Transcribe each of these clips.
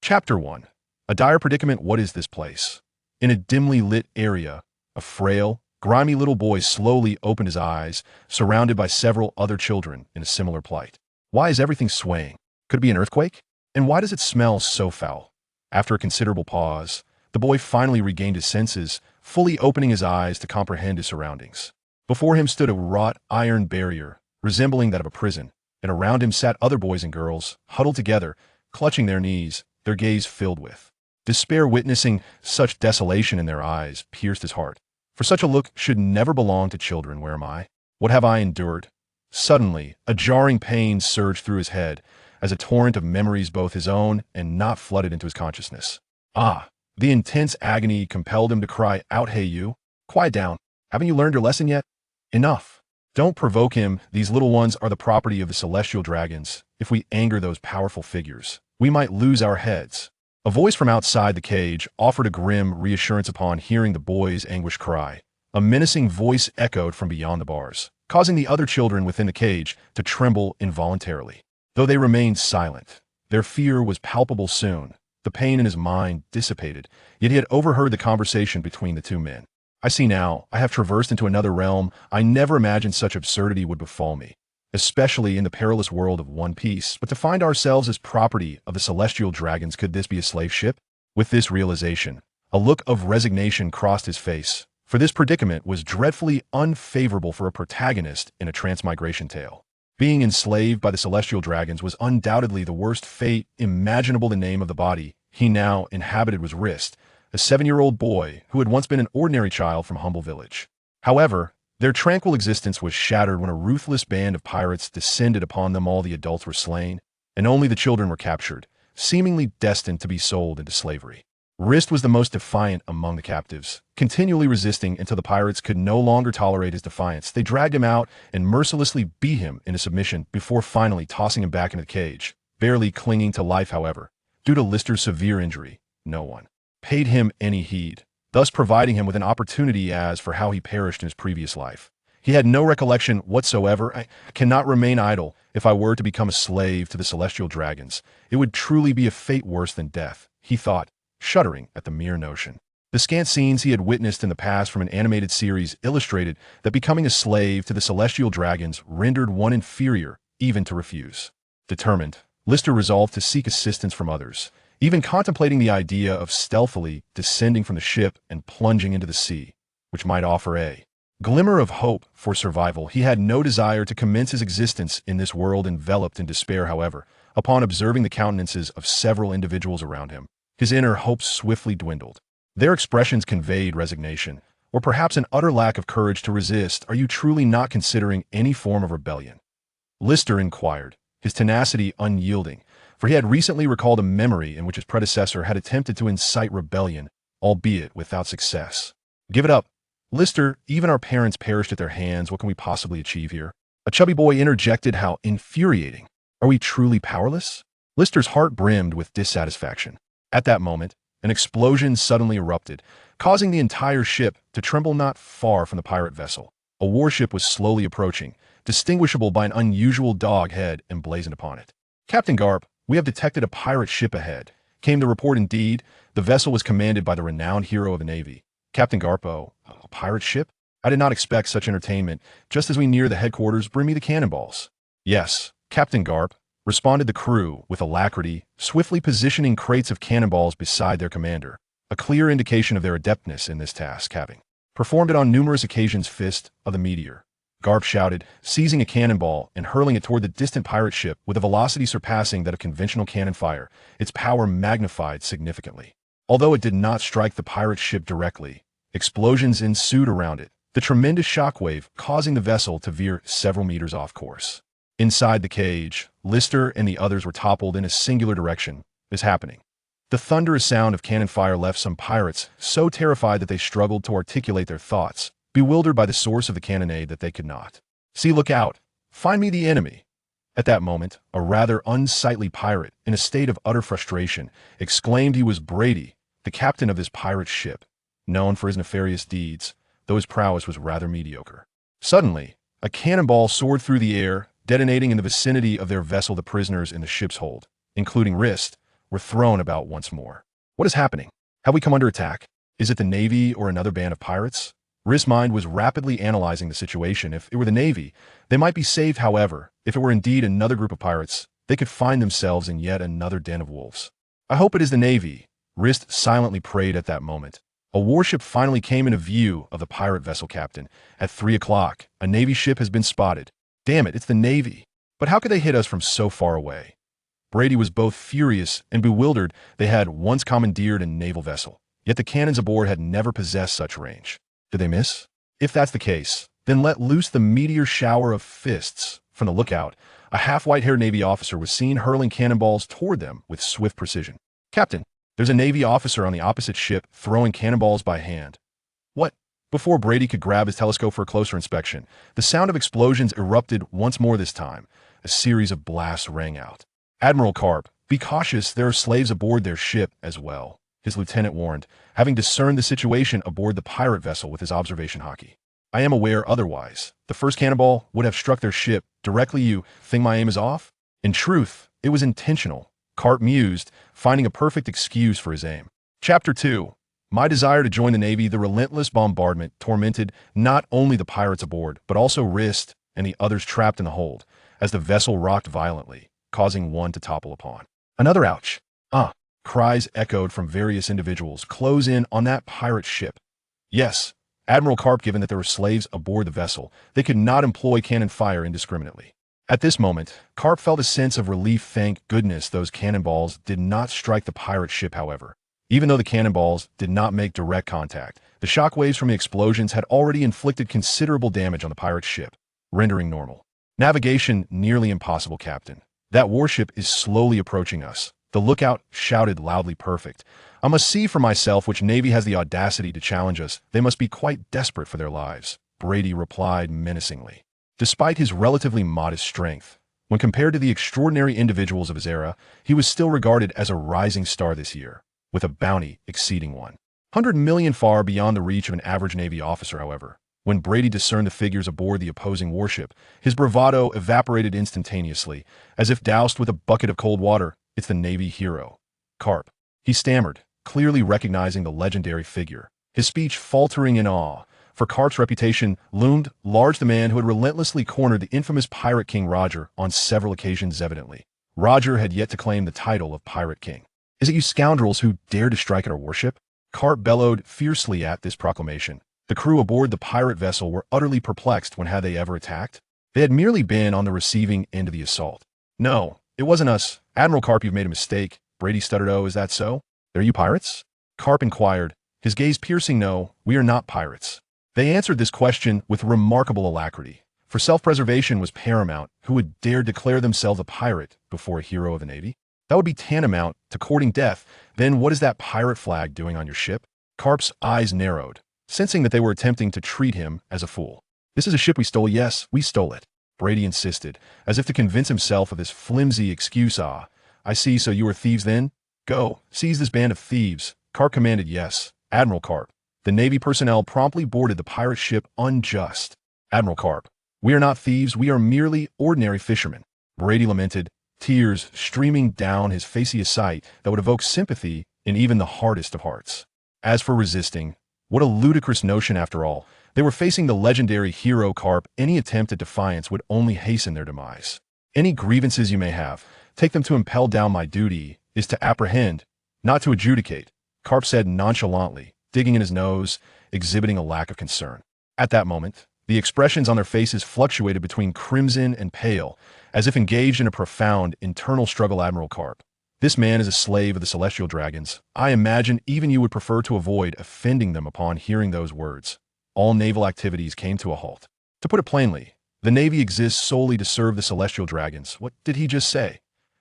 Chapter 1. A dire predicament. What is this place? In a dimly lit area, a frail, grimy little boy slowly opened his eyes, surrounded by several other children in a similar plight. Why is everything swaying? Could it be an earthquake? And why does it smell so foul? After a considerable pause, the boy finally regained his senses, fully opening his eyes to comprehend his surroundings. Before him stood a wrought iron barrier, resembling that of a prison, and around him sat other boys and girls, huddled together, clutching their knees, their gaze filled with despair. Witnessing such desolation in their eyes pierced his heart. For such a look should never belong to children. Where am I? What have I endured? Suddenly, a jarring pain surged through his head, as a torrent of memories, both his own and not, flooded into his consciousness. The intense agony compelled him to cry out, "Hey you, quiet down. Haven't you learned your lesson yet? Enough. Don't provoke him. These little ones are the property of the celestial dragons. If we anger those powerful figures, we might lose our heads." A voice from outside the cage offered a grim reassurance upon hearing the boy's anguished cry. A menacing voice echoed from beyond the bars, causing the other children within the cage to tremble involuntarily. Though they remained silent, their fear was palpable. Soon, the pain in his mind dissipated, yet he had overheard the conversation between the two men. "I see now. I have traversed into another realm. I never imagined such absurdity would befall me, especially in the perilous world of One Piece, but to find ourselves as property of the celestial dragons. Could this be a slave ship?" With this realization, a look of resignation crossed his face, for this predicament was dreadfully unfavorable for a protagonist in a transmigration tale. Being enslaved by the celestial dragons was undoubtedly the worst fate imaginable. The name of the body he now inhabited was Rist, a 7-year-old boy who had once been an ordinary child from a humble village. However, their tranquil existence was shattered when a ruthless band of pirates descended upon them. All the adults were slain, and only the children were captured, seemingly destined to be sold into slavery. Rist was the most defiant among the captives, continually resisting until the pirates could no longer tolerate his defiance. They dragged him out and mercilessly beat him into submission before finally tossing him back into the cage, barely clinging to life. However, due to Lister's severe injury, no one paid him any heed, thus providing him with an opportunity as for how he perished in his previous life. He had no recollection whatsoever. "I cannot remain idle. If I were to become a slave to the celestial dragons, it would truly be a fate worse than death," he thought, shuddering at the mere notion. The scant scenes he had witnessed in the past from an animated series illustrated that becoming a slave to the celestial dragons rendered one inferior even to refuse. Determined, Lister resolved to seek assistance from others, even contemplating the idea of stealthily descending from the ship and plunging into the sea, which might offer a glimmer of hope for survival. He had no desire to commence his existence in this world enveloped in despair. However, upon observing the countenances of several individuals around him, his inner hopes swiftly dwindled. Their expressions conveyed resignation, or perhaps an utter lack of courage to resist. "Are you truly not considering any form of rebellion?" Lister inquired, his tenacity unyielding, for he had recently recalled a memory in which his predecessor had attempted to incite rebellion, albeit without success. "Give it up, Lister. Even our parents perished at their hands. What can we possibly achieve here?" A chubby boy interjected. "How infuriating. Are we truly powerless?" Lister's heart brimmed with dissatisfaction. At that moment, an explosion suddenly erupted, causing the entire ship to tremble. Not far from the pirate vessel, a warship was slowly approaching, distinguishable by an unusual dog head emblazoned upon it. "Captain Garp, we have detected a pirate ship ahead," came the report. Indeed, the vessel was commanded by the renowned hero of the Navy, Captain Garp. "Oh, a pirate ship? I did not expect such entertainment. Just as we near the headquarters, bring me the cannonballs." "Yes, Captain Garp," responded the crew with alacrity, swiftly positioning crates of cannonballs beside their commander, a clear indication of their adeptness in this task, having performed it on numerous occasions. "Fist of the meteor," Garp shouted, seizing a cannonball and hurling it toward the distant pirate ship with a velocity surpassing that of conventional cannon fire, its power magnified significantly. Although it did not strike the pirate ship directly, explosions ensued around it, the tremendous shockwave causing the vessel to veer several meters off course. Inside the cage, Lister and the others were toppled in a singular direction. Is happening. The thunderous sound of cannon fire left some pirates so terrified that they struggled to articulate their thoughts, bewildered by the source of the cannonade that they could not see. "Look out! Find me the enemy!" At that moment, a rather unsightly pirate, in a state of utter frustration, exclaimed. He was Brady, the captain of this pirate ship, known for his nefarious deeds, though his prowess was rather mediocre. Suddenly, a cannonball soared through the air, detonating in the vicinity of their vessel. The prisoners in the ship's hold, including Rist, were thrown about once more. What is happening? Have we come under attack? Is it the Navy or another band of pirates? Rist's mind was rapidly analyzing the situation. If it were the Navy, they might be saved. However, if it were indeed another group of pirates, they could find themselves in yet another den of wolves. I hope it is the Navy, Rist silently prayed at that moment. A warship finally came into view of the pirate vessel captain. At 3 o'clock, a Navy ship has been spotted. Damn it, it's the Navy. But how could they hit us from so far away? Brady was both furious and bewildered. They had once commandeered a naval vessel, yet the cannons aboard had never possessed such range. Did they miss? If that's the case, then let loose the meteor shower of fists. From the lookout, a half-white-haired Navy officer was seen hurling cannonballs toward them with swift precision. Captain, there's a Navy officer on the opposite ship throwing cannonballs by hand. What? Before Brady could grab his telescope for a closer inspection, the sound of explosions erupted once more this time. A series of blasts rang out. Admiral Garp, be cautious, there are slaves aboard their ship as well, his lieutenant warned, having discerned the situation aboard the pirate vessel with his observation Haki. I am aware otherwise. The first cannonball would have struck their ship directly. You think my aim is off? In truth, it was intentional, Garp mused, finding a perfect excuse for his aim. Chapter 2. My desire to join the Navy. The relentless bombardment tormented not only the pirates aboard, but also Rist and the others trapped in the hold, as the vessel rocked violently, causing one to topple upon another. Ouch! Cries echoed from various individuals. Close in on that pirate ship. Yes, Admiral Garp, given that there were slaves aboard the vessel, they could not employ cannon fire indiscriminately. At this moment, Garp felt a sense of relief. Thank goodness those cannonballs did not strike the pirate ship, however. Even though the cannonballs did not make direct contact, the shockwaves from the explosions had already inflicted considerable damage on the pirate ship, rendering normal navigation nearly impossible. Captain, that warship is slowly approaching us. The lookout shouted loudly. Perfect. I must see for myself which Navy has the audacity to challenge us. They must be quite desperate for their lives, Brady replied menacingly. Despite his relatively modest strength, when compared to the extraordinary individuals of his era, he was still regarded as a rising star this year, with a bounty exceeding 100 million, far beyond the reach of an average Navy officer. However, when Brady discerned the figures aboard the opposing warship, his bravado evaporated instantaneously, as if doused with a bucket of cold water. It's the Navy hero, Garp, he stammered, clearly recognizing the legendary figure, his speech faltering in awe. For Garp's reputation loomed large, the man who had relentlessly cornered the infamous Pirate King Roger on several occasions. Evidently, Roger had yet to claim the title of Pirate King. Is it you scoundrels who dared to strike at our warship? Garp bellowed fiercely at this proclamation. The crew aboard the pirate vessel were utterly perplexed. When had they ever attacked? They had merely been on the receiving end of the assault. No, it wasn't us. Admiral Garp, you've made a mistake. Brady stuttered. Oh, is that so? Are you pirates? Garp inquired, his gaze piercing. No, we are not pirates. They answered this question with remarkable alacrity, for self-preservation was paramount. Who would dare declare themselves a pirate before a hero of the Navy? That would be tantamount to courting death. Then what is that pirate flag doing on your ship? Garp's eyes narrowed, sensing that they were attempting to treat him as a fool. This is a ship we stole. Yes, we stole it, Brady insisted, as if to convince himself of this flimsy excuse. Ah, I see, so you are thieves then? Go, seize this band of thieves, Garp commanded. Yes, Admiral Garp. The Navy personnel promptly boarded the pirate ship. Unjust. Admiral Garp, we are not thieves, we are merely ordinary fishermen, Brady lamented, tears streaming down his face, a sight that would evoke sympathy in even the hardest of hearts. As for resisting, what a ludicrous notion after all. They were facing the legendary hero Garp. Any attempt at defiance would only hasten their demise. Any grievances you may have, take them to impel down. My duty is to apprehend, not to adjudicate, Garp said nonchalantly, digging in his nose, exhibiting a lack of concern. At that moment, the expressions on their faces fluctuated between crimson and pale, as if engaged in a profound internal struggle. Admiral Garp, this man is a slave of the celestial dragons. I imagine even you would prefer to avoid offending them. Upon hearing those words, all naval activities came to a halt. To put it plainly, the Navy exists solely to serve the celestial dragons. What did he just say?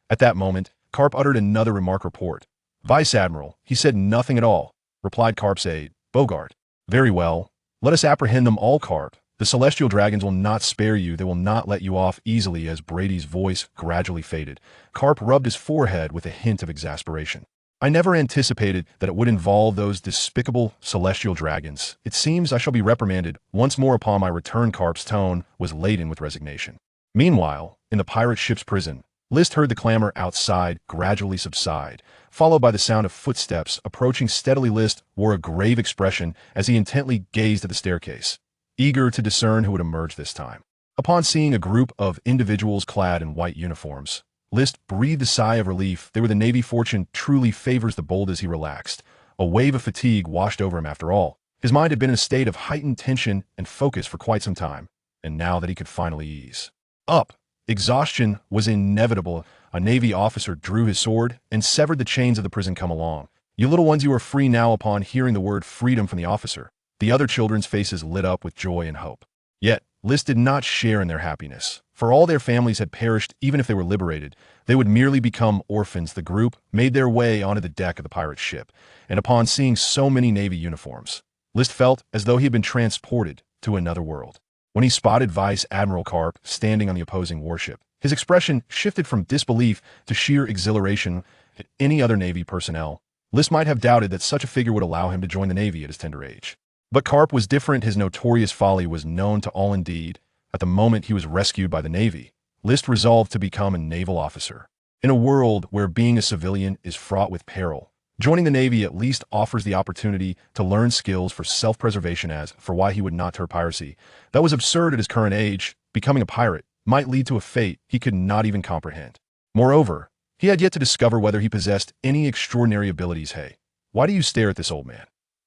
At that moment, Garp uttered another remark. Report. Vice Admiral, he said nothing at all, replied Garp's aide, Bogart. Very well. Let us apprehend them all, Garp. The celestial dragons will not spare you. They will not let you off easily. As Brady's voice gradually faded, Garp rubbed his forehead with a hint of exasperation. I never anticipated that it would involve those despicable celestial dragons. It seems I shall be reprimanded once more upon my return. Garp's tone was laden with resignation. Meanwhile, in the pirate ship's prison, List heard the clamor outside gradually subside, followed by the sound of footsteps approaching steadily. List wore a grave expression as he intently gazed at the staircase, eager to discern who would emerge this time. Upon seeing a group of individuals clad in white uniforms, List breathed a sigh of relief. They were the Navy. Fortune truly favors the bold. As he relaxed, a wave of fatigue washed over him. After all, his mind had been in a state of heightened tension and focus for quite some time, and now that he could finally ease up, exhaustion was inevitable. A Navy officer drew his sword and severed the chains of the prison. Come along, you little ones, you are free now. Upon hearing the word freedom from the officer, the other children's faces lit up with joy and hope. Yet, List did not share in their happiness. For all their families had perished. Even if they were liberated, they would merely become orphans. The group made their way onto the deck of the pirate ship, and upon seeing so many Navy uniforms, List felt as though he had been transported to another world. When he spotted Vice Admiral Garp standing on the opposing warship, his expression shifted from disbelief to sheer exhilaration. At any other Navy personnel, List might have doubted that such a figure would allow him to join the Navy at his tender age. But Garp was different. His notorious folly was known to all. Indeed, at the moment he was rescued by the Navy, List resolved to become a naval officer. In a world where being a civilian is fraught with peril, joining the Navy at least offers the opportunity to learn skills for self-preservation. As for why he would not turn piracy, that was absurd at his current age. Becoming a pirate might lead to a fate he could not even comprehend. Moreover, he had yet to discover whether he possessed any extraordinary abilities. Hey, why do you stare at this old man?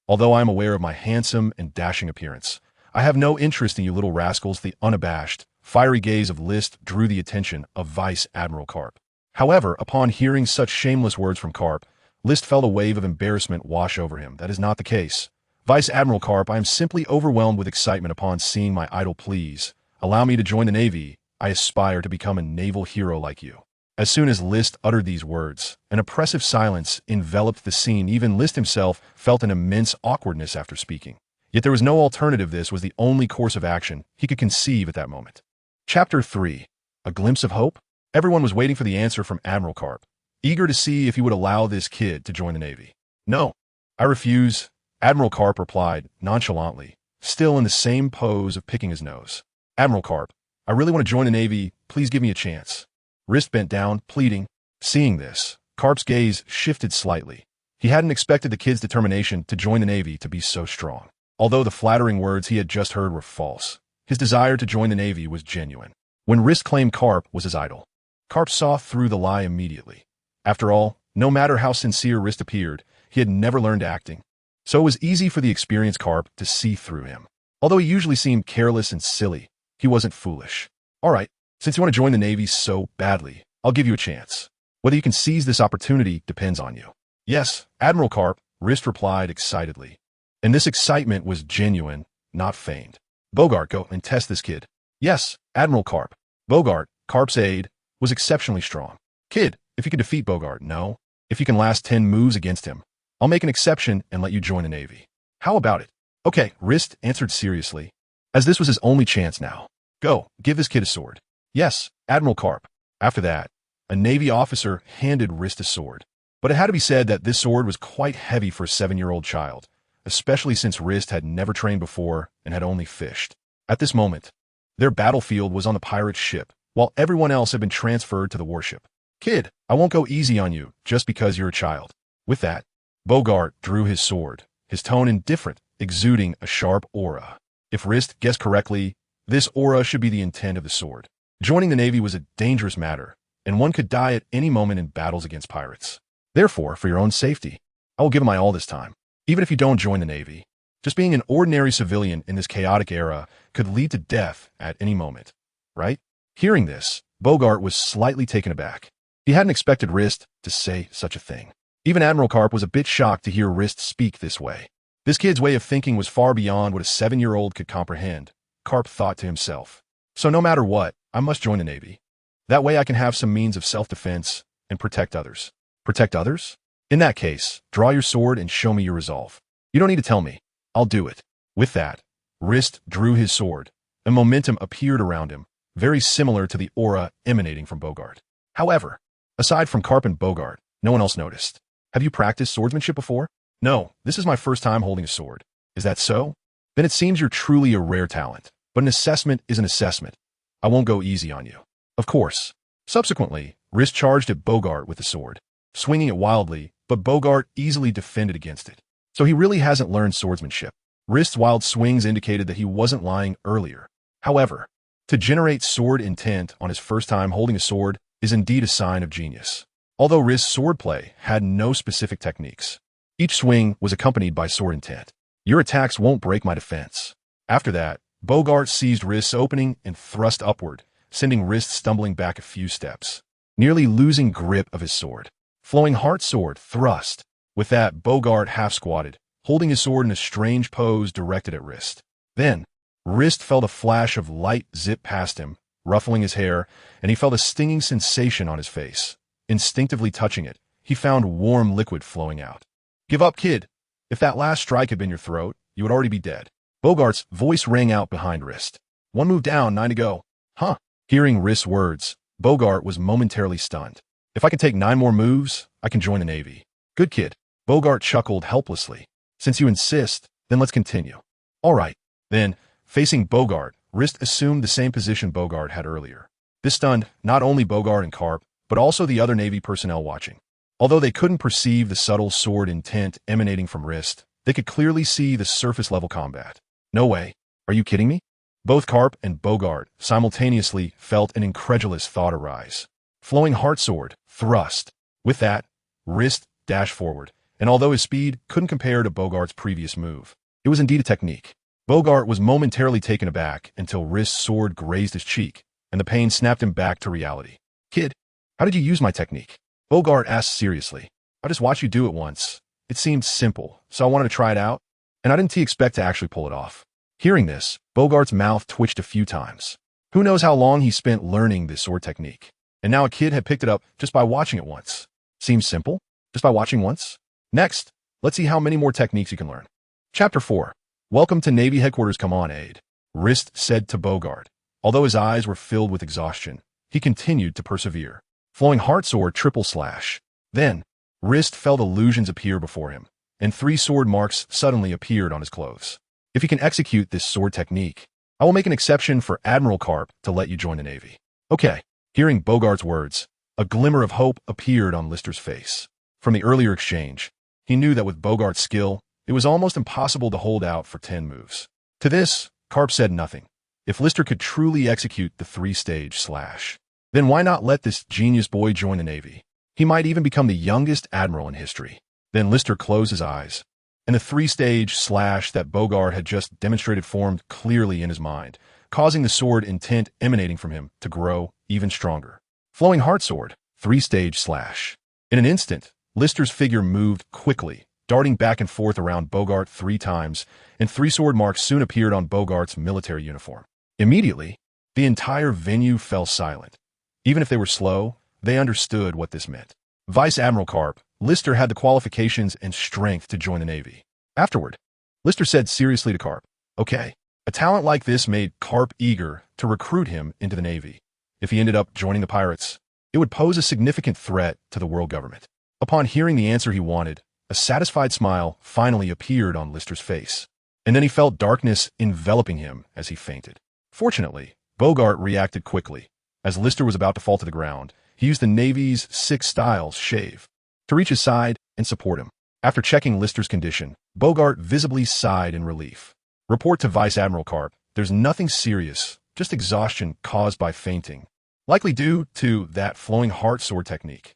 Although I am aware of my handsome and dashing appearance, I have no interest in you little rascals. The unabashed, fiery gaze of List drew the attention of Vice Admiral Garp. However, upon hearing such shameless words from Garp, List felt a wave of embarrassment wash over him. That is not the case. Vice Admiral Garp, I am simply overwhelmed with excitement upon seeing my idol. Please allow me to join the Navy. I aspire to become a naval hero like you. As soon as List uttered these words, an oppressive silence enveloped the scene. Even List himself felt an immense awkwardness after speaking. Yet there was no alternative. This was the only course of action he could conceive at that moment. Chapter 3. A Glimpse of Hope? Everyone was waiting for the answer from Admiral Garp, eager to see if he would allow this kid to join the Navy. No, I refuse, Admiral Garp replied nonchalantly, still in the same pose of picking his nose. Admiral Garp, I really want to join the Navy. Please give me a chance. Rist bent down, pleading. Seeing this, Garp's gaze shifted slightly. He hadn't expected the kid's determination to join the Navy to be so strong. Although the flattering words he had just heard were false, his desire to join the Navy was genuine. When Rist claimed Garp was his idol, Garp saw through the lie immediately. After all, no matter how sincere Rist appeared, he had never learned acting. So it was easy for the experienced Garp to see through him. Although he usually seemed careless and silly, he wasn't foolish. All right, since you want to join the Navy so badly, I'll give you a chance. Whether you can seize this opportunity depends on you. Yes, Admiral Garp, Rist replied excitedly. And this excitement was genuine, not feigned. Bogart, go and test this kid. Yes, Admiral Garp. Bogart, Garp's aide, was exceptionally strong. Kid, if you can defeat Bogart, no. If you can last 10 moves against him, I'll make an exception and let you join the Navy. How about it? Okay, Rist answered seriously, as this was his only chance now. Go, give this kid a sword. Yes, Admiral Garp. After that, a Navy officer handed Rist a sword. But it had to be said that this sword was quite heavy for a 7-year-old child, especially since Rist had never trained before and had only fished. At this moment, their battlefield was on the pirate ship, while everyone else had been transferred to the warship. Kid, I won't go easy on you just because you're a child. With that, Bogart drew his sword, his tone indifferent, exuding a sharp aura. If Rist guessed correctly, this aura should be the intent of the sword. Joining the Navy was a dangerous matter, and one could die at any moment in battles against pirates. Therefore, for your own safety, I will give my all this time. Even if you don't join the Navy, just being an ordinary civilian in this chaotic era could lead to death at any moment, right? Hearing this, Bogart was slightly taken aback. He hadn't expected Rist to say such a thing. Even Admiral Garp was a bit shocked to hear Rist speak this way. This kid's way of thinking was far beyond what a 7-year-old could comprehend, Garp thought to himself. So no matter what, I must join the Navy. That way I can have some means of self-defense and protect others. Protect others? In that case, draw your sword and show me your resolve. You don't need to tell me. I'll do it. With that, Rist drew his sword. A momentum appeared around him, very similar to the aura emanating from Bogart. However, aside from Garp and Bogart, no one else noticed. Have you practiced swordsmanship before? No, this is my first time holding a sword. Is that so? Then it seems you're truly a rare talent. But an assessment is an assessment. I won't go easy on you. Of course. Subsequently, Rist charged at Bogart with the sword, swinging it wildly, but Bogart easily defended against it. So he really hasn't learned swordsmanship. Rist's wild swings indicated that he wasn't lying earlier. However, to generate sword intent on his first time holding a sword is indeed a sign of genius. Although Rist's swordplay had no specific techniques, each swing was accompanied by sword intent. Your attacks won't break my defense. After that, Bogart seized Rist's opening and thrust upward, sending Rist stumbling back a few steps, nearly losing grip of his sword. Flowing heart sword thrust. With that, Bogart half-squatted, holding his sword in a strange pose directed at Rist. Then, Rist felt a flash of light zip past him, ruffling his hair, and he felt a stinging sensation on his face. Instinctively touching it, he found warm liquid flowing out. "Give up, kid. If that last strike had been your throat, you would already be dead." Bogart's voice rang out behind Rist. "One move down, 9 to go." "Huh?" Hearing Rist's words, Bogart was momentarily stunned. "If I can take 9 more moves, I can join the Navy." "Good kid." Bogart chuckled helplessly. "Since you insist, then let's continue." "All right." Then, facing Bogart, Rist assumed the same position Bogart had earlier. This stunned not only Bogart and Garp, but also the other Navy personnel watching. Although they couldn't perceive the subtle sword intent emanating from Rist, they could clearly see the surface-level combat. "No way. Are you kidding me?" Both Garp and Bogart simultaneously felt an incredulous thought arise. Flowing heart sword, thrust. With that, Rist dashed forward, and although his speed couldn't compare to Bogart's previous move, it was indeed a technique. Bogart was momentarily taken aback until Rist's sword grazed his cheek, and the pain snapped him back to reality. "Kid, how did you use my technique?" Bogart asked seriously. "I just watched you do it once. It seemed simple, so I wanted to try it out, and I didn't expect to actually pull it off." Hearing this, Bogart's mouth twitched a few times. Who knows how long he spent learning this sword technique, and now a kid had picked it up just by watching it once. Seems simple, just by watching once. Next, let's see how many more techniques you can learn. Chapter 4. "Welcome to Navy Headquarters, come on, Aide," Rist said to Bogart. Although his eyes were filled with exhaustion, he continued to persevere. Flowing heart sword triple slash. Then, Rist felt illusions appear before him, and 3 sword marks suddenly appeared on his clothes. "If you can execute this sword technique, I will make an exception for Admiral Garp to let you join the Navy." "Okay." Hearing Bogart's words, a glimmer of hope appeared on Lister's face. From the earlier exchange, he knew that with Bogart's skill, it was almost impossible to hold out for 10 moves. To this, Garp said nothing. If Lister could truly execute the 3-stage slash, then why not let this genius boy join the Navy? He might even become the youngest admiral in history. Then Lister closed his eyes, and the 3-stage slash that Bogart had just demonstrated formed clearly in his mind, causing the sword intent emanating from him to grow even stronger. Flowing heart sword, 3-stage slash. In an instant, Lister's figure moved quickly, darting back and forth around Bogart 3 times, and 3 sword marks soon appeared on Bogart's military uniform. Immediately, the entire venue fell silent. Even if they were slow, they understood what this meant. Vice Admiral Garp, Lister had the qualifications and strength to join the Navy. Afterward, Lister said seriously to Garp, "Okay." A talent like this made Garp eager to recruit him into the Navy. If he ended up joining the pirates, it would pose a significant threat to the world government. Upon hearing the answer he wanted, a satisfied smile finally appeared on Lister's face, and then he felt darkness enveloping him as he fainted. Fortunately, Bogart reacted quickly. As Lister was about to fall to the ground, he used the Navy's 6 styles shave to reach his side and support him. After checking Lister's condition, Bogart visibly sighed in relief. "Report to Vice Admiral Garp. There's nothing serious, just exhaustion caused by fainting, likely due to that flowing heart sword technique.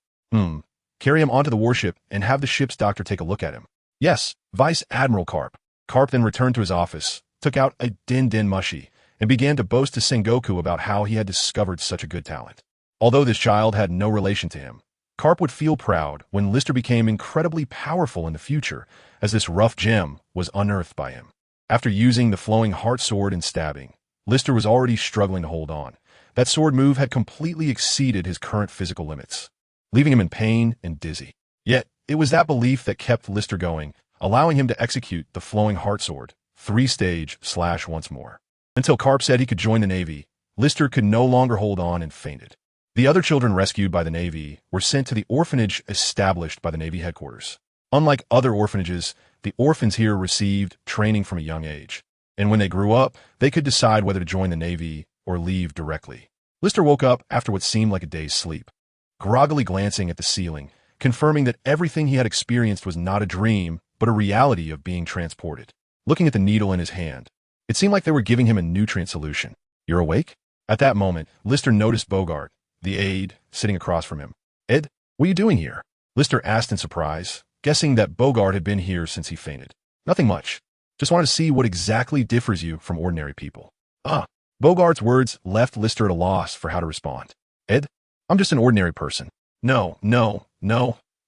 Carry him onto the warship and have the ship's doctor take a look at him." "Yes, Vice Admiral Garp." Garp then returned to his office, took out a din mushi, and began to boast to Sengoku about how he had discovered such a good talent. Although this child had no relation to him, Garp would feel proud when Lister became incredibly powerful in the future, as this rough gem was unearthed by him. After using the flowing heart sword and stabbing, Lister was already struggling to hold on. That sword move had completely exceeded his current physical limits, leaving him in pain and dizzy. Yet, it was that belief that kept Lister going, allowing him to execute the flowing heart sword, 3-stage slash once more. Until Garp said he could join the Navy, Lister could no longer hold on and fainted. The other children rescued by the Navy were sent to the orphanage established by the Navy headquarters. Unlike other orphanages, the orphans here received training from a young age, and when they grew up, they could decide whether to join the Navy or leave directly. Lister woke up after what seemed like a day's sleep. groggily glancing at the ceiling, confirming that everything he had experienced was not a dream, but a reality of being transported. Looking at the needle in his hand, it seemed like they were giving him a nutrient solution. "You're awake?" At that moment, Lister noticed Bogart, the aide, sitting across from him. "Ed, what are you doing here?" Lister asked in surprise, guessing that Bogart had been here since he fainted. "Nothing much. Just wanted to see what exactly differs you from ordinary people." "Ah." Bogart's words left Lister at a loss for how to respond. "Ed, I'm just an ordinary person." No.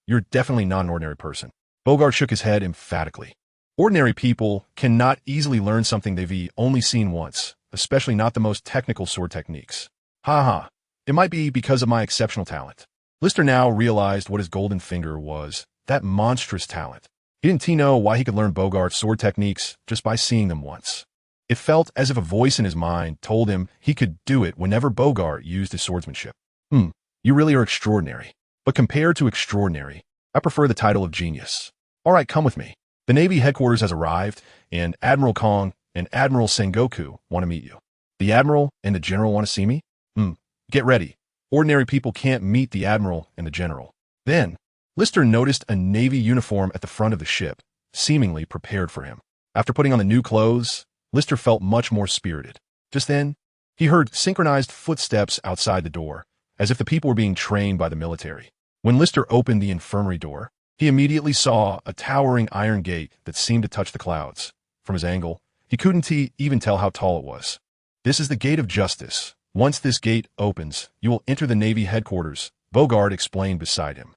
You're definitely not an ordinary person." Bogart shook his head emphatically. "Ordinary people cannot easily learn something they've only seen once, especially not the most technical sword techniques." Ha. It might be because of my exceptional talent." Lister now realized what his golden finger was, that monstrous talent. He didn't know why he could learn Bogart's sword techniques just by seeing them once. It felt as if a voice in his mind told him he could do it whenever Bogart used his swordsmanship. You really are extraordinary. But compared to extraordinary, I prefer the title of genius. All right, come with me. The Navy headquarters has arrived, and Admiral Kong and Admiral Sengoku want to meet you. The Admiral and the General want to see me? Get ready. Ordinary people can't meet the Admiral and the General. Then, Lister noticed a Navy uniform at the front of the ship, seemingly prepared for him. After putting on the new clothes, Lister felt much more spirited. Just then, he heard synchronized footsteps outside the door, as if the people were being trained by the military. When Lister opened the infirmary door, he immediately saw a towering iron gate that seemed to touch the clouds. From his angle, he couldn't even tell how tall it was. "This is the Gate of Justice. Once this gate opens, you will enter the Navy headquarters," Bogart explained beside him.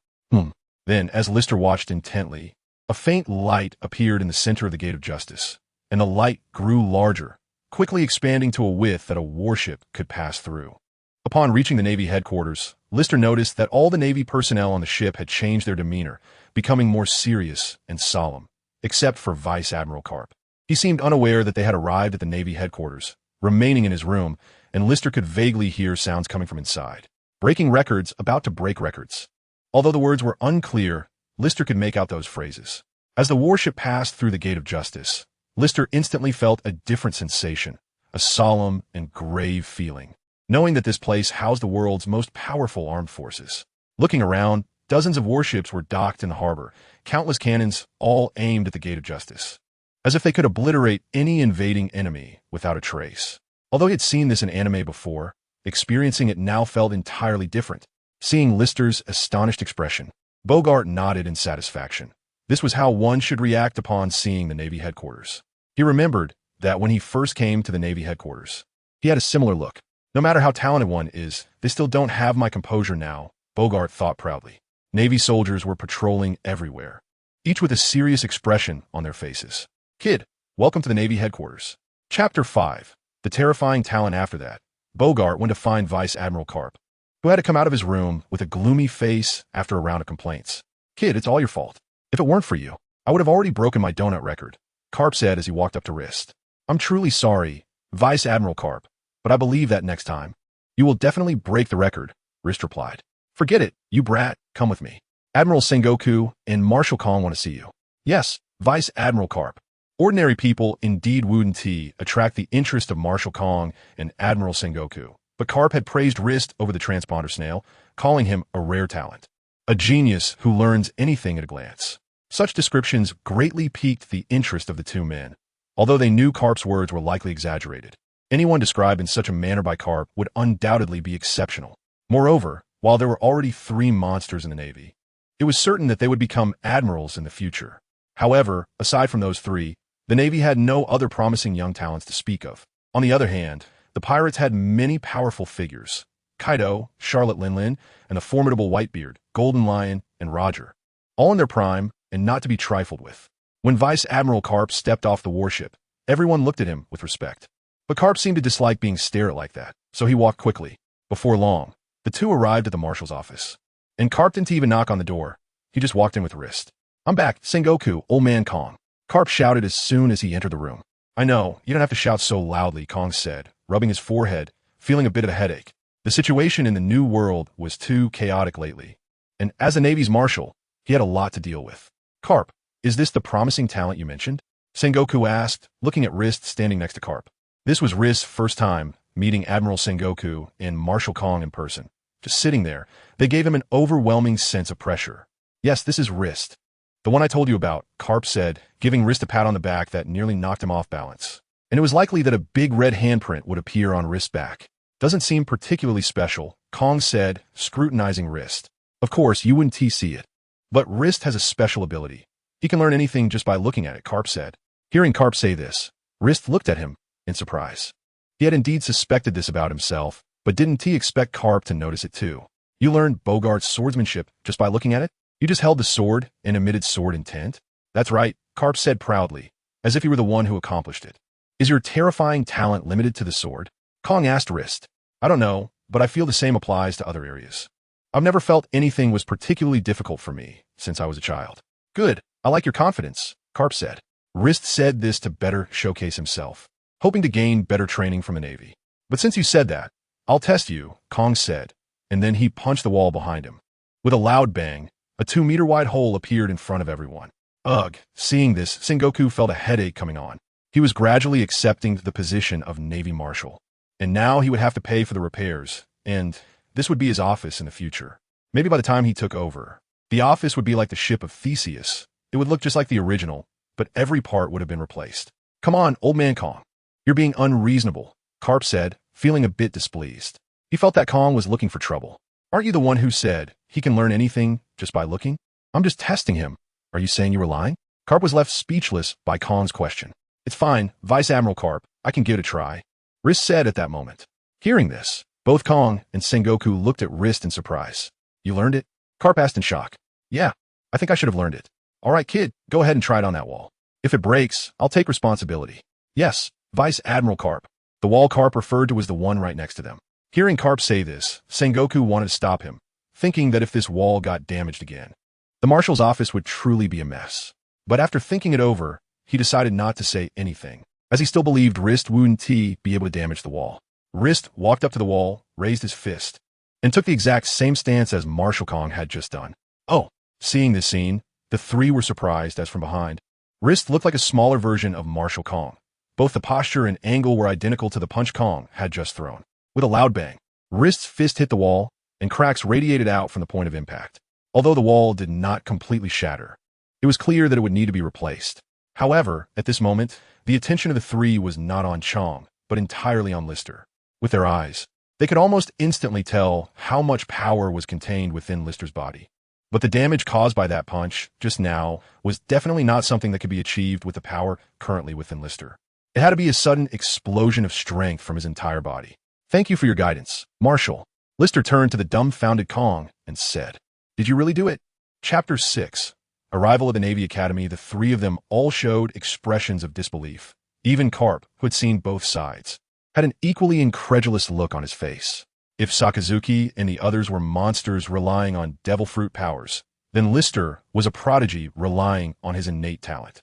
Then, as Lister watched intently, a faint light appeared in the center of the Gate of Justice, and the light grew larger, quickly expanding to a width that a warship could pass through. Upon reaching the Navy headquarters, Lister noticed that all the Navy personnel on the ship had changed their demeanor, becoming more serious and solemn, except for Vice Admiral Garp. He seemed unaware that they had arrived at the Navy headquarters, remaining in his room, and Lister could vaguely hear sounds coming from inside. Breaking records, about to break records. Although the words were unclear, Lister could make out those phrases. As the warship passed through the Gate of Justice, Lister instantly felt a different sensation, a solemn and grave feeling, knowing that this place housed the world's most powerful armed forces. Looking around, dozens of warships were docked in the harbor, countless cannons all aimed at the Gate of Justice, as if they could obliterate any invading enemy without a trace. Although he had seen this in anime before, experiencing it now felt entirely different. Seeing Lister's astonished expression, Bogart nodded in satisfaction. This was how one should react upon seeing the Navy headquarters. He remembered that when he first came to the Navy headquarters, he had a similar look. No matter how talented one is, they still don't have my composure now, Bogart thought proudly. Navy soldiers were patrolling everywhere, each with a serious expression on their faces. "Kid, welcome to the Navy headquarters." Chapter 5. The terrifying talent after that. Bogart went to find Vice Admiral Garp, who had to come out of his room with a gloomy face after a round of complaints. "Kid, it's all your fault. If it weren't for you, I would have already broken my donut record," Garp said as he walked up to Rist. "I'm truly sorry, Vice Admiral Garp, but I believe that next time, you will definitely break the record," Rist replied. "Forget it, you brat, come with me. Admiral Sengoku and Marshal Kong want to see you." "Yes, Vice Admiral Garp." Ordinary people indeed wouldn't attract the interest of Marshal Kong and Admiral Sengoku, but Garp had praised Rist over the transponder snail, calling him a rare talent, a genius who learns anything at a glance. Such descriptions greatly piqued the interest of the two men, although they knew Garp's words were likely exaggerated. Anyone described in such a manner by Garp would undoubtedly be exceptional. Moreover, while there were already 3 monsters in the Navy, it was certain that they would become admirals in the future. However, aside from those 3, the Navy had no other promising young talents to speak of. On the other hand, the pirates had many powerful figures: Kaido, Charlotte Linlin, and the formidable Whitebeard, Golden Lion, and Roger, all in their prime and not to be trifled with. When Vice Admiral Garp stepped off the warship, everyone looked at him with respect. But Garp seemed to dislike being stared at like that, so he walked quickly. Before long, the two arrived at the marshal's office. And Garp didn't even knock on the door. He just walked in with Rist. "I'm back, Sengoku, old man Kong," Garp shouted as soon as he entered the room. "I know, you don't have to shout so loudly," Kong said, rubbing his forehead, feeling a bit of a headache. The situation in the New World was too chaotic lately, and as the Navy's marshal, he had a lot to deal with. "Garp, is this the promising talent you mentioned?" Sengoku asked, looking at Rist standing next to Garp. This was Rist's first time meeting Admiral Sengoku and Marshal Kong in person. Just sitting there, they gave him an overwhelming sense of pressure. Yes, this is Rist. The one I told you about, Garp said, giving Rist a pat on the back that nearly knocked him off balance. And it was likely that a big red handprint would appear on Rist's back. Doesn't seem particularly special, Kong said, scrutinizing Rist. Of course, you wouldn't see it. But Rist has a special ability. He can learn anything just by looking at it, Garp said. Hearing Garp say this, Rist looked at him in surprise. He had indeed suspected this about himself, but didn't he expect Garp to notice it too? You learned Bogart's swordsmanship just by looking at it? You just held the sword and emitted sword intent? That's right, Garp said proudly, as if he were the one who accomplished it. Is your terrifying talent limited to the sword? Kong asked Rist. I don't know, but I feel the same applies to other areas. I've never felt anything was particularly difficult for me since I was a child. Good, I like your confidence, Garp said. Rist said this to better showcase himself, hoping to gain better training from the Navy. But since you said that, I'll test you, Kong said, and then he punched the wall behind him. With a loud bang, a 2-meter-wide hole appeared in front of everyone. Ugh, seeing this, Sengoku felt a headache coming on. He was gradually accepting the position of Navy Marshal. And now he would have to pay for the repairs, and this would be his office in the future. Maybe by the time he took over, the office would be like the ship of Theseus. It would look just like the original, but every part would have been replaced. Come on, old man Kong. You're being unreasonable, Garp said, feeling a bit displeased. He felt that Kong was looking for trouble. Aren't you the one who said he can learn anything just by looking? I'm just testing him. Are you saying you were lying? Garp was left speechless by Kong's question. It's fine, Vice Admiral Garp. I can give it a try, Rist said at that moment. Hearing this, both Kong and Sengoku looked at Rist in surprise. You learned it? Garp asked in shock. Yeah, I think I should have learned it. All right, kid, go ahead and try it on that wall. If it breaks, I'll take responsibility. Yes, Vice Admiral Garp. The wall Garp referred to was the one right next to them. Hearing Garp say this, Sengoku wanted to stop him, thinking that if this wall got damaged again, the Marshal's office would truly be a mess. But after thinking it over, he decided not to say anything, as he still believed Rist wouldn't be able to damage the wall. Rist walked up to the wall, raised his fist, and took the exact same stance as Marshal Kong had just done. Oh, seeing this scene, the three were surprised as from behind. Rist looked like a smaller version of Marshal Kong. Both the posture and angle were identical to the punch Kong had just thrown. With a loud bang, Rist's fist hit the wall, and cracks radiated out from the point of impact. Although the wall did not completely shatter, it was clear that it would need to be replaced. However, at this moment, the attention of the three was not on Chong, but entirely on Lister. With their eyes, they could almost instantly tell how much power was contained within Lister's body. But the damage caused by that punch, just now, was definitely not something that could be achieved with the power currently within Lister. It had to be a sudden explosion of strength from his entire body. Thank you for your guidance, Marshal. Lister turned to the dumbfounded Kong and said, Did you really do it? Chapter 6. Arrival at the Navy Academy, the three of them all showed expressions of disbelief. Even Garp, who had seen both sides, had an equally incredulous look on his face. If Sakazuki and the others were monsters relying on devil fruit powers, then Lister was a prodigy relying on his innate talent.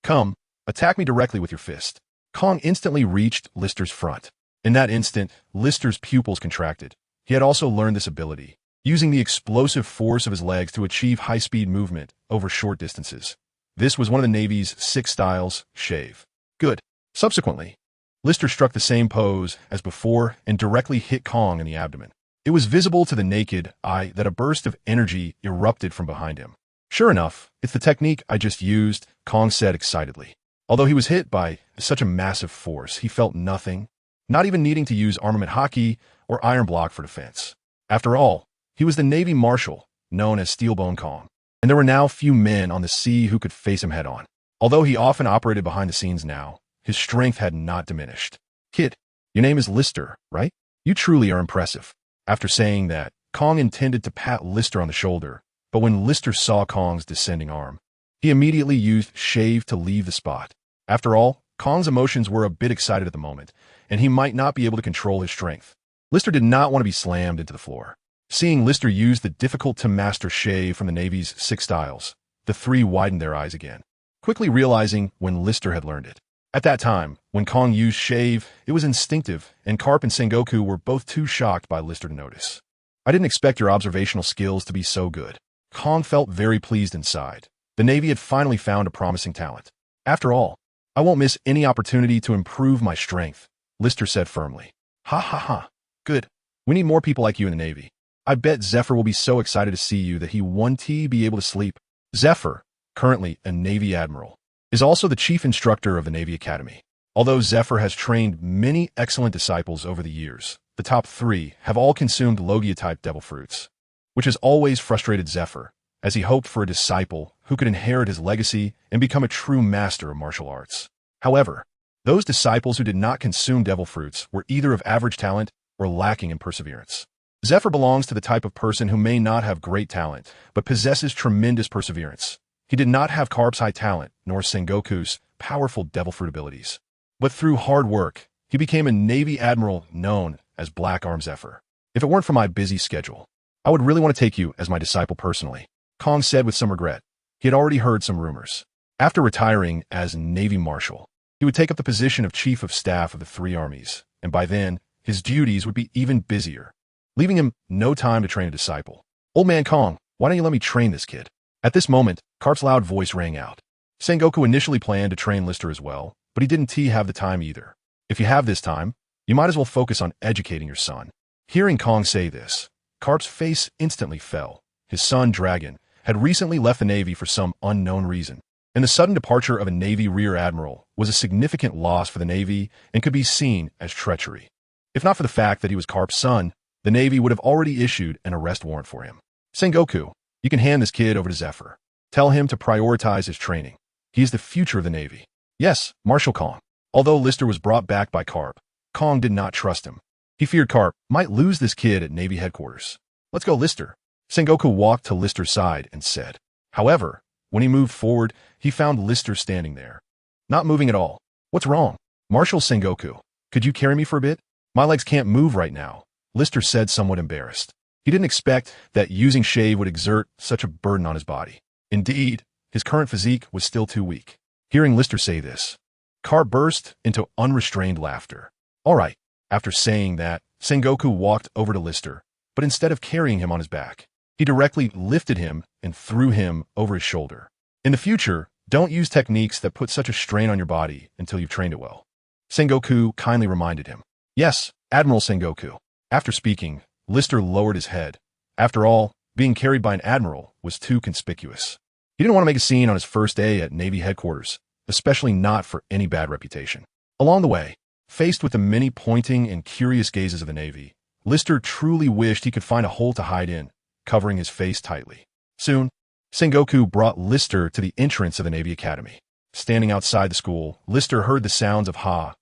Come, attack me directly with your fist. Kong instantly reached Lister's front. In that instant, Lister's pupils contracted. He had also learned this ability, using the explosive force of his legs to achieve high-speed movement over short distances. This was one of the Navy's 6 styles, shave. Good. Subsequently, Lister struck the same pose as before and directly hit Kong in the abdomen. It was visible to the naked eye that a burst of energy erupted from behind him. Sure enough, it's the technique I just used, Kong said excitedly. Although he was hit by such a massive force, he felt nothing, not even needing to use armament Haki or iron block for defense. After all, he was the Navy Marshal, known as Steelbone Kong, and there were now few men on the sea who could face him head-on. Although he often operated behind the scenes now, his strength had not diminished. Kid, your name is Lister, right? You truly are impressive. After saying that, Kong intended to pat Lister on the shoulder, but when Lister saw Kong's descending arm, he immediately used shave to leave the spot. After all, Kong's emotions were a bit excited at the moment, and he might not be able to control his strength. Lister did not want to be slammed into the floor. Seeing Lister use the difficult-to-master shave from the Navy's 6 styles, the three widened their eyes again, quickly realizing when Lister had learned it. At that time, when Kong used shave, it was instinctive, and Garp and Sengoku were both too shocked by Lister to notice. I didn't expect your observational skills to be so good. Kong felt very pleased inside. The Navy had finally found a promising talent. After all, I won't miss any opportunity to improve my strength, Lister said firmly. Ha ha ha. Good. We need more people like you in the Navy. I bet Zephyr will be so excited to see you that he won't be able to sleep. Zephyr, currently a Navy admiral, is also the chief instructor of the Navy Academy. Although Zephyr has trained many excellent disciples over the years, the top 3 have all consumed Logia-type devil fruits, which has always frustrated Zephyr, as he hoped for a disciple who could inherit his legacy and become a true master of martial arts. However, those disciples who did not consume devil fruits were either of average talent or lacking in perseverance. Zephyr belongs to the type of person who may not have great talent, but possesses tremendous perseverance. He did not have Garp's high talent, nor Sengoku's powerful devil fruit abilities. But through hard work, he became a Navy admiral known as Black Arm Zephyr. If it weren't for my busy schedule, I would really want to take you as my disciple personally, Kong said with some regret. He had already heard some rumors. After retiring as Navy Marshal, he would take up the position of Chief of Staff of the 3 armies, and by then, his duties would be even busier, leaving him no time to train a disciple. Old man Kong, why don't you let me train this kid? At this moment, Garp's loud voice rang out. Sengoku initially planned to train Lister as well, but he didn't have the time either. If you have this time, you might as well focus on educating your son. Hearing Kong say this, Garp's face instantly fell. His son, Dragon, had recently left the Navy for some unknown reason, and the sudden departure of a Navy Rear Admiral was a significant loss for the Navy and could be seen as treachery. If not for the fact that he was Garp's son, the Navy would have already issued an arrest warrant for him. Sengoku, you can hand this kid over to Zephyr. Tell him to prioritize his training. He is the future of the Navy. Yes, Marshal Kong. Although Lister was brought back by Garp, Kong did not trust him. He feared Garp might lose this kid at Navy headquarters. Let's go, Lister. Sengoku walked to Lister's side and said. However, when he moved forward, he found Lister standing there, not moving at all. What's wrong? Marshal Sengoku, could you carry me for a bit? My legs can't move right now, Lister said, somewhat embarrassed. He didn't expect that using shave would exert such a burden on his body. Indeed, his current physique was still too weak. Hearing Lister say this, Garp burst into unrestrained laughter. All right. After saying that, Sengoku walked over to Lister, but instead of carrying him on his back, he directly lifted him and threw him over his shoulder. In the future, don't use techniques that put such a strain on your body until you've trained it well, Sengoku kindly reminded him. Yes, Admiral Sengoku. After speaking, Lister lowered his head. After all, being carried by an admiral was too conspicuous. He didn't want to make a scene on his first day at Navy headquarters, especially not for any bad reputation. Along the way, faced with the many pointing and curious gazes of the Navy, Lister truly wished he could find a hole to hide in, covering his face tightly. Soon, Sengoku brought Lister to the entrance of the Navy Academy. Standing outside the school, Lister heard the sounds of ha,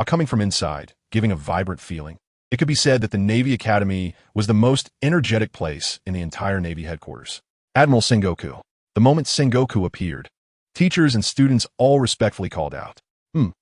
coming from inside, giving a vibrant feeling. It could be said that the Navy Academy was the most energetic place in the entire Navy headquarters. Admiral Sengoku. The moment Sengoku appeared, teachers and students all respectfully called out.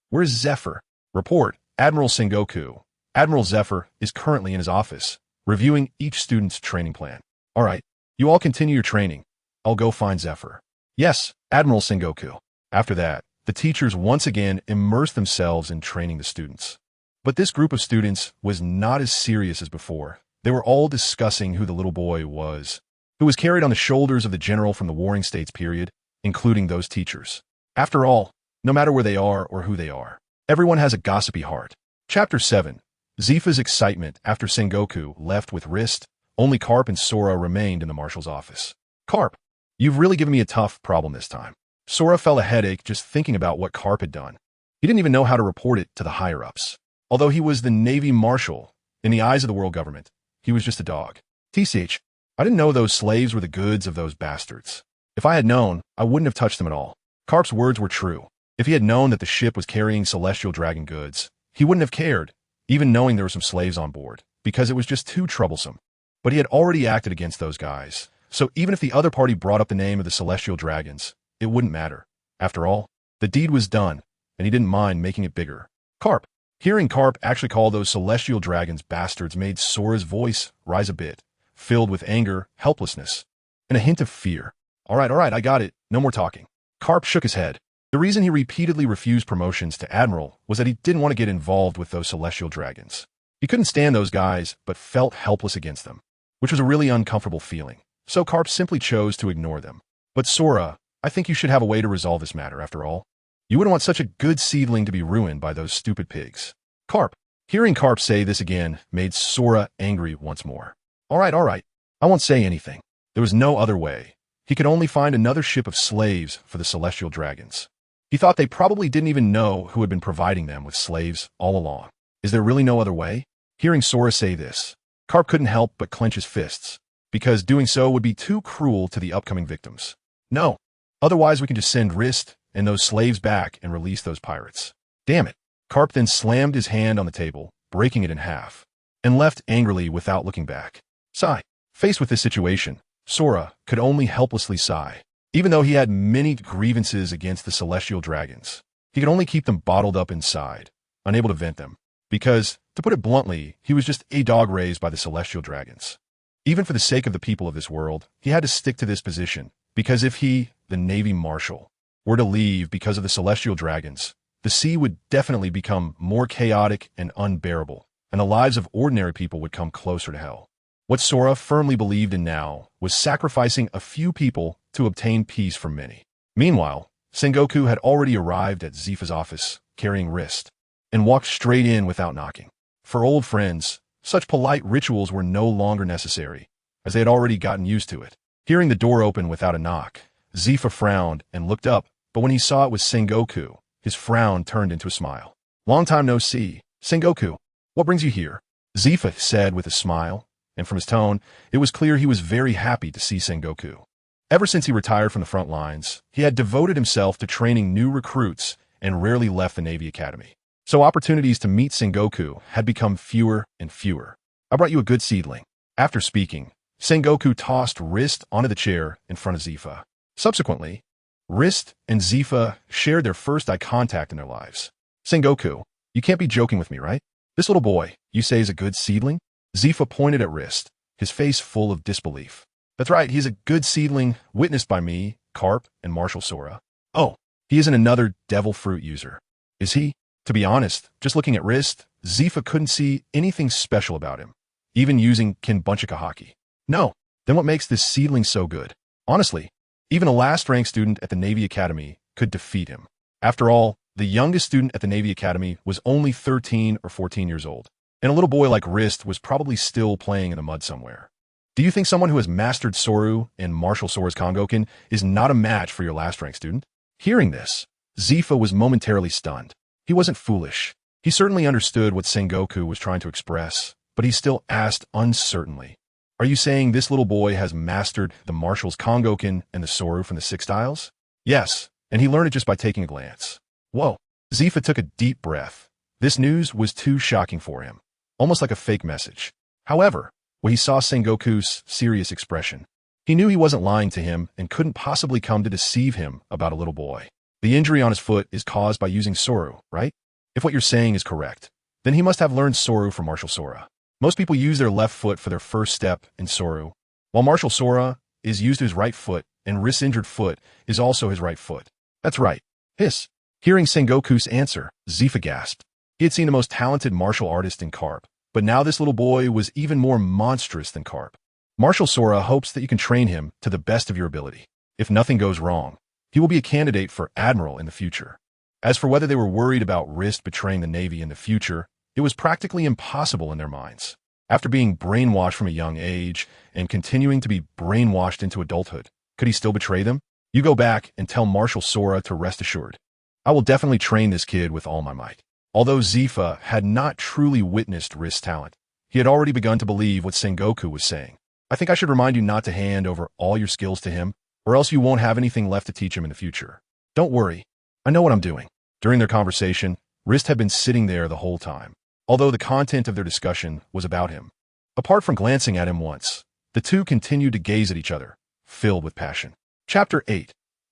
Where's Zephyr? Report, Admiral Sengoku. Admiral Zephyr is currently in his office, reviewing each student's training plan. All right, you all continue your training. I'll go find Zephyr. Yes, Admiral Sengoku. After that, the teachers once again immersed themselves in training the students. But this group of students was not as serious as before. They were all discussing who the little boy was, who was carried on the shoulders of the general from the Warring States period, including those teachers. After all, no matter where they are or who they are, everyone has a gossipy heart. Chapter 7. Zifa's excitement after Sengoku left with Rist, only Garp and Sora remained in the marshal's office. Garp, you've really given me a tough problem this time. Sora felt a headache just thinking about what Garp had done. He didn't even know how to report it to the higher-ups. Although he was the Navy Marshal, in the eyes of the world government, he was just a dog. TCH, I didn't know those slaves were the goods of those bastards. If I had known, I wouldn't have touched them at all. Garp's words were true. If he had known that the ship was carrying celestial dragon goods, he wouldn't have cared, even knowing there were some slaves on board, because it was just too troublesome. But he had already acted against those guys, so even if the other party brought up the name of the celestial dragons, it wouldn't matter. After all, the deed was done, and he didn't mind making it bigger. Garp. Hearing Garp actually call those celestial dragons bastards made Sora's voice rise a bit, filled with anger, helplessness, and a hint of fear. All right, I got it. No more talking. Garp shook his head. The reason he repeatedly refused promotions to Admiral was that he didn't want to get involved with those celestial dragons. He couldn't stand those guys, but felt helpless against them, which was a really uncomfortable feeling. So Garp simply chose to ignore them. But Sora, I think you should have a way to resolve this matter after all. You wouldn't want such a good seedling to be ruined by those stupid pigs. Garp. Hearing Garp say this again made Sora angry once more. All right. I won't say anything. There was no other way. He could only find another ship of slaves for the celestial dragons. He thought they probably didn't even know who had been providing them with slaves all along. Is there really no other way? Hearing Sora say this, Garp couldn't help but clench his fists, because doing so would be too cruel to the upcoming victims. No. Otherwise, we can just send Rist and those slaves back and release those pirates. Damn it. Garp then slammed his hand on the table, breaking it in half, and left angrily without looking back. Sigh. Faced with this situation, Sora could only helplessly sigh. Even though he had many grievances against the celestial dragons, he could only keep them bottled up inside, unable to vent them, because, to put it bluntly, he was just a dog raised by the celestial dragons. Even for the sake of the people of this world, he had to stick to this position, because if he, the Navy Marshal, were to leave because of the celestial dragons, the sea would definitely become more chaotic and unbearable, and the lives of ordinary people would come closer to hell. What Sora firmly believed in now was sacrificing a few people to obtain peace from many. Meanwhile, Sengoku had already arrived at Zifa's office, carrying Rist, and walked straight in without knocking. For old friends, such polite rituals were no longer necessary, as they had already gotten used to it. Hearing the door open without a knock, Zifa frowned and looked up, but when he saw it was Sengoku, his frown turned into a smile. Long time no see. Sengoku, what brings you here? Zifa said with a smile, and from his tone, it was clear he was very happy to see Sengoku. Ever since he retired from the front lines, he had devoted himself to training new recruits and rarely left the Navy Academy. So opportunities to meet Sengoku had become fewer and fewer. I brought you a good seedling. After speaking, Sengoku tossed Rist onto the chair in front of Zifa. Subsequently, Rist and Zifa shared their first eye contact in their lives. Sengoku, you can't be joking with me, right? This little boy, you say is a good seedling? Zifa pointed at Rist, his face full of disbelief. That's right, he's a good seedling, witnessed by me, Garp, and Marshal Sora. Oh, he isn't another devil fruit user, is he? To be honest, just looking at Rist, Zifa couldn't see anything special about him, even using Kinbunchika Haki. No, then what makes this seedling so good? Honestly, even a last-ranked student at the Navy Academy could defeat him. After all, the youngest student at the Navy Academy was only 13 or 14 years old, and a little boy like Rist was probably still playing in the mud somewhere. Do you think someone who has mastered Soru and Marshal Sora's Kongoken is not a match for your last-ranked student? Hearing this, Zifa was momentarily stunned. He wasn't foolish. He certainly understood what Sengoku was trying to express, but he still asked uncertainly, are you saying this little boy has mastered the Marshal's Kongoken and the Soru from the Six Styles? Yes, and he learned it just by taking a glance. Whoa. Zifa took a deep breath. This news was too shocking for him, almost like a fake message. However, when he saw Sengoku's serious expression, he knew he wasn't lying to him and couldn't possibly come to deceive him about a little boy. The injury on his foot is caused by using Soru, right? If what you're saying is correct, then he must have learned Soru from Marshal Sora. Most people use their left foot for their first step in Soru, while Marshal Sora is used his right foot and Rist's injured foot is also his right foot. That's right. Hiss. Hearing Sengoku's answer, Zifa gasped. He had seen the most talented martial artist in Garp, but now this little boy was even more monstrous than Garp. Marshal Sora hopes that you can train him to the best of your ability. If nothing goes wrong, he will be a candidate for Admiral in the future. As for whether they were worried about Rist betraying the Navy in the future, it was practically impossible in their minds. After being brainwashed from a young age and continuing to be brainwashed into adulthood, could he still betray them? You go back and tell Marshal Sora to rest assured. I will definitely train this kid with all my might. Although Zifa had not truly witnessed Rist's talent, he had already begun to believe what Sengoku was saying. I think I should remind you not to hand over all your skills to him, or else you won't have anything left to teach him in the future. Don't worry, I know what I'm doing. During their conversation, Rist had been sitting there the whole time, although the content of their discussion was about him. Apart from glancing at him once, the two continued to gaze at each other, filled with passion. Chapter 8.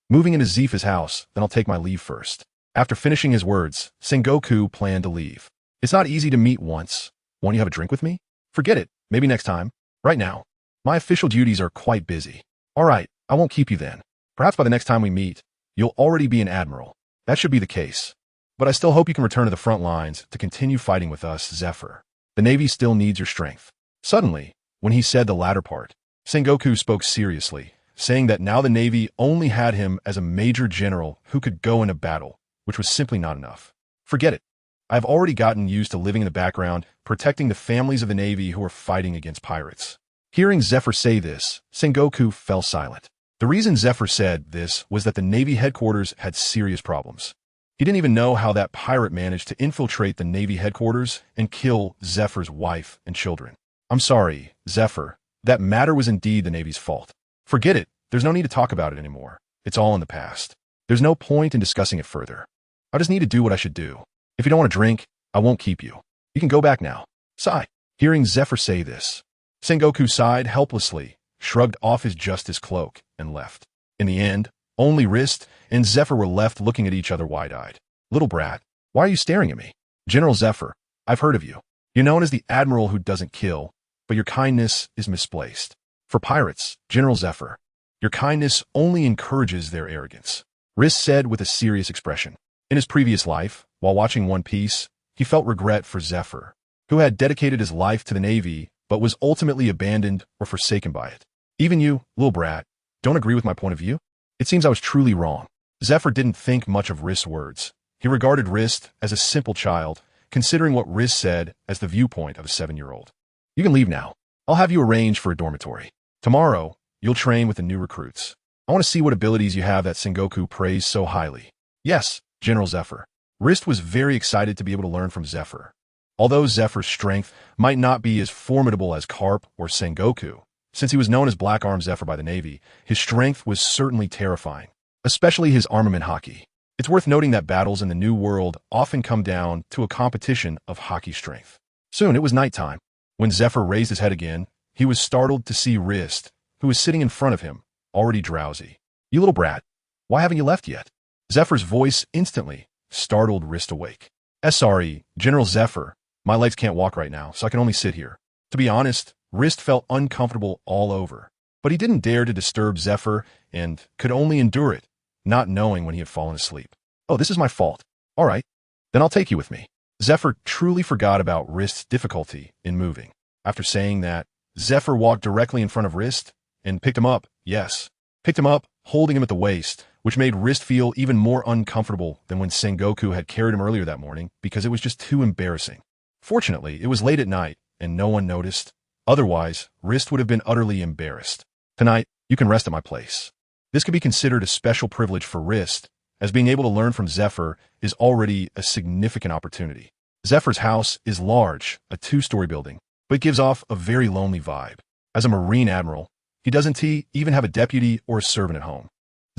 Moving into Zifa's house, then I'll take my leave first. After finishing his words, Sengoku planned to leave. It's not easy to meet once. Won't you have a drink with me? Forget it, maybe next time. Right now, my official duties are quite busy. All right, I won't keep you then. Perhaps by the next time we meet, you'll already be an admiral. That should be the case. But I still hope you can return to the front lines to continue fighting with us, Zephyr. The Navy still needs your strength. Suddenly, when he said the latter part, Sengoku spoke seriously, saying that now the Navy only had him as a major general who could go into battle, which was simply not enough. Forget it. I've already gotten used to living in the background, protecting the families of the Navy who are fighting against pirates. Hearing Zephyr say this, Sengoku fell silent. The reason Zephyr said this was that the Navy headquarters had serious problems. He didn't even know how that pirate managed to infiltrate the Navy headquarters and kill Zephyr's wife and children. I'm sorry, Zephyr. That matter was indeed the Navy's fault. Forget it. There's no need to talk about it anymore. It's all in the past. There's no point in discussing it further. I just need to do what I should do. If you don't want to drink, I won't keep you. You can go back now. Sigh. Hearing Zephyr say this, Sengoku sighed helplessly, shrugged off his justice cloak, and left. In the end, only Rist and Zephyr were left looking at each other wide-eyed. Little brat, why are you staring at me? General Zephyr, I've heard of you. You're known as the admiral who doesn't kill, but your kindness is misplaced. For pirates, General Zephyr, your kindness only encourages their arrogance. Rist said with a serious expression. In his previous life, while watching One Piece, he felt regret for Zephyr, who had dedicated his life to the Navy but was ultimately abandoned or forsaken by it. Even you, little brat, don't agree with my point of view? It seems I was truly wrong. Zephyr didn't think much of Rist's words. He regarded Rist as a simple child, considering what Rist said as the viewpoint of a 7-year-old. You can leave now. I'll have you arrange for a dormitory. Tomorrow, you'll train with the new recruits. I want to see what abilities you have that Sengoku praised so highly. Yes, General Zephyr. Rist was very excited to be able to learn from Zephyr. Although Zephyr's strength might not be as formidable as Garp or Sengoku, since he was known as Black Arm Zephyr by the Navy, his strength was certainly terrifying, especially his armament Haki. It's worth noting that battles in the New World often come down to a competition of Haki strength. Soon it was nighttime. When Zephyr raised his head again, he was startled to see Rist, who was sitting in front of him, already drowsy. You little brat, why haven't you left yet? Zephyr's voice instantly startled Rist awake. Sorry, General Zephyr, my legs can't walk right now, so I can only sit here. To be honest, Rist felt uncomfortable all over, but he didn't dare to disturb Zephyr and could only endure it, not knowing when he had fallen asleep. Oh, this is my fault. All right, then I'll take you with me. Zephyr truly forgot about Rist's difficulty in moving. After saying that, Zephyr walked directly in front of Rist and picked him up, yes, picked him up, holding him at the waist, which made Rist feel even more uncomfortable than when Sengoku had carried him earlier that morning because it was just too embarrassing. Fortunately, it was late at night and no one noticed. Otherwise, Rist would have been utterly embarrassed. Tonight, you can rest at my place. This could be considered a special privilege for Rist, as being able to learn from Zephyr is already a significant opportunity. Zephyr's house is large, a 2-story building, but gives off a very lonely vibe. As a Marine Admiral, he doesn't even have a deputy or a servant at home.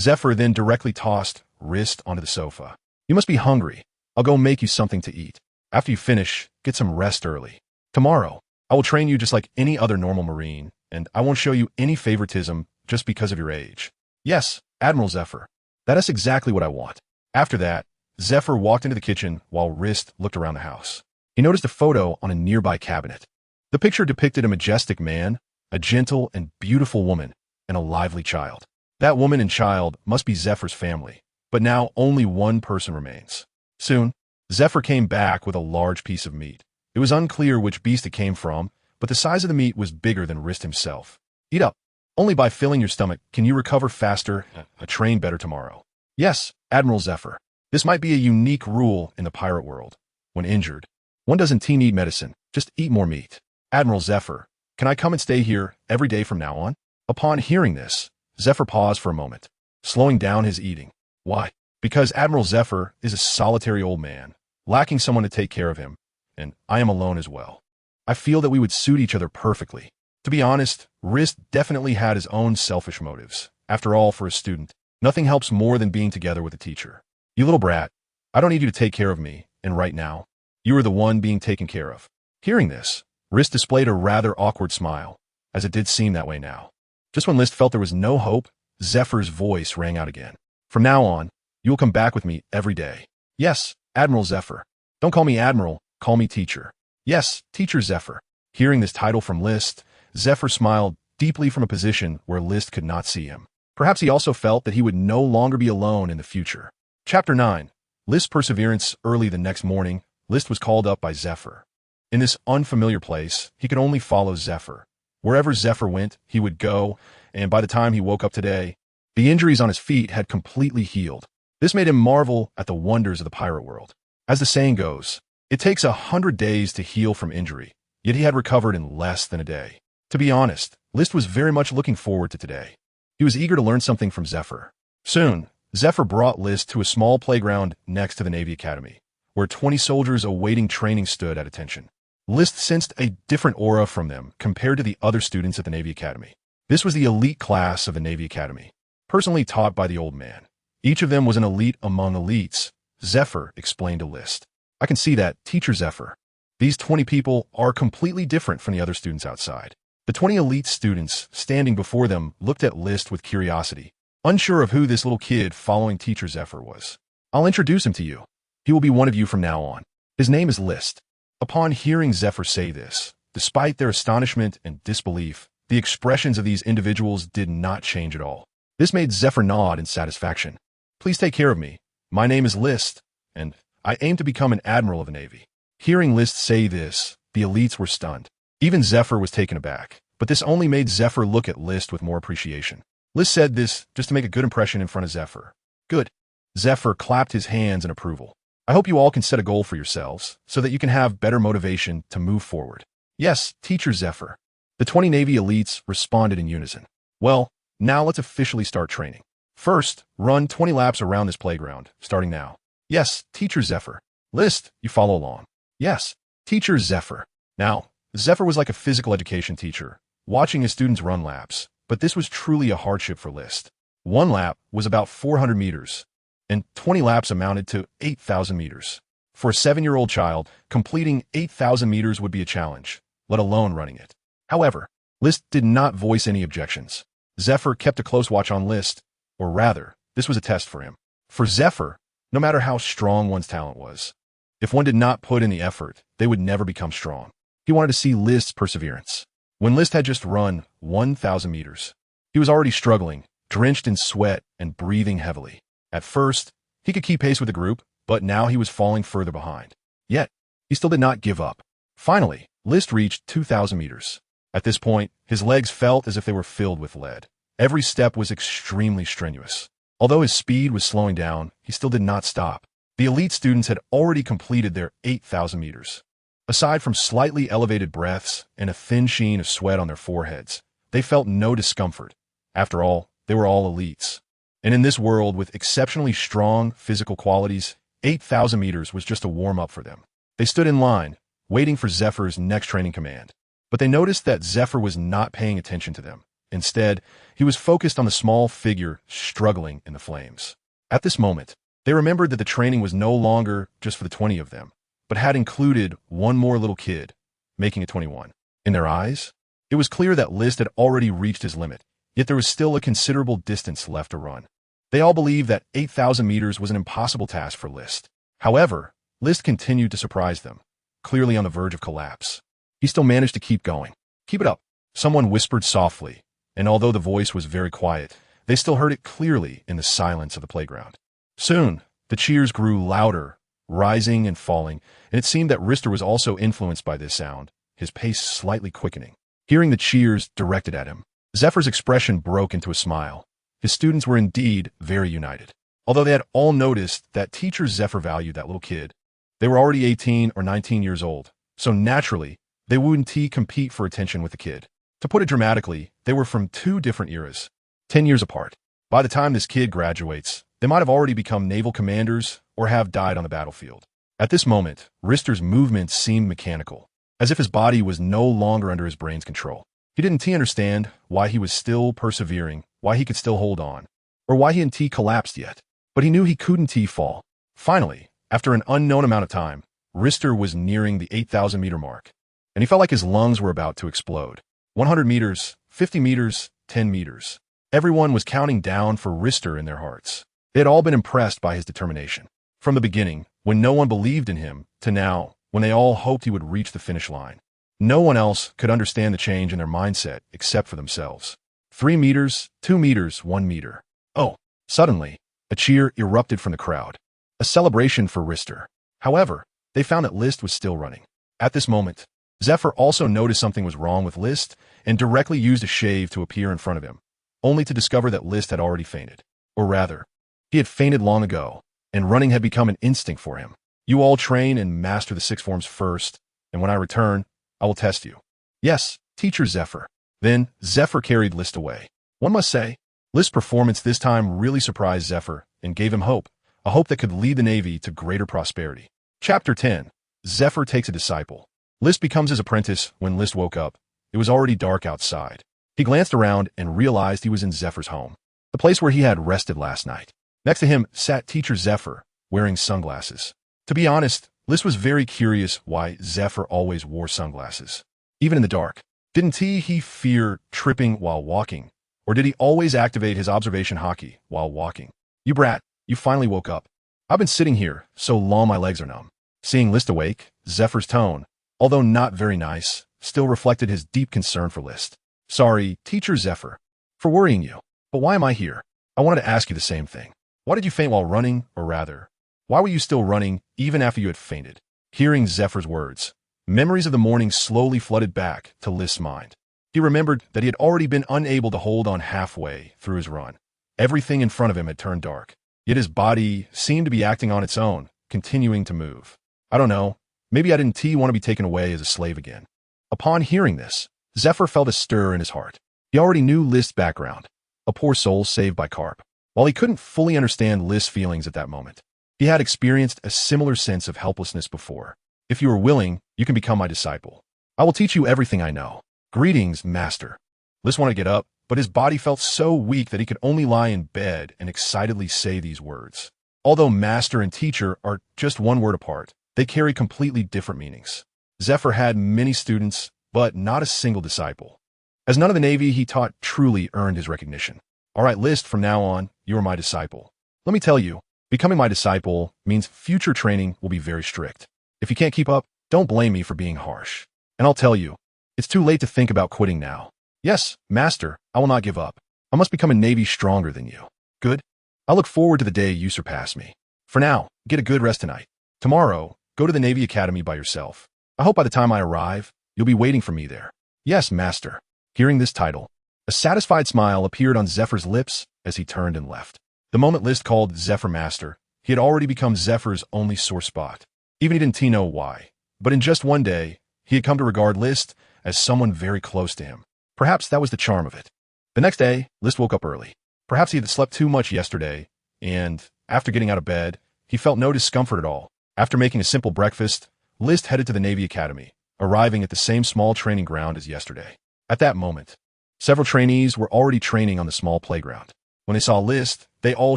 Zephyr then directly tossed Rist onto the sofa. You must be hungry. I'll go make you something to eat. After you finish, get some rest early. Tomorrow, I will train you just like any other normal Marine, and I won't show you any favoritism just because of your age. Yes, Admiral Zephyr. That is exactly what I want. After that, Zephyr walked into the kitchen while Rist looked around the house. He noticed a photo on a nearby cabinet. The picture depicted a majestic man, a gentle and beautiful woman, and a lively child. That woman and child must be Zephyr's family, but now only one person remains. Soon, Zephyr came back with a large piece of meat. It was unclear which beast it came from, but the size of the meat was bigger than Rist himself. Eat up. Only by filling your stomach can you recover faster and train better tomorrow. Yes, Admiral Zephyr. This might be a unique rule in the pirate world. When injured, one doesn't need medicine, just eat more meat. Admiral Zephyr, can I come and stay here every day from now on? Upon hearing this, Zephyr paused for a moment, slowing down his eating. Why? Because Admiral Zephyr is a solitary old man, lacking someone to take care of him, and I am alone as well. I feel that we would suit each other perfectly. To be honest, Rist definitely had his own selfish motives. After all, for a student, nothing helps more than being together with a teacher. You little brat, I don't need you to take care of me, and right now, you are the one being taken care of. Hearing this, Rist displayed a rather awkward smile, as it did seem that way now. Just when Rist felt there was no hope, Zephyr's voice rang out again. From now on, you will come back with me every day. Yes, Admiral Zephyr. Don't call me Admiral, call me Teacher. Yes, Teacher Zephyr. Hearing this title from Rist, Zephyr smiled deeply from a position where Rist could not see him. Perhaps he also felt that he would no longer be alone in the future. Chapter 9. Rist's perseverance. Early the next morning, Rist was called up by Zephyr. In this unfamiliar place, he could only follow Zephyr. Wherever Zephyr went, he would go, and by the time he woke up today, the injuries on his feet had completely healed. This made him marvel at the wonders of the pirate world. As the saying goes, it takes 100 days to heal from injury, yet he had recovered in less than a day. To be honest, List was very much looking forward to today. He was eager to learn something from Zephyr. Soon, Zephyr brought List to a small playground next to the Navy Academy, where 20 soldiers awaiting training stood at attention. List sensed a different aura from them compared to the other students at the Navy Academy. This was the elite class of the Navy Academy, personally taught by the old man. Each of them was an elite among elites, Zephyr explained to List. I can see that, Teacher Zephyr. These 20 people are completely different from the other students outside. The 20 elite students standing before them looked at List with curiosity, unsure of who this little kid following Teacher Zephyr was. I'll introduce him to you. He will be one of you from now on. His name is List. Upon hearing Zephyr say this, despite their astonishment and disbelief, the expressions of these individuals did not change at all. This made Zephyr nod in satisfaction. Please take care of me. My name is List, and I aim to become an admiral of the Navy. Hearing List say this, the elites were stunned. Even Zephyr was taken aback, but this only made Zephyr look at List with more appreciation. List said this just to make a good impression in front of Zephyr. Good. Zephyr clapped his hands in approval. I hope you all can set a goal for yourselves, so that you can have better motivation to move forward. Yes, Teacher Zephyr. The 20 Navy elites responded in unison. Well, now let's officially start training. First, run 20 laps around this playground, starting now. Yes, Teacher Zephyr. List, you follow along. Yes, Teacher Zephyr. Now, Zephyr was like a physical education teacher, watching his students run laps, but this was truly a hardship for List. One lap was about 400 meters, and 20 laps amounted to 8,000 meters. For a 7-year-old child, completing 8,000 meters would be a challenge, let alone running it. However, List did not voice any objections. Zephyr kept a close watch on List, or rather, this was a test for him. For Zephyr, no matter how strong one's talent was, if one did not put in the effort, they would never become strong. He wanted to see List's perseverance. When List had just run 1,000 meters, he was already struggling, drenched in sweat and breathing heavily. At first, he could keep pace with the group, but now he was falling further behind. Yet, he still did not give up. Finally, List reached 2,000 meters. At this point, his legs felt as if they were filled with lead. Every step was extremely strenuous. Although his speed was slowing down, he still did not stop. The elite students had already completed their 8,000 meters. Aside from slightly elevated breaths and a thin sheen of sweat on their foreheads, they felt no discomfort. After all, they were all elites. And in this world with exceptionally strong physical qualities, 8,000 meters was just a warm-up for them. They stood in line, waiting for Zephyr's next training command. But they noticed that Zephyr was not paying attention to them. Instead, he was focused on the small figure struggling in the flames. At this moment, they remembered that the training was no longer just for the 20 of them, but had included one more little kid, making it 21. In their eyes, it was clear that List had already reached his limit, yet there was still a considerable distance left to run. They all believed that 8,000 meters was an impossible task for List. However, List continued to surprise them, clearly on the verge of collapse. He still managed to keep going. Keep it up, someone whispered softly, and although the voice was very quiet, they still heard it clearly in the silence of the playground. Soon, the cheers grew louder, rising and falling, and it seemed that Rister was also influenced by this sound, his pace slightly quickening. Hearing the cheers directed at him, Zephyr's expression broke into a smile. His students were indeed very united. Although they had all noticed that Teacher Zephyr valued that little kid, they were already 18 or 19 years old, so naturally, they wouldn't compete for attention with the kid. To put it dramatically, they were from two different eras, 10 years apart. By the time this kid graduates, they might have already become naval commanders or have died on the battlefield. At this moment, Rister's movements seemed mechanical, as if his body was no longer under his brain's control. He didn't understand why he was still persevering, why he could still hold on, or why he hadn't collapsed yet. But he knew he couldn't fall. Finally, after an unknown amount of time, Rister was nearing the 8,000 meter mark, and he felt like his lungs were about to explode. 100 meters, 50 meters, 10 meters. Everyone was counting down for Rister in their hearts. They had all been impressed by his determination. From the beginning, when no one believed in him, to now, when they all hoped he would reach the finish line. No one else could understand the change in their mindset except for themselves. 3 meters, 2 meters, 1 meter. Oh, suddenly, a cheer erupted from the crowd. A celebration for Rister. However, they found that List was still running. At this moment, Zephyr also noticed something was wrong with List and directly used a shave to appear in front of him, only to discover that List had already fainted. Or rather, he had fainted long ago, and running had become an instinct for him. You all train and master the 6 forms first, and when I return, I will test you. Yes, Teacher Zephyr. Then Zephyr carried List away. One must say, List's performance this time really surprised Zephyr and gave him hope, a hope that could lead the Navy to greater prosperity. Chapter 10. Zephyr takes a disciple. List becomes his apprentice. When List woke up, it was already dark outside. He glanced around and realized he was in Zephyr's home, the place where he had rested last night. Next to him sat teacher Zephyr, wearing sunglasses. To be honest, List was very curious why Zephyr always wore sunglasses, even in the dark. Didn't he fear tripping while walking? Or did he always activate his observation Haki while walking? You brat, you finally woke up. I've been sitting here so long my legs are numb. Seeing List awake, Zephyr's tone, although not very nice, still reflected his deep concern for List. Sorry, teacher Zephyr, for worrying you. But why am I here? I wanted to ask you the same thing. Why did you faint while running, or rather, why were you still running even after you had fainted? Hearing Zephyr's words, memories of the morning slowly flooded back to List's mind. He remembered that he had already been unable to hold on halfway through his run. Everything in front of him had turned dark, yet his body seemed to be acting on its own, continuing to move. I don't know, maybe I didn't want to be taken away as a slave again. Upon hearing this, Zephyr felt a stir in his heart. He already knew List's background, a poor soul saved by Garp. While he couldn't fully understand List's feelings at that moment, he had experienced a similar sense of helplessness before. If you are willing, you can become my disciple. I will teach you everything I know. Greetings, master. List wanted to get up, but his body felt so weak that he could only lie in bed and excitedly say these words. Although master and teacher are just one word apart, they carry completely different meanings. Zephyr had many students, but not a single disciple. As none of the Navy he taught truly earned his recognition. All right, List, from now on, you are my disciple. Let me tell you, becoming my disciple means future training will be very strict. If you can't keep up, don't blame me for being harsh. And I'll tell you, it's too late to think about quitting now. Yes, master, I will not give up. I must become a Navy stronger than you. Good? I look forward to the day you surpass me. For now, get a good rest tonight. Tomorrow, go to the Navy Academy by yourself. I hope by the time I arrive, you'll be waiting for me there. Yes, master. Hearing this title, a satisfied smile appeared on Zephyr's lips as he turned and left. The moment List called Zephyr master, he had already become Zephyr's only sore spot. Even he didn't know why. But in just one day, he had come to regard List as someone very close to him. Perhaps that was the charm of it. The next day, List woke up early. Perhaps he had slept too much yesterday, and, after getting out of bed, he felt no discomfort at all. After making a simple breakfast, List headed to the Navy Academy, arriving at the same small training ground as yesterday. At that moment, several trainees were already training on the small playground. When they saw List, they all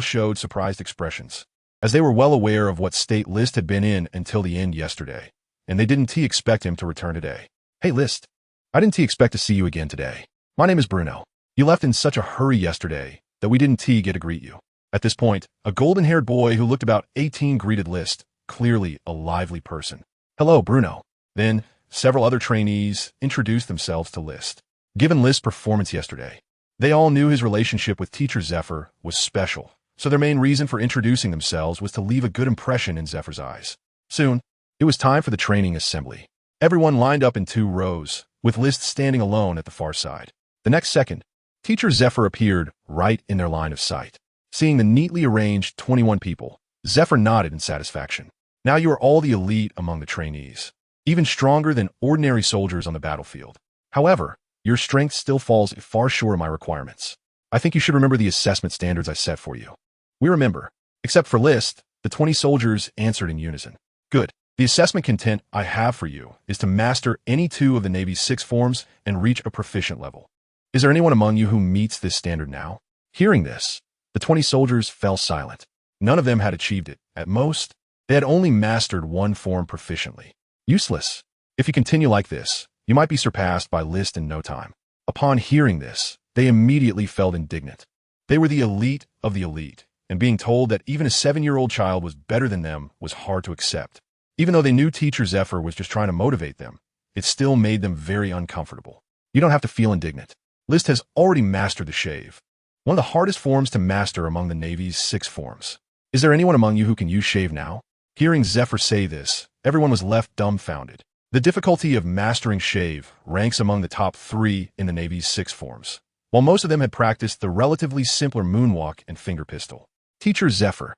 showed surprised expressions, as they were well aware of what state List had been in until the end yesterday, and they didn't expect him to return today. Hey List, I didn't expect to see you again today. My name is Bruno. You left in such a hurry yesterday that we didn't get to greet you. At this point, a golden-haired boy who looked about 18 greeted List, clearly a lively person. Hello, Bruno. Then, several other trainees introduced themselves to List. Given List's performance yesterday, they all knew his relationship with teacher Zephyr was special, so their main reason for introducing themselves was to leave a good impression in Zephyr's eyes. Soon, it was time for the training assembly. Everyone lined up in 2 rows, with List standing alone at the far side. The next second, teacher Zephyr appeared right in their line of sight. Seeing the neatly arranged 21 people, Zephyr nodded in satisfaction. Now you are all the elite among the trainees, even stronger than ordinary soldiers on the battlefield. However, your strength still falls far short of my requirements. I think you should remember the assessment standards I set for you. We remember. Except for List, the 20 soldiers answered in unison. Good. The assessment content I have for you is to master any 2 of the Navy's 6 forms and reach a proficient level. Is there anyone among you who meets this standard now? Hearing this, the 20 soldiers fell silent. None of them had achieved it. At most, they had only mastered 1 form proficiently. Useless. If you continue like this, you might be surpassed by List in no time. Upon hearing this, they immediately felt indignant. They were the elite of the elite, and being told that even a 7-year-old child was better than them was hard to accept. Even though they knew teacher Zephyr was just trying to motivate them, it still made them very uncomfortable. You don't have to feel indignant. List has already mastered the shave, one of the hardest forms to master among the Navy's 6 forms. Is there anyone among you who can use shave now? Hearing Zephyr say this, everyone was left dumbfounded. The difficulty of mastering shave ranks among the top 3 in the Navy's 6 forms, while most of them had practiced the relatively simpler moonwalk and finger pistol. Teacher Zephyr,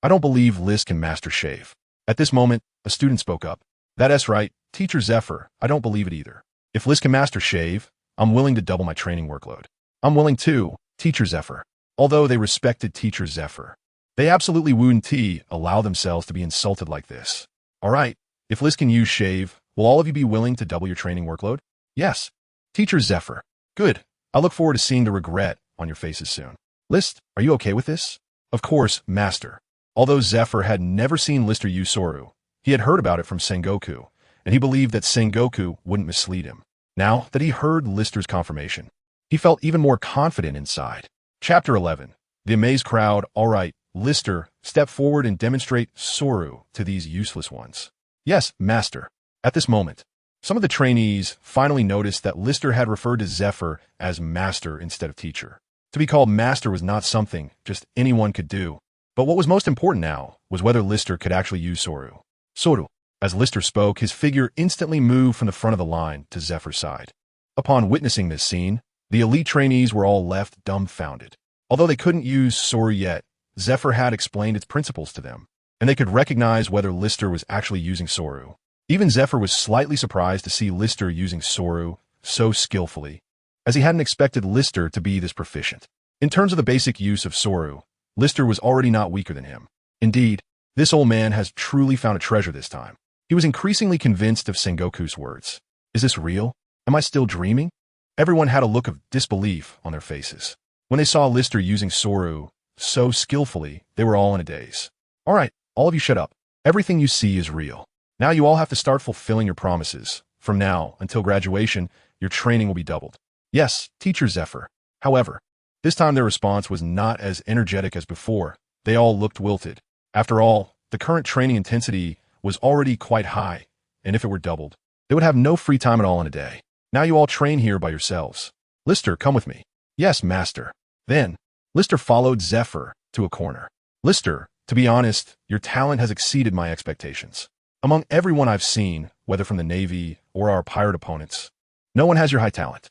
I don't believe List can master shave. At this moment, a student spoke up. That's right, teacher Zephyr, I don't believe it either. If List can master shave, I'm willing to double my training workload. I'm willing to, Teacher Zephyr. Although they respected Teacher Zephyr, they absolutely wouldn't allow themselves to be insulted like this. All right, if Liz can use shave, will all of you be willing to double your training workload? Yes. Teacher Zephyr. Good. I look forward to seeing the regret on your faces soon. List, are you okay with this? Of course, Master. Although Zephyr had never seen Lister use Soru, he had heard about it from Sengoku, and he believed that Sengoku wouldn't mislead him. Now that he heard Lister's confirmation, he felt even more confident inside. Chapter 11. The amazed crowd. All right, Lister, step forward and demonstrate Soru to these useless ones. Yes, Master. At this moment, some of the trainees finally noticed that Lister had referred to Zephyr as Master instead of Teacher. To be called Master was not something just anyone could do. But what was most important now was whether Lister could actually use Soru. Soru. As Lister spoke, his figure instantly moved from the front of the line to Zephyr's side. Upon witnessing this scene, the elite trainees were all left dumbfounded. Although they couldn't use Soru yet, Zephyr had explained its principles to them, and they could recognize whether Lister was actually using Soru. Even Zephyr was slightly surprised to see Lister using Soru so skillfully, as he hadn't expected Lister to be this proficient. In terms of the basic use of Soru, Lister was already not weaker than him. Indeed, this old man has truly found a treasure this time. He was increasingly convinced of Sengoku's words. Is this real? Am I still dreaming? Everyone had a look of disbelief on their faces. When they saw Lister using Soru so skillfully, they were all in a daze. All right, all of you shut up. Everything you see is real. Now you all have to start fulfilling your promises. From now until graduation, your training will be doubled. Yes, Teacher Zephyr. However, this time their response was not as energetic as before. They all looked wilted. After all, the current training intensity was already quite high, and if it were doubled, they would have no free time at all in a day. Now you all train here by yourselves. Lister, come with me. Yes, Master. Then, Lister followed Zephyr to a corner. Lister, to be honest, your talent has exceeded my expectations. Among everyone I've seen, whether from the Navy or our pirate opponents, no one has your high talent.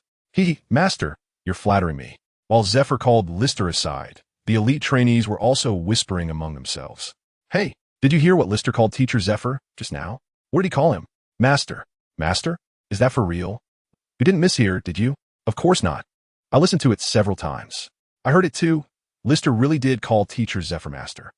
Master, you're flattering me. While Zephyr called Lister aside, the elite trainees were also whispering among themselves. Hey, did you hear what Lister called Teacher Zephyr just now? What did he call him? Master. Master? Is that for real? You didn't mishear, did you? Of course not. I listened to it several times. I heard it too. Lister really did call Teacher Zephyr Master.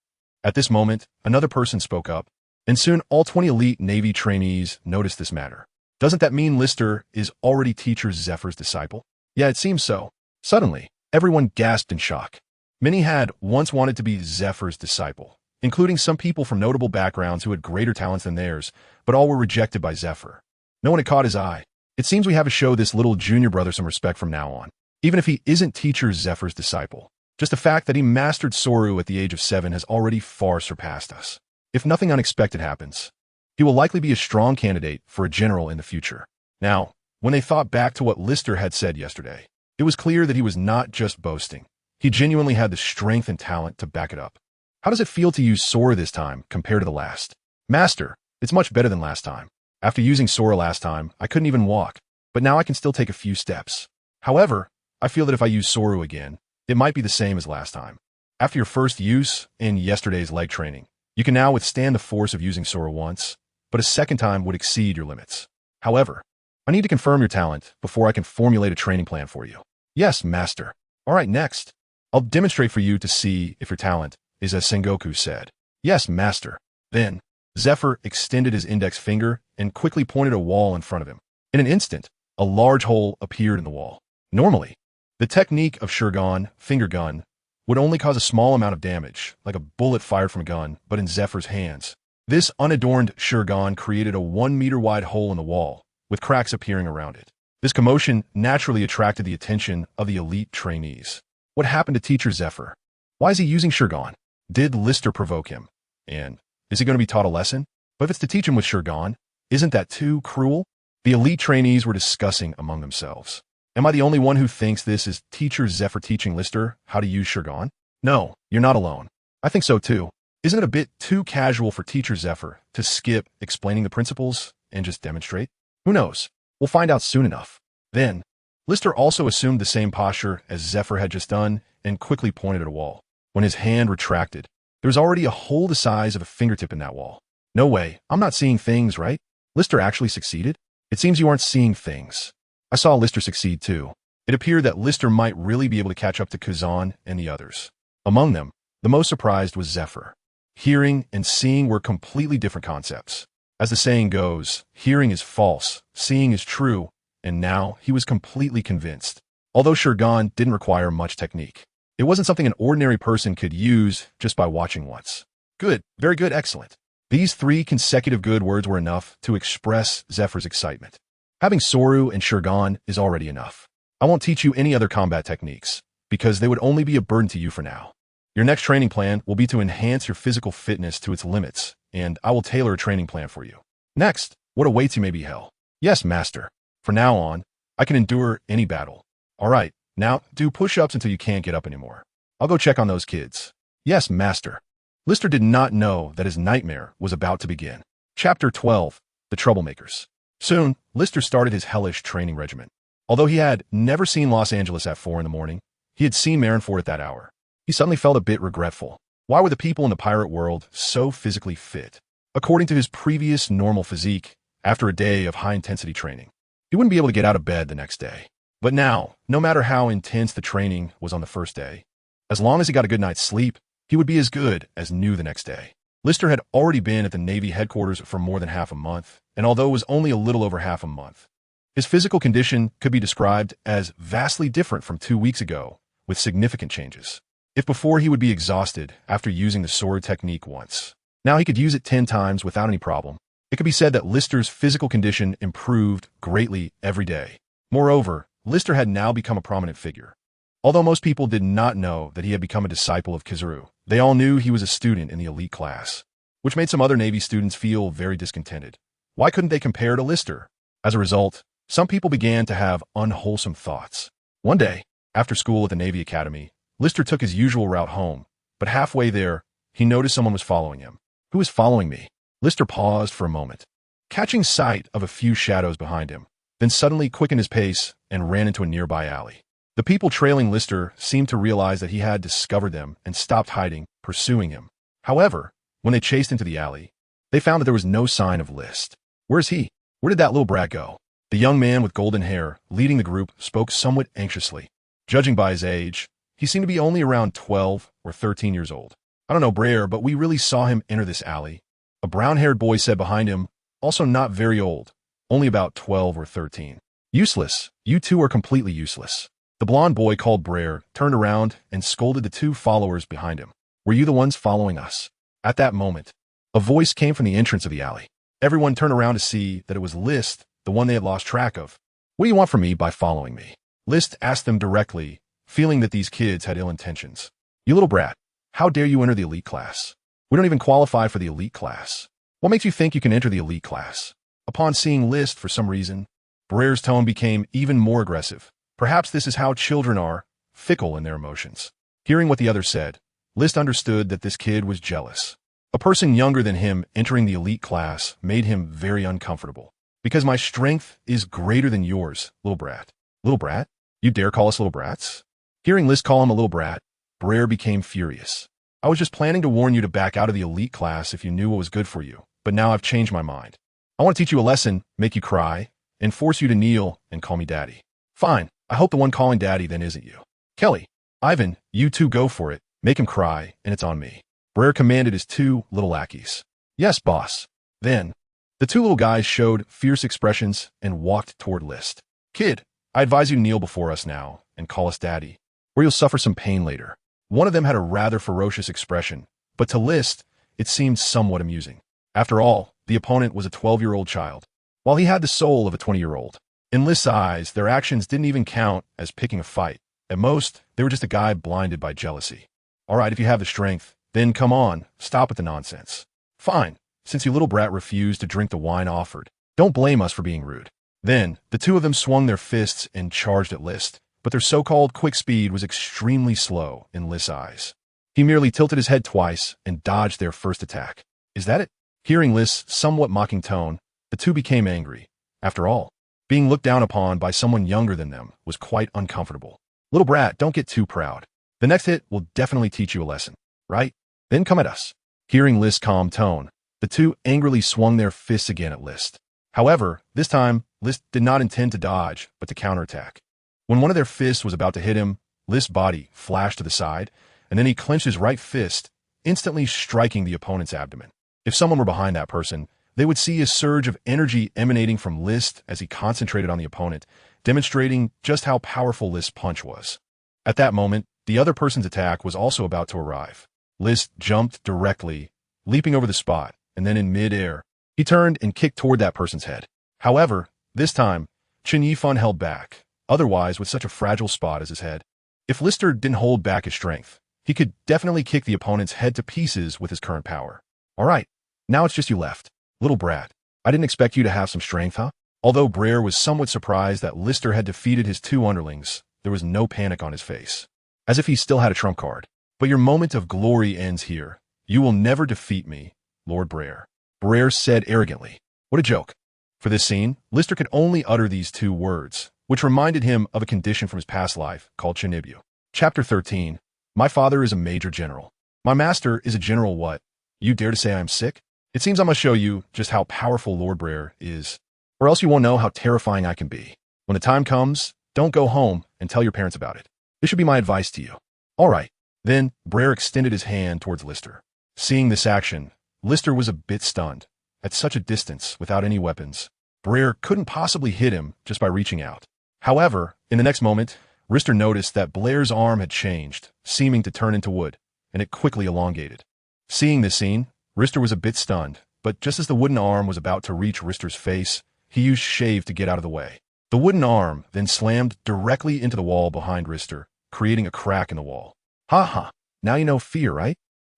At this moment, another person spoke up, and soon all 20 elite Navy trainees noticed this matter. Doesn't that mean Lister is already Teacher Zephyr's disciple? Yeah, it seems so. Suddenly, everyone gasped in shock. Many had once wanted to be Zephyr's disciple, including some people from notable backgrounds who had greater talents than theirs, but all were rejected by Zephyr. No one had caught his eye. It seems we have to show this little junior brother some respect from now on, even if he isn't Teacher Zephyr's disciple. Just the fact that he mastered Soru at the age of 7 has already far surpassed us. If nothing unexpected happens, he will likely be a strong candidate for a general in the future. Now, when they thought back to what Lister had said yesterday, it was clear that he was not just boasting. He genuinely had the strength and talent to back it up. How does it feel to use Sora this time compared to the last? Master, it's much better than last time. After using Sora last time, I couldn't even walk, but now I can still take a few steps. However, I feel that if I use Soru again, it might be the same as last time. After your first use in yesterday's leg training, you can now withstand the force of using Sora once, but a second time would exceed your limits. However, I need to confirm your talent before I can formulate a training plan for you. Yes, Master. All right, next. I'll demonstrate for you to see if your talent is as Sengoku said. Yes, Master. Then, Zephyr extended his index finger and quickly pointed a wall in front of him. In an instant, a large hole appeared in the wall. Normally, the technique of Shurgan, finger gun, would only cause a small amount of damage, like a bullet fired from a gun, but in Zephyr's hands, this unadorned Shurgan created a 1-meter-wide hole in the wall, with cracks appearing around it. This commotion naturally attracted the attention of the elite trainees. What happened to Teacher Zephyr? Why is he using Shurgan? Did Lister provoke him? And is he going to be taught a lesson? But if it's to teach him with Shurgan, isn't that too cruel? The elite trainees were discussing among themselves. Am I the only one who thinks this is Teacher Zephyr teaching Lister how to use Shurgan? No, you're not alone. I think so too. Isn't it a bit too casual for Teacher Zephyr to skip explaining the principles and just demonstrate? Who knows? We'll find out soon enough. Then, Lister also assumed the same posture as Zephyr had just done and quickly pointed at a wall. When his hand retracted, there was already a hole the size of a fingertip in that wall. No way, I'm not seeing things, right? Lister actually succeeded? It seems you aren't seeing things. I saw Lister succeed too. It appeared that Lister might really be able to catch up to Kazan and the others. Among them, the most surprised was Zephyr. Hearing and seeing were completely different concepts. As the saying goes, hearing is false, seeing is true, and now he was completely convinced. Although Shurgan didn't require much technique. It wasn't something an ordinary person could use just by watching once. Good, very good, excellent. These 3 consecutive good words were enough to express Zephyr's excitement. Having Soru and Shurgan is already enough. I won't teach you any other combat techniques, because they would only be a burden to you for now. Your next training plan will be to enhance your physical fitness to its limits, and I will tailor a training plan for you. Next, what awaits you may be hell. Yes, master. From now on, I can endure any battle. All right, now do push-ups until you can't get up anymore. I'll go check on those kids. Yes, master. Lister did not know that his nightmare was about to begin. Chapter 12, The Troublemakers. Soon, Lister started his hellish training regimen. Although he had never seen Los Angeles at 4 in the morning, he had seen Marineford at that hour. He suddenly felt a bit regretful. Why were the people in the pirate world so physically fit? According to his previous normal physique, after a day of high-intensity training, he wouldn't be able to get out of bed the next day. But now, no matter how intense the training was on the first day, as long as he got a good night's sleep, he would be as good as new the next day. Lister had already been at the Navy headquarters for more than half a month, and although it was only a little over half a month, his physical condition could be described as vastly different from 2 weeks ago, with significant changes. If before he would be exhausted after using the sword technique once, now he could use it 10 times without any problem. It could be said that Lister's physical condition improved greatly every day. Moreover, Lister had now become a prominent figure. Although most people did not know that he had become a disciple of Kizaru, they all knew he was a student in the elite class, which made some other Navy students feel very discontented. Why couldn't they compare to Lister? As a result, some people began to have unwholesome thoughts. One day, after school at the Navy Academy, Lister took his usual route home, but halfway there, he noticed someone was following him. Who is following me? Lister paused for a moment, catching sight of a few shadows behind him, then suddenly quickened his pace and ran into a nearby alley. The people trailing Lister seemed to realize that he had discovered them and stopped hiding, pursuing him. However, when they chased into the alley, they found that there was no sign of List. Where's he? Where did that little brat go? The young man with golden hair, leading the group, spoke somewhat anxiously. Judging by his age, he seemed to be only around 12 or 13 years old. I don't know, Brer, but we really saw him enter this alley. A brown-haired boy said behind him, also not very old, only about 12 or 13. Useless. You two are completely useless. The blond boy called Brer turned around and scolded the 2 followers behind him. Were you the ones following us? At that moment, a voice came from the entrance of the alley. Everyone turned around to see that it was List, the one they had lost track of. What do you want from me by following me? List asked them directly, feeling that these kids had ill intentions. You little brat, how dare you enter the elite class? We don't even qualify for the elite class. What makes you think you can enter the elite class? Upon seeing List, for some reason, Brer's tone became even more aggressive. Perhaps this is how children are, fickle in their emotions. Hearing what the others said, List understood that this kid was jealous. A person younger than him entering the elite class made him very uncomfortable. Because my strength is greater than yours, little brat. Little brat? You dare call us little brats? Hearing List call him a little brat, Brer became furious. I was just planning to warn you to back out of the elite class if you knew what was good for you, but now I've changed my mind. I want to teach you a lesson, make you cry, and force you to kneel and call me daddy. Fine, I hope the one calling daddy then isn't you. Kelly, Ivan, you two go for it, make him cry, and it's on me. Brer commanded his 2 little lackeys. Yes, boss. Then, the 2 little guys showed fierce expressions and walked toward List. Kid, I advise you to kneel before us now and call us daddy, or you'll suffer some pain later. One of them had a rather ferocious expression, but to List, it seemed somewhat amusing. After all, the opponent was a 12-year-old child, while he had the soul of a 20-year-old. In List's eyes, their actions didn't even count as picking a fight. At most, they were just a guy blinded by jealousy. All right, if you have the strength, then come on, stop with the nonsense. Fine. Since you little brat refused to drink the wine offered, don't blame us for being rude. Then, the 2 of them swung their fists and charged at List, but their so-called quick speed was extremely slow in List's eyes. He merely tilted his head twice and dodged their first attack. Is that it? Hearing List's somewhat mocking tone, the 2 became angry. After all, being looked down upon by someone younger than them was quite uncomfortable. Little brat, don't get too proud. The next hit will definitely teach you a lesson, right? Then come at us. Hearing List's calm tone, the 2 angrily swung their fists again at List. However, this time, List did not intend to dodge, but to counterattack. When one of their fists was about to hit him, List's body flashed to the side, and then he clenched his right fist, instantly striking the opponent's abdomen. If someone were behind that person, they would see a surge of energy emanating from List as he concentrated on the opponent, demonstrating just how powerful List's punch was. At that moment, the other person's attack was also about to arrive. List jumped directly, leaping over the spot, and then in mid-air, he turned and kicked toward that person's head. However, this time, Chen Yifan held back, otherwise with such a fragile spot as his head. If Lister didn't hold back his strength, he could definitely kick the opponent's head to pieces with his current power. All right, now it's just you left. Little brat, I didn't expect you to have some strength, huh? Although Brer was somewhat surprised that Lister had defeated his two underlings, there was no panic on his face, as if he still had a trump card. But your moment of glory ends here. You will never defeat me, Lord Brer. Brer said arrogantly. What a joke. For this scene, Lister could only utter these two words, which reminded him of a condition from his past life called Chinibu. Chapter 13. My father is a major general. My master is a general what? You dare to say I am sick? It seems I must show you just how powerful Lord Brer is, or else you won't know how terrifying I can be. When the time comes, don't go home and tell your parents about it. This should be my advice to you. All right. Then, Brer extended his hand towards Lister. Seeing this action, Lister was a bit stunned. At such a distance, without any weapons, Brer couldn't possibly hit him just by reaching out. However, in the next moment, Lister noticed that Blair's arm had changed, seeming to turn into wood, and it quickly elongated. Seeing this scene, Lister was a bit stunned, but just as the wooden arm was about to reach Lister's face, he used Shave to get out of the way. The wooden arm then slammed directly into the wall behind Lister, creating a crack in the wall. Ha ha, now you know fear, right?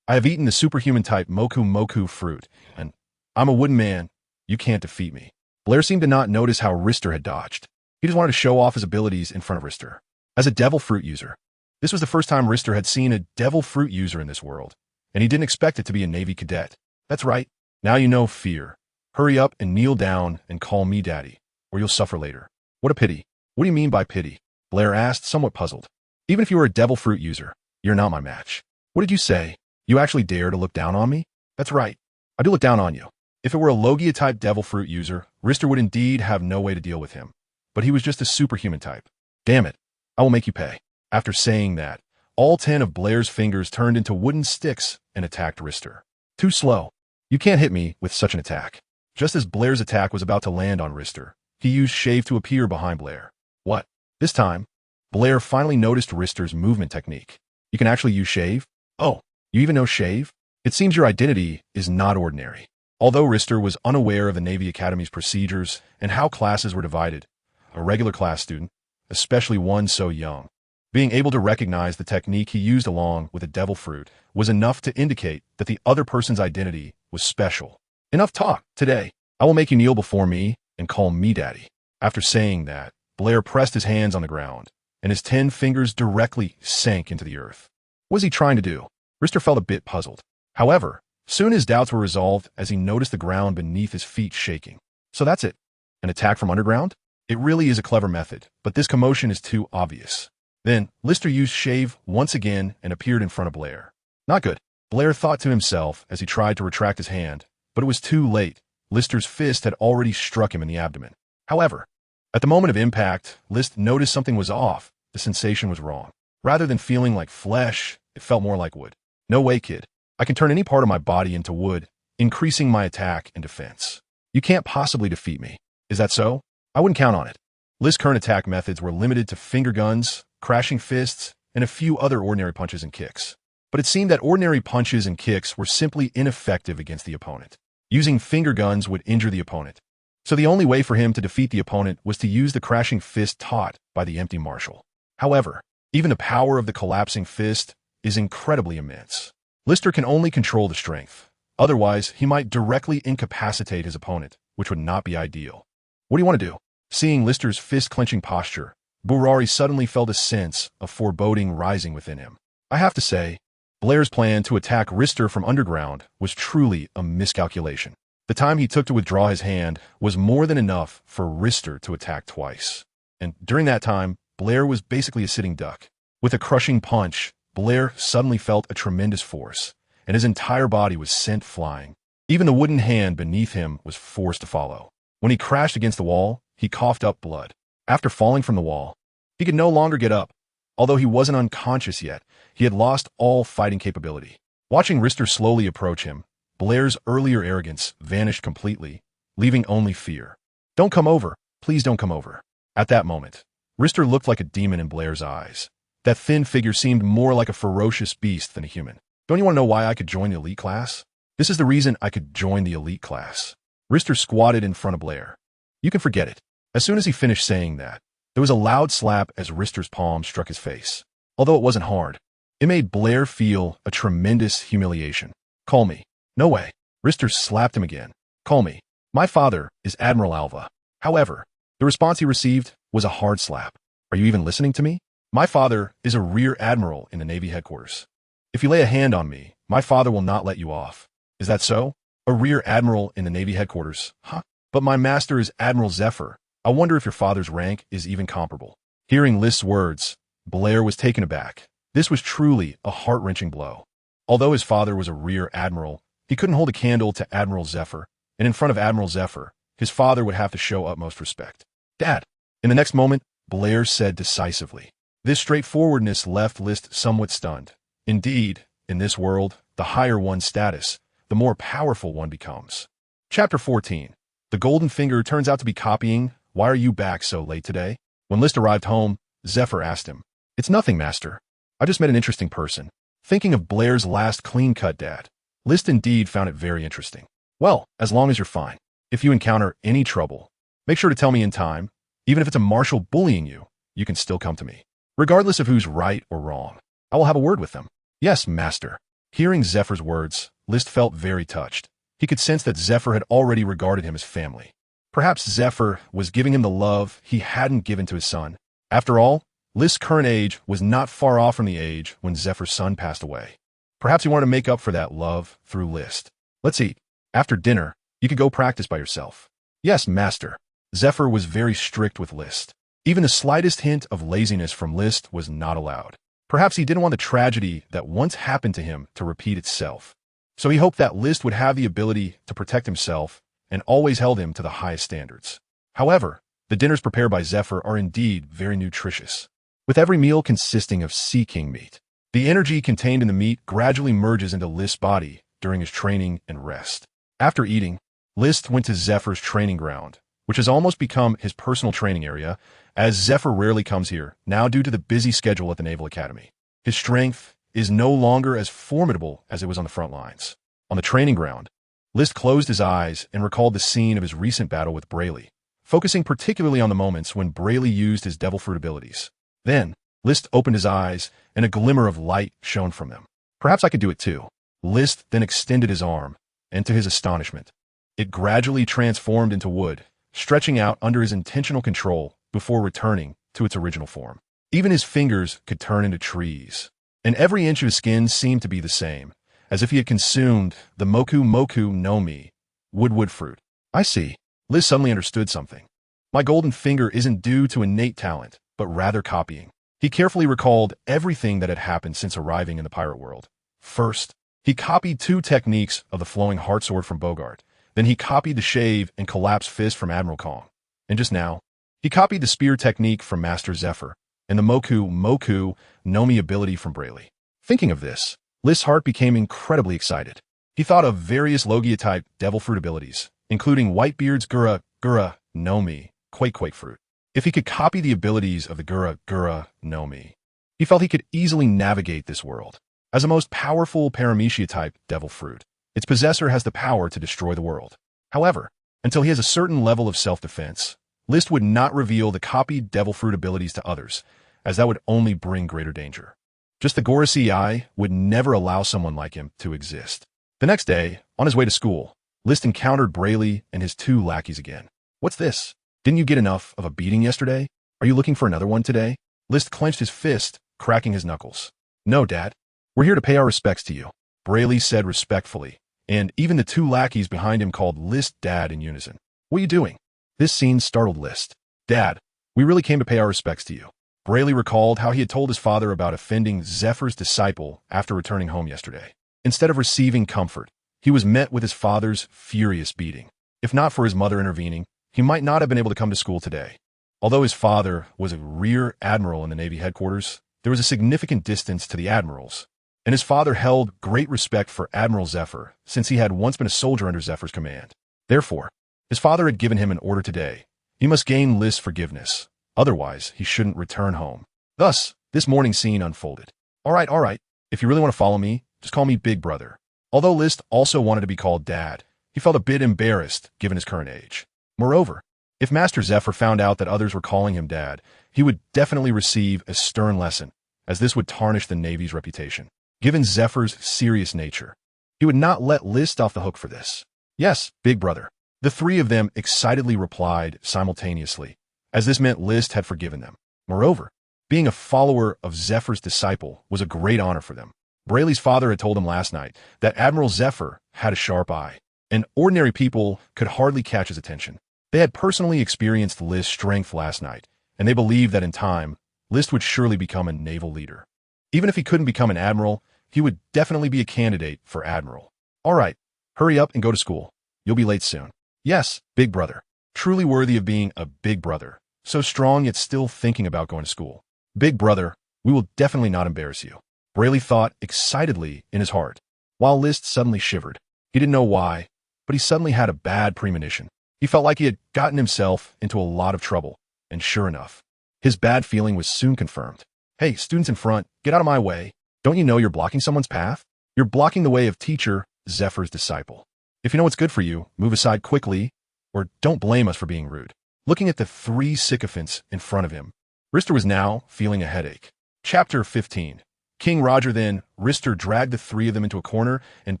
I have eaten the superhuman type Moku Moku fruit, and I'm a wooden man. You can't defeat me. Blair seemed to not notice how Rister had dodged. He just wanted to show off his abilities in front of Rister. As a devil fruit user, this was the first time Rister had seen a devil fruit user in this world, and he didn't expect it to be a Navy cadet. That's right. Now you know fear. Hurry up and kneel down and call me daddy, or you'll suffer later. What a pity. What do you mean by pity? Blair asked, somewhat puzzled. Even if you were a devil fruit user, you're not my match. What did you say? You actually dare to look down on me? That's right. I do look down on you. If it were a Logia-type devil fruit user, Rister would indeed have no way to deal with him. But he was just a superhuman type. Damn it. I will make you pay. After saying that, all 10 of Blair's fingers turned into wooden sticks and attacked Rister. Too slow. You can't hit me with such an attack. Just as Blair's attack was about to land on Rister, he used Shave to appear behind Blair. What? This time, Blair finally noticed Rister's movement technique. You can actually use Shave? Oh, you even know Shave? It seems your identity is not ordinary. Although Rister was unaware of the Navy Academy's procedures and how classes were divided, a regular class student, especially one so young, being able to recognize the technique he used along with a devil fruit was enough to indicate that the other person's identity was special. Enough talk. Today, I will make you kneel before me and call me daddy. After saying that, Blair pressed his hands on the ground, and his 10 fingers directly sank into the earth. What was he trying to do? Rister felt a bit puzzled. However, soon his doubts were resolved as he noticed the ground beneath his feet shaking. So that's it. An attack from underground? It really is a clever method, but this commotion is too obvious. Then, Lister used Shave once again and appeared in front of Blair. Not good. Blair thought to himself as he tried to retract his hand, but it was too late. Lister's fist had already struck him in the abdomen. However, at the moment of impact, List noticed something was off. The sensation was wrong. Rather than feeling like flesh, it felt more like wood. No way, kid. I can turn any part of my body into wood, increasing my attack and defense. You can't possibly defeat me. Is that so? I wouldn't count on it. List's current attack methods were limited to finger guns, crashing fists, and a few other ordinary punches and kicks. But it seemed that ordinary punches and kicks were simply ineffective against the opponent. Using finger guns would injure the opponent. So the only way for him to defeat the opponent was to use the crashing fist taught by the empty marshal. However, even the power of the collapsing fist is incredibly immense. Lister can only control the strength. Otherwise, he might directly incapacitate his opponent, which would not be ideal. What do you want to do? Seeing Lister's fist-clenching posture, Burari suddenly felt a sense of foreboding rising within him. I have to say, Blair's plan to attack Rister from underground was truly a miscalculation. The time he took to withdraw his hand was more than enough for Rister to attack twice. And during that time, Blair was basically a sitting duck. With a crushing punch, Blair suddenly felt a tremendous force, and his entire body was sent flying. Even the wooden hand beneath him was forced to follow. When he crashed against the wall, he coughed up blood. After falling from the wall, he could no longer get up. Although he wasn't unconscious yet, he had lost all fighting capability. Watching Rister slowly approach him, Blair's earlier arrogance vanished completely, leaving only fear. "Don't come over. Please don't come over." At that moment, Rister looked like a demon in Blair's eyes. That thin figure seemed more like a ferocious beast than a human. "Don't you want to know why I could join the elite class?" "This is the reason I could join the elite class." Rister squatted in front of Blair. "You can forget it." As soon as he finished saying that, there was a loud slap as Rister's palm struck his face. Although it wasn't hard, it made Blair feel a tremendous humiliation. "Call me." "No way." Rister slapped him again. "Call me. My father is Admiral Alva." However, the response he received was a hard slap. "Are you even listening to me? My father is a rear admiral in the Navy headquarters. If you lay a hand on me, my father will not let you off." "Is that so? A rear admiral in the Navy headquarters, huh? But my master is Admiral Zephyr. I wonder if your father's rank is even comparable." Hearing List's words, Blair was taken aback. This was truly a heart-wrenching blow. Although his father was a rear admiral, he couldn't hold a candle to Admiral Zephyr, and in front of Admiral Zephyr, his father would have to show utmost respect. "Dad." In the next moment, Blair said decisively. This straightforwardness left List somewhat stunned. Indeed, in this world, the higher one's status, the more powerful one becomes. Chapter 14. The Golden Finger turns out to be copying. "Why are you back so late today?" When List arrived home, Zephyr asked him. "It's nothing, Master. I just met an interesting person." Thinking of Blair's last clean-cut dad, List indeed found it very interesting. "Well, as long as you're fine. If you encounter any trouble, make sure to tell me in time. Even if it's a marshal bullying you, you can still come to me. Regardless of who's right or wrong, I will have a word with them." "Yes, Master." Hearing Zephyr's words, List felt very touched. He could sense that Zephyr had already regarded him as family. Perhaps Zephyr was giving him the love he hadn't given to his son. After all, List's current age was not far off from the age when Zephyr's son passed away. Perhaps he wanted to make up for that love through List. "Let's eat. After dinner, you could go practice by yourself." "Yes, Master." Zephyr was very strict with List. Even the slightest hint of laziness from List was not allowed. Perhaps he didn't want the tragedy that once happened to him to repeat itself. So he hoped that List would have the ability to protect himself and always held him to the highest standards. However, the dinners prepared by Zephyr are indeed very nutritious, with every meal consisting of sea king meat. The energy contained in the meat gradually merges into List's body during his training and rest. After eating, List went to Zephyr's training ground, which has almost become his personal training area, as Zephyr rarely comes here, now due to the busy schedule at the Naval Academy. His strength is no longer as formidable as it was on the front lines. On the training ground, List closed his eyes and recalled the scene of his recent battle with Brayley, focusing particularly on the moments when Brayley used his devil fruit abilities. Then, List opened his eyes, and a glimmer of light shone from them. "Perhaps I could do it too." List then extended his arm, and to his astonishment, it gradually transformed into wood, stretching out under his intentional control before returning to its original form. Even his fingers could turn into trees, and every inch of his skin seemed to be the same, as if he had consumed the moku no mi, wood fruit. "I see." Liz suddenly understood something. My golden finger isn't due to innate talent, but rather copying. He carefully recalled everything that had happened since arriving in the pirate world. First, he copied 2 techniques of the flowing heart sword from Bogart. Then he copied the shave and collapsed fist from Admiral Kong. And just now, he copied the spear technique from Master Zephyr and the moku no mi ability from Brayley. Thinking of this, List's heart became incredibly excited. He thought of various Logia-type devil fruit abilities, including Whitebeard's Gura no mi, Quake fruit. If he could copy the abilities of the Gura no mi, he felt he could easily navigate this world. As a most powerful Paramecia-type devil fruit, its possessor has the power to destroy the world. However, until he has a certain level of self-defense, List would not reveal the copied devil fruit abilities to others, as that would only bring greater danger. Just the Gorasi Eye would never allow someone like him to exist. The next day, on his way to school, List encountered Brayley and his 2 lackeys again. "What's this? Didn't you get enough of a beating yesterday? Are you looking for another one today?" List clenched his fist, cracking his knuckles. "No, Dad. We're here to pay our respects to you," Brayley said respectfully, and even the 2 lackeys behind him called List Dad in unison. "What are you doing?" This scene startled List. "Dad, we really came to pay our respects to you." Brayley recalled how he had told his father about offending Zephyr's disciple after returning home yesterday. Instead of receiving comfort, he was met with his father's furious beating. If not for his mother intervening, he might not have been able to come to school today. Although his father was a rear admiral in the Navy headquarters, there was a significant distance to the admirals, and his father held great respect for Admiral Zephyr since he had once been a soldier under Zephyr's command. Therefore, his father had given him an order today. He must gain List's forgiveness, otherwise he shouldn't return home. Thus, this morning scene unfolded. All right, if you really want to follow me, just call me Big Brother. Although List also wanted to be called Dad, he felt a bit embarrassed given his current age. Moreover, if Master Zephyr found out that others were calling him Dad, he would definitely receive a stern lesson, as this would tarnish the Navy's reputation. Given Zephyr's serious nature, he would not let List off the hook for this. Yes, Big Brother. The three of them excitedly replied simultaneously, as this meant List had forgiven them. Moreover, being a follower of Zephyr's disciple was a great honor for them. Braley's father had told him last night that Admiral Zephyr had a sharp eye, and ordinary people could hardly catch his attention. They had personally experienced List's strength last night, and they believed that in time, List would surely become a naval leader. Even if he couldn't become an admiral, he would definitely be a candidate for admiral. All right, hurry up and go to school. You'll be late soon. Yes, Big Brother. Truly worthy of being a big brother. So strong yet still thinking about going to school. Big Brother, we will definitely not embarrass you. Braley thought excitedly in his heart, while List suddenly shivered. He didn't know why, but he suddenly had a bad premonition. He felt like he had gotten himself into a lot of trouble, and sure enough, his bad feeling was soon confirmed. Hey, students in front, get out of my way. Don't you know you're blocking someone's path? You're blocking the way of teacher Zephyr's disciple. If you know what's good for you, move aside quickly, or don't blame us for being rude. Looking at the three sycophants in front of him, Rister was now feeling a headache. Chapter 15. King Roger then, Rister dragged the three of them into a corner and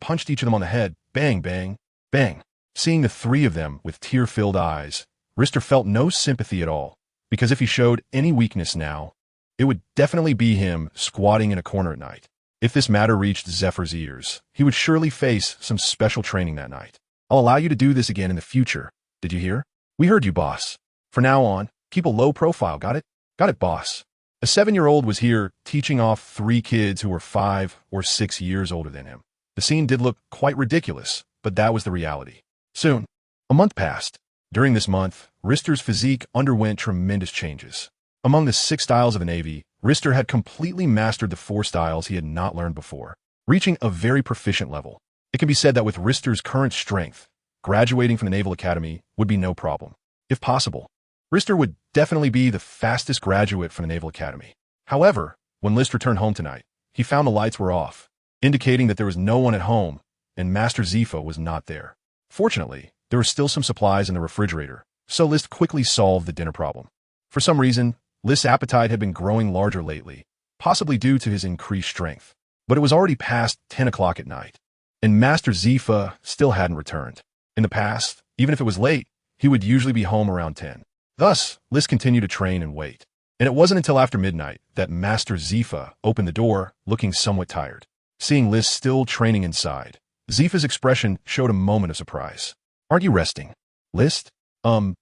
punched each of them on the head. Bang, bang, bang. Seeing the three of them with tear-filled eyes, Rister felt no sympathy at all, because if he showed any weakness now, it would definitely be him squatting in a corner at night. If this matter reached Zephyr's ears, he would surely face some special training that night. I'll allow you to do this again in the future. Did you hear? We heard you, boss. From now on, keep a low profile, got it? Got it, boss. A 7-year-old was here teaching off 3 kids who were 5 or 6 years older than him. The scene did look quite ridiculous, but that was the reality. Soon, a month passed. During this month, Rister's physique underwent tremendous changes. Among the 6 styles of the Navy, Rister had completely mastered the 4 styles he had not learned before, reaching a very proficient level. It can be said that with Rister's current strength, graduating from the Naval Academy would be no problem. If possible, Rister would definitely be the fastest graduate from the Naval Academy. However, when List returned home tonight, he found the lights were off, indicating that there was no one at home, and Master Zephyr was not there. Fortunately, there were still some supplies in the refrigerator, so List quickly solved the dinner problem. For some reason, List's appetite had been growing larger lately, possibly due to his increased strength. But it was already past 10 o'clock at night, and Master Zephyr still hadn't returned. In the past, even if it was late, he would usually be home around 10. Thus, List continued to train and wait. And it wasn't until after midnight that Master Zephyr opened the door, looking somewhat tired. Seeing List still training inside, Zephyr's expression showed a moment of surprise. Aren't you resting? List?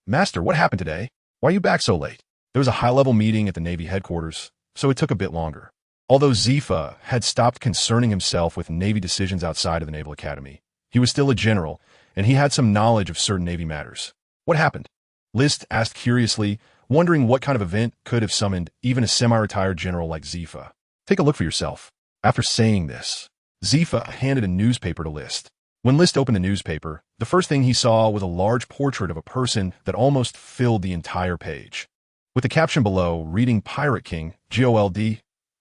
Master, what happened today? Why are you back so late? There was a high-level meeting at the Navy headquarters, so it took a bit longer. Although Zephyr had stopped concerning himself with Navy decisions outside of the Naval Academy, he was still a general, and he had some knowledge of certain Navy matters. What happened? List asked curiously, wondering what kind of event could have summoned even a semi-retired general like Zephyr. Take a look for yourself. After saying this, Zephyr handed a newspaper to List. When List opened the newspaper, the first thing he saw was a large portrait of a person that almost filled the entire page, with the caption below reading Pirate King, Gold,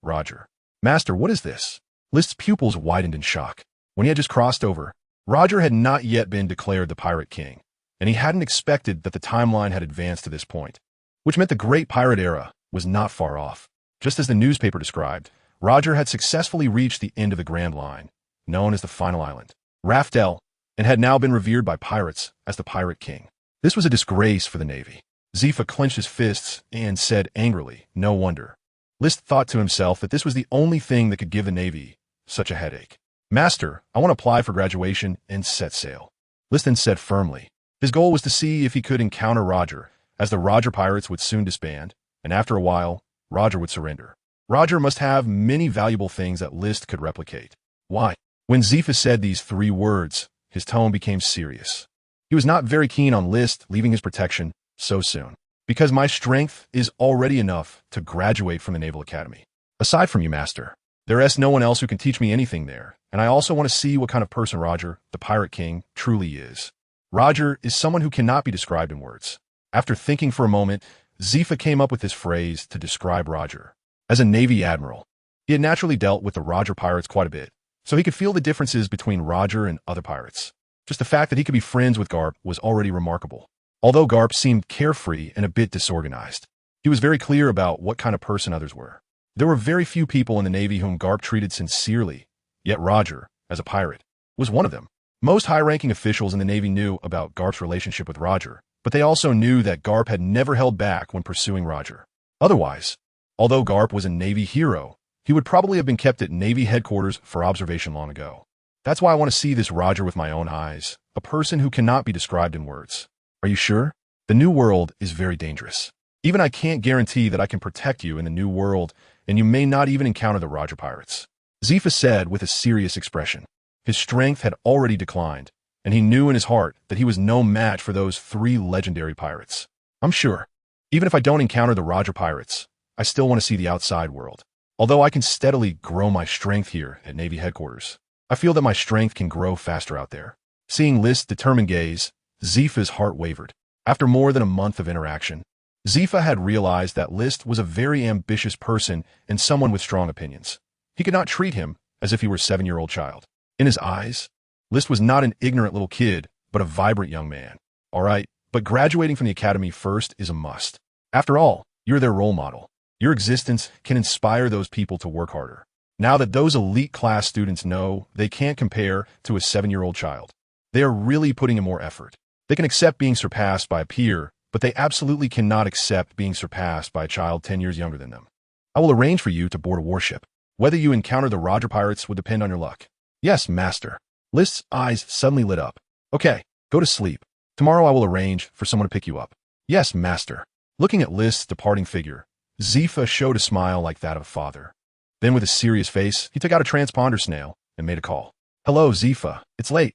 Roger. Master, what is this? List's pupils widened in shock. When he had just crossed over, Roger had not yet been declared the Pirate King, and he hadn't expected that the timeline had advanced to this point, which meant the Great Pirate Era was not far off. Just as the newspaper described, Roger had successfully reached the end of the Grand Line, known as the Final Island, Raftel, and had now been revered by pirates as the Pirate King. This was a disgrace for the Navy. Zephyr clenched his fists and said angrily, no wonder. List thought to himself that this was the only thing that could give the Navy such a headache. Master, I want to apply for graduation and set sail. List then said firmly. His goal was to see if he could encounter Roger, as the Roger pirates would soon disband, and after a while, Roger would surrender. Roger must have many valuable things that List could replicate. Why? When Zephyr said these 3 words, his tone became serious. He was not very keen on List leaving his protection so soon, because my strength is already enough to graduate from the Naval Academy. Aside from you, Master, there is no one else who can teach me anything there, and I also want to see what kind of person Roger, the Pirate King, truly is. Roger is someone who cannot be described in words. After thinking for a moment, Zifa came up with this phrase to describe Roger. As a Navy admiral, he had naturally dealt with the Roger pirates quite a bit, so he could feel the differences between Roger and other pirates. Just the fact that he could be friends with Garp was already remarkable. Although Garp seemed carefree and a bit disorganized, he was very clear about what kind of person others were. There were very few people in the Navy whom Garp treated sincerely, yet Roger, as a pirate, was one of them. Most high-ranking officials in the Navy knew about Garp's relationship with Roger, but they also knew that Garp had never held back when pursuing Roger. Otherwise, although Garp was a Navy hero, he would probably have been kept at Navy headquarters for observation long ago. That's why I want to see this Roger with my own eyes, a person who cannot be described in words. Are you sure? The New World is very dangerous. Even I can't guarantee that I can protect you in the New World, and you may not even encounter the Roger pirates. Zifa said with a serious expression. His strength had already declined, and he knew in his heart that he was no match for those 3 legendary pirates. I'm sure. Even if I don't encounter the Roger pirates, I still want to see the outside world. Although I can steadily grow my strength here at Navy headquarters, I feel that my strength can grow faster out there. Seeing List's determined gaze, Zifa's heart wavered. After more than a month of interaction, Zifa had realized that List was a very ambitious person and someone with strong opinions. He could not treat him as if he were a 7-year-old child. In his eyes, List was not an ignorant little kid, but a vibrant young man. All right, but graduating from the academy first is a must. After all, you're their role model. Your existence can inspire those people to work harder. Now that those elite class students know they can't compare to a 7-year-old child, they are really putting in more effort. They can accept being surpassed by a peer, but they absolutely cannot accept being surpassed by a child 10 years younger than them. I will arrange for you to board a warship. Whether you encounter the Roger pirates would depend on your luck. Yes, Master. List's eyes suddenly lit up. Okay, go to sleep. Tomorrow I will arrange for someone to pick you up. Yes, Master. Looking at List's departing figure, Zifa showed a smile like that of a father. Then with a serious face, he took out a transponder snail and made a call. Hello, Zifa. It's late.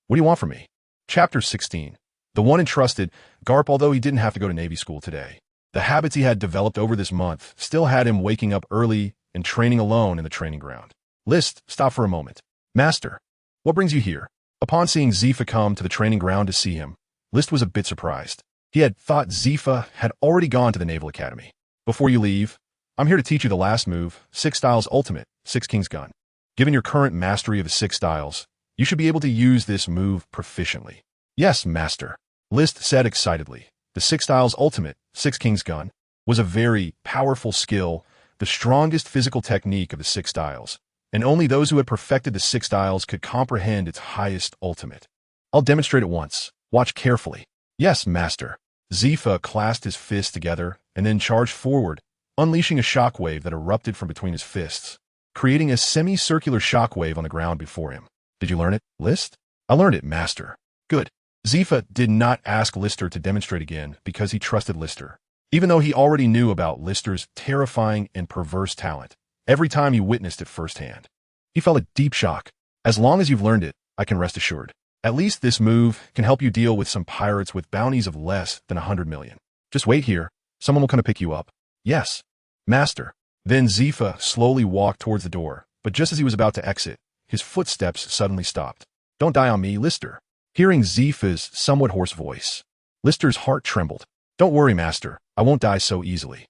What do you want from me? Chapter 16. The one entrusted, Garp, although he didn't have to go to Navy school today. The habits he had developed over this month still had him waking up early and training alone in the training ground. List, stop for a moment. Master, what brings you here? Upon seeing Zifa come to the training ground to see him, List was a bit surprised. He had thought Zifa had already gone to the Naval Academy. Before you leave, I'm here to teach you the last move, 6 Styles Ultimate, 6 King's Gun. Given your current mastery of the 6 styles, you should be able to use this move proficiently. Yes, Master, List said excitedly. The 6 Styles Ultimate, 6 King's Gun, was a very powerful skill, the strongest physical technique of the 6 styles, and only those who had perfected the 6 styles could comprehend its highest ultimate. I'll demonstrate it once. Watch carefully. Yes, Master. Zifa clasped his fists together and then charged forward, unleashing a shockwave that erupted from between his fists, creating a semicircular shockwave on the ground before him. Did you learn it, List? I learned it, Master. Good. Zifa did not ask Lister to demonstrate again because he trusted Lister, even though he already knew about Lister's terrifying and perverse talent. Every time he witnessed it firsthand, he felt a deep shock. As long as you've learned it, I can rest assured. At least this move can help you deal with some pirates with bounties of less than 100 million. Just wait here. Someone will come to pick you up. Yes, Master. Then Zifa slowly walked towards the door, but just as he was about to exit, his footsteps suddenly stopped. Don't die on me, Lister. Hearing Zifa's somewhat hoarse voice, Lister's heart trembled. Don't worry, Master. I won't die so easily.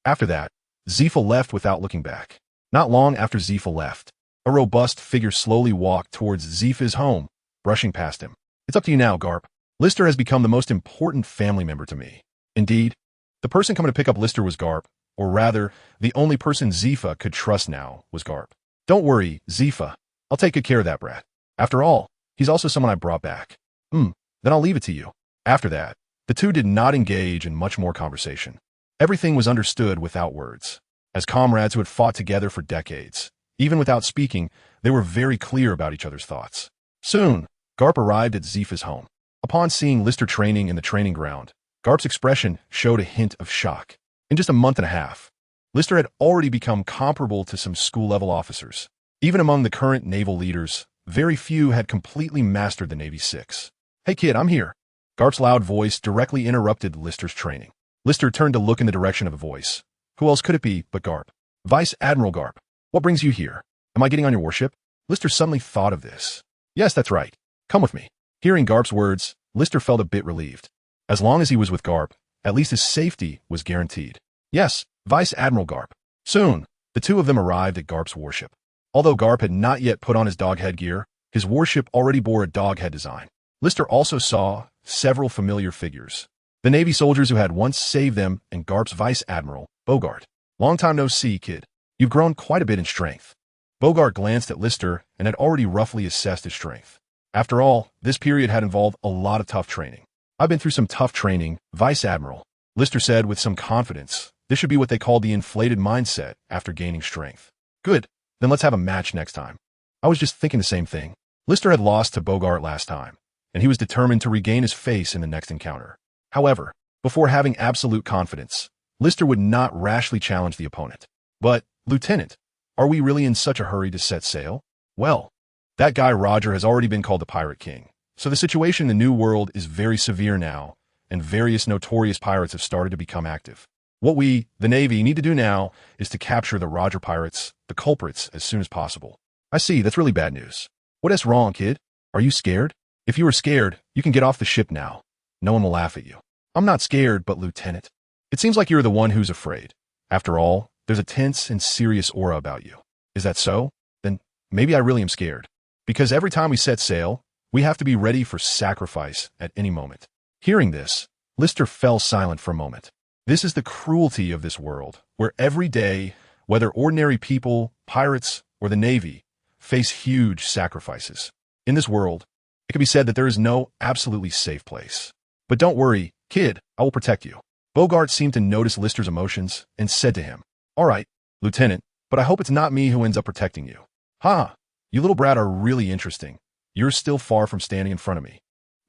After that, Zifa left without looking back. Not long after Zifa left, a robust figure slowly walked towards Zifa's home, brushing past him. It's up to you now, Garp. Lister has become the most important family member to me. Indeed, the person coming to pick up Lister was Garp, or rather, the only person Zifa could trust now was Garp. Don't worry, Zifa. I'll take good care of that brat. After all, he's also someone I brought back. Then I'll leave it to you. After that, the two did not engage in much more conversation. Everything was understood without words. As comrades who had fought together for decades, even without speaking, they were very clear about each other's thoughts. Soon, Garp arrived at Zifa's home. Upon seeing Lister training in the training ground, Garp's expression showed a hint of shock. In just a month and a half, Lister had already become comparable to some school-level officers. Even among the current naval leaders, very few had completely mastered the Navy 6. Hey kid, I'm here. Garp's loud voice directly interrupted Lister's training. Lister turned to look in the direction of the voice. Who else could it be but Garp? Vice Admiral Garp. What brings you here? Am I getting on your warship? Lister suddenly thought of this. Yes, that's right. Come with me. Hearing Garp's words, Lister felt a bit relieved. As long as he was with Garp, at least his safety was guaranteed. Yes, Vice Admiral Garp. Soon, the two of them arrived at Garp's warship. Although Garp had not yet put on his dog headgear, his warship already bore a dog head design. Lister also saw several familiar figures. The Navy soldiers who had once saved them and Garp's Vice Admiral, Bogart. Long time no see, kid. You've grown quite a bit in strength. Bogart glanced at Lister and had already roughly assessed his strength. After all, this period had involved a lot of tough training. I've been through some tough training, Vice Admiral, Lister said with some confidence. This should be what they call the inflated mindset after gaining strength. Good, then let's have a match next time. I was just thinking the same thing. Lister had lost to Bogart last time, and he was determined to regain his face in the next encounter. However, before having absolute confidence, Lister would not rashly challenge the opponent. But, Lieutenant, are we really in such a hurry to set sail? Well, that guy Roger has already been called the Pirate King, so the situation in the New World is very severe now, and various notorious pirates have started to become active. What we, the Navy, need to do now is to capture the Roger pirates, the culprits, as soon as possible. I see, that's really bad news. What is wrong, kid? Are you scared? If you are scared, you can get off the ship now. No one will laugh at you. I'm not scared, but Lieutenant. It seems like you're the one who's afraid. After all, there's a tense and serious aura about you. Is that so? Then maybe I really am scared. Because every time we set sail, we have to be ready for sacrifice at any moment. Hearing this, Lister fell silent for a moment. This is the cruelty of this world, where every day, whether ordinary people, pirates, or the Navy, face huge sacrifices. In this world, it can be said that there is no absolutely safe place. But don't worry, kid, I will protect you. Bogart seemed to notice Lister's emotions and said to him, All right, Lieutenant, but I hope it's not me who ends up protecting you. Ha! You little brat are really interesting. You're still far from standing in front of me.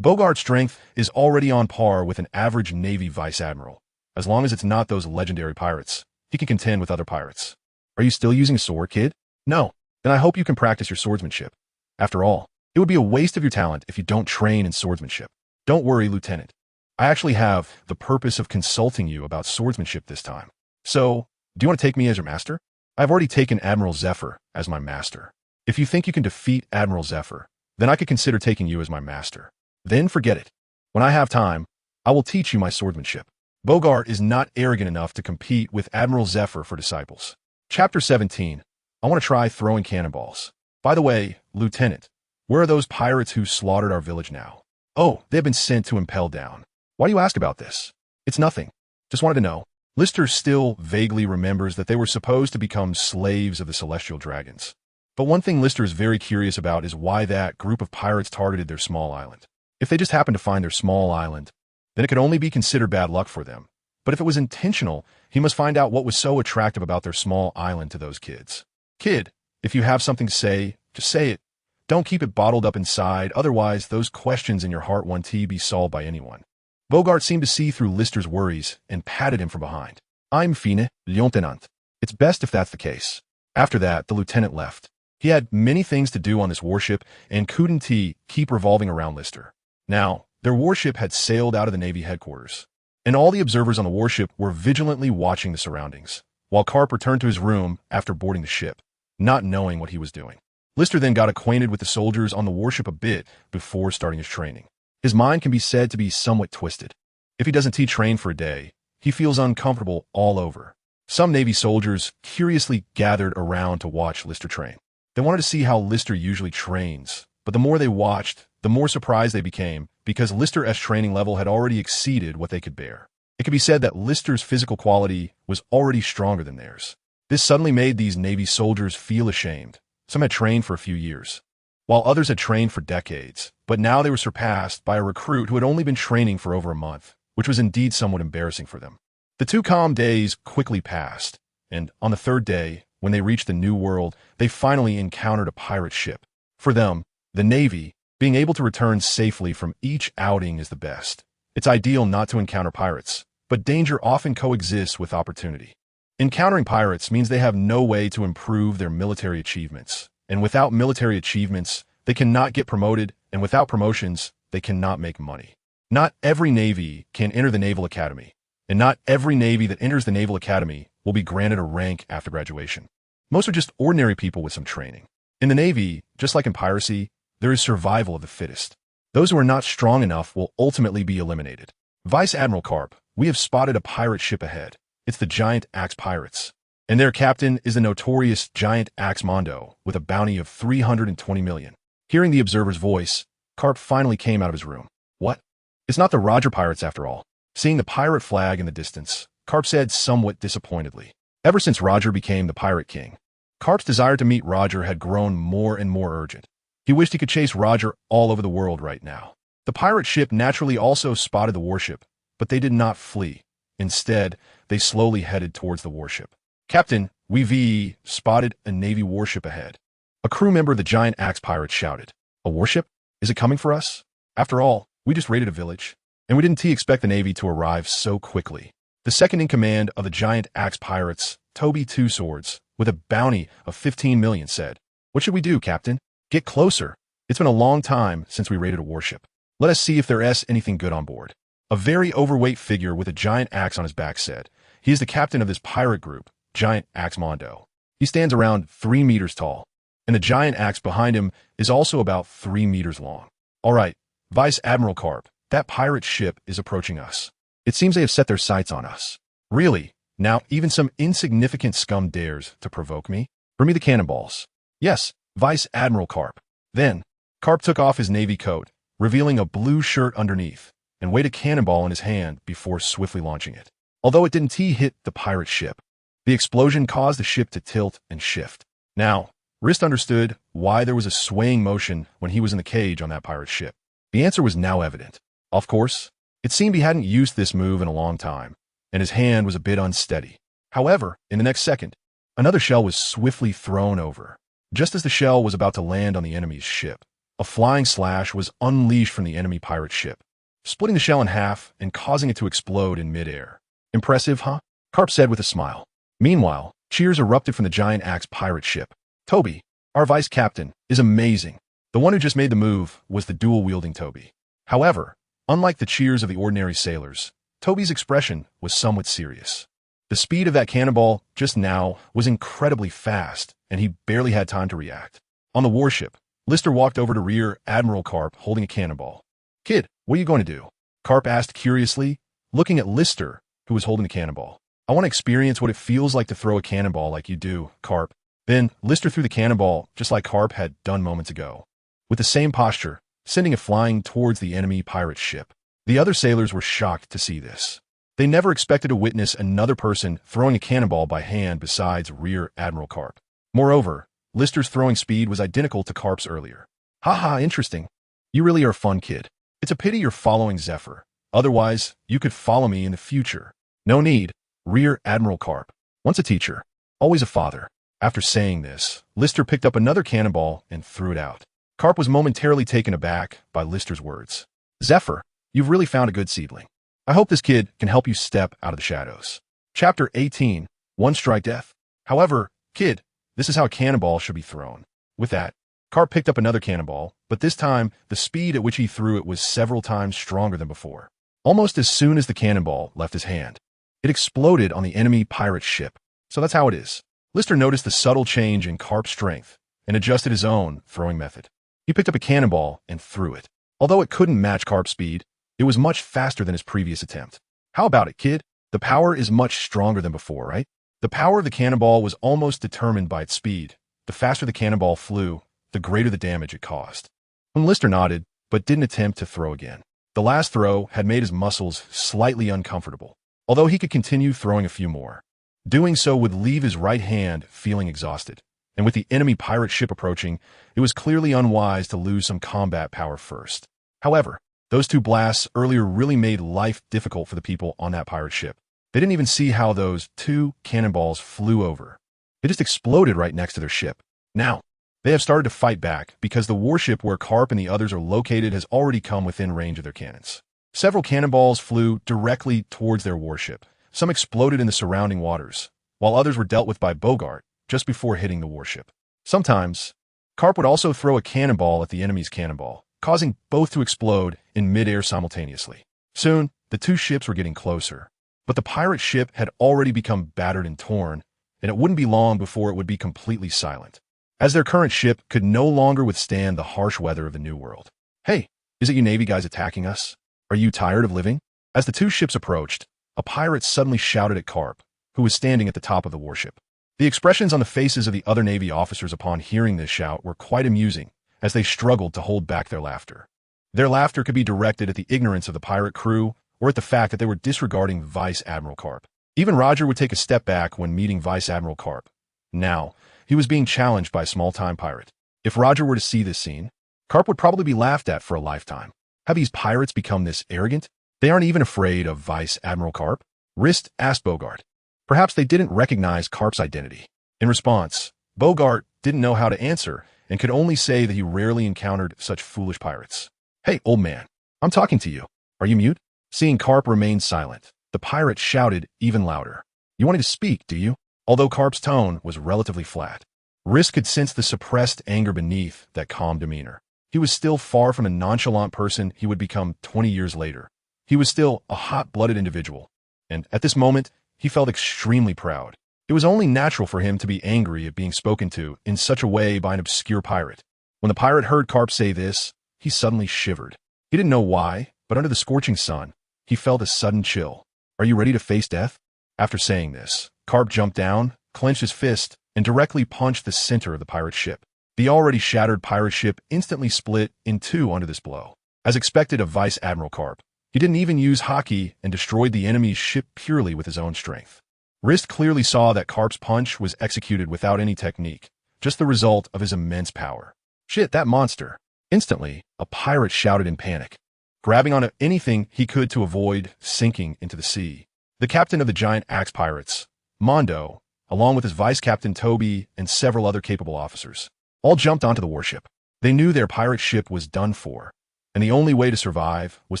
Bogart's strength is already on par with an average Navy Vice Admiral. As long as it's not those legendary pirates, he can contend with other pirates. Are you still using a sword, kid? No. Then I hope you can practice your swordsmanship. After all, it would be a waste of your talent if you don't train in swordsmanship. Don't worry, Lieutenant. I actually have the purpose of consulting you about swordsmanship this time. So, do you want to take me as your master? I've already taken Admiral Zephyr as my master. If you think you can defeat Admiral Zephyr, then I could consider taking you as my master. Then forget it. When I have time, I will teach you my swordsmanship. Bogart is not arrogant enough to compete with Admiral Zephyr for disciples. Chapter 17. I want to try throwing cannonballs. By the way, Lieutenant, where are those pirates who slaughtered our village now? Oh, they've been sent to impel down. Why do you ask about this? It's nothing. Just wanted to know. Lister still vaguely remembers that they were supposed to become slaves of the celestial dragons. But one thing Lister is very curious about is why that group of pirates targeted their small island. If they just happened to find their small island, then it could only be considered bad luck for them. But if it was intentional, he must find out what was so attractive about their small island to those kids. Kid, if you have something to say, just say it. Don't keep it bottled up inside, otherwise those questions in your heart won't be solved by anyone. Bogart seemed to see through Lister's worries and patted him from behind. I'm fine, Lieutenant. It's best if that's the case. After that, the lieutenant left. He had many things to do on this warship and couldn't keep revolving around Lister. Now, their warship had sailed out of the Navy headquarters, and all the observers on the warship were vigilantly watching the surroundings, while Garp returned to his room after boarding the ship, not knowing what he was doing. Lister then got acquainted with the soldiers on the warship a bit before starting his training. His mind can be said to be somewhat twisted. If he doesn't train for a day, he feels uncomfortable all over. Some Navy soldiers curiously gathered around to watch Lister train. They wanted to see how Lister usually trains, but the more they watched, the more surprised they became because Lister's training level had already exceeded what they could bear. It could be said that Lister's physical quality was already stronger than theirs. This suddenly made these Navy soldiers feel ashamed. Some had trained for a few years, while others had trained for decades, but now they were surpassed by a recruit who had only been training for over a month, which was indeed somewhat embarrassing for them. The 2 calm days quickly passed, and on the 3rd day, when they reached the New World, they finally encountered a pirate ship. For them, the Navy, being able to return safely from each outing is the best. It's ideal not to encounter pirates, but danger often coexists with opportunity. Encountering pirates means they have no way to improve their military achievements, and without military achievements, they cannot get promoted, and without promotions, they cannot make money. Not every navy can enter the Naval Academy, and not every navy that enters the Naval Academy will be granted a rank after graduation. Most are just ordinary people with some training. In the Navy, just like in piracy, there is survival of the fittest. Those who are not strong enough will ultimately be eliminated. Vice Admiral Garp, we have spotted a pirate ship ahead. It's the Giant Axe Pirates. And their captain is the notorious Giant Axe Mondo with a bounty of 320 million. Hearing the observer's voice, Garp finally came out of his room. What? It's not the Roger Pirates after all. Seeing the pirate flag in the distance, Garp said somewhat disappointedly. Ever since Roger became the Pirate King, Garp's desire to meet Roger had grown more and more urgent. He wished he could chase Roger all over the world right now. The pirate ship naturally also spotted the warship, but they did not flee. Instead, they slowly headed towards the warship. Captain, we've spotted a Navy warship ahead. A crew member of the Giant Axe Pirates shouted. A warship? Is it coming for us? After all, we just raided a village, and we didn't expect the Navy to arrive so quickly. The second in command of the Giant Axe Pirates, Toby Two Swords, with a bounty of 15 million, said, What should we do, Captain? Get closer. It's been a long time since we raided a warship. Let us see if there's anything good on board. A very overweight figure with a giant axe on his back said, He is the captain of this pirate group, Giant Axe Mondo. He stands around 3 meters tall, and the giant axe behind him is also about 3 meters long. All right, Vice Admiral Garp, that pirate ship is approaching us. It seems they have set their sights on us. Really? Now even some insignificant scum dares to provoke me? Bring me the cannonballs. Yes, Vice Admiral Garp. Then, Garp took off his navy coat, revealing a blue shirt underneath, and weighed a cannonball in his hand before swiftly launching it. Although it didn't hit the pirate ship, the explosion caused the ship to tilt and shift. Now, Rist understood why there was a swaying motion when he was in the cage on that pirate ship. The answer was now evident. Of course, it seemed he hadn't used this move in a long time, and his hand was a bit unsteady. However, in the next second, another shell was swiftly thrown over. Just as the shell was about to land on the enemy's ship, a flying slash was unleashed from the enemy pirate ship, splitting the shell in half and causing it to explode in midair. Impressive, huh? Garp said with a smile. Meanwhile, cheers erupted from the Giant Axe pirate ship. Toby, our vice captain, is amazing. The one who just made the move was the dual-wielding Toby. However, unlike the cheers of the ordinary sailors, Toby's expression was somewhat serious. The speed of that cannonball just now was incredibly fast, and he barely had time to react. On the warship, Lister walked over to Rear Admiral Garp holding a cannonball. Kid, what are you going to do? Garp asked curiously, looking at Lister, who was holding the cannonball. I want to experience what it feels like to throw a cannonball like you do, Garp. Then, Lister threw the cannonball just like Garp had done moments ago, with the same posture, sending it flying towards the enemy pirate ship. The other sailors were shocked to see this. They never expected to witness another person throwing a cannonball by hand besides Rear Admiral Garp. Moreover, Lister's throwing speed was identical to Garp's earlier. Haha, interesting. You really are a fun kid. It's a pity you're following Zephyr. Otherwise, you could follow me in the future. No need, Rear Admiral Garp. Once a teacher, always a father. After saying this, Lister picked up another cannonball and threw it out. Garp was momentarily taken aback by Lister's words. Zephyr, you've really found a good seedling. I hope this kid can help you step out of the shadows. Chapter 18, One Strike Death. However, kid, this is how a cannonball should be thrown. With that, Garp picked up another cannonball, but this time, the speed at which he threw it was several times stronger than before. Almost as soon as the cannonball left his hand, it exploded on the enemy pirate ship. So that's how it is. Lister noticed the subtle change in Garp's strength and adjusted his own throwing method. He picked up a cannonball and threw it. Although it couldn't match Garp's speed, it was much faster than his previous attempt. How about it, kid? The power is much stronger than before, right? The power of the cannonball was almost determined by its speed. The faster the cannonball flew, the greater the damage it caused. When Lister nodded, but didn't attempt to throw again. The last throw had made his muscles slightly uncomfortable, although he could continue throwing a few more. Doing so would leave his right hand feeling exhausted, and with the enemy pirate ship approaching, it was clearly unwise to lose some combat power first. However, those two blasts earlier really made life difficult for the people on that pirate ship. They didn't even see how those two cannonballs flew over. They just exploded right next to their ship. Now, they have started to fight back because the warship where Garp and the others are located has already come within range of their cannons. Several cannonballs flew directly towards their warship. Some exploded in the surrounding waters, while others were dealt with by Bogart just before hitting the warship. Sometimes, Garp would also throw a cannonball at the enemy's cannonball, causing both to explode in midair simultaneously. Soon, the two ships were getting closer, but the pirate ship had already become battered and torn, and it wouldn't be long before it would be completely silent, as their current ship could no longer withstand the harsh weather of the New World. "Hey, is it you Navy guys attacking us? Are you tired of living?" As the two ships approached, a pirate suddenly shouted at Garp, who was standing at the top of the warship. The expressions on the faces of the other Navy officers upon hearing this shout were quite amusing, as they struggled to hold back their laughter. Their laughter could be directed at the ignorance of the pirate crew or at the fact that they were disregarding Vice Admiral Garp. Even Roger would take a step back when meeting Vice Admiral Garp. Now, he was being challenged by a small-time pirate. If Roger were to see this scene, Garp would probably be laughed at for a lifetime. Have these pirates become this arrogant? They aren't even afraid of Vice Admiral Garp? Rist asked Bogart. Perhaps they didn't recognize Garp's identity. In response, Bogart didn't know how to answer and could only say that he rarely encountered such foolish pirates. "Hey, old man, I'm talking to you. Are you mute?" Seeing Garp remain silent, the pirate shouted even louder. "You wanted to speak, do you?" Although Garp's tone was relatively flat, Rist could sense the suppressed anger beneath that calm demeanor. He was still far from a nonchalant person he would become 20 years later. He was still a hot-blooded individual, and at this moment, he felt extremely proud. It was only natural for him to be angry at being spoken to in such a way by an obscure pirate. When the pirate heard Garp say this, he suddenly shivered. He didn't know why, but under the scorching sun, he felt a sudden chill. "Are you ready to face death?" After saying this, Garp jumped down, clenched his fist, and directly punched the center of the pirate ship. The already shattered pirate ship instantly split in two under this blow. As expected of Vice Admiral Garp, he didn't even use Haki and destroyed the enemy's ship purely with his own strength. Rist clearly saw that Garp's punch was executed without any technique, just the result of his immense power. "Shit, that monster!" Instantly, a pirate shouted in panic, grabbing onto anything he could to avoid sinking into the sea. The captain of the giant axe pirates, Mondo, along with his vice captain Toby and several other capable officers, all jumped onto the warship. They knew their pirate ship was done for, and the only way to survive was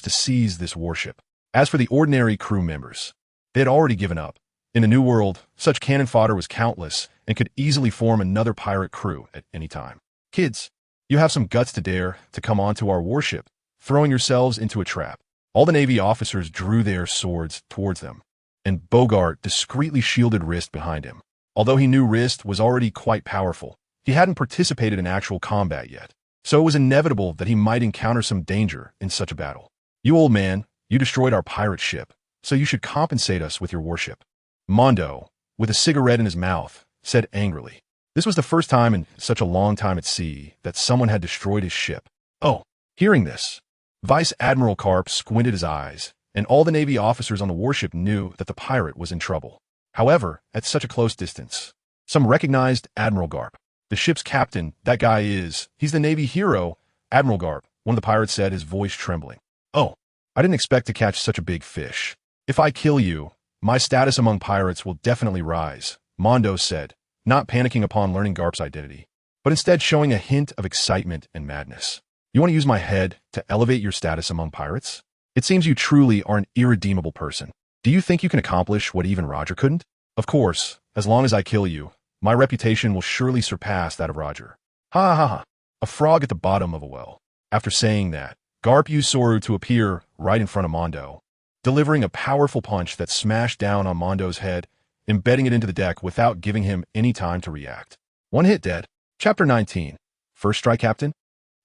to seize this warship. As for the ordinary crew members, they had already given up. In the New World, such cannon fodder was countless and could easily form another pirate crew at any time. "Kids, you have some guts to dare to come onto our warship, throwing yourselves into a trap." All the Navy officers drew their swords towards them, and Bogart discreetly shielded Rist behind him. Although he knew Rist was already quite powerful, he hadn't participated in actual combat yet, so it was inevitable that he might encounter some danger in such a battle. "You old man, you destroyed our pirate ship, so you should compensate us with your warship," Mondo, with a cigarette in his mouth, said angrily. This was the first time in such a long time at sea that someone had destroyed his ship. Oh, hearing this, Vice Admiral Garp squinted his eyes, and all the Navy officers on the warship knew that the pirate was in trouble. However, at such a close distance, some recognized Admiral Garp. "The ship's captain, that guy he's the Navy hero, Admiral Garp," one of the pirates said, his voice trembling. "Oh, I didn't expect to catch such a big fish. If I kill you, my status among pirates will definitely rise," Mondo said, not panicking upon learning Garp's identity, but instead showing a hint of excitement and madness. "You want to use my head to elevate your status among pirates? It seems you truly are an irredeemable person. Do you think you can accomplish what even Roger couldn't? Of course, as long as I kill you, my reputation will surely surpass that of Roger." Ha ha ha. A frog at the bottom of a well. After saying that, Garp used Soru to appear right in front of Mondo, delivering a powerful punch that smashed down on Mondo's head, embedding it into the deck without giving him any time to react. One hit dead. Chapter 19. First strike, Captain?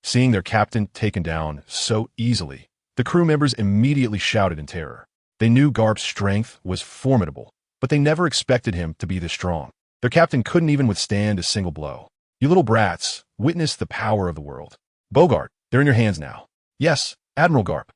Seeing their captain taken down so easily, the crew members immediately shouted in terror. They knew Garp's strength was formidable, but they never expected him to be this strong. Their captain couldn't even withstand a single blow. "You little brats, witness the power of the world. Bogart, they're in your hands now." "Yes, Admiral Garp."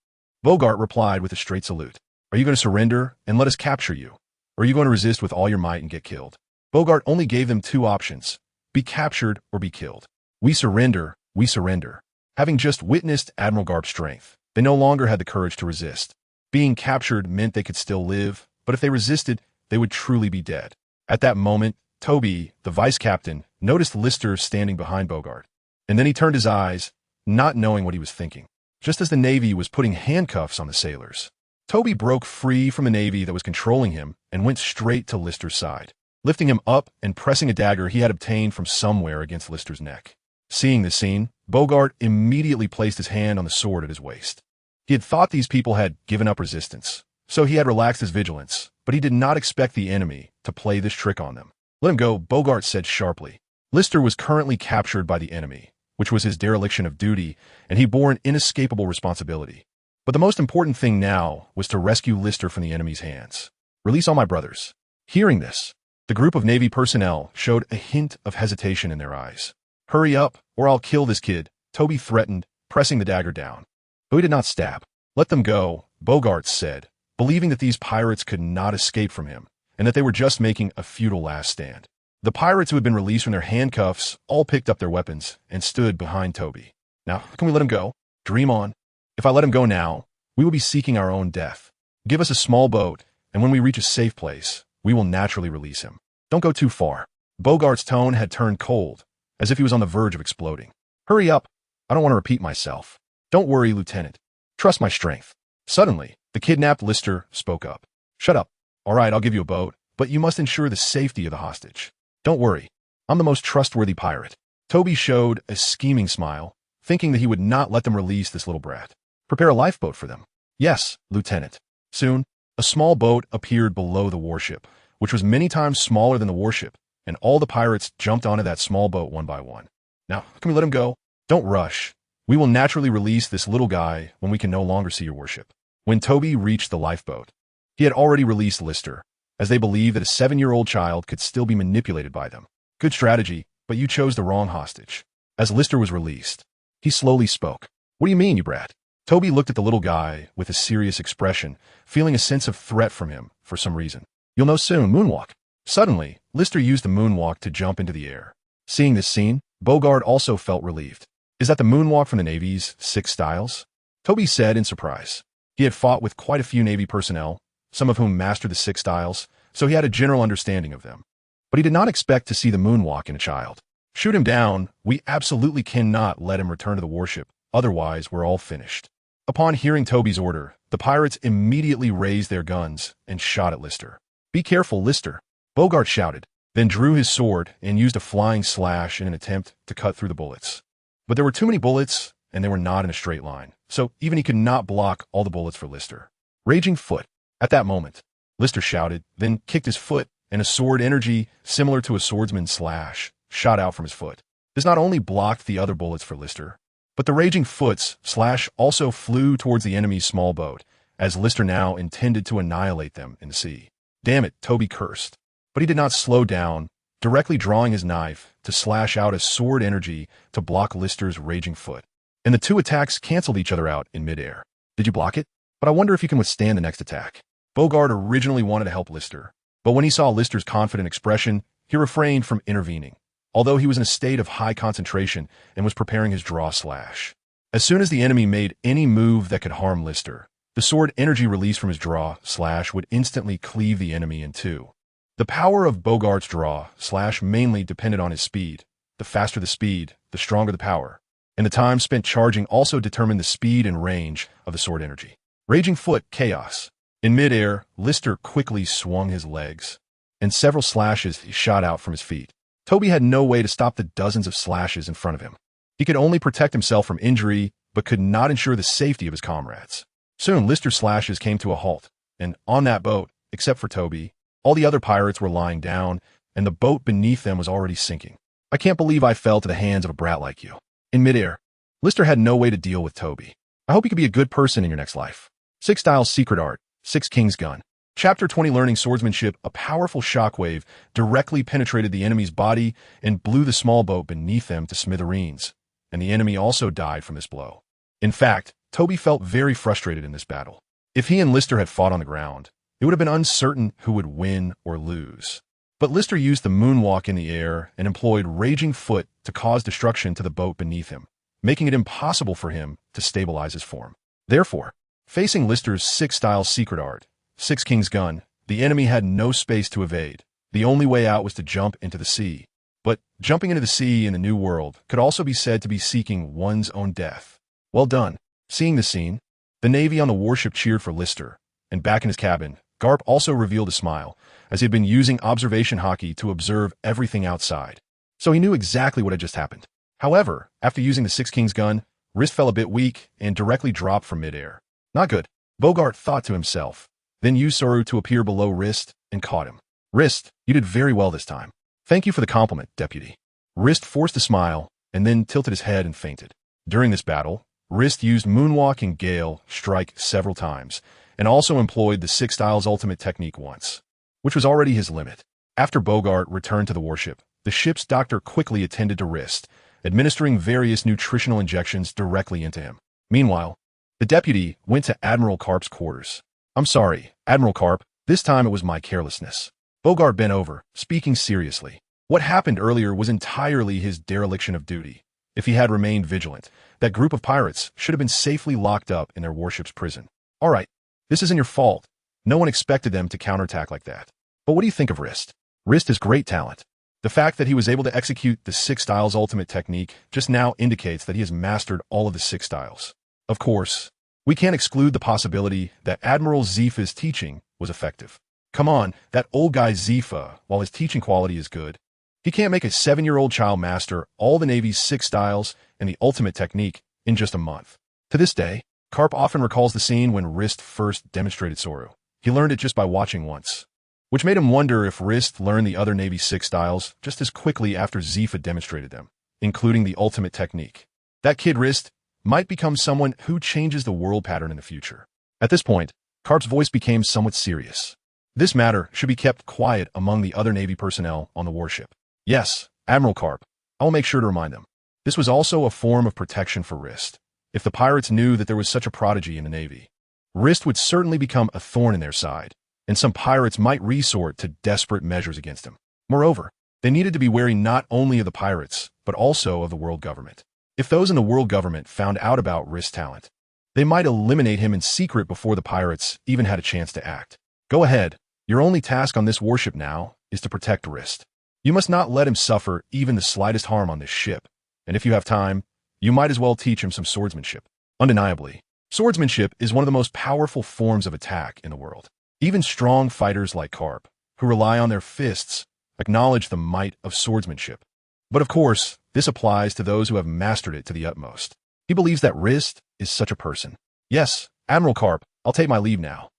Bogart replied with a straight salute. "Are you going to surrender and let us capture you? Or are you going to resist with all your might and get killed?" Bogart only gave them two options: be captured or be killed. We surrender, we surrender. Having just witnessed Admiral Garp's strength, they no longer had the courage to resist. Being captured meant they could still live, but if they resisted, they would truly be dead. At that moment, Toby, the vice captain, noticed Lister standing behind Bogart, and then he turned his eyes, not knowing what he was thinking. Just as the Navy was putting handcuffs on the sailors, Toby broke free from the Navy that was controlling him and went straight to Lister's side, lifting him up and pressing a dagger he had obtained from somewhere against Lister's neck. Seeing this scene, Bogart immediately placed his hand on the sword at his waist. He had thought these people had given up resistance, so he had relaxed his vigilance, but he did not expect the enemy to play this trick on them. "Let him go," Bogart said sharply. Lister was currently captured by the enemy, which was his dereliction of duty, and he bore an inescapable responsibility. But the most important thing now was to rescue Lister from the enemy's hands. "Release all my brothers." Hearing this, the group of Navy personnel showed a hint of hesitation in their eyes. "Hurry up, or I'll kill this kid," Toby threatened, pressing the dagger down. But he did not stab. "Let them go," Bogart said, believing that these pirates could not escape from him, and that they were just making a futile last stand. The pirates who had been released from their handcuffs all picked up their weapons and stood behind Toby. "Now, can we let him go? Dream on. If I let him go now, we will be seeking our own death. Give us a small boat, and when we reach a safe place, we will naturally release him. Don't go too far." Bogart's tone had turned cold, as if he was on the verge of exploding. "Hurry up. I don't want to repeat myself." "Don't worry, Lieutenant. Trust my strength." Suddenly, the kidnapped Lister spoke up. "Shut up. All right, I'll give you a boat, but you must ensure the safety of the hostage. Don't worry. I'm the most trustworthy pirate." Toby showed a scheming smile, thinking that he would not let them release this little brat. "Prepare a lifeboat for them." "Yes, Lieutenant." Soon, a small boat appeared below the warship, which was many times smaller than the warship, and all the pirates jumped onto that small boat one by one. "Now, can we let him go?" "Don't rush. We will naturally release this little guy when we can no longer see your worship." When Toby reached the lifeboat, he had already released Lister, as they believed that a 7-year-old child could still be manipulated by them. "Good strategy, but you chose the wrong hostage." As Lister was released, he slowly spoke. "What do you mean, you brat?" Toby looked at the little guy with a serious expression, feeling a sense of threat from him for some reason. "You'll know soon, moonwalk." Suddenly, Lister used the moonwalk to jump into the air. Seeing this scene, Bogart also felt relieved. "Is that the moonwalk from the Navy's 6 styles?" Toby said in surprise. He had fought with quite a few Navy personnel, some of whom mastered the 6 styles, so he had a general understanding of them. But he did not expect to see the moonwalk in a child. "Shoot him down. We absolutely cannot let him return to the warship, otherwise we're all finished." Upon hearing Toby's order, the pirates immediately raised their guns and shot at Lister. "Be careful, Lister," Bogart shouted, then drew his sword and used a flying slash in an attempt to cut through the bullets. But there were too many bullets, and they were not in a straight line, so even he could not block all the bullets for Lister. Raging foot. At that moment, Lister shouted, then kicked his foot, and a sword energy, similar to a swordsman's slash, shot out from his foot. This not only blocked the other bullets for Lister, but the raging foot's slash also flew towards the enemy's small boat, as Lister now intended to annihilate them in the sea. "Damn it," Toby cursed. But he did not slow down, directly drawing his knife to slash out a sword energy to block Lister's raging foot. And the two attacks canceled each other out in midair. "Did you block it? But I wonder if you can withstand the next attack." Bogart originally wanted to help Lister, but when he saw Lister's confident expression, he refrained from intervening, although he was in a state of high concentration and was preparing his draw slash. As soon as the enemy made any move that could harm Lister, the sword energy released from his draw slash would instantly cleave the enemy in two. The power of Bogart's draw slash mainly depended on his speed. The faster the speed, the stronger the power, and the time spent charging also determined the speed and range of the sword energy. Raging foot, chaos. In midair, Lister quickly swung his legs, and several slashes shot out from his feet. Toby had no way to stop the dozens of slashes in front of him. He could only protect himself from injury, but could not ensure the safety of his comrades. Soon, Lister's slashes came to a halt, and on that boat, except for Toby, all the other pirates were lying down, and the boat beneath them was already sinking. "I can't believe I fell to the hands of a brat like you." In midair, Lister had no way to deal with Toby. "I hope you can be a good person in your next life." 6 Styles Secret Art, 6 King's Gun. Chapter 20 Learning Swordsmanship. A powerful shockwave directly penetrated the enemy's body and blew the small boat beneath them to smithereens, and the enemy also died from this blow. In fact, Toby felt very frustrated in this battle. If he and Lister had fought on the ground, it would have been uncertain who would win or lose. But Lister used the moonwalk in the air and employed Raging Foot to cause destruction to the boat beneath him, making it impossible for him to stabilize his form. Therefore, facing Lister's 6 Styles Secret Art, 6 King's Gun, the enemy had no space to evade. The only way out was to jump into the sea. But jumping into the sea in the New World could also be said to be seeking one's own death. Well done. Seeing the scene, the Navy on the warship cheered for Lister, and back in his cabin, Garp also revealed a smile, as he had been using observation Haki to observe everything outside. So he knew exactly what had just happened. However, after using the Six Kings gun, Rist fell a bit weak and directly dropped from midair. Not good, Bogart thought to himself, then used Soru to appear below Rist and caught him. Rist, you did very well this time. Thank you for the compliment, Deputy. Rist forced a smile and then tilted his head and fainted. During this battle, Rist used Moonwalk and Gale Strike several times, and also employed the Six Styles ultimate technique once, which was already his limit. After Bogart returned to the warship, the ship's doctor quickly attended to Rist, administering various nutritional injections directly into him. Meanwhile, the deputy went to Admiral Karp's quarters. I'm sorry, Admiral Karp, this time it was my carelessness. Bogart bent over, speaking seriously. What happened earlier was entirely his dereliction of duty. If he had remained vigilant, that group of pirates should have been safely locked up in their warship's prison. All right, this isn't your fault. No one expected them to counterattack like that. But what do you think of Rist? Rist has great talent. The fact that he was able to execute the Six Styles ultimate technique just now indicates that he has mastered all of the Six Styles. Of course, we can't exclude the possibility that Admiral Zifa's teaching was effective. Come on, that old guy Zifa, while his teaching quality is good, he can't make a 7-year-old child master all the Navy's Six Styles and the ultimate technique in just a month. To this day, Karp often recalls the scene when Rist first demonstrated Soru. He learned it just by watching once, which made him wonder if Rist learned the other Navy Six Styles just as quickly after Zifa demonstrated them, including the ultimate technique. That kid Rist might become someone who changes the world pattern in the future. At this point, Karp's voice became somewhat serious. This matter should be kept quiet among the other Navy personnel on the warship. Yes, Admiral Karp, I will make sure to remind them. This was also a form of protection for Rist. If the pirates knew that there was such a prodigy in the Navy, Rist would certainly become a thorn in their side, and some pirates might resort to desperate measures against him. Moreover, they needed to be wary not only of the pirates, but also of the world government. If those in the world government found out about Rist's talent, they might eliminate him in secret before the pirates even had a chance to act. Go ahead, your only task on this warship now is to protect Rist. You must not let him suffer even the slightest harm on this ship, and if you have time, you might as well teach him some swordsmanship. Undeniably, swordsmanship is one of the most powerful forms of attack in the world. Even strong fighters like Karp, who rely on their fists, acknowledge the might of swordsmanship. But of course, this applies to those who have mastered it to the utmost. He believes that Rist is such a person. Yes, Admiral Karp, I'll take my leave now.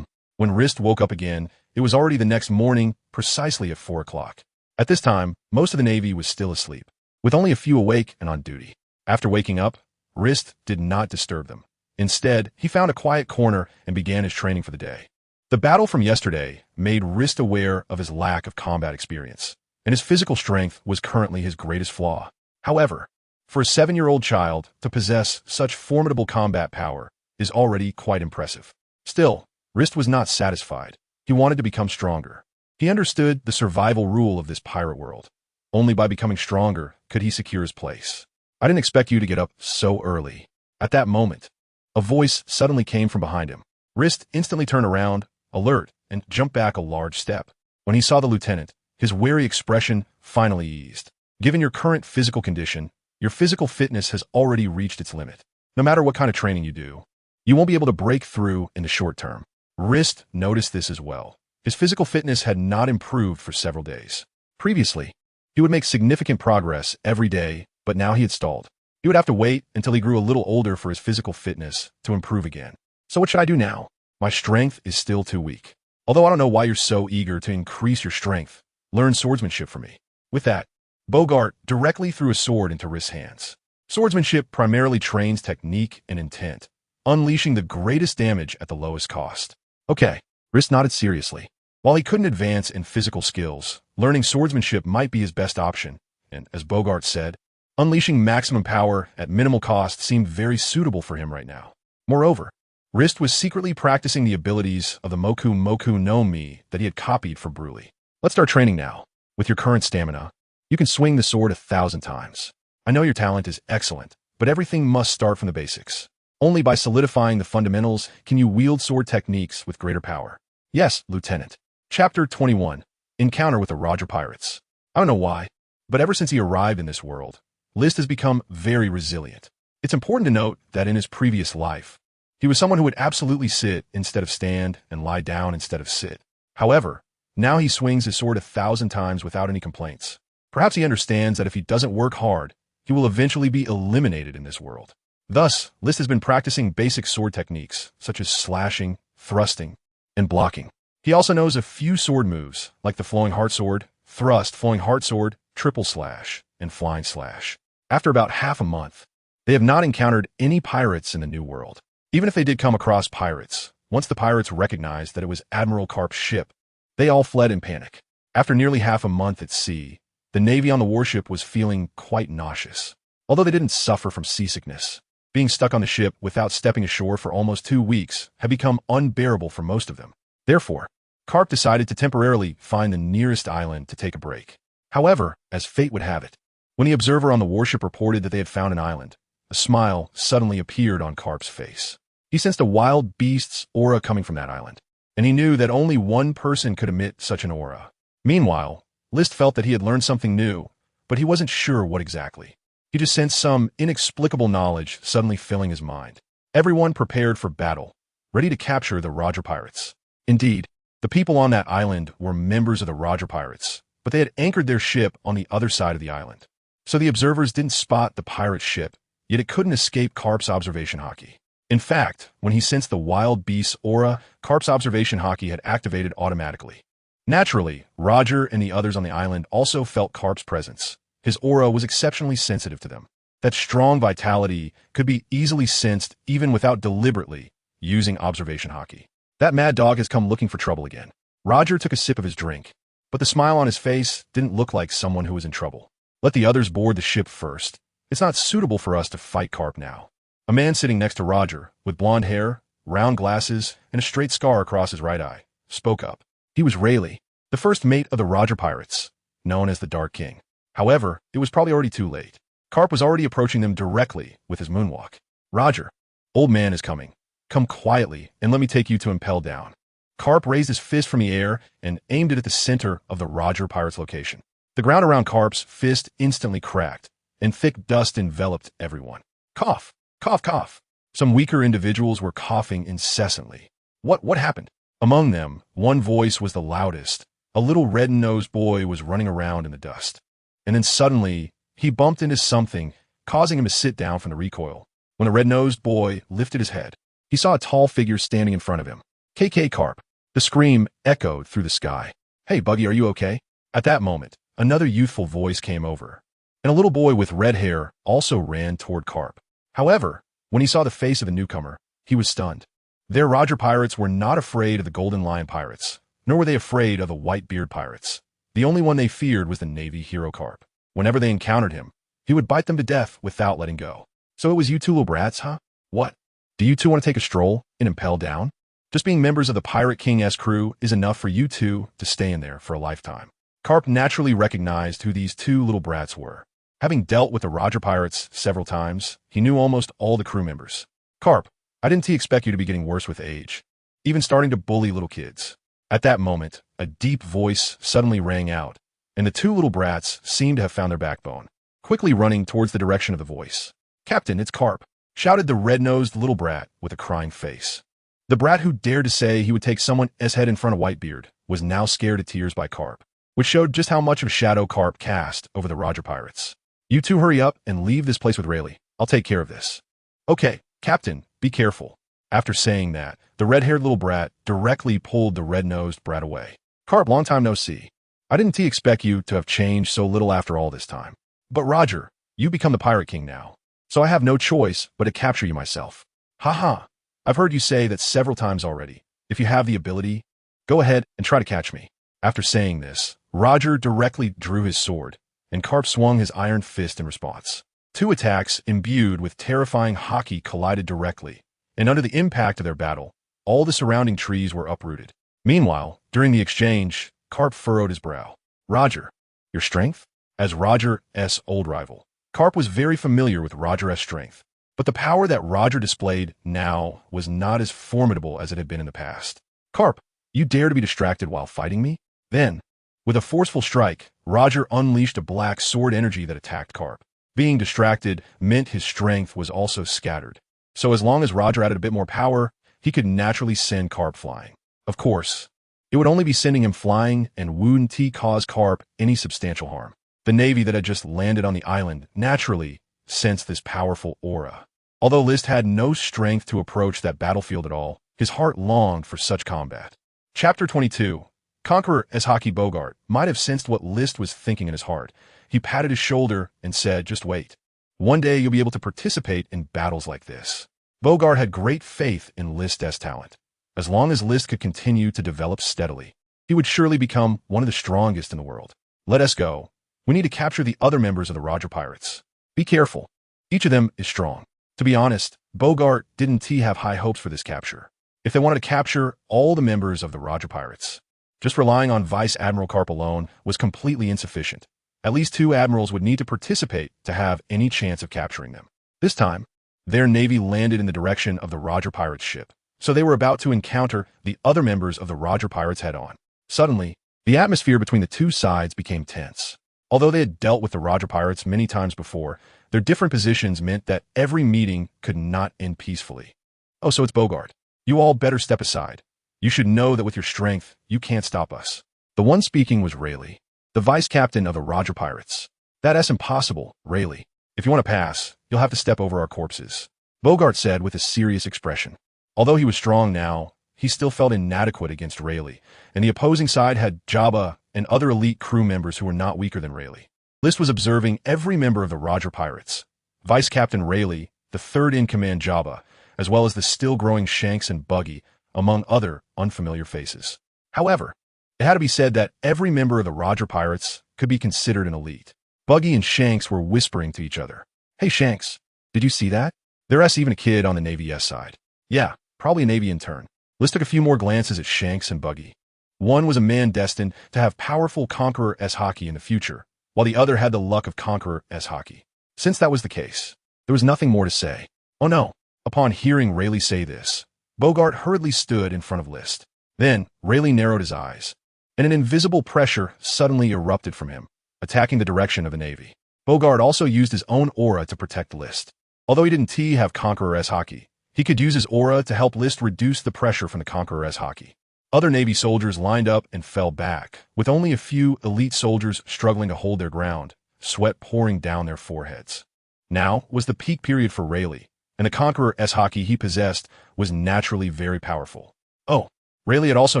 When Rist woke up again, it was already the next morning, precisely at 4 o'clock. At this time, most of the Navy was still asleep, with only a few awake and on duty. After waking up, Rist did not disturb them. Instead, he found a quiet corner and began his training for the day. The battle from yesterday made Rist aware of his lack of combat experience, and his physical strength was currently his greatest flaw. However, for a 7-year-old child to possess such formidable combat power is already quite impressive. Still, Rist was not satisfied. He wanted to become stronger. He understood the survival rule of this pirate world. Only by becoming stronger could he secure his place. I didn't expect you to get up so early. At that moment, a voice suddenly came from behind him. Rist instantly turned around, alert, and jumped back a large step. When he saw the lieutenant, his wary expression finally eased. Given your current physical condition, your physical fitness has already reached its limit. No matter what kind of training you do, you won't be able to break through in the short term. Rist noticed this as well. His physical fitness had not improved for several days. Previously, he would make significant progress every day, but now he had stalled. He would have to wait until he grew a little older for his physical fitness to improve again. So what should I do now? My strength is still too weak. Although I don't know why you're so eager to increase your strength, learn swordsmanship for me. With that, Bogart directly threw a sword into Rist's hands. Swordsmanship primarily trains technique and intent, unleashing the greatest damage at the lowest cost. Okay, Rist nodded seriously. While he couldn't advance in physical skills, learning swordsmanship might be his best option, and as Bogart said, unleashing maximum power at minimal cost seemed very suitable for him right now. Moreover, Rist was secretly practicing the abilities of the Moku no Mi that he had copied from Bruley. Let's start training now. With your current stamina, you can swing the sword 1,000 times. I know your talent is excellent, but everything must start from the basics. Only by solidifying the fundamentals can you wield sword techniques with greater power. Yes, Lieutenant. Chapter 21. Encounter with the Roger Pirates. I don't know why, but ever since he arrived in this world, List has become very resilient. It's important to note that in his previous life, he was someone who would absolutely sit instead of stand and lie down instead of sit. However, now he swings his sword 1,000 times without any complaints. Perhaps he understands that if he doesn't work hard, he will eventually be eliminated in this world. Thus, List has been practicing basic sword techniques, such as slashing, thrusting, and blocking. He also knows a few sword moves, like the flowing heart sword, thrust, flowing heart sword, triple slash, and flying slash. After about half a month, they have not encountered any pirates in the New World. Even if they did come across pirates, once the pirates recognized that it was Admiral Garp's ship, they all fled in panic. After nearly half a month at sea, the Navy on the warship was feeling quite nauseous. Although they didn't suffer from seasickness, being stuck on the ship without stepping ashore for almost 2 weeks had become unbearable for most of them. Therefore, Garp decided to temporarily find the nearest island to take a break. However, as fate would have it, when the observer on the warship reported that they had found an island, a smile suddenly appeared on Garp's face. He sensed a wild beast's aura coming from that island, and he knew that only one person could emit such an aura. Meanwhile, List felt that he had learned something new, but he wasn't sure what exactly. He just sensed some inexplicable knowledge suddenly filling his mind. Everyone prepared for battle, ready to capture the Roger Pirates. Indeed, the people on that island were members of the Roger Pirates, but they had anchored their ship on the other side of the island. So the observers didn't spot the pirate ship, yet it couldn't escape Garp's observation Haki. In fact, when he sensed the wild beast's aura, Garp's observation Haki had activated automatically. Naturally, Roger and the others on the island also felt Garp's presence. His aura was exceptionally sensitive to them. That strong vitality could be easily sensed even without deliberately using observation Haki. That mad dog has come looking for trouble again. Roger took a sip of his drink, but the smile on his face didn't look like someone who was in trouble. Let the others board the ship first. It's not suitable for us to fight Garp now. A man sitting next to Roger, with blonde hair, round glasses, and a straight scar across his right eye, spoke up. He was Rayleigh, the first mate of the Roger Pirates, known as the Dark King. However, it was probably already too late. Garp was already approaching them directly with his moonwalk. Roger, old man is coming. Come quietly, and let me take you to impel down. Garp raised his fist from the air and aimed it at the center of the Roger Pirates location. The ground around Garp's fist instantly cracked, and thick dust enveloped everyone. Cough, cough, cough. Some weaker individuals were coughing incessantly. What happened? Among them, one voice was the loudest. A little red-nosed boy was running around in the dust. And then suddenly, he bumped into something, causing him to sit down from the recoil. When the red-nosed boy lifted his head, he saw a tall figure standing in front of him. KK Garp. The scream echoed through the sky. Hey, Buggy, are you okay? At that moment, another youthful voice came over, and a little boy with red hair also ran toward Garp. However, when he saw the face of the newcomer, he was stunned. Their Roger Pirates were not afraid of the Golden Lion Pirates, nor were they afraid of the Whitebeard Pirates. The only one they feared was the Navy hero Garp. Whenever they encountered him, he would bite them to death without letting go. So it was you two little brats, huh? What? Do you two want to take a stroll and impel down? Just being members of the Pirate King's crew is enough for you two to stay in there for a lifetime. Garp naturally recognized who these two little brats were. Having dealt with the Roger Pirates several times, he knew almost all the crew members. Garp, I didn't expect you to be getting worse with age, even starting to bully little kids. At that moment, a deep voice suddenly rang out, and the two little brats seemed to have found their backbone, quickly running towards the direction of the voice. Captain, it's Garp, shouted the red-nosed little brat with a crying face. The brat who dared to say he would take someone's head in front of Whitebeard was now scared to tears by Garp, which showed just how much of a shadow Garp cast over the Roger Pirates. You two hurry up and leave this place with Rayleigh. I'll take care of this. Okay, Captain, be careful. After saying that, the red-haired little brat directly pulled the red-nosed brat away. Garp, long time no see. I didn't expect you to have changed so little after all this time. But Roger, you become the Pirate King now, so I have no choice but to capture you myself. Ha. I've heard you say that several times already. If you have the ability, go ahead and try to catch me. After saying this, Roger directly drew his sword, and Garp swung his iron fist in response. Two attacks imbued with terrifying Haki collided directly, and under the impact of their battle, all the surrounding trees were uprooted. Meanwhile, during the exchange, Garp furrowed his brow. Roger, your strength? As Roger's old rival, Garp was very familiar with Roger's strength, but the power that Roger displayed now was not as formidable as it had been in the past. Garp, you dare to be distracted while fighting me? Then, with a forceful strike, Roger unleashed a black sword energy that attacked Garp. Being distracted meant his strength was also scattered. So as long as Roger added a bit more power, he could naturally send Garp flying. Of course, it would only be sending him flying and wouldn't cause Garp any substantial harm. The Navy that had just landed on the island naturally sensed this powerful aura. Although List had no strength to approach that battlefield at all, his heart longed for such combat. Chapter 22. Conqueror as Haki. Bogart might have sensed what List was thinking in his heart. He patted his shoulder and said, "Just wait. One day you'll be able to participate in battles like this." Bogart had great faith in List's talent. As long as List could continue to develop steadily, he would surely become one of the strongest in the world. "Let us go. We need to capture the other members of the Roger Pirates. Be careful. Each of them is strong." To be honest, Bogart didn't have high hopes for this capture. If they wanted to capture all the members of the Roger Pirates, just relying on Vice Admiral Garp alone was completely insufficient. At least 2 admirals would need to participate to have any chance of capturing them. This time, their navy landed in the direction of the Roger Pirates' ship, so they were about to encounter the other members of the Roger Pirates head-on. Suddenly, the atmosphere between the 2 sides became tense. Although they had dealt with the Roger Pirates many times before, their different positions meant that every meeting could not end peacefully. "Oh, so it's Bogart. You all better step aside. You should know that with your strength, you can't stop us." The one speaking was Rayleigh, the vice captain of the Roger Pirates. "That's impossible, Rayleigh. If you want to pass, you'll have to step over our corpses," Bogart said with a serious expression. Although he was strong now, he still felt inadequate against Rayleigh, and the opposing side had Jabba and other elite crew members who were not weaker than Rayleigh. List was observing every member of the Roger Pirates, Vice Captain Rayleigh, the third-in-command Jabba, as well as the still-growing Shanks and Buggy, among other unfamiliar faces. However, it had to be said that every member of the Roger Pirates could be considered an elite. Buggy and Shanks were whispering to each other. "Hey Shanks, did you see that? There's even a kid on the Navy side." "Yeah, probably a Navy intern." List took a few more glances at Shanks and Buggy. One was a man destined to have powerful Conqueror as Haki in the future, while the other had the luck of Conqueror as Haki. Since that was the case, there was nothing more to say. "Oh no." Upon hearing Rayleigh say this, Bogart hurriedly stood in front of List. Then, Rayleigh narrowed his eyes, and an invisible pressure suddenly erupted from him, attacking the direction of the Navy. Bogart also used his own aura to protect List. Although he didn't have Conqueror as Haki, he could use his aura to help List reduce the pressure from the Conqueror as Haki. Other Navy soldiers lined up and fell back, with only a few elite soldiers struggling to hold their ground, sweat pouring down their foreheads. Now was the peak period for Rayleigh, and the Conqueror as Haki he possessed was naturally very powerful. Oh, Rayleigh had also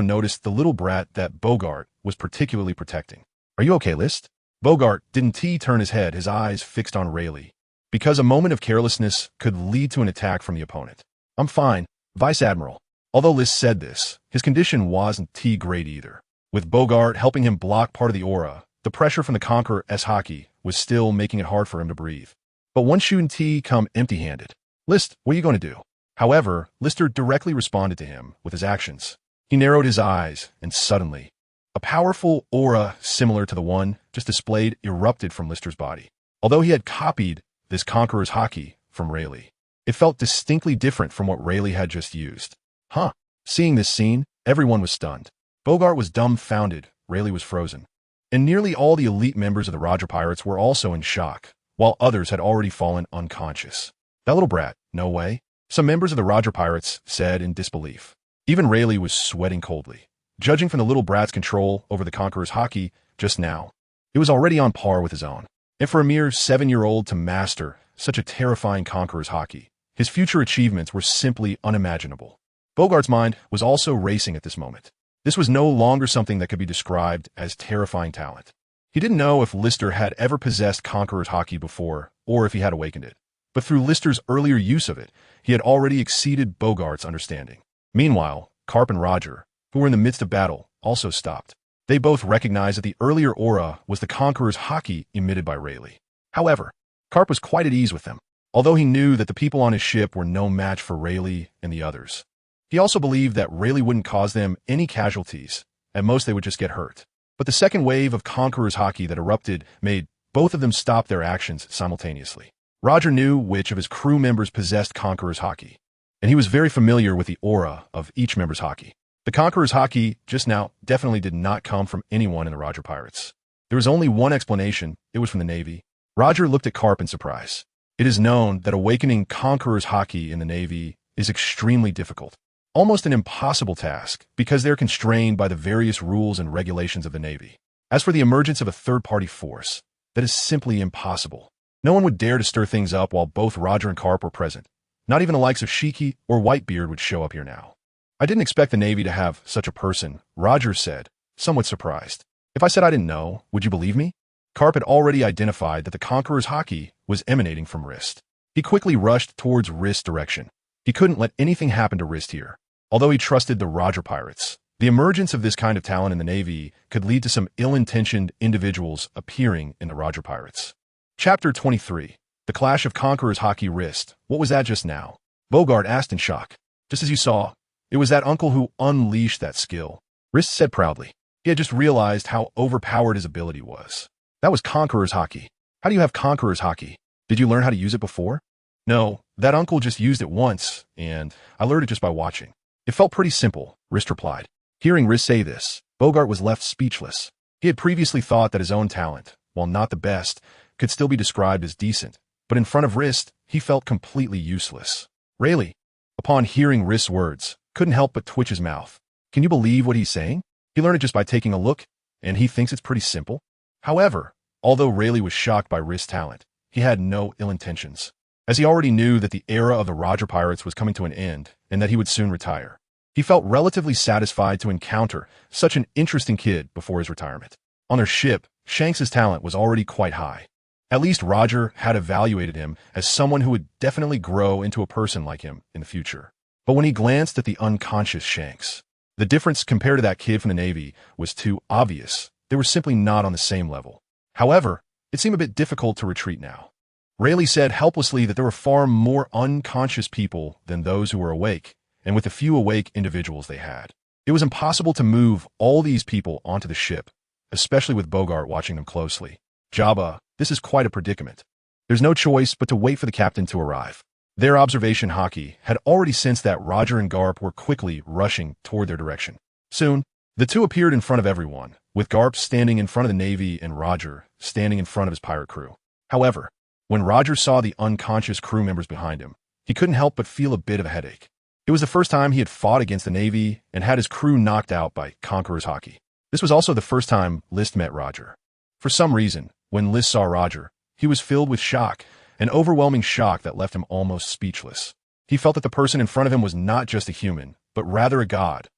noticed the little brat that Bogart was particularly protecting. "Are you okay, List?" Bogart didn't turn his head, his eyes fixed on Rayleigh, because a moment of carelessness could lead to an attack from the opponent. "I'm fine, Vice Admiral." Although List said this, his condition wasn't great either. With Bogart helping him block part of the aura, the pressure from the Conqueror as Haki was still making it hard for him to breathe. But one shouldn't come empty-handed. "List, what are you going to do?" However, Lister directly responded to him with his actions. He narrowed his eyes, and suddenly, a powerful aura similar to the one just displayed erupted from Lister's body. Although he had copied this Conqueror's Haki from Rayleigh, it felt distinctly different from what Rayleigh had just used. Huh. Seeing this scene, everyone was stunned. Bogart was dumbfounded, Rayleigh was frozen. And nearly all the elite members of the Roger Pirates were also in shock, while others had already fallen unconscious. "That little brat, no way," some members of the Roger Pirates said in disbelief. Even Rayleigh was sweating coldly. Judging from the little brat's control over the Conqueror's Haki just now, it was already on par with his own. And for a mere 7-year-old to master such a terrifying Conqueror's Haki, his future achievements were simply unimaginable. Bogart's mind was also racing at this moment. This was no longer something that could be described as terrifying talent. He didn't know if Lister had ever possessed Conqueror's Haki before, or if he had awakened it. But through Lister's earlier use of it, he had already exceeded Bogart's understanding. Meanwhile, Garp and Roger, who were in the midst of battle, also stopped. They both recognized that the earlier aura was the Conqueror's Haki emitted by Rayleigh. However, Garp was quite at ease with them, although he knew that the people on his ship were no match for Rayleigh and the others. He also believed that Rayleigh wouldn't cause them any casualties. At most, they would just get hurt. But the second wave of Conqueror's Haki that erupted made both of them stop their actions simultaneously. Roger knew which of his crew members possessed Conqueror's Haki, and he was very familiar with the aura of each member's Haki. The Conqueror's Haki just now definitely did not come from anyone in the Roger Pirates. There was only one explanation. It was from the Navy. Roger looked at Garp in surprise. It is known that awakening Conqueror's Haki in the Navy is extremely difficult. Almost an impossible task, because they're constrained by the various rules and regulations of the Navy. As for the emergence of a third-party force, That is simply impossible. No one would dare to stir things up while both Roger and Garp were present. Not even the likes of Shiki or Whitebeard would show up here now. I didn't expect the Navy to have such a person, Roger said, somewhat surprised. If I said I didn't know, would you believe me? Garp had already identified that the Conqueror's Haki was emanating from Rist. He quickly rushed towards Rist's direction. He couldn't let anything happen to Rist here. Although he trusted the Roger pirates, the emergence of this kind of talent in the Navy could lead to some ill-intentioned individuals appearing in the Roger pirates. Chapter 23. The Clash of Conqueror's Haki Rist. What was that just now? Bogart asked in shock. Just as you saw, it was that uncle who unleashed that skill. Rist said proudly. He had just realized how overpowered his ability was. That was Conqueror's Haki. How do you have Conqueror's Haki? Did you learn how to use it before? No, that uncle just used it once, and I learned it just by watching. It felt pretty simple, Rist replied. Hearing Rist say this, Bogart was left speechless. He had previously thought that his own talent, while not the best, could still be described as decent, but in front of Rist, he felt completely useless. Rayleigh, upon hearing Rist's words, couldn't help but twitch his mouth. Can you believe what he's saying? He learned it just by taking a look, and he thinks it's pretty simple. However, although Rayleigh was shocked by Rist's talent, he had no ill intentions, as he already knew that the era of the Roger pirates was coming to an end and that he would soon retire. He felt relatively satisfied to encounter such an interesting kid before his retirement. On their ship, Shanks's talent was already quite high. At least Roger had evaluated him as someone who would definitely grow into a person like him in the future. But when he glanced at the unconscious Shanks, the difference compared to that kid from the Navy was too obvious. They were simply not on the same level. However, it seemed a bit difficult to retreat now. Rayleigh said helplessly that there were far more unconscious people than those who were awake, and with the few awake individuals they had, it was impossible to move all these people onto the ship, especially with Bogart watching them closely. Jabba, this is quite a predicament. There's no choice but to wait for the captain to arrive. Their observation Haki had already sensed that Roger and Garp were quickly rushing toward their direction. Soon, the two appeared in front of everyone, with Garp standing in front of the Navy and Roger standing in front of his pirate crew. However, when Roger saw the unconscious crew members behind him, he couldn't help but feel a bit of a headache. It was the first time he had fought against the Navy and had his crew knocked out by Conqueror's Haki. This was also the first time List met Roger. For some reason, when List saw Roger, he was filled with shock, an overwhelming shock that left him almost speechless. He felt that the person in front of him was not just a human, but rather a god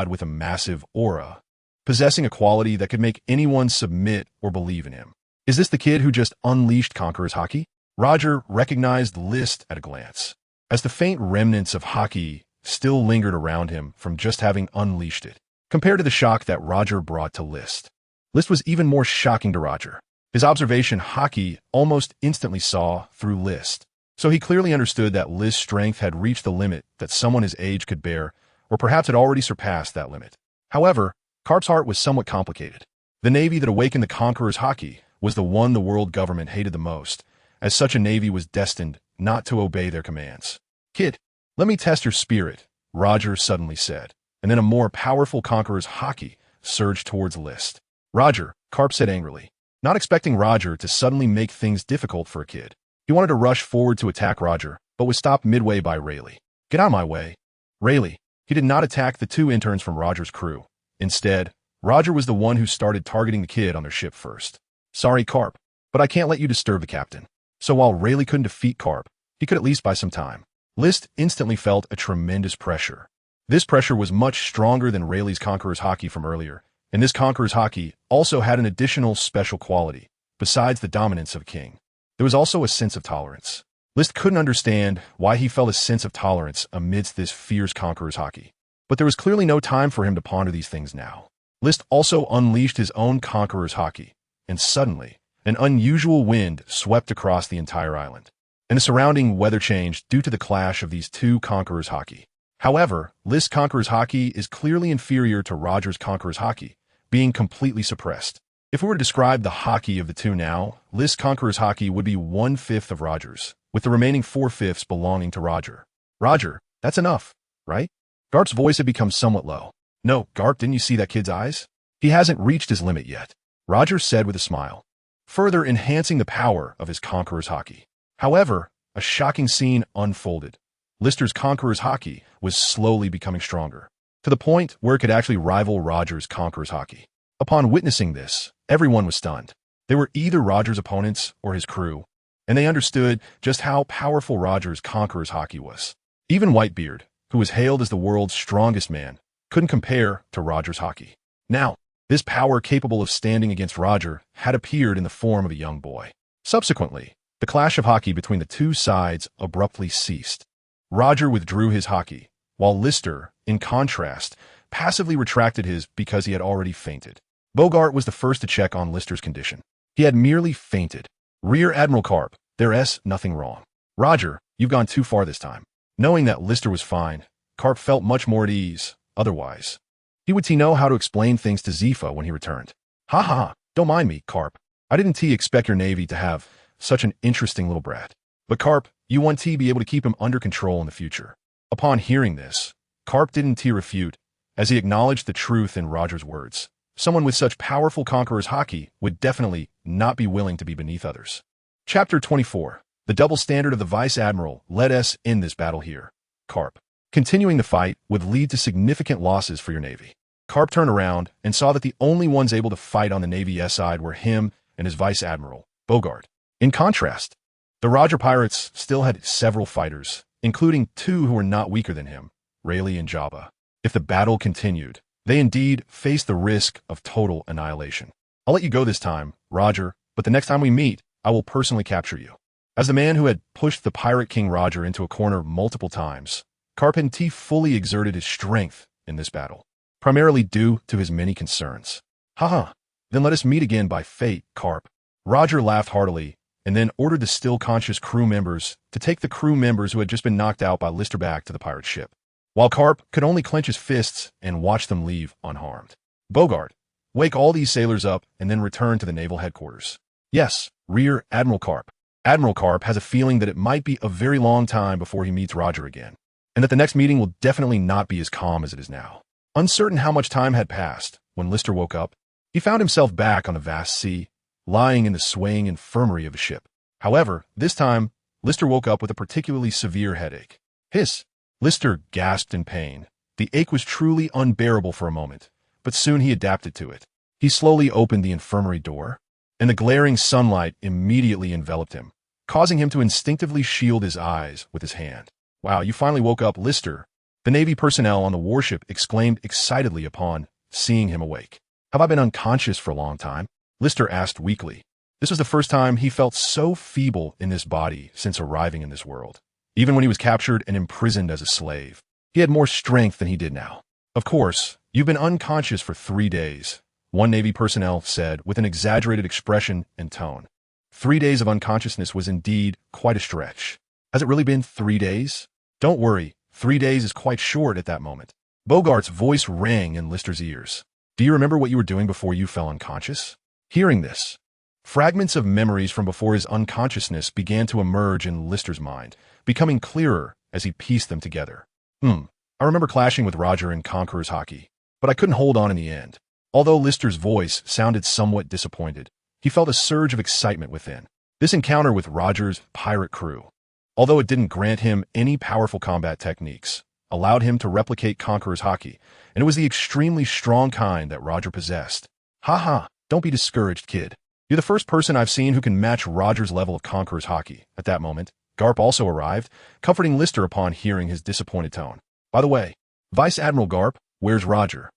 with a massive aura, possessing a quality that could make anyone submit or believe in him. Is this the kid who just unleashed Conqueror's Haki? Roger recognized List at a glance, as the faint remnants of Haki still lingered around him from just having unleashed it, compared to the shock that Roger brought to List. List was even more shocking to Roger. His observation Haki almost instantly saw through List, so he clearly understood that List's strength had reached the limit that someone his age could bear, or perhaps had already surpassed that limit. However, Garp's heart was somewhat complicated. The Navy that awakened the Conqueror's Haki was the one the world government hated the most, as such a Navy was destined not to obey their commands. Kid, let me test your spirit, Roger suddenly said, and then a more powerful Conqueror's Haki surged towards List. Roger, Garp said angrily, not expecting Roger to suddenly make things difficult for a kid. He wanted to rush forward to attack Roger, but was stopped midway by Rayleigh. Get out of my way. Rayleigh, he did not attack the two interns from Roger's crew. Instead, Roger was the one who started targeting the kid on their ship first. Sorry, Garp, but I can't let you disturb the captain. So while Rayleigh couldn't defeat Garp, he could at least buy some time. List instantly felt a tremendous pressure. This pressure was much stronger than Rayleigh's Conqueror's Haki from earlier, and this Conqueror's Haki also had an additional special quality, besides the dominance of a king. There was also a sense of tolerance. List couldn't understand why he felt a sense of tolerance amidst this fierce Conqueror's Haki, but there was clearly no time for him to ponder these things now. List also unleashed his own Conqueror's Haki, and suddenly, an unusual wind swept across the entire island, and the surrounding weather changed due to the clash of these two Conqueror's Haki. However, List's Conqueror's Haki is clearly inferior to Roger's Conqueror's Haki, being completely suppressed. If we were to describe the Haki of the two now, List's Conqueror's Haki would be 1/5 of Roger's, with the remaining 4/5 belonging to Roger. Roger, that's enough, right? Garp's voice had become somewhat low. No, Garp, didn't you see that kid's eyes? He hasn't reached his limit yet, Roger said with a smile, further enhancing the power of his Conqueror's Haki. However, a shocking scene unfolded. Lister's Conqueror's Haki was slowly becoming stronger, to the point where it could actually rival Roger's Conqueror's Haki. Upon witnessing this, everyone was stunned. They were either Roger's opponents or his crew, and they understood just how powerful Roger's Conqueror's Haki was. Even Whitebeard, who was hailed as the world's strongest man, couldn't compare to Roger's Haki. Now, this power capable of standing against Roger had appeared in the form of a young boy. Subsequently, the clash of Haki between the two sides abruptly ceased. Roger withdrew his Haki, while Lister, in contrast, passively retracted his because he had already fainted. Bogart was the first to check on Lister's condition. He had merely fainted. Rear Admiral Garp, there's nothing wrong. Roger, you've gone too far this time. Knowing that Lister was fine, Garp felt much more at ease. Otherwise, he would know how to explain things to Zifa when he returned. Ha ha, don't mind me, Garp. I didn't expect your navy to have such an interesting little brat. But Garp, you want to be able to keep him under control in the future. Upon hearing this, Garp didn't refute, as he acknowledged the truth in Roger's words. Someone with such powerful Conqueror's Haki would definitely not be willing to be beneath others. Chapter 24. The double standard of the Vice Admiral led us in this battle here. Garp. Continuing the fight would lead to significant losses for your navy. Garp turned around and saw that the only ones able to fight on the Navy's side were him and his Vice Admiral, Bogart. In contrast, the Roger pirates still had several fighters, including two who were not weaker than him, Rayleigh and Jabba. If the battle continued, they indeed faced the risk of total annihilation. I'll let you go this time, Roger, but the next time we meet, I will personally capture you. As the man who had pushed the Pirate King Roger into a corner multiple times, Carpentier fully exerted his strength in this battle, primarily due to his many concerns. Haha, then let us meet again by fate, Garp. Roger laughed heartily, and then ordered the still-conscious crew members to take the crew members who had just been knocked out by Lister back to the pirate ship, while Garp could only clench his fists and watch them leave unharmed. Bogart, wake all these sailors up and then return to the naval headquarters. Yes, Rear Admiral Garp. Admiral Garp has a feeling that it might be a very long time before he meets Roger again, and that the next meeting will definitely not be as calm as it is now. Uncertain how much time had passed, when Lister woke up, he found himself back on the vast sea, lying in the swaying infirmary of a ship. However, this time, Lister woke up with a particularly severe headache. Hiss! Lister gasped in pain. The ache was truly unbearable for a moment, but soon he adapted to it. He slowly opened the infirmary door, and the glaring sunlight immediately enveloped him, causing him to instinctively shield his eyes with his hand. Wow, you finally woke up, Lister. The Navy personnel on the warship exclaimed excitedly upon seeing him awake. Have I been unconscious for a long time? Lister asked weakly. This was the first time he felt so feeble in this body since arriving in this world. Even when he was captured and imprisoned as a slave, he had more strength than he did now. Of course, you've been unconscious for 3 days, one Navy personnel said with an exaggerated expression and tone. 3 days of unconsciousness was indeed quite a stretch. Has it really been 3 days? Don't worry, 3 days is quite short at that moment. Bogart's voice rang in Lister's ears. Do you remember what you were doing before you fell unconscious? Hearing this, fragments of memories from before his unconsciousness began to emerge in Lister's mind, becoming clearer as he pieced them together. I remember clashing with Roger in Conqueror's Haki, but I couldn't hold on in the end. Although Lister's voice sounded somewhat disappointed, he felt a surge of excitement within. This encounter with Roger's pirate crew, although it didn't grant him any powerful combat techniques, allowed him to replicate Conqueror's Haki, and it was the extremely strong kind that Roger possessed. Haha, don't be discouraged, kid. You're the first person I've seen who can match Roger's level of Conqueror's Haki. At that moment, Garp also arrived, comforting Lister upon hearing his disappointed tone. By the way, Vice Admiral Garp, where's Roger?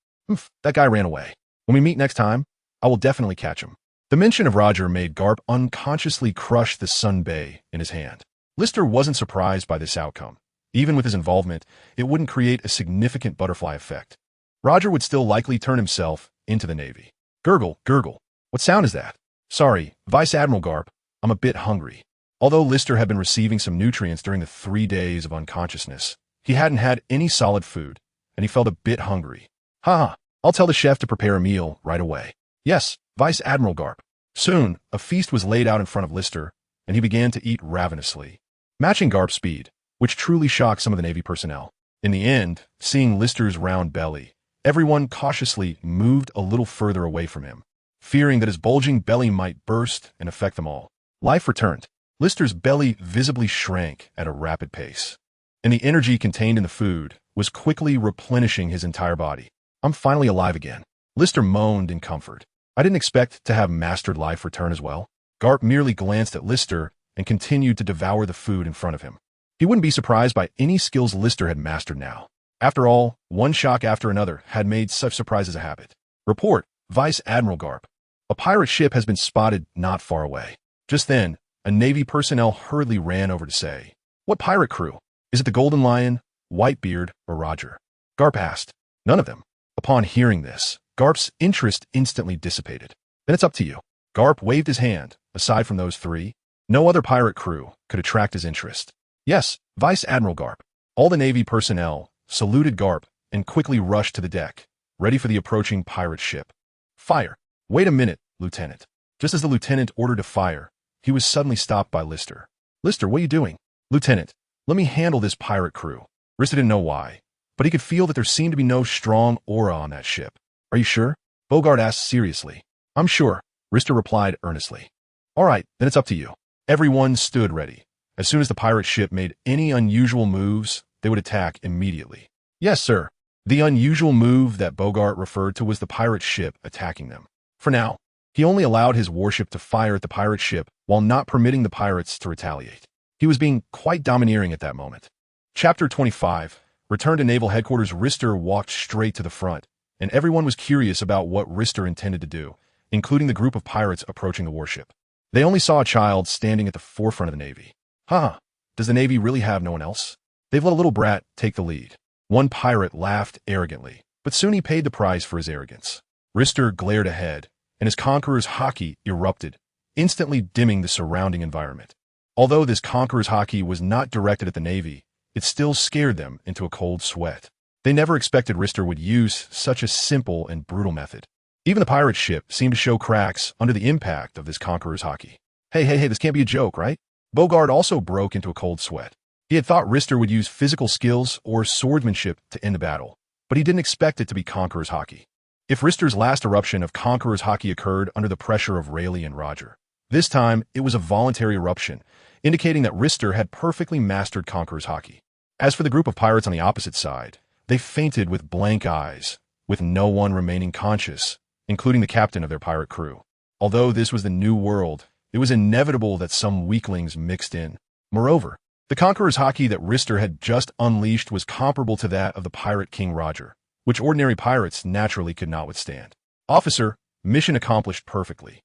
That guy ran away. When we meet next time, I will definitely catch him. The mention of Roger made Garp unconsciously crush the sunbei in his hand. Lister wasn't surprised by this outcome. Even with his involvement, it wouldn't create a significant butterfly effect. Roger would still likely turn himself into the Navy. Gurgle, gurgle. What sound is that? Sorry, Vice Admiral Garp, I'm a bit hungry. Although Lister had been receiving some nutrients during the 3 days of unconsciousness, he hadn't had any solid food, and he felt a bit hungry. Haha, I'll tell the chef to prepare a meal right away. Yes, Vice Admiral Garp. Soon, a feast was laid out in front of Lister, and he began to eat ravenously, matching Garp's speed, which truly shocked some of the Navy personnel. In the end, seeing Lister's round belly, everyone cautiously moved a little further away from him, fearing that his bulging belly might burst and affect them all. Life returned. Lister's belly visibly shrank at a rapid pace, and the energy contained in the food was quickly replenishing his entire body. I'm finally alive again. Lister moaned in comfort. I didn't expect to have mastered life return as well. Garp merely glanced at Lister and continued to devour the food in front of him. He wouldn't be surprised by any skills Lister had mastered now. After all, one shock after another had made such surprises a habit. Report, Vice Admiral Garp. A pirate ship has been spotted not far away. Just then, a Navy personnel hurriedly ran over to say, "What pirate crew? Is it the Golden Lion, Whitebeard, or Roger?" Garp asked. "None of them." Upon hearing this, Garp's interest instantly dissipated. "Then it's up to you." Garp waved his hand. Aside from those three, no other pirate crew could attract his interest. "Yes, Vice Admiral Garp." All the Navy personnel saluted Garp and quickly rushed to the deck, ready for the approaching pirate ship. "Fire!" "Wait a minute, Lieutenant." Just as the lieutenant ordered to fire, he was suddenly stopped by Lister. "Lister, what are you doing?" "Lieutenant, let me handle this pirate crew." Rist didn't know why, but he could feel that there seemed to be no strong aura on that ship. "Are you sure?" Bogart asked seriously. "I'm sure," Rister replied earnestly. "All right, then it's up to you." Everyone stood ready. As soon as the pirate ship made any unusual moves, they would attack immediately. "Yes, sir." The unusual move that Bogart referred to was the pirate ship attacking them. For now, he only allowed his warship to fire at the pirate ship while not permitting the pirates to retaliate. He was being quite domineering at that moment. Chapter 25. Return to Naval Headquarters. Rister walked straight to the front, and everyone was curious about what Rister intended to do, including the group of pirates approaching the warship. They only saw a child standing at the forefront of the Navy. Does the Navy really have no one else? They've let a little brat take the lead. One pirate laughed arrogantly, but soon he paid the price for his arrogance. Rister glared ahead, and his Conqueror's Haki erupted, instantly dimming the surrounding environment. Although this Conqueror's Haki was not directed at the Navy, it still scared them into a cold sweat. They never expected Rister would use such a simple and brutal method. Even the pirate ship seemed to show cracks under the impact of this Conqueror's Haki. Hey, this can't be a joke, right? Bogart also broke into a cold sweat. He had thought Rister would use physical skills or swordsmanship to end the battle, but he didn't expect it to be Conqueror's Haki. If Rister's last eruption of Conqueror's Haki occurred under the pressure of Rayleigh and Roger, this time it was a voluntary eruption, indicating that Rister had perfectly mastered Conqueror's Haki. As for the group of pirates on the opposite side, they fainted with blank eyes, with no one remaining conscious, including the captain of their pirate crew. Although this was the new world, it was inevitable that some weaklings mixed in. Moreover, the Conqueror's Haki that Rister had just unleashed was comparable to that of the pirate King Roger, which ordinary pirates naturally could not withstand. "Officer, mission accomplished perfectly.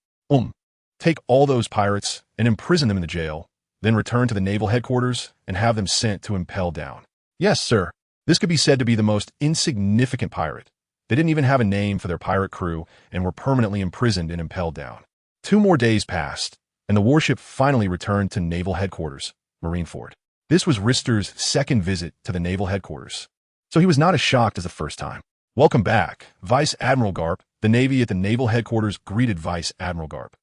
Take all those pirates and imprison them in the jail, then return to the naval headquarters and have them sent to impel down." "Yes, sir." This could be said to be the most insignificant pirate. They didn't even have a name for their pirate crew and were permanently imprisoned and impelled down. 2 more days passed, and the warship finally returned to naval headquarters, Marineford. This was Rister's second visit to the naval headquarters, so he was not as shocked as the first time. "Welcome back, Vice Admiral Garp." The Navy at the naval headquarters greeted Vice Admiral Garp.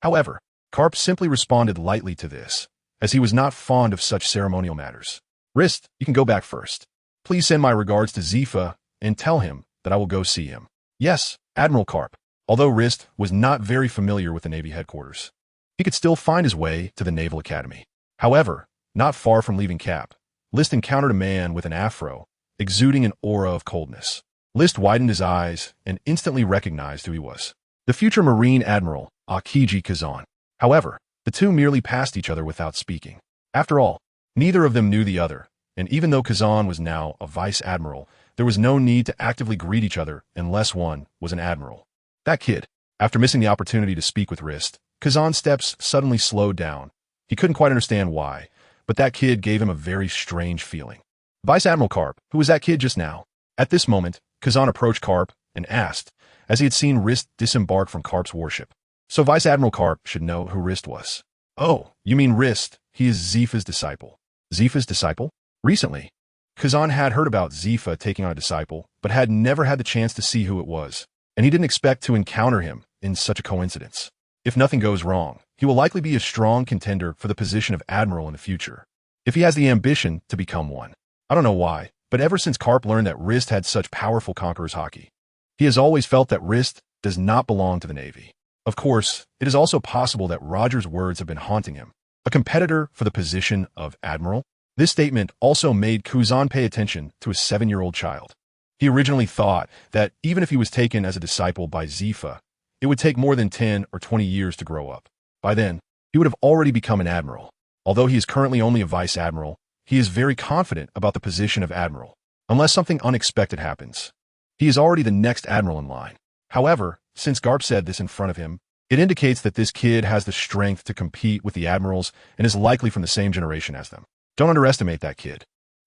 However, Garp simply responded lightly to this, as he was not fond of such ceremonial matters. "Rist, you can go back first. Please send my regards to Zifa and tell him that I will go see him." "Yes, Admiral Garp." Although Rist was not very familiar with the Navy headquarters, he could still find his way to the Naval Academy. However, not far from leaving Cap, List encountered a man with an afro, exuding an aura of coldness. List widened his eyes and instantly recognized who he was. The future Marine Admiral, Akiji Kazan. However, the two merely passed each other without speaking. After all, neither of them knew the other, and even though Kazan was now a vice admiral, there was no need to actively greet each other unless one was an admiral. That kid. After missing the opportunity to speak with Rist, Kazan's steps suddenly slowed down. He couldn't quite understand why, but that kid gave him a very strange feeling. "Vice Admiral Garp, who was that kid just now?" At this moment, Kazan approached Garp and asked, as he had seen Rist disembark from Garp's warship. So Vice Admiral Garp should know who Rist was. "Oh, you mean Rist. He is Zifa's disciple." "Zifa's disciple?" Recently, Kazan had heard about Zifa taking on a disciple, but had never had the chance to see who it was, and he didn't expect to encounter him in such a coincidence. If nothing goes wrong, he will likely be a strong contender for the position of admiral in the future, if he has the ambition to become one. I don't know why, but ever since Garp learned that Rist had such powerful Conqueror's Haki, he has always felt that Rist does not belong to the Navy. Of course, it is also possible that Roger's words have been haunting him. A competitor for the position of admiral? This statement also made Kazan pay attention to a 7-year-old child. He originally thought that even if he was taken as a disciple by Zifa, it would take more than 10 or 20 years to grow up. By then, he would have already become an admiral. Although he is currently only a vice admiral, he is very confident about the position of admiral. Unless something unexpected happens, he is already the next admiral in line. However, since Garp said this in front of him, it indicates that this kid has the strength to compete with the admirals and is likely from the same generation as them. Don't underestimate that kid.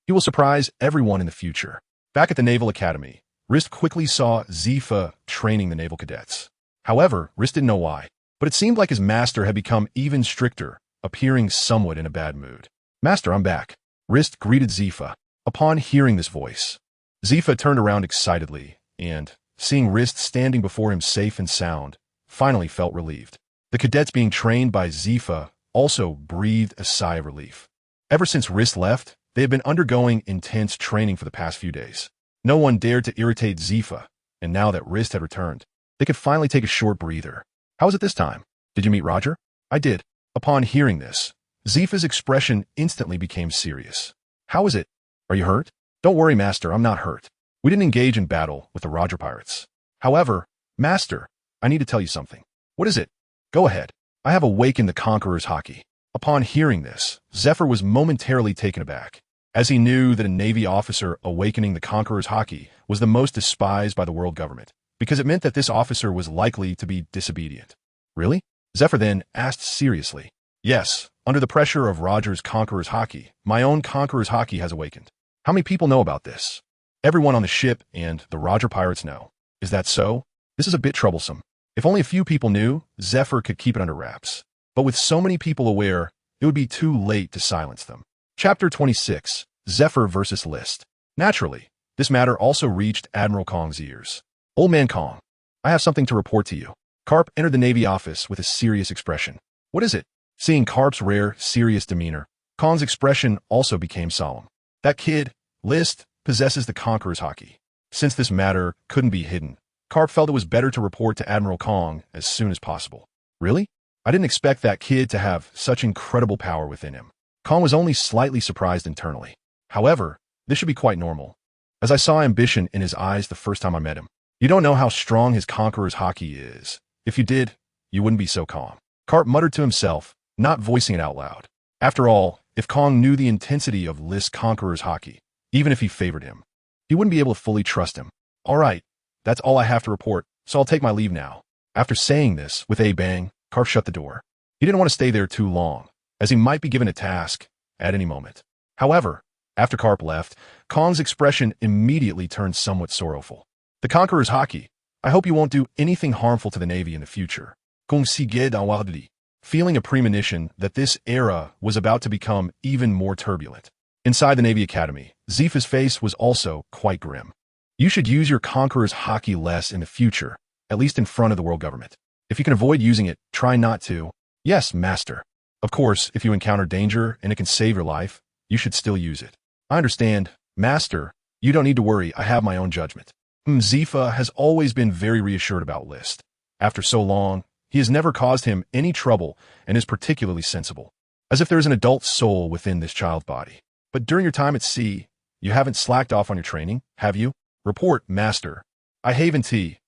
He will surprise everyone in the future. Back at the Naval Academy, Rist quickly saw Zifa training the naval cadets. However, Rist didn't know why, but it seemed like his master had become even stricter, appearing somewhat in a bad mood. "Master, I'm back." Rist greeted Zifa. Upon hearing this voice, Zifa turned around excitedly and, seeing Rist standing before him safe and sound, finally felt relieved. The cadets being trained by Zifa also breathed a sigh of relief. Ever since Rist left, they had been undergoing intense training for the past few days. No one dared to irritate Zifa, and now that Rist had returned, they could finally take a short breather. "How was it this time? Did you meet Roger?" "I did." Upon hearing this, Zifa's expression instantly became serious. "How is it? Are you hurt?" "Don't worry, Master, I'm not hurt. We didn't engage in battle with the Roger pirates. However, Master, I need to tell you something." "What is it?" "Go ahead. I have awakened the Conqueror's Haki." Upon hearing this, Zephyr was momentarily taken aback, as he knew that a Navy officer awakening the Conqueror's Haki was the most despised by the world government, because it meant that this officer was likely to be disobedient. "Really?" Zephyr then asked seriously. "Yes, under the pressure of Roger's Conqueror's Haki, my own Conqueror's Haki has awakened." "How many people know about this?" "Everyone on the ship and the Roger pirates know." "Is that so?" "This is a bit troublesome. If only a few people knew, Zephyr could keep it under wraps. But with so many people aware, it would be too late to silence them." Chapter 26, Zephyr versus List. Naturally, this matter also reached Admiral Kong's ears. "Old man Kong, I have something to report to you." Garp entered the Navy office with a serious expression. "What is it?" Seeing Garp's rare, serious demeanor, Kong's expression also became solemn. "That kid, List, possesses the Conqueror's Haki." Since this matter couldn't be hidden, Garp felt it was better to report to Admiral Kong as soon as possible. "Really? I didn't expect that kid to have such incredible power within him." Kong was only slightly surprised internally. However, this should be quite normal, as I saw ambition in his eyes the first time I met him. "You don't know how strong his Conqueror's Haki is. If you did, you wouldn't be so calm." Garp muttered to himself, not voicing it out loud. After all, if Kong knew the intensity of List's Conqueror's Haki, even if he favored him, he wouldn't be able to fully trust him. "All right, that's all I have to report, so I'll take my leave now." After saying this, with a bang, Garp shut the door. He didn't want to stay there too long, as he might be given a task at any moment. However, after Garp left, Kong's expression immediately turned somewhat sorrowful. "The Conqueror's Haki, I hope you won't do anything harmful to the Navy in the future." Kong Siged Awadli, feeling a premonition that this era was about to become even more turbulent. Inside the Navy Academy, Zifa's face was also quite grim. "You should use your Conqueror's Haki less in the future, at least in front of the world government. If you can avoid using it, try not to." "Yes, Master. Of course, if you encounter danger and it can save your life, you should still use it." "I understand, Master. You don't need to worry, I have my own judgment." Zifa has always been very reassured about List. After so long, he has never caused him any trouble and is particularly sensible, as if there is an adult soul within this child's body. "But during your time at sea, you haven't slacked off on your training, have you?" "Report, Master. I haven't tea."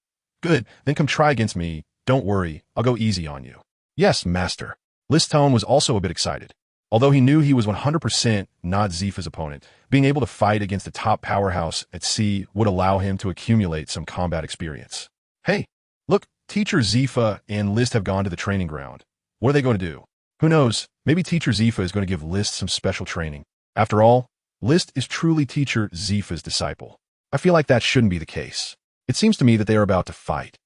"Good, then come try against me. Don't worry, I'll go easy on you." "Yes, Master." List's tone was also a bit excited. Although he knew he was 100% not Zifa's opponent, being able to fight against the top powerhouse at sea would allow him to accumulate some combat experience. "Hey, look, Teacher Zifa and List have gone to the training ground. What are they going to do?" "Who knows, maybe Teacher Zifa is going to give List some special training. After all, List is truly Teacher Zifa's disciple." "I feel like that shouldn't be the case. It seems to me that they are about to fight."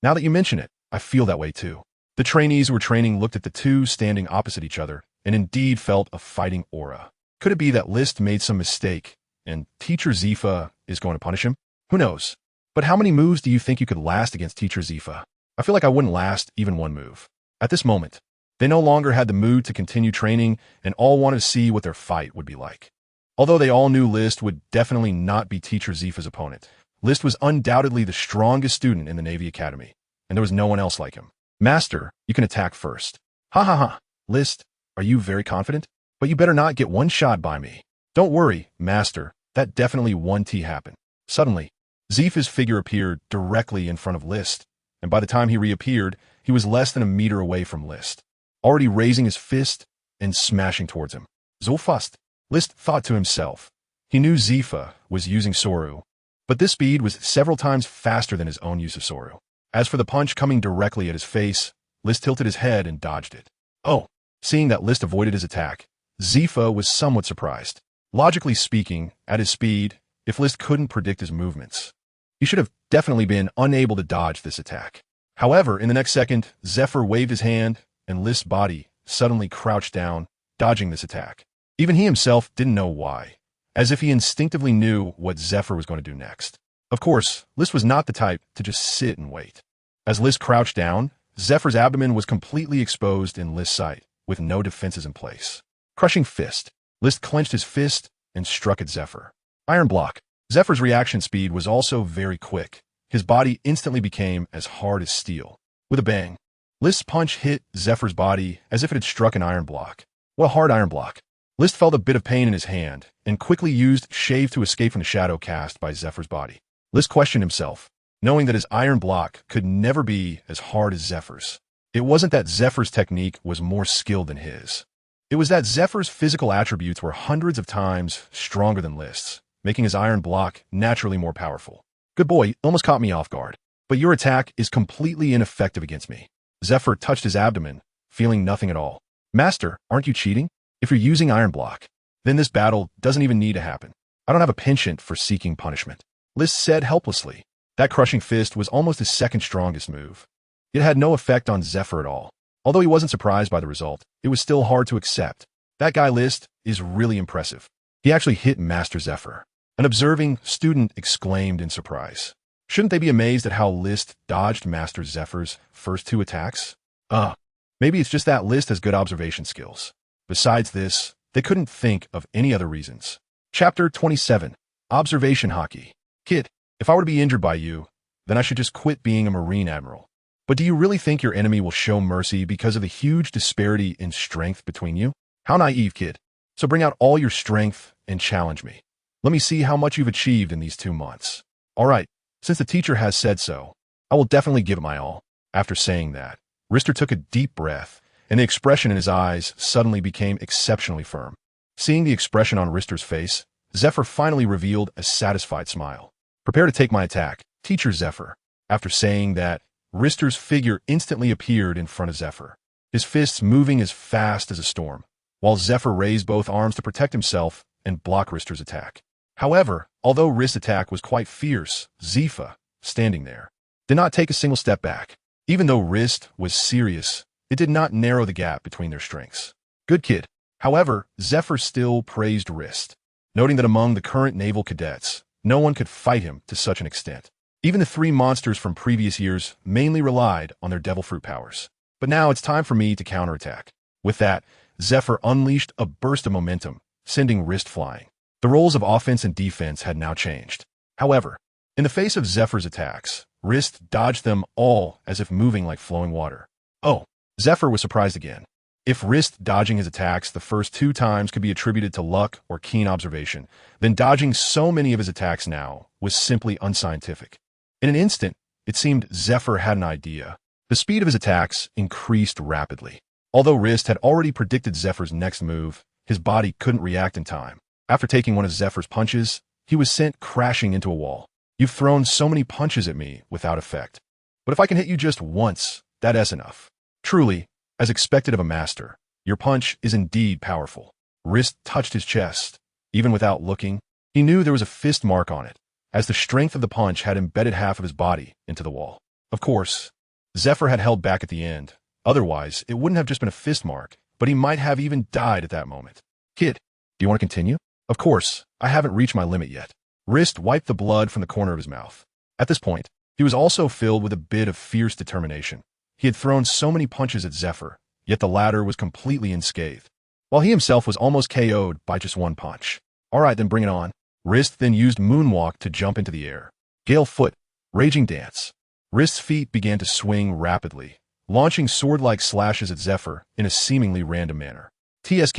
"Now that you mention it, I feel that way too." The trainees who were training looked at the two standing opposite each other and indeed felt a fighting aura. Could it be that List made some mistake and Teacher Zifa is going to punish him? Who knows? But how many moves do you think you could last against Teacher Zifa? I feel like I wouldn't last even one move. At this moment, they no longer had the mood to continue training and all wanted to see what their fight would be like. Although they all knew List would definitely not be Teacher Zifa's opponent, List was undoubtedly the strongest student in the Navy Academy, and there was no one else like him. "Master, you can attack first." "Ha ha ha. List, are you very confident? But you better not get one shot by me." "Don't worry, Master, that definitely won't happen." Suddenly, Zifa's figure appeared directly in front of List, and by the time he reappeared, he was less than a meter away from List, already raising his fist and smashing towards him. So fast, List thought to himself. He knew Zifa was using Soru, but this speed was several times faster than his own use of Soru. As for the punch coming directly at his face, List tilted his head and dodged it. Oh! Seeing that List avoided his attack, Zifa was somewhat surprised. Logically speaking, at his speed, if List couldn't predict his movements, he should have definitely been unable to dodge this attack. However, in the next second, Zephyr waved his hand, and List's body suddenly crouched down, dodging this attack. Even he himself didn't know why, as if he instinctively knew what Zephyr was going to do next. Of course, List was not the type to just sit and wait. As List crouched down, Zephyr's abdomen was completely exposed in List's sight, with no defenses in place. Crushing fist. List clenched his fist and struck at Zephyr. Iron block. Zephyr's reaction speed was also very quick. His body instantly became as hard as steel. With a bang, List's punch hit Zephyr's body as if it had struck an iron block. What a hard iron block. List felt a bit of pain in his hand and quickly used Shave to escape from the shadow cast by Zephyr's body. List questioned himself, knowing that his iron block could never be as hard as Zephyr's. It wasn't that Zephyr's technique was more skilled than his. It was that Zephyr's physical attributes were hundreds of times stronger than List's, making his iron block naturally more powerful. Good boy, almost caught me off guard. But your attack is completely ineffective against me. Zephyr touched his abdomen, feeling nothing at all. Master, aren't you cheating? If you're using iron block, then this battle doesn't even need to happen. I don't have a penchant for seeking punishment. List said helplessly. That crushing fist was almost his second strongest move. It had no effect on Zephyr at all. Although he wasn't surprised by the result, it was still hard to accept. That guy List is really impressive. He actually hit Master Zephyr. An observing student exclaimed in surprise. Shouldn't they be amazed at how List dodged Master Zephyr's first two attacks? Maybe it's just that List has good observation skills. Besides this, they couldn't think of any other reasons. Chapter 27. Observation Haki. Kid, if I were to be injured by you, then I should just quit being a Marine Admiral. But do you really think your enemy will show mercy because of the huge disparity in strength between you? How naive, kid. So bring out all your strength and challenge me. Let me see how much you've achieved in these 2 months. All right, since the teacher has said so, I will definitely give it my all. After saying that, Rister took a deep breath, and the expression in his eyes suddenly became exceptionally firm. Seeing the expression on Rister's face, Zephyr finally revealed a satisfied smile. Prepare to take my attack, Teacher Zephyr. After saying that, Rister's figure instantly appeared in front of Zephyr, his fists moving as fast as a storm, while Zephyr raised both arms to protect himself and block Rister's attack. However, although Rist's attack was quite fierce, Zifa, standing there, did not take a single step back. Even though Rist was serious, it did not narrow the gap between their strengths. Good kid. However, Zephyr still praised Rist, noting that among the current naval cadets, no one could fight him to such an extent. Even the 3 monsters from previous years mainly relied on their devil fruit powers. But now it's time for me to counterattack. With that, Zephyr unleashed a burst of momentum, sending Rist flying. The roles of offense and defense had now changed. However, in the face of Zephyr's attacks, Rist dodged them all as if moving like flowing water. Oh, Zephyr was surprised again. If Rist dodging his attacks the first 2 times could be attributed to luck or keen observation, then dodging so many of his attacks now was simply unscientific. In an instant, it seemed Zephyr had an idea. The speed of his attacks increased rapidly. Although Rist had already predicted Zephyr's next move, his body couldn't react in time. After taking one of Zephyr's punches, he was sent crashing into a wall. You've thrown so many punches at me without effect. But if I can hit you just once, that's enough. Truly, as expected of a master, your punch is indeed powerful. Rist touched his chest. Even without looking, he knew there was a fist mark on it, as the strength of the punch had embedded half of his body into the wall. Of course, Zephyr had held back at the end. Otherwise, it wouldn't have just been a fist mark, but he might have even died at that moment. Kid, do you want to continue? Of course, I haven't reached my limit yet. Rist wiped the blood from the corner of his mouth. At this point, he was also filled with a bit of fierce determination. He had thrown so many punches at Zephyr, yet the latter was completely unscathed, while he himself was almost KO'd by just 1 punch. All right, then bring it on. Rist then used Moonwalk to jump into the air. Gale Foot, Raging Dance. Rist's feet began to swing rapidly, launching sword-like slashes at Zephyr in a seemingly random manner. TSK.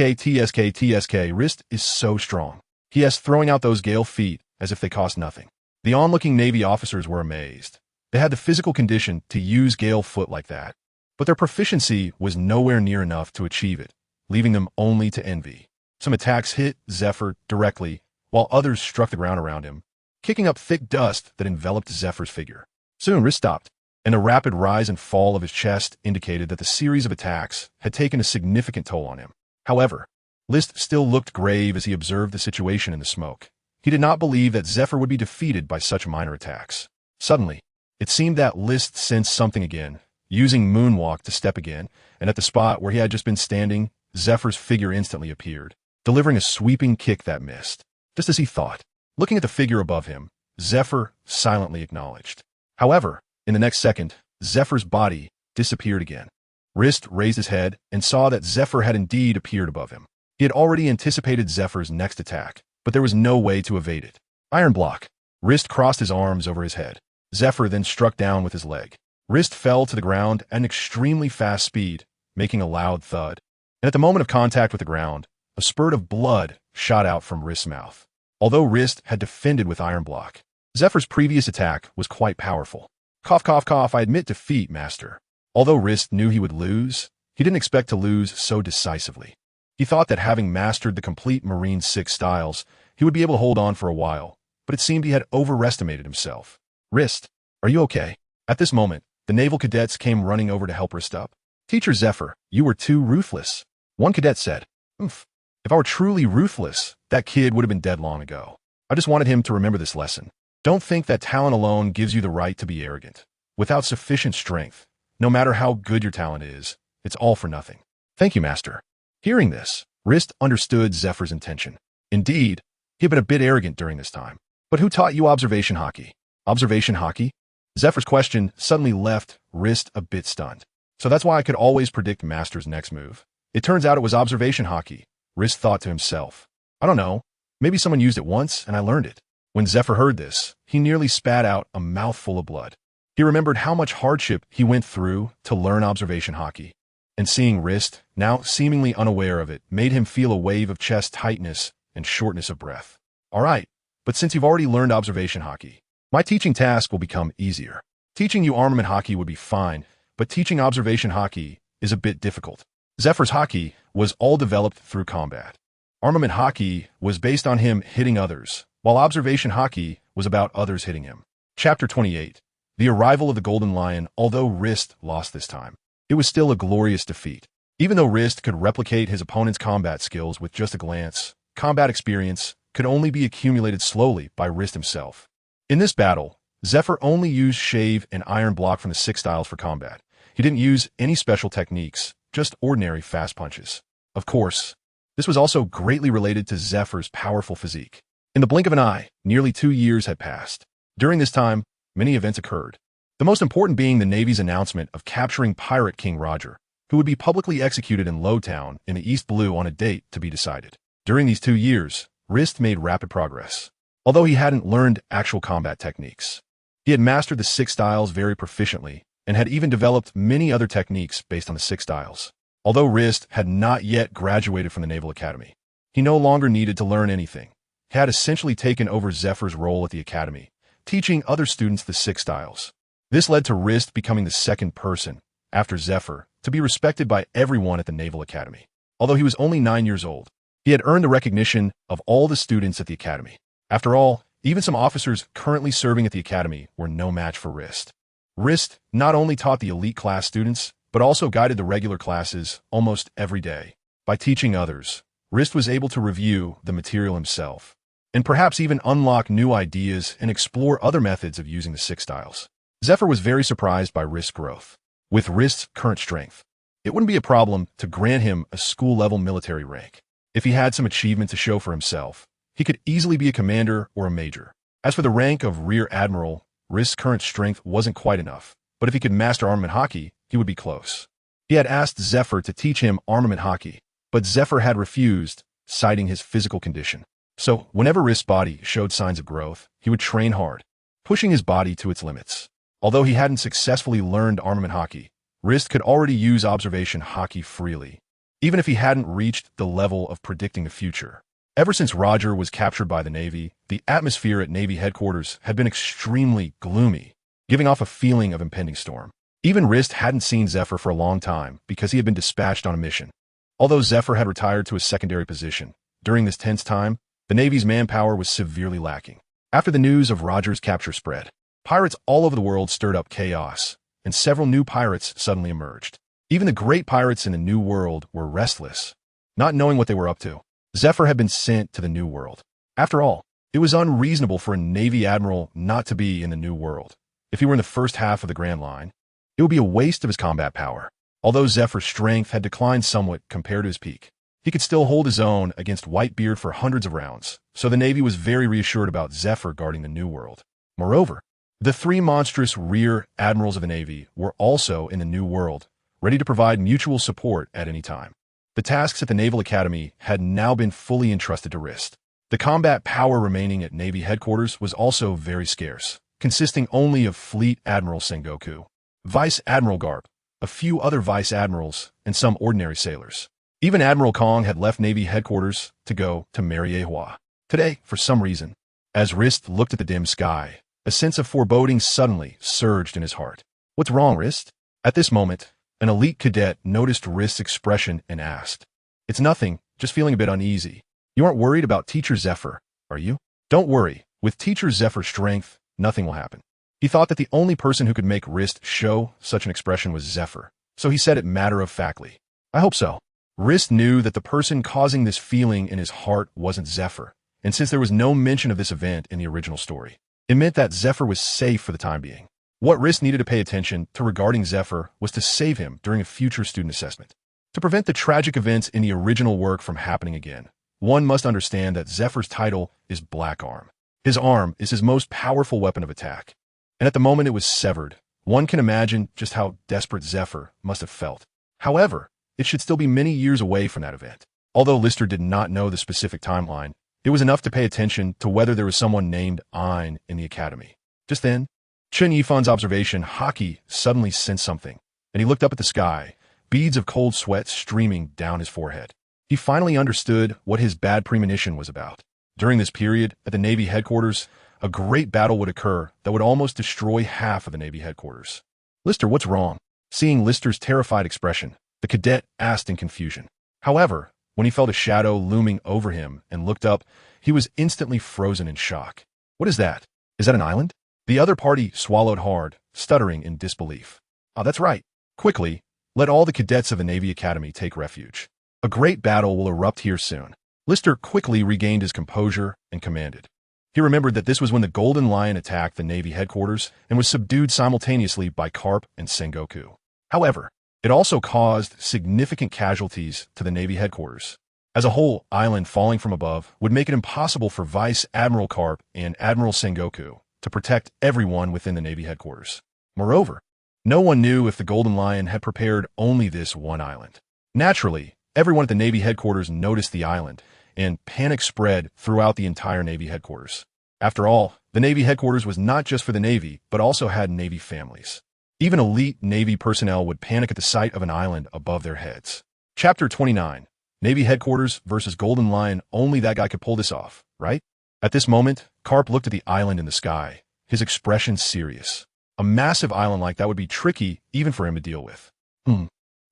Rist is so strong. He is throwing out those Gale feet as if they cost nothing. The onlooking Navy officers were amazed. They had the physical condition to use Gale Foot like that, but their proficiency was nowhere near enough to achieve it, leaving them only to envy. Some attacks hit Zephyr directly, while others struck the ground around him, kicking up thick dust that enveloped Zephyr's figure. Soon, Rist stopped, and the rapid rise and fall of his chest indicated that the series of attacks had taken a significant toll on him. However, Rist still looked grave as he observed the situation in the smoke. He did not believe that Zephyr would be defeated by such minor attacks. Suddenly, it seemed that Rist sensed something again, using Moonwalk to step again, and at the spot where he had just been standing, Zephyr's figure instantly appeared, delivering a sweeping kick that missed. Just as he thought. Looking at the figure above him, Zephyr silently acknowledged. However, in the next second, Zephyr's body disappeared again. Rist raised his head and saw that Zephyr had indeed appeared above him. He had already anticipated Zephyr's next attack, but there was no way to evade it. Iron block. Rist crossed his arms over his head. Zephyr then struck down with his leg. Rist fell to the ground at an extremely fast speed, making a loud thud. And at the moment of contact with the ground, a spurt of blood shot out from Rist's mouth. Although Rist had defended with iron block, Zephyr's previous attack was quite powerful. Cough, cough, cough, I admit defeat, master. Although Rist knew he would lose, he didn't expect to lose so decisively. He thought that having mastered the complete Marine 6 styles, he would be able to hold on for a while, but it seemed he had overestimated himself. Rist, are you okay? At this moment, the naval cadets came running over to help Rist up. Teacher Zephyr, you were too ruthless. One cadet said, Oomph. If I were truly ruthless, that kid would have been dead long ago. I just wanted him to remember this lesson. Don't think that talent alone gives you the right to be arrogant. Without sufficient strength, no matter how good your talent is, it's all for nothing. Thank you, master. Hearing this, Rist understood Zephyr's intention. Indeed, he had been a bit arrogant during this time. But who taught you observation Haki? Observation Haki? Zephyr's question suddenly left Rist a bit stunned. So that's why I could always predict master's next move. It turns out it was observation Haki. Rist thought to himself. I don't know. Maybe someone used it once and I learned it. When Zephyr heard this, he nearly spat out a mouthful of blood. He remembered how much hardship he went through to learn observation Haki. And seeing Rist, now seemingly unaware of it, made him feel a wave of chest tightness and shortness of breath. All right, but since you've already learned observation Haki, my teaching task will become easier. Teaching you armament Haki would be fine, but teaching observation Haki is a bit difficult. Zephyr's Haki was all developed through combat. Armament Haki was based on him hitting others, while observation Haki was about others hitting him. Chapter 28. The Arrival of the Golden Lion. Although Rist lost this time, it was still a glorious defeat. Even though Rist could replicate his opponent's combat skills with just a glance, combat experience could only be accumulated slowly by Rist himself. In this battle, Zephyr only used shave and iron block from the 6 styles for combat. He didn't use any special techniques, just ordinary fast punches. Of course, this was also greatly related to Zephyr's powerful physique. In the blink of an eye, nearly 2 years had passed. During this time, many events occurred. The most important being the Navy's announcement of capturing Pirate King Roger, who would be publicly executed in Lowtown in the East Blue on a date to be decided. During these 2 years, Rist made rapid progress. Although he hadn't learned actual combat techniques, he had mastered the 6 styles very proficiently and had even developed many other techniques based on the 6 styles. Although Rist had not yet graduated from the Naval Academy, he no longer needed to learn anything. He had essentially taken over Zephyr's role at the Academy, teaching other students the 6 styles. This led to Rist becoming the second person, after Zephyr, to be respected by everyone at the Naval Academy. Although he was only 9 years old, he had earned the recognition of all the students at the Academy. After all, even some officers currently serving at the Academy were no match for Rist. Rist not only taught the elite class students, but also guided the regular classes almost every day. By teaching others, Rist was able to review the material himself, and perhaps even unlock new ideas and explore other methods of using the 6 styles. Zephyr was very surprised by Rist's growth. With Rist's current strength, it wouldn't be a problem to grant him a school-level military rank. If he had some achievement to show for himself, he could easily be a commander or a major. As for the rank of Rear Admiral, Rist's current strength wasn't quite enough, but if he could master armament Haki, he would be close. He had asked Zephyr to teach him armament Haki, but Zephyr had refused, citing his physical condition. So, whenever Rist's body showed signs of growth, he would train hard, pushing his body to its limits. Although he hadn't successfully learned armament Haki, Rist could already use observation Haki freely, even if he hadn't reached the level of predicting the future. Ever since Roger was captured by the Navy, the atmosphere at Navy headquarters had been extremely gloomy. giving off a feeling of impending storm. Even Rist hadn't seen Zephyr for a long time because he had been dispatched on a mission. Although Zephyr had retired to a secondary position, during this tense time, the Navy's manpower was severely lacking. After the news of Roger's capture spread, pirates all over the world stirred up chaos, and several new pirates suddenly emerged. Even the great pirates in the New World were restless, not knowing what they were up to. Zephyr had been sent to the New World. After all, it was unreasonable for a Navy admiral not to be in the New World. If he were in the first half of the Grand Line, it would be a waste of his combat power. Although Zephyr's strength had declined somewhat compared to his peak, he could still hold his own against Whitebeard for hundreds of rounds, so the Navy was very reassured about Zephyr guarding the New World. Moreover, the three monstrous rear admirals of the Navy were also in the New World, ready to provide mutual support at any time. The tasks at the Naval Academy had now been fully entrusted to Rist. The combat power remaining at Navy headquarters was also very scarce, consisting only of Fleet Admiral Sengoku, Vice Admiral Garp, a few other vice admirals, and some ordinary sailors. Even Admiral Kong had left Navy headquarters to go to Mariehua. Today, for some reason, as Rist looked at the dim sky, a sense of foreboding suddenly surged in his heart. "What's wrong, Rist?" At this moment, an elite cadet noticed Rist's expression and asked, "It's nothing, just feeling a bit uneasy. You aren't worried about Teacher Zephyr, are you?" "Don't worry, with Teacher Zephyr's strength, nothing will happen." He thought that the only person who could make Rist show such an expression was Zephyr, so he said it matter-of-factly. "I hope so." Rist knew that the person causing this feeling in his heart wasn't Zephyr, and since there was no mention of this event in the original story, it meant that Zephyr was safe for the time being. What Rist needed to pay attention to regarding Zephyr was to save him during a future student assessment. To prevent the tragic events in the original work from happening again, one must understand that Zephyr's title is Black Arm. His arm is his most powerful weapon of attack, and at the moment it was severed, one can imagine just how desperate Zephyr must have felt. However, it should still be many years away from that event. Although Lister did not know the specific timeline, it was enough to pay attention to whether there was someone named Ein in the academy. Just then, Chen Yifan's observation, Haki, suddenly sensed something, and he looked up at the sky, beads of cold sweat streaming down his forehead. He finally understood what his bad premonition was about. During this period, at the Navy headquarters, a great battle would occur that would almost destroy half of the Navy headquarters. "Lister, what's wrong?" Seeing Lister's terrified expression, the cadet asked in confusion. However, when he felt a shadow looming over him and looked up, he was instantly frozen in shock. "What is that? Is that an island?" The other party swallowed hard, stuttering in disbelief. "Ah, that's right. Quickly, let all the cadets of the Navy Academy take refuge. A great battle will erupt here soon." Lister quickly regained his composure and commanded. He remembered that this was when the Golden Lion attacked the Navy headquarters and was subdued simultaneously by Garp and Sengoku. However, it also caused significant casualties to the Navy headquarters. As a whole, island falling from above would make it impossible for Vice Admiral Garp and Admiral Sengoku to protect everyone within the Navy headquarters. Moreover, no one knew if the Golden Lion had prepared only this one island. Naturally, everyone at the Navy headquarters noticed the island, and panic spread throughout the entire Navy headquarters. After all, the Navy headquarters was not just for the Navy, but also had Navy families. Even elite Navy personnel would panic at the sight of an island above their heads. Chapter 29. Navy headquarters versus Golden Lion. Only that guy could pull this off, right? At this moment, Garp looked at the island in the sky, his expression serious. A massive island like that would be tricky even for him to deal with.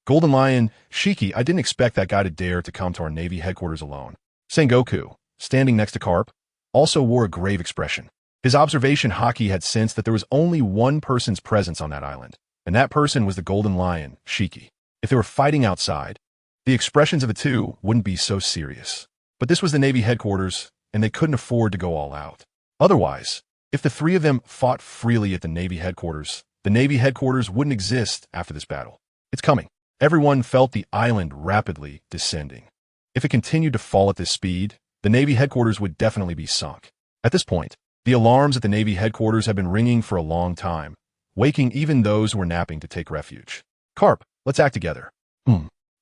Golden Lion, Shiki, I didn't expect that guy to dare to come to our Navy headquarters alone. Sengoku, standing next to Garp, also wore a grave expression. His observation, Haki, had sensed that there was only one person's presence on that island, and that person was the Golden Lion, Shiki. If they were fighting outside, the expressions of the two wouldn't be so serious. But this was the Navy headquarters, and they couldn't afford to go all out. Otherwise, if the three of them fought freely at the Navy headquarters wouldn't exist after this battle. It's coming. Everyone felt the island rapidly descending. If it continued to fall at this speed, the Navy headquarters would definitely be sunk. At this point, the alarms at the Navy headquarters had been ringing for a long time, waking even those who were napping to take refuge. "Garp, let's act together."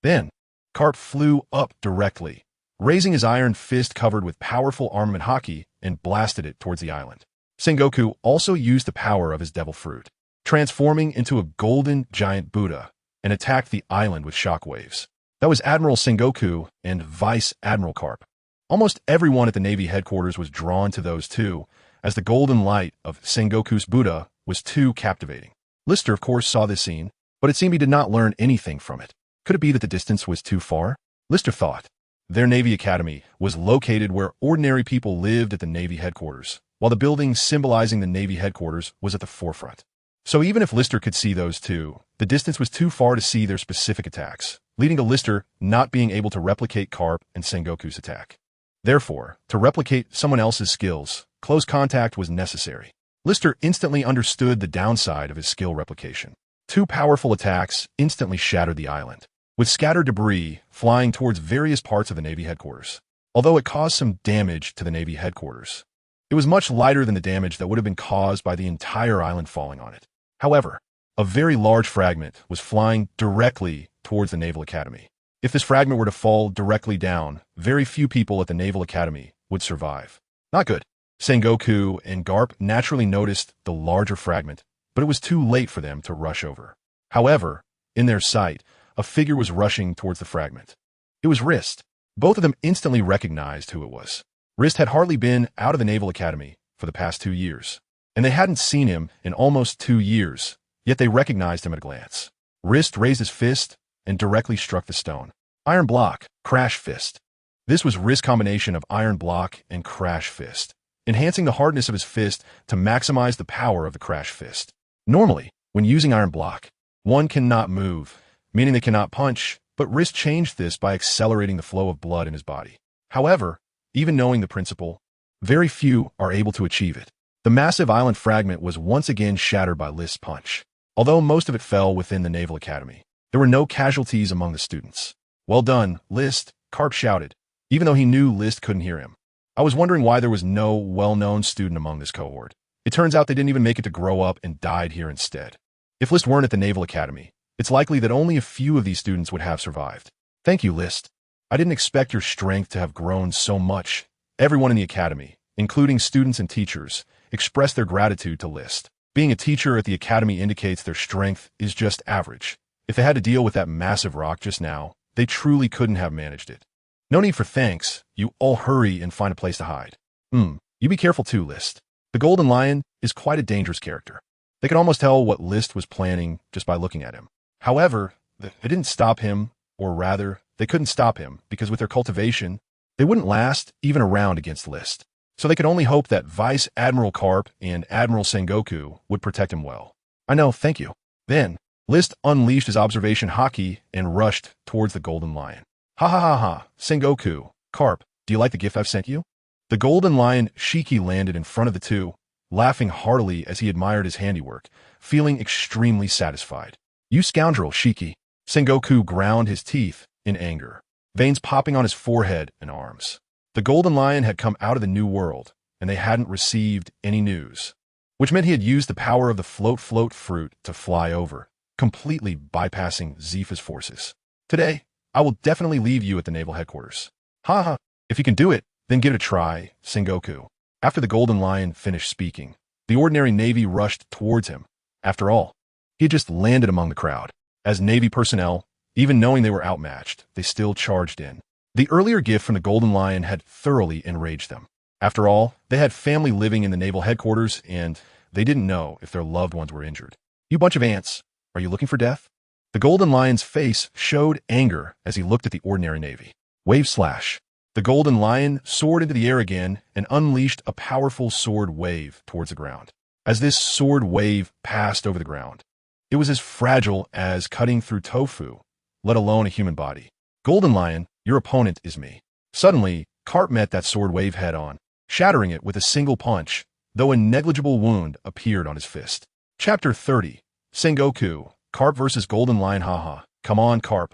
Then, Garp flew up directly, raising his iron fist covered with powerful armament Haki, and blasted it towards the island. Sengoku also used the power of his devil fruit, transforming into a golden giant Buddha, and attacked the island with shockwaves. That was Admiral Sengoku and Vice Admiral Garp. Almost everyone at the Navy headquarters was drawn to those two, as the golden light of Sengoku's Buddha was too captivating. Lister, of course, saw this scene, but it seemed he did not learn anything from it. Could it be that the distance was too far? Lister thought. Their Navy Academy was located where ordinary people lived at the Navy headquarters, while the building symbolizing the Navy headquarters was at the forefront. So even if Lister could see those two, the distance was too far to see their specific attacks, leading to Lister not being able to replicate Garp and Sengoku's attack. Therefore, to replicate someone else's skills, close contact was necessary. Lister instantly understood the downside of his skill replication. Two powerful attacks instantly shattered the island, with scattered debris flying towards various parts of the Navy headquarters. Although it caused some damage to the Navy headquarters, it was much lighter than the damage that would have been caused by the entire island falling on it. However, a very large fragment was flying directly towards the Naval Academy. If this fragment were to fall directly down, very few people at the Naval Academy would survive. Not good. Sengoku and Garp naturally noticed the larger fragment, but it was too late for them to rush over. However, in their sight, a figure was rushing towards the fragment. It was Rist. Both of them instantly recognized who it was. Rist had hardly been out of the Naval Academy for the past 2 years, and they hadn't seen him in almost 2 years, yet they recognized him at a glance. Rist raised his fist and directly struck the stone. Iron block, crash fist. This was Rist's combination of iron block and crash fist, enhancing the hardness of his fist to maximize the power of the crash fist. Normally, when using iron block, one cannot move, meaning they cannot punch, but Rist changed this by accelerating the flow of blood in his body. However, even knowing the principle, very few are able to achieve it. The massive island fragment was once again shattered by Rist's punch. Although most of it fell within the Naval Academy, there were no casualties among the students. Well done, Rist, Garp shouted, even though he knew Rist couldn't hear him. I was wondering why there was no well-known student among this cohort. It turns out they didn't even make it to grow up and died here instead. If Rist weren't at the Naval Academy, it's likely that only a few of these students would have survived. Thank you, Rist. I didn't expect your strength to have grown so much. Everyone in the academy, including students and teachers, expressed their gratitude to Rist. Being a teacher at the academy indicates their strength is just average. If they had to deal with that massive rock just now, they truly couldn't have managed it. No need for thanks. You all hurry and find a place to hide. You be careful too, Rist. The Golden Lion is quite a dangerous character. They could almost tell what Rist was planning just by looking at him. However, they didn't stop him, or rather, they couldn't stop him because with their cultivation, they wouldn't last even a round against Rist. So they could only hope that Vice Admiral Garp and Admiral Sengoku would protect him well. I know, thank you. Then, Rist unleashed his observation Haki and rushed towards the Golden Lion. Ha ha ha ha, Sengoku, Garp, do you like the gift I've sent you? The Golden Lion Shiki landed in front of the two, laughing heartily as he admired his handiwork, feeling extremely satisfied. You scoundrel, Shiki. Sengoku ground his teeth in anger, veins popping on his forehead and arms. The Golden Lion had come out of the New World, and they hadn't received any news, which meant he had used the power of the float fruit to fly over, completely bypassing Zifa's forces. Today, I will definitely leave you at the naval headquarters. Ha ha, if you can do it, then give it a try, Sengoku. After the Golden Lion finished speaking, the ordinary Navy rushed towards him. After all, he had just landed among the crowd. As Navy personnel, even knowing they were outmatched, they still charged in. The earlier gift from the Golden Lion had thoroughly enraged them. After all, they had family living in the naval headquarters, and they didn't know if their loved ones were injured. You bunch of ants, are you looking for death? The Golden Lion's face showed anger as he looked at the ordinary Navy. Wave slash. The Golden Lion soared into the air again and unleashed a powerful sword wave towards the ground. As this sword wave passed over the ground, it was as fragile as cutting through tofu, let alone a human body. Golden Lion, your opponent is me. Suddenly, Garp met that sword wave head-on, shattering it with a single punch, though a negligible wound appeared on his fist. Chapter 30. Sengoku, Garp vs. Golden Lion. Haha. Come on, Garp.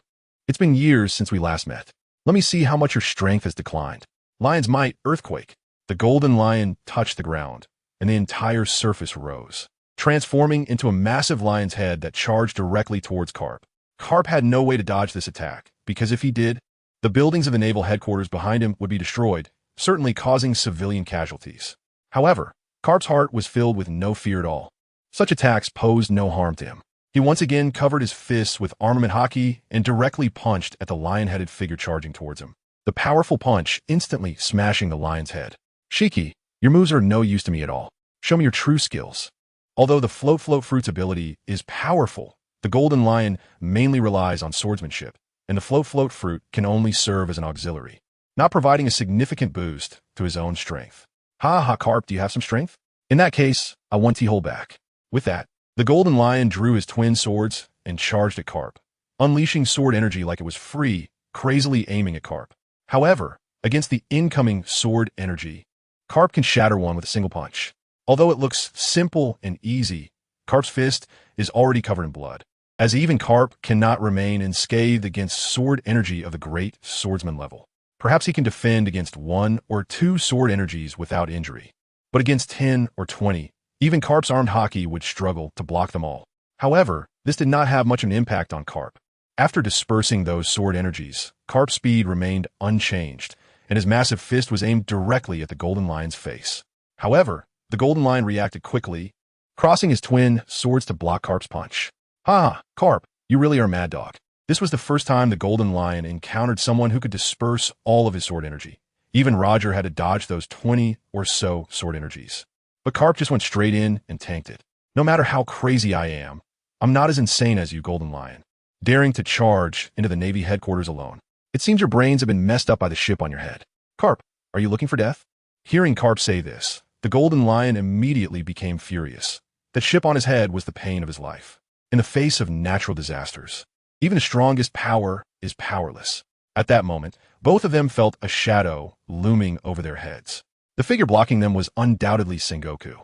It's been years since we last met. Let me see how much your strength has declined. Lion's might, earthquake. The Golden Lion touched the ground, and the entire surface rose, transforming into a massive lion's head that charged directly towards Garp. Garp had no way to dodge this attack, because if he did, the buildings of the naval headquarters behind him would be destroyed, certainly causing civilian casualties. However, Garp's heart was filled with no fear at all. Such attacks posed no harm to him. He once again covered his fists with armament Haki and directly punched at the lion-headed figure charging towards him. The powerful punch instantly smashing the lion's head. Shiki, Your moves are no use to me at all. Show me your true skills. Although the float fruit's ability is powerful, the golden lion mainly relies on swordsmanship, and the float fruit can only serve as an auxiliary, not providing a significant boost to his own strength. Ha, Garp, do you have some strength? In that case, I want to hold back. With that, the golden lion drew his twin swords and charged at Garp, unleashing sword energy like it was free, crazily aiming at Garp. However, against the incoming sword energy, Garp can shatter one with a single punch. Although it looks simple and easy, Garp's fist is already covered in blood, as even Garp cannot remain unscathed against sword energy of the great swordsman level. Perhaps he can defend against 1 or 2 sword energies without injury, but against 10 or 20, even Garp's armed Haki would struggle to block them all. However, this did not have much of an impact on Garp. After dispersing those sword energies, Garp's speed remained unchanged, and his massive fist was aimed directly at the golden lion's face. However, the golden lion reacted quickly, crossing his twin swords to block Garp's punch. Ha, Garp, you really are a mad dog. This was the first time the golden lion encountered someone who could disperse all of his sword energy. Even Roger had to dodge those 20 or so sword energies. But Garp just went straight in and tanked it. No matter how crazy I am, I'm not as insane as you, golden lion, daring to charge into the Navy headquarters alone. It seems your brains have been messed up by the ship on your head. Garp, are you looking for death? Hearing Garp say this, the golden lion immediately became furious. That ship on his head was the pain of his life. In the face of natural disasters, even the strongest power is powerless. At that moment, both of them felt a shadow looming over their heads. The figure blocking them was undoubtedly Sengoku.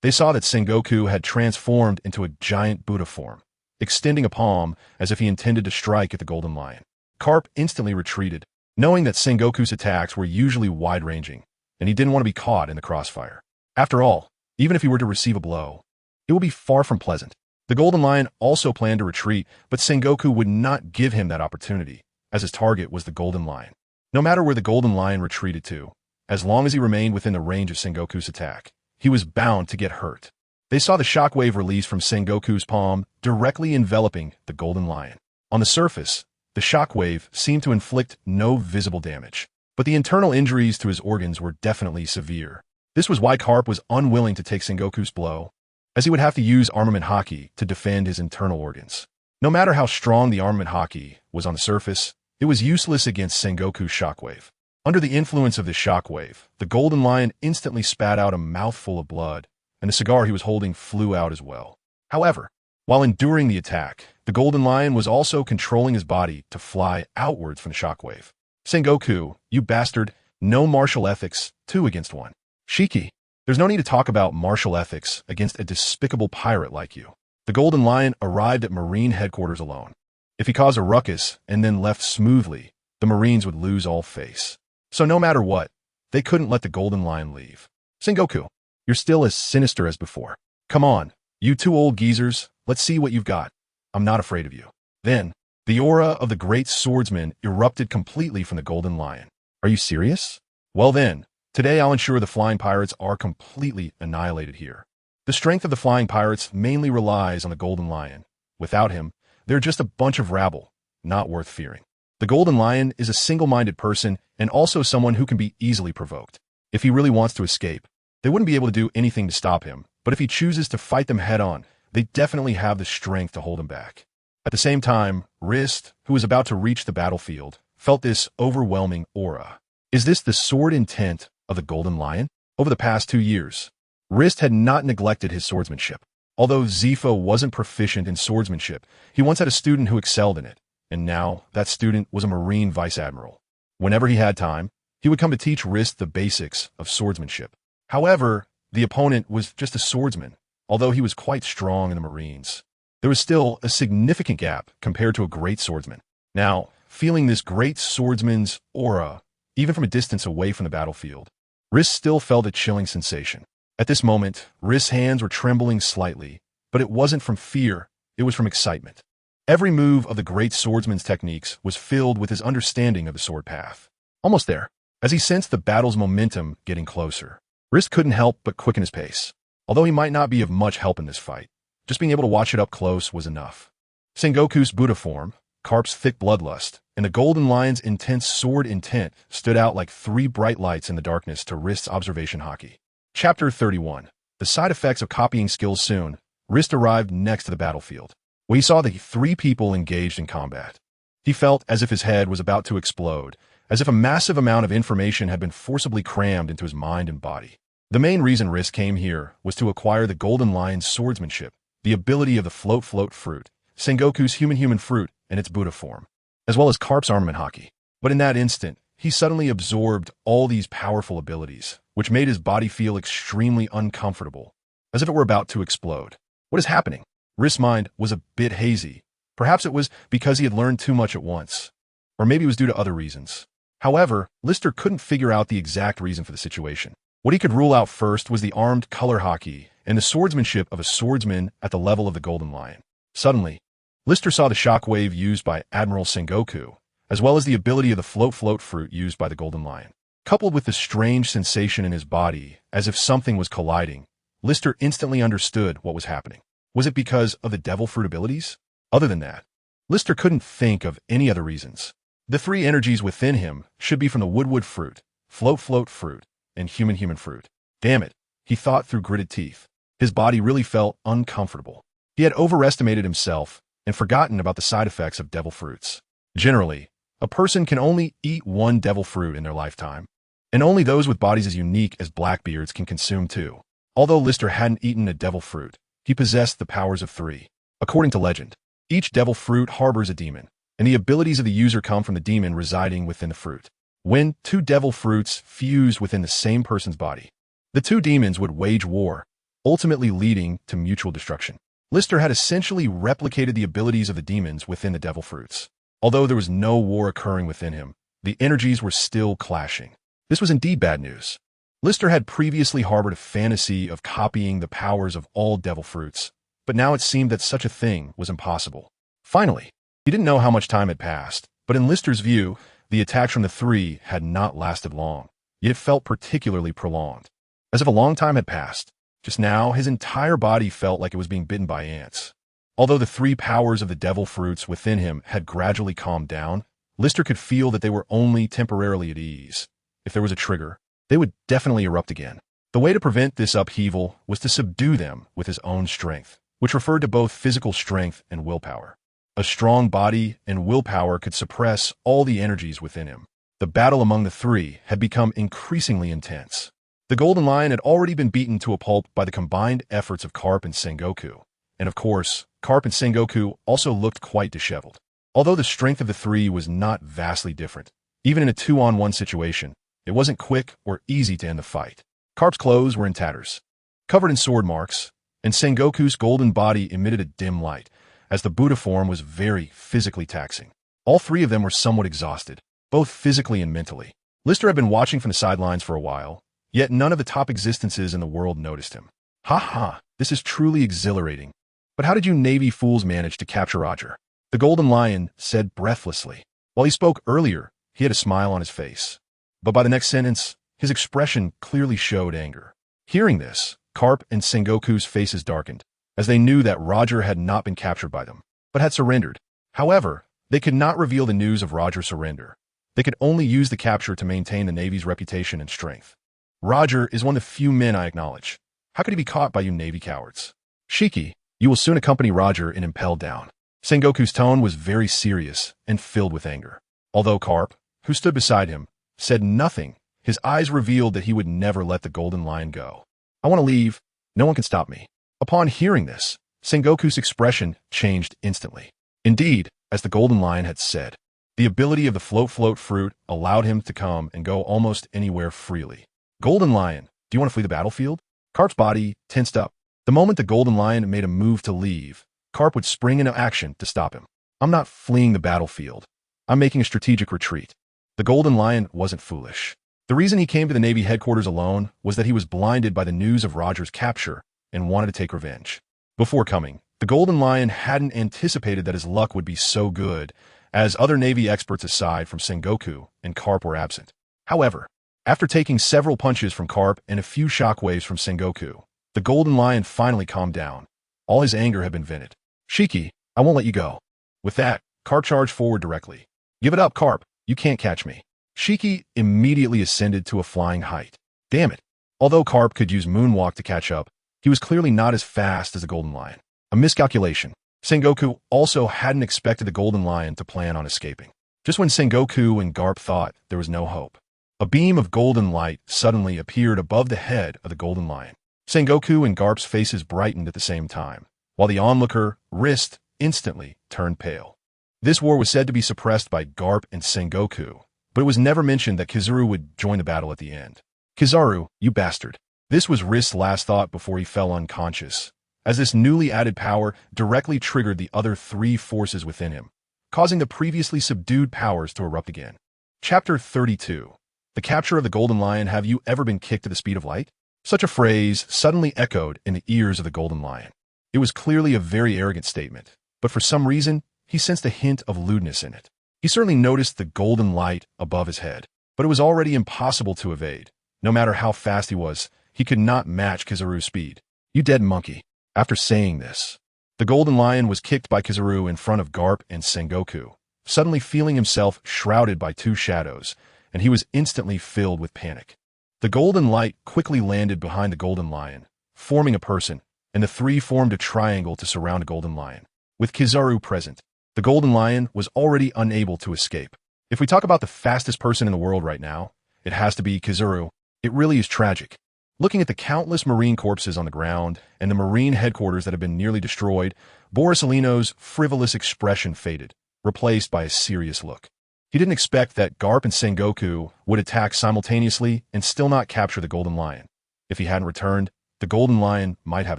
They saw that Sengoku had transformed into a giant Buddha form, extending a palm as if he intended to strike at the golden lion. Garp instantly retreated, knowing that Sengoku's attacks were usually wide-ranging, and he didn't want to be caught in the crossfire. After all, even if he were to receive a blow, it would be far from pleasant. The golden lion also planned to retreat, but Sengoku would not give him that opportunity, as his target was the golden lion. No matter where the golden lion retreated to, as long as he remained within the range of Sengoku's attack, he was bound to get hurt. They saw the shockwave release from Sengoku's palm, directly enveloping the golden lion. On the surface, the shockwave seemed to inflict no visible damage, but the internal injuries to his organs were definitely severe. This was why Garp was unwilling to take Sengoku's blow, as he would have to use armament Haki to defend his internal organs. No matter how strong the armament Haki was on the surface, it was useless against Sengoku's shockwave. Under the influence of this shockwave, the golden lion instantly spat out a mouthful of blood, and the cigar he was holding flew out as well. However, while enduring the attack, the golden lion was also controlling his body to fly outwards from the shockwave. Sengoku, you bastard, no martial ethics, 2 against 1. Shiki, there's no need to talk about martial ethics against a despicable pirate like you. The golden lion arrived at Marine headquarters alone. If he caused a ruckus and then left smoothly, the Marines would lose all face. So no matter what, they couldn't let the golden lion leave. Sengoku, you're still as sinister as before. Come on, you 2 old geezers, let's see what you've got. I'm not afraid of you. Then, the aura of the great swordsman erupted completely from the golden lion. Are you serious? Well then, today I'll ensure the flying pirates are completely annihilated here. The strength of the flying pirates mainly relies on the golden lion. Without him, they're just a bunch of rabble, not worth fearing. The golden lion is a single-minded person and also someone who can be easily provoked. If he really wants to escape, they wouldn't be able to do anything to stop him, but if he chooses to fight them head-on, they definitely have the strength to hold him back. At the same time, Rist, who was about to reach the battlefield, felt this overwhelming aura. Is this the sword intent of the golden lion? Over the past 2 years, Rist had not neglected his swordsmanship. Although Zifo wasn't proficient in swordsmanship, he once had a student who excelled in it, and now that student was a Marine vice admiral. Whenever he had time, he would come to teach Rist the basics of swordsmanship. However, the opponent was just a swordsman, although he was quite strong in the Marines. There was still a significant gap compared to a great swordsman. Now, feeling this great swordsman's aura, even from a distance away from the battlefield, Rist still felt a chilling sensation. At this moment, Rist's hands were trembling slightly, but it wasn't from fear, it was from excitement. Every move of the great swordsman's techniques was filled with his understanding of the sword path. Almost there, as he sensed the battle's momentum getting closer, Rist couldn't help but quicken his pace. Although he might not be of much help in this fight, just being able to watch it up close was enough. Sengoku's Buddha form, Garp's thick bloodlust, and the golden lion's intense sword intent stood out like 3 bright lights in the darkness to Rist's observation Haki. Chapter 31. The side effects of copying skills. Soon, Rist arrived next to the battlefield, where he saw the three people engaged in combat. He felt as if his head was about to explode, as if a massive amount of information had been forcibly crammed into his mind and body. The main reason Rist came here was to acquire the Golden Lion's swordsmanship, the ability of the float fruit, Sengoku's human fruit and its Buddha form, as well as Garp's armament Haki. But in that instant, he suddenly absorbed all these powerful abilities, which made his body feel extremely uncomfortable, as if it were about to explode. What is happening? Rist's mind was a bit hazy. Perhaps it was because he had learned too much at once, or maybe it was due to other reasons. However, Lister couldn't figure out the exact reason for the situation. What he could rule out first was the armed color Haki and the swordsmanship of a swordsman at the level of the Golden Lion. Suddenly, Lister saw the shockwave used by Admiral Sengoku, as well as the ability of the float fruit used by the Golden Lion. Coupled with the strange sensation in his body, as if something was colliding, Lister instantly understood what was happening. Was it because of the devil fruit abilities? Other than that, Lister couldn't think of any other reasons. The three energies within him should be from the wood fruit, float fruit, and human fruit. Damn it, he thought through gritted teeth. His body really felt uncomfortable. He had overestimated himself and forgotten about the side effects of devil fruits. Generally, a person can only eat one devil fruit in their lifetime, and only those with bodies as unique as Blackbeard's can consume two. Although Lister hadn't eaten a devil fruit, he possessed the powers of three. According to legend, each devil fruit harbors a demon, and the abilities of the user come from the demon residing within the fruit. When two devil fruits fused within the same person's body, the two demons would wage war, ultimately leading to mutual destruction. Lister had essentially replicated the abilities of the demons within the devil fruits. Although there was no war occurring within him, the energies were still clashing. This was indeed bad news. Lister had previously harbored a fantasy of copying the powers of all devil fruits, but now it seemed that such a thing was impossible. Finally, he didn't know how much time had passed, but in Lister's view, the attacks from the three had not lasted long, yet it felt particularly prolonged. As if a long time had passed. Just now, his entire body felt like it was being bitten by ants. Although the three powers of the devil fruits within him had gradually calmed down, Lister could feel that they were only temporarily at ease. If there was a trigger, they would definitely erupt again. The way to prevent this upheaval was to subdue them with his own strength, which referred to both physical strength and willpower. A strong body and willpower could suppress all the energies within him. The battle among the three had become increasingly intense. The Golden Lion had already been beaten to a pulp by the combined efforts of Garp and Sengoku. And of course, Garp and Sengoku also looked quite disheveled. Although the strength of the three was not vastly different, even in a 2-on-1 situation, it wasn't quick or easy to end the fight. Garp's clothes were in tatters, covered in sword marks, and Sengoku's golden body emitted a dim light, as the Buddha form was very physically taxing. All three of them were somewhat exhausted, both physically and mentally. Lister had been watching from the sidelines for a while, yet none of the top existences in the world noticed him. Ha ha, this is truly exhilarating. But how did you Navy fools manage to capture Roger? The Golden Lion said breathlessly. While he spoke earlier, he had a smile on his face. But by the next sentence, his expression clearly showed anger. Hearing this, Garp and Sengoku's faces darkened, as they knew that Roger had not been captured by them, but had surrendered. However, they could not reveal the news of Roger's surrender. They could only use the capture to maintain the Navy's reputation and strength. Roger is one of the few men I acknowledge. How could he be caught by you Navy cowards? Shiki, you will soon accompany Roger and impel down. Sengoku's tone was very serious and filled with anger. Although Garp, who stood beside him, said nothing, his eyes revealed that he would never let the Golden Lion go. I want to leave. No one can stop me. Upon hearing this, Sengoku's expression changed instantly. Indeed, as the Golden Lion had said, the ability of the float fruit allowed him to come and go almost anywhere freely. Golden Lion, do you want to flee the battlefield? Garp's body tensed up. The moment the Golden Lion made a move to leave, Garp would spring into action to stop him. I'm not fleeing the battlefield. I'm making a strategic retreat. The Golden Lion wasn't foolish. The reason he came to the Navy headquarters alone was that he was blinded by the news of Roger's capture and wanted to take revenge. Before coming, the Golden Lion hadn't anticipated that his luck would be so good, as other Navy experts aside from Sengoku and Garp were absent. However, after taking several punches from Garp and a few shockwaves from Sengoku, the Golden Lion finally calmed down. All his anger had been vented. Shiki, I won't let you go. With that, Garp charged forward directly. Give it up, Garp. You can't catch me. Shiki immediately ascended to a flying height. Damn it. Although Garp could use moonwalk to catch up, he was clearly not as fast as the Golden Lion. A miscalculation. Sengoku also hadn't expected the Golden Lion to plan on escaping. Just when Sengoku and Garp thought there was no hope, a beam of golden light suddenly appeared above the head of the Golden Lion. Sengoku and Garp's faces brightened at the same time, while the onlooker, Rist, instantly turned pale. This war was said to be suppressed by Garp and Sengoku, but it was never mentioned that Kizaru would join the battle at the end. Kizaru, you bastard. This was Rist's last thought before he fell unconscious, as this newly added power directly triggered the other three forces within him, causing the previously subdued powers to erupt again. Chapter 32. The capture of the Golden Lion. Have you ever been kicked to the speed of light? Such a phrase suddenly echoed in the ears of the Golden Lion. It was clearly a very arrogant statement, but for some reason, he sensed a hint of lewdness in it. He certainly noticed the golden light above his head, but it was already impossible to evade. No matter how fast he was, he could not match Kizaru's speed. You dead monkey. After saying this, the Golden Lion was kicked by Kizaru in front of Garp and Sengoku, suddenly feeling himself shrouded by two shadows, and he was instantly filled with panic. The golden light quickly landed behind the Golden Lion, forming a person, and the three formed a triangle to surround the Golden Lion. With Kizaru present, the Golden Lion was already unable to escape. If we talk about the fastest person in the world right now, it has to be Kizaru. It really is tragic. Looking at the countless Marine corpses on the ground and the Marine headquarters that have been nearly destroyed, Borsalino's frivolous expression faded, replaced by a serious look. He didn't expect that Garp and Sengoku would attack simultaneously and still not capture the Golden Lion. If he hadn't returned, the Golden Lion might have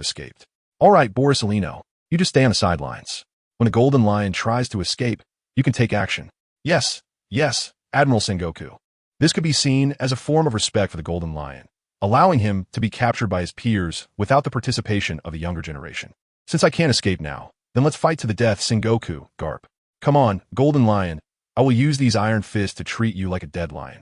escaped. All right, Borsalino, you just stay on the sidelines. When a Golden Lion tries to escape, you can take action. Yes, Admiral Sengoku. This could be seen as a form of respect for the Golden Lion, allowing him to be captured by his peers without the participation of the younger generation. Since I can't escape now, then let's fight to the death, Sengoku, Garp. Come on, Golden Lion. I will use these iron fists to treat you like a dead lion.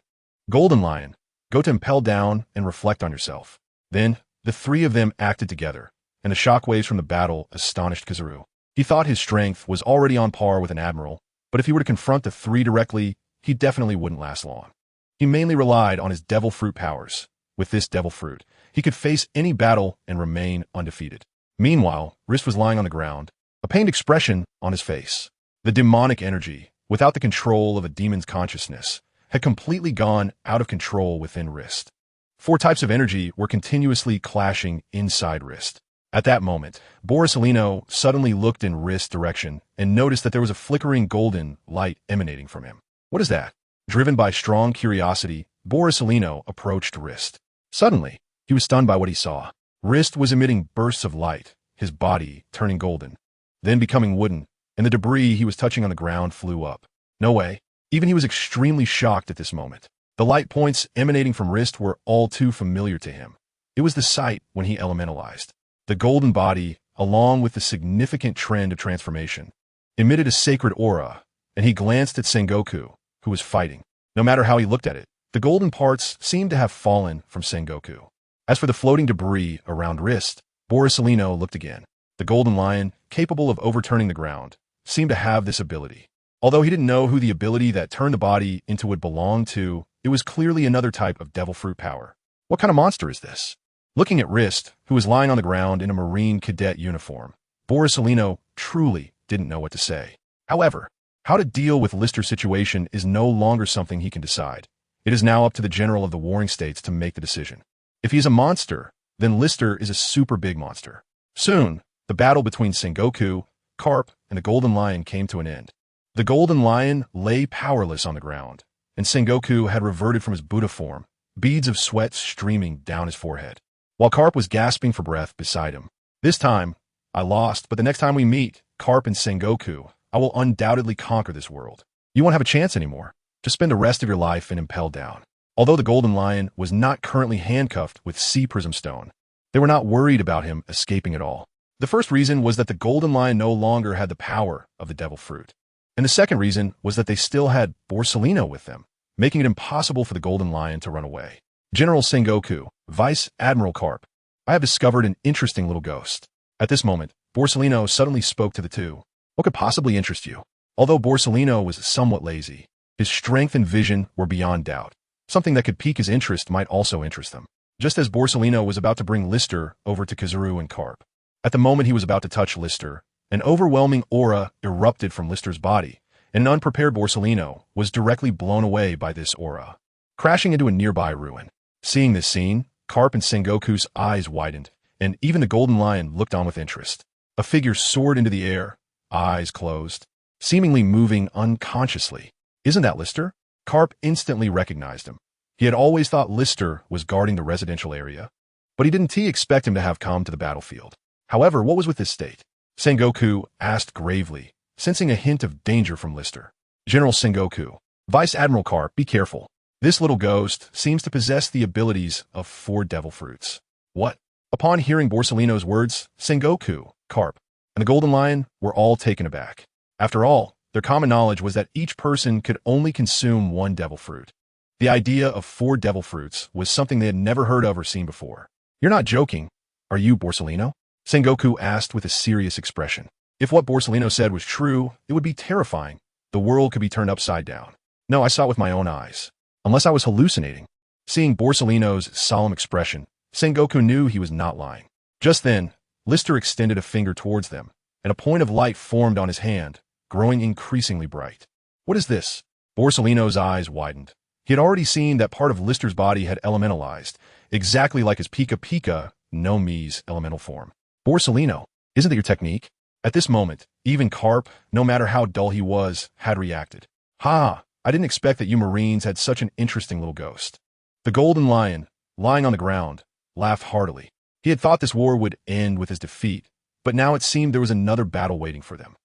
Golden Lion, go to impel down and reflect on yourself. Then, the three of them acted together, and the shockwaves from the battle astonished Kizaru. He thought his strength was already on par with an admiral, but if he were to confront the three directly, he definitely wouldn't last long. He mainly relied on his devil fruit powers. With this devil fruit, he could face any battle and remain undefeated. Meanwhile, Rist was lying on the ground, a pained expression on his face. The demonic energy, without the control of a demon's consciousness, had completely gone out of control within Rist. Four types of energy were continuously clashing inside Rist. At that moment, Borsalino suddenly looked in Rist's direction and noticed that there was a flickering golden light emanating from him. What is that? Driven by strong curiosity, Borsalino approached Rist. Suddenly, he was stunned by what he saw. Rist was emitting bursts of light, his body turning golden, then becoming wooden, and the debris he was touching on the ground flew up. No way. Even he was extremely shocked at this moment. The light points emanating from Rist were all too familiar to him. It was the sight when he elementalized. The golden body, along with the significant trend of transformation, emitted a sacred aura, and he glanced at Sengoku, who was fighting. No matter how he looked at it, the golden parts seemed to have fallen from Sengoku. As for the floating debris around Rist, Borsalino looked again. The Golden Lion, capable of overturning the ground, seemed to have this ability. Although he didn't know who the ability that turned the body into would belong to, it was clearly another type of devil fruit power. What kind of monster is this? Looking at Rist, who was lying on the ground in a Marine cadet uniform, Borsalino truly didn't know what to say. However, how to deal with Lister's situation is no longer something he can decide. It is now up to the general of the warring states to make the decision. If he is a monster, then Lister is a super big monster. Soon, the battle between Sengoku, Garp, and the Golden Lion came to an end. The Golden Lion lay powerless on the ground, and Sengoku had reverted from his Buddha form, beads of sweat streaming down his forehead, while Garp was gasping for breath beside him. This time, I lost, but the next time we meet, Garp and Sengoku, I will undoubtedly conquer this world. You won't have a chance anymore. Just spend the rest of your life and impel down. Although the Golden Lion was not currently handcuffed with Sea Prism Stone, they were not worried about him escaping at all. The first reason was that the Golden Lion no longer had the power of the Devil Fruit. And the second reason was that they still had Borsalino with them, making it impossible for the Golden Lion to run away. General Sengoku, Vice Admiral Garp, I have discovered an interesting little ghost. At this moment, Borsalino suddenly spoke to the two. What could possibly interest you? Although Borsalino was somewhat lazy, his strength and vision were beyond doubt. Something that could pique his interest might also interest them. just as Borsalino was about to bring Lister over to Kizaru and Garp. At the moment he was about to touch Lister, an overwhelming aura erupted from Lister's body, and an unprepared Borsalino was directly blown away by this aura, crashing into a nearby ruin. Seeing this scene, Garp and Sengoku's eyes widened, and even the Golden Lion looked on with interest. A figure soared into the air, eyes closed, seemingly moving unconsciously. Isn't that Lister? Garp instantly recognized him. He had always thought Lister was guarding the residential area, but he didn't expect him to have come to the battlefield. However, what was with this state? Sengoku asked gravely, sensing a hint of danger from Lister. General Sengoku, Vice Admiral Garp, be careful. This little ghost seems to possess the abilities of 4 devil fruits. What? Upon hearing Borsalino's words, Sengoku, Garp, and the Golden Lion were all taken aback. After all, their common knowledge was that each person could only consume 1 devil fruit. The idea of 4 devil fruits was something they had never heard of or seen before. You're not joking, are you, Borsalino? Sengoku asked with a serious expression. If what Borsalino said was true, it would be terrifying. The world could be turned upside down. No, I saw it with my own eyes. Unless I was hallucinating. Seeing Borsalino's solemn expression, Sengoku knew he was not lying. Just then, Lister extended a finger towards them, and a point of light formed on his hand, growing increasingly bright. What is this? Borsalino's eyes widened. He had already seen that part of Lister's body had elementalized, exactly like his Pika Pika no Mi's elemental form. Borsalino, isn't that your technique? At this moment, even Garp, no matter how dull he was, had reacted. Ha! I didn't expect that you Marines had such an interesting little ghost. The Golden Lion, lying on the ground, laughed heartily. He had thought this war would end with his defeat, but now it seemed there was another battle waiting for them.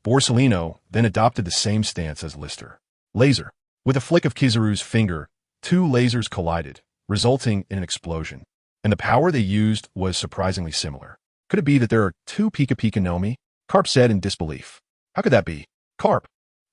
Borsalino then adopted the same stance as Lister. Laser. With a flick of Kizaru's finger, 2 lasers collided, resulting in an explosion. And the power they used was surprisingly similar. Could it be that there are 2 Pika Pika no Mi? Garp said in disbelief. How could that be? Garp,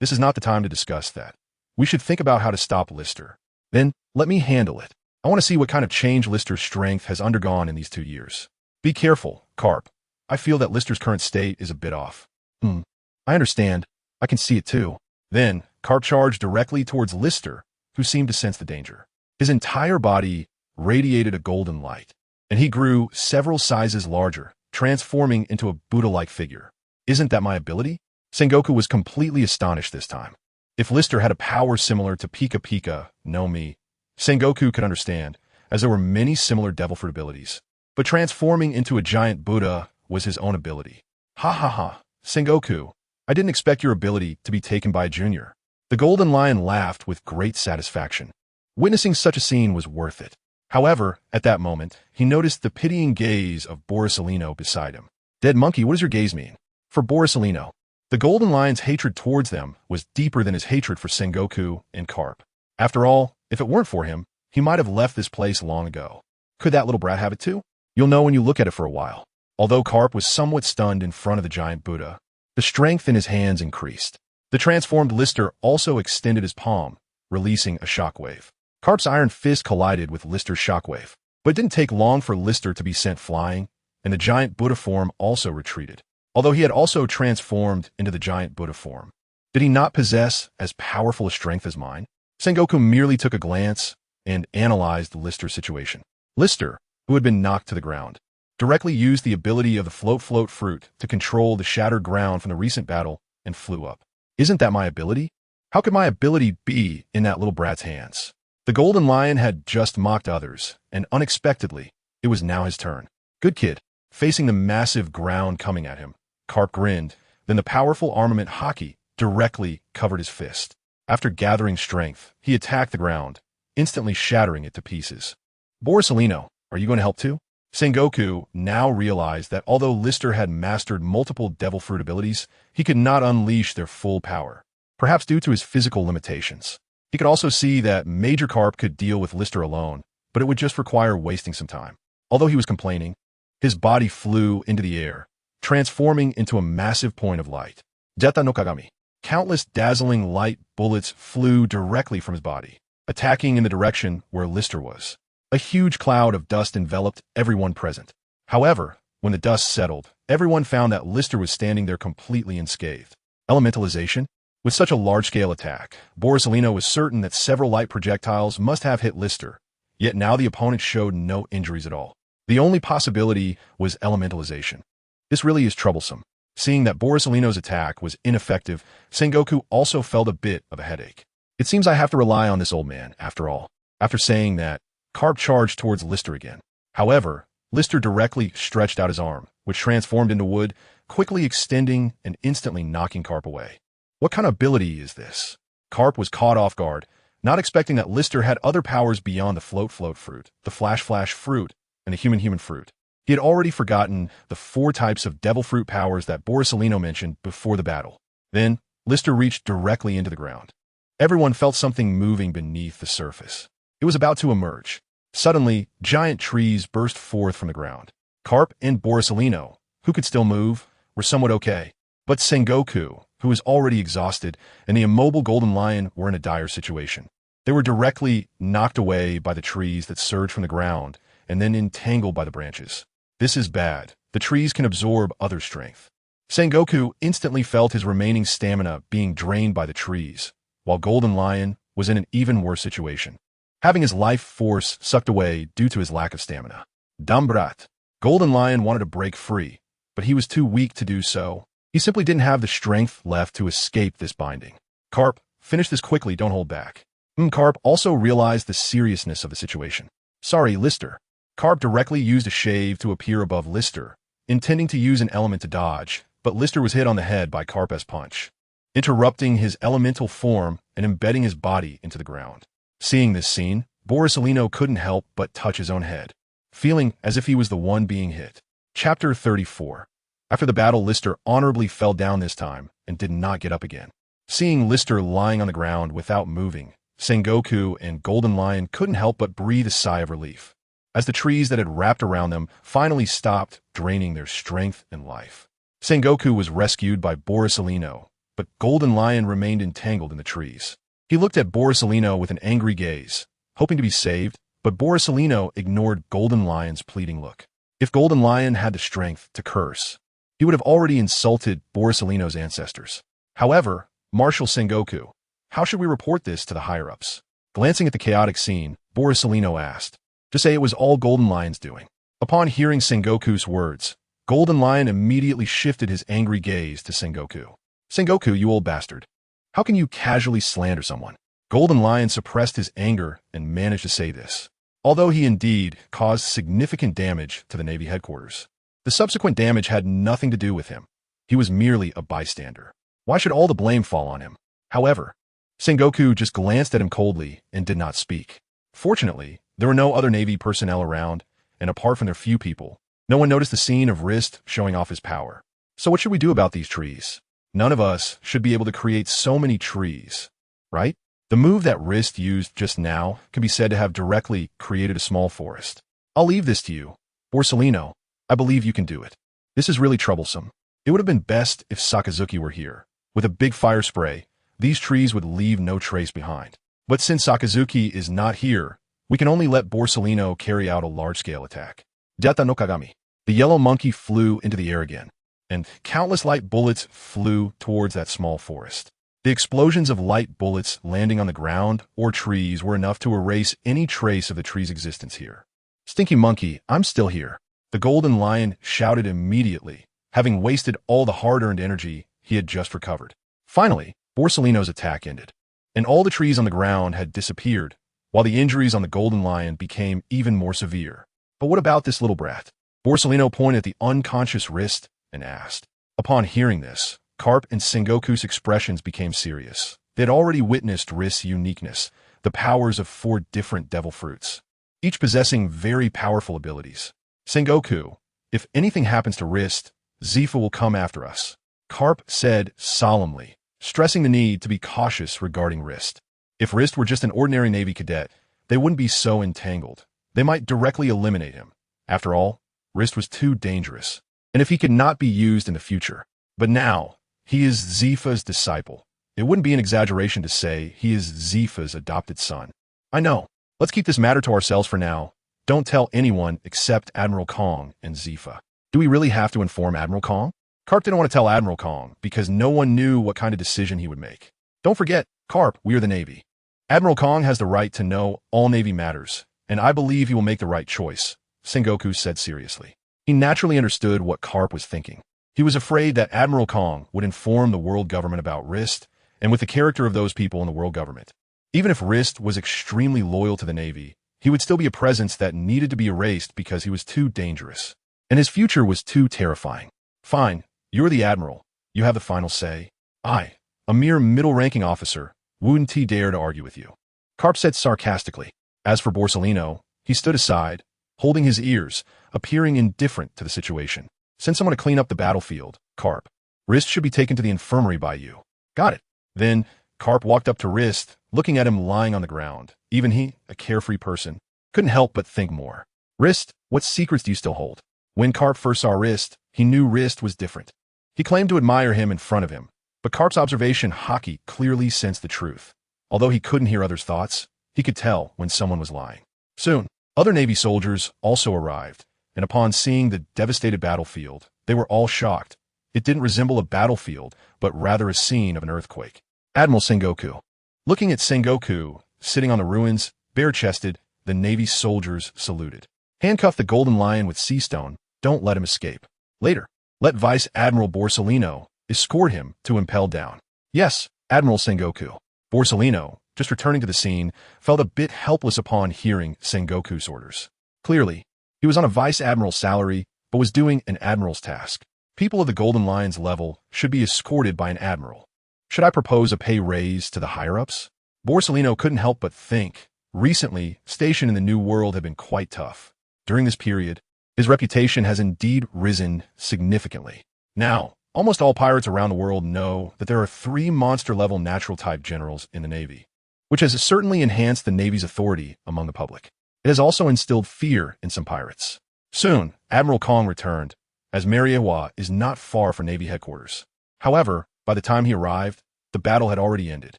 this is not the time to discuss that. We should think about how to stop Lister. Then, let me handle it. I want to see what kind of change Lister's strength has undergone in these 2 years. Be careful, Garp. I feel that Lister's current state is a bit off. I understand. I can see it too. Then, Garp charged directly towards Lister, who seemed to sense the danger. His entire body radiated a golden light, and he grew several sizes larger, transforming into a Buddha-like figure. Isn't that my ability? Sengoku was completely astonished this time. If Lister had a power similar to Pika Pika no Mi, Sengoku could understand, as there were many similar devil fruit abilities. But transforming into a giant Buddha was his own ability. Ha ha ha, Sengoku, I didn't expect your ability to be taken by a junior. The Golden Lion laughed with great satisfaction. Witnessing such a scene was worth it. However, at that moment, he noticed the pitying gaze of Borsalino beside him. Dead monkey, what does your gaze mean? For Borsalino, the Golden Lion's hatred towards them was deeper than his hatred for Sengoku and Garp. After all, if it weren't for him, he might have left this place long ago. Could that little brat have it too? You'll know when you look at it for a while. Although Garp was somewhat stunned in front of the giant Buddha, the strength in his hands increased. The transformed Lister also extended his palm, releasing a shockwave. Garp's iron fist collided with Lister's shockwave, but it didn't take long for Lister to be sent flying, and the giant Buddha form also retreated. Although he had also transformed into the giant Buddha form, did he not possess as powerful a strength as mine? Sengoku merely took a glance and analyzed Lister's situation. Lister, who had been knocked to the ground, directly used the ability of the float fruit to control the shattered ground from the recent battle and flew up. Isn't that my ability? How could my ability be in that little brat's hands? The Golden Lion had just mocked others, and unexpectedly, it was now his turn. Good kid. Facing the massive ground coming at him, Garp grinned, then the powerful armament Haki directly covered his fist. After gathering strength, he attacked the ground, instantly shattering it to pieces. Borsalino, are you going to help too? Sengoku now realized that although Lister had mastered multiple devil fruit abilities, he could not unleash their full power, perhaps due to his physical limitations. He could also see that Major Garp could deal with Lister alone, but it would just require wasting some time. Although he was complaining, his body flew into the air, transforming into a massive point of light. Zeta no Kagami. Countless dazzling light bullets flew directly from his body, attacking in the direction where Lister was. A huge cloud of dust enveloped everyone present. However, when the dust settled, everyone found that Lister was standing there completely unscathed. Elementalization? With such a large-scale attack, Borsalino was certain that several light projectiles must have hit Lister, Yet now the opponent showed no injuries at all. The only possibility was elementalization. This really is troublesome. Seeing that Borsalino's attack was ineffective, Sengoku also felt a bit of a headache. It seems I have to rely on this old man, after all. After saying that, Garp charged towards Lister again. However, Lister directly stretched out his arm, which transformed into wood, quickly extending and instantly knocking Garp away. What kind of ability is this? Garp was caught off guard, not expecting that Lister had other powers beyond the float fruit, the flash fruit, and the human fruit. He had already forgotten the 4 types of devil fruit powers that Borsalino mentioned before the battle. Then, Lister reached directly into the ground. Everyone felt something moving beneath the surface. It was about to emerge. Suddenly, giant trees burst forth from the ground. Garp and Borsalino, who could still move, were somewhat okay. But Sengoku, who was already exhausted, and the immobile golden lion were in a dire situation. They were directly knocked away by the trees that surged from the ground, and then entangled by the branches. This is bad. The trees can absorb other strength. Sengoku instantly felt his remaining stamina being drained by the trees, while Golden Lion was in an even worse situation, having his life force sucked away due to his lack of stamina. Dambrat. Golden Lion wanted to break free, but he was too weak to do so. He simply didn't have the strength left to escape this binding. Garp, finish this quickly, don't hold back. Garp also realized the seriousness of the situation. Sorry, Lister. Garp directly used a shave to appear above Lister, intending to use an element to dodge, but Lister was hit on the head by Garp's punch, interrupting his elemental form and embedding his body into the ground. Seeing this scene, Borsalino couldn't help but touch his own head, feeling as if he was the one being hit. Chapter 34. After the battle, Lister honorably fell down this time and did not get up again. Seeing Lister lying on the ground without moving, Sengoku and Golden Lion couldn't help but breathe a sigh of relief, as the trees that had wrapped around them finally stopped draining their strength and life. Sengoku was rescued by Borsalino, but Golden Lion remained entangled in the trees. He looked at Borsalino with an angry gaze, hoping to be saved, but Borsalino ignored Golden Lion's pleading look. If Golden Lion had the strength to curse, he would have already insulted Borsalino's ancestors. However, Marshal Sengoku, how should we report this to the higher-ups? Glancing at the chaotic scene, Borsalino asked. To say it was all Golden Lion's doing. Upon hearing Sengoku's words, Golden Lion immediately shifted his angry gaze to Sengoku. Sengoku, you old bastard. How can you casually slander someone? Golden Lion suppressed his anger and managed to say this, although he indeed caused significant damage to the Navy headquarters. The subsequent damage had nothing to do with him. He was merely a bystander. Why should all the blame fall on him? However, Sengoku just glanced at him coldly and did not speak. Fortunately, there were no other Navy personnel around, and apart from their few people, no one noticed the scene of Rist showing off his power. So what should we do about these trees? None of us should be able to create so many trees, right? The move that Rist used just now can be said to have directly created a small forest. I'll leave this to you. Borsalino, I believe you can do it. This is really troublesome. It would have been best if Sakazuki were here. With a big fire spray, these trees would leave no trace behind. But since Sakazuki is not here, we can only let Borsalino carry out a large-scale attack. Deta no Kagami. The yellow monkey flew into the air again, and countless light bullets flew towards that small forest. The explosions of light bullets landing on the ground or trees were enough to erase any trace of the tree's existence here. Stinky monkey, I'm still here. The Golden Lion shouted immediately, having wasted all the hard-earned energy he had just recovered. Finally, Borsalino's attack ended, and all the trees on the ground had disappeared, while the injuries on the Golden Lion became even more severe. But what about this little brat? Borsalino pointed at the unconscious Rist and asked. Upon hearing this, Garp and Sengoku's expressions became serious. They had already witnessed Rist's uniqueness, the powers of 4 different devil fruits, each possessing very powerful abilities. Sengoku, if anything happens to Rist, Zifa will come after us, Garp said solemnly, stressing the need to be cautious regarding Rist. If Rist were just an ordinary Navy cadet, they wouldn't be so entangled. They might directly eliminate him. After all, Rist was too dangerous, and if he could not be used in the future. But now, he is Zifa's disciple. It wouldn't be an exaggeration to say he is Zifa's adopted son. I know. Let's keep this matter to ourselves for now. Don't tell anyone except Admiral Kong and Zifa. Do we really have to inform Admiral Kong? Garp didn't want to tell Admiral Kong because no one knew what kind of decision he would make. Don't forget, Garp, we are the Navy. Admiral Kong has the right to know all Navy matters, And I believe he will make the right choice, Sengoku said seriously. He naturally understood what Garp was thinking. He was afraid that Admiral Kong would inform the world government about Rist, and with the character of those people in the world government. Even if Rist was extremely loyal to the Navy, he would still be a presence that needed to be erased because he was too dangerous. And his future was too terrifying. Fine, you're the Admiral. You have the final say. I, a mere middle-ranking officer, wouldn't dare to argue with you. Garp said sarcastically. As for Borsellino, he stood aside, holding his ears, appearing indifferent to the situation. Send someone to clean up the battlefield, Garp. Rist should be taken to the infirmary by you. Got it. Then, Garp walked up to Rist, looking at him lying on the ground. Even he, a carefree person, couldn't help but think more. Rist, what secrets do you still hold? When Garp first saw Rist, he knew Rist was different. He claimed to admire him in front of him, but Garp's observation Haki clearly sensed the truth. Although he couldn't hear others' thoughts, he could tell when someone was lying. Soon, other Navy soldiers also arrived, and upon seeing the devastated battlefield, they were all shocked. It didn't resemble a battlefield, but rather a scene of an earthquake. Admiral Sengoku. Looking at Sengoku, sitting on the ruins, bare-chested, the Navy soldiers saluted. Handcuff the Golden Lion with sea stone. Don't let him escape. Later, let Vice Admiral Borsellino escort him to impel down. Yes, Admiral Sengoku. Borsellino, just returning to the scene, felt a bit helpless upon hearing Sengoku's orders. Clearly, he was on a vice admiral's salary, but was doing an admiral's task. People of the Golden Lion's level should be escorted by an admiral. Should I propose a pay raise to the higher-ups? Borsellino couldn't help but think. Recently, station in the New World had been quite tough. During this period, his reputation has indeed risen significantly. Now, almost all pirates around the world know that there are 3 monster-level natural-type generals in the Navy, which has certainly enhanced the Navy's authority among the public. It has also instilled fear in some pirates. Soon, Admiral Kong returned, as Mariewa is not far from Navy headquarters. However, by the time he arrived, the battle had already ended.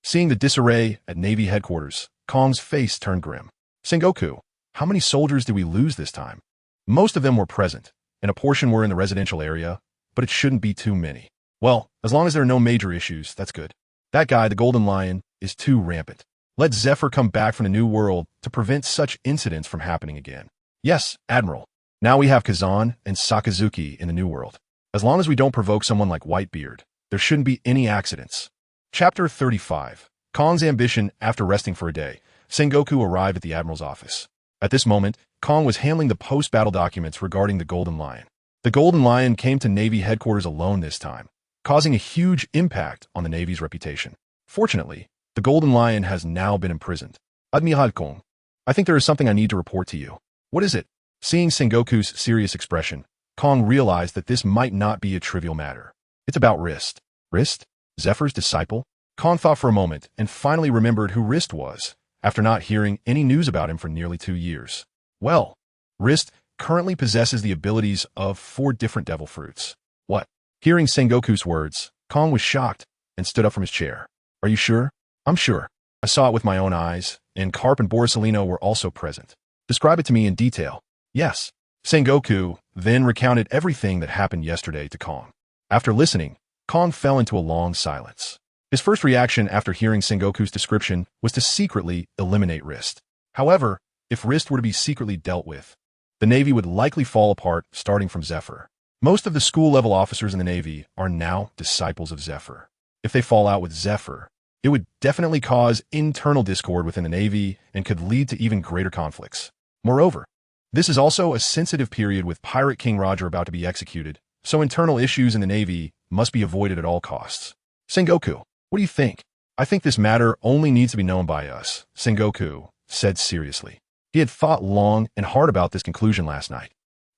Seeing the disarray at Navy headquarters, Kong's face turned grim. Sengoku, how many soldiers did we lose this time? Most of them were present, and a portion were in the residential area, but it shouldn't be too many. Well, as long as there are no major issues, that's good. That guy, the Golden Lion, is too rampant. Let Zephyr come back from the New World to prevent such incidents from happening again. Yes, Admiral. Now we have Kazan and Sakazuki in the New World. As long as we don't provoke someone like Whitebeard, there shouldn't be any accidents. Chapter 35. Kong's ambition after resting for a day. Sengoku arrived at the Admiral's office. At this moment, Kong was handling the post-battle documents regarding the Golden Lion. The Golden Lion came to Navy headquarters alone this time, causing a huge impact on the Navy's reputation. Fortunately, the Golden Lion has now been imprisoned. Admiral Kong, I think there is something I need to report to you. What is it? Seeing Sengoku's serious expression, Kong realized that this might not be a trivial matter. It's about Rist. Rist? Zephyr's disciple? Kong thought for a moment and finally remembered who Rist was, after not hearing any news about him for nearly 2 years. Well, Rist currently possesses the abilities of 4 different devil fruits. What? Hearing Sengoku's words, Kong was shocked and stood up from his chair. Are you sure? I'm sure. I saw it with my own eyes, and Garp and Borsellino were also present. Describe it to me in detail. Yes. Sengoku then recounted everything that happened yesterday to Kong. After listening, Kong fell into a long silence. His first reaction after hearing Sengoku's description was to secretly eliminate Rist. However, if Rist were to be secretly dealt with, the Navy would likely fall apart starting from Zephyr. Most of the school-level officers in the Navy are now disciples of Zephyr. If they fall out with Zephyr, it would definitely cause internal discord within the Navy and could lead to even greater conflicts. Moreover, this is also a sensitive period with Pirate King Roger about to be executed, so internal issues in the Navy must be avoided at all costs. Sengoku, what do you think? I think this matter only needs to be known by us, Sengoku said seriously. He had thought long and hard about this conclusion last night.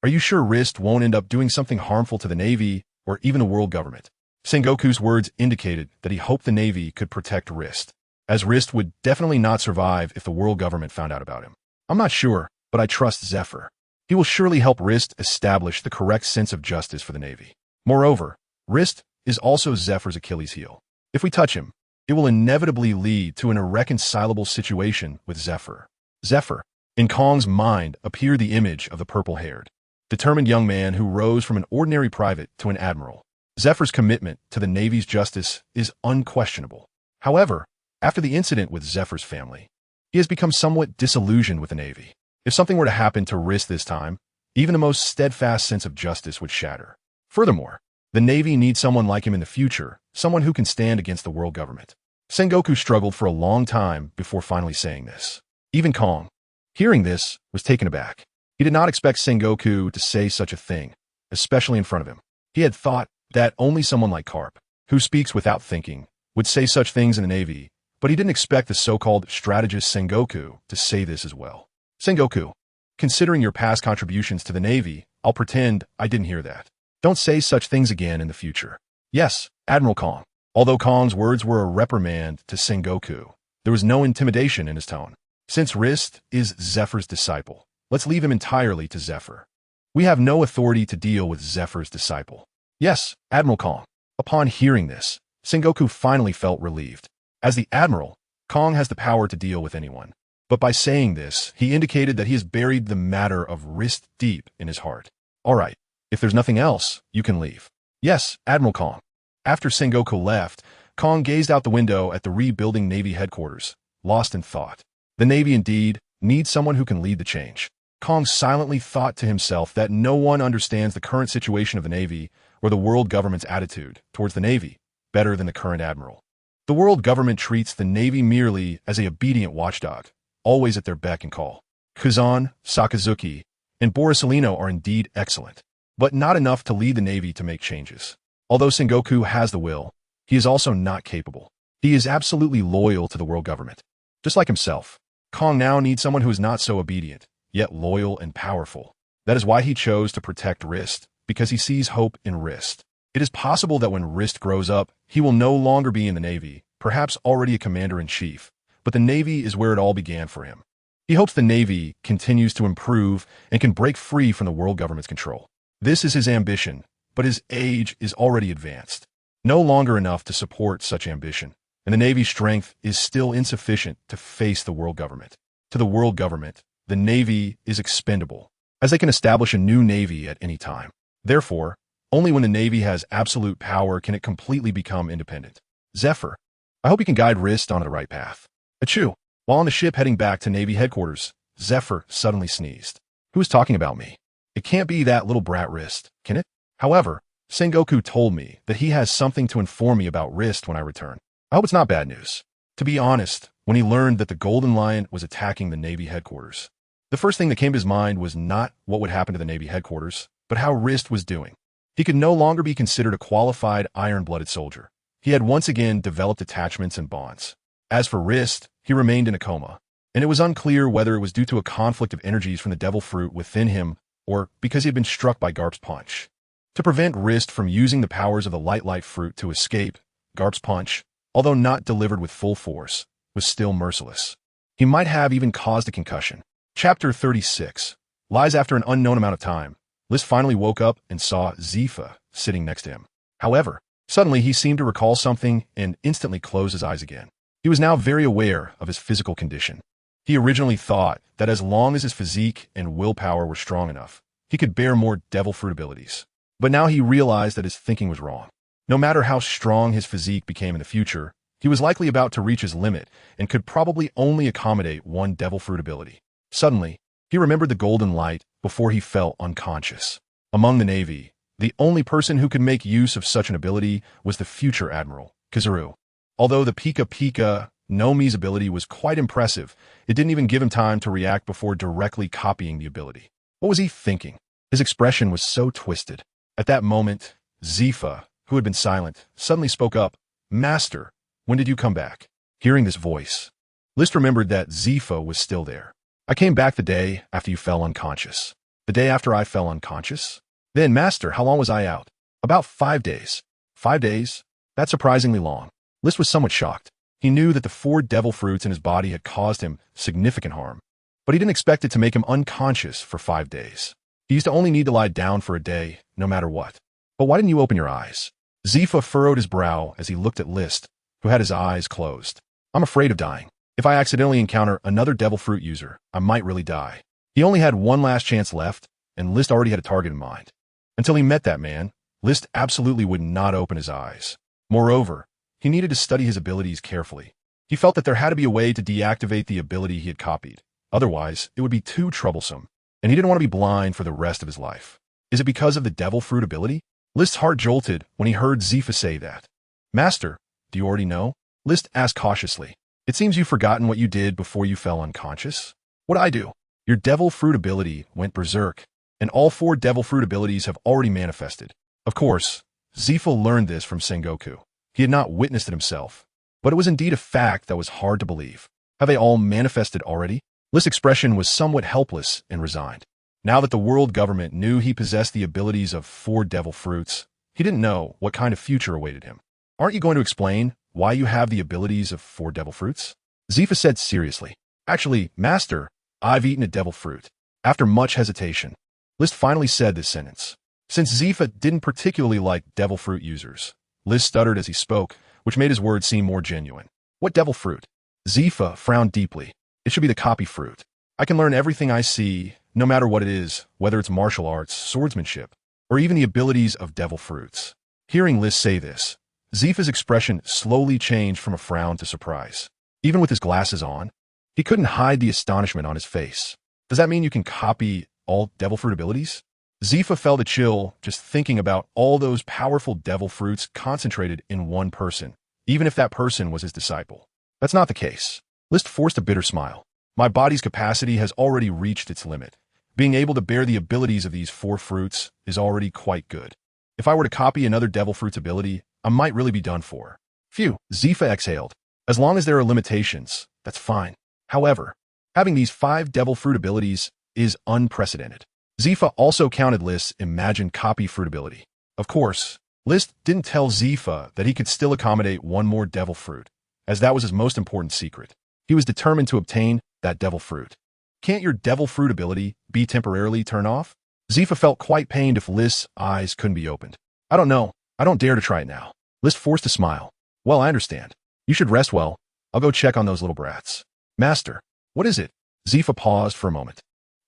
Are you sure Rist won't end up doing something harmful to the Navy or even the world government? Sengoku's words indicated that he hoped the Navy could protect Rist, as Rist would definitely not survive if the world government found out about him. I'm not sure, but I trust Zephyr. He will surely help Rist establish the correct sense of justice for the Navy. Moreover, Rist is also Zephyr's Achilles heel. If we touch him, it will inevitably lead to an irreconcilable situation with Zephyr. Zephyr. In Kong's mind appeared the image of the purple-haired, determined young man who rose from an ordinary private to an admiral. Zephyr's commitment to the Navy's justice is unquestionable. However, after the incident with Zephyr's family, He has become somewhat disillusioned with the Navy. If something were to happen to Rist this time, even the most steadfast sense of justice would shatter. Furthermore, the Navy needs someone like him in the future, someone who can stand against the world government. Sengoku struggled for a long time before finally saying this. Even Kong, hearing this, was taken aback. He did not expect Sengoku to say such a thing, especially in front of him. He had thought that only someone like Garp, who speaks without thinking, would say such things in the Navy, but he didn't expect the so-called strategist Sengoku to say this as well. Sengoku, considering your past contributions to the Navy, I'll pretend I didn't hear that. Don't say such things again in the future. Yes, Admiral Kong. Although Kong's words were a reprimand to Sengoku, there was no intimidation in his tone. Since Rist is Zephyr's disciple, let's leave him entirely to Zephyr. We have no authority to deal with Zephyr's disciple. Yes, Admiral Kong. Upon hearing this, Sengoku finally felt relieved. As the Admiral, Kong has the power to deal with anyone. But by saying this, he indicated that he has buried the matter of Rist deep in his heart. All right, if there's nothing else, you can leave. Yes, Admiral Kong. After Sengoku left, Kong gazed out the window at the rebuilding Navy headquarters, lost in thought. The Navy indeed needs someone who can lead the change. Kong silently thought to himself that no one understands the current situation of the Navy or the world government's attitude towards the Navy better than the current admiral. The world government treats the Navy merely as a obedient watchdog, always at their beck and call. Kazan, Sakazuki, and Borisolino are indeed excellent, but not enough to lead the Navy to make changes. Although Sengoku has the will, he is also not capable. He is absolutely loyal to the world government. Just like himself, Kong now needs someone who is not so obedient, yet loyal and powerful. That is why he chose to protect Rist, because he sees hope in Rist. It is possible that when Rist grows up, he will no longer be in the Navy, perhaps already a commander-in-chief, but the Navy is where it all began for him. He hopes the Navy continues to improve and can break free from the world government's control. This is his ambition, but his age is already advanced, no longer enough to support such ambition, and the Navy's strength is still insufficient to face the world government. To the world government, the Navy is expendable, as they can establish a new Navy at any time. Therefore, only when the Navy has absolute power can it completely become independent. Zephyr, I hope you can guide Rist onto the right path. Achoo! While on the ship heading back to Navy headquarters, Zephyr suddenly sneezed. Who is talking about me? It can't be that little brat Rist, can it? However, Sengoku told me that he has something to inform me about Rist when I return. I hope it's not bad news. To be honest, when he learned that the Golden Lion was attacking the Navy headquarters, the first thing that came to his mind was not what would happen to the Navy headquarters, but how Rist was doing. He could no longer be considered a qualified iron-blooded soldier. He had once again developed attachments and bonds. As for Rist, he remained in a coma, and it was unclear whether it was due to a conflict of energies from the devil fruit within him or because he had been struck by Garp's punch. To prevent Rist from using the powers of the light fruit to escape, Garp's punch, although not delivered with full force, was still merciless. He might have even caused a concussion. Chapter 36. Lies after an unknown amount of time. Rist finally woke up and saw Zephyr sitting next to him. However, suddenly he seemed to recall something and instantly closed his eyes again. He was now very aware of his physical condition. He originally thought that as long as his physique and willpower were strong enough, he could bear more devil fruit abilities. But now he realized that his thinking was wrong. No matter how strong his physique became in the future, he was likely about to reach his limit and could probably only accommodate one devil fruit ability. Suddenly, he remembered the golden light before he fell unconscious. Among the Navy, the only person who could make use of such an ability was the future Admiral, Kizaru. Although the Pika Pika no Mi's ability was quite impressive, it didn't even give him time to react before directly copying the ability. What was he thinking? His expression was so twisted. At that moment, Zephyr, who had been silent, suddenly spoke up. Master, when did you come back? Hearing this voice, Rist remembered that Zephyr was still there. I came back the day after you fell unconscious. The day after I fell unconscious? Then, Master, how long was I out? About 5 days. 5 days? That's surprisingly long. Rist was somewhat shocked. He knew that the 4 devil fruits in his body had caused him significant harm, but he didn't expect it to make him unconscious for 5 days. He used to only need to lie down for a day, no matter what. But why didn't you open your eyes? Zephyr furrowed his brow as he looked at Rist, who had his eyes closed. I'm afraid of dying. If I accidentally encounter another devil fruit user, I might really die. He only had one last chance left, and Rist already had a target in mind. Until he met that man, Rist absolutely would not open his eyes. Moreover, he needed to study his abilities carefully. He felt that there had to be a way to deactivate the ability he had copied. Otherwise, it would be too troublesome, and he didn't want to be blind for the rest of his life. Is it because of the devil fruit ability? List's heart jolted when he heard Zifa say that. Master, do you already know? List asked cautiously. It seems you've forgotten what you did before you fell unconscious. What'd I do? Your devil fruit ability went berserk, and all 4 devil fruit abilities have already manifested. Of course, Zifa learned this from Sengoku. He had not witnessed it himself, but it was indeed a fact that was hard to believe. Have they all manifested already? List's expression was somewhat helpless and resigned. Now that the world government knew he possessed the abilities of 4 devil fruits, he didn't know what kind of future awaited him. Aren't you going to explain why you have the abilities of 4 devil fruits? Zifa said seriously. Actually, Master, I've eaten a devil fruit. After much hesitation, List finally said this sentence. Since Zifa didn't particularly like devil fruit users, List stuttered as he spoke, which made his words seem more genuine. What devil fruit? Zifa frowned deeply. It should be the copy fruit. I can learn everything I see, no matter what it is, whether it's martial arts, swordsmanship, or even the abilities of devil fruits. Hearing List say this, Zifa's expression slowly changed from a frown to surprise. Even with his glasses on, he couldn't hide the astonishment on his face. Does that mean you can copy all devil fruit abilities? Zifa felt a chill just thinking about all those powerful devil fruits concentrated in one person, even if that person was his disciple. That's not the case. List forced a bitter smile. My body's capacity has already reached its limit. Being able to bear the abilities of these 4 fruits is already quite good. If I were to copy another devil fruit's ability, I might really be done for. Phew, Zifa exhaled. As long as there are limitations, that's fine. However, having these 5 devil fruit abilities is unprecedented. Zifa also counted List's imagined copy fruit ability. Of course, List didn't tell Zifa that he could still accommodate 1 more devil fruit, as that was his most important secret. He was determined to obtain that devil fruit. Can't your devil fruit ability be temporarily turned off? Zifa felt quite pained if List's eyes couldn't be opened. I don't know. I don't dare to try it now. List forced a smile. Well, I understand. You should rest well. I'll go check on those little brats. Master, what is it? Zifa paused for a moment.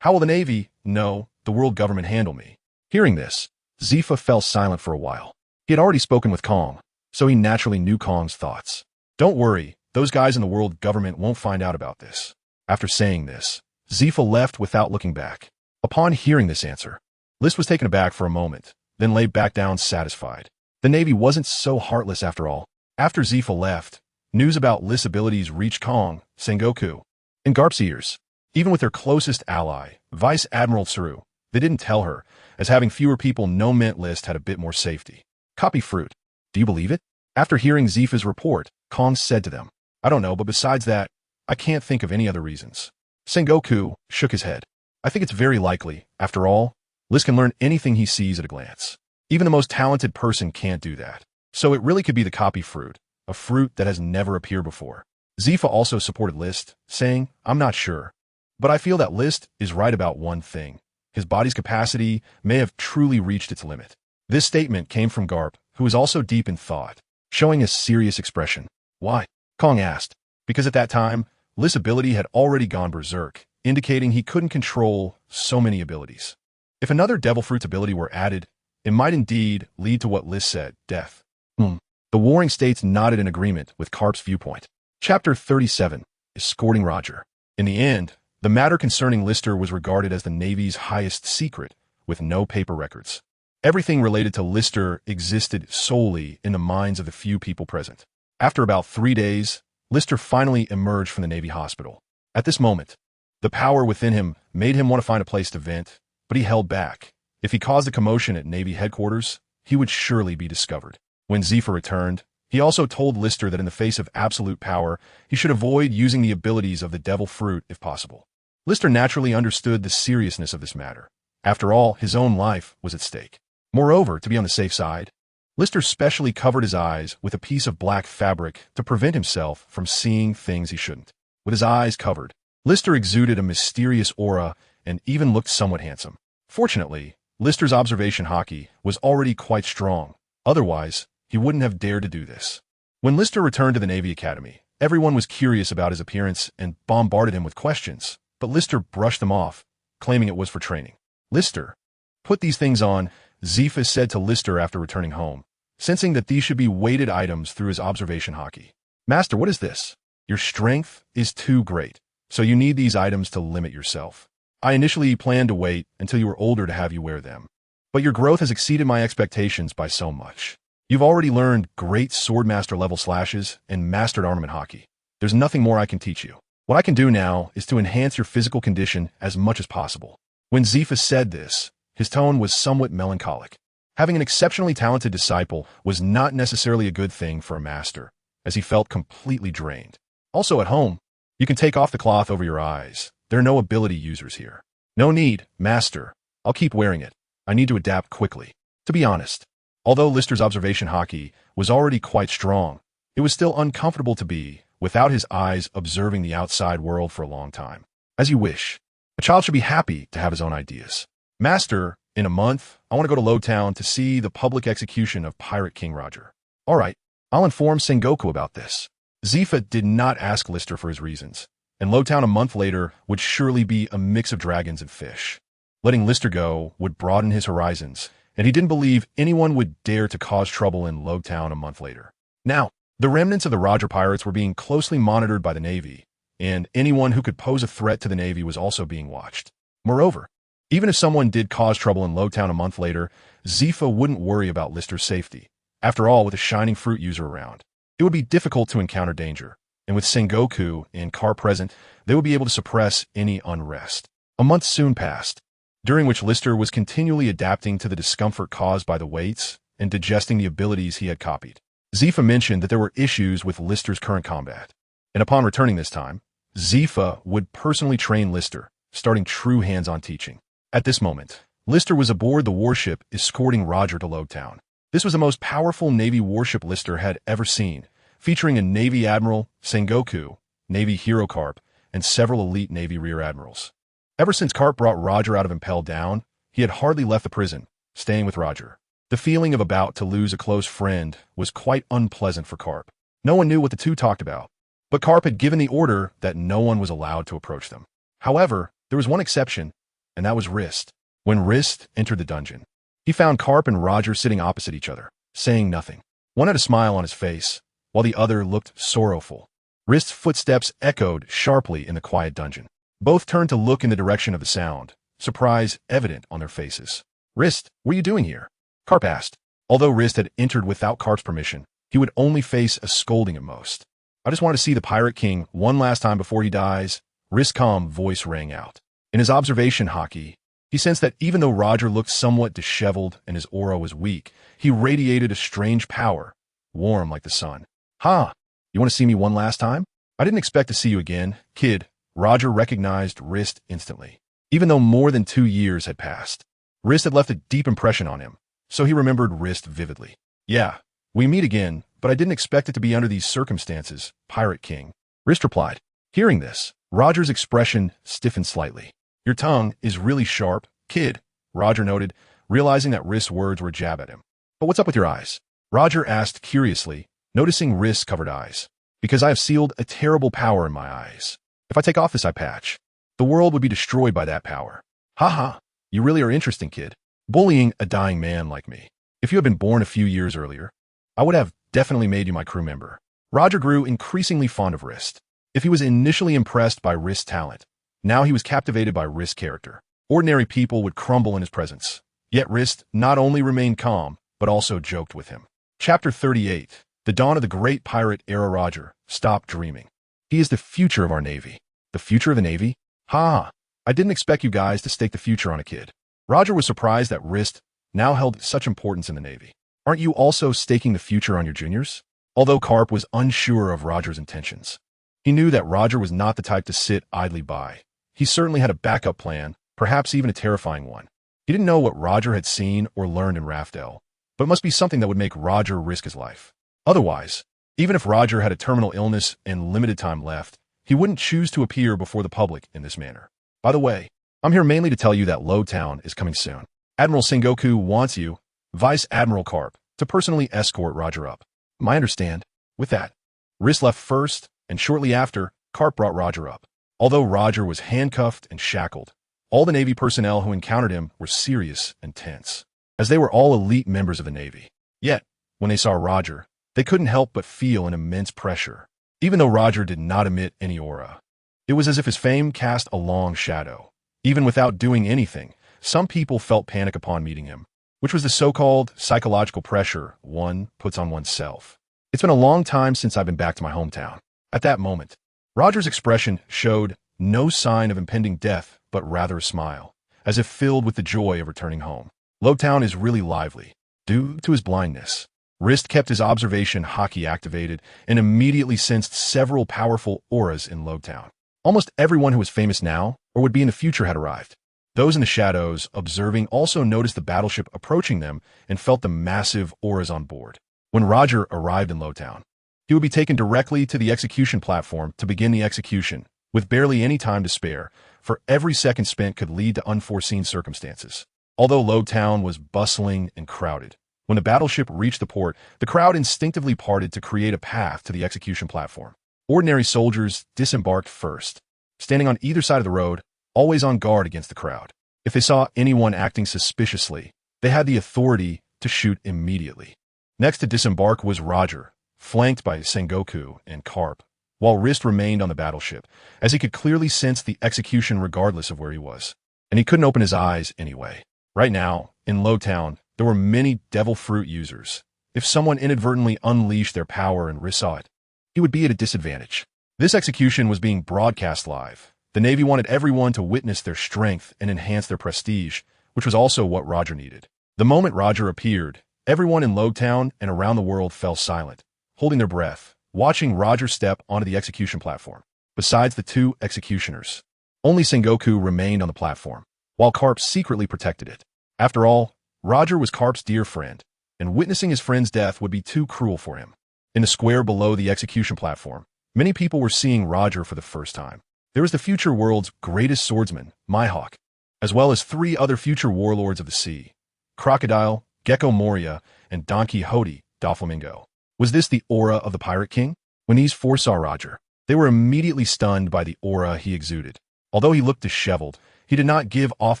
How will the Navy, no, the world government handle me? Hearing this, Zifa fell silent for a while. He had already spoken with Kong, so he naturally knew Kong's thoughts. Don't worry, those guys in the world government won't find out about this. After saying this, Zifa left without looking back. Upon hearing this answer, List was taken aback for a moment, then lay back down satisfied. The Navy wasn't so heartless after all. After Zifa left, news about List's abilities reached Kong, Sengoku, and Garp's ears. Even with their closest ally, Vice Admiral Tsuru, they didn't tell her, as having fewer people know meant List had a bit more safety. Copy fruit. Do you believe it? After hearing Zifa's report, Kong said to them, I don't know, but besides that, I can't think of any other reasons. Sengoku shook his head. I think it's very likely. After all, List can learn anything he sees at a glance. Even the most talented person can't do that. So it really could be the copy fruit, a fruit that has never appeared before. Zifa also supported List, saying, I'm not sure. But I feel that List is right about one thing. His body's capacity may have truly reached its limit. This statement came from Garp, who was also deep in thought, showing a serious expression. Why? Kong asked. Because at that time, List's ability had already gone berserk, indicating he couldn't control so many abilities. If another devil fruit's ability were added, it might indeed lead to what List said, death. The warring states nodded in agreement with Garp's viewpoint. Chapter 37, Escorting Roger. In the end, the matter concerning Lister was regarded as the Navy's highest secret, with no paper records. Everything related to Lister existed solely in the minds of the few people present. After about 3 days, Lister finally emerged from the Navy hospital. At this moment, the power within him made him want to find a place to vent, but he held back. If he caused a commotion at Navy headquarters, he would surely be discovered. When Zifa returned, he also told Lister that in the face of absolute power, he should avoid using the abilities of the devil fruit if possible. Lister naturally understood the seriousness of this matter. After all, his own life was at stake. Moreover, to be on the safe side, Lister specially covered his eyes with a piece of black fabric to prevent himself from seeing things he shouldn't. With his eyes covered, Lister exuded a mysterious aura and even looked somewhat handsome. Fortunately, Lister's observation Haki was already quite strong. Otherwise, he wouldn't have dared to do this. When Lister returned to the Navy Academy, everyone was curious about his appearance and bombarded him with questions, but Lister brushed them off, claiming it was for training. Lister, put these things on, Zifa said to Lister after returning home, sensing that these should be weighted items through his observation Haki. Master, what is this? Your strength is too great, so you need these items to limit yourself. I initially planned to wait until you were older to have you wear them, but your growth has exceeded my expectations by so much. You've already learned great swordmaster level slashes and mastered armament Haki. There's nothing more I can teach you. What I can do now is to enhance your physical condition as much as possible. When Zephas said this, his tone was somewhat melancholic. Having an exceptionally talented disciple was not necessarily a good thing for a master, as he felt completely drained. Also at home, you can take off the cloth over your eyes. There are no ability users here. No need, master. I'll keep wearing it. I need to adapt quickly. To be honest, although Lister's observation Haki was already quite strong, it was still uncomfortable to be without his eyes observing the outside world for a long time. As you wish. A child should be happy to have his own ideas. Master, in a month, I want to go to Lowtown to see the public execution of Pirate King Roger. All right, I'll inform Sengoku about this. Zepha did not ask Lister for his reasons, and Lowtown a month later would surely be a mix of dragons and fish. Letting Lister go would broaden his horizons, and he didn't believe anyone would dare to cause trouble in Lowtown a month later. Now, the remnants of the Roger pirates were being closely monitored by the Navy, and anyone who could pose a threat to the Navy was also being watched. Moreover, even if someone did cause trouble in Lowtown a month later, Zepha wouldn't worry about Lister's safety. After all, with a shining fruit user around, it would be difficult to encounter danger, and with Sengoku and Garp present, they would be able to suppress any unrest. A month soon passed, during which Lister was continually adapting to the discomfort caused by the weights and digesting the abilities he had copied. Zepha mentioned that there were issues with Lister's current combat, and upon returning this time, Zepha would personally train Lister, starting true hands-on teaching. At this moment, Lister was aboard the warship escorting Roger to Lowtown. This was the most powerful Navy warship Lister had ever seen, featuring a Navy Admiral, Sengoku, Navy Hero Garp, and several elite Navy Rear Admirals. Ever since Garp brought Roger out of Impel Down, he had hardly left the prison, staying with Roger. The feeling of about to lose a close friend was quite unpleasant for Garp. No one knew what the two talked about, but Garp had given the order that no one was allowed to approach them. However, there was one exception, and that was Rist. When Rist entered the dungeon, he found Garp and Roger sitting opposite each other, saying nothing. One had a smile on his face, while the other looked sorrowful. Rist's footsteps echoed sharply in the quiet dungeon. Both turned to look in the direction of the sound, surprise evident on their faces. "Rist, what are you doing here?" Garp asked. Although Rist had entered without Garp's permission, he would only face a scolding at most. "I just want to see the Pirate King one last time before he dies," Rist's calm voice rang out. In his observation Haki, he sensed that even though Roger looked somewhat disheveled and his aura was weak, he radiated a strange power, warm like the sun. "Ha! You want to see me one last time? I didn't expect to see you again, kid." Roger recognized Rist instantly. Even though more than 2 years had passed, Rist had left a deep impression on him, so he remembered Rist vividly. "Yeah, we meet again, but I didn't expect it to be under these circumstances, Pirate King," Rist replied. Hearing this, Roger's expression stiffened slightly. "Your tongue is really sharp, kid," Roger noted, realizing that Rist's words were a jab at him. "But what's up with your eyes?" Roger asked curiously, noticing Rist's covered eyes. "Because I have sealed a terrible power in my eyes. If I take off this eye patch, the world would be destroyed by that power." "Ha, you really are interesting, kid. Bullying a dying man like me. If you had been born a few years earlier, I would have definitely made you my crew member." Roger grew increasingly fond of Rist. If he was initially impressed by Rist's talent, now he was captivated by Rist's character. Ordinary people would crumble in his presence. Yet Rist not only remained calm, but also joked with him. Chapter 38. The dawn of the great pirate era. Roger, stop dreaming. He is the future of our Navy. The future of the Navy? Ha! I didn't expect you guys to stake the future on a kid. Roger was surprised that Rist now held such importance in the Navy. Aren't you also staking the future on your juniors? Although Garp was unsure of Roger's intentions, he knew that Roger was not the type to sit idly by. He certainly had a backup plan, perhaps even a terrifying one. He didn't know what Roger had seen or learned in Raftel, but it must be something that would make Roger risk his life. Otherwise, even if Roger had a terminal illness and limited time left, he wouldn't choose to appear before the public in this manner. By the way, I'm here mainly to tell you that Lowtown is coming soon. Admiral Sengoku wants you, Vice Admiral Garp, to personally escort Roger up. I understand. With that, Rist left first, and shortly after, Garp brought Roger up. Although Roger was handcuffed and shackled, all the Navy personnel who encountered him were serious and tense, as they were all elite members of the Navy. Yet, when they saw Roger, they couldn't help but feel an immense pressure. even though Roger did not emit any aura. It was as if his fame cast a long shadow. Even without doing anything, some people felt panic upon meeting him, which was the so-called psychological pressure one puts on oneself. It's been a long time since I've been back to my hometown. At that moment, Roger's expression showed no sign of impending death, but rather a smile, as if filled with the joy of returning home. Lowtown is really lively, due to his blindness. Rist kept his observation Haki activated and immediately sensed several powerful auras in Lowtown. Almost everyone who was famous now, or would be in the future, had arrived. Those in the shadows, observing, also noticed the battleship approaching them and felt the massive auras on board. When Roger arrived in Lowtown, he would be taken directly to the execution platform to begin the execution, with barely any time to spare, for every second spent could lead to unforeseen circumstances. Although Lowtown was bustling and crowded, when the battleship reached the port, the crowd instinctively parted to create a path to the execution platform. Ordinary soldiers disembarked first, standing on either side of the road, always on guard against the crowd. If they saw anyone acting suspiciously, they had the authority to shoot immediately. Next to disembark was Roger, flanked by Sengoku and Garp, while Rist remained on the battleship, as he could clearly sense the execution regardless of where he was. And he couldn't open his eyes anyway. Right now, in Lowtown, there were many devil fruit users. If someone inadvertently unleashed their power and Rist saw it, he would be at a disadvantage. This execution was being broadcast live. The Navy wanted everyone to witness their strength and enhance their prestige, which was also what Roger needed. The moment Roger appeared, everyone in Lowtown and around the world fell silent, holding their breath, watching Roger step onto the execution platform. Besides the two executioners, only Sengoku remained on the platform, while Garp secretly protected it. After all, Roger was Garp's dear friend, and witnessing his friend's death would be too cruel for him. In the square below the execution platform, many people were seeing Roger for the first time. There was the future world's greatest swordsman, Mihawk, as well as 3 other future warlords of the sea, Crocodile, Gecko Moria, and Don Quixote, Doflamingo. Was this the aura of the Pirate King? When these 4 saw Roger, they were immediately stunned by the aura he exuded. Although he looked disheveled, he did not give off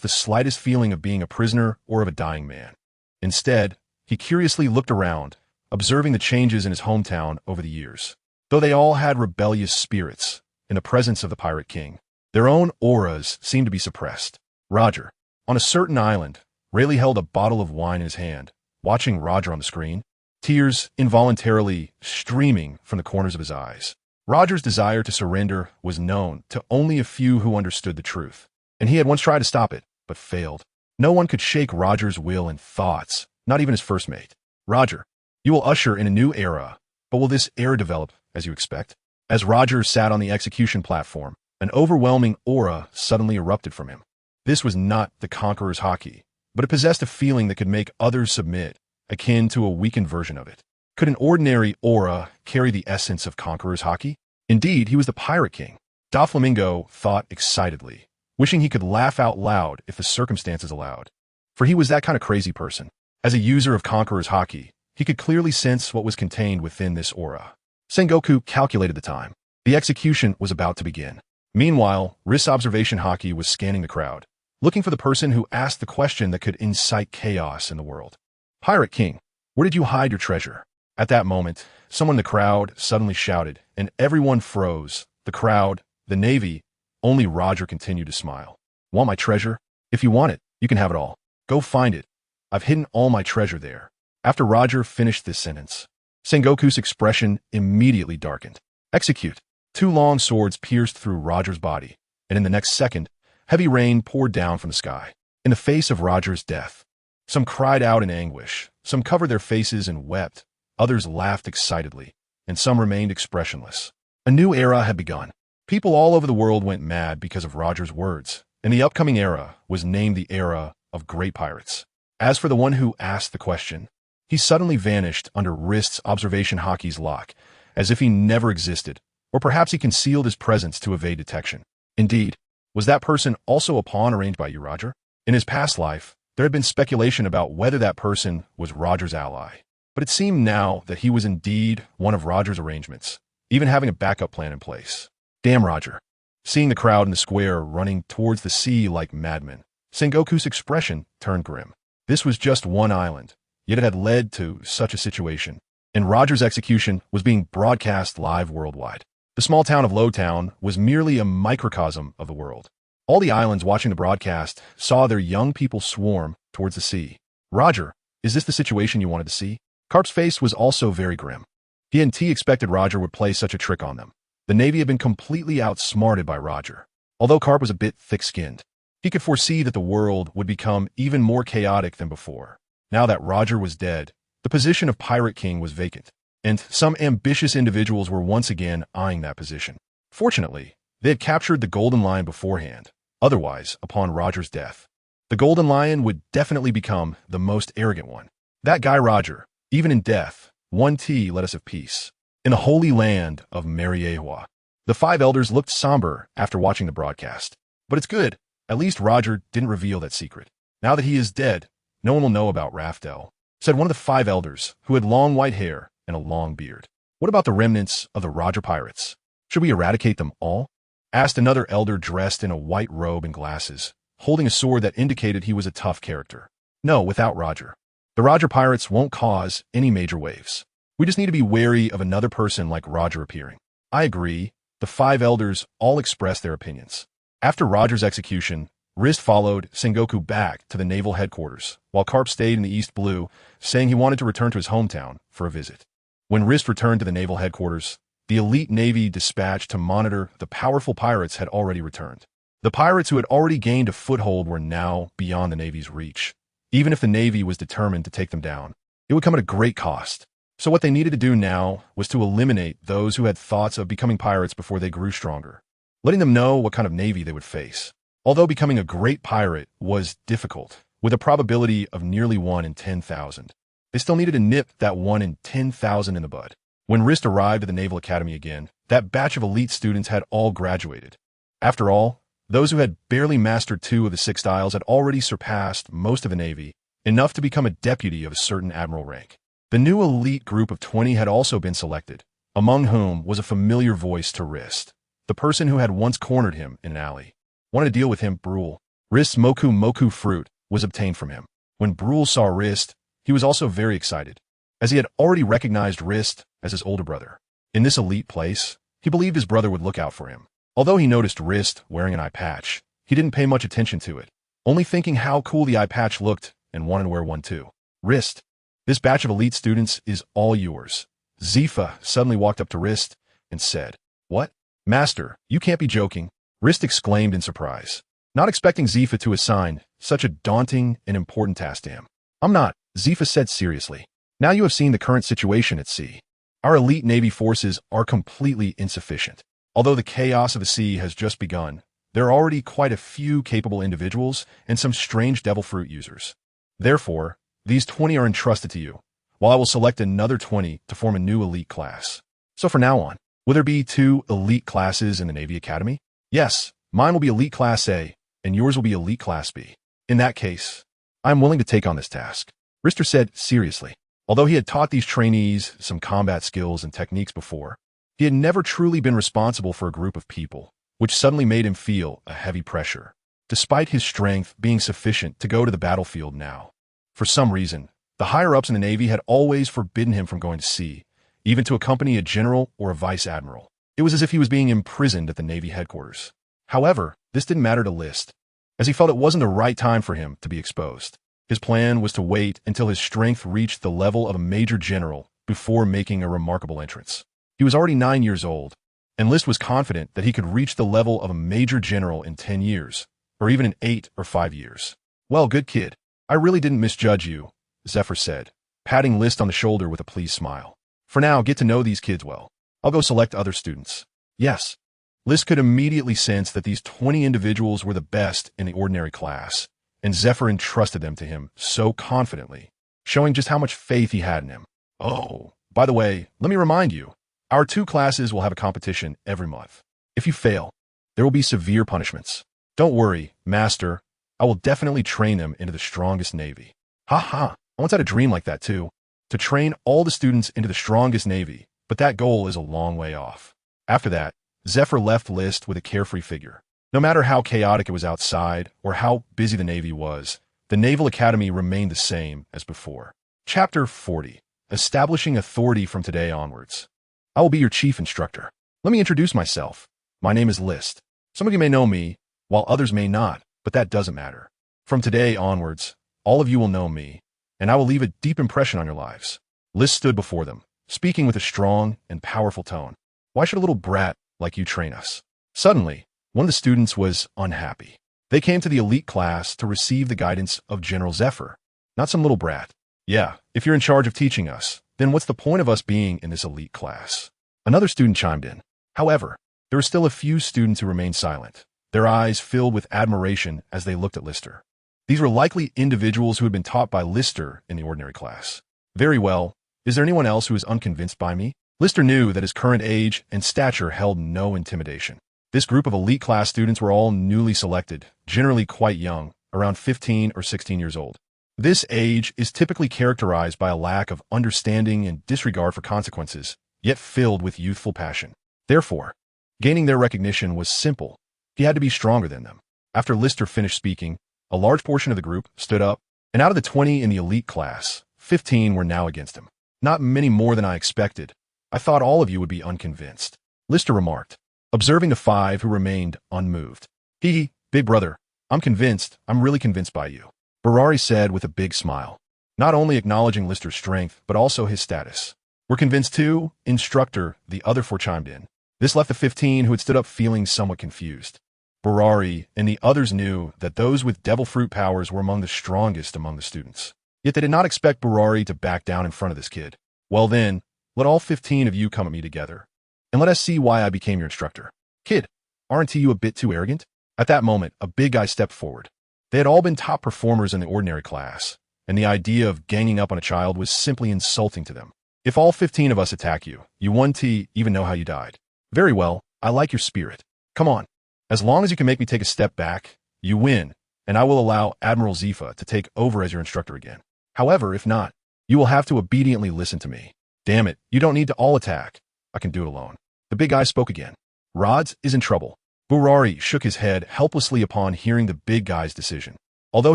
the slightest feeling of being a prisoner or of a dying man. Instead, he curiously looked around, observing the changes in his hometown over the years. Though they all had rebellious spirits, in the presence of the Pirate King, their own auras seemed to be suppressed. Roger, on a certain island, Rayleigh held a bottle of wine in his hand, watching Roger on the screen, tears involuntarily streaming from the corners of his eyes. Roger's desire to surrender was known to only a few who understood the truth, and he had once tried to stop it, but failed. No one could shake Roger's will and thoughts, not even his first mate. Roger, you will usher in a new era, but will this era develop as you expect? As Roger sat on the execution platform, an overwhelming aura suddenly erupted from him. This was not the Conqueror's Haki, but it possessed a feeling that could make others submit, akin to a weakened version of it. Could an ordinary aura carry the essence of Conqueror's Haki? Indeed, he was the Pirate King. Doflamingo thought excitedly, wishing he could laugh out loud if the circumstances allowed. For he was that kind of crazy person. As a user of Conqueror's Haki, he could clearly sense what was contained within this aura. Sengoku calculated the time. The execution was about to begin. Meanwhile, Rist's observation Haki was scanning the crowd, looking for the person who asked the question that could incite chaos in the world. Pirate King, where did you hide your treasure? At that moment, someone in the crowd suddenly shouted, and everyone froze. The crowd, the Navy, only Roger continued to smile. Want my treasure? If you want it, you can have it all. Go find it. I've hidden all my treasure there. After Roger finished this sentence, Sengoku's expression immediately darkened. Execute. 2 long swords pierced through Roger's body, and in the next second, heavy rain poured down from the sky. In the face of Roger's death, some cried out in anguish, some covered their faces and wept, others laughed excitedly, and some remained expressionless. A new era had begun. People all over the world went mad because of Roger's words, and the upcoming era was named the Era of Great Pirates. As for the one who asked the question, he suddenly vanished under Rist's observation Haki's lock, as if he never existed, or perhaps he concealed his presence to evade detection. Indeed, was that person also a pawn arranged by you, Roger? In his past life, there had been speculation about whether that person was Roger's ally, but it seemed now that he was indeed one of Roger's arrangements, even having a backup plan in place. Damn Roger. Seeing the crowd in the square running towards the sea like madmen, Sengoku's expression turned grim. This was just one island, yet it had led to such a situation, and Roger's execution was being broadcast live worldwide. The small town of Lowtown was merely a microcosm of the world. All the islands watching the broadcast saw their young people swarm towards the sea. Roger, is this the situation you wanted to see? Garp's face was also very grim. He hadn't expected Roger would play such a trick on them. The Navy had been completely outsmarted by Roger. Although Garp was a bit thick-skinned, he could foresee that the world would become even more chaotic than before. Now that Roger was dead, the position of Pirate King was vacant, and some ambitious individuals were once again eyeing that position. Fortunately, they had captured the Golden Lion beforehand. Otherwise, upon Roger's death, the Golden Lion would definitely become the most arrogant one. That guy Roger, even in death, let us have peace. In the holy land of Mariehua, the 5 elders looked somber after watching the broadcast. But it's good. At least Roger didn't reveal that secret. Now that he is dead, no one will know about Raftel, said one of the 5 elders, who had long white hair and a long beard. What about the remnants of the Roger pirates? Should we eradicate them all? Asked another elder dressed in a white robe and glasses, holding a sword that indicated he was a tough character. No, without Roger. The Roger pirates won't cause any major waves. We just need to be wary of another person like Roger appearing. I agree. The 5 elders all expressed their opinions. After Roger's execution, Rist followed Sengoku back to the naval headquarters, while Garp stayed in the East Blue, saying he wanted to return to his hometown for a visit. When Rist returned to the naval headquarters, the elite navy dispatched to monitor the powerful pirates had already returned. The pirates who had already gained a foothold were now beyond the navy's reach. Even if the navy was determined to take them down, it would come at a great cost. So what they needed to do now was to eliminate those who had thoughts of becoming pirates before they grew stronger, letting them know what kind of navy they would face. Although becoming a great pirate was difficult, with a probability of nearly 1 in 10,000, they still needed to nip that 1 in 10,000 in the bud. When Rist arrived at the Naval Academy again, that batch of elite students had all graduated. After all, those who had barely mastered 2 of the 6 styles had already surpassed most of the Navy, enough to become a deputy of a certain admiral rank. The new elite group of 20 had also been selected, among whom was a familiar voice to Rist, the person who had once cornered him in an alley. Wanted to deal with him, Brule. Rist's Moku fruit was obtained from him. When Brule saw Rist, he was also very excited, as he had already recognized Rist as his older brother. In this elite place, he believed his brother would look out for him. Although he noticed Rist wearing an eye patch, he didn't pay much attention to it, only thinking how cool the eye patch looked and wanted to wear one too. Rist, this batch of elite students is all yours. Zifa suddenly walked up to Rist and said, "What? Master, you can't be joking." Rist exclaimed in surprise, not expecting Zifa to assign such a daunting and important task to him. "I'm not," Zifa said seriously. "Now you have seen the current situation at sea. Our elite Navy forces are completely insufficient. Although the chaos of the sea has just begun, there are already quite a few capable individuals and some strange devil fruit users. Therefore, these 20 are entrusted to you, while I will select another 20 to form a new elite class. So from now on, will there be 2 elite classes in the Navy Academy? Yes, mine will be Elite Class A, and yours will be Elite Class B. In that case, I am willing to take on this task," Rister said seriously. Although he had taught these trainees some combat skills and techniques before, he had never truly been responsible for a group of people, which suddenly made him feel a heavy pressure, despite his strength being sufficient to go to the battlefield now. For some reason, the higher-ups in the Navy had always forbidden him from going to sea, even to accompany a general or a vice admiral. It was as if he was being imprisoned at the Navy headquarters. However, this didn't matter to List, as he felt it wasn't the right time for him to be exposed. His plan was to wait until his strength reached the level of a major general before making a remarkable entrance. He was already 9 years old, and List was confident that he could reach the level of a major general in 10 years, or even in 8 or 5 years. "Well, good kid, I really didn't misjudge you," Zephyr said, patting List on the shoulder with a pleased smile. "For now, get to know these kids well. I'll go select other students." Yes. List could immediately sense that these 20 individuals were the best in the ordinary class, and Zephyr entrusted them to him so confidently, showing just how much faith he had in him. "Oh, by the way, let me remind you, our 2 classes will have a competition every month. If you fail, there will be severe punishments. Don't worry, Master, I will definitely train them into the strongest Navy." I once had a dream like that too, to train all the students into the strongest Navy, but that goal is a long way off. After that, Zephyr left List with a carefree figure. No matter how chaotic it was outside or how busy the Navy was, the Naval Academy remained the same as before. Chapter 40. Establishing authority from today onwards. I will be your chief instructor. Let me introduce myself. My name is List. Some of you may know me, while others may not, but that doesn't matter. From today onwards, all of you will know me, and I will leave a deep impression on your lives. List stood before them, speaking with a strong and powerful tone. Why should a little brat like you train us? Suddenly, one of the students was unhappy. They came to the elite class to receive the guidance of General Zephyr, not some little brat. Yeah, if you're in charge of teaching us, then what's the point of us being in this elite class? Another student chimed in. However, there were still a few students who remained silent, their eyes filled with admiration as they looked at Lister. These were likely individuals who had been taught by Lister in the ordinary class. Very well, is there anyone else who is unconvinced by me? Lister knew that his current age and stature held no intimidation. This group of elite class students were all newly selected, generally quite young, around 15 or 16 years old. This age is typically characterized by a lack of understanding and disregard for consequences, yet filled with youthful passion. Therefore, gaining their recognition was simple. He had to be stronger than them. After Lister finished speaking, a large portion of the group stood up, and out of the 20 in the elite class, 15 were now against him. Not many more than I expected. I thought all of you would be unconvinced, Lister remarked, observing the 5 who remained unmoved. Big brother, I'm convinced, I'm really convinced by you, Barari said with a big smile, not only acknowledging Lister's strength, but also his status. We're convinced too, instructor, the other 4 chimed in. This left the 15 who had stood up feeling somewhat confused. Barari and the others knew that those with devil fruit powers were among the strongest among the students. Yet they did not expect Barari to back down in front of this kid. Well then, let all 15 of you come at me together, and let us see why I became your instructor. Kid, aren't you a bit too arrogant? At that moment, a big guy stepped forward. They had all been top performers in the ordinary class, and the idea of ganging up on a child was simply insulting to them. If all 15 of us attack you, you won't even know how you died. Very well, I like your spirit. Come on. As long as you can make me take a step back, you win, and I will allow Admiral Zifa to take over as your instructor again. However, if not, you will have to obediently listen to me. Damn it, you don't need to all attack. I can do it alone. The big guy spoke again. Rods is in trouble. Barari shook his head helplessly upon hearing the big guy's decision. Although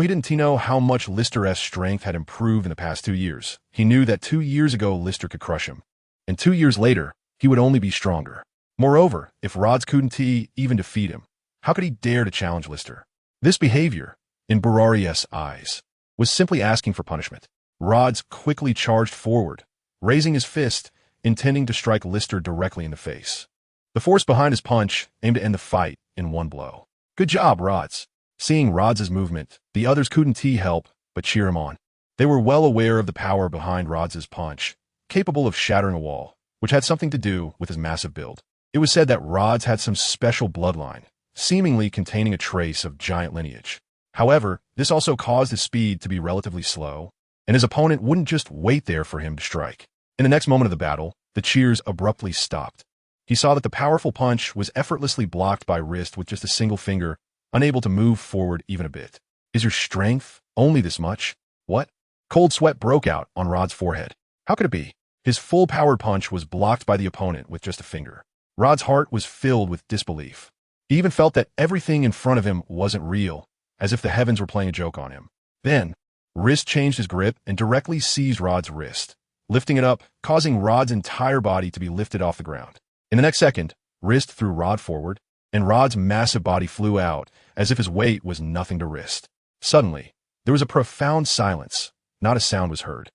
he didn't know how much Lister's strength had improved in the past 2 years, he knew that 2 years ago Lister could crush him, and 2 years later, he would only be stronger. Moreover, if Rods couldn't even defeat him, how could he dare to challenge Lister? This behavior, in Barari's eyes, was simply asking for punishment. Rods quickly charged forward, raising his fist, intending to strike Lister directly in the face. The force behind his punch aimed to end the fight in one blow. Good job, Rods. Seeing Rods' movement, the others couldn't help but cheer him on. They were well aware of the power behind Rods' punch, capable of shattering a wall, which had something to do with his massive build. It was said that Rods had some special bloodline, seemingly containing a trace of giant lineage. However, this also caused his speed to be relatively slow, and his opponent wouldn't just wait there for him to strike. In the next moment of the battle, the cheers abruptly stopped. He saw that the powerful punch was effortlessly blocked by Rist with just a single finger, unable to move forward even a bit. Is your strength only this much? What? Cold sweat broke out on Rod's forehead. How could it be? His full-powered punch was blocked by the opponent with just a finger. Rod's heart was filled with disbelief. He even felt that everything in front of him wasn't real, as if the heavens were playing a joke on him. Then, Rist changed his grip and directly seized Rod's wrist, lifting it up, causing Rod's entire body to be lifted off the ground. In the next second, Rist threw Rod forward, and Rod's massive body flew out, as if his weight was nothing to Rist. Suddenly, there was a profound silence. Not a sound was heard.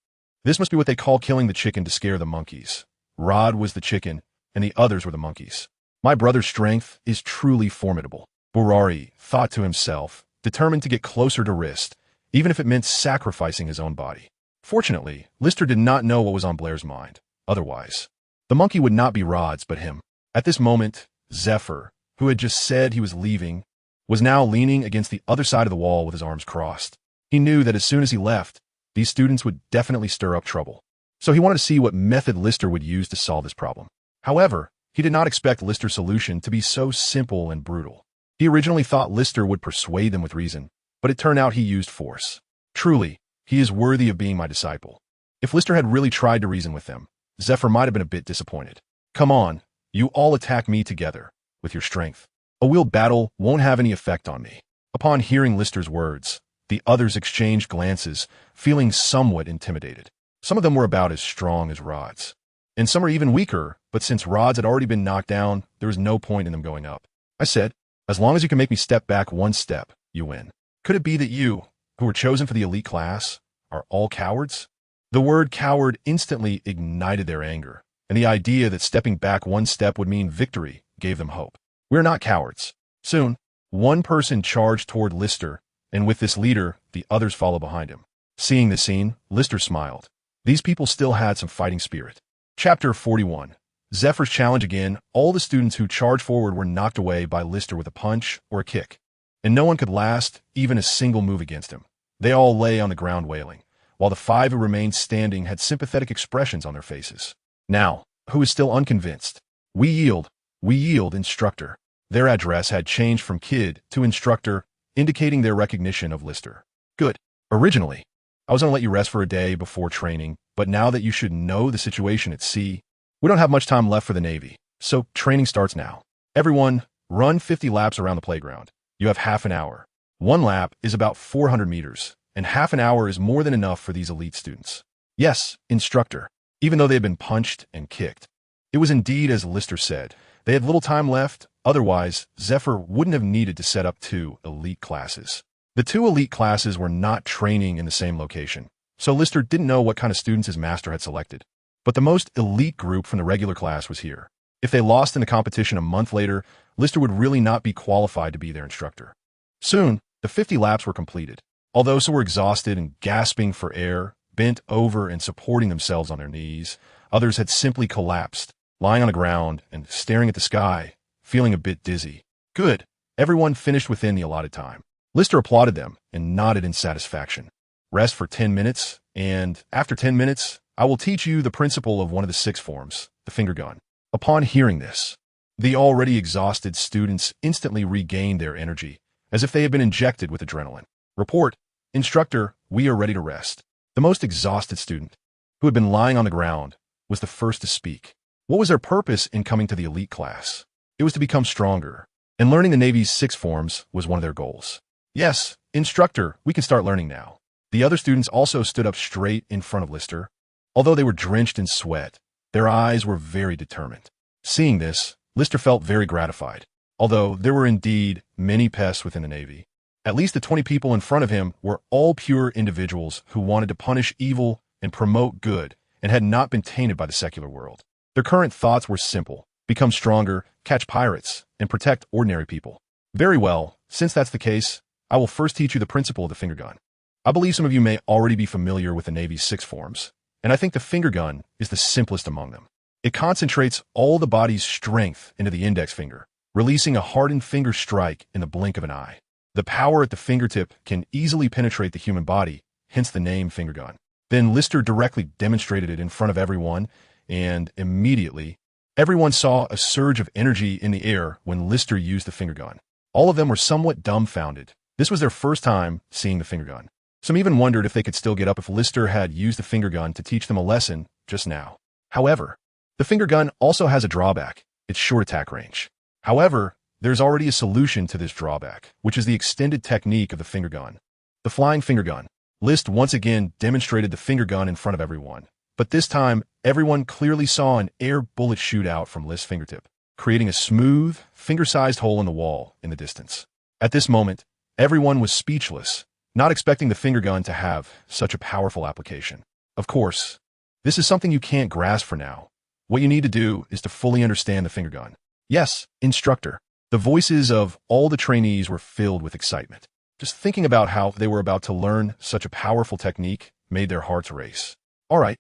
This must be what they call killing the chicken to scare the monkeys. Rod was the chicken, and the others were the monkeys. My brother's strength is truly formidable, Barari thought to himself, determined to get closer to Rist, even if it meant sacrificing his own body. Fortunately, Lister did not know what was on Blair's mind. Otherwise, the monkey would not be Rod's but him. At this moment, Zephyr, who had just said he was leaving, was now leaning against the other side of the wall with his arms crossed. He knew that as soon as he left, these students would definitely stir up trouble. So he wanted to see what method Lister would use to solve this problem. However, he did not expect Lister's solution to be so simple and brutal. He originally thought Lister would persuade them with reason, but it turned out he used force. Truly, he is worthy of being my disciple. If Lister had really tried to reason with them, Zephyr might have been a bit disappointed. Come on, you all attack me together, with your strength. A wheeled battle won't have any effect on me. Upon hearing Lister's words, the others exchanged glances, feeling somewhat intimidated. Some of them were about as strong as Rod's. and some are even weaker, but since rods had already been knocked down, there was no point in them going up. I said, as long as you can make me step back one step, you win. Could it be that you, who were chosen for the elite class, are all cowards? The word coward instantly ignited their anger, and the idea that stepping back one step would mean victory gave them hope. We're not cowards. Soon, one person charged toward Lister, and with this leader, the others followed behind him. Seeing the scene, Lister smiled. These people still had some fighting spirit. Chapter 41. Zephyr's challenge again. All the students who charged forward were knocked away by Lister with a punch or a kick, and no one could last even a single move against him. They all lay on the ground wailing, while the 5 who remained standing had sympathetic expressions on their faces. Now, who is still unconvinced? We yield, instructor. Their address had changed from kid to instructor, indicating their recognition of Lister. Good. Originally, I was going to let you rest for a day before training, but now that you should know the situation at sea, we don't have much time left for the Navy, so training starts now. Everyone, run 50 laps around the playground. You have half an hour. One lap is about 400 meters, and half an hour is more than enough for these elite students. Yes, instructor. Even though they had been punched and kicked. It was indeed as Lister said. They had little time left, otherwise Zephyr wouldn't have needed to set up 2 elite classes. The 2 elite classes were not training in the same location, so Lister didn't know what kind of students his master had selected. But the most elite group from the regular class was here. If they lost in the competition a month later, Lister would really not be qualified to be their instructor. Soon, the 50 laps were completed. Although some were exhausted and gasping for air, bent over and supporting themselves on their knees, others had simply collapsed, lying on the ground and staring at the sky, feeling a bit dizzy. Good. Everyone finished within the allotted time. Lister applauded them and nodded in satisfaction. Rest for 10 minutes, and after 10 minutes, I will teach you the principle of one of the 6 forms, the finger gun. Upon hearing this, the already exhausted students instantly regained their energy, as if they had been injected with adrenaline. Report, instructor, we are ready to rest. The most exhausted student, who had been lying on the ground, was the first to speak. What was their purpose in coming to the elite class? It was to become stronger, and learning the Navy's 6 forms was one of their goals. Yes, instructor, we can start learning now. The other students also stood up straight in front of Lister. Although they were drenched in sweat, their eyes were very determined. Seeing this, Lister felt very gratified. Although there were indeed many pests within the Navy, at least the 20 people in front of him were all pure individuals who wanted to punish evil and promote good and had not been tainted by the secular world. Their current thoughts were simple: become stronger, catch pirates, and protect ordinary people. Very well, since that's the case, I will first teach you the principle of the finger gun. I believe some of you may already be familiar with the Navy's 6 forms, and I think the finger gun is the simplest among them. It concentrates all the body's strength into the index finger, releasing a hardened finger strike in the blink of an eye. The power at the fingertip can easily penetrate the human body, hence the name finger gun. Then Lister directly demonstrated it in front of everyone, and immediately, everyone saw a surge of energy in the air when Lister used the finger gun. All of them were somewhat dumbfounded. This was their first time seeing the finger gun. Some even wondered if they could still get up if Lister had used the finger gun to teach them a lesson just now. However, the finger gun also has a drawback: its short attack range. However, there's already a solution to this drawback, which is the extended technique of the finger gun. The flying finger gun. List once again demonstrated the finger gun in front of everyone, but this time everyone clearly saw an air bullet shoot out from List's fingertip, creating a smooth, finger-sized hole in the wall in the distance. At this moment, everyone was speechless, not expecting the finger gun to have such a powerful application. Of course, this is something you can't grasp for now. What you need to do is to fully understand the finger gun. Yes, instructor. The voices of all the trainees were filled with excitement. Just thinking about how they were about to learn such a powerful technique made their hearts race. All right,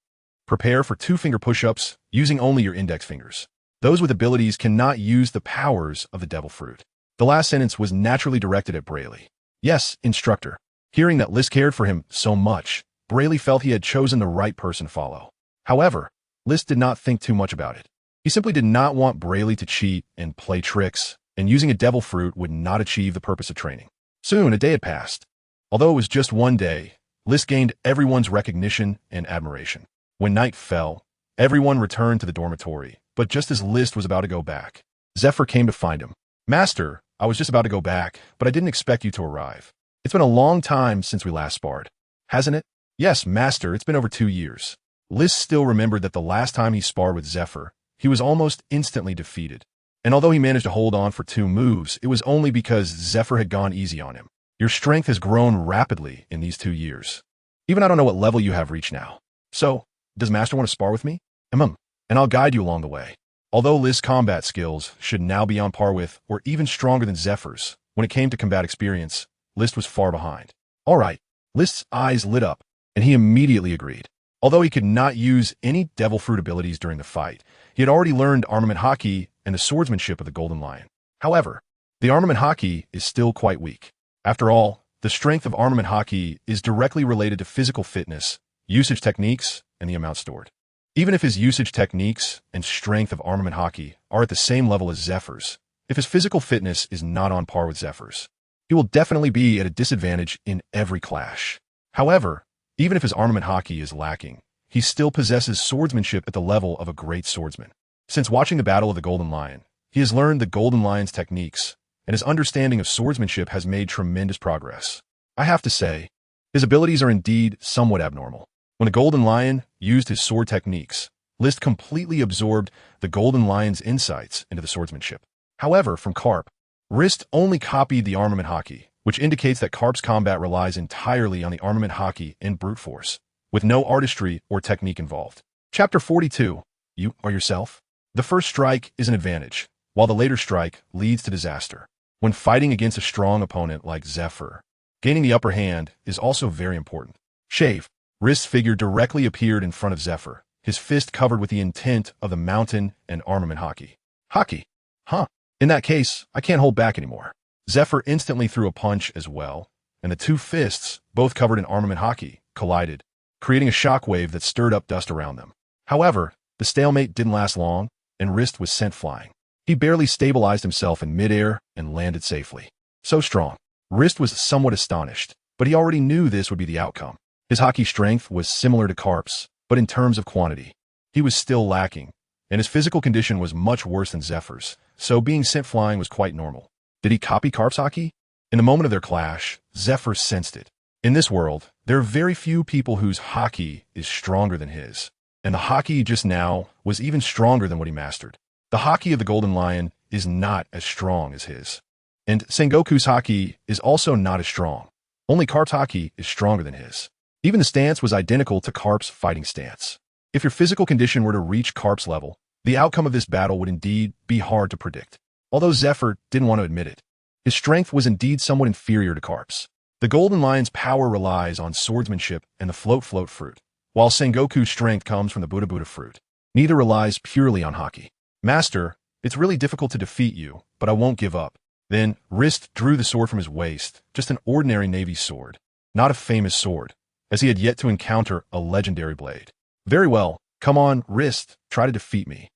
prepare for 2-finger push-ups using only your index fingers. Those with abilities cannot use the powers of the devil fruit. The last sentence was naturally directed at Brayley. Yes, instructor. Hearing that List cared for him so much, Brayley felt he had chosen the right person to follow. However, List did not think too much about it. He simply did not want Brayley to cheat and play tricks, and using a devil fruit would not achieve the purpose of training. Soon, a day had passed. Although it was just one day, List gained everyone's recognition and admiration. When night fell, everyone returned to the dormitory, but just as List was about to go back, Zephyr came to find him. Master, I was just about to go back, but I didn't expect you to arrive. It's been a long time since we last sparred, hasn't it? Yes, Master, it's been over 2 years. List still remembered that the last time he sparred with Zephyr, he was almost instantly defeated. And although he managed to hold on for 2 moves, it was only because Zephyr had gone easy on him. Your strength has grown rapidly in these 2 years. Even I don't know what level you have reached now. So, does Master want to spar with me? And I'll guide you along the way. Although List's combat skills should now be on par with, or even stronger than Zephyr's, when it came to combat experience, List was far behind. All right, List's eyes lit up, and he immediately agreed. Although he could not use any devil fruit abilities during the fight, he had already learned armament Haki and the swordsmanship of the Golden Lion. However, the armament Haki is still quite weak. After all, the strength of armament Haki is directly related to physical fitness, usage techniques, and the amount stored. Even if his usage techniques and strength of armament Haki are at the same level as Zephyr's, if his physical fitness is not on par with Zephyr's, he will definitely be at a disadvantage in every clash. However, even if his armament Haki is lacking, he still possesses swordsmanship at the level of a great swordsman. Since watching the Battle of the Golden Lion, he has learned the Golden Lion's techniques, and his understanding of swordsmanship has made tremendous progress. I have to say, his abilities are indeed somewhat abnormal. When the Golden Lion used his sword techniques, List completely absorbed the Golden Lion's insights into the swordsmanship. However, from Garp, Rist only copied the armament Haki, which indicates that Garp's combat relies entirely on the armament Haki and brute force, with no artistry or technique involved. Chapter 42. You are yourself. The first strike is an advantage, while the later strike leads to disaster. When fighting against a strong opponent like Zephyr, gaining the upper hand is also very important. Shave. Rist's figure directly appeared in front of Zephyr, his fist covered with the intent of the mountain and armament Haki. Haki. Huh. In that case, I can't hold back anymore. Zephyr instantly threw a punch as well, and the 2 fists, both covered in armament Haki, collided, creating a shockwave that stirred up dust around them. However, the stalemate didn't last long, and Rist was sent flying. He barely stabilized himself in midair and landed safely. So strong. Rist was somewhat astonished, but he already knew this would be the outcome. His Haki strength was similar to Garp's, but in terms of quantity, he was still lacking, and his physical condition was much worse than Zephyr's, so being sent flying was quite normal. Did he copy Garp's Haki? In the moment of their clash, Zephyr sensed it. In this world, there are very few people whose Haki is stronger than his, and the Haki just now was even stronger than what he mastered. The Haki of the Golden Lion is not as strong as his, and Sengoku's Haki is also not as strong. Only Garp's Haki is stronger than his. Even the stance was identical to Garp's fighting stance. If your physical condition were to reach Garp's level, the outcome of this battle would indeed be hard to predict. Although Zephyr didn't want to admit it, his strength was indeed somewhat inferior to Garp's. The Golden Lion's power relies on swordsmanship and the float fruit, while Sengoku's strength comes from the Buddha fruit. Neither relies purely on Haki. Master, it's really difficult to defeat you, but I won't give up. Then Rist drew the sword from his waist, just an ordinary navy sword, not a famous sword, as he had yet to encounter a legendary blade. Very well, come on, Rist, try to defeat me.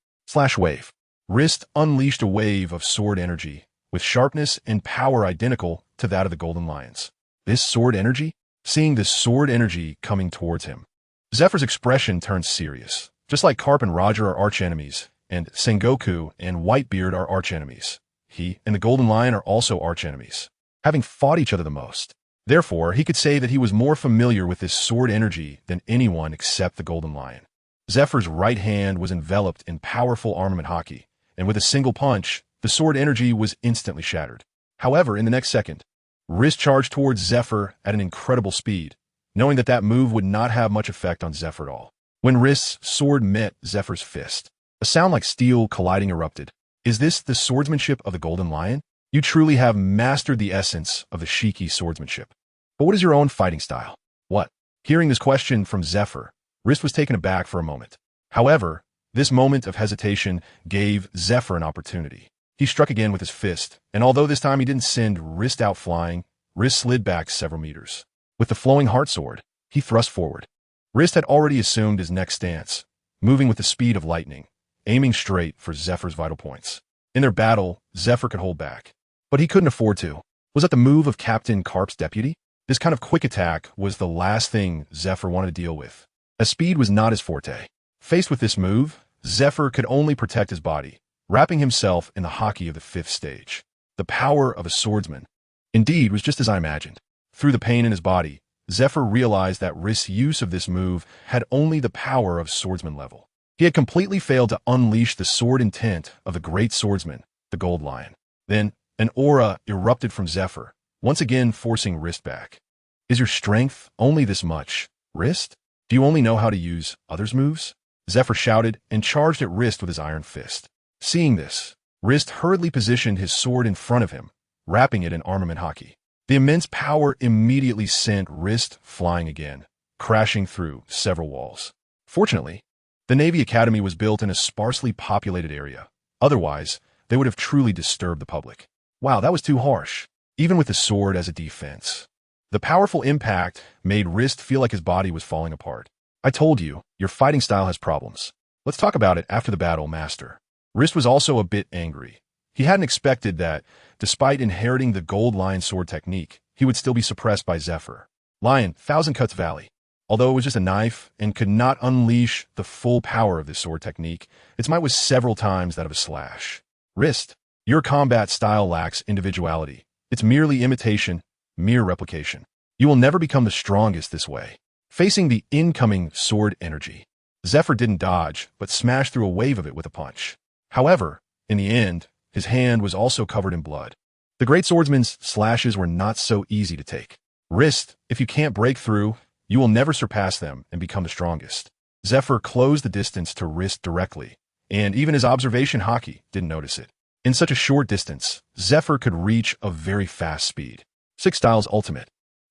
Wave. Rist unleashed a wave of sword energy, with sharpness and power identical to that of the Golden Lions. This sword energy? Seeing this sword energy coming towards him, Zephyr's expression turned serious. Just like Garp and Roger are archenemies, and Sengoku and Whitebeard are archenemies, he and the Golden Lion are also archenemies, having fought each other the most. Therefore, he could say that he was more familiar with this sword energy than anyone except the Golden Lion. Zephyr's right hand was enveloped in powerful armament Haki, and with a single punch, the sword energy was instantly shattered. However, in the next second, Rist charged towards Zephyr at an incredible speed, knowing that that move would not have much effect on Zephyr at all. When Rist's sword met Zephyr's fist, a sound like steel colliding erupted. Is this the swordsmanship of the Golden Lion? You truly have mastered the essence of the Shiki swordsmanship. But what is your own fighting style? What? Hearing this question from Zephyr, Rist was taken aback for a moment. However, this moment of hesitation gave Zephyr an opportunity. He struck again with his fist, and although this time he didn't send Rist out flying, Rist slid back several meters. With the flowing heart sword, he thrust forward. Rist had already assumed his next stance, moving with the speed of lightning, aiming straight for Zephyr's vital points. In their battle, Zephyr could hold back, but he couldn't afford to. Was that the move of Captain Garp's deputy? This kind of quick attack was the last thing Zephyr wanted to deal with, as speed was not his forte. Faced with this move, Zephyr could only protect his body, wrapping himself in the Haki of the 5th stage. The power of a swordsman, indeed, was just as I imagined. Through the pain in his body, Zephyr realized that Rist's use of this move had only the power of swordsman level. He had completely failed to unleash the sword intent of the great swordsman, the Gold Lion. Then, an aura erupted from Zephyr, once again forcing Rist back. Is your strength only this much, Rist? Do you only know how to use others' moves? Zephyr shouted and charged at Rist with his iron fist. Seeing this, Rist hurriedly positioned his sword in front of him, wrapping it in armament Haki. The immense power immediately sent Rist flying again, crashing through several walls. Fortunately, the Navy Academy was built in a sparsely populated area. Otherwise, they would have truly disturbed the public. Wow, that was too harsh, even with the sword as a defense. The powerful impact made Rist feel like his body was falling apart. I told you, your fighting style has problems. Let's talk about it after the battle, Master. Rist was also a bit angry. He hadn't expected that, despite inheriting the Gold Lion sword technique, he would still be suppressed by Zephyr. Lion, Thousand Cuts Valley. Although it was just a knife and could not unleash the full power of this sword technique, its might was several times that of a slash. Rist, your combat style lacks individuality. It's merely imitation, mere replication. You will never become the strongest this way. Facing the incoming sword energy, Zephyr didn't dodge, but smashed through a wave of it with a punch. However, in the end, his hand was also covered in blood. The great swordsman's slashes were not so easy to take. Rist, if you can't break through, you will never surpass them and become the strongest. Zephyr closed the distance to Rist directly, and even his observation Haki didn't notice it. In such a short distance, Zephyr could reach a very fast speed. 6 Styles Ultimate.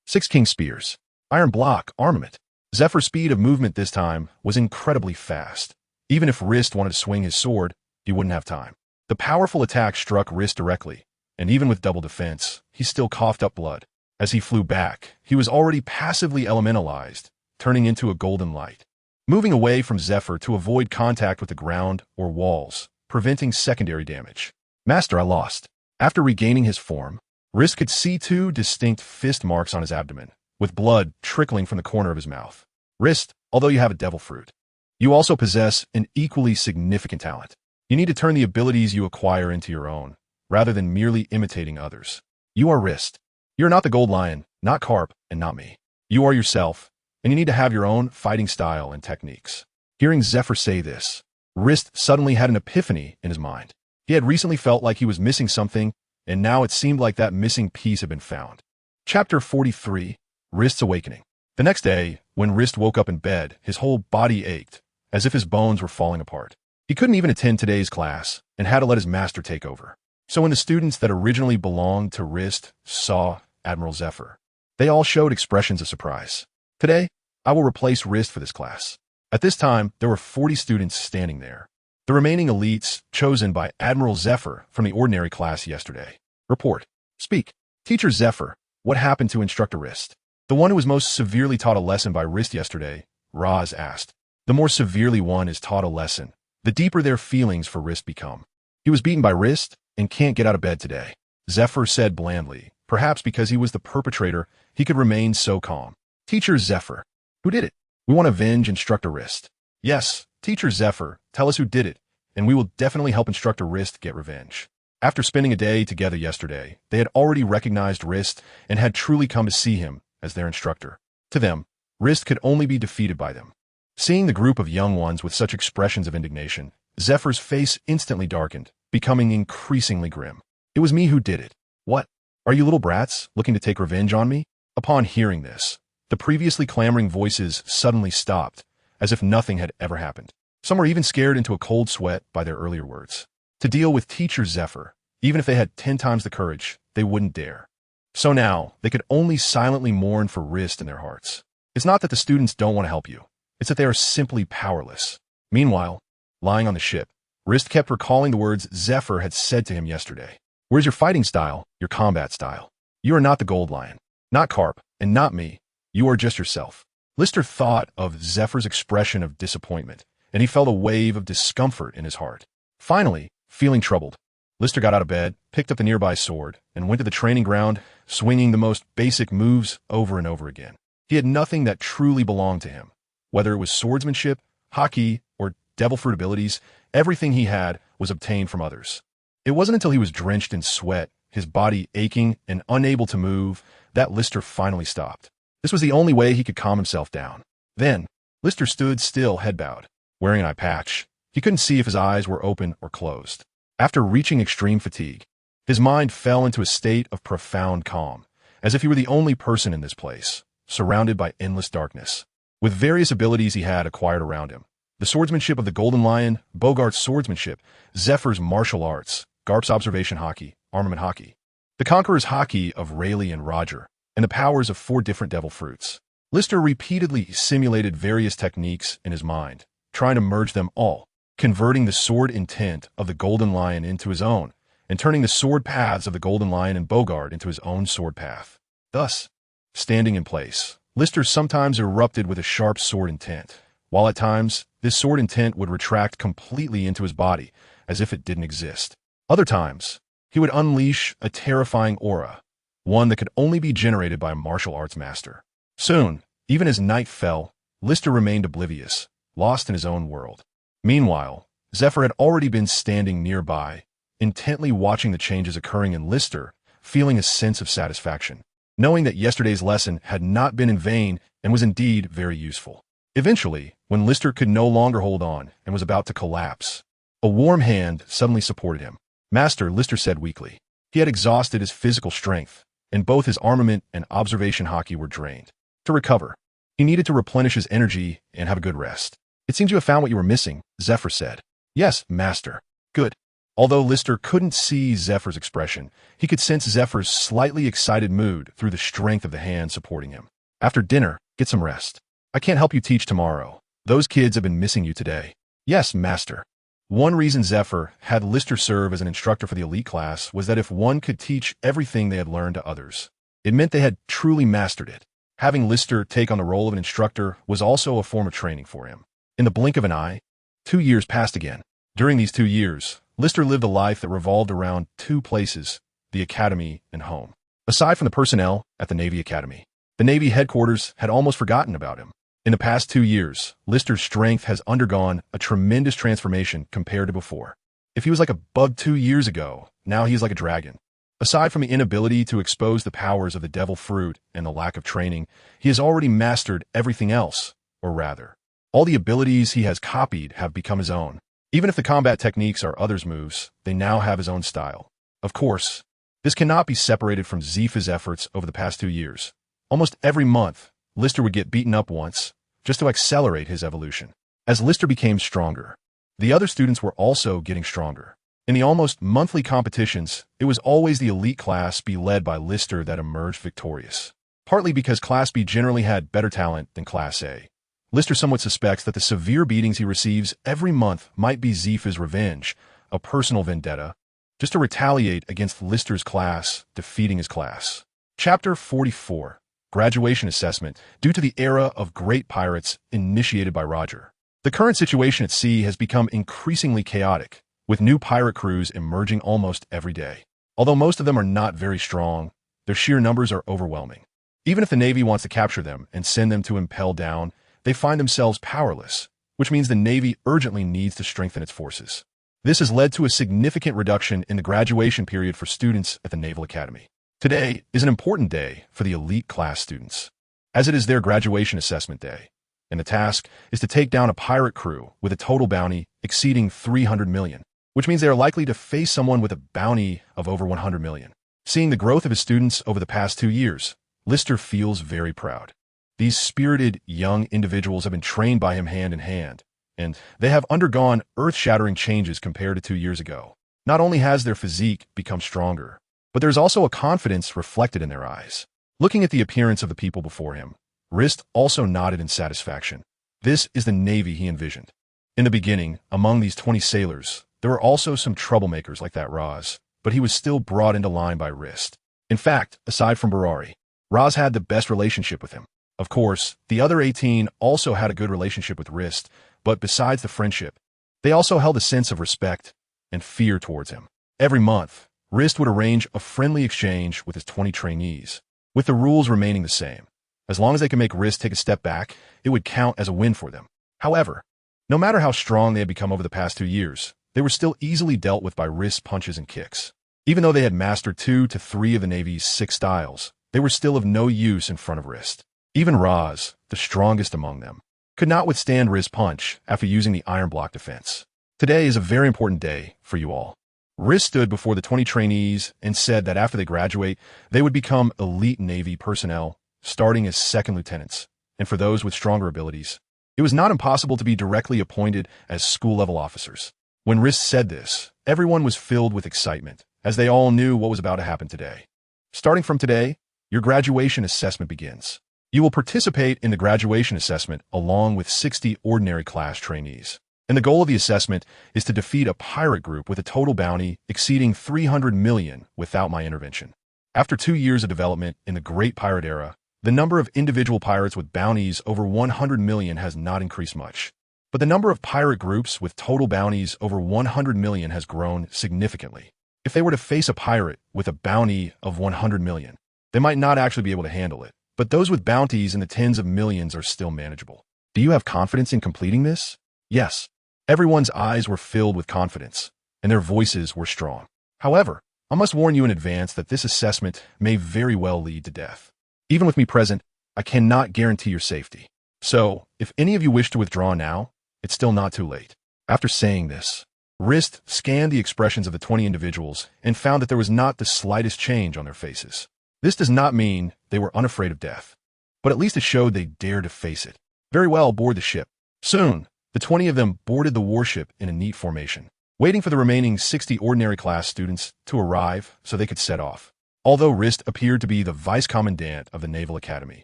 6 King Spears. Iron Block Armament. Zephyr's speed of movement this time was incredibly fast. Even if Rist wanted to swing his sword, he wouldn't have time. The powerful attack struck Rist directly, and even with double defense, he still coughed up blood. As he flew back, he was already passively elementalized, turning into a golden light. Moving away from Zephyr to avoid contact with the ground or walls, preventing secondary damage. Master, I lost. After regaining his form, Rist could see 2 distinct fist marks on his abdomen, with blood trickling from the corner of his mouth. Rist, although you have a devil fruit, you also possess an equally significant talent. You need to turn the abilities you acquire into your own, rather than merely imitating others. You are Rist. You're not the Gold Lion, not Garp, and not me. You are yourself, and you need to have your own fighting style and techniques. Hearing Zephyr say this, Rist suddenly had an epiphany in his mind. He had recently felt like he was missing something, and now it seemed like that missing piece had been found. Chapter 43, Rist's Awakening. The next day, when Rist woke up in bed, his whole body ached, as if his bones were falling apart. He couldn't even attend today's class, and had to let his master take over. So when the students that originally belonged to Rist saw Admiral Zephyr, they all showed expressions of surprise. Today, I will replace Rist for this class. At this time, there were 40 students standing there. The remaining elites chosen by Admiral Zephyr from the ordinary class yesterday. Report. Speak. Teacher Zephyr, what happened to Instructor Rist? The one who was most severely taught a lesson by Rist yesterday, Raz asked. The more severely one is taught a lesson, the deeper their feelings for Rist become. He was beaten by Rist and can't get out of bed today. Zephyr said blandly. Perhaps because he was the perpetrator, he could remain so calm. Teacher Zephyr. Who did it? We want to avenge Instructor Rist. Yes, Teacher Zephyr, tell us who did it, and we will definitely help Instructor Rist get revenge. After spending a day together yesterday, they had already recognized Rist and had truly come to see him as their instructor. To them, Rist could only be defeated by them. Seeing the group of young ones with such expressions of indignation, Zephyr's face instantly darkened, becoming increasingly grim. It was me who did it. What? Are you little brats looking to take revenge on me? Upon hearing this, the previously clamoring voices suddenly stopped, as if nothing had ever happened. Some were even scared into a cold sweat by their earlier words. To deal with Teacher Zephyr, even if they had 10 times the courage, they wouldn't dare. So now, they could only silently mourn for Rist in their hearts. It's not that the students don't want to help you. It's that they are simply powerless. Meanwhile, lying on the ship, Rist kept recalling the words Zephyr had said to him yesterday. Where's your fighting style, your combat style? You are not the Gold Lion, not Garp, and not me. You are just yourself. Lister thought of Zephyr's expression of disappointment, and he felt a wave of discomfort in his heart. Finally, feeling troubled, Lister got out of bed, picked up the nearby sword, and went to the training ground, swinging the most basic moves over and over again. He had nothing that truly belonged to him. Whether it was swordsmanship, Haki, or devil fruit abilities, everything he had was obtained from others. It wasn't until he was drenched in sweat, his body aching and unable to move, that Lister finally stopped. This was the only way he could calm himself down. Then, Lister stood still, head bowed. Wearing an eye patch, he couldn't see if his eyes were open or closed. After reaching extreme fatigue, his mind fell into a state of profound calm, as if he were the only person in this place, surrounded by endless darkness. With various abilities he had acquired around him, the swordsmanship of the Golden Lion, Bogart's swordsmanship, Zephyr's martial arts, Garp's observation Haki, armament Haki, the Conqueror's Haki of Rayleigh and Roger, and the powers of 4 different devil fruits. Lister repeatedly simulated various techniques in his mind, trying to merge them all, converting the sword intent of the Golden Lion into his own, and turning the sword paths of the Golden Lion and Bogart into his own sword path. Thus, standing in place, Lister sometimes erupted with a sharp sword intent, while at times, this sword intent would retract completely into his body, as if it didn't exist. Other times, he would unleash a terrifying aura, one that could only be generated by a martial arts master. Soon, even as night fell, Lister remained oblivious, lost in his own world. Meanwhile, Zephyr had already been standing nearby, intently watching the changes occurring in Lister, feeling a sense of satisfaction, knowing that yesterday's lesson had not been in vain and was indeed very useful. Eventually, when Lister could no longer hold on and was about to collapse, a warm hand suddenly supported him. "Master," Lister said weakly. He had exhausted his physical strength, and both his armament and observation Haki were drained. To recover, he needed to replenish his energy and have a good rest. "It seems you have found what you were missing," Zephyr said. "Yes, Master." "Good." Although Lister couldn't see Zephyr's expression, he could sense Zephyr's slightly excited mood through the strength of the hand supporting him. "After dinner, get some rest. I can't help you teach tomorrow. Those kids have been missing you today." "Yes, Master." One reason Zephyr had Lister serve as an instructor for the elite class was that if one could teach everything they had learned to others, it meant they had truly mastered it. Having Lister take on the role of an instructor was also a form of training for him. In the blink of an eye, 2 years passed again. During these 2 years, Lister lived a life that revolved around 2 places, the academy and home. Aside from the personnel at the Navy Academy, the Navy headquarters had almost forgotten about him. In the past 2 years, Lister's strength has undergone a tremendous transformation compared to before. If he was like a bug 2 years ago, now he's like a dragon. Aside from the inability to expose the powers of the devil fruit and the lack of training, he has already mastered everything else, or rather, all the abilities he has copied have become his own. Even if the combat techniques are others' moves, they now have his own style. Of course, this cannot be separated from Zephy's efforts over the past 2 years. Almost every month, Lister would get beaten up once, just to accelerate his evolution. As Lister became stronger, the other students were also getting stronger. In the almost monthly competitions, it was always the elite class B led by Lister that emerged victorious. Partly because Class B generally had better talent than Class A. Lister somewhat suspects that the severe beatings he receives every month might be Zephy's revenge, a personal vendetta, just to retaliate against Lister's class, defeating his class. Chapter 44. Graduation Assessment, due to the era of great pirates initiated by Roger. The current situation at sea has become increasingly chaotic, with new pirate crews emerging almost every day. Although most of them are not very strong, their sheer numbers are overwhelming. Even if the Navy wants to capture them and send them to impel down, they find themselves powerless, which means the Navy urgently needs to strengthen its forces. This has led to a significant reduction in the graduation period for students at the Naval Academy. Today is an important day for the elite class students, as it is their graduation assessment day, and the task is to take down a pirate crew with a total bounty exceeding 300 million, which means they are likely to face someone with a bounty of over 100 million. Seeing the growth of his students over the past 2 years, Lister feels very proud. These spirited young individuals have been trained by him hand in hand, and they have undergone earth-shattering changes compared to 2 years ago. Not only has their physique become stronger, but there's also a confidence reflected in their eyes. Looking at the appearance of the people before him, Rist also nodded in satisfaction. This is the Navy he envisioned. In the beginning, among these 20 sailors, there were also some troublemakers like that Raz, but he was still brought into line by Rist. In fact, aside from Barari, Raz had the best relationship with him. Of course, the other 18 also had a good relationship with Rist, but besides the friendship, they also held a sense of respect and fear towards him. Every month, Rist would arrange a friendly exchange with his 20 trainees, with the rules remaining the same. As long as they could make Rist take a step back, it would count as a win for them. However, no matter how strong they had become over the past 2 years, they were still easily dealt with by Rist's punches and kicks. Even though they had mastered 2 to 3 of the Navy's 6 styles, they were still of no use in front of Rist. Even Raz, the strongest among them, could not withstand Rist's punch after using the iron block defense. Today is a very important day for you all. Rist stood before the 20 trainees and said that after they graduate, they would become elite Navy personnel, starting as second lieutenants, and for those with stronger abilities, it was not impossible to be directly appointed as school-level officers. When Rist said this, everyone was filled with excitement, as they all knew what was about to happen today. Starting from today, your graduation assessment begins. You will participate in the graduation assessment along with 60 ordinary class trainees. And the goal of the assessment is to defeat a pirate group with a total bounty exceeding 300 million without my intervention. After 2 years of development in the Great Pirate Era, the number of individual pirates with bounties over 100 million has not increased much. But the number of pirate groups with total bounties over 100 million has grown significantly. If they were to face a pirate with a bounty of 100 million, they might not actually be able to handle it. But those with bounties in the tens of millions are still manageable. Do you have confidence in completing this? Yes. Everyone's eyes were filled with confidence, and their voices were strong. However, I must warn you in advance that this assessment may very well lead to death. Even with me present, I cannot guarantee your safety. So, if any of you wish to withdraw now, it's still not too late. After saying this, Rist scanned the expressions of the 20 individuals and found that there was not the slightest change on their faces. This does not mean they were unafraid of death, but at least it showed they dared to face it. Very well, board the ship. Soon, the 20 of them boarded the warship in a neat formation, waiting for the remaining 60 ordinary class students to arrive so they could set off. Although Rist appeared to be the vice commandant of the Naval Academy,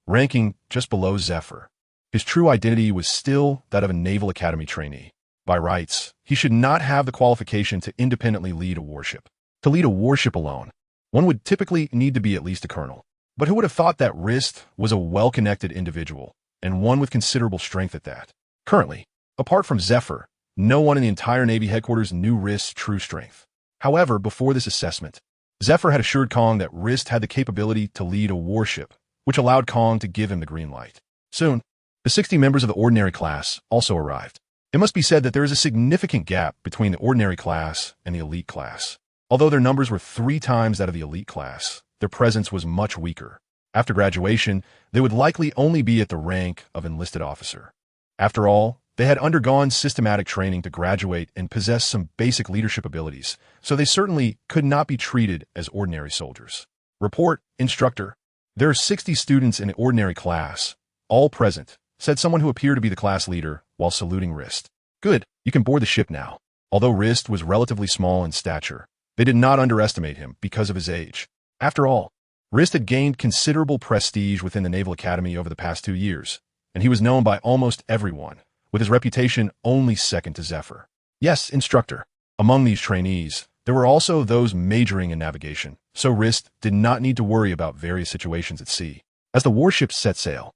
ranking just below Zephyr, his true identity was still that of a Naval Academy trainee. By rights, he should not have the qualification to independently lead a warship. To lead a warship alone, one would typically need to be at least a colonel. But who would have thought that Rist was a well-connected individual, and one with considerable strength at that? Currently, apart from Zephyr, no one in the entire Navy headquarters knew Rist's true strength. However, before this assessment, Zephyr had assured Kong that Rist had the capability to lead a warship, which allowed Kong to give him the green light. Soon, the 60 members of the ordinary class also arrived. It must be said that there is a significant gap between the ordinary class and the elite class. Although their numbers were 3 times that of the elite class, their presence was much weaker. After graduation, they would likely only be at the rank of enlisted officer. After all, they had undergone systematic training to graduate and possess some basic leadership abilities, so they certainly could not be treated as ordinary soldiers. Report, instructor. There are 60 students in the ordinary class, all present, said someone who appeared to be the class leader while saluting Rist. Good, you can board the ship now. Although Rist was relatively small in stature, they did not underestimate him because of his age. After all, Rist had gained considerable prestige within the Naval Academy over the past 2 years, and he was known by almost everyone, with his reputation only second to Zephyr. Yes, instructor. Among these trainees, there were also those majoring in navigation, so Rist did not need to worry about various situations at sea. As the warship set sail,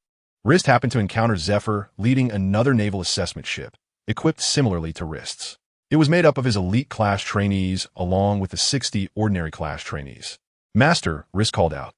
Rist happened to encounter Zephyr leading another naval assessment ship, equipped similarly to Rist's. It was made up of his elite class trainees along with the 60 ordinary class trainees. Master, Rist called out.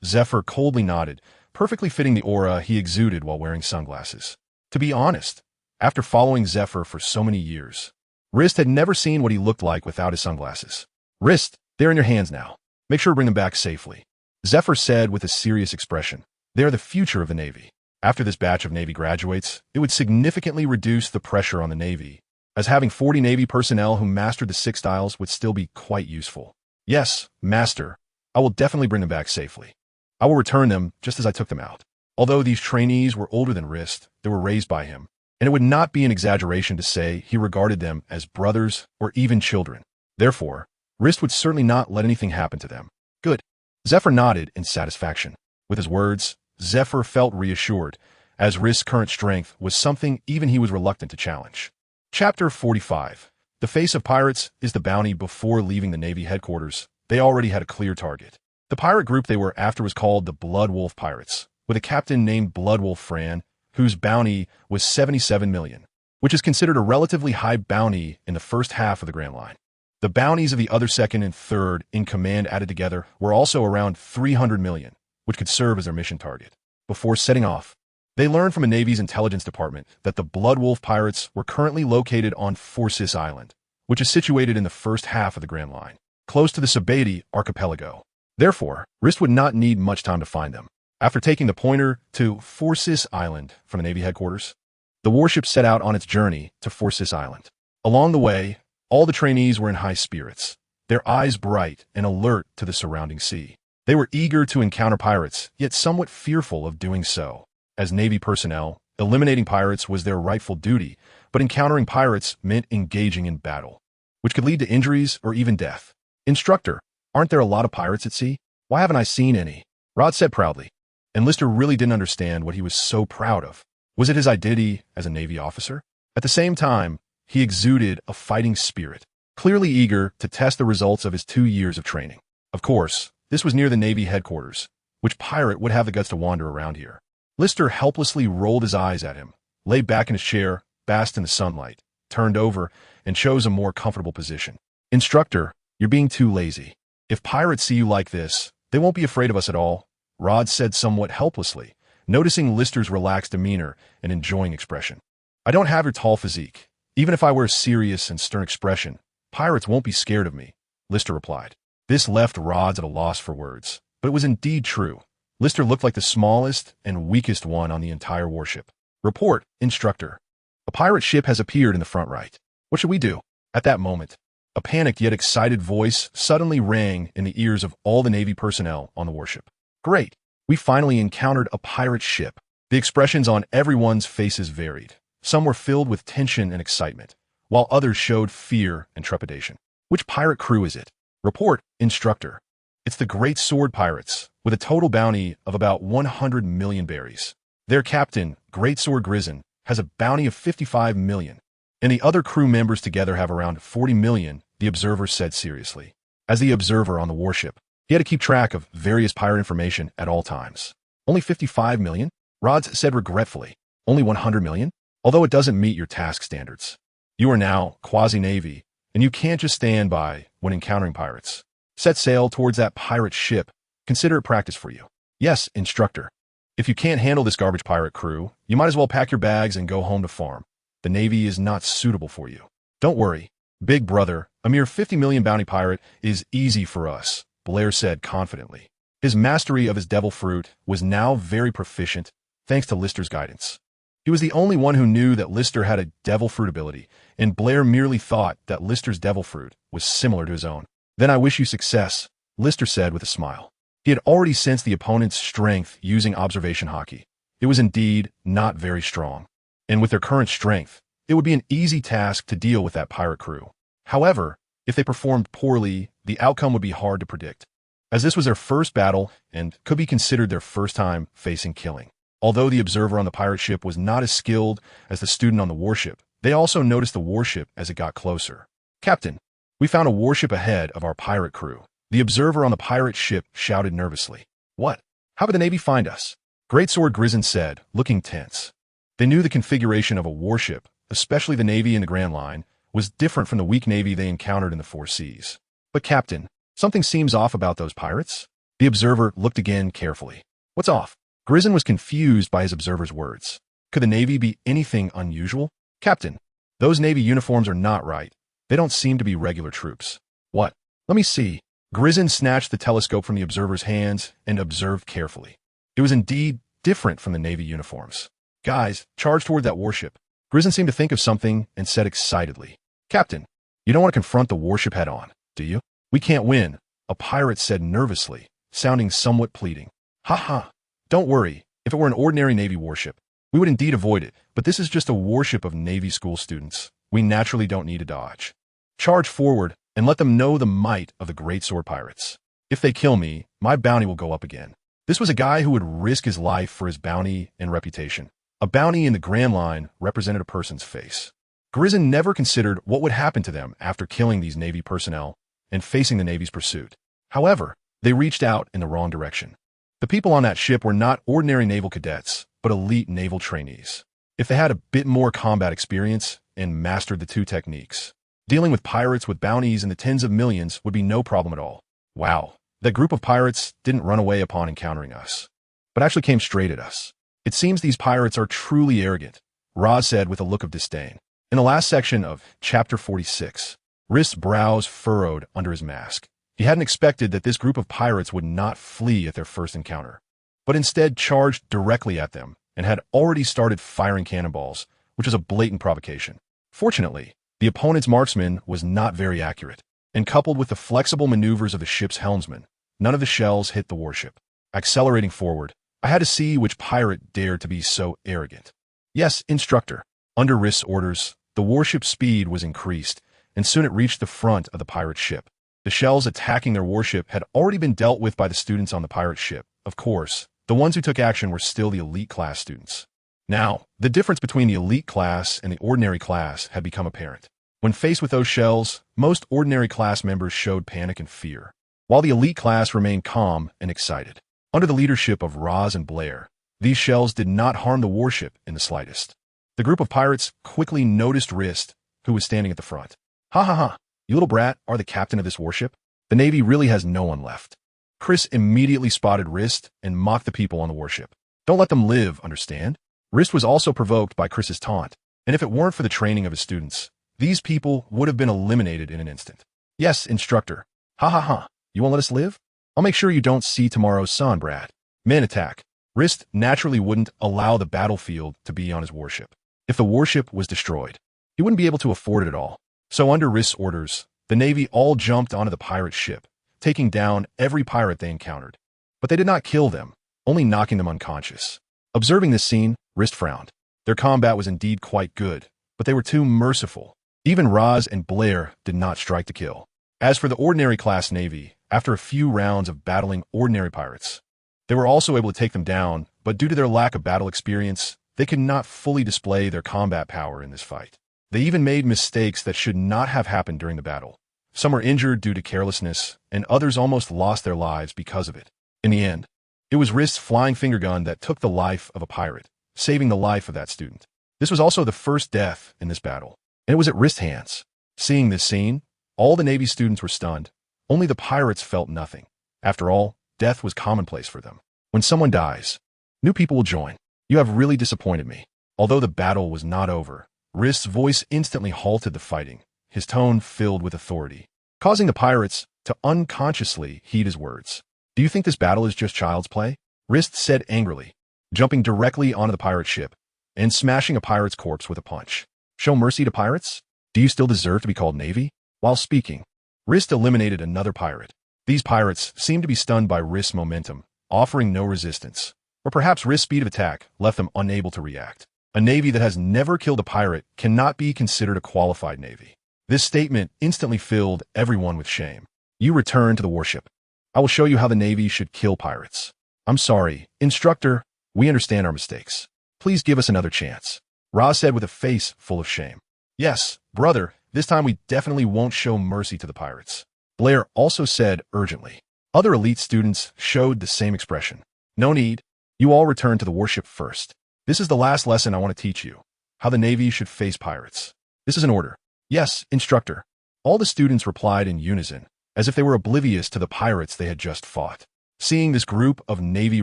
Zephyr coldly nodded, perfectly fitting the aura he exuded while wearing sunglasses. To be honest, after following Zephyr for so many years, Rist had never seen what he looked like without his sunglasses. Rist, they're in your hands now. Make sure to bring them back safely. Zephyr said with a serious expression. They are the future of the Navy. After this batch of Navy graduates, it would significantly reduce the pressure on the Navy, as having 40 Navy personnel who mastered the 6 styles would still be quite useful. Yes, Master, I will definitely bring them back safely. I will return them just as I took them out. Although these trainees were older than Rist, they were raised by him, and it would not be an exaggeration to say he regarded them as brothers or even children. Therefore, Rist would certainly not let anything happen to them. Good. Zephyr nodded in satisfaction. With his words, Zephyr felt reassured, as Rist's current strength was something even he was reluctant to challenge. Chapter 45. The face of pirates is the bounty. Before leaving the Navy headquarters, they already had a clear target. The pirate group they were after was called the Blood Wolf Pirates, with a captain named Blood Wolf Fran, whose bounty was 77 million, which is considered a relatively high bounty in the first half of the Grand Line. The bounties of the other second and third in command added together were also around 300 million, which could serve as their mission target. Before setting off, they learned from the Navy's intelligence department that the Blood Wolf Pirates were currently located on Forcis Island, which is situated in the first half of the Grand Line, close to the Sabati archipelago. Therefore, Rist would not need much time to find them. After taking the pointer to Forces Island from the Navy headquarters, the warship set out on its journey to Forces Island. Along the way, all the trainees were in high spirits, their eyes bright and alert to the surrounding sea. They were eager to encounter pirates, yet somewhat fearful of doing so. As Navy personnel, eliminating pirates was their rightful duty, but encountering pirates meant engaging in battle, which could lead to injuries or even death. Instructor, aren't there a lot of pirates at sea? Why haven't I seen any? Rod said proudly. And Lister really didn't understand what he was so proud of. Was it his identity as a Navy officer? At the same time, he exuded a fighting spirit, clearly eager to test the results of his 2 years of training. Of course, this was near the Navy headquarters. Which pirate would have the guts to wander around here? Lister helplessly rolled his eyes at him, lay back in his chair, basked in the sunlight, turned over, and chose a more comfortable position. Instructor, you're being too lazy. If pirates see you like this, they won't be afraid of us at all, Rod said somewhat helplessly, noticing Lister's relaxed demeanor and enjoying expression. I don't have your tall physique. Even if I wear a serious and stern expression, pirates won't be scared of me, Lister replied. This left Rod at a loss for words, but it was indeed true. Lister looked like the smallest and weakest one on the entire warship. Report, instructor. A pirate ship has appeared in the front right. What should we do? At that moment, a panicked yet excited voice suddenly rang in the ears of all the Navy personnel on the warship. Great! We finally encountered a pirate ship. The expressions on everyone's faces varied. Some were filled with tension and excitement, while others showed fear and trepidation. Which pirate crew is it? Report, instructor. It's the Great Sword Pirates, with a total bounty of about 100 million berries. Their captain, Great Sword Grizzin, has a bounty of 55 million, and the other crew members together have around 40 million, the observer said seriously. As the observer on the warship, he had to keep track of various pirate information at all times. Only 55 million? Rods said regretfully. Only 100 million? Although it doesn't meet your task standards. You are now quasi-Navy, and you can't just stand by when encountering pirates. Set sail towards that pirate ship. Consider it practice for you. Yes, instructor. If you can't handle this garbage pirate crew, you might as well pack your bags and go home to farm. The Navy is not suitable for you. Don't worry. Big brother, a mere 50 million bounty pirate is easy for us, Blair said confidently. His mastery of his devil fruit was now very proficient, thanks to Lister's guidance. He was the only one who knew that Lister had a devil fruit ability, and Blair merely thought that Lister's devil fruit was similar to his own. Then I wish you success, Lister said with a smile. He had already sensed the opponent's strength using observation Haki. It was indeed not very strong. And with their current strength, it would be an easy task to deal with that pirate crew. However, if they performed poorly, the outcome would be hard to predict, as this was their first battle and could be considered their first time facing killing. Although the observer on the pirate ship was not as skilled as the student on the warship, they also noticed the warship as it got closer. Captain, we found a warship ahead of our pirate crew. The observer on the pirate ship shouted nervously. What? How could the Navy find us? Great Sword Grizzin said, looking tense. They knew the configuration of a warship, especially the Navy in the Grand Line, was different from the weak Navy they encountered in the Four Seas. But Captain, something seems off about those pirates? The observer looked again carefully. What's off? Grizzin was confused by his observer's words. Could the Navy be anything unusual? Captain, those Navy uniforms are not right. They don't seem to be regular troops. What? Let me see. Grizzin snatched the telescope from the observer's hands and observed carefully. It was indeed different from the Navy uniforms. Guys, charge toward that warship. Grizzin seemed to think of something and said excitedly. Captain, you don't want to confront the warship head-on, do you? We can't win, a pirate said nervously, sounding somewhat pleading. Ha ha. Don't worry. If it were an ordinary Navy warship, we would indeed avoid it, but this is just a warship of Navy school students. We naturally don't need to dodge. Charge forward and let them know the might of the Great Sword Pirates. If they kill me, my bounty will go up again. This was a guy who would risk his life for his bounty and reputation. A bounty in the Grand Line represented a person's face. Grizzin never considered what would happen to them after killing these Navy personnel and facing the Navy's pursuit. However, they reached out in the wrong direction. The people on that ship were not ordinary naval cadets, but elite naval trainees. If they had a bit more combat experience and mastered the two techniques, dealing with pirates with bounties in the tens of millions would be no problem at all. Wow, that group of pirates didn't run away upon encountering us, but actually came straight at us. It seems these pirates are truly arrogant, Ra said with a look of disdain. In the last section of Chapter 46, Rist's brows furrowed under his mask. He hadn't expected that this group of pirates would not flee at their first encounter. but instead charged directly at them and had already started firing cannonballs, which is a blatant provocation. Fortunately, the opponent's marksman was not very accurate, and coupled with the flexible maneuvers of the ship's helmsman, none of the shells hit the warship. Accelerating forward, I had to see which pirate dared to be so arrogant. Yes, instructor. Under Rist's orders, the warship's speed was increased, and soon it reached the front of the pirate ship. The shells attacking their warship had already been dealt with by the students on the pirate ship. Of course, the ones who took action were still the elite class students. Now, the difference between the elite class and the ordinary class had become apparent. When faced with those shells, most ordinary class members showed panic and fear, while the elite class remained calm and excited. Under the leadership of Roz and Blair, these shells did not harm the warship in the slightest. The group of pirates quickly noticed Rist, who was standing at the front. Ha ha ha, you little brat are the captain of this warship? The Navy really has no one left. Chris immediately spotted Rist and mocked the people on the warship. Don't let them live, understand? Rist was also provoked by Chris's taunt, and if it weren't for the training of his students, these people would have been eliminated in an instant. Yes, instructor. Ha ha ha, you won't let us live? I'll make sure you don't see tomorrow's sun, brat. Men attack. Rist naturally wouldn't allow the battlefield to be on his warship. If the warship was destroyed, he wouldn't be able to afford it at all. So under Rist's orders, the Navy all jumped onto the pirate ship, taking down every pirate they encountered. But they did not kill them, only knocking them unconscious. Observing this scene, Rist frowned. Their combat was indeed quite good, but they were too merciful. Even Roz and Blair did not strike to kill. As for the ordinary class Navy, after a few rounds of battling ordinary pirates, they were also able to take them down, but due to their lack of battle experience, they could not fully display their combat power in this fight. They even made mistakes that should not have happened during the battle. Some were injured due to carelessness, and others almost lost their lives because of it. In the end, it was Rist's flying finger gun that took the life of a pirate, saving the life of that student. This was also the first death in this battle, and it was at Rist's hands. Seeing this scene, all the Navy students were stunned. Only the pirates felt nothing. After all, death was commonplace for them. When someone dies, new people will join. You have really disappointed me. Although the battle was not over, Rist's voice instantly halted the fighting, his tone filled with authority, causing the pirates to unconsciously heed his words. Do you think this battle is just child's play? Rist said angrily, jumping directly onto the pirate ship and smashing a pirate's corpse with a punch. Show mercy to pirates? Do you still deserve to be called Navy? While speaking, Rist eliminated another pirate. These pirates seemed to be stunned by Rist's momentum, offering no resistance. Or perhaps Rist's speed of attack left them unable to react. A Navy that has never killed a pirate cannot be considered a qualified Navy. This statement instantly filled everyone with shame. You return to the warship. I will show you how the Navy should kill pirates. I'm sorry, instructor, we understand our mistakes. Please give us another chance. Roz said with a face full of shame. Yes, brother, this time we definitely won't show mercy to the pirates. Blair also said urgently. Other elite students showed the same expression. No need. You all return to the warship first. This is the last lesson I want to teach you. How the Navy should face pirates. This is an order. Yes, instructor. All the students replied in unison, as if they were oblivious to the pirates they had just fought. Seeing this group of Navy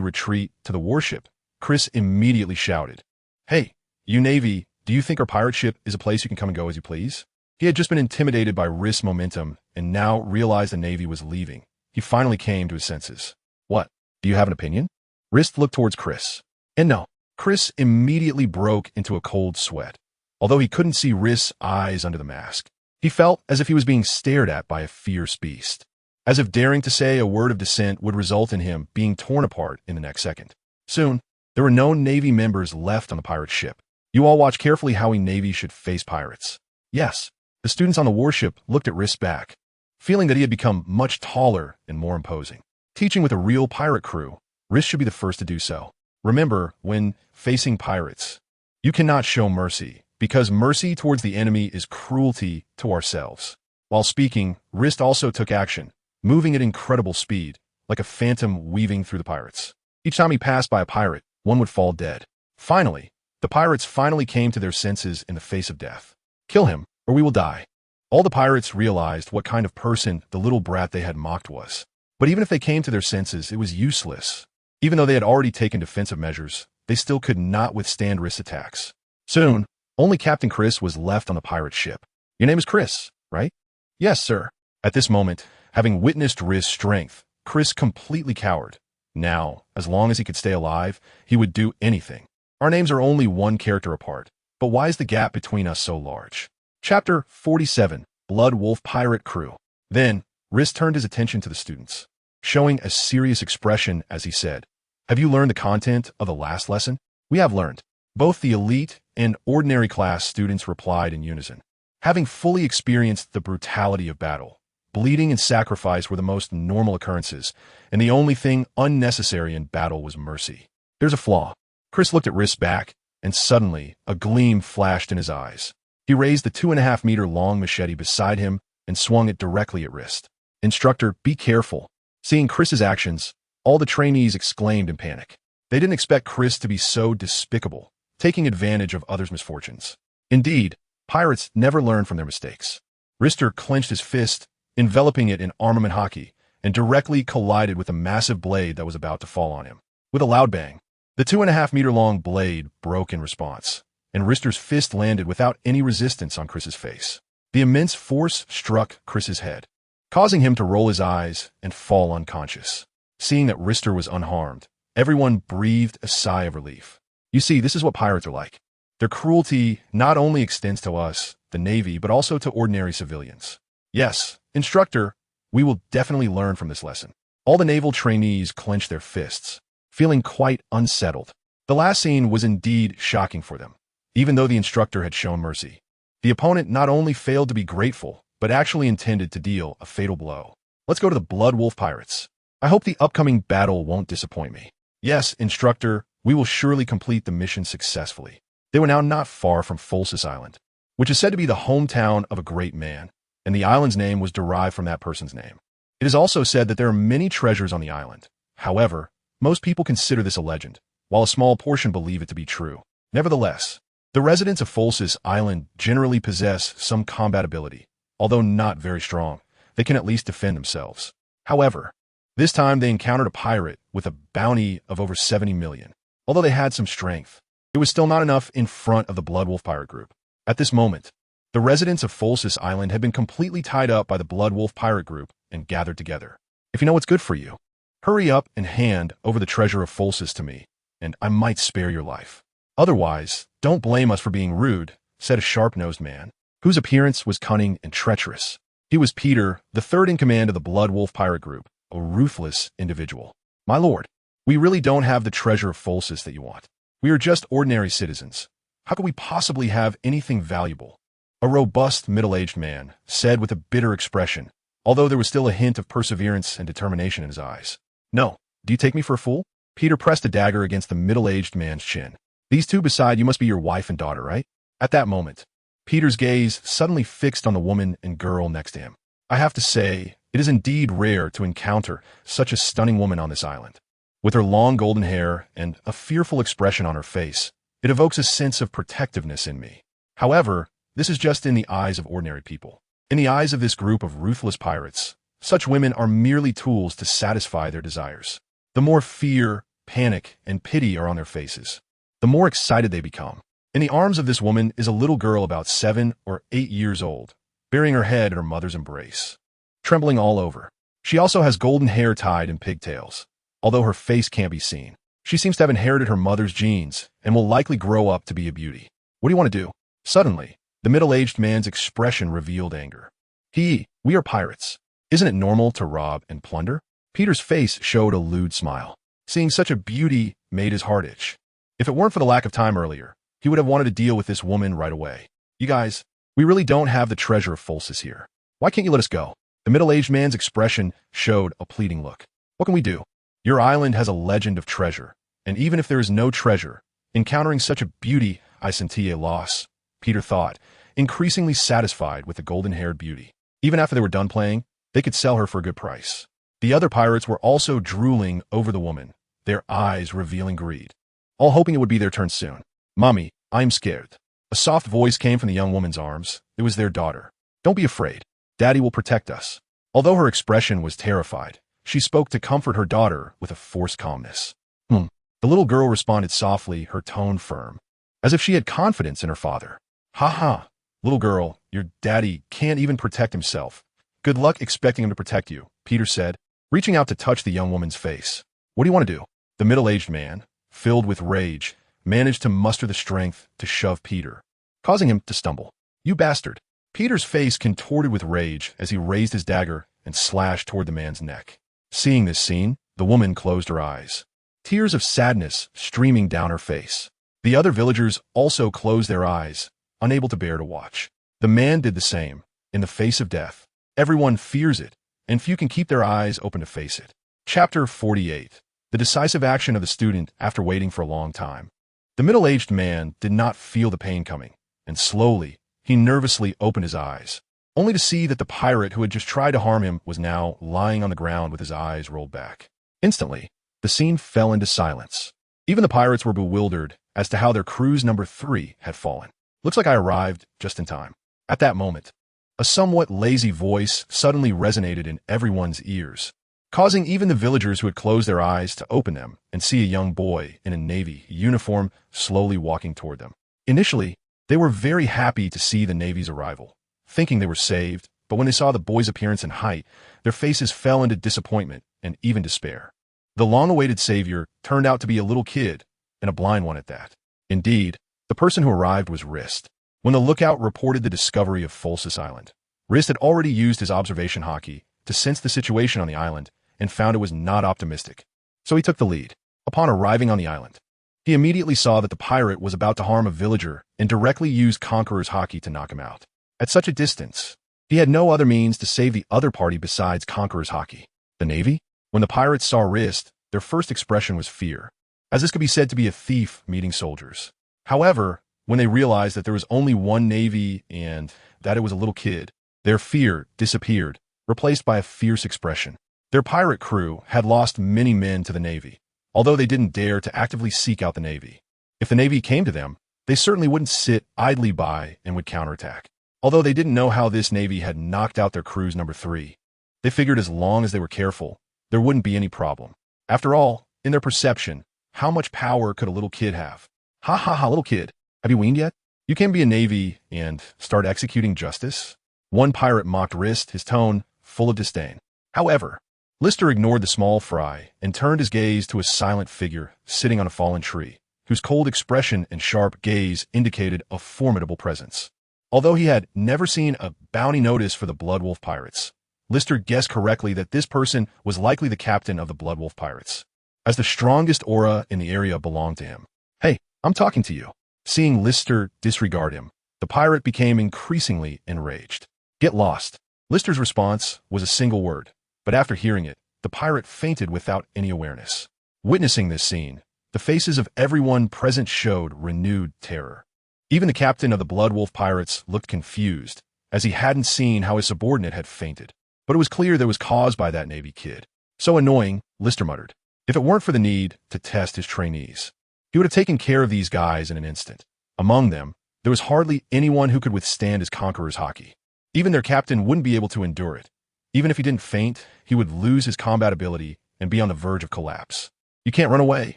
retreat to the warship, Chris immediately shouted, Hey, you Navy, do you think our pirate ship is a place you can come and go as you please? He had just been intimidated by Rist's momentum and now realized the Navy was leaving. He finally came to his senses. What? Do you have an opinion? Rist looked towards Chris. And no. Chris immediately broke into a cold sweat. Although he couldn't see Rist's eyes under the mask, he felt as if he was being stared at by a fierce beast. As if daring to say a word of dissent would result in him being torn apart in the next second. Soon, there were no Navy members left on the pirate ship. You all watch carefully how a Navy should face pirates. Yes, the students on the warship looked at Rist's back, feeling that he had become much taller and more imposing. Teaching with a real pirate crew, Rist should be the first to do so. Remember, when facing pirates, you cannot show mercy, because mercy towards the enemy is cruelty to ourselves. While speaking, Rist also took action, moving at incredible speed, like a phantom weaving through the pirates. Each time he passed by a pirate, one would fall dead. Finally, the pirates finally came to their senses in the face of death. Kill him, or we will die. All the pirates realized what kind of person the little brat they had mocked was. But even if they came to their senses, it was useless. Even though they had already taken defensive measures, they still could not withstand Rist's attacks. Soon, only Captain Chris was left on the pirate ship. Your name is Chris, right? Yes, sir. At this moment, having witnessed Rist's strength, Chris completely cowered. Now, as long as he could stay alive, he would do anything. Our names are only one character apart, but why is the gap between us so large? Chapter 47, Blood Wolf Pirate Crew. Then, Rist turned his attention to the students, showing a serious expression as he said, "Have you learned the content of the last lesson?" "We have learned." Both the elite and ordinary class students replied in unison. Having fully experienced the brutality of battle, bleeding and sacrifice were the most normal occurrences, and the only thing unnecessary in battle was mercy. "There's a flaw." Chris looked at Rist's back, and suddenly a gleam flashed in his eyes. He raised the 2.5-meter-long machete beside him and swung it directly at Rist. "Instructor, be careful." Seeing Chris's actions, all the trainees exclaimed in panic. They didn't expect Chris to be so despicable, taking advantage of others' misfortunes. Indeed, pirates never learn from their mistakes. Rister clenched his fist, enveloping it in armament Haki, and directly collided with a massive blade that was about to fall on him. With a loud bang, the 2.5-meter-long blade broke in response, and Rister's fist landed without any resistance on Chris's face. The immense force struck Chris's head, causing him to roll his eyes and fall unconscious. Seeing that Rister was unharmed, everyone breathed a sigh of relief. You see, this is what pirates are like. Their cruelty not only extends to us, the Navy, but also to ordinary civilians. Yes, instructor, we will definitely learn from this lesson. All the naval trainees clenched their fists, feeling quite unsettled. The last scene was indeed shocking for them. Even though the instructor had shown mercy, the opponent not only failed to be grateful, but actually intended to deal a fatal blow. Let's go to the Blood Wolf Pirates. I hope the upcoming battle won't disappoint me. Yes, instructor, we will surely complete the mission successfully. They were now not far from Folsis Island, which is said to be the hometown of a great man, and the island's name was derived from that person's name. It is also said that there are many treasures on the island. However, most people consider this a legend, while a small portion believe it to be true. Nevertheless, the residents of Folsis Island generally possess some combat ability. Although not very strong, they can at least defend themselves. However, this time they encountered a pirate with a bounty of over 70 million. Although they had some strength, it was still not enough in front of the Blood Wolf Pirate Group. At this moment, the residents of Folsis Island had been completely tied up by the Blood Wolf Pirate Group and gathered together. If you know what's good for you, hurry up and hand over the treasure of Folsis to me, and I might spare your life. Otherwise, don't blame us for being rude, said a sharp-nosed man, whose appearance was cunning and treacherous. He was Peter, the third in command of the Blood Wolf Pirate Group, a ruthless individual. My lord, we really don't have the treasure of Folsis that you want. We are just ordinary citizens. How could we possibly have anything valuable? A robust, middle-aged man said with a bitter expression, although there was still a hint of perseverance and determination in his eyes. No, do you take me for a fool? Peter pressed a dagger against the middle-aged man's chin. These two beside you must be your wife and daughter, right? At that moment, Peter's gaze suddenly fixed on the woman and girl next to him. I have to say, it is indeed rare to encounter such a stunning woman on this island. With her long golden hair and a fearful expression on her face, it evokes a sense of protectiveness in me. However, this is just in the eyes of ordinary people. In the eyes of this group of ruthless pirates, such women are merely tools to satisfy their desires. The more fear, panic, and pity are on their faces, the more excited they become. In the arms of this woman is a little girl about 7 or 8 years old, burying her head in her mother's embrace, trembling all over. She also has golden hair tied in pigtails, although her face can't be seen. She seems to have inherited her mother's genes and will likely grow up to be a beauty. What do you want to do? Suddenly, the middle-aged man's expression revealed anger. We are pirates. Isn't it normal to rob and plunder? Peter's face showed a lewd smile. Seeing such a beauty made his heart itch. If it weren't for the lack of time earlier, he would have wanted to deal with this woman right away. You guys, we really don't have the treasure of Folsis here. Why can't you let us go? The middle-aged man's expression showed a pleading look. What can we do? Your island has a legend of treasure, and even if there is no treasure, encountering such a beauty, I senti a loss, Peter thought, increasingly satisfied with the golden-haired beauty. Even after they were done playing, they could sell her for a good price. The other pirates were also drooling over the woman, their eyes revealing greed, all hoping it would be their turn soon. Mommy, I'm scared. A soft voice came from the young woman's arms. It was their daughter. Don't be afraid. Daddy will protect us. Although her expression was terrified, she spoke to comfort her daughter with a forced calmness. The little girl responded softly, her tone firm, as if she had confidence in her father. Ha ha, little girl, your daddy can't even protect himself. Good luck expecting him to protect you, Peter said, reaching out to touch the young woman's face. What do you want to do? The middle-aged man, filled with rage, managed to muster the strength to shove Peter, causing him to stumble. You bastard! Peter's face contorted with rage as he raised his dagger and slashed toward the man's neck. Seeing this scene, the woman closed her eyes, tears of sadness streaming down her face. The other villagers also closed their eyes, unable to bear to watch. The man did the same, in the face of death. Everyone fears it, and few can keep their eyes open to face it. Chapter 48. The decisive action of the student after waiting for a long time. The middle-aged man did not feel the pain coming, and slowly, he nervously opened his eyes, only to see that the pirate who had just tried to harm him was now lying on the ground with his eyes rolled back. Instantly, the scene fell into silence. Even the pirates were bewildered as to how their crew's number 3 had fallen. Looks like I arrived just in time. At that moment, a somewhat lazy voice suddenly resonated in everyone's ears, causing even the villagers who had closed their eyes to open them and see a young boy in a navy uniform slowly walking toward them. Initially, they were very happy to see the navy's arrival, thinking they were saved, but when they saw the boy's appearance and height, their faces fell into disappointment and even despair. The long-awaited savior turned out to be a little kid, and a blind one at that. Indeed, the person who arrived was Rist. When the lookout reported the discovery of Folsis Island, Rist had already used his observation Haki to sense the situation on the island and found it was not optimistic. So he took the lead. Upon arriving on the island, he immediately saw that the pirate was about to harm a villager and directly used Conqueror's Haki to knock him out. At such a distance, he had no other means to save the other party besides Conqueror's Haki. The Navy? When the pirates saw Rist, their first expression was fear, as this could be said to be a thief meeting soldiers. However, when they realized that there was only one Navy and that it was a little kid, their fear disappeared, replaced by a fierce expression. Their pirate crew had lost many men to the Navy, although they didn't dare to actively seek out the Navy. If the Navy came to them, they certainly wouldn't sit idly by and would counterattack. Although they didn't know how this Navy had knocked out their crew's number 3, they figured as long as they were careful, there wouldn't be any problem. After all, in their perception, how much power could a little kid have? Ha ha ha, little kid. Have you weaned yet? You can be a Navy and start executing justice? One pirate mocked Rist, his tone full of disdain. However, Lister ignored the small fry and turned his gaze to a silent figure sitting on a fallen tree, whose cold expression and sharp gaze indicated a formidable presence. Although he had never seen a bounty notice for the Bloodwolf Pirates, Lister guessed correctly that this person was likely the captain of the Bloodwolf Pirates, as the strongest aura in the area belonged to him. Hey, I'm talking to you. Seeing Lister disregard him, the pirate became increasingly enraged. Get lost. Lister's response was a single word, but after hearing it, the pirate fainted without any awareness. Witnessing this scene, the faces of everyone present showed renewed terror. Even the captain of the Bloodwolf Pirates looked confused, as he hadn't seen how his subordinate had fainted. But it was clear that it was caused by that Navy kid. So annoying, Lister muttered. If it weren't for the need to test his trainees, he would have taken care of these guys in an instant. Among them, there was hardly anyone who could withstand his Conqueror's Haki. Even their captain wouldn't be able to endure it. Even if he didn't faint, he would lose his combat ability and be on the verge of collapse. You can't run away,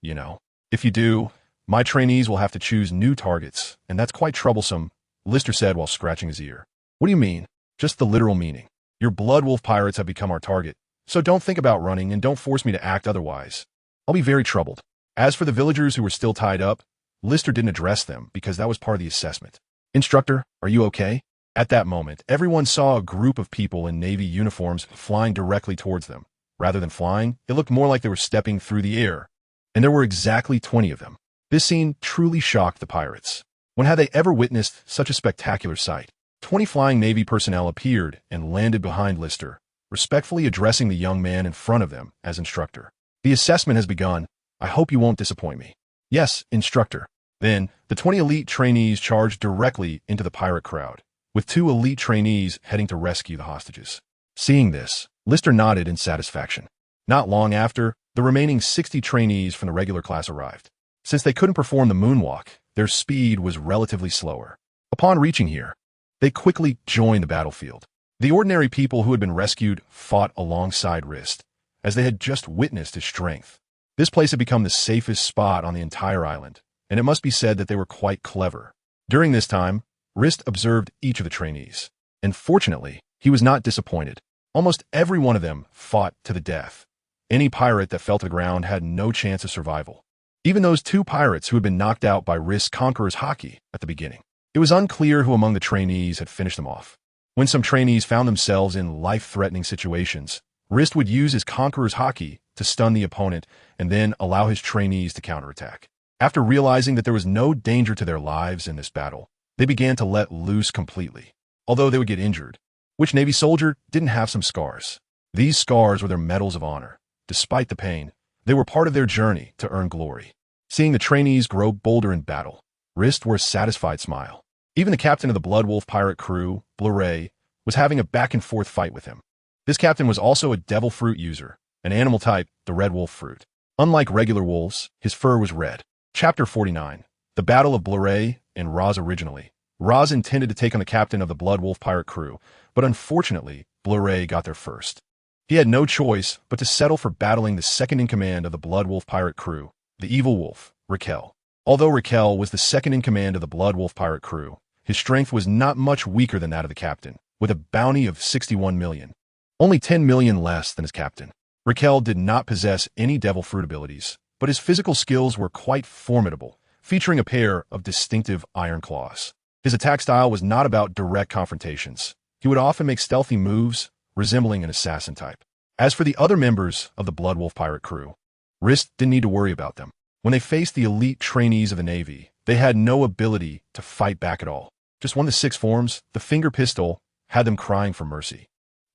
you know. If you do, my trainees will have to choose new targets, and that's quite troublesome, Lister said while scratching his ear. What do you mean? Just the literal meaning. Your Bloodwolf Pirates have become our target, so don't think about running and don't force me to act otherwise. I'll be very troubled. As for the villagers who were still tied up, Lister didn't address them because that was part of the assessment. Instructor, are you okay? At that moment, everyone saw a group of people in Navy uniforms flying directly towards them. Rather than flying, it looked more like they were stepping through the air, and there were exactly 20 of them. This scene truly shocked the pirates. When had they ever witnessed such a spectacular sight? 20 flying Navy personnel appeared and landed behind Lister, respectfully addressing the young man in front of them as instructor. The assessment has begun. I hope you won't disappoint me. Yes, instructor. Then, the 20 elite trainees charged directly into the pirate crowd, with 2 elite trainees heading to rescue the hostages. Seeing this, Lister nodded in satisfaction. Not long after, the remaining 60 trainees from the regular class arrived. Since they couldn't perform the moonwalk, their speed was relatively slower. Upon reaching here, they quickly joined the battlefield. The ordinary people who had been rescued fought alongside Rist, as they had just witnessed his strength. This place had become the safest spot on the entire island, and it must be said that they were quite clever. During this time, Rist observed each of the trainees, and fortunately, he was not disappointed. Almost every one of them fought to the death, Any pirate that fell to the ground had no chance of survival. Even those two pirates who had been knocked out by Rist's Conqueror's Haki at the beginning. It was unclear who among the trainees had finished them off. When some trainees found themselves in life-threatening situations, Rist would use his Conqueror's Haki to stun the opponent and then allow his trainees to counterattack. After realizing that there was no danger to their lives in this battle, they began to let loose completely, although they would get injured. Which Navy soldier didn't have some scars? These scars were their medals of honor. Despite the pain, they were part of their journey to earn glory. Seeing the trainees grow bolder in battle, Rist wore a satisfied smile. Even the captain of the Blood Wolf pirate crew, Bleuret, was having a back-and-forth fight with him. This captain was also a devil fruit user, an animal type, the red wolf fruit. Unlike regular wolves, his fur was red. Chapter 49. The Battle of Bleuret and Raz. Originally, Raz intended to take on the captain of the Blood Wolf pirate crew, but unfortunately, Bleuret got there first. He had no choice but to settle for battling the second-in-command of the Blood Wolf pirate crew, the evil wolf, Raquel. Although Raquel was the second-in-command of the Blood Wolf pirate crew, his strength was not much weaker than that of the captain, with a bounty of 61 million. Only 10 million less than his captain. Raquel did not possess any devil fruit abilities, but his physical skills were quite formidable, featuring a pair of distinctive iron claws. His attack style was not about direct confrontations. He would often make stealthy moves, resembling an assassin type. As for the other members of the Blood Wolf pirate crew, Rist didn't need to worry about them. When they faced the elite trainees of the Navy, they had no ability to fight back at all. Just one of the 6 forms, the finger pistol, had them crying for mercy.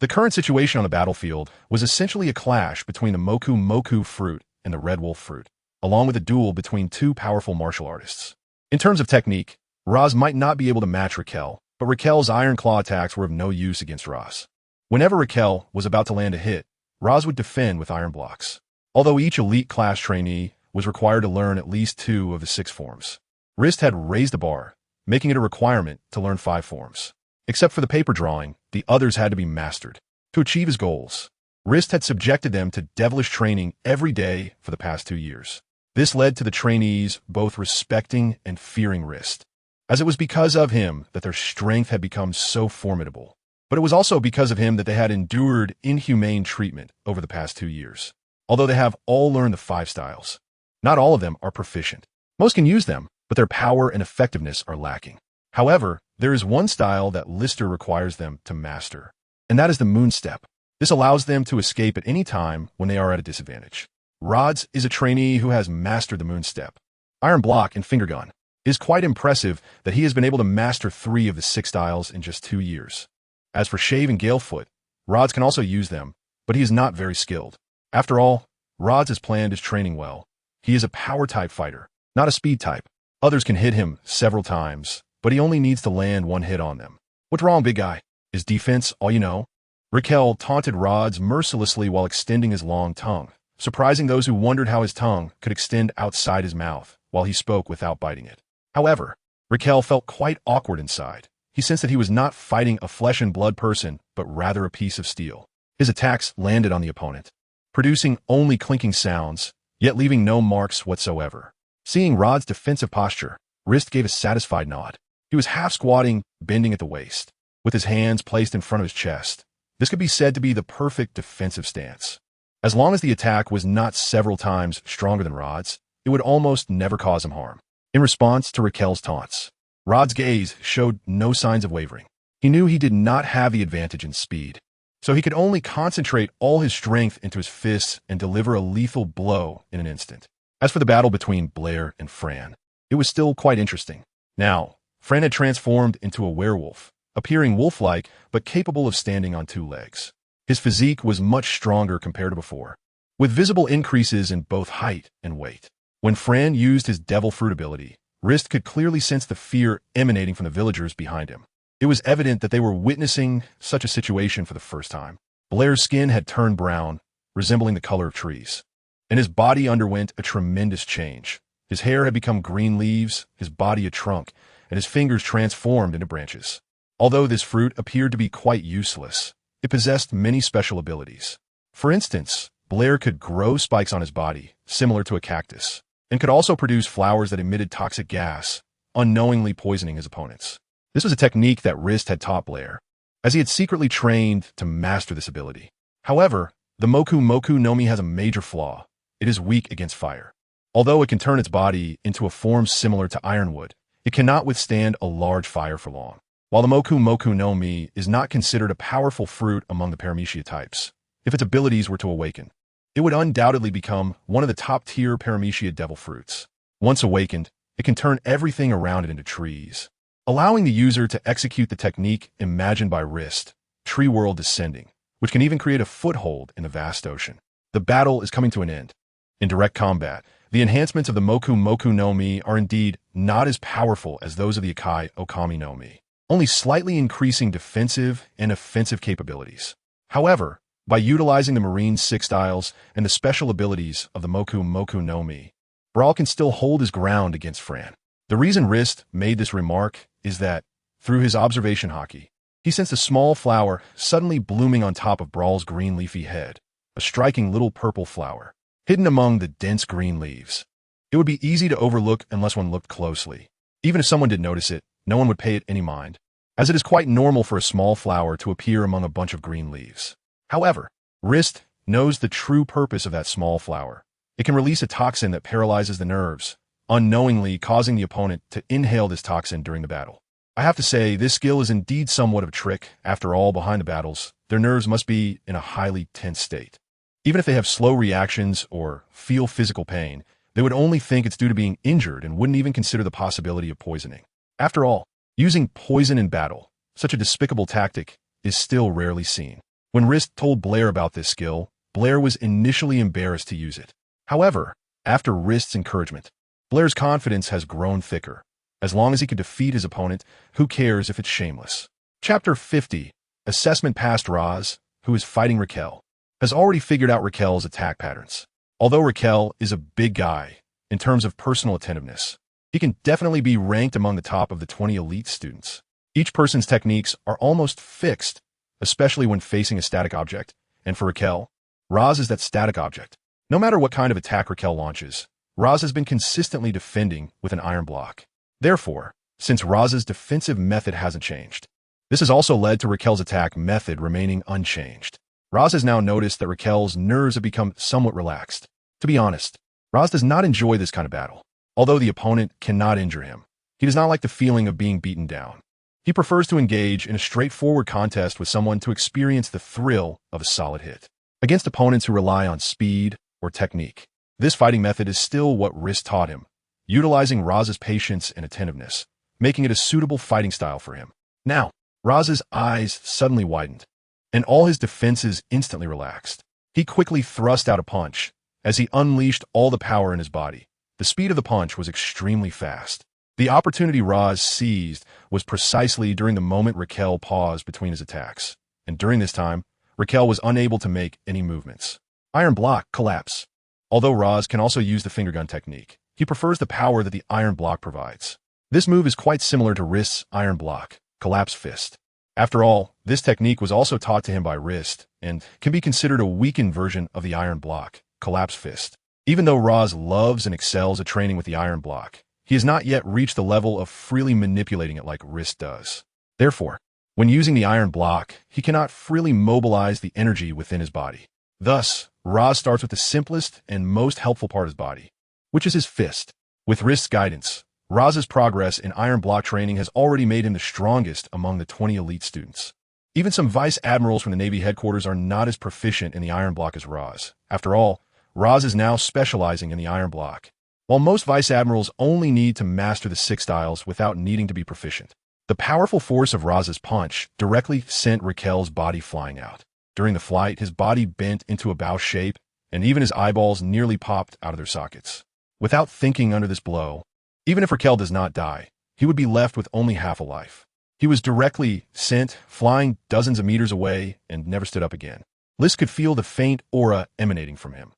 The current situation on the battlefield was essentially a clash between the Moku fruit and the Red Wolf fruit, along with a duel between 2 powerful martial artists. In terms of technique, Raz might not be able to match Raquel, but Raquel's iron claw attacks were of no use against Raz. Whenever Raquel was about to land a hit, Raz would defend with iron blocks. Although each elite class trainee was required to learn at least 2 of the 6 forms, Rist had raised the bar, making it a requirement to learn 5 forms. Except for the paper drawing, the others had to be mastered. To achieve his goals, Rist had subjected them to devilish training every day for the past 2 years. This led to the trainees both respecting and fearing Rist, as it was because of him that their strength had become so formidable. But it was also because of him that they had endured inhumane treatment over the past 2 years. Although they have all learned the 5 styles, not all of them are proficient. Most can use them, but their power and effectiveness are lacking. However, there is one style that Lister requires them to master, and that is the moon step. This allows them to escape at any time when they are at a disadvantage. Rods is a trainee who has mastered the moon step. Iron block and finger gun. It is quite impressive that he has been able to master 3 of the 6 styles in just 2 years. As for shave and galefoot, Rods can also use them, but he is not very skilled. After all, Rods has planned his training well. He is a power type fighter, not a speed type. Others can hit him several times, but he only needs to land 1 hit on them. What's wrong, big guy? Is defense all you know? Raquel taunted Rods mercilessly while extending his long tongue, surprising those who wondered how his tongue could extend outside his mouth while he spoke without biting it. However, Raquel felt quite awkward inside. He sensed that he was not fighting a flesh and blood person, but rather a piece of steel. His attacks landed on the opponent, producing only clinking sounds, yet leaving no marks whatsoever. Seeing Rod's defensive posture, Rist gave a satisfied nod. He was half-squatting, bending at the waist, with his hands placed in front of his chest. This could be said to be the perfect defensive stance. As long as the attack was not several times stronger than Rod's, it would almost never cause him harm. In response to Raquel's taunts, Rod's gaze showed no signs of wavering. He knew he did not have the advantage in speed, so he could only concentrate all his strength into his fists and deliver a lethal blow in an instant. As for the battle between Blair and Fran, it was still quite interesting. Now, Fran had transformed into a werewolf, appearing wolf-like but capable of standing on 2 legs. His physique was much stronger compared to before, with visible increases in both height and weight. When Fran used his devil fruit ability, Rist could clearly sense the fear emanating from the villagers behind him. It was evident that they were witnessing such a situation for the first time. Blair's skin had turned brown, resembling the color of trees, and his body underwent a tremendous change. His hair had become green leaves, his body a trunk, and his fingers transformed into branches. Although this fruit appeared to be quite useless, it possessed many special abilities. For instance, Blair could grow spikes on his body, similar to a cactus, and could also produce flowers that emitted toxic gas, unknowingly poisoning his opponents. This was a technique that Rist had taught Blair, as he had secretly trained to master this ability. However, The Moku Moku no Mi has a major flaw. It is weak against fire. Although it can turn its body into a form similar to ironwood, it cannot withstand a large fire for long. While the Moku Moku no Mi is not considered a powerful fruit among the Paramecia types, if its abilities were to awaken, it would undoubtedly become one of the top-tier Paramecia devil fruits. Once awakened, it can turn everything around it into trees, allowing the user to execute the technique imagined by Rist, Tree World Descending, which can even create a foothold in the vast ocean. The battle is coming to an end. In direct combat, the enhancements of the Moku Moku no Mi are indeed not as powerful as those of the Akai Okami no Mi, only slightly increasing defensive and offensive capabilities. However, by utilizing the Marine 6 styles and the special abilities of the Moku Moku no Mi, Brawl can still hold his ground against Fran. The reason Rist made this remark is that, through his observation Haki, he sensed a small flower suddenly blooming on top of Brawl's green leafy head, a striking little purple flower, hidden among the dense green leaves. It would be easy to overlook unless one looked closely. Even if someone did notice it, no one would pay it any mind, as it is quite normal for a small flower to appear among a bunch of green leaves. However, Rist knows the true purpose of that small flower. It can release a toxin that paralyzes the nerves, unknowingly causing the opponent to inhale this toxin during the battle. I have to say, this skill is indeed somewhat of a trick. After all, behind the battles, their nerves must be in a highly tense state. Even if they have slow reactions or feel physical pain, they would only think it's due to being injured and wouldn't even consider the possibility of poisoning. After all, using poison in battle, such a despicable tactic, is still rarely seen. When Rist told Blair about this skill, Blair was initially embarrassed to use it. However, after Rist's encouragement, Blair's confidence has grown thicker. As long as he can defeat his opponent, who cares if it's shameless? Chapter 50. Assessment past Raz, who is fighting Raquel, has already figured out Raquel's attack patterns. Although Raquel is a big guy, in terms of personal attentiveness, he can definitely be ranked among the top of the 20 elite students. Each person's techniques are almost fixed, especially when facing a static object, and for Raquel, Raz is that static object. No matter what kind of attack Raquel launches, Raz has been consistently defending with an iron block. Therefore, since Raz's defensive method hasn't changed, this has also led to Raquel's attack method remaining unchanged. Raz has now noticed that Raquel's nerves have become somewhat relaxed. To be honest, Raz does not enjoy this kind of battle. Although the opponent cannot injure him, he does not like the feeling of being beaten down. He prefers to engage in a straightforward contest with someone to experience the thrill of a solid hit. Against opponents who rely on speed or technique, this fighting method is still what Rist taught him, utilizing Raz's patience and attentiveness, making it a suitable fighting style for him. Now, Raz's eyes suddenly widened, and all his defenses instantly relaxed. He quickly thrust out a punch, as he unleashed all the power in his body. The speed of the punch was extremely fast. The opportunity Raz seized was precisely during the moment Raquel paused between his attacks, and during this time, Raquel was unable to make any movements. Iron block, collapse. Although Raz can also use the finger gun technique, he prefers the power that the iron block provides. This move is quite similar to Rist's iron block, collapse fist. After all, this technique was also taught to him by Rist, and can be considered a weakened version of the iron block, collapse fist. Even though Raz loves and excels at training with the iron block, he has not yet reached the level of freely manipulating it like Rist does. Therefore, when using the iron block, he cannot freely mobilize the energy within his body. Thus, Raz starts with the simplest and most helpful part of his body, which is his fist. With Rist's guidance, Raz's progress in iron block training has already made him the strongest among the 20 elite students. Even some vice admirals from the Navy headquarters are not as proficient in the iron block as Raz. After all, Raz is now specializing in the iron block, while most vice admirals only need to master the 6 styles without needing to be proficient. The powerful force of Raz's punch directly sent Raquel's body flying out. During the flight, his body bent into a bow shape, and even his eyeballs nearly popped out of their sockets. Without thinking under this blow, even if Raquel does not die, he would be left with only half a life. He was directly sent flying dozens of meters away and never stood up again. Liz could feel the faint aura emanating from him.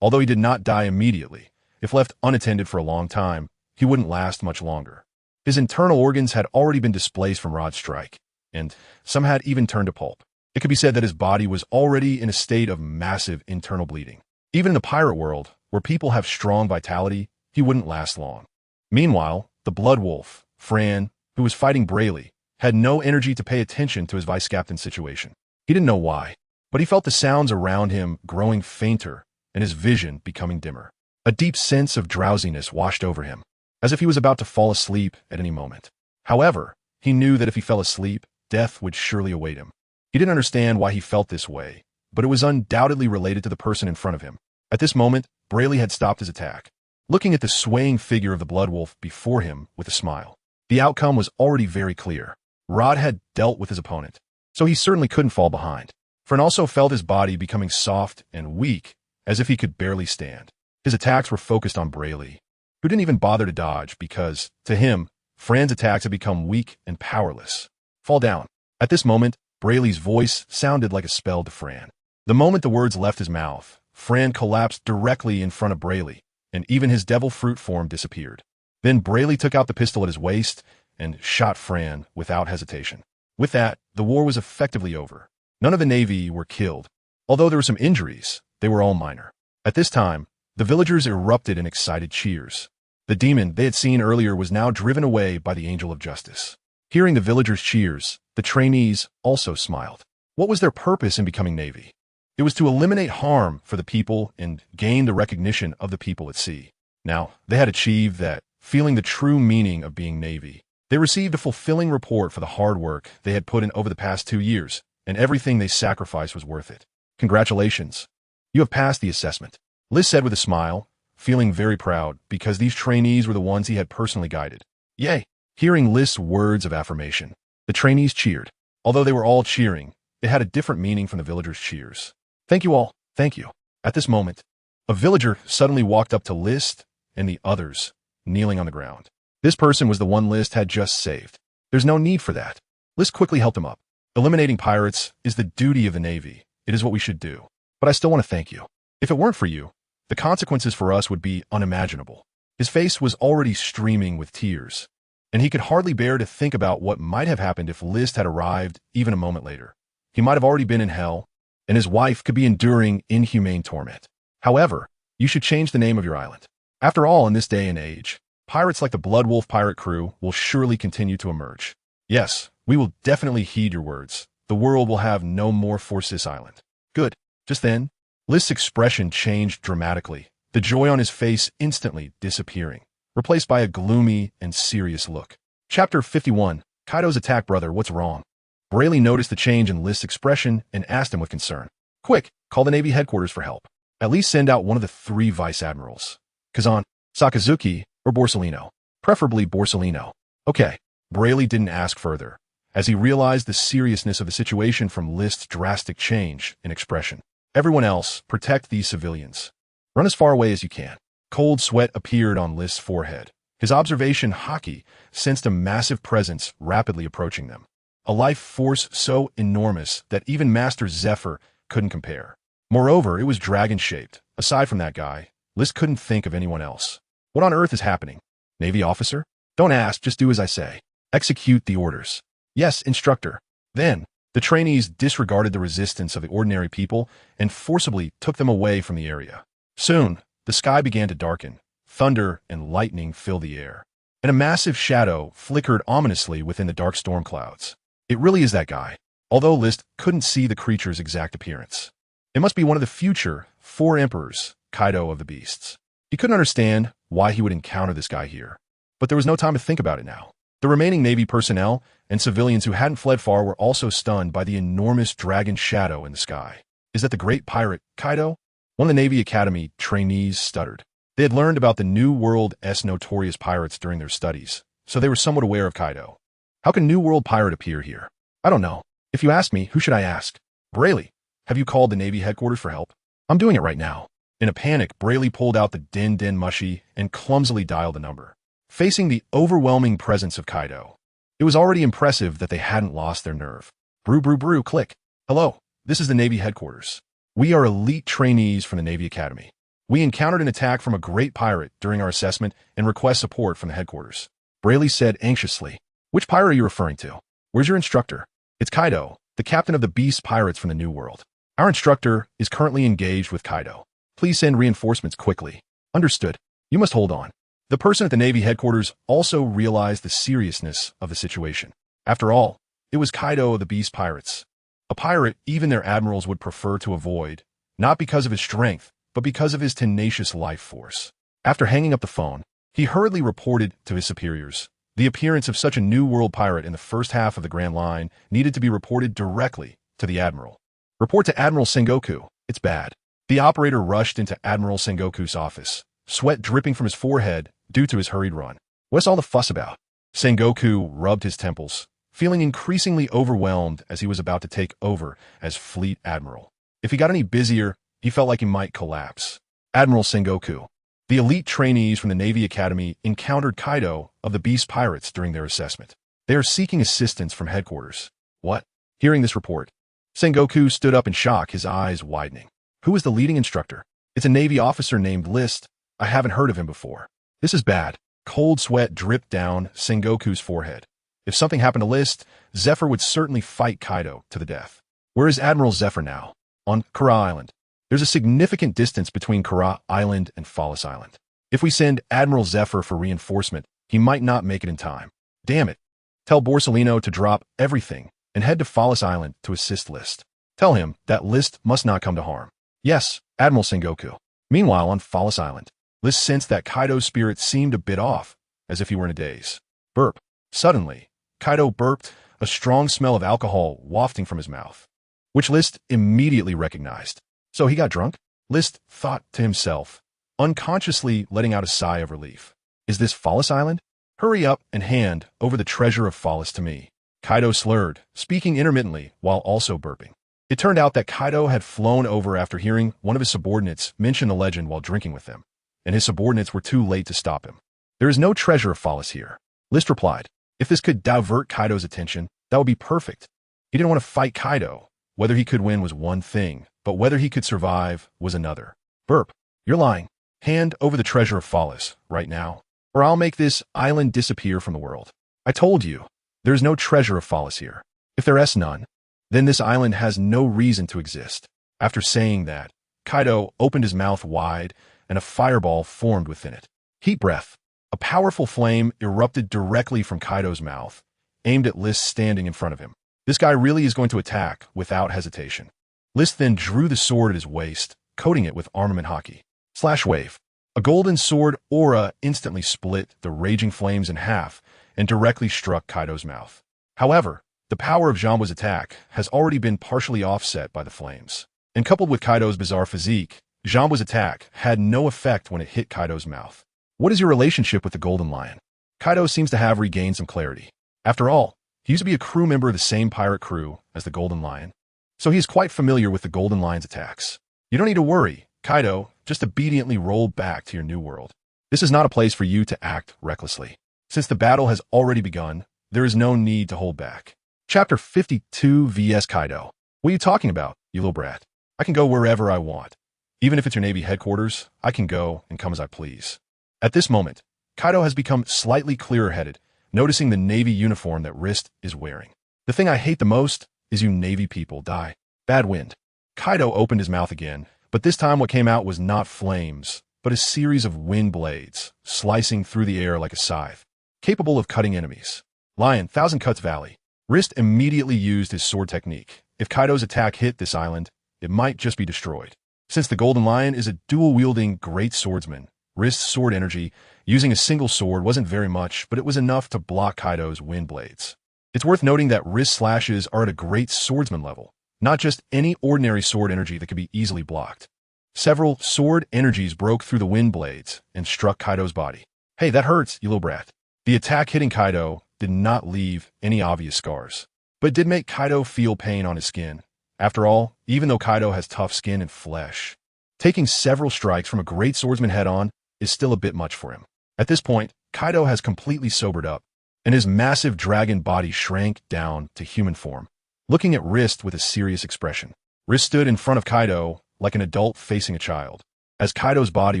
Although he did not die immediately, if left unattended for a long time, he wouldn't last much longer. His internal organs had already been displaced from Rod's strike, and some had even turned to pulp. It could be said that his body was already in a state of massive internal bleeding. Even in the pirate world, where people have strong vitality, he wouldn't last long. Meanwhile, the Blood Wolf, Fran, who was fighting Brayley, had no energy to pay attention to his vice-captain's situation. He didn't know why. but he felt the sounds around him growing fainter and his vision becoming dimmer. A deep sense of drowsiness washed over him, as if he was about to fall asleep at any moment. However, he knew that if he fell asleep, death would surely await him. He didn't understand why he felt this way, but it was undoubtedly related to the person in front of him. At this moment, Brayley had stopped his attack, looking at the swaying figure of the blood wolf before him with a smile. The outcome was already very clear. Rod had dealt with his opponent, so he certainly couldn't fall behind. Fran also felt his body becoming soft and weak, as if he could barely stand. His attacks were focused on Brayley, who didn't even bother to dodge because, to him, Fran's attacks had become weak and powerless. Fall down. At this moment, Brayley's voice sounded like a spell to Fran. The moment the words left his mouth, Fran collapsed directly in front of Brayley, and even his devil fruit form disappeared. Then Brayley took out the pistol at his waist and shot Fran without hesitation. With that, the war was effectively over. None of the Navy were killed. Although there were some injuries, they were all minor. At this time, the villagers erupted in excited cheers. The demon they had seen earlier was now driven away by the angel of justice. Hearing the villagers' cheers, the trainees also smiled. What was their purpose in becoming Navy? It was to eliminate harm for the people and gain the recognition of the people at sea. Now, they had achieved that, feeling the true meaning of being Navy. They received a fulfilling report for the hard work they had put in over the past 2 years, and everything they sacrificed was worth it. Congratulations. You have passed the assessment, Liz said with a smile, feeling very proud because these trainees were the ones he had personally guided. Yay! Hearing Liz's words of affirmation, the trainees cheered. Although they were all cheering, it had a different meaning from the villagers' cheers. Thank you all, thank you. At this moment, a villager suddenly walked up to List and the others, kneeling on the ground. This person was the one List had just saved. There's no need for that. List quickly helped him up. Eliminating pirates is the duty of the Navy. It is what we should do. But I still want to thank you. If it weren't for you, the consequences for us would be unimaginable. His face was already streaming with tears, and he could hardly bear to think about what might have happened if List had arrived even a moment later. He might have already been in hell, and his wife could be enduring inhumane torment. However, you should change the name of your island. After all, in this day and age, pirates like the Blood Wolf pirate crew will surely continue to emerge. Yes, we will definitely heed your words. The world will have no more for this island. Good. Just then, List's expression changed dramatically, the joy on his face instantly disappearing, replaced by a gloomy and serious look. Chapter 51. Kaido's attack. Brother, what's wrong? Brayley noticed the change in List's expression and asked him with concern. Quick, call the Navy headquarters for help. At least send out one of the 3 vice admirals. Kazan, Sakazuki, or Borsellino. Preferably Borsellino. Okay. Brayley didn't ask further, as he realized the seriousness of the situation from List's drastic change in expression. Everyone else, protect these civilians. Run as far away as you can. Cold sweat appeared on List's forehead. His observation, Haki, sensed a massive presence rapidly approaching them. A life force so enormous that even Master Zephyr couldn't compare. Moreover, it was dragon-shaped. Aside from that guy, List couldn't think of anyone else. What on earth is happening? Navy officer? Don't ask, just do as I say. Execute the orders. Yes, instructor. Then, the trainees disregarded the resistance of the ordinary people and forcibly took them away from the area. Soon, the sky began to darken. Thunder and lightning filled the air, and a massive shadow flickered ominously within the dark storm clouds. It really is that guy, although List couldn't see the creature's exact appearance. It must be one of the future 4 emperors, Kaido of the Beasts. He couldn't understand why he would encounter this guy here, but there was no time to think about it now. The remaining Navy personnel and civilians who hadn't fled far were also stunned by the enormous dragon shadow in the sky. Is that the great pirate, Kaido? One of the Navy Academy trainees stuttered. They had learned about the New World's notorious pirates during their studies, so they were somewhat aware of Kaido. How can New World pirate appear here? I don't know. If you ask me, who should I ask? Brayley, have you called the Navy headquarters for help? I'm doing it right now. In a panic, Brayley pulled out the Din Mushi and clumsily dialed the number. Facing the overwhelming presence of Kaido, it was already impressive that they hadn't lost their nerve. Brew, click. Hello, this is the Navy headquarters. We are elite trainees from the Navy Academy. We encountered an attack from a great pirate during our assessment and request support from the headquarters. Brayley said anxiously. Which pirate are you referring to? Where's your instructor? It's Kaido, the captain of the Beast Pirates from the New World. Our instructor is currently engaged with Kaido. Please send reinforcements quickly. Understood. You must hold on. The person at the Navy headquarters also realized the seriousness of the situation. After all, it was Kaido of the Beast Pirates. A pirate even their admirals would prefer to avoid, not because of his strength, but because of his tenacious life force. After hanging up the phone, he hurriedly reported to his superiors. The appearance of such a New World pirate in the first half of the Grand Line needed to be reported directly to the Admiral. Report to Admiral Sengoku. It's bad. The operator rushed into Admiral Sengoku's office, sweat dripping from his forehead due to his hurried run. What's all the fuss about? Sengoku rubbed his temples, feeling increasingly overwhelmed as he was about to take over as Fleet Admiral. If he got any busier, he felt like he might collapse. Admiral Sengoku. The elite trainees from the Navy Academy encountered Kaido of the Beast Pirates during their assessment. They are seeking assistance from headquarters. What? Hearing this report, Sengoku stood up in shock, his eyes widening. Who is the leading instructor? It's a Navy officer named Rist. I haven't heard of him before. This is bad. Cold sweat dripped down Sengoku's forehead. If something happened to Rist, Zephyr would certainly fight Kaido to the death. Where is Admiral Zephyr now? On Kara Island. There's a significant distance between Kara Island and Fallis Island. If we send Admiral Zephyr for reinforcement, he might not make it in time. Damn it. Tell Borsalino to drop everything and head to Fallis Island to assist Rist. Tell him that Rist must not come to harm. Yes, Admiral Sengoku. Meanwhile, on Fallis Island, Rist sensed that Kaido's spirit seemed a bit off, as if he were in a daze. Burp. Suddenly, Kaido burped, a strong smell of alcohol wafting from his mouth, which Rist immediately recognized. So he got drunk? Rist thought to himself, unconsciously letting out a sigh of relief. Is this Fallis Island? Hurry up and hand over the treasure of Fallis to me. Kaido slurred, speaking intermittently while also burping. It turned out that Kaido had flown over after hearing one of his subordinates mention the legend while drinking with them, and his subordinates were too late to stop him. There is no treasure of Fallis here. Rist replied. If this could divert Kaido's attention, that would be perfect. He didn't want to fight Kaido. Whether he could win was one thing, but whether he could survive was another. Burp. You're lying. Hand over the treasure of Fallis, right now, or I'll make this island disappear from the world. I told you, there's no treasure of Fallis here. If there is none, then this island has no reason to exist. After saying that, Kaido opened his mouth wide, and a fireball formed within it. Heat breath. A powerful flame erupted directly from Kaido's mouth, aimed at Rist standing in front of him. This guy really is going to attack without hesitation. Rist then drew the sword at his waist, coating it with armament Haki. Slash wave. A golden sword aura instantly split the raging flames in half and directly struck Kaido's mouth. However, the power of Jamba's attack has already been partially offset by the flames. And coupled with Kaido's bizarre physique, Jamba's attack had no effect when it hit Kaido's mouth. What is your relationship with the Golden Lion? Kaido seems to have regained some clarity. After all, he used to be a crew member of the same pirate crew as the Golden Lion, so he is quite familiar with the Golden Lion's attacks. You don't need to worry, Kaido, just obediently roll back to your new world. This is not a place for you to act recklessly. Since the battle has already begun, there is no need to hold back. Chapter 52 vs Kaido. What are you talking about, you little brat? I can go wherever I want. Even if it's your Navy headquarters, I can go and come as I please. At this moment, Kaido has become slightly clearer-headed, noticing the Navy uniform that Rist is wearing. The thing I hate the most is you Navy people die. Bad wind. Kaido opened his mouth again, but this time what came out was not flames, but a series of wind blades, slicing through the air like a scythe, capable of cutting enemies. Lion, Thousand Cuts Valley. Rist immediately used his sword technique. If Kaido's attack hit this island, it might just be destroyed. Since the Golden Lion is a dual-wielding great swordsman, Rist's sword energy, using a single sword, wasn't very much, but it was enough to block Kaido's wind blades. It's worth noting that Rist slashes are at a great swordsman level, not just any ordinary sword energy that could be easily blocked. Several sword energies broke through the wind blades and struck Kaido's body. Hey, that hurts, you little brat. The attack hitting Kaido did not leave any obvious scars, but it did make Kaido feel pain on his skin. After all, even though Kaido has tough skin and flesh, taking several strikes from a great swordsman head-on is still a bit much for him. At this point, Kaido has completely sobered up, and his massive dragon body shrank down to human form, looking at Rist with a serious expression. Rist stood in front of Kaido like an adult facing a child, as Kaido's body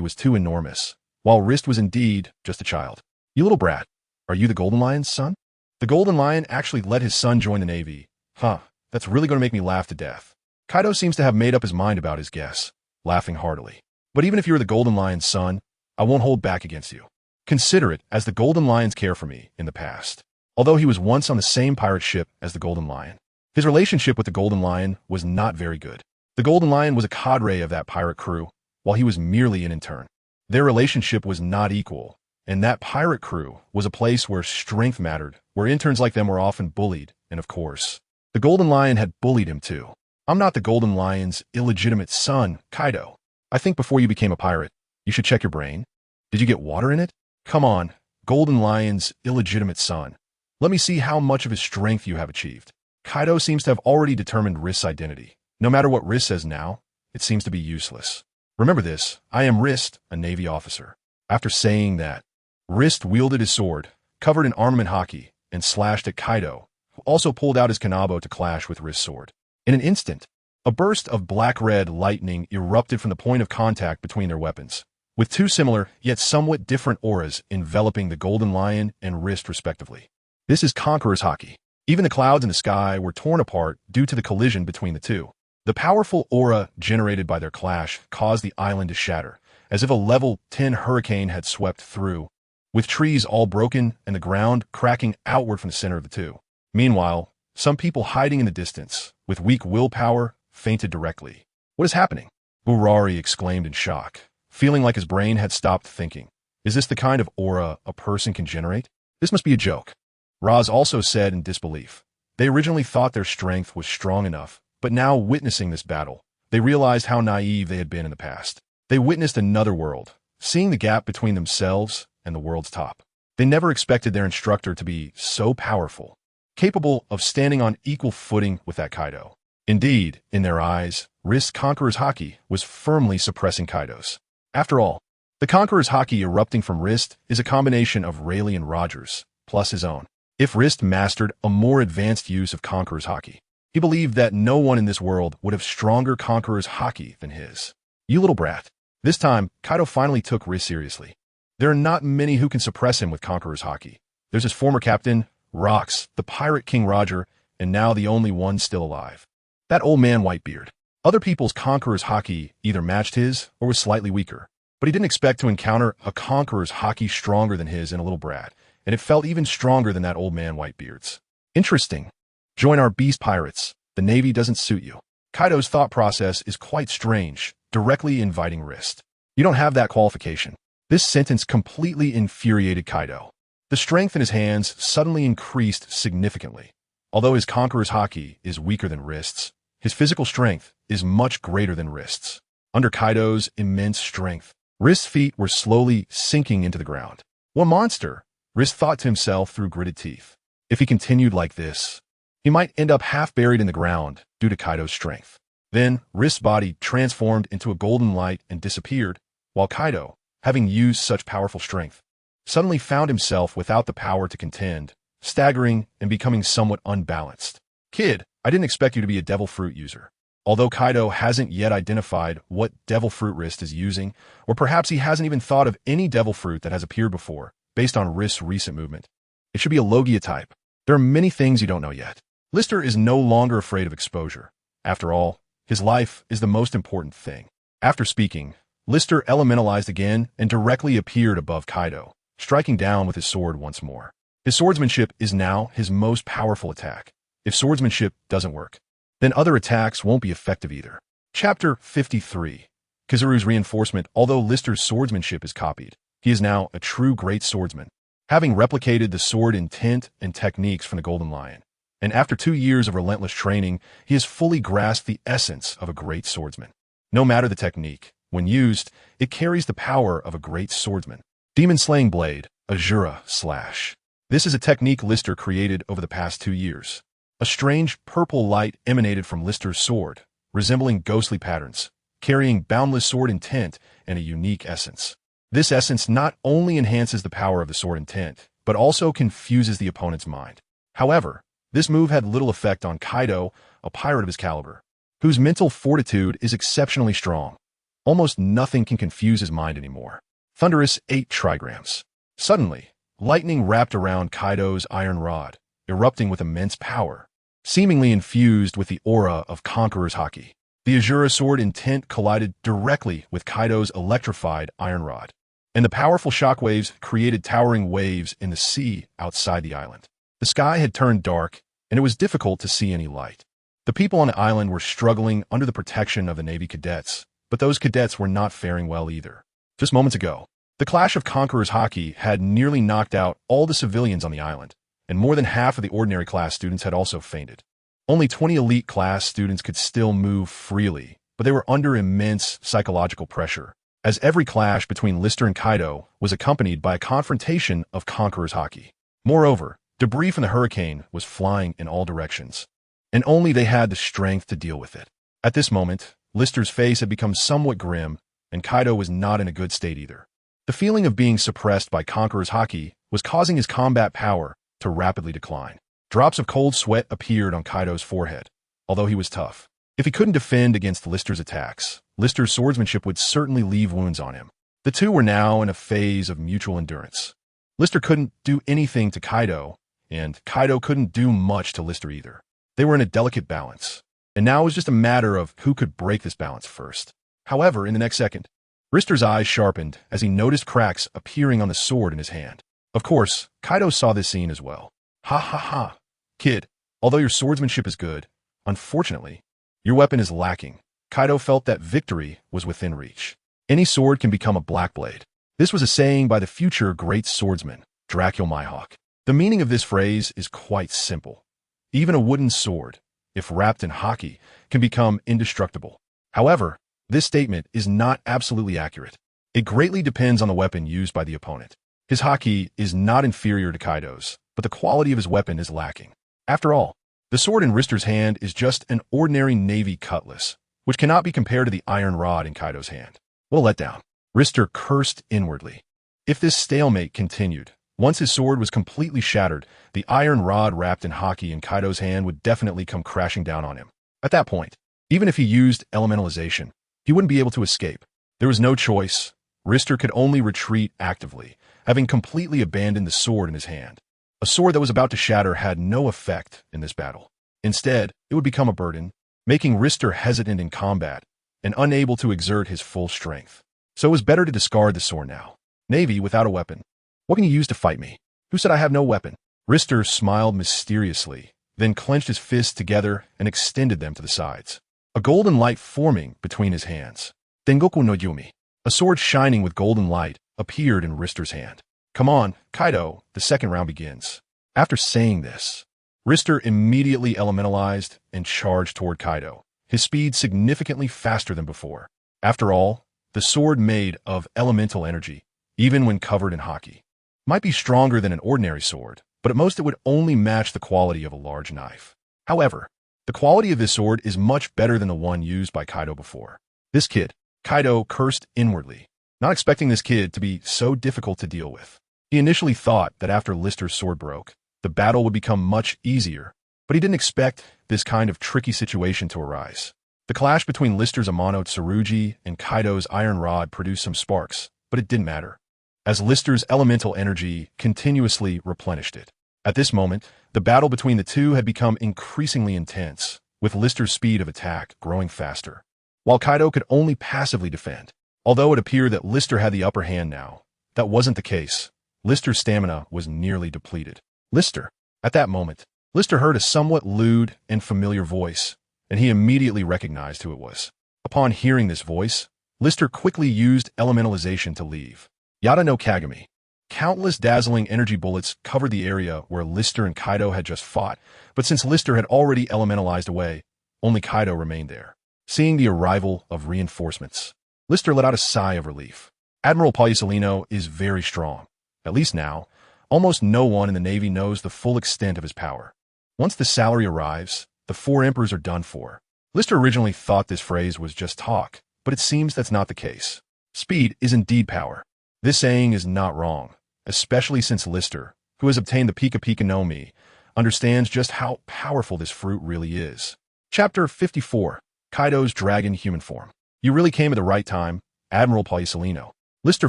was too enormous, while Rist was indeed just a child. You little brat, are you the Golden Lion's son? The Golden Lion actually let his son join the Navy. Huh, that's really going to make me laugh to death. Kaido seems to have made up his mind about his guess, laughing heartily. But even if you're the Golden Lion's son, I won't hold back against you. Consider it as the Golden Lion's care for me in the past. Although he was once on the same pirate ship as the Golden Lion, His relationship with the Golden Lion was not very good. The Golden Lion was a cadre of that pirate crew, while he was merely an intern. Their relationship was not equal, and that pirate crew was a place where strength mattered, where interns like them were often bullied, and of course, the Golden Lion had bullied him too. I'm not the Golden Lion's illegitimate son, Kaido. I think before you became a pirate, you should check your brain. Did you get water in it? Come on, Golden Lion's illegitimate son. Let me see how much of his strength you have achieved. Kaido seems to have already determined Rist's identity. No matter what Rist says now, it seems to be useless. Remember this, I am Rist, a Navy officer. After saying that, Rist wielded his sword, covered in armament Haki, and slashed at Kaido, who also pulled out his kanabo to clash with Rist's sword. In an instant, a burst of black-red lightning erupted from the point of contact between their weapons, with two similar, yet somewhat different auras enveloping the Golden Lion and Rist respectively. This is Conqueror's Haki. Even the clouds in the sky were torn apart due to the collision between the two. The powerful aura generated by their clash caused the island to shatter, as if a level 10 hurricane had swept through, with trees all broken and the ground cracking outward from the center of the two. Meanwhile, some people hiding in the distance, with weak willpower, fainted directly. What is happening? Burari exclaimed in shock, feeling like his brain had stopped thinking. Is this the kind of aura a person can generate? This must be a joke. Raz also said in disbelief. They originally thought their strength was strong enough, but now witnessing this battle, they realized how naive they had been in the past. They witnessed another world, seeing the gap between themselves and the world's top. They never expected their instructor to be so powerful, capable of standing on equal footing with that Kaido. Indeed, in their eyes, Rist's Conqueror's Haki was firmly suppressing Kaido's. After all, the Conqueror's Haki erupting from Rist is a combination of Rayleigh and Roger's, plus his own. If Rist mastered a more advanced use of Conqueror's Haki, he believed that no one in this world would have stronger Conqueror's Haki than his. You little brat. This time, Kaido finally took Rist seriously. There are not many who can suppress him with Conqueror's Haki. There's his former captain, Rox, the pirate King Roger, and now the only one still alive. That old man Whitebeard. Other people's Conqueror's Haki either matched his or was slightly weaker, but he didn't expect to encounter a Conqueror's Haki stronger than his in a little brat, and it felt even stronger than that old man Whitebeard's. Interesting. Join our beast pirates. The Navy doesn't suit you. Kaido's thought process is quite strange, directly inviting Rist. You don't have that qualification. This sentence completely infuriated Kaido. The strength in his hands suddenly increased significantly. Although his Conqueror's Haki is weaker than Rist's, his physical strength is much greater than Rist's. Under Kaido's immense strength, Rist's feet were slowly sinking into the ground. What monster? Rist thought to himself through gritted teeth. If he continued like this, he might end up half buried in the ground due to Kaido's strength. Then, Rist's body transformed into a golden light and disappeared, while Kaido, having used such powerful strength, suddenly found himself without the power to contend, staggering and becoming somewhat unbalanced. Kid, I didn't expect you to be a devil fruit user. Although Kaido hasn't yet identified what devil fruit Rist is using, or perhaps he hasn't even thought of any devil fruit that has appeared before, based on Rist's recent movement. It should be a Logia type. There are many things you don't know yet. Lister is no longer afraid of exposure. After all, his life is the most important thing. After speaking, Lister elementalized again and directly appeared above Kaido, striking down with his sword once more. His swordsmanship is now his most powerful attack. If swordsmanship doesn't work, then other attacks won't be effective either. Chapter 53. Kizaru's reinforcement. Although Lister's swordsmanship is copied, he is now a true great swordsman, having replicated the sword intent and techniques from the Golden Lion. And after 2 years of relentless training, he has fully grasped the essence of a great swordsman. No matter the technique, when used, it carries the power of a great swordsman. Demon Slaying Blade, Azura Slash. This is a technique Lister created over the past 2 years. A strange purple light emanated from Lister's sword, resembling ghostly patterns, carrying boundless sword intent and a unique essence. This essence not only enhances the power of the sword intent, but also confuses the opponent's mind. However, this move had little effect on Kaido, a pirate of his caliber, whose mental fortitude is exceptionally strong. Almost nothing can confuse his mind anymore. Thunderous 8 trigrams. Suddenly, lightning wrapped around Kaido's iron rod, erupting with immense power, seemingly infused with the aura of Conqueror's Haki. The Azura sword intent collided directly with Kaido's electrified iron rod, and the powerful shockwaves created towering waves in the sea outside the island. The sky had turned dark, and it was difficult to see any light. The people on the island were struggling under the protection of the Navy cadets, but those cadets were not faring well either. Just moments ago, the clash of Conqueror's Haki had nearly knocked out all the civilians on the island, and more than half of the ordinary class students had also fainted. Only 20 elite class students could still move freely, but they were under immense psychological pressure, as every clash between Lister and Kaido was accompanied by a confrontation of Conqueror's Haki. Moreover, debris from the hurricane was flying in all directions, and only they had the strength to deal with it. At this moment, Lister's face had become somewhat grim, and Kaido was not in a good state either. The feeling of being suppressed by Conqueror's Haki was causing his combat power to rapidly decline. Drops of cold sweat appeared on Kaido's forehead, although he was tough. If he couldn't defend against Lister's attacks, Lister's swordsmanship would certainly leave wounds on him. The two were now in a phase of mutual endurance. Lister couldn't do anything to Kaido, and Kaido couldn't do much to Lister either. They were in a delicate balance, and now it was just a matter of who could break this balance first. However, in the next second, Lister's eyes sharpened as he noticed cracks appearing on the sword in his hand. Of course, Kaido saw this scene as well. Ha ha ha. Kid, although your swordsmanship is good, unfortunately, your weapon is lacking. Kaido felt that victory was within reach. Any sword can become a black blade. This was a saying by the future great swordsman, Dracul Mihawk. The meaning of this phrase is quite simple. Even a wooden sword, if wrapped in Haki, can become indestructible. However, this statement is not absolutely accurate. It greatly depends on the weapon used by the opponent. His Haki is not inferior to Kaido's, but the quality of his weapon is lacking. After all, the sword in Lister's hand is just an ordinary navy cutlass, which cannot be compared to the iron rod in Kaido's hand. What a letdown. Lister cursed inwardly. If this stalemate continued, once his sword was completely shattered, the iron rod wrapped in Haki in Kaido's hand would definitely come crashing down on him. At that point, even if he used elementalization, he wouldn't be able to escape. There was no choice. Lister could only retreat actively, having completely abandoned the sword in his hand. A sword that was about to shatter had no effect in this battle. Instead, it would become a burden, making Lister hesitant in combat and unable to exert his full strength. So it was better to discard the sword now. Navy without a weapon. What can you use to fight me? Who said I have no weapon? Lister smiled mysteriously, then clenched his fists together and extended them to the sides. A golden light forming between his hands. Tengoku no Yumi. A sword shining with golden light appeared in Lister's hand. Come on, Kaido, the second round begins. After saying this, Lister immediately elementalized and charged toward Kaido, his speed significantly faster than before. After all, the sword made of elemental energy, even when covered in Haki, might be stronger than an ordinary sword, but at most it would only match the quality of a large knife. However, the quality of this sword is much better than the one used by Kaido before. This kid, Kaido cursed inwardly, not expecting this kid to be so difficult to deal with. He initially thought that after Lister's sword broke, the battle would become much easier, but he didn't expect this kind of tricky situation to arise. The clash between Lister's Amano Tsurugi and Kaido's iron rod produced some sparks, but it didn't matter, as Lister's elemental energy continuously replenished it. At this moment, the battle between the two had become increasingly intense, with Lister's speed of attack growing faster, while Kaido could only passively defend. Although it appeared that Lister had the upper hand now, that wasn't the case. Lister's stamina was nearly depleted. Lister. At that moment, Lister heard a somewhat lewd and familiar voice, and he immediately recognized who it was. Upon hearing this voice, Lister quickly used elementalization to leave. Yada no Kagami. Countless dazzling energy bullets covered the area where Lister and Kaido had just fought, but since Lister had already elementalized away, only Kaido remained there. Seeing the arrival of reinforcements, Lister let out a sigh of relief. Admiral Purging is very strong. At least now, almost no one in the Navy knows the full extent of his power. Once the salary arrives, the four emperors are done for. Lister originally thought this phrase was just talk, but it seems that's not the case. Speed is indeed power. This saying is not wrong, especially since Lister, who has obtained the Pika Pika no Mi, understands just how powerful this fruit really is. Chapter 54. Kaido's Dragon Human Form. You really came at the right time, Admiral Purging. Lister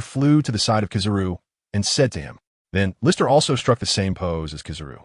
flew to the side of Kizaru and said to him. Then, Lister also struck the same pose as Kizaru.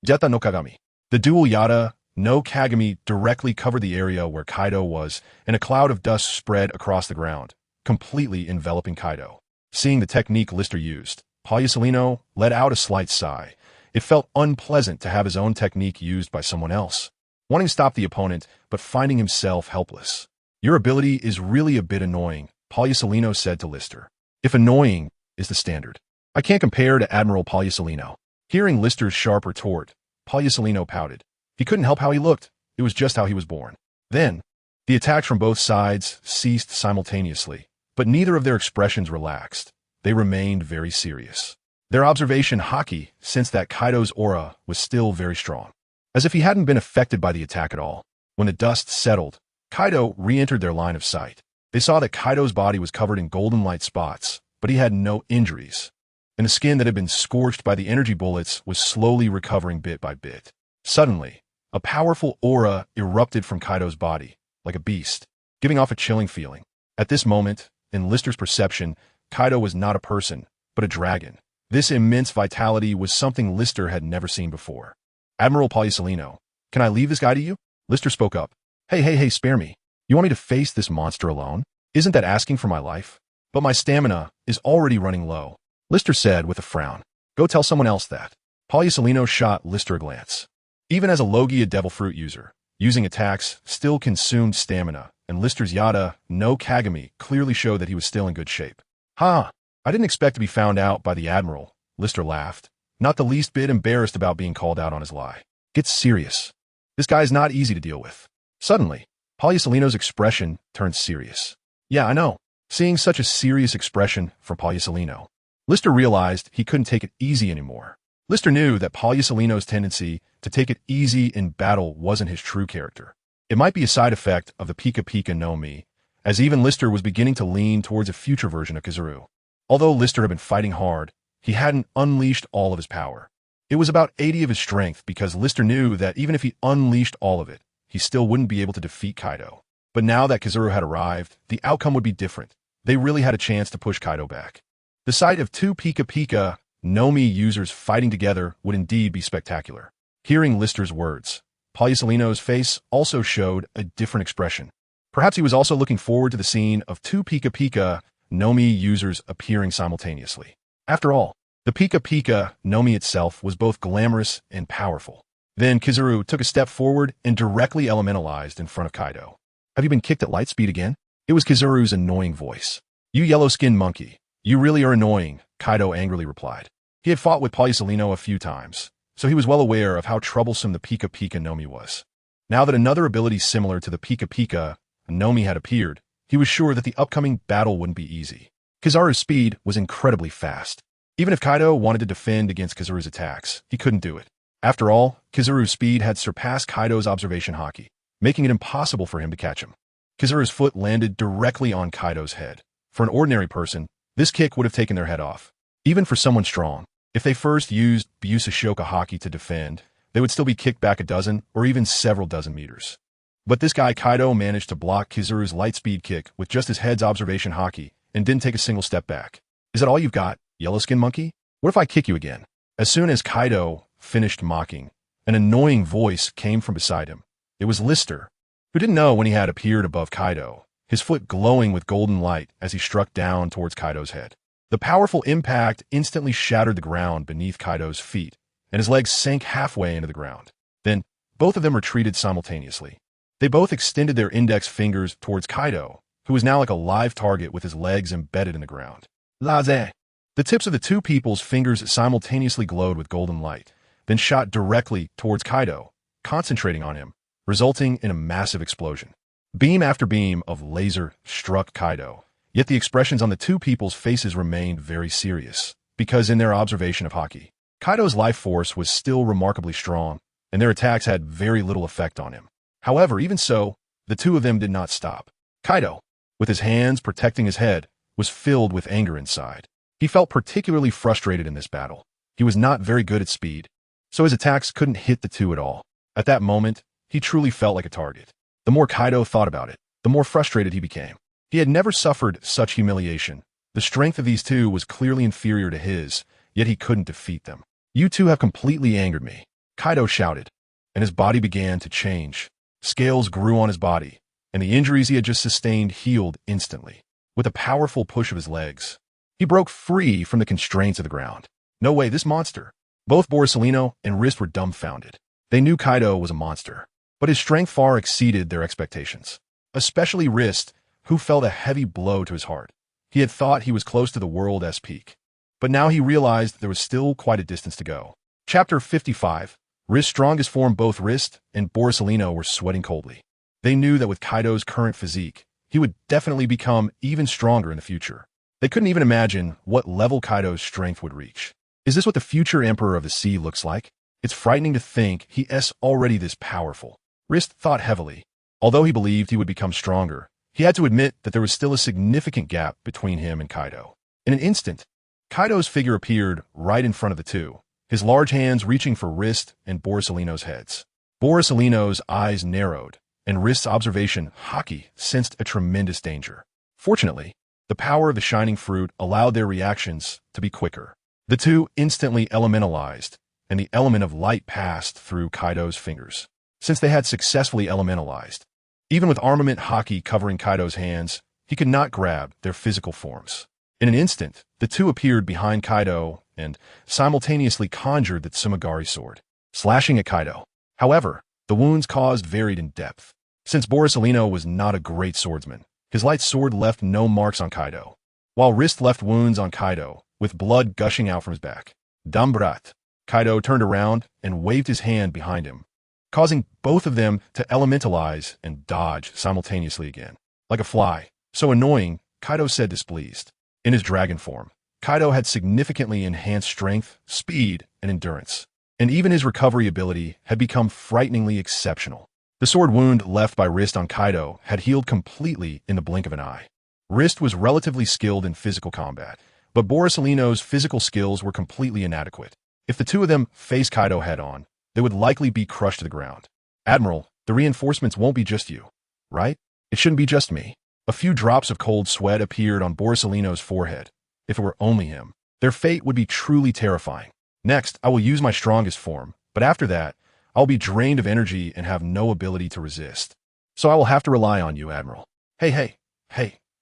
Yata no Kagami. The dual Yata no Kagami directly covered the area where Kaido was, and a cloud of dust spread across the ground, completely enveloping Kaido. Seeing the technique Lister used, Purging let out a slight sigh, It felt unpleasant to have his own technique used by someone else, wanting to stop the opponent, but finding himself helpless. Your ability is really a bit annoying, Palliasolino said to Lister. If annoying is the standard, I can't compare to Admiral Palliasolino. Hearing Lister's sharp retort, Palliasolino pouted. He couldn't help how he looked. It was just how he was born. Then, the attacks from both sides ceased simultaneously, but neither of their expressions relaxed. They remained very serious. Their observation Haki sensed that Kaido's aura was still very strong, as if he hadn't been affected by the attack at all. When the dust settled, Kaido re-entered their line of sight. They saw that Kaido's body was covered in golden light spots, but he had no injuries, and the skin that had been scorched by the energy bullets was slowly recovering bit by bit. Suddenly, a powerful aura erupted from Kaido's body, like a beast, giving off a chilling feeling. At this moment, in Lister's perception, Kaido was not a person, but a dragon. This immense vitality was something Lister had never seen before. Admiral Palliasolino, can I leave this guy to you? Lister spoke up. Hey, spare me. You want me to face this monster alone? Isn't that asking for my life? But my stamina is already running low, Lister said with a frown. Go tell someone else that. Palliasolino shot Lister a glance. Even as a Logia Devil Fruit user, using attacks still consumed stamina, and Lister's Yada no Kagami clearly showed that he was still in good shape. I didn't expect to be found out by the Admiral, Lister laughed, not the least bit embarrassed about being called out on his lie. Get serious. This guy is not easy to deal with. Suddenly, Palliasolino's expression turned serious. Yeah, I know. Seeing such a serious expression from Palliasolino, Lister realized he couldn't take it easy anymore. Lister knew that Palliasolino's tendency to take it easy in battle wasn't his true character. It might be a side effect of the Pika Pika no Mi, as even Lister was beginning to lean towards a future version of Kizaru. Although Lister had been fighting hard, he hadn't unleashed all of his power. It was about 80 of his strength because Lister knew that even if he unleashed all of it, he still wouldn't be able to defeat Kaido. But now that Kizaru had arrived, the outcome would be different. They really had a chance to push Kaido back. The sight of two Pika Pika no Mi users fighting together would indeed be spectacular. Hearing Lister's words, Palliasolino's face also showed a different expression. Perhaps he was also looking forward to the scene of two Pika Pika no Mi users appearing simultaneously. After all, the Pika Pika no Mi itself was both glamorous and powerful. Then Kizaru took a step forward and directly elementalized in front of Kaido. Have you been kicked at light speed again? It was Kizaru's annoying voice. You yellow-skinned monkey. You really are annoying, Kaido angrily replied. He had fought with Palliasolino a few times, so he was well aware of how troublesome the Pika Pika no Mi was. Now that another ability similar to the Pika Pika no Mi had appeared, he was sure that the upcoming battle wouldn't be easy. Kizaru's speed was incredibly fast. Even if Kaido wanted to defend against Kizaru's attacks, he couldn't do it. After all, Kizaru's speed had surpassed Kaido's observation Haki, making it impossible for him to catch him. Kizaru's foot landed directly on Kaido's head. For an ordinary person, this kick would have taken their head off. Even for someone strong, if they first used Byusashoka Haki to defend, they would still be kicked back a dozen or even several dozen meters. But this guy Kaido managed to block Kizaru's lightspeed kick with just his head's observation Haki and didn't take a single step back. Is that all you've got, yellow-skinned monkey? What if I kick you again? As soon as Kaido finished mocking, an annoying voice came from beside him. It was Lister, who didn't know when he had appeared above Kaido, his foot glowing with golden light as he struck down towards Kaido's head. The powerful impact instantly shattered the ground beneath Kaido's feet, and his legs sank halfway into the ground. Then, both of them retreated simultaneously. They both extended their index fingers towards Kaido, who was now like a live target with his legs embedded in the ground. Laze! The tips of the two people's fingers simultaneously glowed with golden light, then shot directly towards Kaido, concentrating on him, resulting in a massive explosion. Beam after beam of laser struck Kaido, yet the expressions on the two people's faces remained very serious, because in their observation of Haki, Kaido's life force was still remarkably strong, and their attacks had very little effect on him. However, even so, the two of them did not stop. Kaido, with his hands protecting his head, was filled with anger inside. He felt particularly frustrated in this battle. He was not very good at speed, so his attacks couldn't hit the two at all. At that moment, he truly felt like a target. The more Kaido thought about it, the more frustrated he became. He had never suffered such humiliation. The strength of these two was clearly inferior to his, yet he couldn't defeat them. You two have completely angered me, Kaido shouted, and his body began to change. Scales grew on his body, and the injuries he had just sustained healed instantly. With a powerful push of his legs, he broke free from the constraints of the ground. No way, this monster. Both Borsalino and Rist were dumbfounded. They knew Kaido was a monster, but his strength far exceeded their expectations. Especially Rist, who felt a heavy blow to his heart. He had thought he was close to the world's peak, but now he realized there was still quite a distance to go. Chapter 55. Rist's strongest form. Both Rist and Borsalino were sweating coldly. They knew that with Kaido's current physique, he would definitely become even stronger in the future. They couldn't even imagine what level Kaido's strength would reach. Is this what the future Emperor of the Sea looks like? It's frightening to think he's already this powerful. Rist thought heavily. Although he believed he would become stronger, he had to admit that there was still a significant gap between him and Kaido. In an instant, Kaido's figure appeared right in front of the two, his large hands reaching for Rist and Borsalino's heads. Borsalino's eyes narrowed, and Rist's observation, Haki, sensed a tremendous danger. Fortunately, the power of the shining fruit allowed their reactions to be quicker. The two instantly elementalized, and the element of light passed through Kaido's fingers. Since they had successfully elementalized, even with armament Haki covering Kaido's hands, he could not grab their physical forms. In an instant, the two appeared behind Kaido and simultaneously conjured the Tsumagari sword, slashing at Kaido. However, the wounds caused varied in depth. Since Borsalino was not a great swordsman, his light sword left no marks on Kaido, while Rist left wounds on Kaido, with blood gushing out from his back. Dambrat. Kaido turned around and waved his hand behind him, causing both of them to elementalize and dodge simultaneously again. Like a fly, so annoying, Kaido said displeased. In his dragon form, Kaido had significantly enhanced strength, speed, and endurance, and even his recovery ability had become frighteningly exceptional. The sword wound left by Rist on Kaido had healed completely in the blink of an eye. Rist was relatively skilled in physical combat, but Borsalino's physical skills were completely inadequate. If the two of them faced Kaido head-on, they would likely be crushed to the ground. Admiral, the reinforcements won't be just you, right? It shouldn't be just me. A few drops of cold sweat appeared on Borsalino's forehead. If it were only him, their fate would be truly terrifying. Next, I will use my strongest form, but after that, I'll be drained of energy and have no ability to resist. So I will have to rely on you, Admiral. Hey,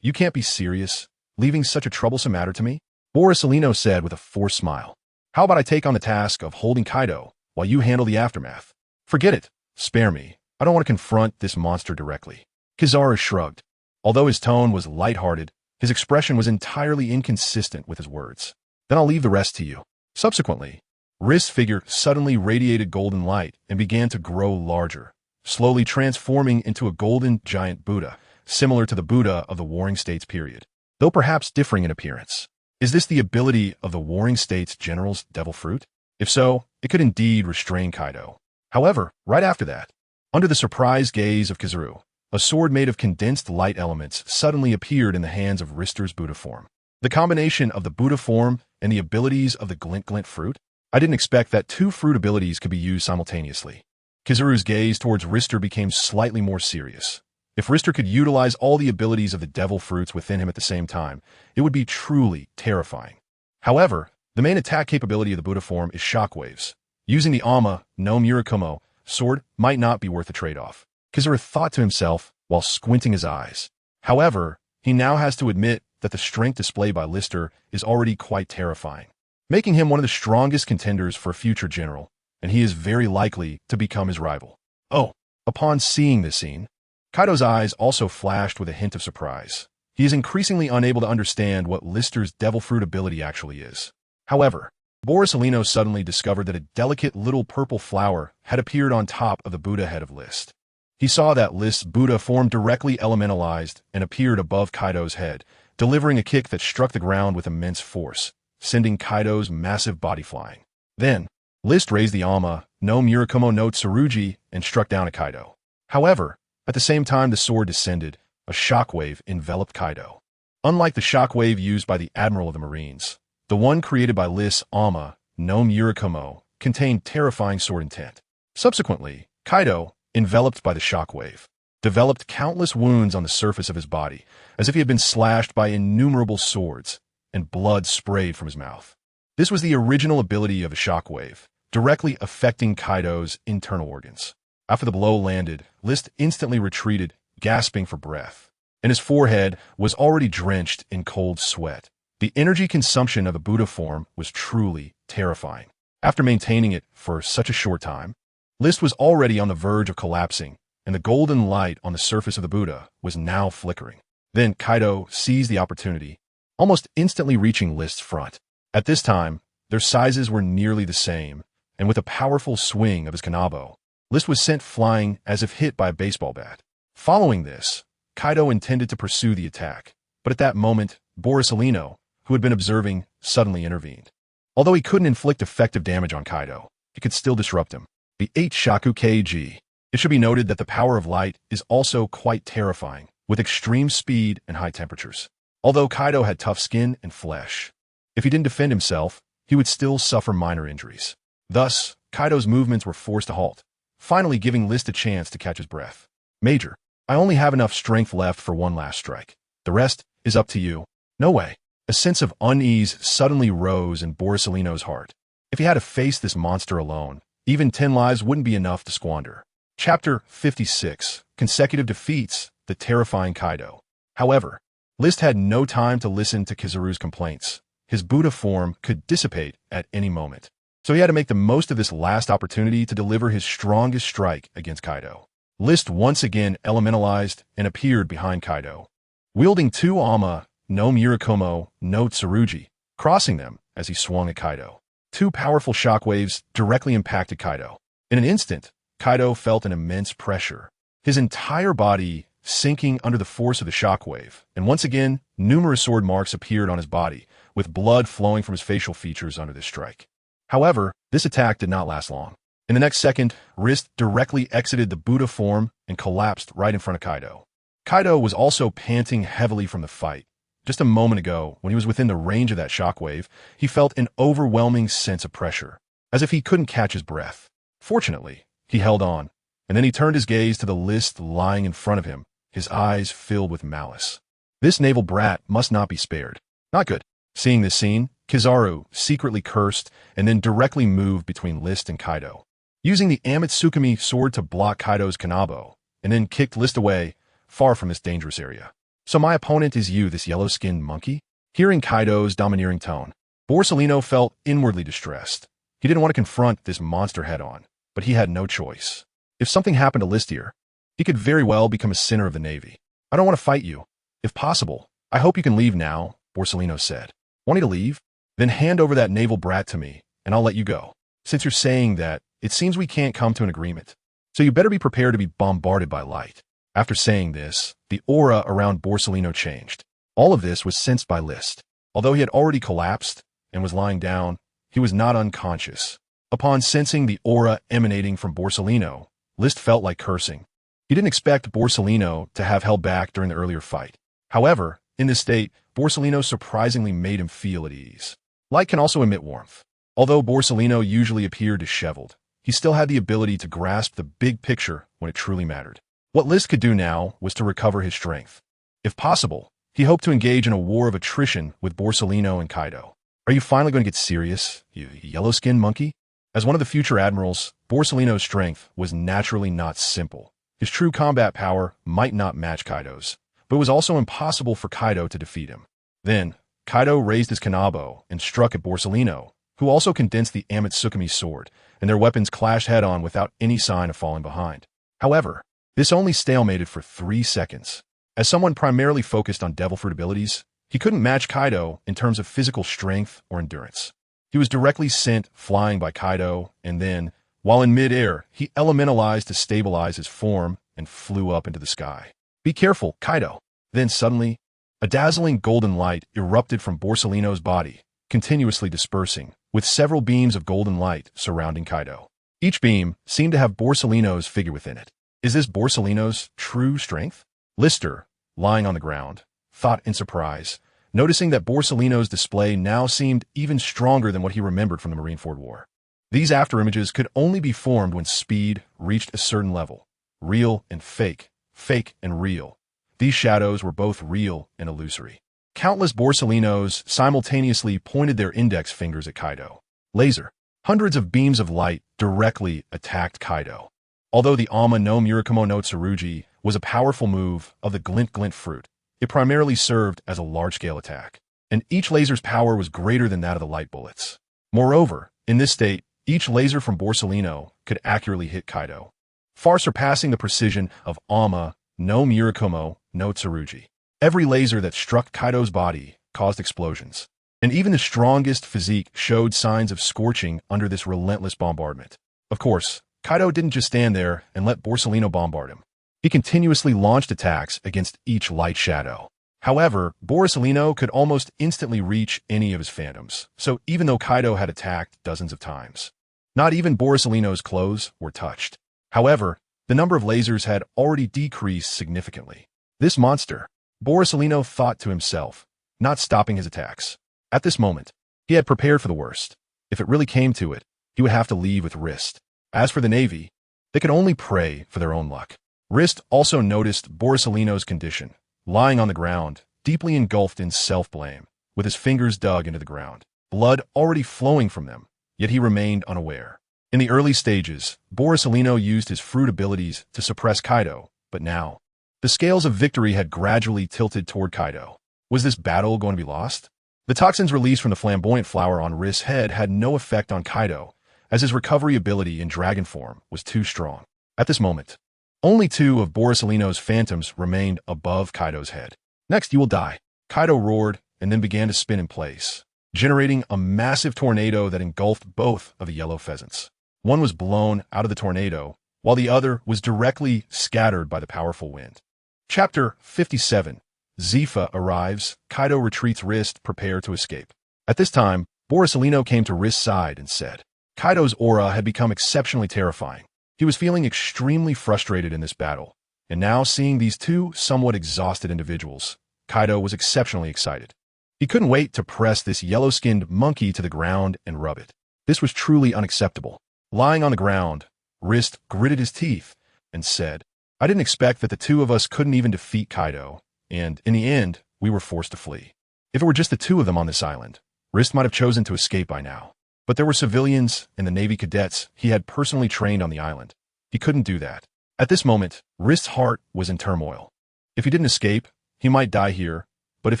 you can't be serious, leaving such a troublesome matter to me? Borsalino said with a forced smile. How about I take on the task of holding Kaido while you handle the aftermath? Forget it. Spare me. I don't want to confront this monster directly. Kizaru shrugged. Although his tone was lighthearted, his expression was entirely inconsistent with his words. Then I'll leave the rest to you. Subsequently, Rist's figure suddenly radiated golden light and began to grow larger, slowly transforming into a golden giant Buddha, similar to the Buddha of the Warring States period, though perhaps differing in appearance. Is this the ability of the Warring States General's Devil Fruit? If so, it could indeed restrain Kaido. However, right after that, under the surprised gaze of Kizaru, a sword made of condensed light elements suddenly appeared in the hands of Rister's Buddha form. The combination of the Buddha form and the abilities of the Glint fruit? I didn't expect that two fruit abilities could be used simultaneously. Kizaru's gaze towards Rister became slightly more serious. If Rister could utilize all the abilities of the devil fruits within him at the same time, it would be truly terrifying. However, the main attack capability of the Buddha form is shockwaves. Using the Ama no Murakumo sword might not be worth the trade-off, Kizaru thought to himself while squinting his eyes. However, he now has to admit that the strength displayed by Lister is already quite terrifying, making him one of the strongest contenders for a future general, and he is very likely to become his rival. Oh, upon seeing this scene, Kaido's eyes also flashed with a hint of surprise. He is increasingly unable to understand what Lister's devil fruit ability actually is. However, Borsalino suddenly discovered that a delicate little purple flower had appeared on top of the Buddha head of List. He saw that List's Buddha form directly elementalized and appeared above Kaido's head, delivering a kick that struck the ground with immense force, sending Kaido's massive body flying. Then, List raised the Ama no Murakumo no Tsurugi and struck down at Kaido. However, at the same time the sword descended, a shockwave enveloped Kaido. Unlike the shockwave used by the Admiral of the Marines, the one created by List's Ama no Murakumo contained terrifying sword intent. Subsequently, Kaido, enveloped by the shockwave, developed countless wounds on the surface of his body, as if he had been slashed by innumerable swords, and blood sprayed from his mouth. This was the original ability of a shockwave, directly affecting Kaido's internal organs. After the blow landed, List instantly retreated, gasping for breath, and his forehead was already drenched in cold sweat. The energy consumption of the Buddha form was truly terrifying. After maintaining it for such a short time, List was already on the verge of collapsing, and the golden light on the surface of the Buddha was now flickering. Then Kaido seized the opportunity, almost instantly reaching List's front. At this time, their sizes were nearly the same, and with a powerful swing of his kanabo, List was sent flying as if hit by a baseball bat. Following this, Kaido intended to pursue the attack, but at that moment, Borsalino, who had been observing, suddenly intervened. Although he couldn't inflict effective damage on Kaido, he could still disrupt him. The 8 Shaku Kg. It should be noted that the power of light is also quite terrifying, with extreme speed and high temperatures. Although Kaido had tough skin and flesh, if he didn't defend himself, he would still suffer minor injuries. Thus, Kaido's movements were forced to halt, finally giving List a chance to catch his breath. Major, I only have enough strength left for one last strike. The rest is up to you. No way. A sense of unease suddenly rose in Borsalino's heart. If he had to face this monster alone, even 10 lives wouldn't be enough to squander. Chapter 56. Consecutive Defeats, the Terrifying Kaido. However, List had no time to listen to Kizaru's complaints. His Buddha form could dissipate at any moment. So he had to make the most of this last opportunity to deliver his strongest strike against Kaido. List once again elementalized and appeared behind Kaido, wielding 2 Ama no Murakumo no Tsurugi, crossing them as he swung at Kaido. 2 powerful shockwaves directly impacted Kaido. In an instant, Kaido felt an immense pressure, his entire body sinking under the force of the shockwave, and once again, numerous sword marks appeared on his body, with blood flowing from his facial features under this strike. However, this attack did not last long. In the next second, Rist directly exited the Buddha form and collapsed right in front of Kaido. Kaido was also panting heavily from the fight. Just a moment ago, when he was within the range of that shockwave, he felt an overwhelming sense of pressure, as if he couldn't catch his breath. Fortunately, he held on, and then he turned his gaze to the List lying in front of him, his eyes filled with malice. This naval brat must not be spared. Not good. Seeing this scene, Kizaru secretly cursed and then directly moved between List and Kaido, using the Amatsukami sword to block Kaido's kanabo, and then kicked List away, far from this dangerous area. So my opponent is you, this yellow-skinned monkey? Hearing Kaido's domineering tone, Borsalino felt inwardly distressed. He didn't want to confront this monster head-on, but he had no choice. If something happened to List here, he could very well become a sinner of the Navy. I don't want to fight you. If possible, I hope you can leave now, Borsalino said. Wanting to leave? Then hand over that naval brat to me, and I'll let you go. Since you're saying that, it seems we can't come to an agreement. So you better be prepared to be bombarded by light. After saying this, the aura around Borsalino changed. All of this was sensed by List. Although he had already collapsed and was lying down, he was not unconscious. Upon sensing the aura emanating from Borsalino, List felt like cursing. He didn't expect Borsalino to have held back during the earlier fight. However, in this state, Borsalino surprisingly made him feel at ease. Light can also emit warmth. Although Borsalino usually appeared disheveled, he still had the ability to grasp the big picture when it truly mattered. What List could do now was to recover his strength. If possible, he hoped to engage in a war of attrition with Borsalino and Kaido. Are you finally going to get serious, you yellow-skinned monkey? As one of the future admirals, Borsalino's strength was naturally not simple. His true combat power might not match Kaido's, but it was also impossible for Kaido to defeat him. Then, Kaido raised his kanabo and struck at Borsalino, who also condensed the Amatsukami sword, and their weapons clashed head-on without any sign of falling behind. However, this only stalemated for 3 seconds. As someone primarily focused on devil fruit abilities, he couldn't match Kaido in terms of physical strength or endurance. He was directly sent flying by Kaido, and then, while in mid-air, he elementalized to stabilize his form and flew up into the sky. Be careful, Kaido. Then suddenly, a dazzling golden light erupted from Borsalino's body, continuously dispersing, with several beams of golden light surrounding Kaido. Each beam seemed to have Borsalino's figure within it. Is this Borsalino's true strength? Lister, lying on the ground, thought in surprise, noticing that Borsalino's display now seemed even stronger than what he remembered from the Marineford War. These afterimages could only be formed when speed reached a certain level. Real and fake, fake and real. These shadows were both real and illusory. Countless Borsalinos simultaneously pointed their index fingers at Kaido. Laser. Hundreds of beams of light directly attacked Kaido. Although the Ama no Murakumo no Tsurugi was a powerful move of the glint fruit, it primarily served as a large-scale attack, and each laser's power was greater than that of the light bullets. Moreover, in this state, Each laser from Borsalino could accurately hit Kaido, far surpassing the precision of Ama no Murakumo no Tsurugi. Every laser that struck Kaido's body caused explosions, and even the strongest physique showed signs of scorching under this relentless bombardment. Of course, Kaido didn't just stand there and let Borsalino bombard him. He continuously launched attacks against each light shadow. However, Borsalino could almost instantly reach any of his phantoms, so even though Kaido had attacked dozens of times, not even Borsalino's clothes were touched. However, the number of lasers had already decreased significantly. This monster, Borsalino thought to himself, not stopping his attacks. At this moment, he had prepared for the worst. If it really came to it, he would have to leave with Rist. As for the Navy, they could only pray for their own luck. Rist also noticed Borsalino's condition, lying on the ground, deeply engulfed in self-blame, with his fingers dug into the ground, blood already flowing from them, yet he remained unaware. In the early stages, Borsalino used his fruit abilities to suppress Kaido, but now, the scales of victory had gradually tilted toward Kaido. Was this battle going to be lost? The toxins released from the flamboyant flower on Rist's head had no effect on Kaido, as his recovery ability in dragon form was too strong. At this moment, only two of Borsalino's phantoms remained above Kaido's head. Next, you will die. Kaido roared and then began to spin in place, generating a massive tornado that engulfed both of the yellow pheasants. One was blown out of the tornado, while the other was directly scattered by the powerful wind. Chapter 57. Zifa arrives. Kaido retreats. Rist prepare to escape. At this time, Borsalino came to Rist's side and said, Kaido's aura had become exceptionally terrifying. He was feeling extremely frustrated in this battle, and now seeing these two somewhat exhausted individuals, Kaido was exceptionally excited. He couldn't wait to press this yellow-skinned monkey to the ground and rub it. This was truly unacceptable. Lying on the ground, Rist gritted his teeth and said, I didn't expect that the two of us couldn't even defeat Kaido, and in the end, we were forced to flee. If it were just the two of them on this island, Rist might have chosen to escape by now. But there were civilians and the Navy cadets he had personally trained on the island. He couldn't do that. At this moment, Rist's heart was in turmoil. If he didn't escape, he might die here, but if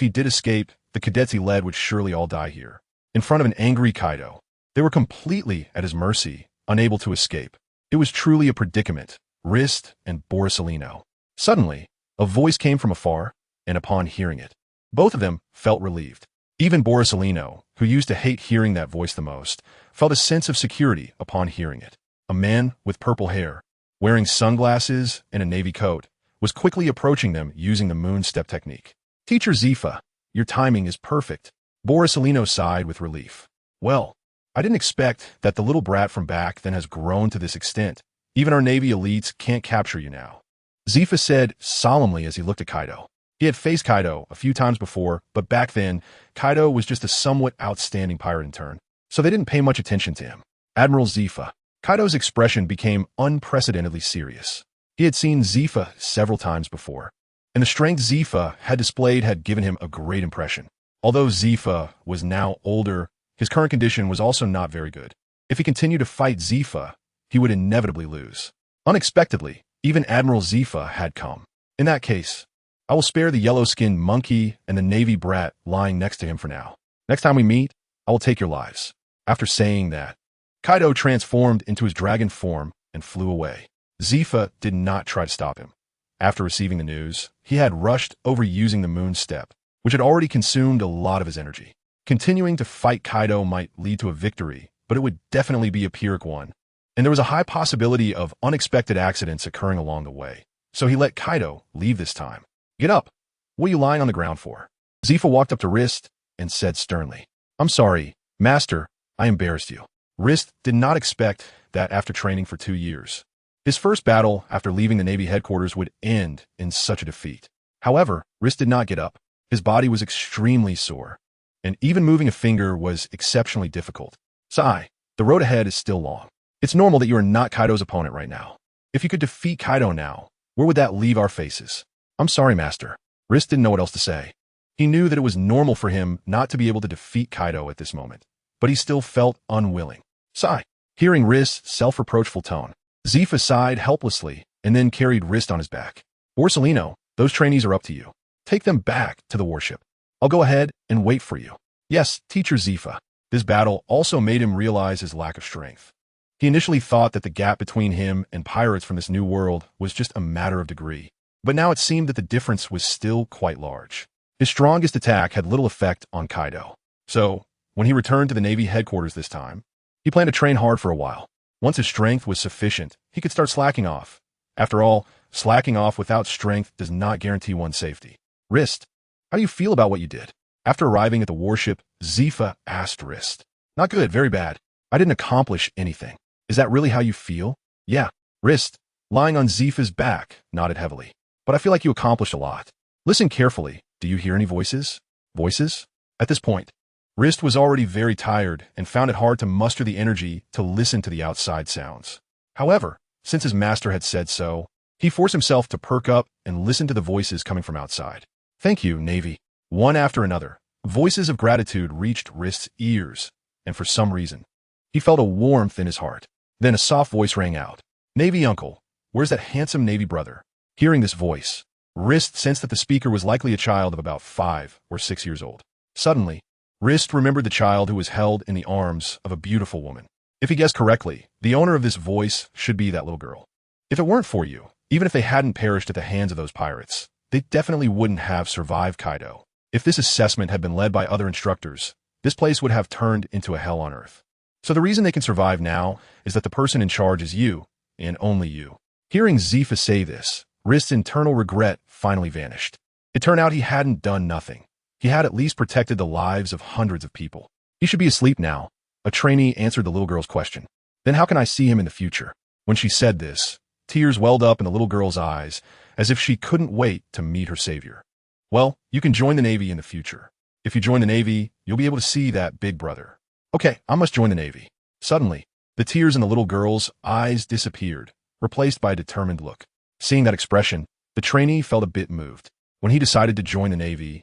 he did escape, the cadets he led would surely all die here. In front of an angry Kaido, they were completely at his mercy, unable to escape. It was truly a predicament, Rist and Borsalino. Suddenly, a voice came from afar, and upon hearing it, both of them felt relieved. Even Borsalino, who used to hate hearing that voice the most, felt a sense of security upon hearing it. A man with purple hair, wearing sunglasses and a navy coat, was quickly approaching them using the moon step technique. Teacher Zifa, your timing is perfect. Borsalino sighed with relief. Well, I didn't expect that the little brat from back then has grown to this extent. Even our Navy elites can't capture you now. Zifa said solemnly as he looked at Kaido. He had faced Kaido a few times before, but back then, Kaido was just a somewhat outstanding pirate in turn, so they didn't pay much attention to him. Admiral Zifa. Kaido's expression became unprecedentedly serious. He had seen Zifa several times before, and the strength Zifa had displayed had given him a great impression. Although Zifa was now older, his current condition was also not very good. If he continued to fight Zifa, he would inevitably lose. Unexpectedly, even Admiral Zifa had come. In that case, I will spare the yellow-skinned monkey and the Navy brat lying next to him for now. Next time we meet, I will take your lives. After saying that, Kaido transformed into his dragon form and flew away. Zifa did not try to stop him. After receiving the news, he had rushed over using the moon step, which had already consumed a lot of his energy. Continuing to fight Kaido might lead to a victory, but it would definitely be a Pyrrhic one, and there was a high possibility of unexpected accidents occurring along the way. So he let Kaido leave this time. Get up. What are you lying on the ground for? Zifa walked up to Rist and said sternly, I'm sorry, Master, I embarrassed you. Rist did not expect that after training for 2 years, his first battle after leaving the Navy headquarters would end in such a defeat. However, Rist did not get up. His body was extremely sore, and even moving a finger was exceptionally difficult. Sigh, the road ahead is still long. It's normal that you are not Kaido's opponent right now. If you could defeat Kaido now, where would that leave our faces? I'm sorry, Master. Rist didn't know what else to say. He knew that it was normal for him not to be able to defeat Kaido at this moment, but he still felt unwilling. Sigh. Hearing Rist's self-reproachful tone, Zifa sighed helplessly and then carried Rist on his back. Borsalino, those trainees are up to you. Take them back to the warship. I'll go ahead and wait for you. Yes, Teacher Zifa. This battle also made him realize his lack of strength. He initially thought that the gap between him and pirates from this new world was just a matter of degree, but now it seemed that the difference was still quite large. His strongest attack had little effect on Kaido. So, when he returned to the Navy headquarters this time, he planned to train hard for a while. Once his strength was sufficient, he could start slacking off. After all, slacking off without strength does not guarantee one's safety. Rist, how do you feel about what you did? After arriving at the warship, Zifa asked Rist. Not good, very bad. I didn't accomplish anything. Is that really how you feel? Yeah. Rist, lying on Zifa's back, nodded heavily. But I feel like you accomplished a lot. Listen carefully. Do you hear any voices? Voices? At this point, Rist was already very tired and found it hard to muster the energy to listen to the outside sounds. However, since his master had said so, he forced himself to perk up and listen to the voices coming from outside. Thank you, Navy. One after another, voices of gratitude reached Rist's ears, and for some reason, he felt a warmth in his heart. Then a soft voice rang out. Navy uncle, where's that handsome Navy brother? Hearing this voice, Rist sensed that the speaker was likely a child of about 5 or 6 years old. Suddenly, Rist remembered the child who was held in the arms of a beautiful woman. If he guessed correctly, the owner of this voice should be that little girl. If it weren't for you, even if they hadn't perished at the hands of those pirates, they definitely wouldn't have survived Kaido. If this assessment had been led by other instructors, this place would have turned into a hell on earth. So the reason they can survive now is that the person in charge is you, and only you. Hearing Zifa say this, Rist's internal regret finally vanished. It turned out he hadn't done nothing. He had at least protected the lives of hundreds of people. He should be asleep now. A trainee answered the little girl's question. Then how can I see him in the future? When she said this, tears welled up in the little girl's eyes, as if she couldn't wait to meet her savior. Well, you can join the Navy in the future. If you join the Navy, you'll be able to see that big brother. Okay, I must join the Navy. Suddenly, the tears in the little girl's eyes disappeared, replaced by a determined look. Seeing that expression, the trainee felt a bit moved. When he decided to join the Navy,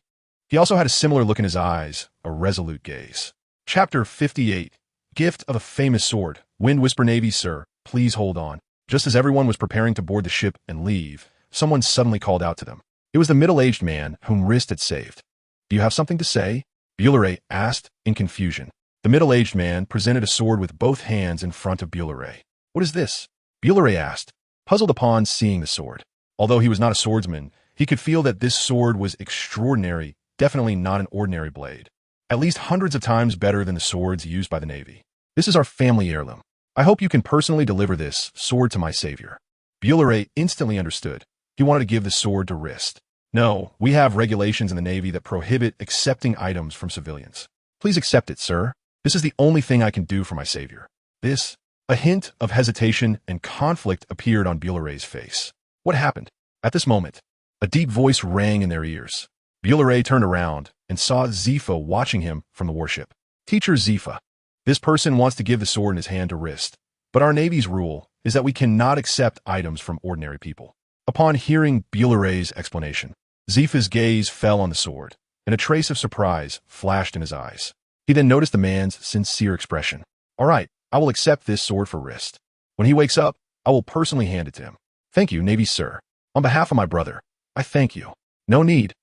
he also had a similar look in his eyes, a resolute gaze. Chapter 58. Gift of a famous sword. Wind Whisper Navy, sir, please hold on. Just as everyone was preparing to board the ship and leave, someone suddenly called out to them. It was the middle-aged man whom Rist had saved. Do you have something to say? Bullare asked in confusion. The middle-aged man presented a sword with both hands in front of Bullare. What is this? Bullare asked, puzzled upon seeing the sword. Although he was not a swordsman, he could feel that this sword was extraordinary, definitely not an ordinary blade. At least hundreds of times better than the swords used by the Navy. This is our family heirloom. I hope you can personally deliver this sword to my savior. Bullare instantly understood. He wanted to give the sword to Rist. No, we have regulations in the Navy that prohibit accepting items from civilians. Please accept it, sir. This is the only thing I can do for my savior. A hint of hesitation and conflict appeared on Bullare's face. What happened? At this moment, a deep voice rang in their ears. Bullare turned around and saw Zifa watching him from the warship. Teacher Zifa, this person wants to give the sword in his hand to Rist, but our Navy's rule is that we cannot accept items from ordinary people. Upon hearing Bullare's explanation, Zifa's gaze fell on the sword, and a trace of surprise flashed in his eyes. He then noticed the man's sincere expression. All right, I will accept this sword for Rist. When he wakes up, I will personally hand it to him. Thank you, Navy sir. On behalf of my brother, I thank you. No need.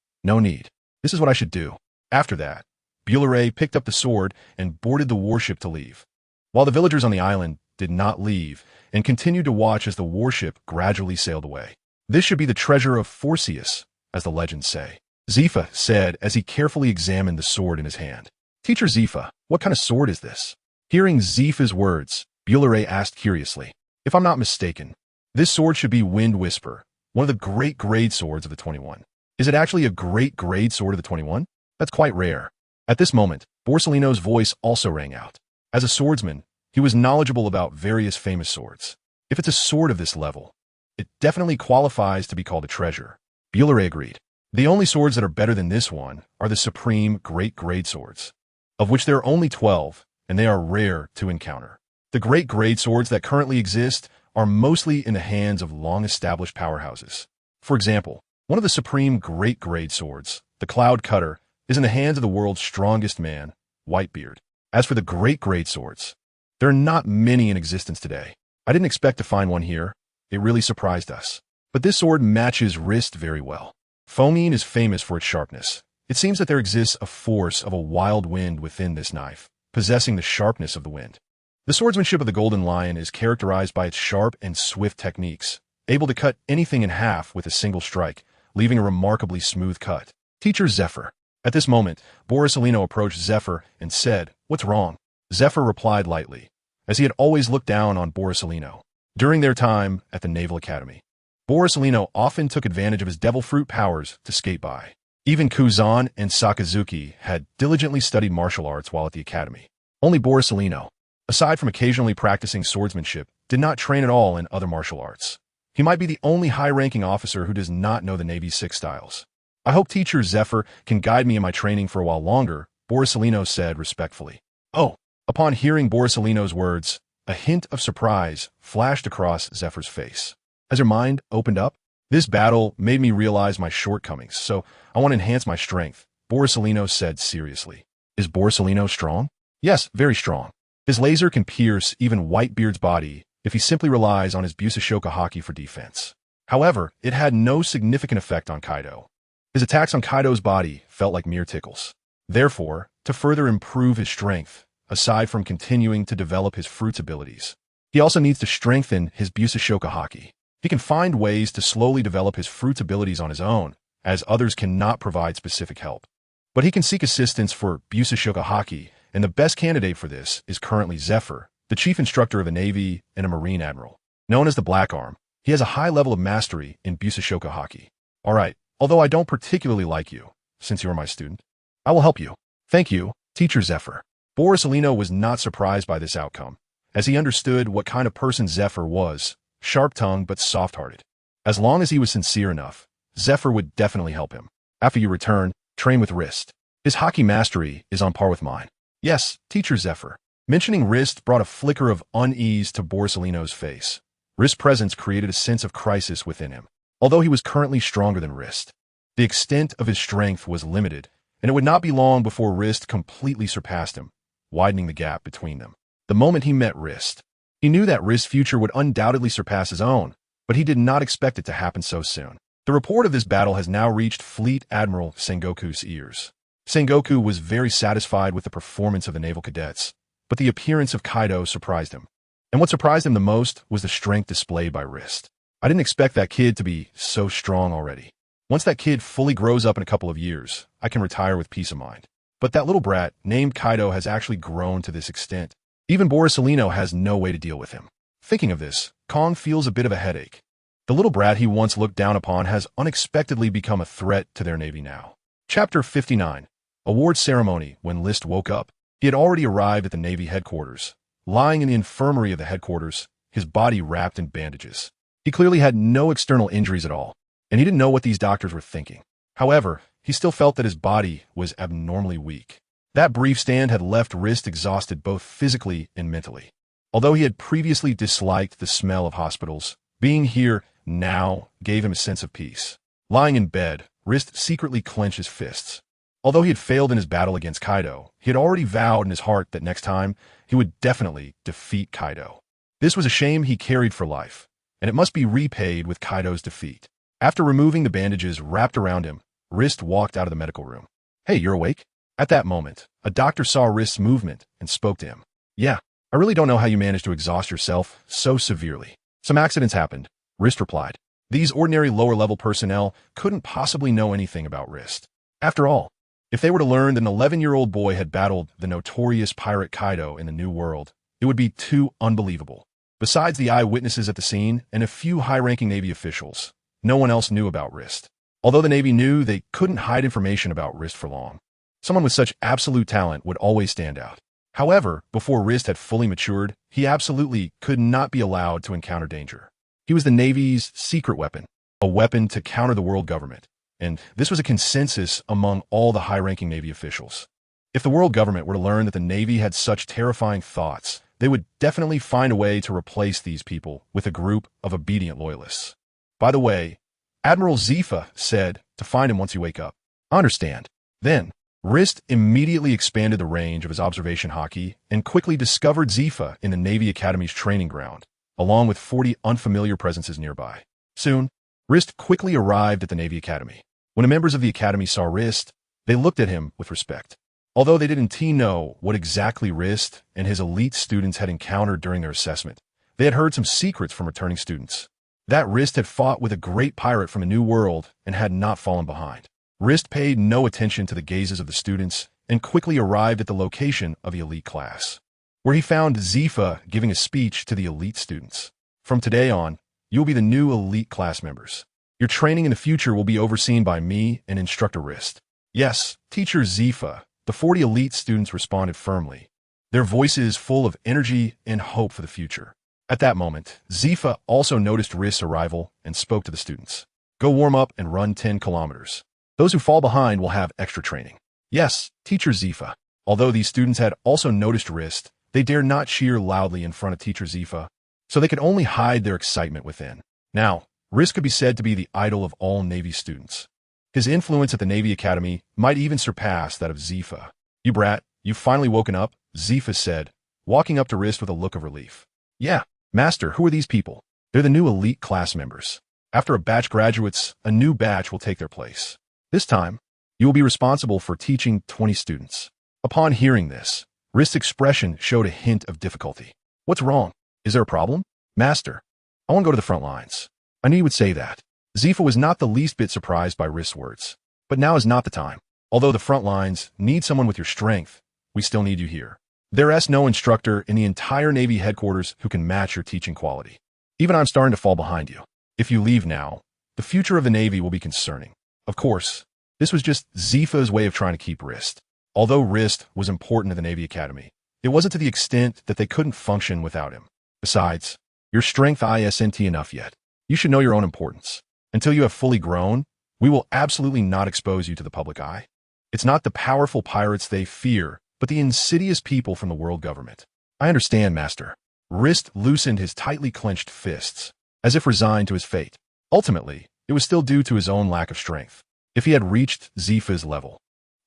This is what I should do. After that, Bullare picked up the sword and boarded the warship to leave, while the villagers on the island did not leave and continued to watch as the warship gradually sailed away. This should be the treasure of Forcius, as the legends say, Zifa said as he carefully examined the sword in his hand. Teacher Zifa, what kind of sword is this? Hearing Zifa's words, Bullare asked curiously. If I'm not mistaken, this sword should be Wind Whisper, one of the great grade swords of the 21. Is it actually a great grade sword of the 21? That's quite rare. At this moment, Borsellino's voice also rang out. As a swordsman, he was knowledgeable about various famous swords. If it's a sword of this level, it definitely qualifies to be called a treasure. Bullare agreed. The only swords that are better than this one are the supreme great grade swords, of which there are only 12, and they are rare to encounter. The great grade swords that currently exist are mostly in the hands of long-established powerhouses. For example, one of the supreme great grade swords, the Cloud Cutter, is in the hands of the world's strongest man, Whitebeard. As for the great grade swords, there are not many in existence today. I didn't expect to find one here. It really surprised us. But this sword matches Rist very well. Foamine is famous for its sharpness. It seems that there exists a force of a wild wind within this knife. possessing the sharpness of the wind. The swordsmanship of the Golden Lion is characterized by its sharp and swift techniques, able to cut anything in half with a single strike, leaving a remarkably smooth cut. Teacher Zephyr. At this moment, Borsalino approached Zephyr and said, "What's wrong?" Zephyr replied lightly, as he had always looked down on Borsalino. During their time at the Naval Academy, Borsalino often took advantage of his devil fruit powers to skate by. Even Kuzan and Sakazuki had diligently studied martial arts while at the academy. Only Borsalino, aside from occasionally practicing swordsmanship, did not train at all in other martial arts. He might be the only high-ranking officer who does not know the Navy's 6 styles. "I hope Teacher Zephyr can guide me in my training for a while longer," Borsalino said respectfully. "Oh." Upon hearing Borsalino's words, a hint of surprise flashed across Zephyr's face. As her mind opened up, "This battle made me realize my shortcomings, so I want to enhance my strength," Borsalino said seriously. "Is Borsalino strong?" "Yes, very strong. His laser can pierce even Whitebeard's body if he simply relies on his Busashoka Haki for defense. However, it had no significant effect on Kaido. His attacks on Kaido's body felt like mere tickles. Therefore, to further improve his strength, aside from continuing to develop his fruits abilities, he also needs to strengthen his Busashoka Haki. He can find ways to slowly develop his fruits abilities on his own, as others cannot provide specific help. But he can seek assistance for Busashoka Haki, and the best candidate for this is currently Zephyr, the chief instructor of a Navy and a Marine Admiral. Known as the Black Arm, he has a high level of mastery in Busashoka Haki. "All right, although I don't particularly like you, since you're my student, I will help you." "Thank you, Teacher Zephyr." Borsalino was not surprised by this outcome, as he understood what kind of person Zephyr was, sharp-tongued but soft-hearted. As long as he was sincere enough, Zephyr would definitely help him. "After you return, train with Rist. His Haki mastery is on par with mine." "Yes, Teacher Zephyr." Mentioning Rist brought a flicker of unease to Borsalino's face. Rist's presence created a sense of crisis within him, although he was currently stronger than Rist. The extent of his strength was limited, and it would not be long before Rist completely surpassed him, widening the gap between them. The moment he met Rist, he knew that Rist's future would undoubtedly surpass his own, but he did not expect it to happen so soon. The report of this battle has now reached Fleet Admiral Sengoku's ears. Sengoku was very satisfied with the performance of the naval cadets, but the appearance of Kaido surprised him. And what surprised him the most was the strength displayed by Rist. "I didn't expect that kid to be so strong already. Once that kid fully grows up in a couple of years, I can retire with peace of mind. But that little brat named Kaido has actually grown to this extent. Even Borsalino has no way to deal with him." Thinking of this, Kong feels a bit of a headache. The little brat he once looked down upon has unexpectedly become a threat to their navy now. Chapter 59. Award Ceremony. When List woke up, he had already arrived at the Navy headquarters. Lying in the infirmary of the headquarters, his body wrapped in bandages. He clearly had no external injuries at all, and he didn't know what these doctors were thinking. However, he still felt that his body was abnormally weak. That brief stand had left Rist exhausted both physically and mentally. Although he had previously disliked the smell of hospitals, being here now gave him a sense of peace. Lying in bed, Rist secretly clenched his fists. Although he had failed in his battle against Kaido, he had already vowed in his heart that next time, he would definitely defeat Kaido. This was a shame he carried for life, and it must be repaid with Kaido's defeat. After removing the bandages wrapped around him, Rist walked out of the medical room. "Hey, you're awake?" At that moment, a doctor saw Rist's movement and spoke to him. "Yeah, I really don't know how you managed to exhaust yourself so severely. Some accidents happened," Rist replied. These ordinary lower-level personnel couldn't possibly know anything about Rist. After all, if they were to learn that an 11-year-old boy had battled the notorious pirate Kaido in the New World, it would be too unbelievable. Besides the eyewitnesses at the scene and a few high-ranking Navy officials, no one else knew about Rist. Although the Navy knew, they couldn't hide information about Rist for long. Someone with such absolute talent would always stand out. However, before Rist had fully matured, he absolutely could not be allowed to encounter danger. He was the Navy's secret weapon, a weapon to counter the world government, and this was a consensus among all the high-ranking Navy officials. If the world government were to learn that the Navy had such terrifying thoughts, they would definitely find a way to replace these people with a group of obedient loyalists. By the way, Admiral Zifa said to find him once you wake up. I understand. Then, Rist immediately expanded the range of his observation Haki and quickly discovered Zifa in the Navy Academy's training ground, along with 40 unfamiliar presences nearby. Soon, Rist quickly arrived at the Navy Academy. When the members of the Academy saw Rist, they looked at him with respect. Although they didn't know what exactly Rist and his elite students had encountered during their assessment, they had heard some secrets from returning students. That Rist had fought with a great pirate from a new world and had not fallen behind. Rist paid no attention to the gazes of the students and quickly arrived at the location of the elite class, where he found Zifa giving a speech to the elite students. From today on, you will be the new elite class members. Your training in the future will be overseen by me and Instructor Rist. Yes, Teacher Zifa. The 40 elite students responded firmly, their voices full of energy and hope for the future. At that moment, Zifa also noticed Rist's arrival and spoke to the students. Go warm up and run 10 kilometers. Those who fall behind will have extra training. Yes, Teacher Zifa. Although these students had also noticed Rist, they dared not cheer loudly in front of Teacher Zifa, so they could only hide their excitement within. Now, Rist could be said to be the idol of all Navy students. His influence at the Navy Academy might even surpass that of Zifa. You brat, you've finally woken up, Zifa said, walking up to Rist with a look of relief. Yeah, Master, who are these people? They're the new elite class members. After a batch graduates, a new batch will take their place. This time, you will be responsible for teaching 20 students. Upon hearing this, Rist's expression showed a hint of difficulty. What's wrong? Is there a problem? Master, I want to go to the front lines. I knew you would say that. Zifa was not the least bit surprised by Rist's words. But now is not the time. Although the front lines need someone with your strength, we still need you here. There is no instructor in the entire Navy headquarters who can match your teaching quality. Even I'm starting to fall behind you. If you leave now, the future of the Navy will be concerning. Of course, this was just Zifa's way of trying to keep Rist. Although Rist was important to the Navy Academy, it wasn't to the extent that they couldn't function without him. Besides, your strength isn't enough yet. You should know your own importance. Until you have fully grown, we will absolutely not expose you to the public eye. It's not the powerful pirates they fear, but the insidious people from the world government. I understand, Master. Rist loosened his tightly clenched fists, as if resigned to his fate. Ultimately, it was still due to his own lack of strength. If he had reached Zifa's level,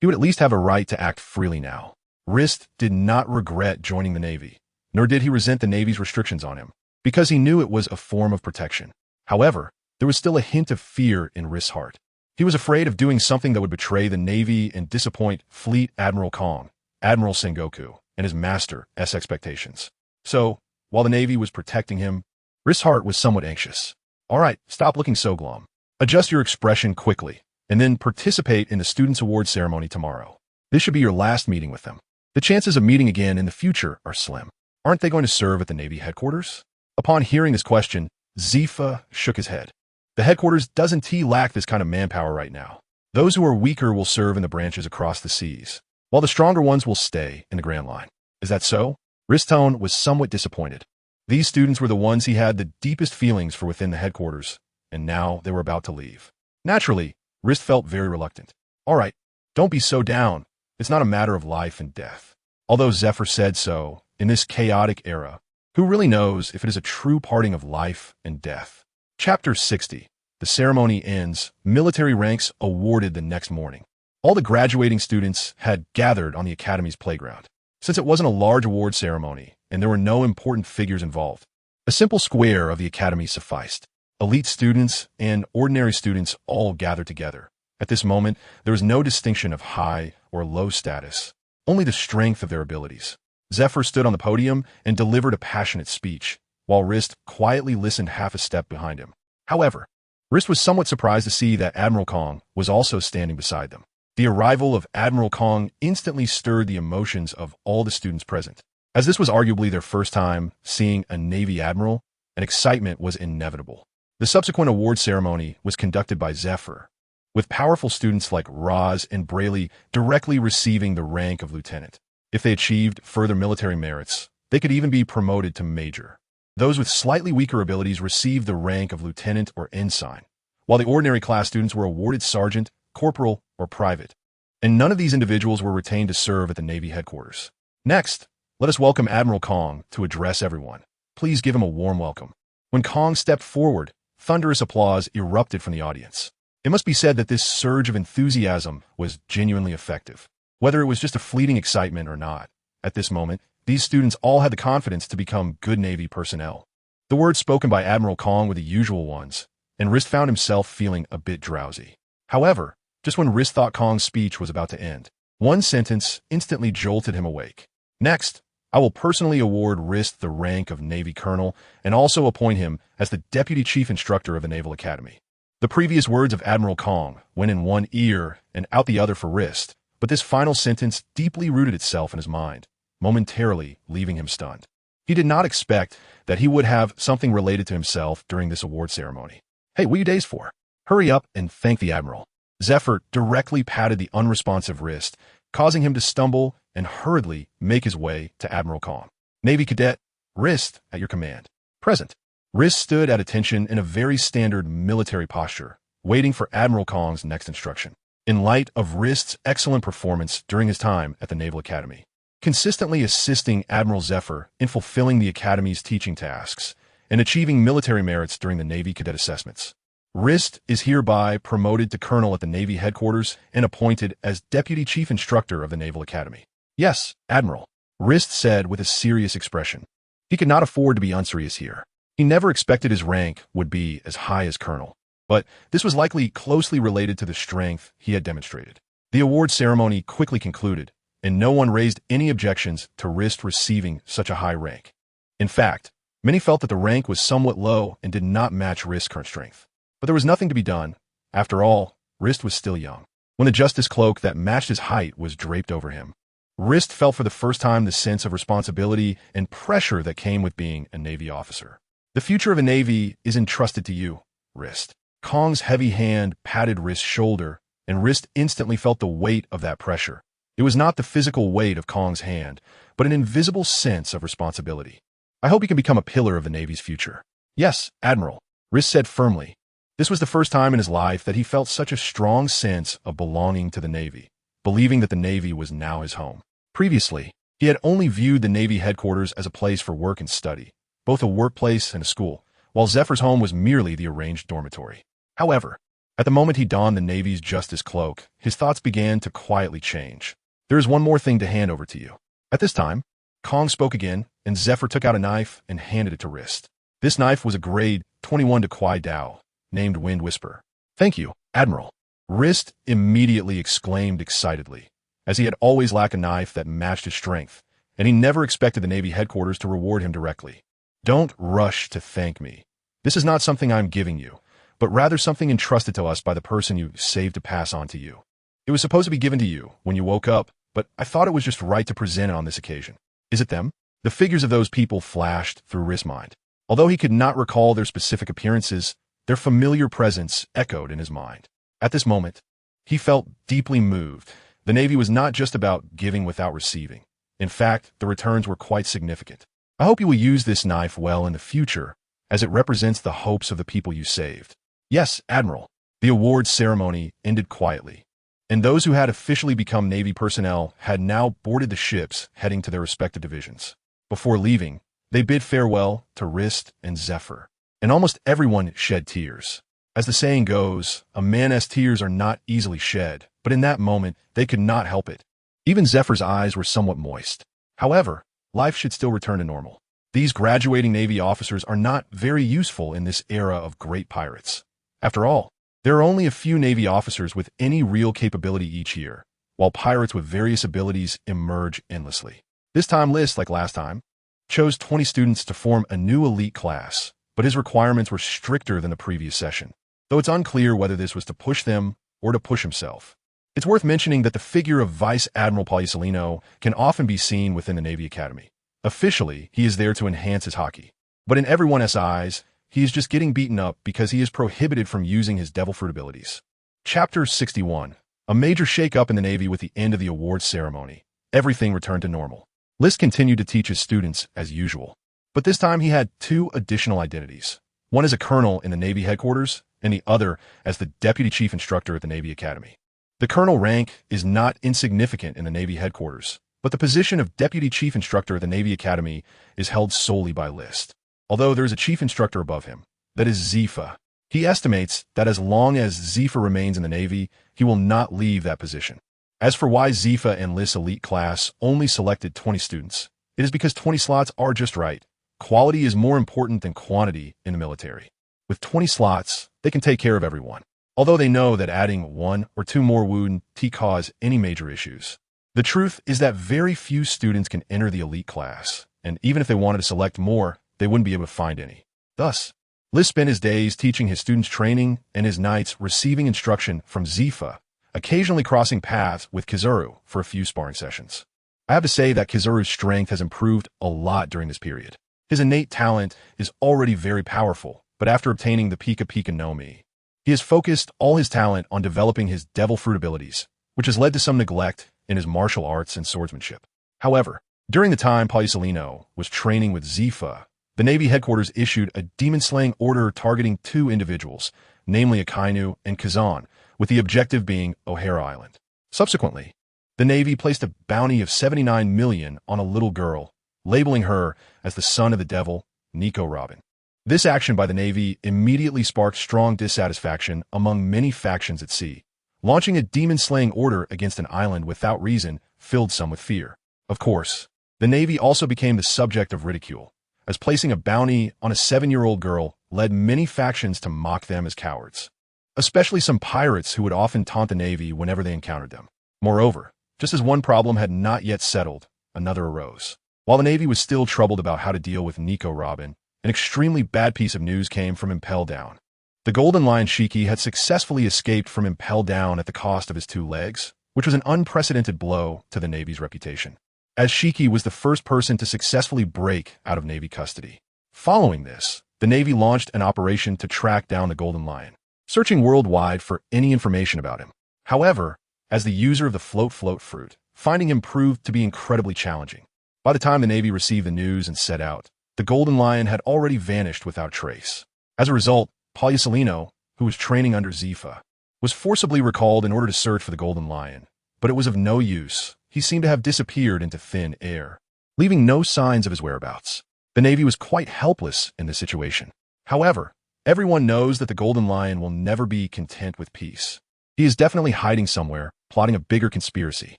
he would at least have a right to act freely now. Rist did not regret joining the Navy, nor did he resent the Navy's restrictions on him, because he knew it was a form of protection. However, there was still a hint of fear in Rist's heart. He was afraid of doing something that would betray the Navy and disappoint Fleet Admiral Kong, Admiral Sengoku, and his master's expectations. So, while the Navy was protecting him, Rist's heart was somewhat anxious. All right, stop looking so glum. Adjust your expression quickly, and then participate in the Students' Award ceremony tomorrow. This should be your last meeting with them. The chances of meeting again in the future are slim. Aren't they going to serve at the Navy headquarters? Upon hearing this question, Zifa shook his head. The headquarters doesn't lack this kind of manpower right now. Those who are weaker will serve in the branches across the seas, while the stronger ones will stay in the Grand Line. Is that so? Rist's tone was somewhat disappointed. These students were the ones he had the deepest feelings for within the headquarters, and now they were about to leave. Naturally, Rist felt very reluctant. All right, don't be so down. It's not a matter of life and death. Although Zephyr said so, in this chaotic era, who really knows if it is a true parting of life and death? Chapter 60. The ceremony ends. Military ranks awarded the next morning. All the graduating students had gathered on the Academy's playground. Since it wasn't a large award ceremony, and there were no important figures involved, a simple square of the Academy sufficed. Elite students and ordinary students all gathered together. At this moment, there was no distinction of high or low status, only the strength of their abilities. Zephyr stood on the podium and delivered a passionate speech, while Rist quietly listened half a step behind him. However, Rist was somewhat surprised to see that Admiral Kong was also standing beside them. The arrival of Admiral Kong instantly stirred the emotions of all the students present. As this was arguably their first time seeing a Navy admiral, an excitement was inevitable. The subsequent award ceremony was conducted by Zephyr, with powerful students like Roz and Brayley directly receiving the rank of lieutenant. If they achieved further military merits, they could even be promoted to major. Those with slightly weaker abilities received the rank of lieutenant or ensign, while the ordinary class students were awarded sergeant, corporal, or private. And none of these individuals were retained to serve at the Navy headquarters. Next, let us welcome Admiral Kong to address everyone. Please give him a warm welcome. When Kong stepped forward, thunderous applause erupted from the audience. It must be said that this surge of enthusiasm was genuinely effective. Whether it was just a fleeting excitement or not, at this moment, these students all had the confidence to become good Navy personnel. The words spoken by Admiral Kong were the usual ones, and Rist found himself feeling a bit drowsy. However, just when Rist thought Kong's speech was about to end, One sentence instantly jolted him awake. Next, I will personally award Rist the rank of Navy Colonel and also appoint him as the Deputy Chief Instructor of the Naval Academy. The previous words of Admiral Kong went in one ear and out the other for Rist, but this final sentence deeply rooted itself in his mind, momentarily leaving him stunned. He did not expect that he would have something related to himself during this award ceremony. Hey, what are you dazed for? Hurry up and thank the Admiral. Zephyr directly patted the unresponsive Rist, causing him to stumble and hurriedly make his way to Admiral Kong. Navy Cadet, Rist at your command. Present. Rist stood at attention in a very standard military posture, waiting for Admiral Kong's next instruction. In light of Rist's excellent performance during his time at the Naval Academy, consistently assisting Admiral Zephyr in fulfilling the Academy's teaching tasks and achieving military merits during the Navy Cadet assessments, Rist is hereby promoted to Colonel at the Navy headquarters and appointed as Deputy Chief Instructor of the Naval Academy. Yes, Admiral, Rist said with a serious expression. He could not afford to be unserious here. He never expected his rank would be as high as Colonel, but this was likely closely related to the strength he had demonstrated. The award ceremony quickly concluded, and no one raised any objections to Rist receiving such a high rank. In fact, many felt that the rank was somewhat low and did not match Rist's current strength. But there was nothing to be done. After all, Rist was still young. When the justice cloak that matched his height was draped over him, Rist felt for the first time the sense of responsibility and pressure that came with being a Navy officer. The future of a Navy is entrusted to you, Rist. Kong's heavy hand patted Rist's shoulder, and Rist instantly felt the weight of that pressure. It was not the physical weight of Kong's hand, but an invisible sense of responsibility. I hope you can become a pillar of the Navy's future. Yes, Admiral, Rist said firmly. This was the first time in his life that he felt such a strong sense of belonging to the Navy, believing that the Navy was now his home. Previously, he had only viewed the Navy headquarters as a place for work and study, both a workplace and a school, while Zephyr's home was merely the arranged dormitory. However, at the moment he donned the Navy's justice cloak, his thoughts began to quietly change. There is one more thing to hand over to you. At this time, Kong spoke again, and Zephyr took out a knife and handed it to Rist. This knife was a grade 21 to Kwai Dao, named Wind Whisper. Thank you, Admiral. Rist immediately exclaimed excitedly, as he had always lacked a knife that matched his strength, and he never expected the Navy headquarters to reward him directly. Don't rush to thank me. This is not something I'm giving you, but rather something entrusted to us by the person you saved to pass on to you. It was supposed to be given to you when you woke up, but I thought it was just right to present it on this occasion. Is it them? The figures of those people flashed through Rist's mind. Although he could not recall their specific appearances, their familiar presence echoed in his mind. At this moment, he felt deeply moved. The Navy was not just about giving without receiving. In fact, the returns were quite significant. I hope you will use this knife well in the future, as it represents the hopes of the people you saved. Yes, Admiral. The awards ceremony ended quietly, and those who had officially become Navy personnel had now boarded the ships heading to their respective divisions. Before leaving, they bid farewell to Rist and Zephyr, and almost everyone shed tears. As the saying goes, a man's tears are not easily shed, but in that moment, they could not help it. Even Zephyr's eyes were somewhat moist. However, life should still return to normal. These graduating Navy officers are not very useful in this era of great pirates. After all, there are only a few Navy officers with any real capability each year, while pirates with various abilities emerge endlessly. This time List, like last time, chose 20 students to form a new elite class, but his requirements were stricter than the previous session, though it's unclear whether this was to push them or to push himself. It's worth mentioning that the figure of Vice Admiral Policelino can often be seen within the Navy Academy. Officially, he is there to enhance his Haki, but in everyone else's eyes, he is just getting beaten up because he is prohibited from using his devil fruit abilities. Chapter 61. A major shake-up in the Navy with the end of the awards ceremony. Everything returned to normal. List continued to teach his students as usual, but this time he had two additional identities. One as a colonel in the Navy headquarters, and the other as the Deputy Chief Instructor at the Navy Academy. The colonel rank is not insignificant in the Navy headquarters, but the position of Deputy Chief Instructor at the Navy Academy is held solely by List. Although there is a chief instructor above him, that is Zifa. He estimates that as long as Zifa remains in the Navy, he will not leave that position. As for why Zifa and List's elite class only selected 20 students, it is because 20 slots are just right. Quality is more important than quantity in the military. With 20 slots, they can take care of everyone, although they know that adding one or two more wouldn't cause any major issues. The truth is that very few students can enter the elite class, and even if they wanted to select more, they wouldn't be able to find any. Thus, List spent his days teaching his students training and his nights receiving instruction from Zifa, occasionally crossing paths with Kizaru for a few sparring sessions. I have to say that Kizaru's strength has improved a lot during this period. His innate talent is already very powerful, but after obtaining the Pika Pika no Mi, he has focused all his talent on developing his devil fruit abilities, which has led to some neglect in his martial arts and swordsmanship. However, during the time Purging was training with Zifa, the Navy headquarters issued a demon-slaying order targeting two individuals, namely Akainu and Kazan, with the objective being O'Hara Island. Subsequently, the Navy placed a bounty of 79 million on a little girl, labeling her as the son of the devil, Nico Robin. This action by the Navy immediately sparked strong dissatisfaction among many factions at sea. Launching a demon-slaying order against an island without reason filled some with fear. Of course, the Navy also became the subject of ridicule, as placing a bounty on a 7-year-old girl led many factions to mock them as cowards, especially some pirates who would often taunt the Navy whenever they encountered them. Moreover, just as one problem had not yet settled, another arose. While the Navy was still troubled about how to deal with Nico Robin, an extremely bad piece of news came from Impel Down. The Golden Lion Shiki had successfully escaped from Impel Down at the cost of his 2 legs, which was an unprecedented blow to the Navy's reputation, as Shiki was the first person to successfully break out of Navy custody. Following this, the Navy launched an operation to track down the Golden Lion, searching worldwide for any information about him. However, as the user of the float fruit, finding him proved to be incredibly challenging. By the time the Navy received the news and set out, the Golden Lion had already vanished without trace. As a result, Purging, who was training under Zifa, was forcibly recalled in order to search for the Golden Lion, but it was of no use. He seemed to have disappeared into thin air, leaving no signs of his whereabouts. The Navy was quite helpless in this situation. However, everyone knows that the Golden Lion will never be content with peace. He is definitely hiding somewhere, plotting a bigger conspiracy.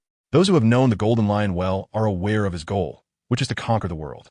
Those who have known the Golden Lion well are aware of his goal, which is to conquer the world.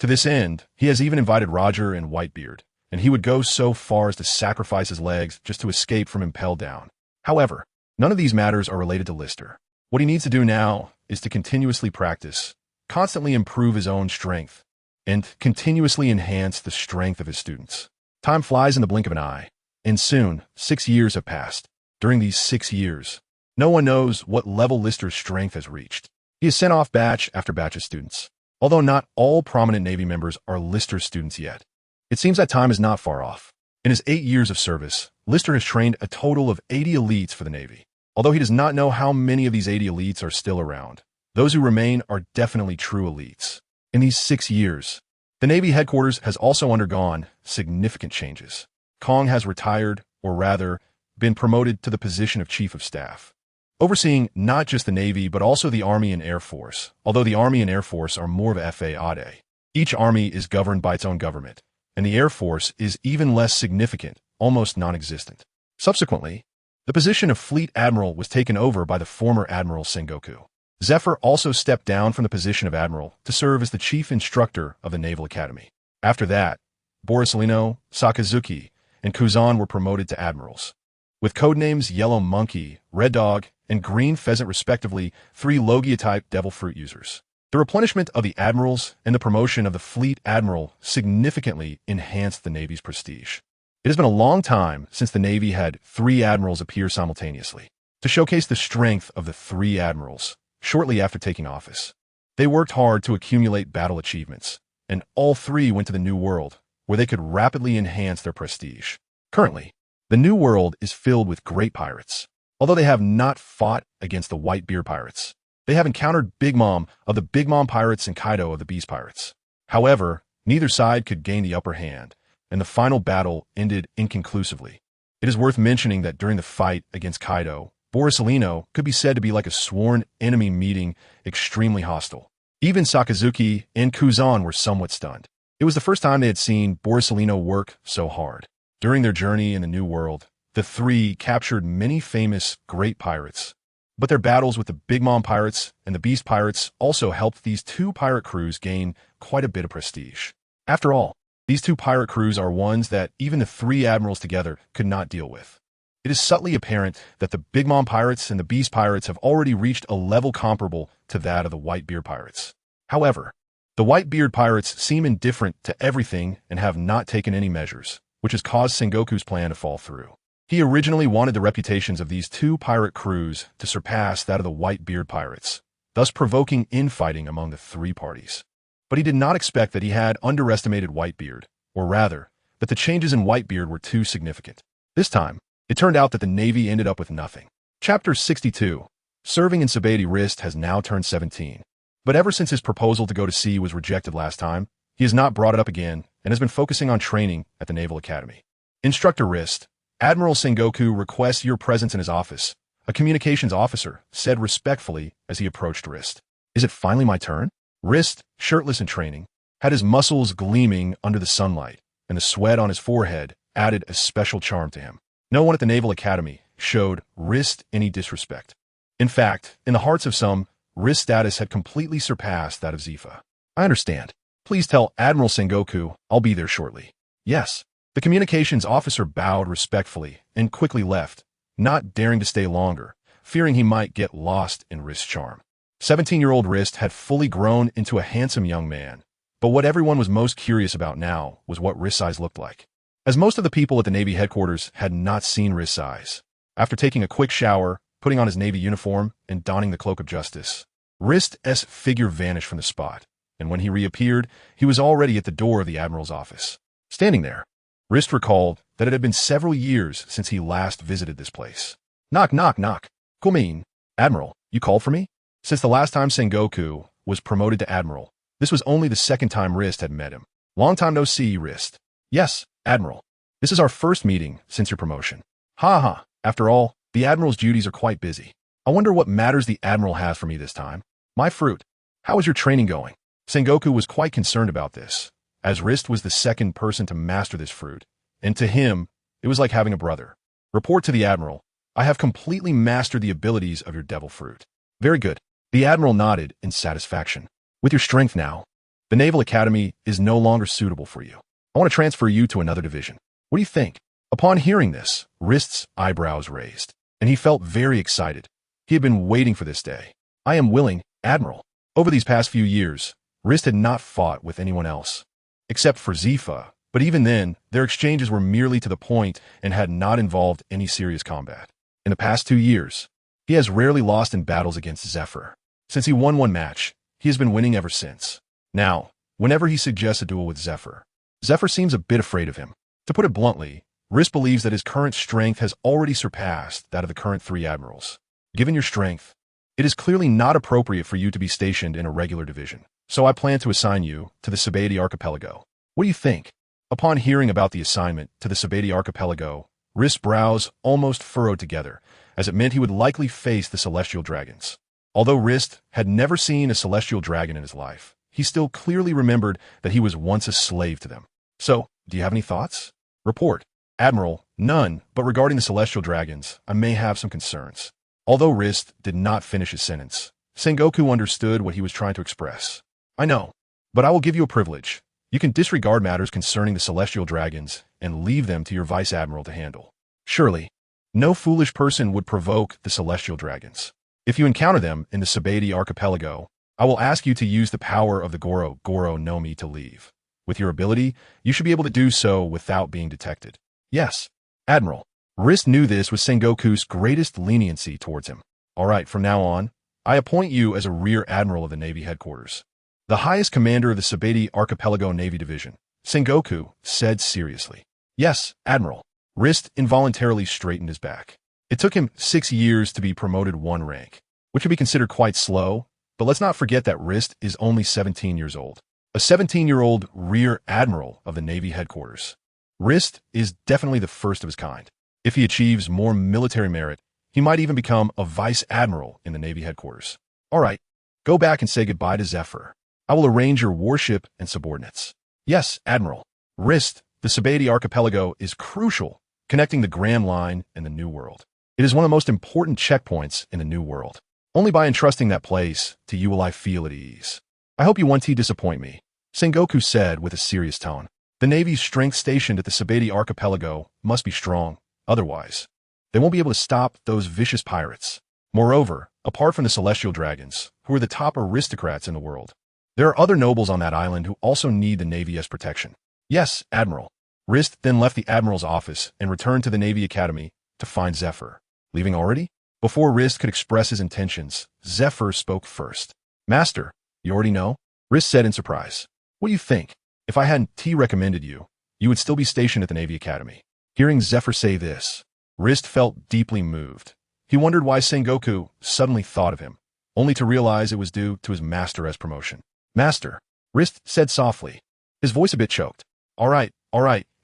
To this end, he has even invited Roger and Whitebeard, and he would go so far as to sacrifice his legs just to escape from Impel Down. However, none of these matters are related to Lister. What he needs to do now is to continuously practice, constantly improve his own strength, and continuously enhance the strength of his students. Time flies in the blink of an eye, and soon, 6 years have passed. During these 6 years, no one knows what level Lister's strength has reached. He has sent off batch after batch of students. Although not all prominent Navy members are Lister's students yet, it seems that time is not far off. In his 8 years of service, Lister has trained a total of 80 elites for the Navy. Although he does not know how many of these 80 elites are still around, those who remain are definitely true elites. In these 6 years, the Navy headquarters has also undergone significant changes. Kong has retired, or rather, been promoted to the position of Chief of Staff, overseeing not just the Navy but also the Army and Air Force, although the Army and Air Force are more of a FAAD. Each army is governed by its own government, and the Air Force is even less significant, almost non-existent. Subsequently, the position of Fleet Admiral was taken over by the former Admiral Sengoku. Zephyr also stepped down from the position of Admiral to serve as the Chief Instructor of the Naval Academy. After that, Borsalino, Sakazuki, and Kuzan were promoted to Admirals, with codenames Yellow Monkey, Red Dog, and Green Pheasant respectively, 3 Logia-type Devil Fruit users. The replenishment of the Admirals and the promotion of the Fleet Admiral significantly enhanced the Navy's prestige. It has been a long time since the Navy had 3 admirals appear simultaneously. To showcase the strength of the 3 admirals, shortly after taking office, they worked hard to accumulate battle achievements, and all 3 went to the New World, where they could rapidly enhance their prestige. Currently, the New World is filled with great pirates. Although they have not fought against the Whitebeard pirates, they have encountered Big Mom of the Big Mom pirates and Kaido of the Beast pirates. However, neither side could gain the upper hand, and the final battle ended inconclusively. It is worth mentioning that during the fight against Kaido, Borsalino could be said to be like a sworn enemy meeting, extremely hostile. Even Sakazuki and Kuzan were somewhat stunned. It was the first time they had seen Borsalino work so hard. During their journey in the New World, the 3 captured many famous great pirates, but their battles with the Big Mom pirates and the Beast pirates also helped these 2 pirate crews gain quite a bit of prestige. After all, these 2 pirate crews are ones that even the 3 admirals together could not deal with. It is subtly apparent that the Big Mom pirates and the Beast pirates have already reached a level comparable to that of the Whitebeard pirates. However, the Whitebeard pirates seem indifferent to everything and have not taken any measures, which has caused Sengoku's plan to fall through. He originally wanted the reputations of these two pirate crews to surpass that of the Whitebeard pirates, thus provoking infighting among the three parties. But he did not expect that he had underestimated Whitebeard, or rather, that the changes in Whitebeard were too significant. This time, it turned out that the Navy ended up with nothing. Chapter 62. Serving in navy.Rist has now turned 17. But ever since his proposal to go to sea was rejected last time, he has not brought it up again and has been focusing on training at the Naval Academy. Instructor Rist, Admiral Sengoku requests your presence in his office, a communications officer said respectfully as he approached Rist. Is it finally my turn? Rist, shirtless in training, had his muscles gleaming under the sunlight, and the sweat on his forehead added a special charm to him. No one at the Naval Academy showed Rist any disrespect. In fact, in the hearts of some, Rist's status had completely surpassed that of Zifa. I understand. Please tell Admiral Sengoku I'll be there shortly. Yes. The communications officer bowed respectfully and quickly left, not daring to stay longer, fearing he might get lost in Rist's charm. 17-year-old Rist had fully grown into a handsome young man, but what everyone was most curious about now was what Rist's eyes looked like. As most of the people at the Navy headquarters had not seen Rist's eyes, after taking a quick shower, putting on his Navy uniform, and donning the cloak of justice, Rist's figure vanished from the spot, and when he reappeared, he was already at the door of the Admiral's office. Standing there, Rist recalled that it had been several years since he last visited this place. Knock, knock, knock. Come in. Admiral, you called for me? Since the last time Sengoku was promoted to Admiral, this was only the second time Rist had met him. Long time no see, Rist. Yes, Admiral. This is our first meeting since your promotion. Ha ha. After all, the Admiral's duties are quite busy. I wonder what matters the Admiral has for me this time. My fruit. How is your training going? Sengoku was quite concerned about this, as Rist was the second person to master this fruit, and to him, it was like having a brother. Report to the Admiral. I have completely mastered the abilities of your devil fruit. Very good. The Admiral nodded in satisfaction. With your strength now, the Naval Academy is no longer suitable for you. I want to transfer you to another division. What do you think? Upon hearing this, Rist's eyebrows raised, and he felt very excited. He had been waiting for this day. I am willing, Admiral. Over these past few years, Rist had not fought with anyone else, except for Zifa, but even then, their exchanges were merely to the point and had not involved any serious combat. In the past 2 years, he has rarely lost in battles against Zephyr. Since he won one match, he has been winning ever since. Now, whenever he suggests a duel with Zephyr, Zephyr seems a bit afraid of him. To put it bluntly, Rist believes that his current strength has already surpassed that of the current 3 admirals. Given your strength, it is clearly not appropriate for you to be stationed in a regular division, so I plan to assign you to the Sabati archipelago. What do you think? Upon hearing about the assignment to the Sabati archipelago, Rist's brows almost furrowed together, as it meant he would likely face the celestial dragons. Although Rist had never seen a celestial dragon in his life, he still clearly remembered that he was once a slave to them. So, do you have any thoughts? Report. Admiral, none, but regarding the celestial dragons, I may have some concerns. Although Rist did not finish his sentence, Sengoku understood what he was trying to express. I know, but I will give you a privilege. You can disregard matters concerning the celestial dragons and leave them to your vice admiral to handle. Surely, no foolish person would provoke the celestial dragons. If you encounter them in the Sabati archipelago, I will ask you to use the power of the Goro no Mi to leave. With your ability, you should be able to do so without being detected. Yes, Admiral. Rist knew this was Sengoku's greatest leniency towards him. All right, from now on, I appoint you as a rear admiral of the Navy headquarters, the highest commander of the Sabati Archipelago Navy Division, Sengoku said seriously. Yes, Admiral. Rist involuntarily straightened his back. It took him 6 years to be promoted 1 rank, which would be considered quite slow, but let's not forget that Rist is only 17 years old. A 17-year-old rear admiral of the Navy headquarters. Rist is definitely the first of his kind. If he achieves more military merit, he might even become a vice admiral in the Navy headquarters. All right, go back and say goodbye to Zephyr. I will arrange your warship and subordinates. Yes, Admiral. Rist, the Sabati archipelago, is crucial, connecting the Grand Line and the New World. It is one of the most important checkpoints in the New World. Only by entrusting that place to you will I feel at ease. I hope you won't disappoint me, Sengoku said with a serious tone. The Navy's strength stationed at the Sabati archipelago must be strong. Otherwise, They won't be able to stop those vicious pirates. Moreover, apart from the celestial dragons, who are the top aristocrats in the world, there are other nobles on that island who also need the Navy's protection. Yes, Admiral. Rist then left the Admiral's office and returned to the Navy Academy to find Zephyr. Leaving already? Before Rist could express his intentions, Zephyr spoke first. Master, you already know? Rist said in surprise. What do you think? If I hadn't recommended you, you would still be stationed at the Navy Academy. Hearing Zephyr say this, Rist felt deeply moved. He wondered why Sengoku suddenly thought of him, only to realize it was due to his master as promotion. Master, Rist said softly, his voice a bit choked. All right,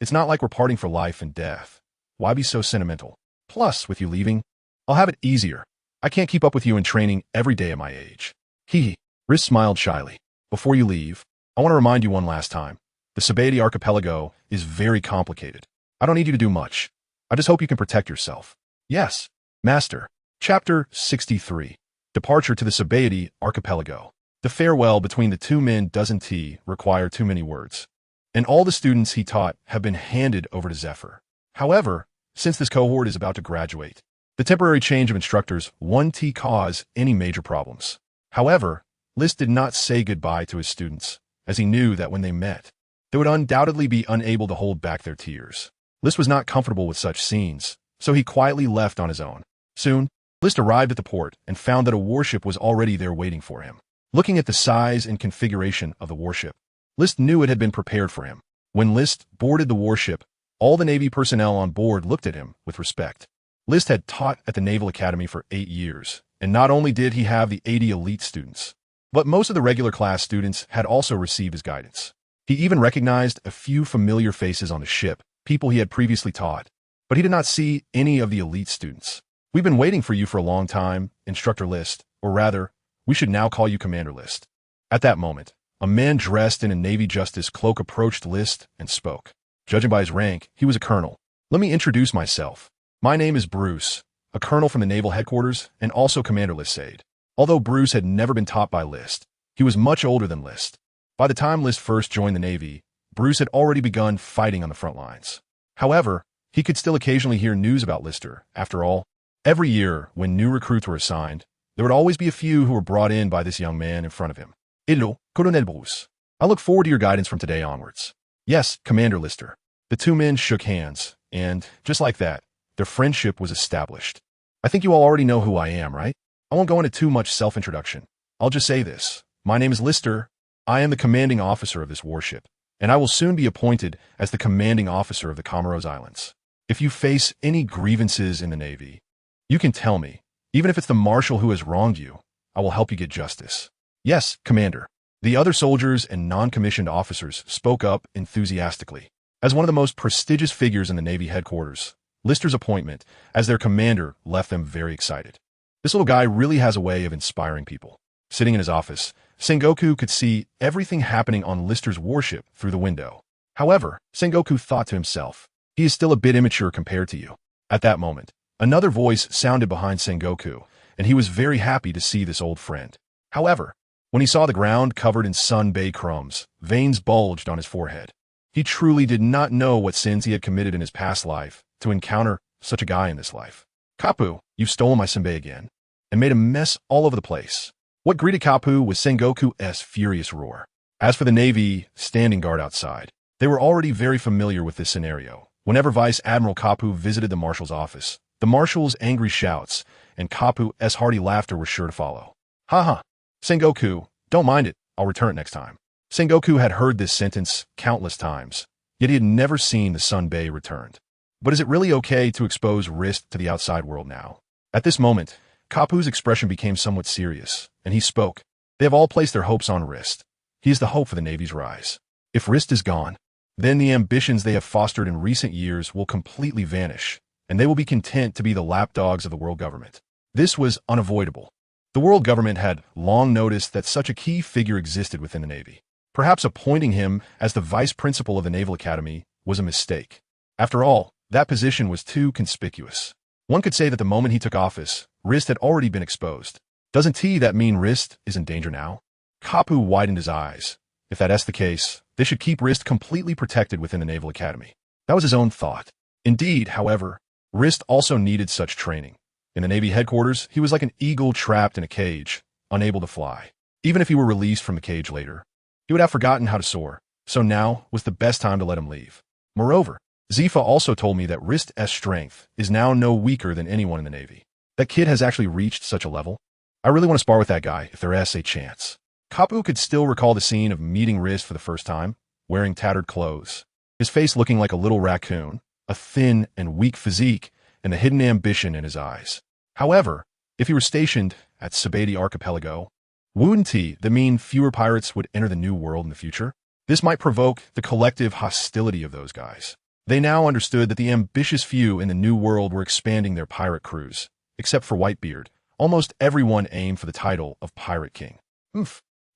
it's not like we're parting for life and death. Why be so sentimental? Plus, with you leaving, I'll have it easier. I can't keep up with you in training every day at my age. Hee. Rist smiled shyly. Before you leave, I want to remind you one last time. The Sabaody archipelago is very complicated. I don't need you to do much. I just hope you can protect yourself. Yes, Master. Chapter 63. Departure to the Sabaody archipelago. The farewell between the two men doesn't require too many words, and all the students he taught have been handed over to Zephyr. However, since this cohort is about to graduate, the temporary change of instructors won't cause any major problems. However, List did not say goodbye to his students, as he knew that when they met, they would undoubtedly be unable to hold back their tears. List was not comfortable with such scenes, so he quietly left on his own. Soon, List arrived at the port and found that a warship was already there waiting for him. Looking at the size and configuration of the warship, List knew it had been prepared for him. When List boarded the warship, all the Navy personnel on board looked at him with respect. List had taught at the Naval Academy for 8 years, and not only did he have the 80 elite students, but most of the regular class students had also received his guidance. He even recognized a few familiar faces on the ship, people he had previously taught, but he did not see any of the elite students. We've been waiting for you for a long time, Instructor List, or rather, we should now call you Commander List. At that moment, a man dressed in a Navy Justice cloak approached List and spoke. Judging by his rank, he was a colonel. Let me introduce myself. My name is Bruce, a colonel from the Naval Headquarters and also Commander List's aide. Although Bruce had never been taught by List, he was much older than List. By the time List first joined the Navy, Bruce had already begun fighting on the front lines. However, he could still occasionally hear news about Lister. After all, every year, when new recruits were assigned, there would always be a few who were brought in by this young man in front of him. Hello, Colonel Bruce. I look forward to your guidance from today onwards. Yes, Commander Lister. The two men shook hands, and, just like that, their friendship was established. I think you all already know who I am, right? I won't go into too much self-introduction. I'll just say this. My name is Lister. I am the commanding officer of this warship, and I will soon be appointed as the commanding officer of the Comoros Islands. If you face any grievances in the Navy, you can tell me. Even if it's the marshal who has wronged you, I will help you get justice. Yes, Commander. The other soldiers and non-commissioned officers spoke up enthusiastically. As one of the most prestigious figures in the Navy headquarters, Lister's appointment as their commander left them very excited. This little guy really has a way of inspiring people. Sitting in his office, Sengoku could see everything happening on Lister's warship through the window. However, Sengoku thought to himself, he is still a bit immature compared to you. At that moment, another voice sounded behind Sengoku, and he was very happy to see this old friend. However, when he saw the ground covered in sun-bay crumbs, veins bulged on his forehead. He truly did not know what sins he had committed in his past life to encounter such a guy in this life. Kapu, you've stolen my senbei again, and made a mess all over the place. What greeted Kapu was Sengoku's furious roar. As for the Navy standing guard outside, they were already very familiar with this scenario. Whenever Vice Admiral Kapu visited the marshal's office, the marshal's angry shouts and Kapu's hearty laughter were sure to follow. Haha, Sengoku, don't mind it, I'll return it next time. Sengoku had heard this sentence countless times, yet he had never seen the Sun-Bay returned. But is it really okay to expose Rist to the outside world now? At this moment, Kapu's expression became somewhat serious, and he spoke. They have all placed their hopes on Rist. He is the hope for the Navy's rise. If Rist is gone, then the ambitions they have fostered in recent years will completely vanish, and they will be content to be the lapdogs of the world government. This was unavoidable. The world government had long noticed that such a key figure existed within the Navy. Perhaps appointing him as the vice principal of the Naval Academy was a mistake. After all, that position was too conspicuous. One could say that the moment he took office, Rist had already been exposed. Doesn't that mean Rist is in danger now? Kapu widened his eyes. If that's the case, they should keep Rist completely protected within the Naval Academy. That was his own thought. Indeed, however, Rist also needed such training. In the Navy headquarters, he was like an eagle trapped in a cage, unable to fly. Even if he were released from the cage later, he would have forgotten how to soar, so now was the best time to let him leave. Moreover, Zifa also told me that Rist's strength is now no weaker than anyone in the Navy. That kid has actually reached such a level. I really want to spar with that guy if there's a chance. Kapu could still recall the scene of meeting Rist for the first time, wearing tattered clothes, his face looking like a little raccoon, a thin and weak physique, and the hidden ambition in his eyes. However, if he were stationed at Sabeti Archipelago, wouldn't he that mean fewer pirates would enter the new world in the future? This might provoke the collective hostility of those guys. They now understood that the ambitious few in the new world were expanding their pirate crews. Except for Whitebeard, almost everyone aimed for the title of Pirate King.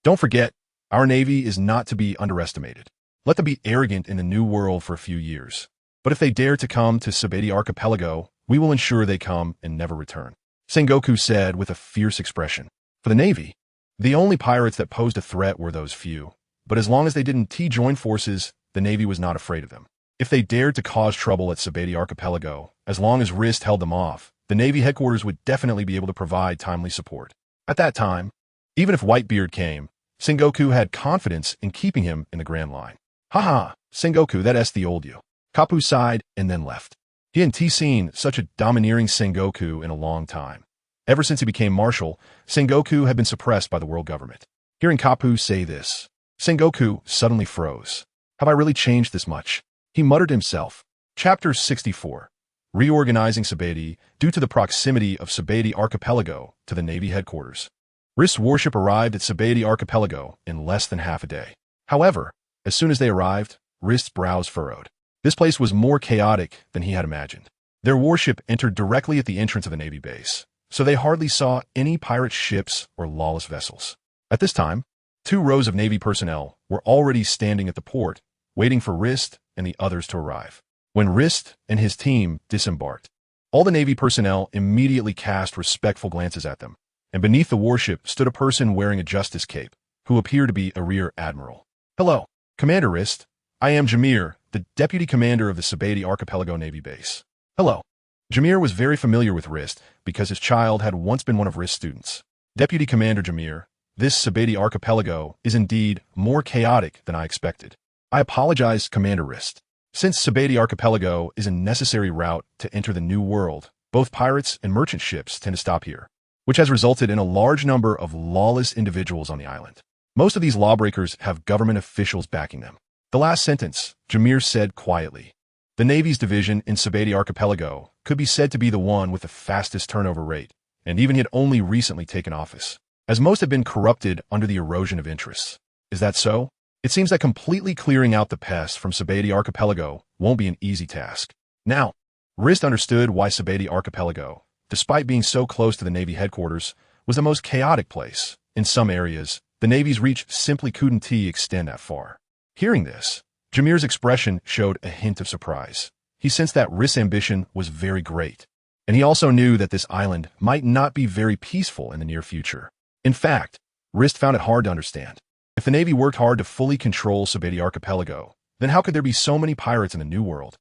Don't forget, our Navy is not to be underestimated. Let them be arrogant in the new world for a few years. But if they dare to come to Sabeti Archipelago, we will ensure they come and never return, Sengoku said with a fierce expression. For the Navy, the only pirates that posed a threat were those few. But as long as they didn't join forces, the Navy was not afraid of them. If they dared to cause trouble at Sabeti Archipelago, as long as Rist held them off, the Navy headquarters would definitely be able to provide timely support. At that time, even if Whitebeard came, Sengoku had confidence in keeping him in the Grand Line. Haha, Sengoku, that's the old you. Kapu sighed and then left. He hadn't seen such a domineering Sengoku in a long time. Ever since he became marshal, Sengoku had been suppressed by the world government. Hearing Kapu say this, Sengoku suddenly froze. Have I really changed this much? He muttered to himself. Chapter 64. Reorganizing Sabeti due to the proximity of Sabeti Archipelago to the Navy headquarters. Rist's warship arrived at Sabeti Archipelago in less than half a day. However, as soon as they arrived, Rist's brows furrowed. This place was more chaotic than he had imagined. Their warship entered directly at the entrance of the Navy base, so they hardly saw any pirate ships or lawless vessels. At this time, 2 rows of Navy personnel were already standing at the port, waiting for Rist and the others to arrive. When Rist and his team disembarked, all the Navy personnel immediately cast respectful glances at them, and beneath the warship stood a person wearing a justice cape, who appeared to be a rear admiral. Hello, Commander Rist. I am Jameer, the deputy commander of the Sabeti Archipelago Navy base. Hello. Jameer was very familiar with Rist because his child had once been one of Rist's students. Deputy Commander Jameer, this Sabeti Archipelago is indeed more chaotic than I expected. I apologize, Commander Rist. Since Sabeti Archipelago is a necessary route to enter the New World, both pirates and merchant ships tend to stop here, which has resulted in a large number of lawless individuals on the island. Most of these lawbreakers have government officials backing them. The last sentence, Jameer said quietly. The Navy's division in Sabeti Archipelago could be said to be the one with the fastest turnover rate, and even he had only recently taken office, as most have been corrupted under the erosion of interests. Is that so? It seems that completely clearing out the pest from Sabeti Archipelago won't be an easy task. Now, Rist understood why Sabeti Archipelago, despite being so close to the Navy headquarters, was the most chaotic place. In some areas, the Navy's reach simply couldn't extend that far. Hearing this, Jameer's expression showed a hint of surprise. He sensed that Rist's ambition was very great, and he also knew that this island might not be very peaceful in the near future. In fact, Rist found it hard to understand. If the Navy worked hard to fully control Sabeti Archipelago, then how could there be so many pirates in the New World?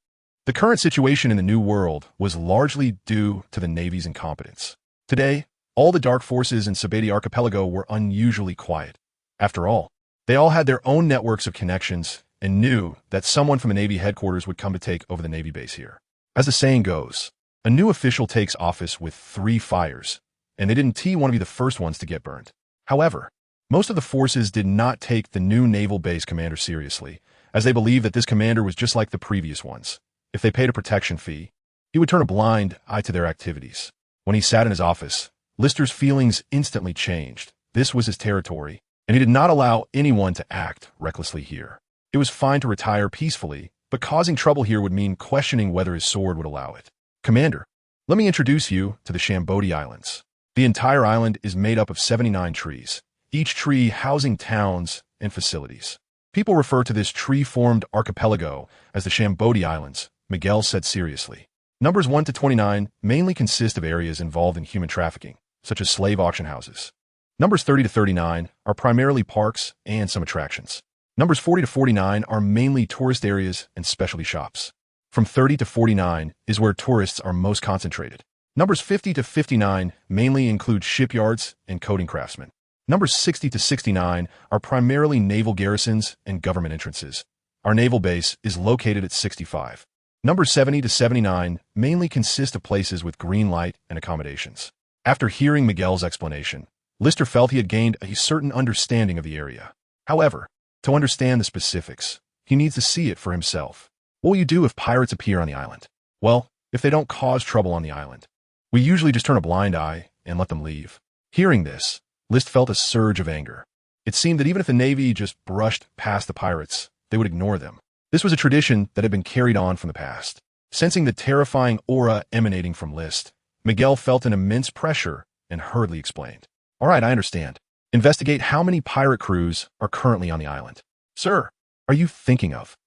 The current situation in the New World was largely due to the Navy's incompetence. Today, all the dark forces in Sabeti Archipelago were unusually quiet. After all, they all had their own networks of connections and knew that someone from the Navy headquarters would come to take over the Navy base here. As the saying goes, a new official takes office with 3 fires, and they didn't want to be the first ones to get burned. However, most of the forces did not take the new naval base commander seriously, as they believed that this commander was just like the previous ones. If they paid a protection fee, he would turn a blind eye to their activities. When he sat in his office, Lister's feelings instantly changed. This was his territory, and he did not allow anyone to act recklessly here. It was fine to retire peacefully, but causing trouble here would mean questioning whether his sword would allow it. Commander, let me introduce you to the Shambodi Islands. The entire island is made up of 79 trees, each tree housing towns and facilities. People refer to this tree-formed archipelago as the Shambodi Islands, Miguel said seriously. Numbers 1 to 29 mainly consist of areas involved in human trafficking, such as slave auction houses. Numbers 30 to 39 are primarily parks and some attractions. Numbers 40 to 49 are mainly tourist areas and specialty shops. from 30 to 49 is where tourists are most concentrated. Numbers 50 to 59 mainly include shipyards and coating craftsmen. Numbers 60 to 69 are primarily naval garrisons and government entrances. Our naval base is located at 65. Numbers 70 to 79 mainly consist of places with green light and accommodations. After hearing Miguel's explanation, Lister felt he had gained a certain understanding of the area. However, to understand the specifics, he needs to see it for himself. What will you do if pirates appear on the island? Well, if they don't cause trouble on the island, we usually just turn a blind eye and let them leave. Hearing this, List felt a surge of anger. It seemed that even if the Navy just brushed past the pirates, they would ignore them. This was a tradition that had been carried on from the past. Sensing the terrifying aura emanating from List, Miguel felt an immense pressure and hurriedly explained. All right, I understand. Investigate how many pirate crews are currently on the island. Sir, are you thinking of?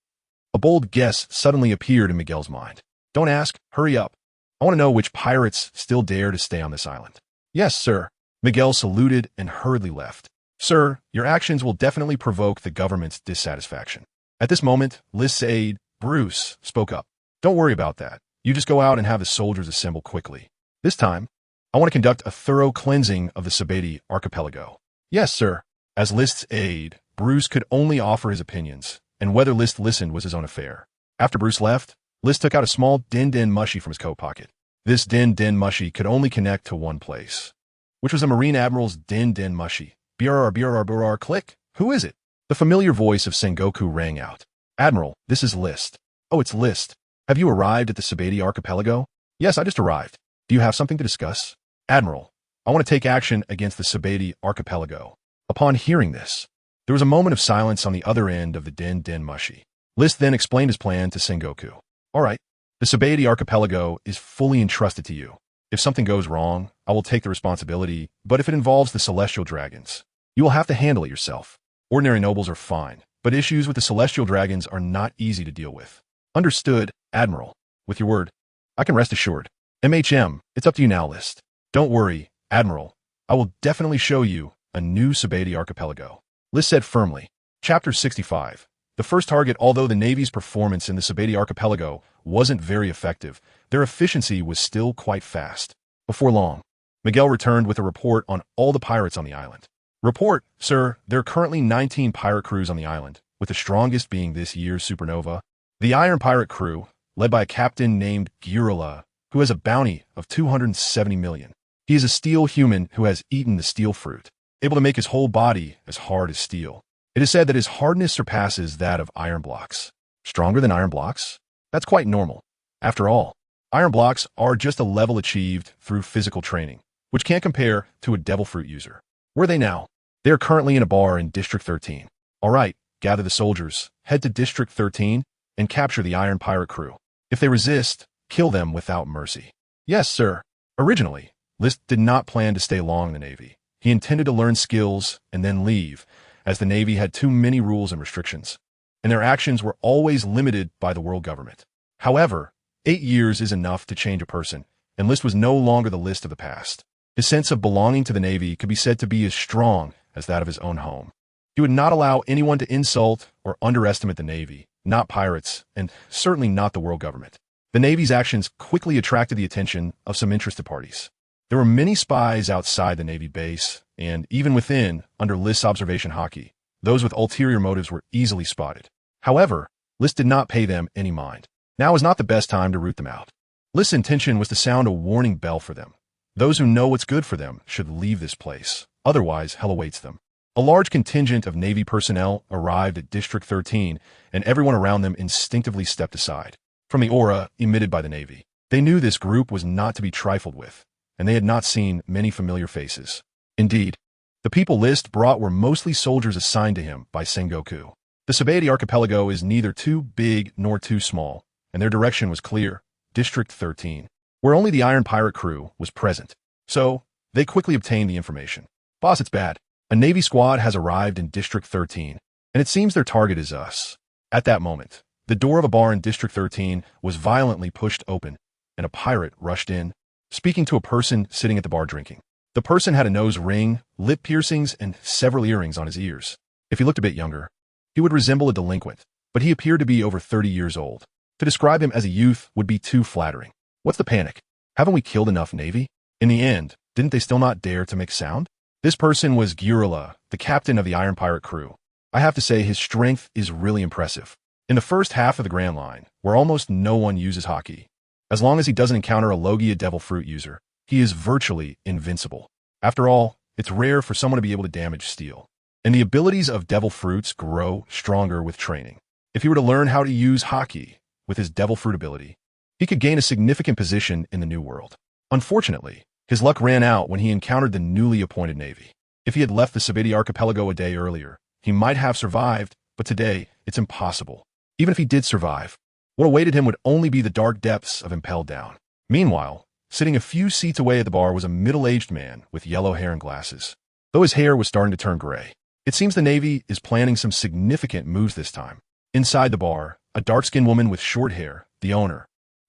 A bold guess suddenly appeared in Miguel's mind. Don't ask, hurry up. I want to know which pirates still dare to stay on this island. Yes, sir. Miguel saluted and hurriedly left. Sir, your actions will definitely provoke the government's dissatisfaction. At this moment, List's aide, Bruce, spoke up. Don't worry about that. You just go out and have the soldiers assemble quickly. This time, I want to conduct a thorough cleansing of the Sabeti archipelago. Yes, sir. As List's aide, Bruce could only offer his opinions, and whether List listened was his own affair. After Bruce left, List took out a small din-din mushy from his coat pocket. This din-din mushy could only connect to one place, which was a Marine Admiral's din-din mushy. BRR, click. Who is it? The familiar voice of Sengoku rang out. Admiral, this is List. Oh, it's List. Have you arrived at the Sabeti archipelago? Yes, I just arrived. Do you have something to discuss? Admiral, I want to take action against the Sabeti archipelago. Upon hearing this, there was a moment of silence on the other end of the din-din mushy. List then explained his plan to Sengoku. All right, the Sabeti archipelago is fully entrusted to you. If something goes wrong, I will take the responsibility, but if it involves the celestial dragons, you will have to handle it yourself. Ordinary nobles are fine, but issues with the celestial dragons are not easy to deal with. Understood, Admiral. With your word, I can rest assured. MHM, it's up to you now, List. Don't worry, Admiral. I will definitely show you a new Sabeti archipelago. List said firmly. Chapter 65. The first target. Although the Navy's performance in the Sabeti archipelago wasn't very effective, their efficiency was still quite fast. Before long, Miguel returned with a report on all the pirates on the island. Report, sir, there are currently 19 pirate crews on the island, with the strongest being this year's supernova. The Iron Pirate crew, led by a captain named Girula, who has a bounty of 270 million. He is a steel human who has eaten the steel fruit, able to make his whole body as hard as steel. It is said that his hardness surpasses that of iron blocks. Stronger than iron blocks? That's quite normal. After all, iron blocks are just a level achieved through physical training, which can't compare to a devil fruit user. Where are they now? They are currently in a bar in District 13. All right, gather the soldiers, head to District 13, and capture the Iron Pirate crew. If they resist, kill them without mercy. Yes, sir. Originally, List did not plan to stay long in the Navy. He intended to learn skills and then leave, as the Navy had too many rules and restrictions, and their actions were always limited by the world government. However, 8 years is enough to change a person, and List was no longer the List of the past. His sense of belonging to the Navy could be said to be as strong as that of his own home. He would not allow anyone to insult or underestimate the Navy, not pirates, and certainly not the world government. The Navy's actions quickly attracted the attention of some interested parties. There were many spies outside the Navy base, and even within, under List's observation Haki, those with ulterior motives were easily spotted. However, List did not pay them any mind. Now was not the best time to root them out. List's intention was to sound a warning bell for them. Those who know what's good for them should leave this place, otherwise hell awaits them. A large contingent of Navy personnel arrived at District 13, and everyone around them instinctively stepped aside. From the aura emitted by the Navy, they knew this group was not to be trifled with, and they had not seen many familiar faces. Indeed, the people List brought were mostly soldiers assigned to him by Sengoku. The Sabeti archipelago is neither too big nor too small, and their direction was clear, District 13, where only the Iron Pirate crew was present. So, they quickly obtained the information. Boss, it's bad. A Navy squad has arrived in District 13, and it seems their target is us. At that moment, the door of a bar in District 13 was violently pushed open, and a pirate rushed in, speaking to a person sitting at the bar drinking. The person had a nose ring, lip piercings, and several earrings on his ears. If he looked a bit younger, he would resemble a delinquent, but he appeared to be over 30 years old. To describe him as a youth would be too flattering. What's the panic? Haven't we killed enough Navy? In the end, didn't they still not dare to make sound? This person was Garp, the captain of the Iron Pirate crew. I have to say his strength is really impressive. In the first half of the Grand Line, where almost no one uses Haki, as long as he doesn't encounter a Logia Devil Fruit user, he is virtually invincible. After all, it's rare for someone to be able to damage steel. And the abilities of Devil Fruits grow stronger with training. If he were to learn how to use Haki with his Devil Fruit ability, he could gain a significant position in the New World. Unfortunately, his luck ran out when he encountered the newly appointed Navy. If he had left the Sabidi archipelago a day earlier, he might have survived, but today, it's impossible. Even if he did survive, what awaited him would only be the dark depths of impelled down. Meanwhile, sitting a few seats away at the bar was a middle-aged man with yellow hair and glasses. Though his hair was starting to turn gray, it seems the Navy is planning some significant moves this time. Inside the bar, a dark-skinned woman with short hair, the owner,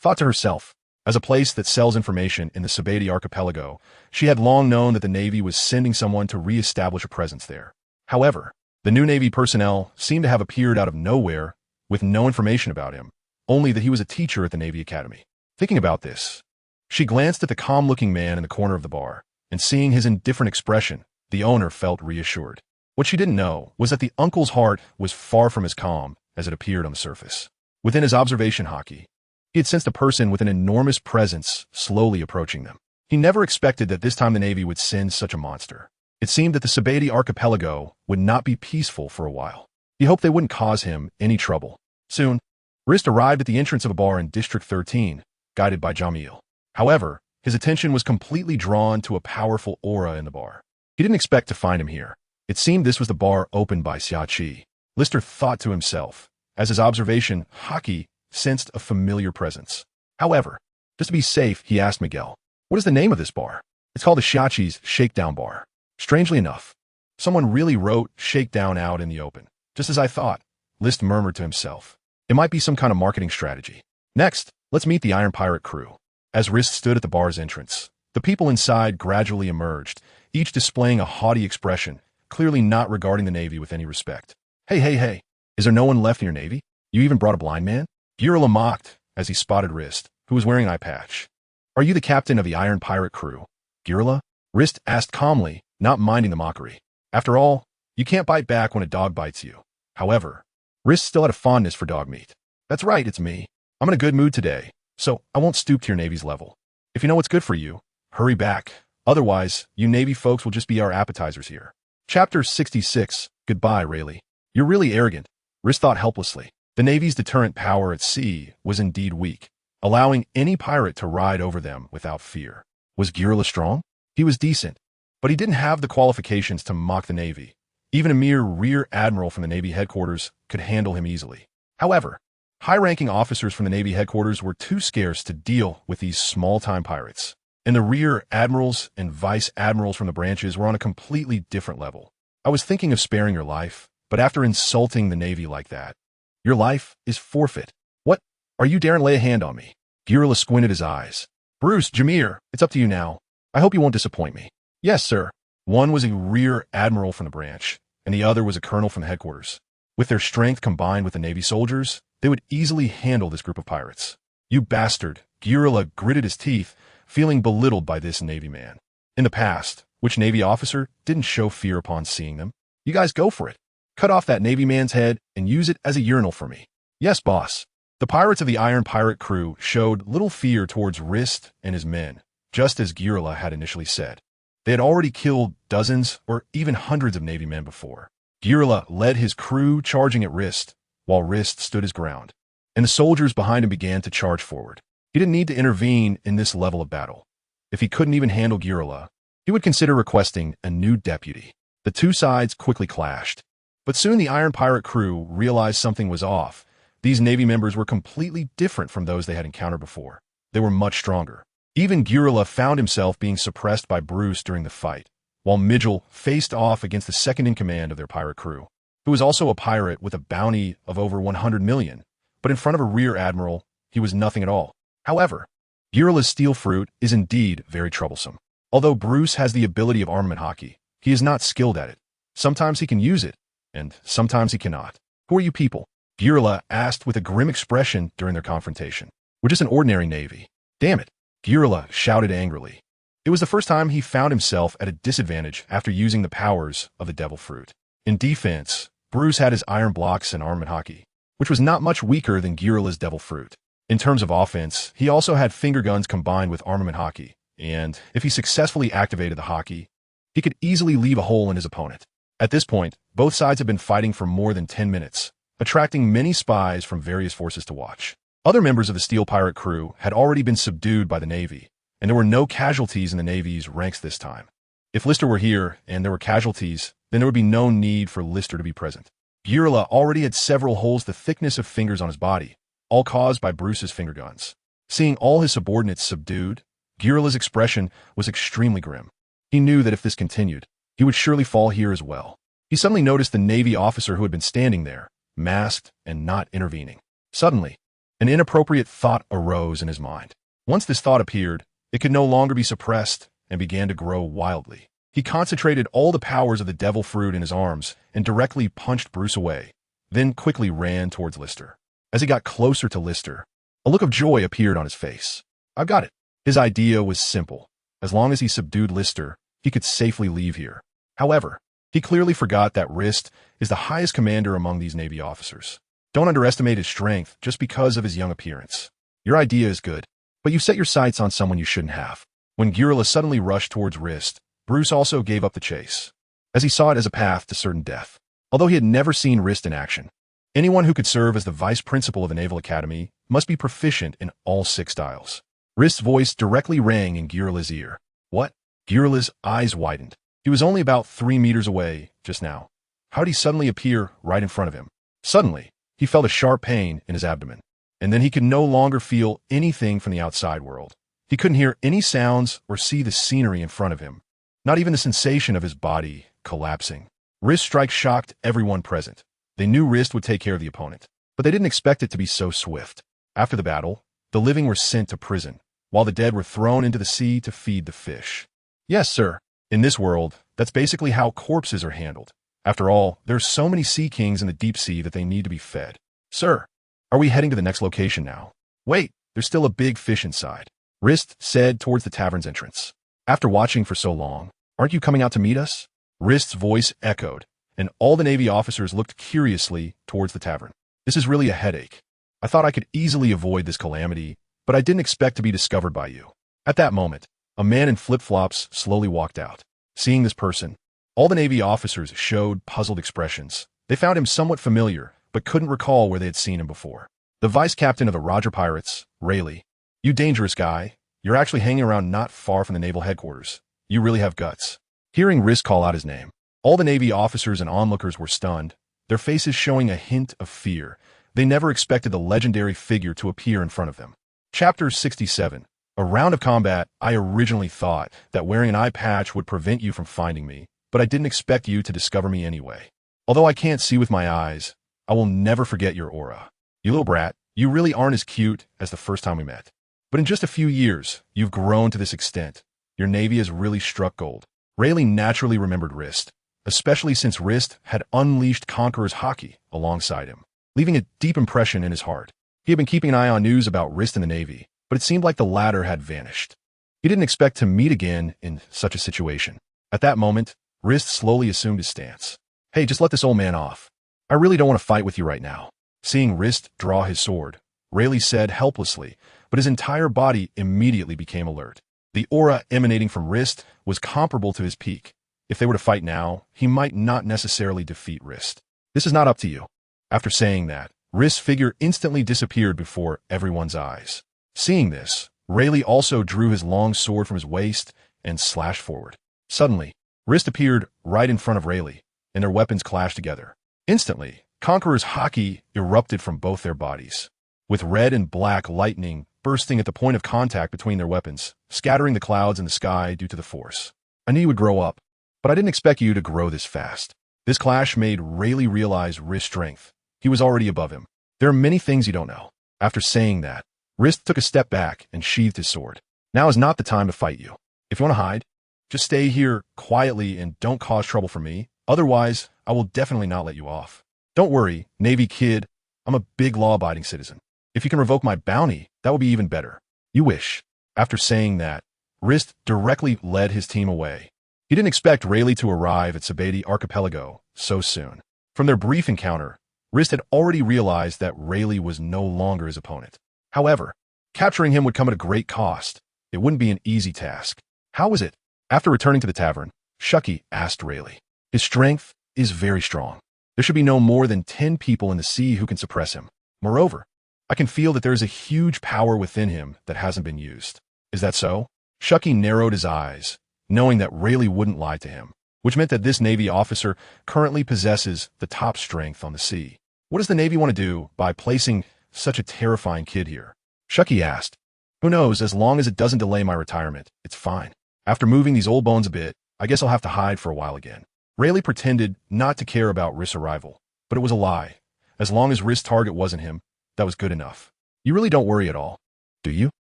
thought to herself, as a place that sells information in the Sabidi archipelago, she had long known that the Navy was sending someone to re-establish a presence there. However, the new Navy personnel seemed to have appeared out of nowhere with no information about him, only that he was a teacher at the Navy Academy. Thinking about this, she glanced at the calm-looking man in the corner of the bar, and seeing his indifferent expression, the owner felt reassured. What she didn't know was that the uncle's heart was far from as calm as it appeared on the surface. Within his observation Haki, he had sensed a person with an enormous presence slowly approaching them. He never expected that this time the Navy would send such a monster. It seemed that the Sabidi archipelago would not be peaceful for a while. He hoped they wouldn't cause him any trouble. Soon, Rist arrived at the entrance of a bar in District 13, guided by Jamil. However, his attention was completely drawn to a powerful aura in the bar. He didn't expect to find him here. It seemed this was the bar opened by Xiachi. Lister thought to himself. As his observation, Haki sensed a familiar presence. However, just to be safe, he asked Miguel, "What is the name of this bar?" "It's called the Xiachi's Shakedown Bar." Strangely enough, someone really wrote Shakedown out in the open. Just as I thought, List murmured to himself. It might be some kind of marketing strategy. Next, let's meet the Iron Pirate crew. As Rist stood at the bar's entrance, the people inside gradually emerged, each displaying a haughty expression, clearly not regarding the Navy with any respect. Hey, is there no one left in your Navy? You even brought a blind man?" Garp mocked as he spotted Rist, who was wearing an eye patch. "Are you the captain of the Iron Pirate crew, Garp?" Rist asked calmly, not minding the mockery. After all, you can't bite back when a dog bites you. However, Rist still had a fondness for dog meat. "That's right, it's me. I'm in a good mood today, so I won't stoop to your Navy's level. If you know what's good for you, hurry back. Otherwise, you Navy folks will just be our appetizers here." Chapter 66, Goodbye, Rayleigh. "You're really arrogant," Rist thought helplessly. The Navy's deterrent power at sea was indeed weak, allowing any pirate to ride over them without fear. Was Garp strong? He was decent, but he didn't have the qualifications to mock the Navy. Even a mere rear admiral from the Navy headquarters could handle him easily. However, high-ranking officers from the Navy headquarters were too scarce to deal with these small-time pirates, and the rear admirals and vice admirals from the branches were on a completely different level. "I was thinking of sparing your life, but after insulting the Navy like that, your life is forfeit. What? Are you daring lay a hand on me?" Garp squinted his eyes. "Bruce, Jameer, it's up to you now. I hope you won't disappoint me." "Yes, sir." One was a rear admiral from the branch, and the other was a colonel from the headquarters. With their strength combined with the Navy soldiers, they would easily handle this group of pirates. "You bastard," Garp gritted his teeth, feeling belittled by this Navy man. In the past, which Navy officer didn't show fear upon seeing them? "You guys go for it. Cut off that Navy man's head and use it as a urinal for me." "Yes, boss." The pirates of the Iron Pirate crew showed little fear towards Rist and his men, just as Garp had initially said. They had already killed dozens or even hundreds of Navy men before. Garp led his crew charging at Rist, while Rist stood his ground, and the soldiers behind him began to charge forward. He didn't need to intervene in this level of battle. If he couldn't even handle Garp, he would consider requesting a new deputy. The two sides quickly clashed. But soon the Iron Pirate crew realized something was off. These Navy members were completely different from those they had encountered before. They were much stronger. Even Garp found himself being suppressed by Bruce during the fight, while Miguel faced off against the second-in-command of their pirate crew, who was also a pirate with a bounty of over 100 million, but in front of a rear admiral, he was nothing at all. However, Garp's steel fruit is indeed very troublesome. Although Bruce has the ability of armament Haki, he is not skilled at it. Sometimes he can use it, and sometimes he cannot. "Who are you people?" Girla asked with a grim expression during their confrontation. We're just an ordinary navy. Damn it, Girla shouted angrily. It was the first time he found himself at a disadvantage after using the powers of the devil fruit. In defense, Bruce had his iron blocks and armament Haki, which was not much weaker than Girla's devil fruit. In terms of offense, he also had finger guns combined with armament Haki, and if he successfully activated the Haki, he could easily leave a hole in his opponent. At this point, both sides had been fighting for more than 10 minutes, attracting many spies from various forces to watch. Other members of the Steel Pirate crew had already been subdued by the Navy, and there were no casualties in the Navy's ranks this time. If Lister were here and there were casualties, then there would be no need for Lister to be present. Girla already had several holes the thickness of fingers on his body, all caused by Bruce's finger guns. Seeing all his subordinates subdued, Girla's expression was extremely grim. He knew that if this continued, he would surely fall here as well. He suddenly noticed the Navy officer who had been standing there, masked and not intervening. Suddenly, an inappropriate thought arose in his mind. Once this thought appeared, it could no longer be suppressed and began to grow wildly. He concentrated all the powers of the devil fruit in his arms and directly punched Bruce away, then quickly ran towards Lister. As he got closer to Lister, a look of joy appeared on his face. I've got it. His idea was simple. As long as he subdued Lister, he could safely leave here. However, he clearly forgot that Rist is the highest commander among these Navy officers. Don't underestimate his strength just because of his young appearance. Your idea is good, but you set your sights on someone you shouldn't have. When Girla suddenly rushed towards Rist, Bruce also gave up the chase, as he saw it as a path to certain death. Although he had never seen Rist in action, anyone who could serve as the vice principal of a naval academy must be proficient in all 6 styles. Rist's voice directly rang in Girla's ear. What? Girla's eyes widened. He was only about 3 meters away just now. How did he suddenly appear right in front of him? Suddenly, he felt a sharp pain in his abdomen, and then he could no longer feel anything from the outside world. He couldn't hear any sounds or see the scenery in front of him, not even the sensation of his body collapsing. Rist's strike shocked everyone present. They knew Rist would take care of the opponent, but they didn't expect it to be so swift. After the battle, the living were sent to prison, while the dead were thrown into the sea to feed the fish. Yes, sir. In this world, that's basically how corpses are handled. After all, there are so many sea kings in the deep sea that they need to be fed. Sir, are we heading to the next location now? Wait, there's still a big fish inside, Rist said towards the tavern's entrance. After watching for so long, aren't you coming out to meet us? Rist's voice echoed, and all the Navy officers looked curiously towards the tavern. This is really a headache. I thought I could easily avoid this calamity, but I didn't expect to be discovered by you. At that moment, a man in flip-flops slowly walked out. Seeing this person, all the Navy officers showed puzzled expressions. They found him somewhat familiar, but couldn't recall where they had seen him before. The vice captain of the Roger Pirates, Rayleigh. You dangerous guy. You're actually hanging around not far from the naval headquarters. You really have guts. Hearing Rist call out his name, all the Navy officers and onlookers were stunned, their faces showing a hint of fear. They never expected the legendary figure to appear in front of them. Chapter 67. A round of combat. I originally thought that wearing an eye patch would prevent you from finding me, but I didn't expect you to discover me anyway. Although I can't see with my eyes, I will never forget your aura. You little brat, you really aren't as cute as the first time we met. But in just a few years, you've grown to this extent. Your Navy has really struck gold. Rayleigh naturally remembered Rist, especially since Rist had unleashed Conqueror's Haki alongside him, leaving a deep impression in his heart. He had been keeping an eye on news about Rist in the Navy, but it seemed like the latter had vanished. He didn't expect to meet again in such a situation. At that moment, Rist slowly assumed his stance. Hey, just let this old man off. I really don't want to fight with you right now. Seeing Rist draw his sword, Rayleigh said helplessly, but his entire body immediately became alert. The aura emanating from Rist was comparable to his peak. If they were to fight now, he might not necessarily defeat Rist. This is not up to you. After saying that, Rist's figure instantly disappeared before everyone's eyes. Seeing this, Rayleigh also drew his long sword from his waist and slashed forward. Suddenly, Rist appeared right in front of Rayleigh, and their weapons clashed together. Instantly, Conqueror's Haki erupted from both their bodies, with red and black lightning bursting at the point of contact between their weapons, scattering the clouds in the sky due to the force. I knew you would grow up, but I didn't expect you to grow this fast. This clash made Rayleigh realize Rist's strength. He was already above him. There are many things you don't know. After saying that, Rist took a step back and sheathed his sword. Now is not the time to fight you. If you want to hide, just stay here quietly and don't cause trouble for me. Otherwise, I will definitely not let you off. Don't worry, Navy kid. I'm a big law-abiding citizen. If you can revoke my bounty, that would be even better. You wish. After saying that, Rist directly led his team away. He didn't expect Rayleigh to arrive at Sabeti Archipelago so soon. From their brief encounter, Rist had already realized that Rayleigh was no longer his opponent. However, capturing him would come at a great cost. It wouldn't be an easy task. How was it? After returning to the tavern, Haki asked Rayleigh. His strength is very strong. There should be no more than 10 people in the sea who can suppress him. Moreover, I can feel that there is a huge power within him that hasn't been used. Is that so? Haki narrowed his eyes, knowing that Rayleigh wouldn't lie to him, which meant that this Navy officer currently possesses the top strength on the sea. What does the Navy want to do by placing such a terrifying kid here? Haki asked. Who knows, as long as it doesn't delay my retirement, it's fine. After moving these old bones a bit, I guess I'll have to hide for a while again. Rayleigh pretended not to care about Rist's arrival, but it was a lie. As long as Rist's target wasn't him, that was good enough. You really don't worry at all, do you?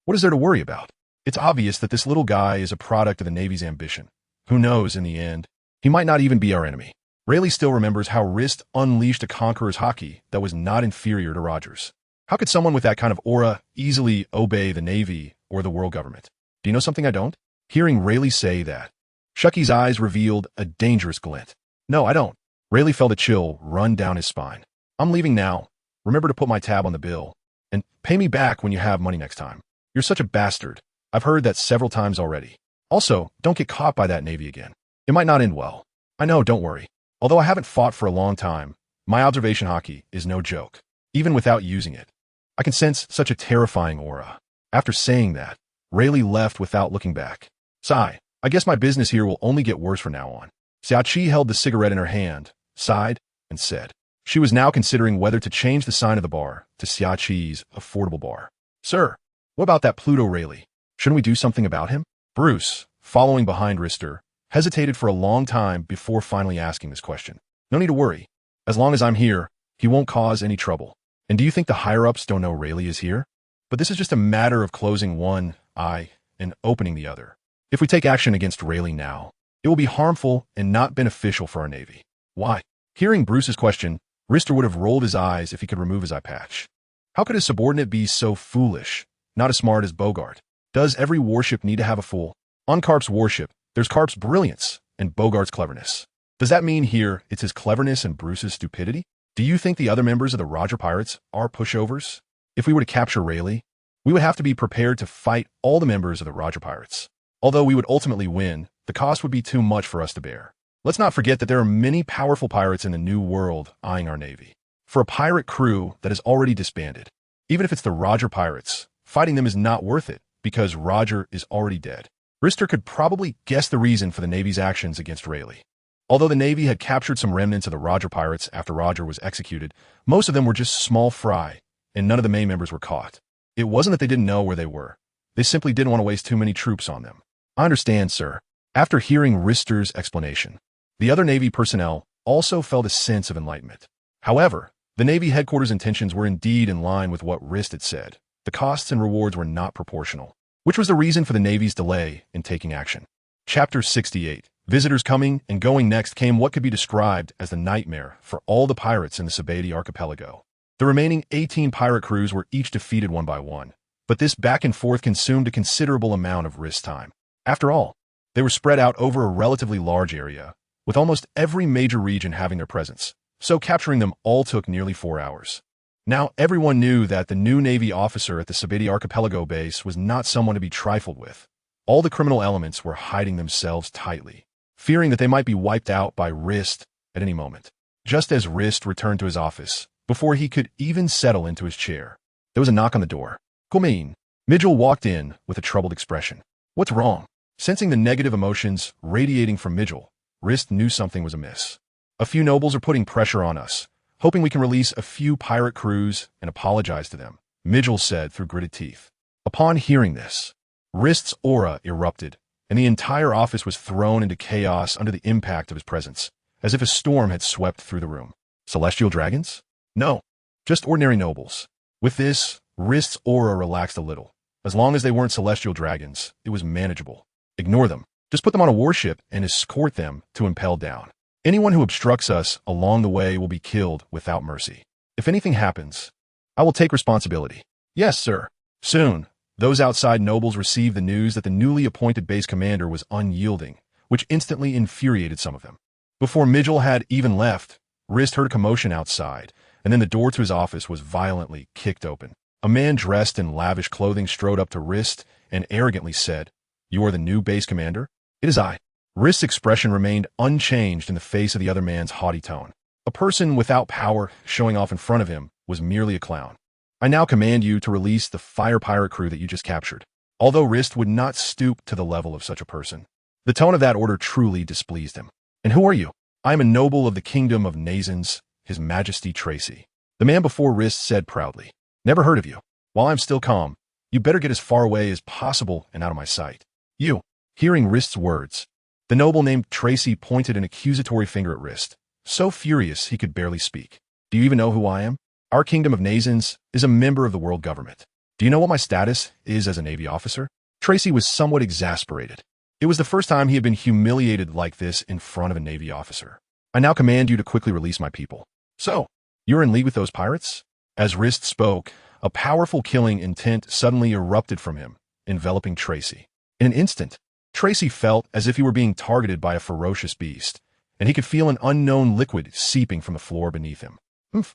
What is there to worry about? It's obvious that this little guy is a product of the Navy's ambition. Who knows, in the end, he might not even be our enemy. Rayleigh still remembers how Rist unleashed a Conqueror's Haki that was not inferior to Roger's. How could someone with that kind of aura easily obey the Navy or the world government? Do you know something I don't? Hearing Rayleigh say that, Haki's eyes revealed a dangerous glint. No, I don't. Rayleigh felt a chill run down his spine. I'm leaving now. Remember to put my tab on the bill. And pay me back when you have money next time. You're such a bastard. I've heard that several times already. Also, don't get caught by that Navy again. It might not end well. I know, don't worry. Although I haven't fought for a long time, my observation Haki is no joke, even without using it. I can sense such a terrifying aura. After saying that, Rayleigh left without looking back. Sigh, I guess my business here will only get worse from now on. Xiaoqi held the cigarette in her hand, sighed, and said. She was now considering whether to change the sign of the bar to Xiaoqi's affordable bar. Sir, what about that Pluto Rayleigh? Shouldn't we do something about him? Bruce, following behind Rister, hesitated for a long time before finally asking this question. No need to worry. As long as I'm here, he won't cause any trouble. And do you think the higher-ups don't know Rayleigh is here? But this is just a matter of closing one eye and opening the other. If we take action against Rayleigh now, it will be harmful and not beneficial for our Navy. Why? Hearing Bruce's question, Rister would have rolled his eyes if he could remove his eye patch. How could his subordinate be so foolish, not as smart as Bogart? Does every warship need to have a fool? On Garp's warship, there's Garp's brilliance and Bogart's cleverness. Does that mean here it's his cleverness and Bruce's stupidity? Do you think the other members of the Roger Pirates are pushovers? If we were to capture Rayleigh, we would have to be prepared to fight all the members of the Roger Pirates. Although we would ultimately win, the cost would be too much for us to bear. Let's not forget that there are many powerful pirates in the New World eyeing our Navy. For a pirate crew that is already disbanded, even if it's the Roger Pirates, fighting them is not worth it because Roger is already dead. Rister could probably guess the reason for the Navy's actions against Rayleigh. Although the Navy had captured some remnants of the Roger Pirates after Roger was executed, most of them were just small fry, and none of the main members were caught. It wasn't that they didn't know where they were. They simply didn't want to waste too many troops on them. I understand, sir. After hearing Rister's explanation, the other Navy personnel also felt a sense of enlightenment. However, the Navy headquarters' intentions were indeed in line with what Rist had said. The costs and rewards were not proportional, which was the reason for the Navy's delay in taking action. Chapter 68. Visitors coming and going. Next came what could be described as the nightmare for all the pirates in the Sabeti Archipelago. The remaining 18 pirate crews were each defeated one by one, but this back and forth consumed a considerable amount of Rist time. After all, they were spread out over a relatively large area, with almost every major region having their presence, so capturing them all took nearly 4 hours. Now everyone knew that the new Navy officer at the Sabeti Archipelago base was not someone to be trifled with. All the criminal elements were hiding themselves tightly, fearing that they might be wiped out by Rist at any moment. Just as Rist returned to his office, before he could even settle into his chair, there was a knock on the door. Come in. Mijel walked in with a troubled expression. What's wrong? Sensing the negative emotions radiating from Mijel, Rist knew something was amiss. A few nobles are putting pressure on us, hoping we can release a few pirate crews and apologize to them, Mijel said through gritted teeth. Upon hearing this, Rist's aura erupted, and the entire office was thrown into chaos under the impact of his presence, as if a storm had swept through the room. Celestial dragons? No, just ordinary nobles. With this, Rist's aura relaxed a little. As long as they weren't celestial dragons, it was manageable. Ignore them. Just put them on a warship and escort them to Impel Down. Anyone who obstructs us along the way will be killed without mercy. If anything happens, I will take responsibility. Yes, sir. Soon, those outside nobles received the news that the newly appointed base commander was unyielding, which instantly infuriated some of them. Before Mijil had even left, Rist heard a commotion outside, and then the door to his office was violently kicked open. A man dressed in lavish clothing strode up to Rist and arrogantly said, "You are the new base commander?" "It is I." Rist's expression remained unchanged in the face of the other man's haughty tone. A person without power showing off in front of him was merely a clown. "I now command you to release the fire pirate crew that you just captured." Although Rist would not stoop to the level of such a person, the tone of that order truly displeased him. "And who are you?" "I am a noble of the kingdom of Nazans, His Majesty Tracy." The man before Rist said proudly, "Never heard of you. While I'm still calm, you better get as far away as possible and out of my sight." "You." Hearing Rist's words, the noble named Tracy pointed an accusatory finger at Rist, so furious he could barely speak. "Do you even know who I am? Our kingdom of Nazans is a member of the world government. Do you know what my status is as a Navy officer?" Tracy was somewhat exasperated. It was the first time he had been humiliated like this in front of a Navy officer. "I now command you to quickly release my people." "So, you're in league with those pirates?" As Rist spoke, a powerful killing intent suddenly erupted from him, enveloping Tracy. In an instant, Tracy felt as if he were being targeted by a ferocious beast, and he could feel an unknown liquid seeping from the floor beneath him.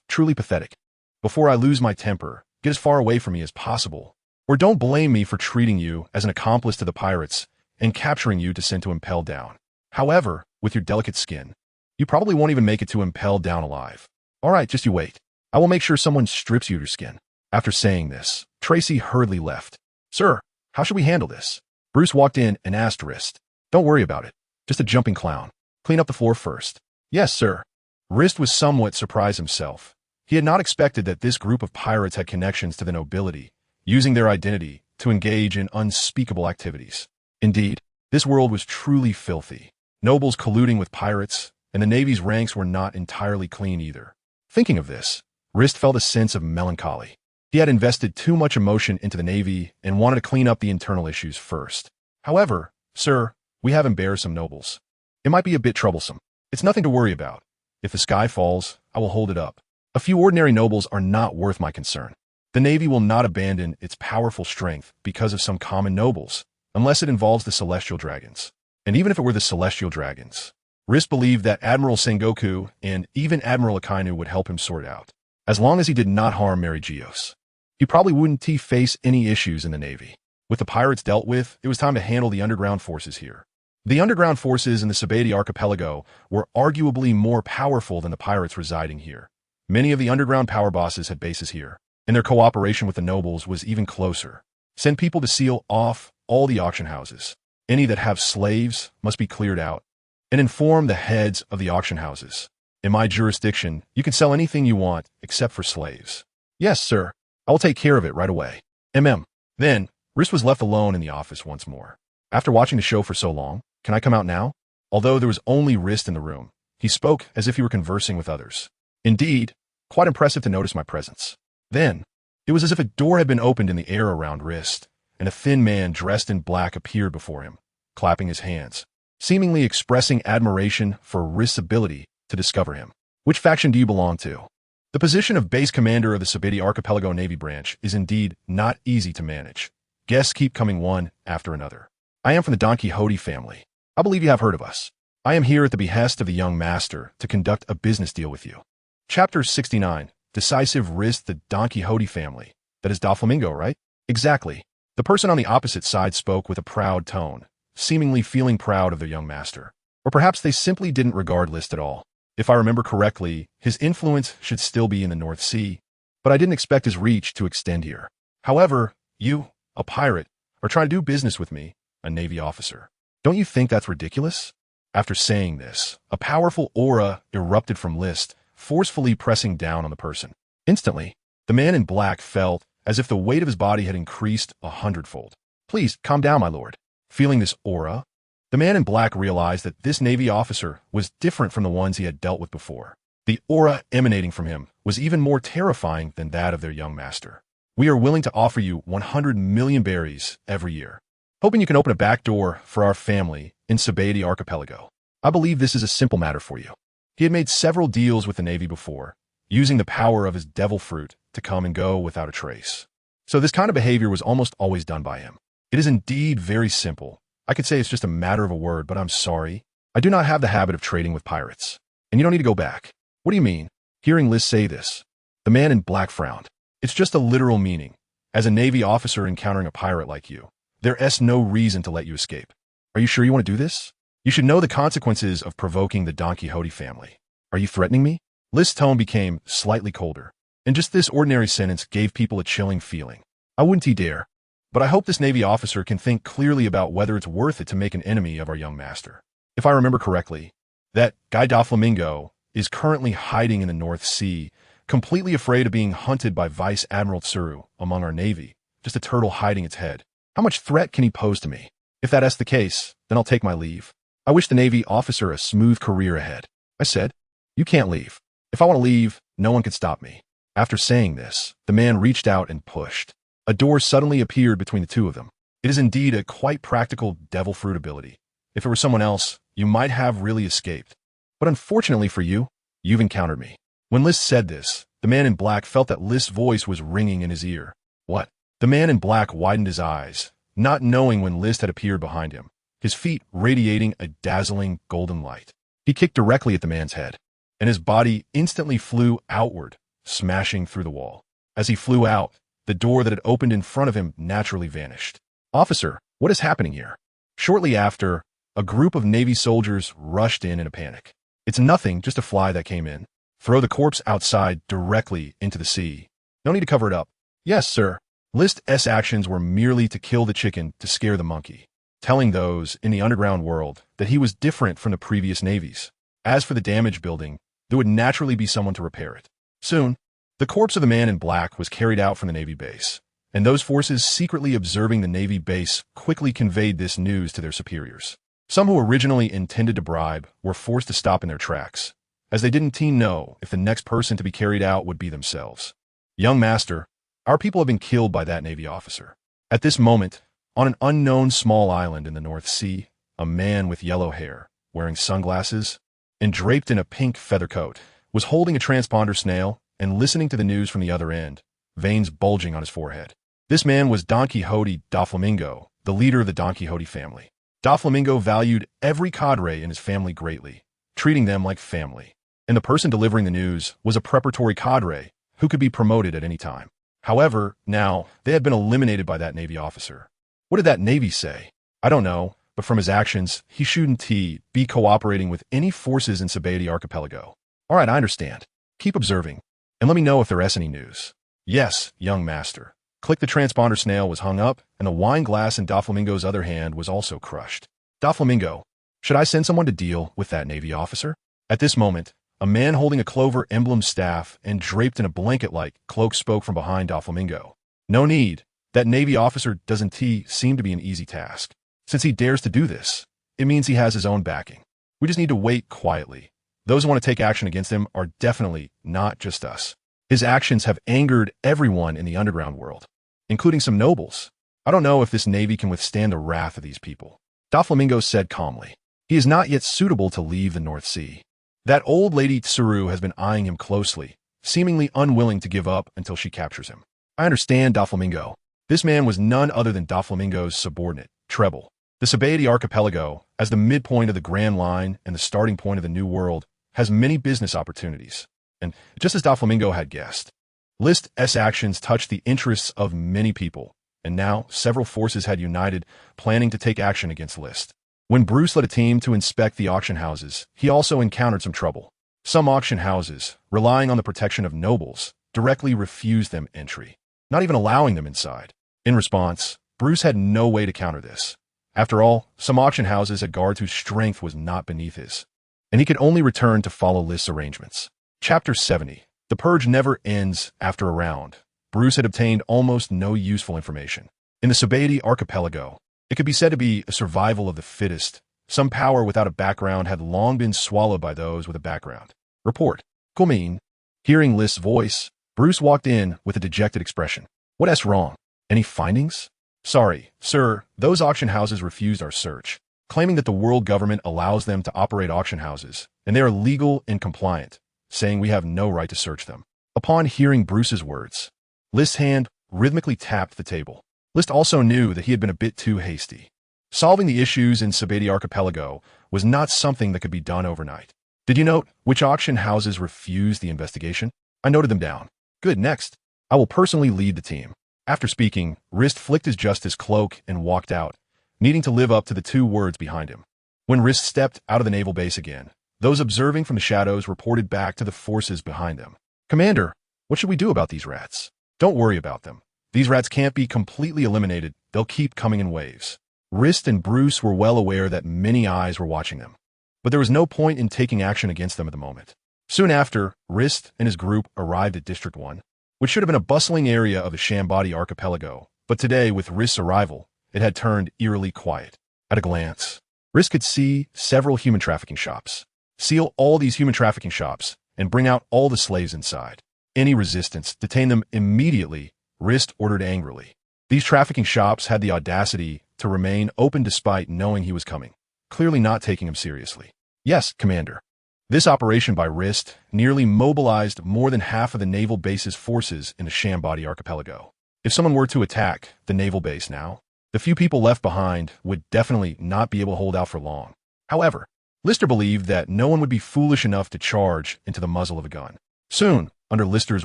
Truly pathetic. Before I lose my temper, get as far away from me as possible, or don't blame me for treating you as an accomplice to the pirates and capturing you to send to impel down. However, with your delicate skin, you probably won't even make it to impel down alive. All right, just you wait. I will make sure someone strips you of your skin. After saying this, Tracy hurriedly left. "Sir, how should we handle this?" Bruce walked in and asked Rist. "Don't worry about it. Just a jumping clown. Clean up the floor first." "Yes, sir." Rist was somewhat surprised himself. He had not expected that this group of pirates had connections to the nobility, using their identity to engage in unspeakable activities. Indeed, this world was truly filthy. Nobles colluding with pirates, and the Navy's ranks were not entirely clean either. Thinking of this, Rist felt a sense of melancholy. He had invested too much emotion into the Navy and wanted to clean up the internal issues first. "However, sir, we have embarrassed some nobles. It might be a bit troublesome. It's nothing to worry about. If the sky falls, I will hold it up. A few ordinary nobles are not worth my concern. The Navy will not abandon its powerful strength because of some common nobles, unless it involves the celestial dragons. And even if it were the celestial dragons, Rist believed that Admiral Sengoku and even Admiral Akainu would help him sort it out. As long as he did not harm Mary Geos, he probably wouldn't face any issues in the Navy. With the pirates dealt with, it was time to handle the underground forces here. The underground forces in the Sabeti archipelago were arguably more powerful than the pirates residing here. Many of the underground power bosses had bases here, and their cooperation with the nobles was even closer. Send people to seal off all the auction houses. Any that have slaves must be cleared out, and inform the heads of the auction houses. In my jurisdiction, you can sell anything you want except for slaves. Yes, sir. I will take care of it right away. Then, Rist was left alone in the office once more. After watching the show for so long, can I come out now? Although there was only Rist in the room, he spoke as if he were conversing with others. Indeed, quite impressive to notice my presence. Then, it was as if a door had been opened in the air around Rist, and a thin man dressed in black appeared before him, clapping his hands, seemingly expressing admiration for Rist's ability to discover him. "Which faction do you belong to?" The position of base commander of the Sabeti Archipelago Navy branch is indeed not easy to manage. Guests keep coming one after another. "I am from the Don Quixote family. I believe you have heard of us. I am here at the behest of the young master to conduct a business deal with you." Chapter 69. Decisive Rist, the Don Quixote family. That is Doflamingo, right? Exactly. The person on the opposite side spoke with a proud tone, seemingly feeling proud of their young master. Or perhaps they simply didn't regard List at all. If I remember correctly, his influence should still be in the North Sea, but I didn't expect his reach to extend here. However, you, a pirate, are trying to do business with me, a Navy officer. Don't you think that's ridiculous? After saying this, a powerful aura erupted from List, forcefully pressing down on the person. Instantly, the man in black felt as if the weight of his body had increased 100-fold. "Please, calm down, my lord." Feeling this aura, the man in black realized that this Navy officer was different from the ones he had dealt with before. The aura emanating from him was even more terrifying than that of their young master. "We are willing to offer you 100 million berries every year, hoping you can open a back door for our family in Sabeti Archipelago. I believe this is a simple matter for you." He had made several deals with the Navy before, using the power of his devil fruit to come and go without a trace. So this kind of behavior was almost always done by him. It is indeed very simple. I could say it's just a matter of a word, but I'm sorry. I do not have the habit of trading with pirates. And you don't need to go back. What do you mean? Hearing Liz say this, the man in black frowned. It's just a literal meaning. As a Navy officer encountering a pirate like you, there's no reason to let you escape. Are you sure you want to do this? You should know the consequences of provoking the Don Quixote family. Are you threatening me? Liz's tone became slightly colder, and just this ordinary sentence gave people a chilling feeling. I wouldn't dare. But I hope this Navy officer can think clearly about whether it's worth it to make an enemy of our young master. If I remember correctly, that guy Doflamingo is currently hiding in the North Sea, completely afraid of being hunted by Vice Admiral Tsuru among our Navy, just a turtle hiding its head. How much threat can he pose to me? If that's the case, then I'll take my leave. I wish the Navy officer a smooth career ahead. I said, you can't leave. If I want to leave, no one can stop me. After saying this, the man reached out and pushed. A door suddenly appeared between the two of them. It is indeed a quite practical devil fruit ability. If it were someone else, you might have really escaped. But unfortunately for you, you've encountered me. When Liz said this, the man in black felt that Liz's voice was ringing in his ear. What? The man in black widened his eyes, not knowing when Liz had appeared behind him, his feet radiating a dazzling golden light. He kicked directly at the man's head, and his body instantly flew outward, smashing through the wall. As he flew out, the door that had opened in front of him naturally vanished. Officer, what is happening here? Shortly after, a group of Navy soldiers rushed in a panic. It's nothing, just a fly that came in. Throw the corpse outside directly into the sea. No need to cover it up. Yes, sir. List's actions were merely to kill the chicken to scare the monkey, telling those in the underground world that he was different from the previous navies. As for the damage building, there would naturally be someone to repair it. Soon, the corpse of the man in black was carried out from the Navy base, and those forces secretly observing the Navy base quickly conveyed this news to their superiors. Some who originally intended to bribe were forced to stop in their tracks, as they didn't know if the next person to be carried out would be themselves. Young master, our people have been killed by that Navy officer. At this moment, on an unknown small island in the North Sea, a man with yellow hair, wearing sunglasses, and draped in a pink feather coat, was holding a transponder snail and listening to the news from the other end, veins bulging on his forehead. This man was Don Quixote Doflamingo, the leader of the Don Quixote family. Doflamingo valued every cadre in his family greatly, treating them like family. And the person delivering the news was a preparatory cadre who could be promoted at any time. However, now, they had been eliminated by that Navy officer. What did that Navy say? I don't know, but from his actions, he shouldn't be cooperating with any forces in the archipelago. All right, I understand. Keep observing, and let me know if there's any news. Yes, young master. Click the transponder snail was hung up, and the wine glass in Doflamingo's other hand was also crushed. Doflamingo, should I send someone to deal with that Navy officer? At this moment, a man holding a clover emblem staff and draped in a blanket-like cloak spoke from behind Doflamingo. No need. That Navy officer doesn't seem to be an easy task. Since he dares to do this, it means he has his own backing. We just need to wait quietly. Those who want to take action against him are definitely not just us. His actions have angered everyone in the underground world, including some nobles. I don't know if this Navy can withstand the wrath of these people. Doflamingo said calmly. He is not yet suitable to leave the North Sea. That old lady Tsuru has been eyeing him closely, seemingly unwilling to give up until she captures him. I understand, Doflamingo. This man was none other than Doflamingo's subordinate, Treble. The archipelago, as the midpoint of the Grand Line and the starting point of the New World, has many business opportunities. And just as Doflamingo had guessed, List's actions touched the interests of many people, and now several forces had united, planning to take action against List. When Bruce led a team to inspect the auction houses, he also encountered some trouble. Some auction houses, relying on the protection of nobles, directly refused them entry, not even allowing them inside. In response, Bruce had no way to counter this. After all, some auction houses had guards whose strength was not beneath his, and he could only return to follow List's arrangements. Chapter 70. The purge never ends after a round. Bruce had obtained almost no useful information. In the archipelago, it could be said to be a survival of the fittest. Some power without a background had long been swallowed by those with a background. Report. Kumin. Hearing List's voice, Bruce walked in with a dejected expression. What's wrong? Any findings? Sorry, sir, those auction houses refused our search, claiming that the world government allows them to operate auction houses, and they are legal and compliant. saying we have no right to search them. Upon hearing Bruce's words, List's hand rhythmically tapped the table. List also knew that he had been a bit too hasty. Solving the issues in the archipelago was not something that could be done overnight. Did you note which auction houses refused the investigation? I noted them down. Good, next. I will personally lead the team. After speaking, Rist flicked his justice cloak and walked out, needing to live up to the 2 words behind him. When Rist stepped out of the naval base again, those observing from the shadows reported back to the forces behind them. Commander, what should we do about these rats? Don't worry about them. These rats can't be completely eliminated. They'll keep coming in waves. Rist and Bruce were well aware that many eyes were watching them, but there was no point in taking action against them at the moment. Soon after, Rist and his group arrived at District 1, which should have been a bustling area of the Shambadi archipelago, but today, with Rist's arrival, it had turned eerily quiet. At a glance, Rist could see several human trafficking shops. Seal all these human trafficking shops and bring out all the slaves inside. Any resistance, detain them immediately, Rist ordered angrily. These trafficking shops had the audacity to remain open despite knowing he was coming, clearly not taking him seriously. Yes, Commander. This operation by Rist nearly mobilized more than half of the naval base's forces in the Shambadi archipelago. If someone were to attack the naval base now, the few people left behind would definitely not be able to hold out for long. However, Lister believed that no one would be foolish enough to charge into the muzzle of a gun. Soon, under Lister's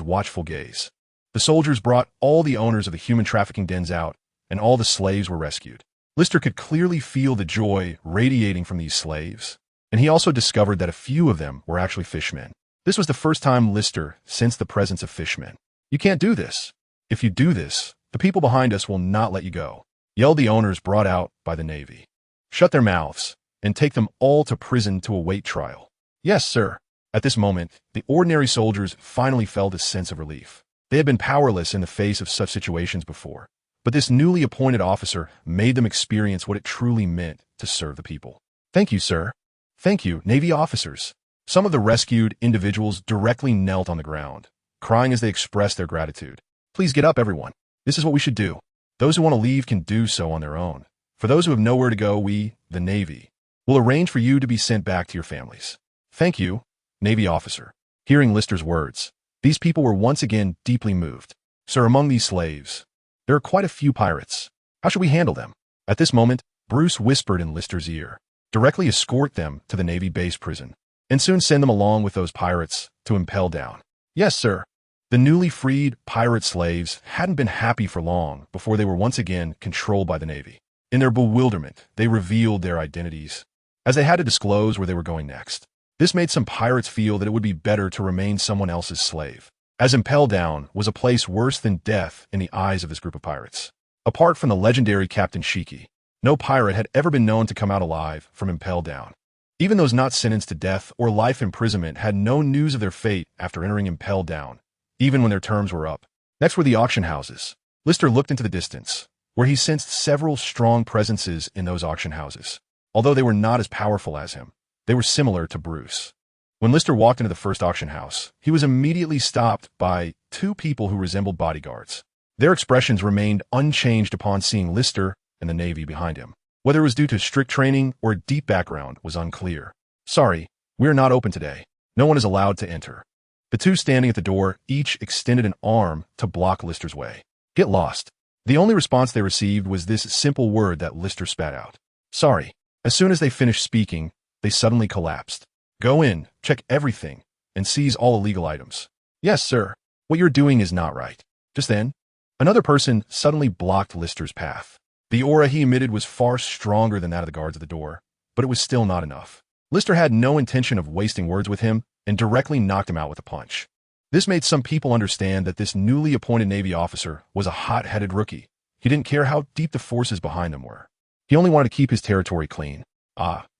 watchful gaze, the soldiers brought all the owners of the human trafficking dens out, and all the slaves were rescued. Lister could clearly feel the joy radiating from these slaves, and he also discovered that a few of them were actually fishmen. This was the first time Lister sensed the presence of fishmen. You can't do this. If you do this, the people behind us will not let you go, yelled the owners brought out by the Navy. Shut their mouths and take them all to prison to await trial. Yes, sir. At this moment, the ordinary soldiers finally felt a sense of relief. They had been powerless in the face of such situations before, but this newly appointed officer made them experience what it truly meant to serve the people. Thank you, sir. Thank you, Navy officers. Some of the rescued individuals directly knelt on the ground, crying as they expressed their gratitude. Please get up, everyone. This is what we should do. Those who want to leave can do so on their own. For those who have nowhere to go, we, the Navy, will arrange for you to be sent back to your families. Thank you, Navy officer. Hearing Lister's words, these people were once again deeply moved. Sir, among these slaves, there are quite a few pirates. How should we handle them? At this moment, Bruce whispered in Lister's ear. Directly escort them to the Navy base prison, and soon send them along with those pirates to impel down. Yes, sir. The newly freed pirate slaves hadn't been happy for long before they were once again controlled by the Navy. In their bewilderment, they revealed their identities, as they had to disclose where they were going next. This made some pirates feel that it would be better to remain someone else's slave, as impel down was a place worse than death in the eyes of this group of pirates. Apart from the legendary Captain Haki, no pirate had ever been known to come out alive from impel down. Even those not sentenced to death or life imprisonment had no news of their fate after entering impel down, even when their terms were up. Next were the auction houses. Lister looked into the distance, where he sensed several strong presences in those auction houses. Although they were not as powerful as him, they were similar to Bruce. When Lister walked into the first auction house, he was immediately stopped by 2 people who resembled bodyguards. Their expressions remained unchanged upon seeing Lister and the Navy behind him. Whether it was due to strict training or a deep background was unclear. Sorry, we are not open today. No one is allowed to enter. The 2 standing at the door each extended an arm to block Lister's way. Get lost. The only response they received was this simple word that Lister spat out. Sorry. As soon as they finished speaking, they suddenly collapsed. Go in, check everything, and seize all illegal items. Yes, sir. What you're doing is not right. Just then, another person suddenly blocked Lister's path. The aura he emitted was far stronger than that of the guards at the door, but it was still not enough. Lister had no intention of wasting words with him and directly knocked him out with a punch. This made some people understand that this newly appointed Navy officer was a hot-headed rookie. He didn't care how deep the forces behind them were. He only wanted to keep his territory clean.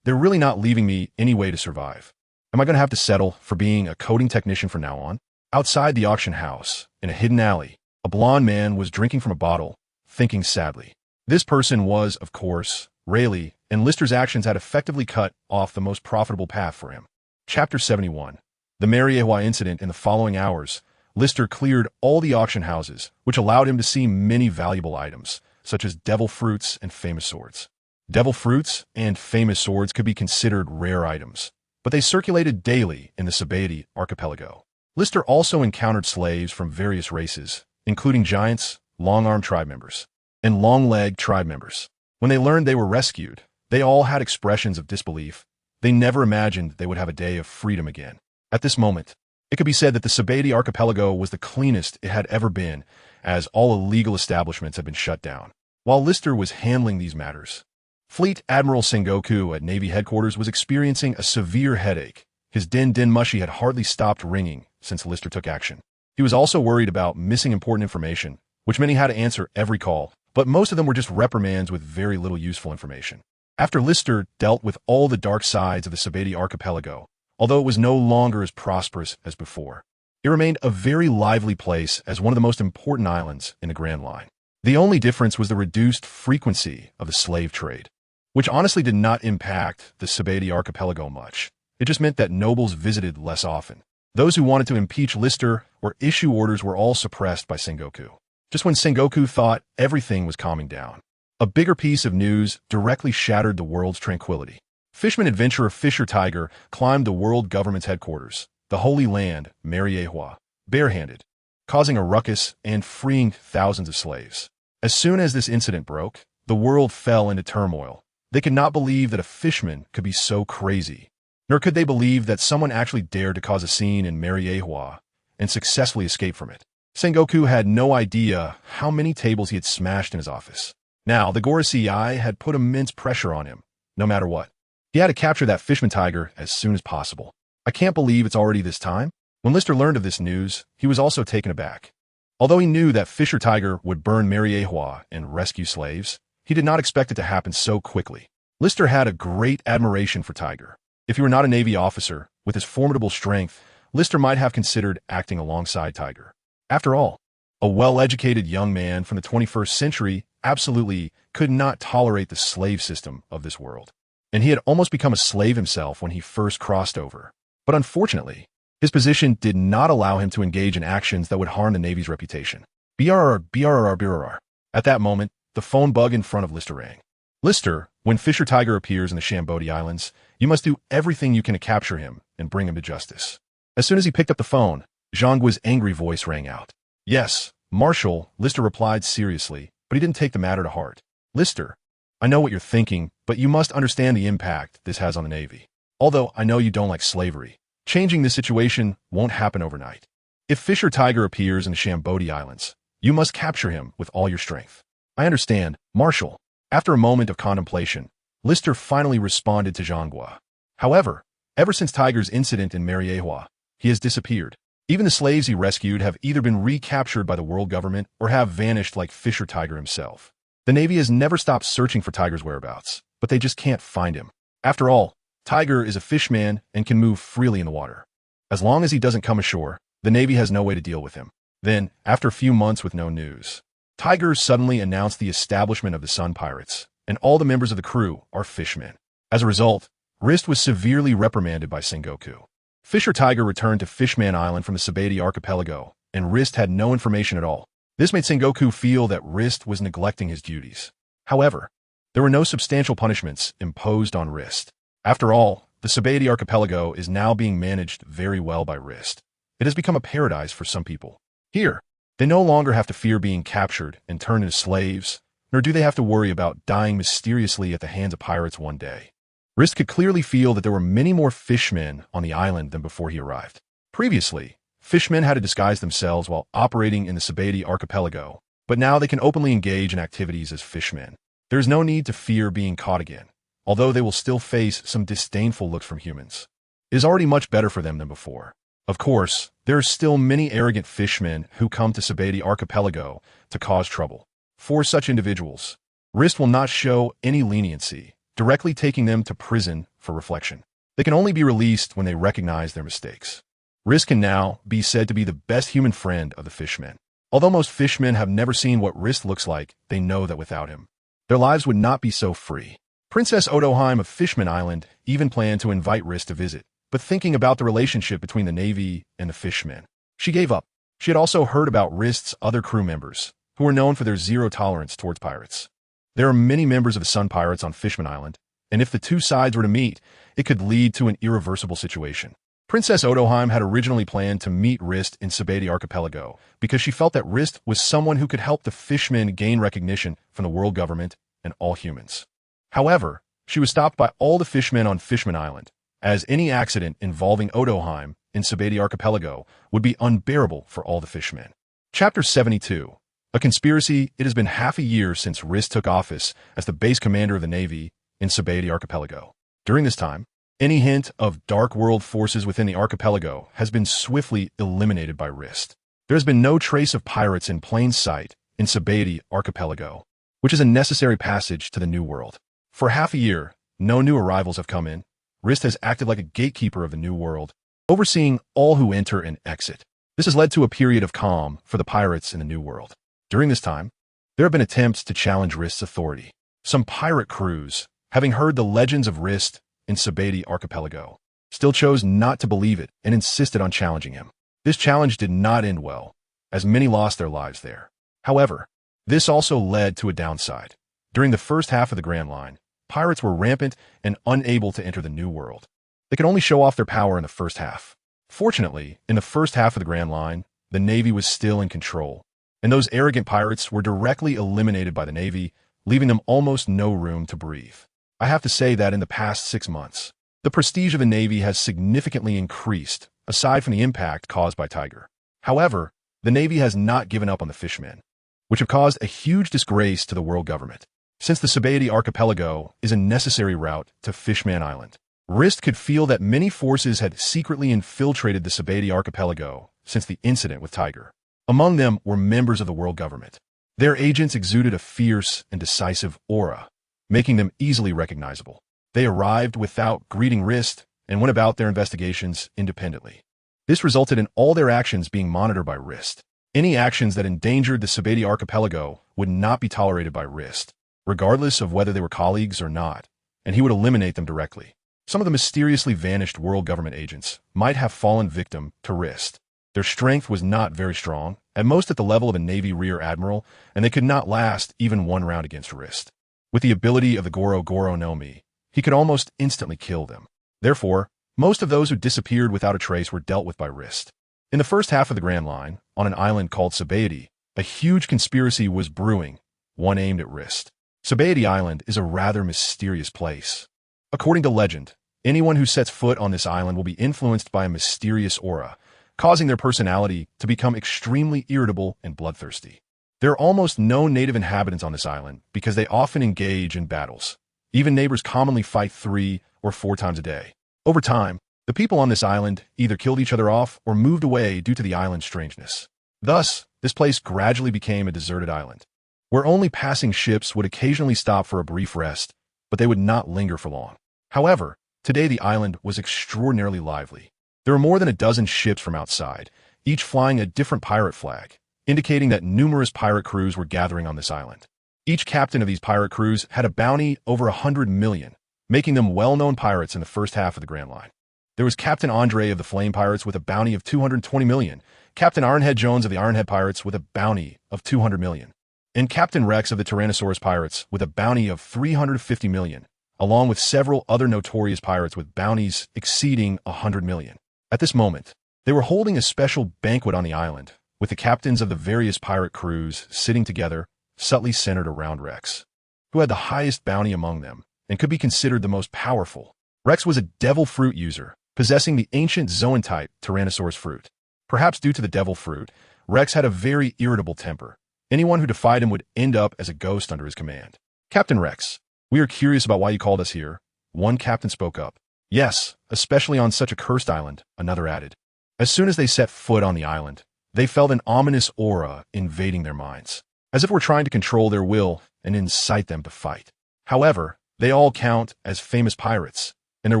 They're really not leaving me any way to survive. Am I going to have to settle for being a coding technician from now on? Outside the auction house, in a hidden alley, a blond man was drinking from a bottle, thinking sadly. This person was, of course, Rayleigh, and Lister's actions had effectively cut off the most profitable path for him. Chapter 71. The Mariehua incident. In the following hours, Lister cleared all the auction houses, which allowed him to see many valuable items, such as devil fruits and famous swords. Devil fruits and famous swords could be considered rare items. but they circulated daily in the Sabaody archipelago. Lister also encountered slaves from various races, including giants, long-armed tribe members, and long-legged tribe members. When they learned they were rescued, they all had expressions of disbelief. They never imagined they would have a day of freedom again. At this moment, it could be said that the Sabaody archipelago was the cleanest it had ever been, as all illegal establishments had been shut down. While Lister was handling these matters, Fleet Admiral Sengoku at Navy headquarters was experiencing a severe headache. His din-din mushi had hardly stopped ringing since Lister took action. He was also worried about missing important information, which meant he had to answer every call, but most of them were just reprimands with very little useful information. After Lister dealt with all the dark sides of the Sabaody archipelago, although it was no longer as prosperous as before, it remained a very lively place as one of the most important islands in the Grand Line. The only difference was the reduced frequency of the slave trade, which honestly did not impact the Sabaody archipelago much. It just meant that nobles visited less often. Those who wanted to impeach Lister or issue orders were all suppressed by Sengoku. Just when Sengoku thought everything was calming down, a bigger piece of news directly shattered the world's tranquility. Fishman adventurer Fisher Tiger climbed the world government's headquarters, the Holy Land, Mariehua, barehanded, causing a ruckus and freeing thousands of slaves. As soon as this incident broke, the world fell into turmoil. They could not believe that a fishman could be so crazy, nor could they believe that someone actually dared to cause a scene in Mariehua and successfully escape from it. Sengoku had no idea how many tables he had smashed in his office. Now, the Gorosei had put immense pressure on him, no matter what. He had to capture that Fishman Tiger as soon as possible. I can't believe it's already this time. When Lister learned of this news, he was also taken aback. Although he knew that Fisher Tiger would burn Mariehua and rescue slaves, he did not expect it to happen so quickly. Lister had a great admiration for Tiger. If he were not a Navy officer, with his formidable strength, Lister might have considered acting alongside Tiger. After all, a well-educated young man from the 21st century absolutely could not tolerate the slave system of this world. And he had almost become a slave himself when he first crossed over. But unfortunately, his position did not allow him to engage in actions that would harm the Navy's reputation. BRR. At that moment, the phone bug in front of Lister rang. Lister, when Fisher Tiger appears in the Sabaody Islands, you must do everything you can to capture him and bring him to justice. As soon as he picked up the phone, Zhangguo's angry voice rang out. Yes, Marshal, Lister replied seriously, but he didn't take the matter to heart. Lister, I know what you're thinking, but you must understand the impact this has on the Navy. Although I know you don't like slavery, changing this situation won't happen overnight. If Fisher Tiger appears in the Sabaody Islands, you must capture him with all your strength. I understand, Marshal. After a moment of contemplation, Lister finally responded to Zhangguo. However, ever since Tiger's incident in Mariehua, he has disappeared. Even the slaves he rescued have either been recaptured by the world government or have vanished like Fisher Tiger himself. The Navy has never stopped searching for Tiger's whereabouts, but they just can't find him. After all, Tiger is a fishman and can move freely in the water. As long as he doesn't come ashore, the Navy has no way to deal with him. Then, after a few months with no news, Tiger suddenly announced the establishment of the Sun Pirates, and all the members of the crew are fishmen. As a result, Rist was severely reprimanded by Sengoku. Fisher Tiger returned to Fishman Island from the Sabaody archipelago, and Rist had no information at all. This made Sengoku feel that Rist was neglecting his duties. However, there were no substantial punishments imposed on Rist. After all, the Sabaody archipelago is now being managed very well by Rist. It has become a paradise for some people. Here, they no longer have to fear being captured and turned into slaves, nor do they have to worry about dying mysteriously at the hands of pirates one day. Rist could clearly feel that there were many more fishmen on the island than before he arrived. Previously, fishmen had to disguise themselves while operating in the Sabaody archipelago, but now they can openly engage in activities as fishmen. There is no need to fear being caught again, although they will still face some disdainful looks from humans. It is already much better for them than before. Of course, there are still many arrogant fishmen who come to Sabaody archipelago to cause trouble. For such individuals, Rist will not show any leniency, directly taking them to prison for reflection. They can only be released when they recognize their mistakes. Rist can now be said to be the best human friend of the fishmen. Although most fishmen have never seen what Rist looks like, they know that without him, their lives would not be so free. Princess Odoheim of Fishman Island even planned to invite Rist to visit, but thinking about the relationship between the Navy and the fishmen, she gave up. She had also heard about Rist's other crew members, who were known for their zero tolerance towards pirates. There are many members of the Sun Pirates on Fishman Island, and if the two sides were to meet, it could lead to an irreversible situation. Princess Odoheim had originally planned to meet Rist in Sabeti archipelago because she felt that Rist was someone who could help the fishmen gain recognition from the world government and all humans. However, she was stopped by all the fishmen on Fishman Island, as any accident involving Odoheim in Sabeti archipelago would be unbearable for all the fishmen. Chapter 72. A conspiracy. It has been half a year since Rist took office as the base commander of the Navy in Sabeti archipelago. During this time, any hint of dark world forces within the archipelago has been swiftly eliminated by Rist. There has been no trace of pirates in plain sight in Sabeti archipelago, which is a necessary passage to the New World. For half a year, no new arrivals have come in. Rist has acted like a gatekeeper of the New World, overseeing all who enter and exit. This has led to a period of calm for the pirates in the New World. During this time, there have been attempts to challenge Rist's authority. Some pirate crews, having heard the legends of Rist in Sabeti archipelago, still chose not to believe it and insisted on challenging him. This challenge did not end well, as many lost their lives there. However, this also led to a downside. During the first half of the Grand Line, pirates were rampant and unable to enter the New World. They could only show off their power in the first half. Fortunately, in the first half of the Grand Line, the Navy was still in control, and those arrogant pirates were directly eliminated by the Navy, leaving them almost no room to breathe. I have to say that in the past 6 months, the prestige of the Navy has significantly increased, aside from the impact caused by Tiger. However, the Navy has not given up on the fishmen, which have caused a huge disgrace to the world government. Since the Sabeti archipelago is a necessary route to Fishman Island, Rist could feel that many forces had secretly infiltrated the Sabeti archipelago since the incident with Tiger. Among them were members of the world government. Their agents exuded a fierce and decisive aura, making them easily recognizable. They arrived without greeting Rist and went about their investigations independently. This resulted in all their actions being monitored by Rist. Any actions that endangered the Sabeti archipelago would not be tolerated by Rist, regardless of whether they were colleagues or not, and he would eliminate them directly. Some of the mysteriously vanished world government agents might have fallen victim to Rist. Their strength was not very strong, at most at the level of a Navy Rear Admiral, and they could not last even one round against Rist. With the ability of the Goro Goro no Mi, he could almost instantly kill them. Therefore, most of those who disappeared without a trace were dealt with by Rist. In the first half of the Grand Line, on an island called Sabeti, a huge conspiracy was brewing, one aimed at Rist. Sabeti Island is a rather mysterious place. According to legend, anyone who sets foot on this island will be influenced by a mysterious aura, causing their personality to become extremely irritable and bloodthirsty. There are almost no native inhabitants on this island because they often engage in battles. Even neighbors commonly fight 3 or 4 times a day. Over time, the people on this island either killed each other off or moved away due to the island's strangeness. Thus, this place gradually became a deserted island, where only passing ships would occasionally stop for a brief rest, but they would not linger for long. However, today the island was extraordinarily lively. There were more than a dozen ships from outside, each flying a different pirate flag, indicating that numerous pirate crews were gathering on this island. Each captain of these pirate crews had a bounty over 100 million, making them well-known pirates in the first half of the Grand Line. There was Captain Andre of the Flame Pirates with a bounty of 220 million, Captain Ironhead Jones of the Ironhead Pirates with a bounty of 200 million, and Captain Rex of the Tyrannosaurus Pirates with a bounty of 350 million, along with several other notorious pirates with bounties exceeding 100 million. At this moment, they were holding a special banquet on the island, with the captains of the various pirate crews sitting together, subtly centered around Rex, who had the highest bounty among them and could be considered the most powerful. Rex was a devil fruit user, possessing the ancient Zoan-type Tyrannosaurus fruit. Perhaps due to the devil fruit, Rex had a very irritable temper. Anyone who defied him would end up as a ghost under his command. Captain Rex, we are curious about why you called us here. One captain spoke up. Yes, especially on such a cursed island, another added. As soon as they set foot on the island, they felt an ominous aura invading their minds, as if we're trying to control their will and incite them to fight. However, they all count as famous pirates, and their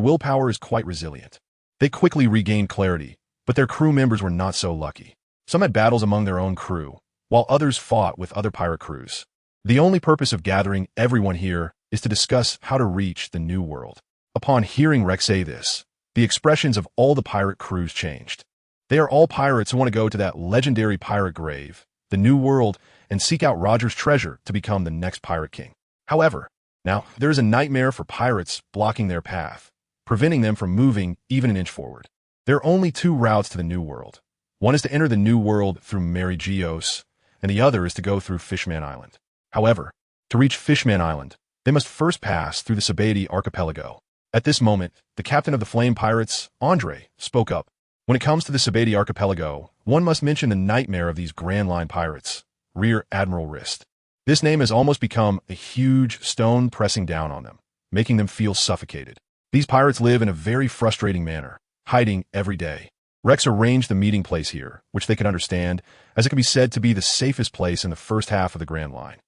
willpower is quite resilient. They quickly regained clarity, but their crew members were not so lucky. Some had battles among their own crew, while others fought with other pirate crews. The only purpose of gathering everyone here is to discuss how to reach the New World. Upon hearing Rex say this, the expressions of all the pirate crews changed. They are all pirates who want to go to that legendary pirate grave, the New World, and seek out Roger's treasure to become the next pirate king. However, Now, there is a nightmare for pirates blocking their path, preventing them from moving even an inch forward. There are only two routes to the New World. One is to enter the New World through Mary Geos, and the other is to go through Fishman Island. However, to reach Fishman Island, they must first pass through the Sabati archipelago. At this moment, the captain of the Flame Pirates, Andre, spoke up. When it comes to the Sabati archipelago, one must mention the nightmare of these Grand Line pirates, Rear Admiral Rist. This name has almost become a huge stone pressing down on them, making them feel suffocated. These pirates live in a very frustrating manner, hiding every day. Rex arranged the meeting place here, which they could understand, as it can be said to be the safest place in the first half of the Grand Line.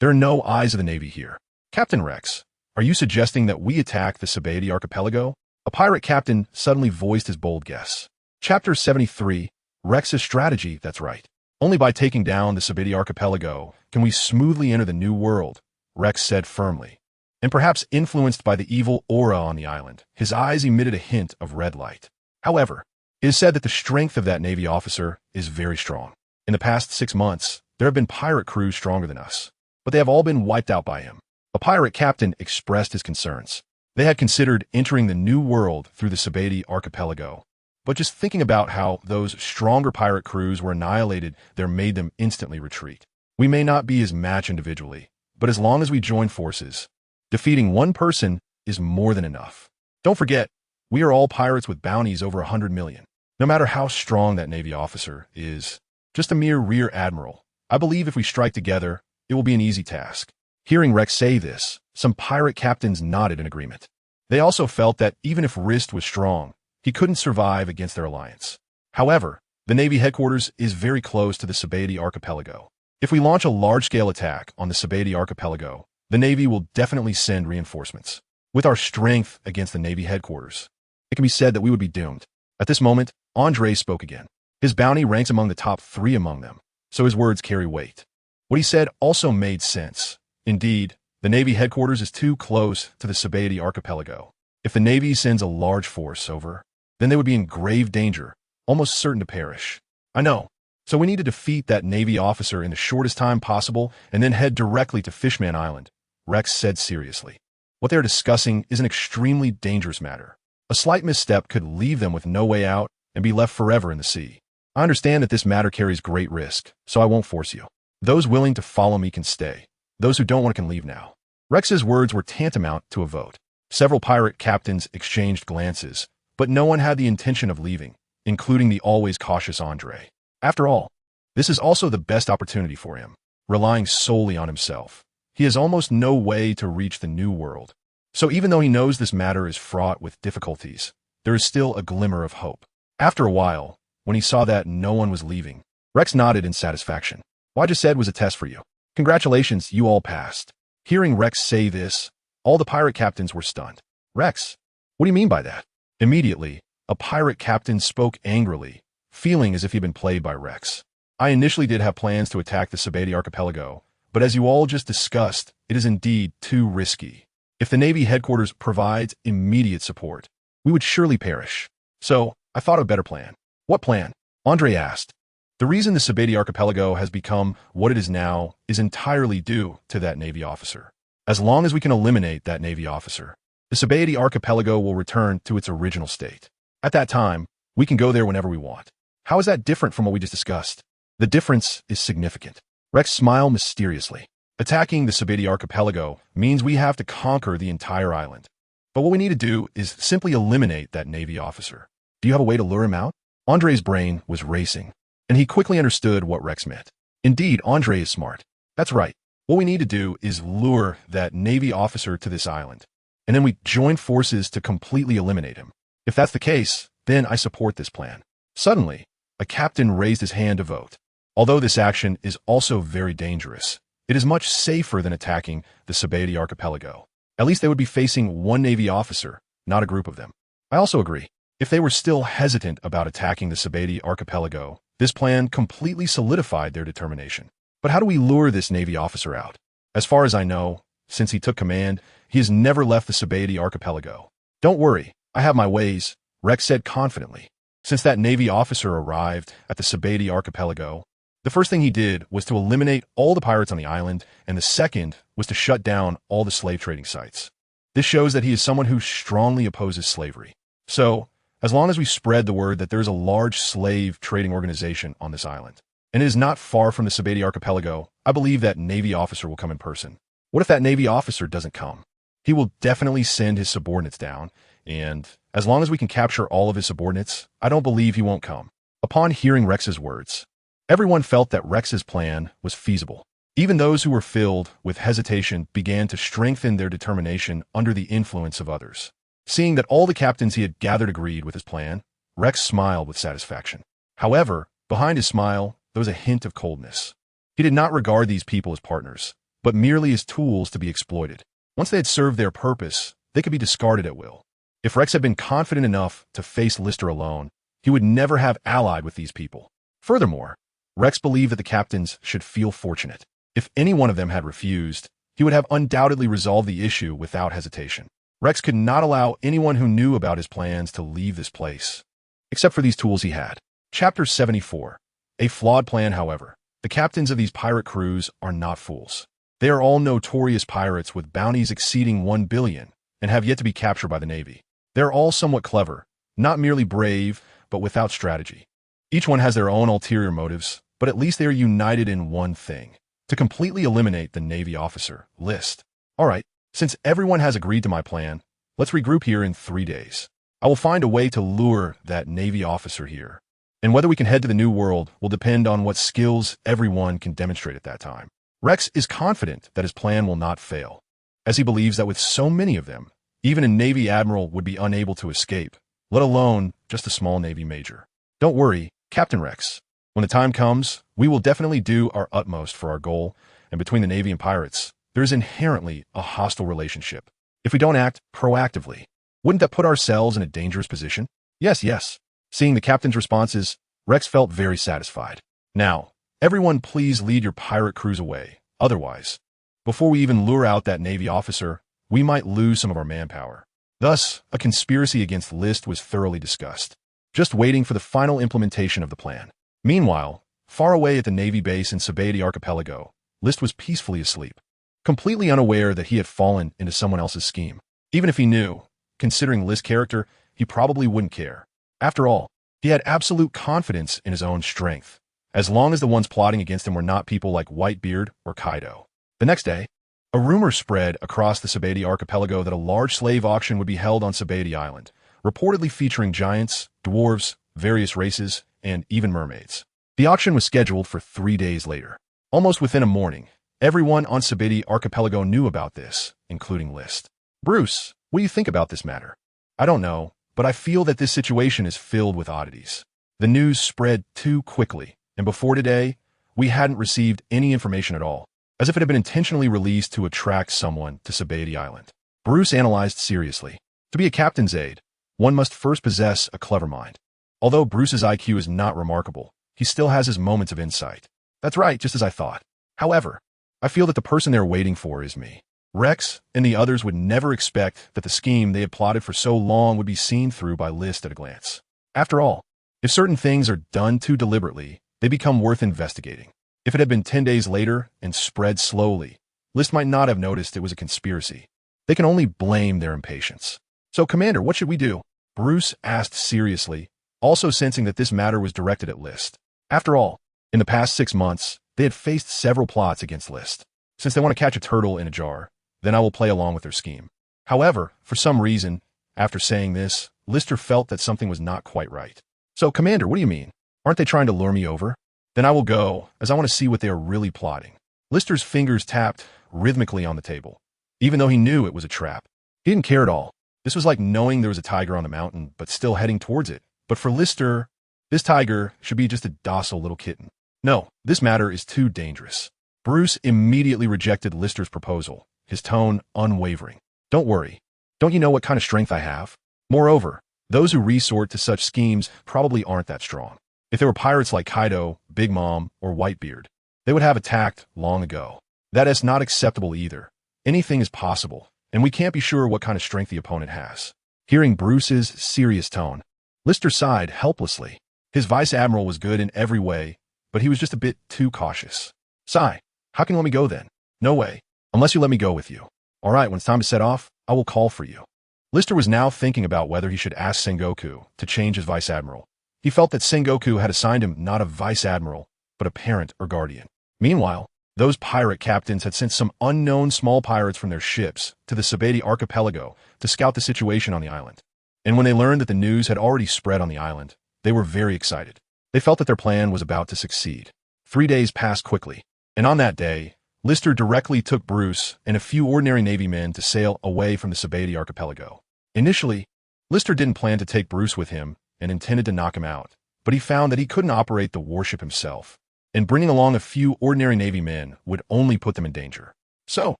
There are no eyes of the Navy here. Captain Rex, are you suggesting that we attack the Sabati archipelago? A pirate captain suddenly voiced his bold guess. Chapter 73, Rex's strategy, that's right. Only by taking down the Sabati archipelago can we smoothly enter the New World, Rex said firmly. And perhaps influenced by the evil aura on the island, his eyes emitted a hint of red light. However, it is said that the strength of that Navy officer is very strong. In the past 6 months, there have been pirate crews stronger than us, but they have all been wiped out by him. A pirate captain expressed his concerns. They had considered entering the New World through the Sabati archipelago, but just thinking about how those stronger pirate crews were annihilated there made them instantly retreat. We may not be his match individually, but as long as we join forces, defeating one person is more than enough. Don't forget, we are all pirates with bounties over 100 million. No matter how strong that Navy officer is, just a mere rear admiral, I believe if we strike together, it will be an easy task. Hearing Rex say this, some pirate captains nodded in agreement. They also felt that even if Rist was strong, he couldn't survive against their alliance. However, the Navy headquarters is very close to the Sabati archipelago. If we launch a large-scale attack on the Sabati archipelago, the Navy will definitely send reinforcements. With our strength against the Navy headquarters, it can be said that we would be doomed. At this moment, Andre spoke again. His bounty ranks among the top 3 among them, so his words carry weight. What he said also made sense. Indeed, the Navy headquarters is too close to the Sabati archipelago. If the Navy sends a large force over, then they would be in grave danger, almost certain to perish. I know. So we need to defeat that Navy officer in the shortest time possible and then head directly to Fishman Island, Rex said seriously. What they are discussing is an extremely dangerous matter. A slight misstep could leave them with no way out and be left forever in the sea. I understand that this matter carries great risk, so I won't force you. Those willing to follow me can stay. Those who don't want can leave now. Rex's words were tantamount to a vote. Several pirate captains exchanged glances, but no one had the intention of leaving, including the always cautious Andre. After all, this is also the best opportunity for him, relying solely on himself. He has almost no way to reach the New World. So even though he knows this matter is fraught with difficulties, there is still a glimmer of hope. After a while, when he saw that no one was leaving, Rex nodded in satisfaction. What I just said was a test for you. Congratulations, you all passed. Hearing Rex say this, all the pirate captains were stunned. Rex, what do you mean by that? Immediately, a pirate captain spoke angrily, feeling as if he'd been played by Rex. I initially did have plans to attack the Sabati archipelago, but as you all just discussed, it is indeed too risky. If the Navy headquarters provides immediate support, we would surely perish. So, I thought of a better plan. What plan? Andre asked. The reason the Sabati archipelago has become what it is now is entirely due to that Navy officer. As long as we can eliminate that Navy officer, the Sabati archipelago will return to its original state. At that time, we can go there whenever we want. How is that different from what we just discussed? The difference is significant. Rex smiled mysteriously. Attacking the Sabati archipelago means we have to conquer the entire island. But what we need to do is simply eliminate that Navy officer. Do you have a way to lure him out? Andre's brain was racing, and he quickly understood what Rex meant. Indeed, Andre is smart. That's right. What we need to do is lure that Navy officer to this island, and then we join forces to completely eliminate him. If that's the case, then I support this plan. Suddenly, a captain raised his hand to vote. Although this action is also very dangerous, it is much safer than attacking the Sabati archipelago. At least they would be facing one Navy officer, not a group of them. I also agree. If they were still hesitant about attacking the Sabati archipelago, this plan completely solidified their determination. But how do we lure this Navy officer out? As far as I know, since he took command, he has never left the Sabati archipelago. Don't worry, I have my ways, Rex said confidently. Since that Navy officer arrived at the Sabati archipelago, The first thing he did was to eliminate all the pirates on the island, and the second was to shut down all the slave trading sites. This shows that he is someone who strongly opposes slavery. So, as long as we spread the word that there is a large slave trading organization on this island, and it is not far from the Sabeti archipelago, I believe that Navy officer will come in person. What if that Navy officer doesn't come? He will definitely send his subordinates down, and as long as we can capture all of his subordinates, I don't believe he won't come. Upon hearing Rex's words, everyone felt that Rex's plan was feasible. Even those who were filled with hesitation began to strengthen their determination under the influence of others. Seeing that all the captains he had gathered agreed with his plan, Rex smiled with satisfaction. However, behind his smile, there was a hint of coldness. He did not regard these people as partners, but merely as tools to be exploited. Once they had served their purpose, they could be discarded at will. If Rex had been confident enough to face Lister alone, he would never have allied with these people. Furthermore, Rex believed that the captains should feel fortunate. If any one of them had refused, he would have undoubtedly resolved the issue without hesitation. Rex could not allow anyone who knew about his plans to leave this place, except for these tools he had. Chapter 74. A flawed plan, however. The captains of these pirate crews are not fools. They are all notorious pirates with bounties exceeding 1 billion and have yet to be captured by the Navy. They are all somewhat clever, not merely brave, but without strategy. Each one has their own ulterior motives, but at least they are united in one thing: to completely eliminate the Navy officer, List. All right, since everyone has agreed to my plan, let's regroup here in 3 days. I will find a way to lure that Navy officer here, and whether we can head to the New World will depend on what skills everyone can demonstrate at that time. Rex is confident that his plan will not fail, as he believes that with so many of them, even a Navy admiral would be unable to escape, let alone just a small Navy major. Don't worry, Captain Rex. When the time comes, we will definitely do our utmost for our goal, and between the Navy and pirates, there is inherently a hostile relationship. If we don't act proactively, wouldn't that put ourselves in a dangerous position? Yes. Seeing the captain's responses, Rex felt very satisfied. Now, everyone please lead your pirate crews away. Otherwise, before we even lure out that Navy officer, we might lose some of our manpower. Thus, a conspiracy against List was thoroughly discussed, just waiting for the final implementation of the plan. Meanwhile, far away at the Navy base in Sabeti archipelago, List was peacefully asleep, completely unaware that he had fallen into someone else's scheme. Even if he knew, considering List's character, he probably wouldn't care. After all, he had absolute confidence in his own strength, as long as the ones plotting against him were not people like Whitebeard or Kaido. The next day, a rumor spread across the Sabeti archipelago that a large slave auction would be held on Sabeti Island, reportedly featuring giants, dwarves, various races, and even mermaids. The auction was scheduled for 3 days later. Almost within a morning, everyone on Sabeti archipelago knew about this, including List. Bruce, what do you think about this matter? I don't know, but I feel that this situation is filled with oddities. The news spread too quickly, and before today, we hadn't received any information at all, as if it had been intentionally released to attract someone to Sabeti Island. Bruce analyzed seriously. To be a captain's aide, one must first possess a clever mind. Although Bruce's IQ is not remarkable, he still has his moments of insight. That's right, just as I thought. However, I feel that the person they're waiting for is me. Rex and the others would never expect that the scheme they had plotted for so long would be seen through by List at a glance. After all, if certain things are done too deliberately, they become worth investigating. If it had been 10 days later and spread slowly, List might not have noticed it was a conspiracy. They can only blame their impatience. So, Commander, what should we do? Bruce asked seriously, also sensing that this matter was directed at List. After all, in the past 6 months, they had faced several plots against List. Since they want to catch a turtle in a jar, then I will play along with their scheme. However, for some reason, after saying this, Lister felt that something was not quite right. So, Commander, what do you mean? Aren't they trying to lure me over? Then I will go, as I want to see what they are really plotting. Lister's fingers tapped rhythmically on the table, even though he knew it was a trap. He didn't care at all. This was like knowing there was a tiger on the mountain, but still heading towards it. But for Lister, this tiger should be just a docile little kitten. No, this matter is too dangerous. Bruce immediately rejected Lister's proposal, his tone unwavering. Don't worry. Don't you know what kind of strength I have? Moreover, those who resort to such schemes probably aren't that strong. If there were pirates like Kaido, Big Mom, or Whitebeard, they would have attacked long ago. That is not acceptable either. Anything is possible, and we can't be sure what kind of strength the opponent has. Hearing Bruce's serious tone, Lister sighed helplessly. His vice admiral was good in every way, but he was just a bit too cautious. Sigh, how can you let me go then? No way, unless you let me go with you. All right, when it's time to set off, I will call for you. Lister was now thinking about whether he should ask Sengoku to change his vice admiral. He felt that Sengoku had assigned him not a vice admiral, but a parent or guardian. Meanwhile, those pirate captains had sent some unknown small pirates from their ships to the Sabeti archipelago to scout the situation on the island. And when they learned that the news had already spread on the island, they were very excited. They felt that their plan was about to succeed. 3 days passed quickly, and on that day, Lister directly took Bruce and a few ordinary Navy men to sail away from the Sabeti archipelago. Initially, Lister didn't plan to take Bruce with him and intended to knock him out, but he found that he couldn't operate the warship himself, and bringing along a few ordinary Navy men would only put them in danger. So,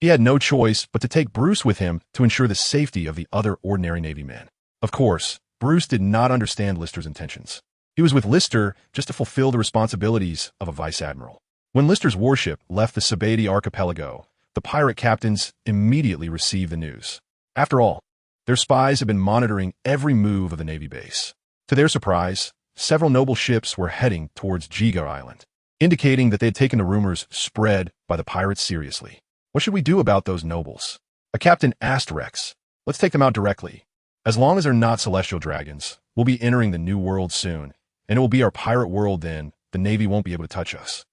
he had no choice but to take Bruce with him to ensure the safety of the other ordinary Navy men. Of course, Bruce did not understand Lister's intentions. He was with Lister just to fulfill the responsibilities of a vice admiral. When Lister's warship left the Sabeti archipelago, the pirate captains immediately received the news. After all, their spies had been monitoring every move of the Navy base. To their surprise, several noble ships were heading towards Jiga Island, indicating that they had taken the rumors spread by the pirates seriously. What should we do about those nobles? A captain asked Rex. Let's take them out directly. As long as they're not celestial dragons, we'll be entering the new world soon, and it will be our pirate world then. The Navy won't be able to touch us.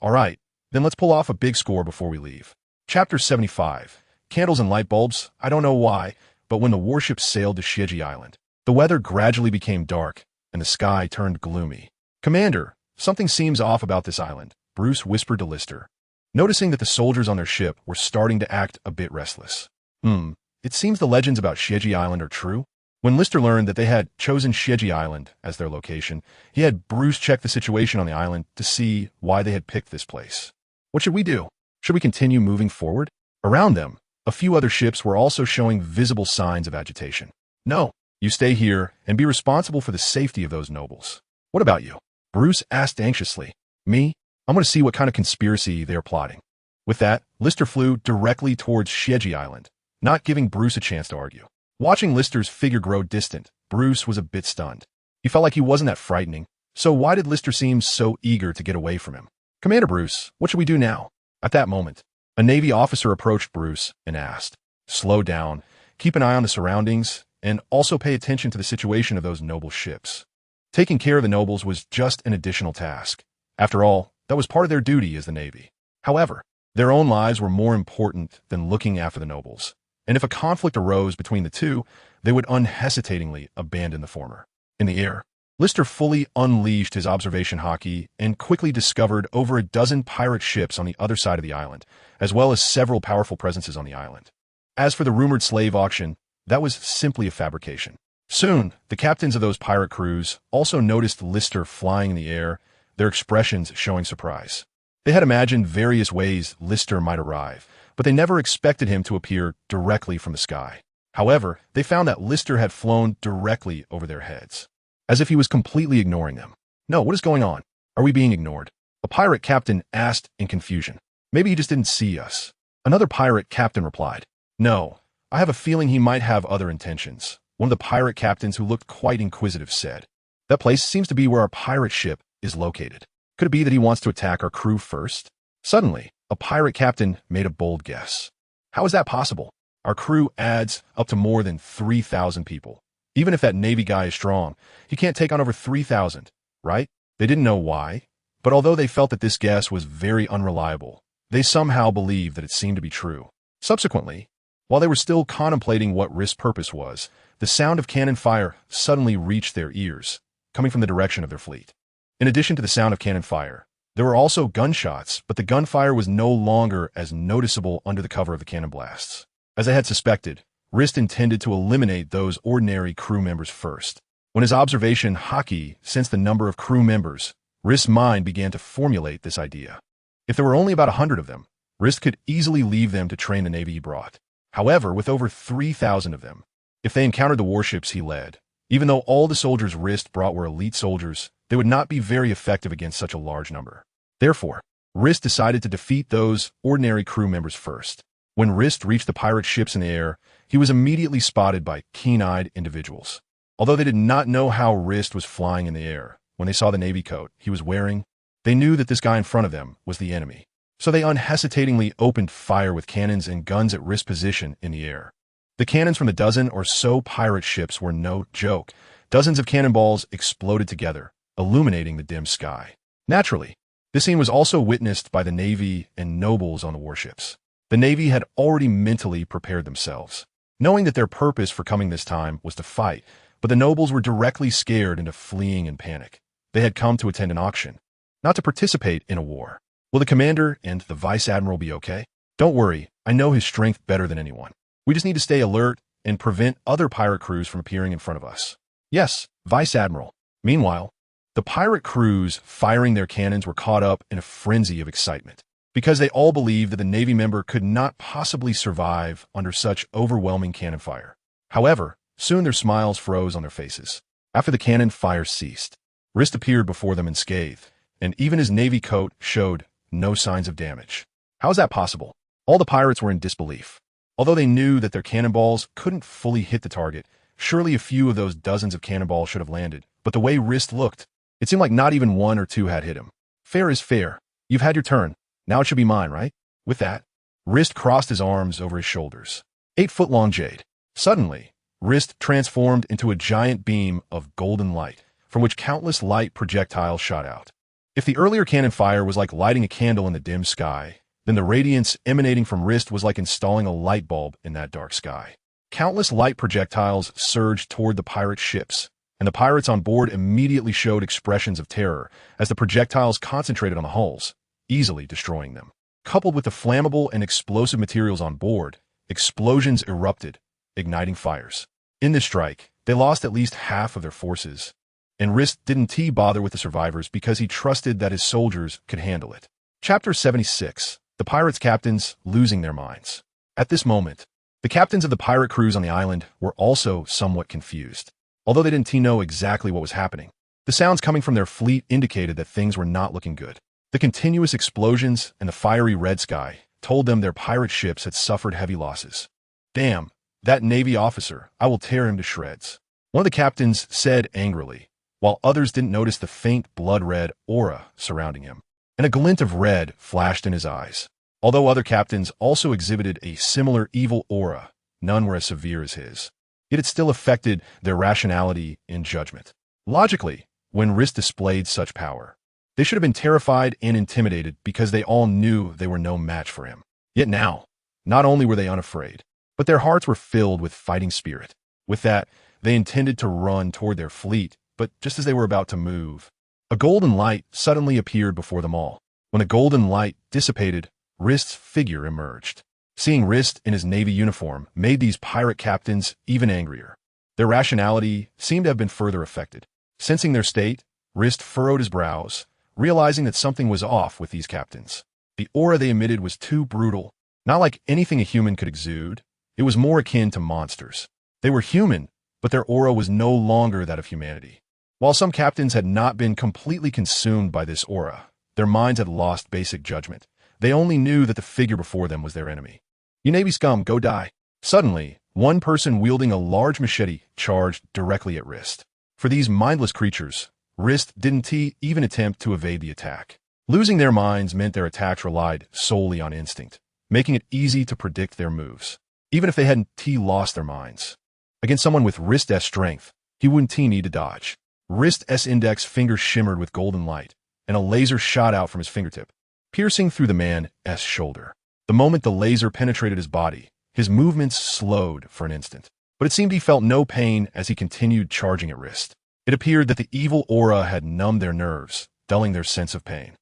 All right, then let's pull off a big score before we leave. Chapter 75. Candles and light bulbs. I don't know why, but when the warship sailed to Shieji Island, the weather gradually became dark, and the sky turned gloomy. Commander, something seems off about this island, Bruce whispered to Lister, noticing that the soldiers on their ship were starting to act a bit restless. It seems the legends about Shieji Island are true. When Lister learned that they had chosen Shieji Island as their location, he had Bruce check the situation on the island to see why they had picked this place. What should we do? Should we continue moving forward? Around them, a few other ships were also showing visible signs of agitation. No, you stay here and be responsible for the safety of those nobles. What about you? Bruce asked anxiously. Me? I'm going to see what kind of conspiracy they are plotting. With that, Lister flew directly towards Shieji Island, not giving Bruce a chance to argue. Watching Lister's figure grow distant, Bruce was a bit stunned. He felt like he wasn't that frightening, so why did Lister seem so eager to get away from him? Commander Bruce, what should we do now? At that moment, a Navy officer approached Bruce and asked, slow down, keep an eye on the surroundings, and also pay attention to the situation of those noble ships. Taking care of the nobles was just an additional task. After all, that was part of their duty as the Navy. However, their own lives were more important than looking after the nobles, and if a conflict arose between the two, they would unhesitatingly abandon the former. In the air, Lister fully unleashed his observation Haki and quickly discovered over a dozen pirate ships on the other side of the island, as well as several powerful presences on the island. As for the rumored slave auction, that was simply a fabrication. Soon, the captains of those pirate crews also noticed Lister flying in the air, their expressions showing surprise. They had imagined various ways Lister might arrive, but they never expected him to appear directly from the sky. However, they found that Lister had flown directly over their heads, as if he was completely ignoring them. No, what is going on? Are we being ignored? A pirate captain asked in confusion. Maybe he just didn't see us. Another pirate captain replied, no, I have a feeling he might have other intentions. One of the pirate captains who looked quite inquisitive said, that place seems to be where our pirate ship is located. Could it be that he wants to attack our crew first? Suddenly, a pirate captain made a bold guess. How is that possible? Our crew adds up to more than 3,000 people. Even if that Navy guy is strong, he can't take on over 3,000, right? They didn't know why, but although they felt that this guess was very unreliable, they somehow believed that it seemed to be true. Subsequently, while they were still contemplating what Rist's purpose was, the sound of cannon fire suddenly reached their ears, coming from the direction of their fleet. In addition to the sound of cannon fire, there were also gunshots, but the gunfire was no longer as noticeable under the cover of the cannon blasts. As they had suspected, Rist intended to eliminate those ordinary crew members first. When his observation Haki sensed the number of crew members, Rist's mind began to formulate this idea. If there were only about 100 of them, Rist could easily leave them to train the Navy he brought. However, with over 3,000 of them, if they encountered the warships he led, even though all the soldiers Rist brought were elite soldiers, they would not be very effective against such a large number. Therefore, Rist decided to defeat those ordinary crew members first. When Rist reached the pirate ships in the air, he was immediately spotted by keen-eyed individuals. Although they did not know how Rist was flying in the air, when they saw the Navy coat he was wearing, They knew that this guy in front of them was the enemy. So they unhesitatingly opened fire with cannons and guns at Rist position in the air. The cannons from the dozen or so pirate ships were no joke. Dozens of cannonballs exploded together, illuminating the dim sky. Naturally, this scene was also witnessed by the Navy and nobles on the warships. The Navy had already mentally prepared themselves, knowing that their purpose for coming this time was to fight, but the nobles were directly scared into fleeing in panic. They had come to attend an auction, not to participate in a war. Will the commander and the vice admiral be okay? Don't worry, I know his strength better than anyone. We just need to stay alert and prevent other pirate crews from appearing in front of us. Yes, vice admiral. Meanwhile, the pirate crews firing their cannons were caught up in a frenzy of excitement, because they all believed that the Navy member could not possibly survive under such overwhelming cannon fire. However, soon their smiles froze on their faces. After the cannon fire ceased, Rist appeared before them unscathed, and even his Navy coat showed no signs of damage. How is that possible? All the pirates were in disbelief. Although they knew that their cannonballs couldn't fully hit the target, surely a few of those dozens of cannonballs should have landed. But the way Rist looked, it seemed like not even one or two had hit him. Fair is fair. You've had your turn. Now it should be mine, right? With that, Rist crossed his arms over his shoulders. 8-foot-long jade. Suddenly, Rist transformed into a giant beam of golden light, from which countless light projectiles shot out. If the earlier cannon fire was like lighting a candle in the dim sky, then the radiance emanating from Rist was like installing a light bulb in that dark sky. Countless light projectiles surged toward the pirate ships, and the pirates on board immediately showed expressions of terror as the projectiles concentrated on the hulls, easily destroying them. Coupled with the flammable and explosive materials on board, explosions erupted, igniting fires. In this strike, they lost at least half of their forces, and Rist didn't bother with the survivors because he trusted that his soldiers could handle it. Chapter 76. The Pirates' Captains Losing Their Minds. At this moment, the captains of the pirate crews on the island were also somewhat confused. Although they didn't know exactly what was happening, the sounds coming from their fleet indicated that things were not looking good. The continuous explosions and the fiery red sky told them their pirate ships had suffered heavy losses. Damn, that Navy officer, I will tear him to shreds. One of the captains said angrily, while others didn't notice the faint blood-red aura surrounding him, and a glint of red flashed in his eyes. Although other captains also exhibited a similar evil aura, none were as severe as his. Yet it still affected their rationality and judgment. Logically, when Rist displayed such power, they should have been terrified and intimidated because they all knew they were no match for him. Yet now, not only were they unafraid, but their hearts were filled with fighting spirit. With that, they intended to run toward their fleet, but just as they were about to move, a golden light suddenly appeared before them all. When the golden light dissipated, Rist's figure emerged. Seeing Rist in his Navy uniform made these pirate captains even angrier. Their rationality seemed to have been further affected. Sensing their state, Rist furrowed his brows, realizing that something was off with these captains. The aura they emitted was too brutal, not like anything a human could exude. It was more akin to monsters. They were human, but their aura was no longer that of humanity. While some captains had not been completely consumed by this aura, their minds had lost basic judgment. They only knew that the figure before them was their enemy. You Navy scum, go die. Suddenly, one person wielding a large machete charged directly at Rist. For these mindless creatures, Rist didn't even attempt to evade the attack. Losing their minds meant their attacks relied solely on instinct, making it easy to predict their moves, even if they hadn't lost their minds. Against someone with Rist's strength, he wouldn't need to dodge. Rist's index finger shimmered with golden light, and a laser shot out from his fingertip, piercing through the man's shoulder. The moment the laser penetrated his body, his movements slowed for an instant, but it seemed he felt no pain as he continued charging at Rist. It appeared that the evil aura had numbed their nerves, dulling their sense of pain.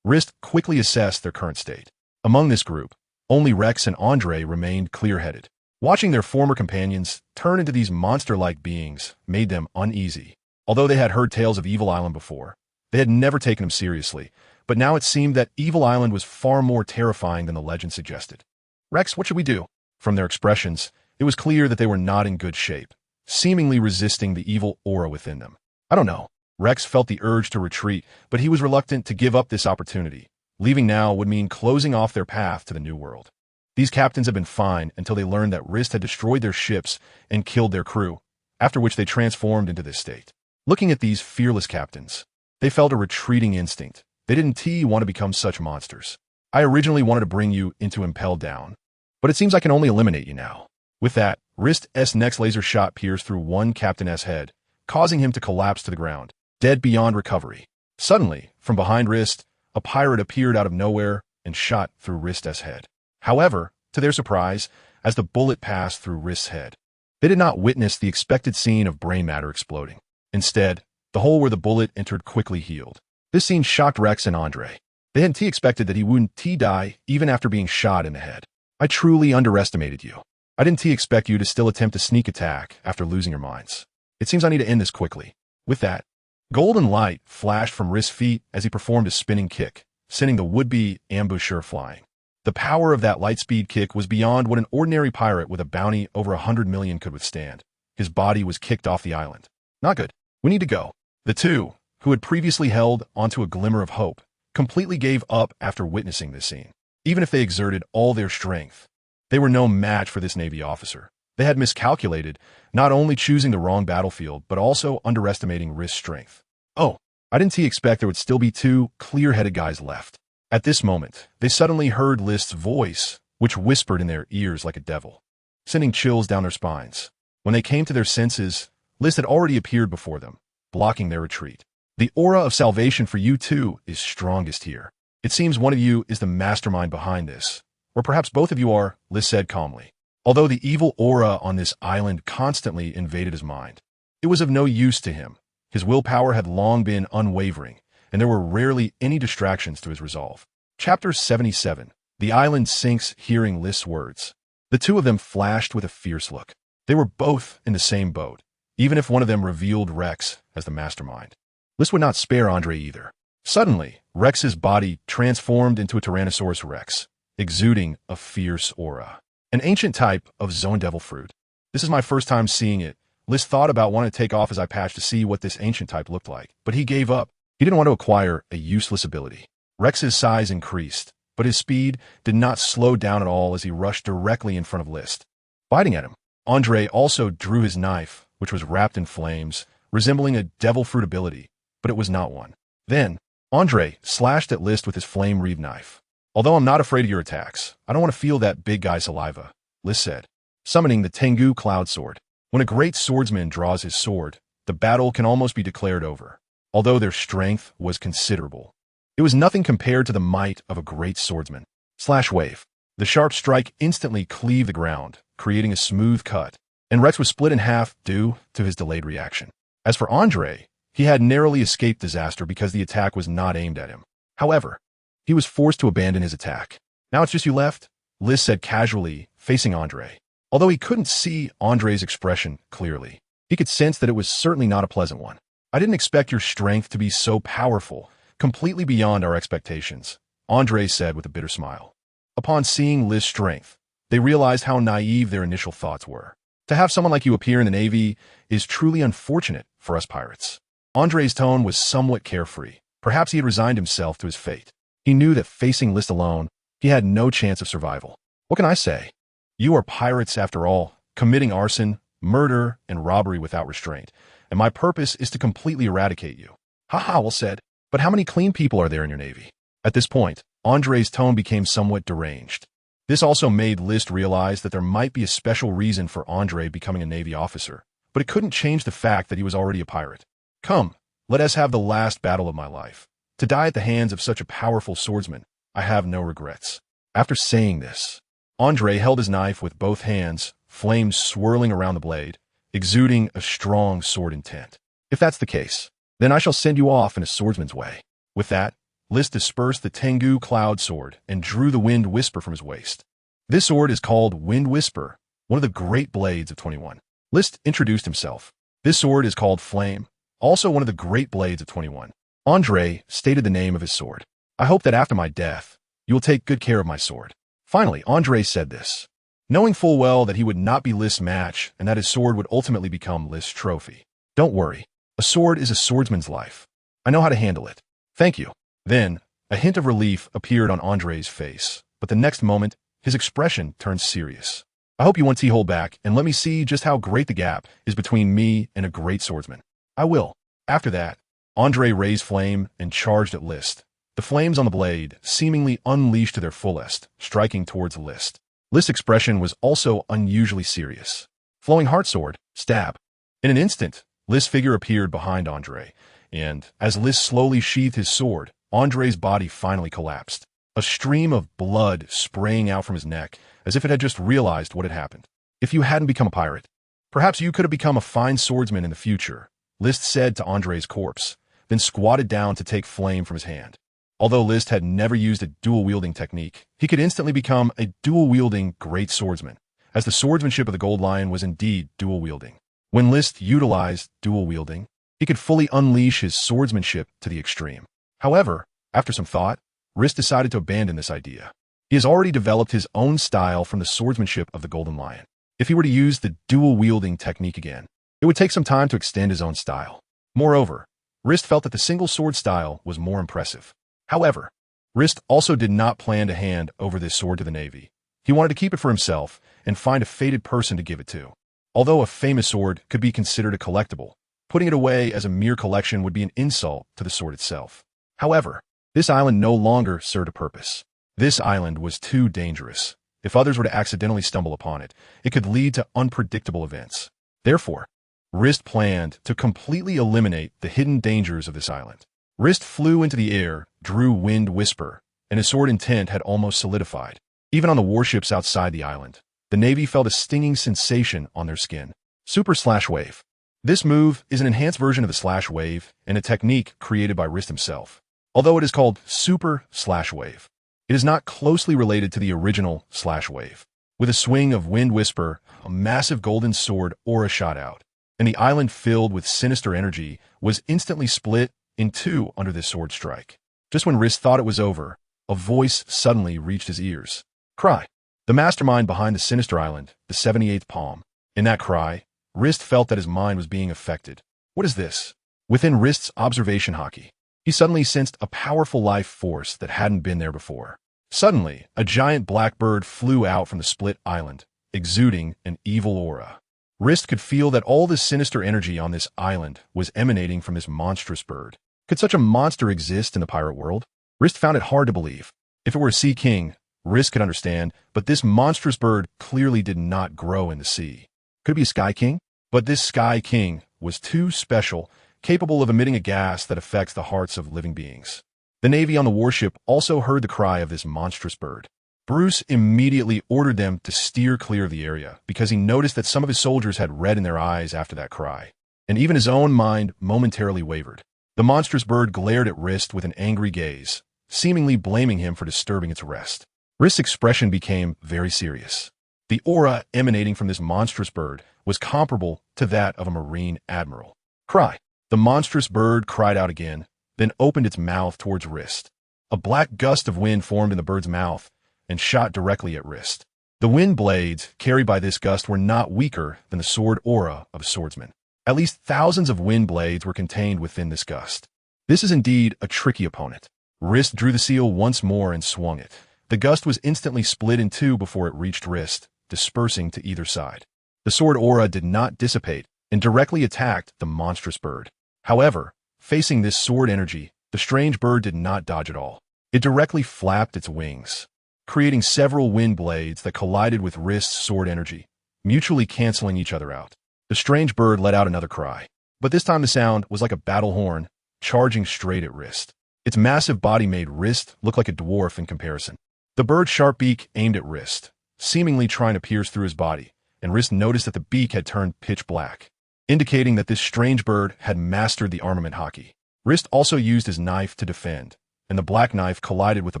Rist quickly assessed their current state. Among this group, only Rex and Andre remained clear-headed. Watching their former companions turn into these monster-like beings made them uneasy. Although they had heard tales of Evil Island before, they had never taken them seriously, but now it seemed that Evil Island was far more terrifying than the legend suggested. Rex, what should we do? From their expressions, it was clear that they were not in good shape, seemingly resisting the evil aura within them. I don't know. Rex felt the urge to retreat, but he was reluctant to give up this opportunity. Leaving now would mean closing off their path to the new world. These captains had been fine until they learned that Rist had destroyed their ships and killed their crew, after which they transformed into this state. Looking at these fearless captains, they felt a retreating instinct, They didn't want to become such monsters. I originally wanted to bring you into Impel Down, but it seems I can only eliminate you now. With that, Rist's next laser shot pierced through one Captain's head, causing him to collapse to the ground, dead beyond recovery. Suddenly, from behind Rist, a pirate appeared out of nowhere and shot through Rist's head. However, to their surprise, as the bullet passed through Rist's head, they did not witness the expected scene of brain matter exploding. Instead, the hole where the bullet entered quickly healed. This scene shocked Rex and Andre. They hadn't expected that he wouldn't die even after being shot in the head. I truly underestimated you. I didn't expect you to still attempt a sneak attack after losing your minds. It seems I need to end this quickly. With that, golden light flashed from Rist's feet as he performed a spinning kick, sending the would-be ambusher flying. The power of that light-speed kick was beyond what an ordinary pirate with a bounty over 100 million could withstand. His body was kicked off the island. Not good. We need to go. The two, who had previously held onto a glimmer of hope, completely gave up after witnessing this scene. Even if they exerted all their strength, they were no match for this Navy officer. They had miscalculated, not only choosing the wrong battlefield, but also underestimating Rist's strength. Oh, I didn't expect there would still be two clear-headed guys left. At this moment, they suddenly heard Rist's voice, which whispered in their ears like a devil, sending chills down their spines. When they came to their senses, Rist had already appeared before them, blocking their retreat. The aura of salvation for you two is strongest here. It seems one of you is the mastermind behind this, or perhaps both of you are, Rist said calmly. Although the evil aura on this island constantly invaded his mind, it was of no use to him. His willpower had long been unwavering, and there were rarely any distractions to his resolve. Chapter 77. The island sinks hearing Rist's words. The two of them flashed with a fierce look. They were both in the same boat, even if one of them revealed Rex as the mastermind. Rist would not spare Andre either. Suddenly, Rex's body transformed into a Tyrannosaurus Rex, exuding a fierce aura. An ancient type of zone devil fruit. This is my first time seeing it. Rist thought about wanting to take off his eye patch to see what this ancient type looked like, but he gave up. He didn't want to acquire a useless ability. Rex's size increased, but his speed did not slow down at all as he rushed directly in front of Rist, biting at him. Andre also drew his knife, which was wrapped in flames, resembling a devil fruit ability, but it was not one. Then, Andre slashed at Rist with his flame-wreathed knife. Although I'm not afraid of your attacks, I don't want to feel that big guy's saliva, Rist said, summoning the Tengu Cloud Sword. When a great swordsman draws his sword, the battle can almost be declared over. Although their strength was considerable, it was nothing compared to the might of a great swordsman. Slash wave. The sharp strike instantly cleaved the ground, creating a smooth cut, and Rex was split in half due to his delayed reaction. As for Andre, he had narrowly escaped disaster because the attack was not aimed at him. However, he was forced to abandon his attack. Now it's just you left, Rist said casually, facing Andre. Although he couldn't see Andre's expression clearly, he could sense that it was certainly not a pleasant one. I didn't expect your strength to be so powerful, completely beyond our expectations, Andre said with a bitter smile. Upon seeing Rist's strength, they realized how naive their initial thoughts were. To have someone like you appear in the Navy is truly unfortunate for us pirates. Andre's tone was somewhat carefree. Perhaps he had resigned himself to his fate. He knew that facing Rist alone, he had no chance of survival. What can I say? You are pirates after all, committing arson, murder, and robbery without restraint, and my purpose is to completely eradicate you. Ha, well said. But how many clean people are there in your Navy? At this point, Andre's tone became somewhat deranged. This also made Rist realize that there might be a special reason for Andre becoming a Navy officer, but it couldn't change the fact that he was already a pirate. Come, let us have the last battle of my life. To die at the hands of such a powerful swordsman, I have no regrets. After saying this, Andre held his knife with both hands, flames swirling around the blade, exuding a strong sword intent. If that's the case, then I shall send you off in a swordsman's way. With that, Rist dispersed the Tengu Cloud Sword and drew the Wind Whisper from his waist. This sword is called Wind Whisper, one of the great blades of 21. Rist introduced himself. This sword is called Flame, also one of the great blades of 21. Andre stated the name of his sword. I hope that after my death, you will take good care of my sword. Finally, Andre said this, knowing full well that he would not be Rist's match and that his sword would ultimately become Rist's trophy. Don't worry. A sword is a swordsman's life. I know how to handle it. Thank you. Then, a hint of relief appeared on Andre's face, but the next moment, his expression turned serious. I hope you won't hold back and let me see just how great the gap is between me and a great swordsman. I will. After that, Andre raised flame and charged at Rist, the flames on the blade seemingly unleashed to their fullest, striking towards List. List's expression was also unusually serious. Flowing heartsword, stab. In an instant, List's figure appeared behind Andre, and as List slowly sheathed his sword, Andre's body finally collapsed. A stream of blood spraying out from his neck, as if it had just realized what had happened. If you hadn't become a pirate, perhaps you could have become a fine swordsman in the future, List said to Andre's corpse, then squatted down to take flame from his hand. Although List had never used a dual-wielding technique, he could instantly become a dual-wielding great swordsman, as the swordsmanship of the Gold Lion was indeed dual-wielding. When List utilized dual-wielding, he could fully unleash his swordsmanship to the extreme. However, after some thought, Rist decided to abandon this idea. He has already developed his own style from the swordsmanship of the Golden Lion. If he were to use the dual-wielding technique again, it would take some time to extend his own style. Moreover, Rist felt that the single sword style was more impressive. However, Rist also did not plan to hand over this sword to the Navy. He wanted to keep it for himself and find a fated person to give it to. Although a famous sword could be considered a collectible, putting it away as a mere collection would be an insult to the sword itself. However, this island no longer served a purpose. This island was too dangerous. If others were to accidentally stumble upon it, it could lead to unpredictable events. Therefore, Rist planned to completely eliminate the hidden dangers of this island. Rist flew into the air, drew Wind Whisper, and his sword intent had almost solidified. Even on the warships outside the island, the Navy felt a stinging sensation on their skin. Super Slash Wave. This move is an enhanced version of the Slash Wave and a technique created by Rist himself. Although it is called Super Slash Wave, it is not closely related to the original Slash Wave. With a swing of Wind Whisper, a massive golden sword aura shot out, and the island filled with sinister energy was instantly split in two under this sword strike. Just when Rist thought it was over, a voice suddenly reached his ears. Cry. The mastermind behind the sinister island, the 78th Palm. In that cry, Rist felt that his mind was being affected. What is this? Within Rist's observation Haki, he suddenly sensed a powerful life force that hadn't been there before. Suddenly, a giant black bird flew out from the split island, exuding an evil aura. Rist could feel that all the sinister energy on this island was emanating from this monstrous bird. Could such a monster exist in the pirate world? Rist found it hard to believe. If it were a sea king, Rist could understand, but this monstrous bird clearly did not grow in the sea. Could it be a sky king? But this sky king was too special, capable of emitting a gas that affects the hearts of living beings. The Navy on the warship also heard the cry of this monstrous bird. Bruce immediately ordered them to steer clear of the area because he noticed that some of his soldiers had red in their eyes after that cry, and even his own mind momentarily wavered. The monstrous bird glared at Rist with an angry gaze, seemingly blaming him for disturbing its rest. Rist's expression became very serious. The aura emanating from this monstrous bird was comparable to that of a marine admiral. Cry. The monstrous bird cried out again, then opened its mouth towards Rist. A black gust of wind formed in the bird's mouth and shot directly at Rist. The wind blades carried by this gust were not weaker than the sword aura of a swordsman. At least thousands of wind blades were contained within this gust. This is indeed a tricky opponent. Rist drew the seal once more and swung it. The gust was instantly split in two before it reached Rist, dispersing to either side. The sword aura did not dissipate and directly attacked the monstrous bird. However, facing this sword energy, the strange bird did not dodge at all. It directly flapped its wings, creating several wind blades that collided with Rist's sword energy, mutually canceling each other out. The strange bird let out another cry, but this time the sound was like a battle horn charging straight at Rist. Its massive body made Rist look like a dwarf in comparison. The bird's sharp beak aimed at Rist, seemingly trying to pierce through his body, and Rist noticed that the beak had turned pitch black, indicating that this strange bird had mastered the armament Haki. Rist also used his knife to defend, and the black knife collided with the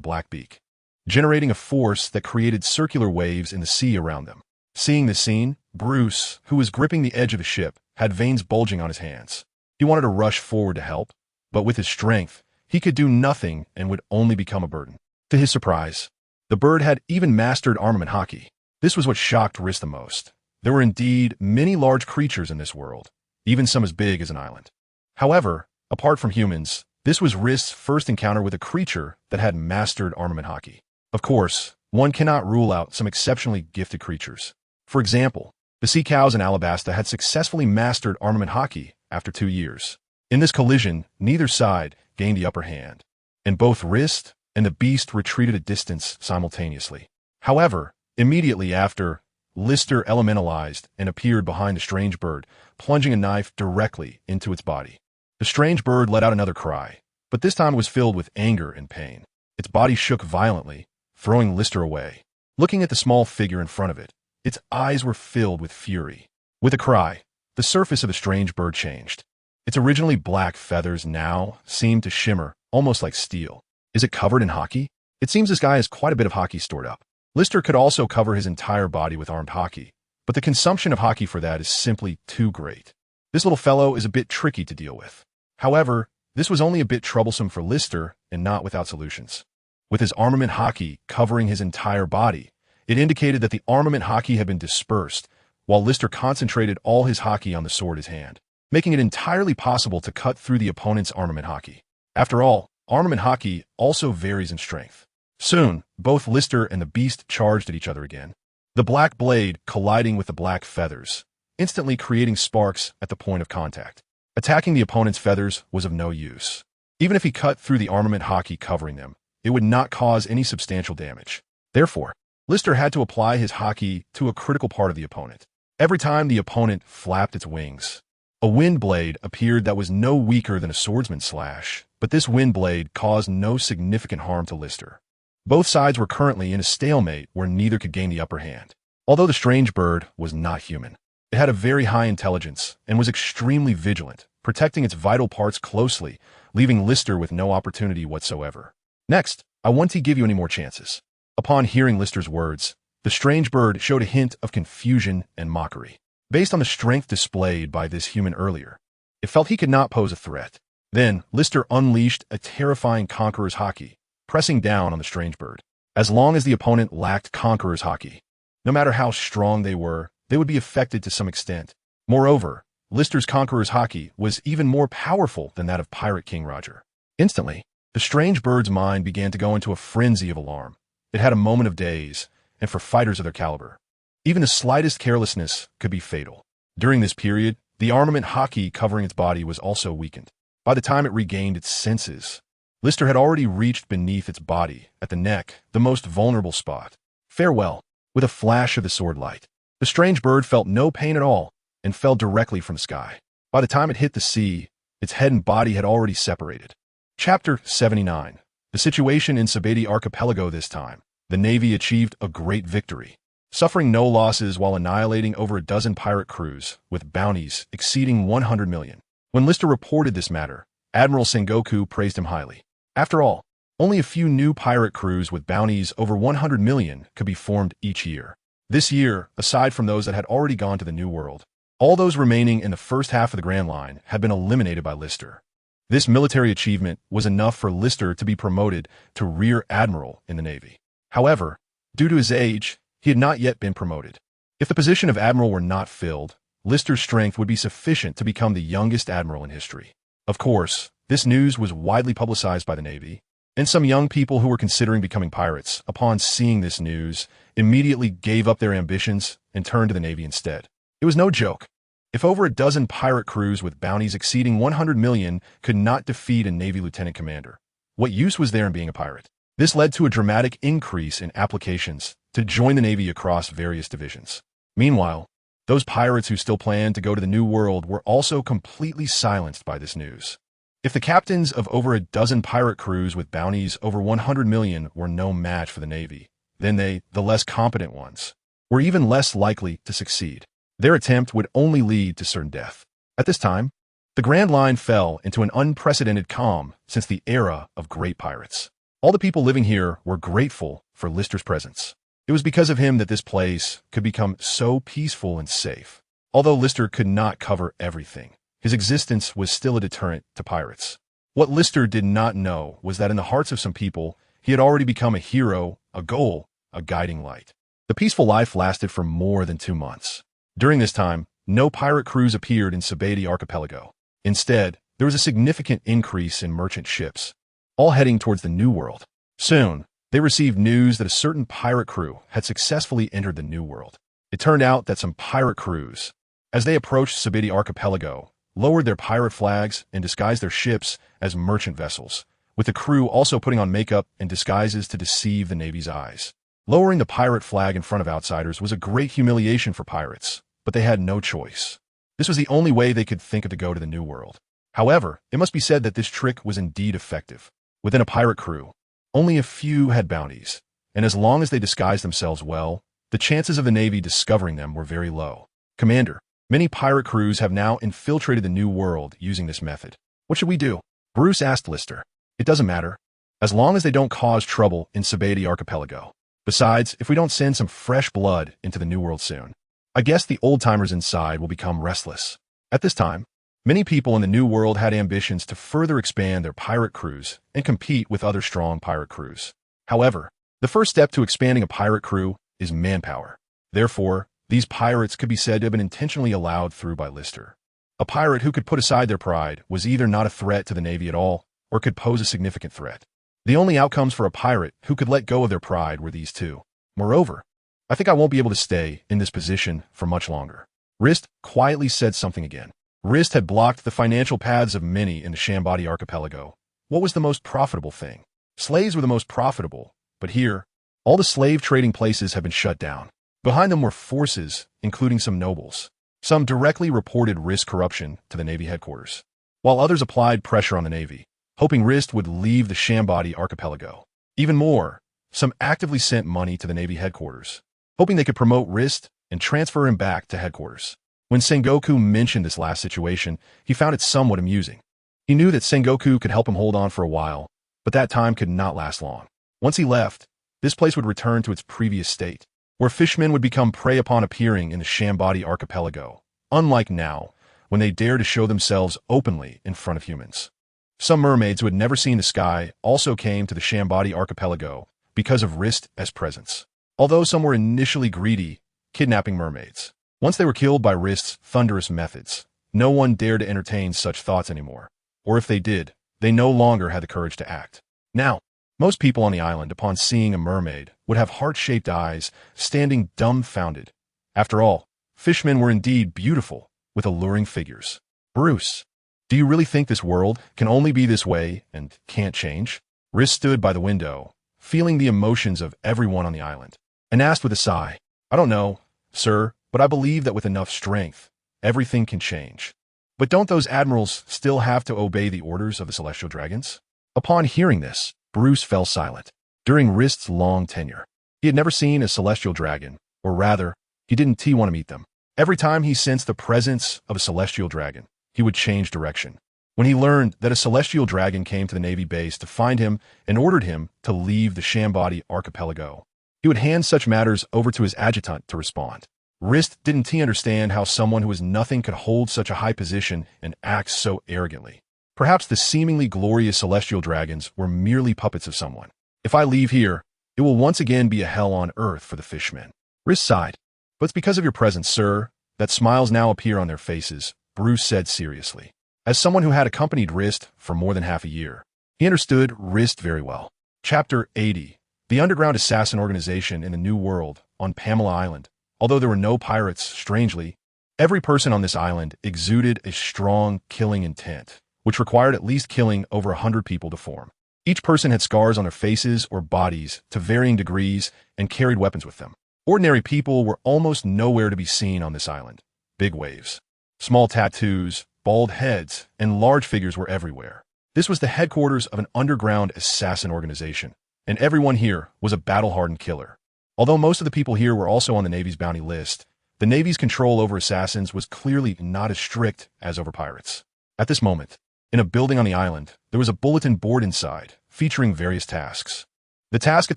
black beak, generating a force that created circular waves in the sea around them. Seeing this scene, Bruce, who was gripping the edge of the ship, had veins bulging on his hands. He wanted to rush forward to help, but with his strength, he could do nothing and would only become a burden. To his surprise, the bird had even mastered armament Haki. This was what shocked Rist the most. There were indeed many large creatures in this world, even some as big as an island. However, apart from humans, this was Rist's first encounter with a creature that had mastered armament Haki. Of course, one cannot rule out some exceptionally gifted creatures. For example, the sea cows in Alabasta had successfully mastered armament Haki after 2 years. In this collision, neither side gained the upper hand. and both Rist and the beast retreated a distance simultaneously. However, immediately after, Lister elementalized and appeared behind the strange bird, plunging a knife directly into its body. The strange bird let out another cry, but this time it was filled with anger and pain. Its body shook violently, throwing Lister away. Looking at the small figure in front of it, its eyes were filled with fury. With a cry, the surface of the strange bird changed. Its originally black feathers now seemed to shimmer, almost like steel. Is it covered in Haki? It seems this guy has quite a bit of Haki stored up. Lister could also cover his entire body with armed Haki, but the consumption of Haki for that is simply too great. This little fellow is a bit tricky to deal with. However, this was only a bit troublesome for Lister and not without solutions. With his armament Haki covering his entire body, it indicated that the armament Haki had been dispersed, while Lister concentrated all his Haki on the sword in his hand, making it entirely possible to cut through the opponent's armament Haki. After all, armament Haki also varies in strength. Soon, both Lister and the beast charged at each other again, the black blade colliding with the black feathers, instantly creating sparks at the point of contact. Attacking the opponent's feathers was of no use. Even if he cut through the armament Haki covering them, it would not cause any substantial damage. Therefore, Lister had to apply his Haki to a critical part of the opponent. Every time the opponent flapped its wings, a wind blade appeared that was no weaker than a swordsman's slash, but this wind blade caused no significant harm to Lister. Both sides were currently in a stalemate where neither could gain the upper hand. Although the strange bird was not human, it had a very high intelligence and was extremely vigilant, protecting its vital parts closely, leaving Lister with no opportunity whatsoever. Next, I won't give you any more chances. Upon hearing Lister's words, the strange bird showed a hint of confusion and mockery. Based on the strength displayed by this human earlier, it felt he could not pose a threat. Then, Lister unleashed a terrifying Conqueror's Haki, pressing down on the strange bird. As long as the opponent lacked Conqueror's Haki, no matter how strong they would be affected to some extent. Moreover, Lister's Conqueror's Haki was even more powerful than that of Pirate King Roger. Instantly, the strange bird's mind began to go into a frenzy of alarm. It had a moment of daze, and for fighters of their caliber, even the slightest carelessness could be fatal. During this period, the armament Haki covering its body was also weakened. By the time it regained its senses, Lister had already reached beneath its body, at the neck, the most vulnerable spot. Farewell. With a flash of the sword light, the strange bird felt no pain at all and fell directly from the sky. By the time it hit the sea, its head and body had already separated. Chapter 79. The situation in Sabeti archipelago this time. The Navy achieved a great victory, suffering no losses while annihilating over a dozen pirate crews, with bounties exceeding 100 million. When Lister reported this matter, Admiral Sengoku praised him highly. After all, only a few new pirate crews with bounties over 100 million could be formed each year. This year, aside from those that had already gone to the New World, all those remaining in the first half of the Grand Line had been eliminated by Lister. This military achievement was enough for Lister to be promoted to Rear Admiral in the Navy. However, due to his age, he had not yet been promoted. If the position of Admiral were not filled, Lister's strength would be sufficient to become the youngest admiral in history. Of course, this news was widely publicized by the Navy, and some young people who were considering becoming pirates, upon seeing this news, immediately gave up their ambitions and turned to the Navy instead. It was no joke. If over a dozen pirate crews with bounties exceeding 100 million could not defeat a Navy lieutenant commander, what use was there in being a pirate? This led to a dramatic increase in applications to join the Navy across various divisions. Meanwhile, those pirates who still planned to go to the New World were also completely silenced by this news. If the captains of over a dozen pirate crews with bounties over 100 million were no match for the Navy, then they, the less competent ones, were even less likely to succeed. Their attempt would only lead to certain death. At this time, the Grand Line fell into an unprecedented calm since the era of great pirates. All the people living here were grateful for Lister's presence. It was because of him that this place could become so peaceful and safe. Although Lister could not cover everything, his existence was still a deterrent to pirates. What Lister did not know was that in the hearts of some people, he had already become a hero, a goal, a guiding light. The peaceful life lasted for more than 2 months. During this time, no pirate crews appeared in Sabeti archipelago. Instead, there was a significant increase in merchant ships, all heading towards the New World. Soon, they received news that a certain pirate crew had successfully entered the New World. It turned out that some pirate crews, as they approached Sabeti archipelago, lowered their pirate flags and disguised their ships as merchant vessels, with the crew also putting on makeup and disguises to deceive the Navy's eyes. Lowering the pirate flag in front of outsiders was a great humiliation for pirates, but they had no choice. This was the only way they could think of to go to the New World. However, it must be said that this trick was indeed effective. Within a pirate crew, only a few had bounties, and as long as they disguised themselves well, the chances of the Navy discovering them were very low. Commander, many pirate crews have now infiltrated the New World using this method. What should we do? Bruce asked Lister. It doesn't matter, as long as they don't cause trouble in the archipelago. Besides, if we don't send some fresh blood into the New World soon, I guess the old-timers inside will become restless. At this time, many people in the New World had ambitions to further expand their pirate crews and compete with other strong pirate crews. However, the first step to expanding a pirate crew is manpower. Therefore, these pirates could be said to have been intentionally allowed through by Lister. A pirate who could put aside their pride was either not a threat to the Navy at all or could pose a significant threat. The only outcomes for a pirate who could let go of their pride were these two. Moreover, I think I won't be able to stay in this position for much longer. Rist quietly said something again. Rist had blocked the financial paths of many in the archipelago. What was the most profitable thing? Slaves were the most profitable, but here, all the slave trading places have been shut down. Behind them were forces, including some nobles. Some directly reported Rist corruption to the Navy headquarters, while others applied pressure on the Navy, hoping Rist would leave the archipelago. Even more, some actively sent money to the Navy headquarters, hoping they could promote Rist and transfer him back to headquarters. When Sengoku mentioned this last situation, he found it somewhat amusing. He knew that Sengoku could help him hold on for a while, but that time could not last long. Once he left, this place would return to its previous state, where fishmen would become prey upon appearing in the archipelago, unlike now, when they dare to show themselves openly in front of humans. Some mermaids who had never seen the sky also came to the archipelago because of Rist as presence. Although some were initially greedy, kidnapping mermaids. Once they were killed by Rist's thunderous methods, no one dared to entertain such thoughts anymore, or if they did, they no longer had the courage to act. Now, most people on the island, upon seeing a mermaid, would have heart-shaped eyes, standing dumbfounded. After all, fishmen were indeed beautiful, with alluring figures. Bruce, do you really think this world can only be this way and can't change? Rist stood by the window, feeling the emotions of everyone on the island, and asked with a sigh, I don't know, sir, but I believe that with enough strength, everything can change. But don't those admirals still have to obey the orders of the celestial dragons? Upon hearing this, Bruce fell silent. During Rist's long tenure, he had never seen a celestial dragon, or rather, he didn't want to meet them. Every time he sensed the presence of a celestial dragon, he would change direction. When he learned that a celestial dragon came to the Navy base to find him and ordered him to leave the archipelago, he would hand such matters over to his adjutant to respond. Rist didn't understand how someone who was nothing could hold such a high position and act so arrogantly. Perhaps the seemingly glorious celestial dragons were merely puppets of someone. If I leave here, it will once again be a hell on earth for the fishmen. Rist sighed. But it's because of your presence, sir, that smiles now appear on their faces, Bruce said seriously. As someone who had accompanied Rist for more than half a year, he understood Rist very well. Chapter 80. The underground assassin organization in the New World on Pamela Island. Although there were no pirates, strangely, every person on this island exuded a strong killing intent, which required at least killing over 100 people to form. Each person had scars on their faces or bodies to varying degrees and carried weapons with them. Ordinary people were almost nowhere to be seen on this island. Big waves, small tattoos, bald heads, and large figures were everywhere. This was the headquarters of an underground assassin organization, and everyone here was a battle-hardened killer. Although most of the people here were also on the Navy's bounty list, the Navy's control over assassins was clearly not as strict as over pirates. At this moment, in a building on the island, there was a bulletin board inside, featuring various tasks. The task at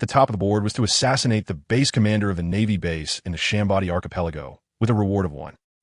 the top of the board was to assassinate the base commander of the Navy base in the archipelago, with a reward of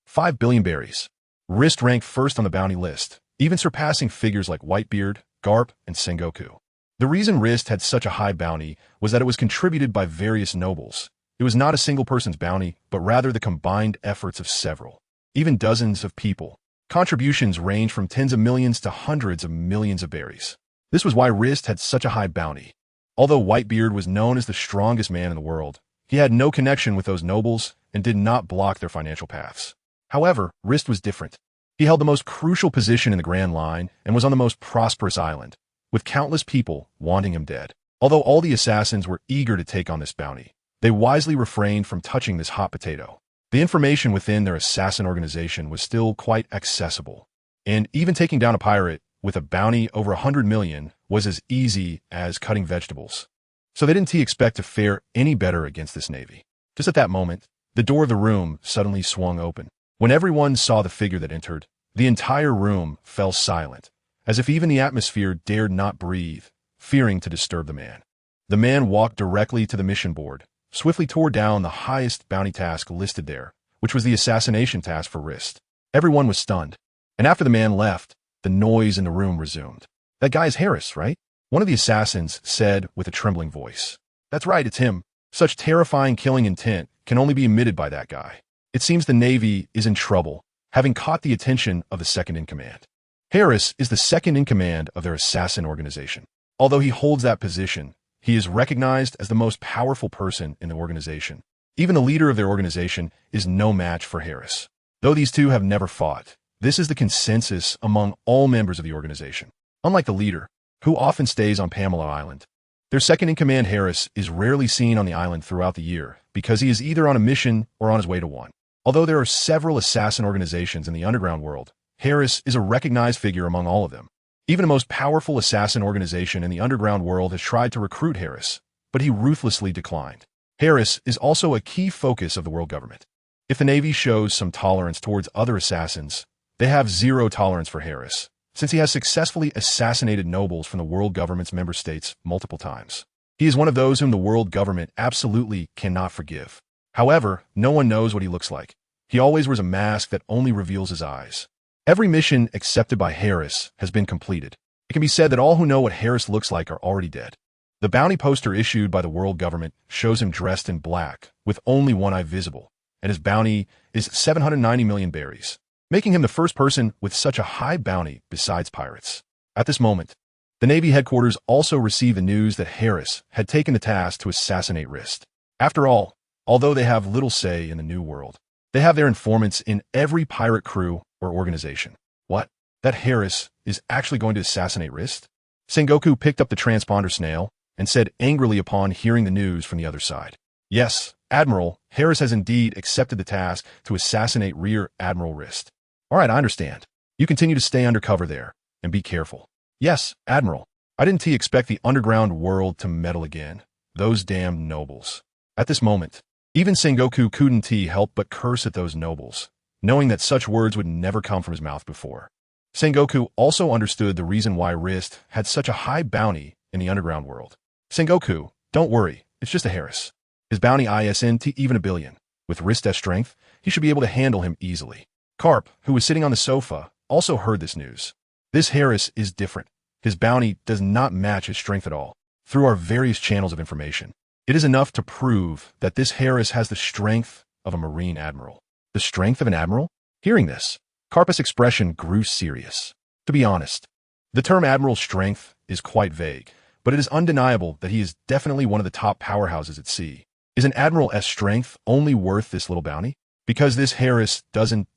5 billion berries. Rist ranked first on the bounty list, even surpassing figures like Whitebeard, Garp, and Sengoku. The reason Rist had such a high bounty was that it was contributed by various nobles. It was not a single person's bounty, but rather the combined efforts of several, even dozens of people. Contributions range from tens of millions to hundreds of millions of berries. This was why Rist had such a high bounty. Although Whitebeard was known as the strongest man in the world, he had no connection with those nobles and did not block their financial paths. However, Rist was different. He held the most crucial position in the Grand Line and was on the most prosperous island. with countless people wanting him dead. Although all the assassins were eager to take on this bounty, they wisely refrained from touching this hot potato. The information within their assassin organization was still quite accessible, and even taking down a pirate with a bounty over 100 million was as easy as cutting vegetables. So they didn't expect to fare any better against this navy. Just at that moment, the door of the room suddenly swung open. When everyone saw the figure that entered, the entire room fell silent, as if even the atmosphere dared not breathe, fearing to disturb the man. The man walked directly to the mission board, swiftly tore down the highest bounty task listed there, which was the assassination task for Rist. Everyone was stunned, and after the man left, the noise in the room resumed. "That guy is Harris, right?" one of the assassins said with a trembling voice. "That's right, it's him. Such terrifying killing intent can only be emitted by that guy. It seems the Navy is in trouble, having caught the attention of the second-in-command. Harris is the second-in-command of their assassin organization. Although he holds that position, he is recognized as the most powerful person in the organization. Even the leader of their organization is no match for Harris. Though these two have never fought, this is the consensus among all members of the organization. Unlike the leader, who often stays on Pamela Island, their second-in-command Harris is rarely seen on the island throughout the year because he is either on a mission or on his way to one. Although there are several assassin organizations in the underground world, Harris is a recognized figure among all of them. Even the most powerful assassin organization in the underground world has tried to recruit Harris, but he ruthlessly declined. Harris is also a key focus of the world government. If the Navy shows some tolerance towards other assassins, they have zero tolerance for Harris, since he has successfully assassinated nobles from the world government's member states multiple times. He is one of those whom the world government absolutely cannot forgive. However, no one knows what he looks like. He always wears a mask that only reveals his eyes. Every mission accepted by Harris has been completed. It can be said that all who know what Harris looks like are already dead. The bounty poster issued by the world government shows him dressed in black, with only one eye visible, and his bounty is 790 million berries, making him the first person with such a high bounty besides pirates. At this moment, the Navy headquarters also received the news that Harris had taken the task to assassinate Rist. After all, although they have little say in the new world, they have their informants in every pirate crew or organization. What? That Harris is actually going to assassinate Rist? Sengoku picked up the transponder snail and said angrily upon hearing the news from the other side. Yes, Admiral, Harris has indeed accepted the task to assassinate Rear Admiral Rist. All right, I understand. You continue to stay undercover there, and be careful. Yes, Admiral. I didn't expect the underground world to meddle again. Those damned nobles. At this moment, even Sengoku couldn't help but curse at those nobles, knowing that such words would never come from his mouth before. Sengoku also understood the reason why Rist had such a high bounty in the underground world. Sengoku, don't worry, it's just a Harris. His bounty isn't even 1 billion. With Rist's strength, he should be able to handle him easily. Garp, who was sitting on the sofa, also heard this news. This Harris is different. His bounty does not match his strength at all. Through our various channels of information, it is enough to prove that this Harris has the strength of a Marine Admiral. The strength of an Admiral? Hearing this, Garp's expression grew serious. To be honest, the term Admiral strength is quite vague, but it is undeniable that he is definitely one of the top powerhouses at sea. Is an Admiral's strength only worth this little bounty? Because this Harris doesn't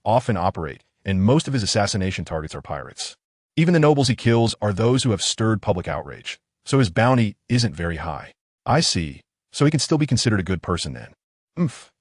often operate, and most of his assassination targets are pirates. Even the nobles he kills are those who have stirred public outrage, so his bounty isn't very high. I see. So he can still be considered a good person then.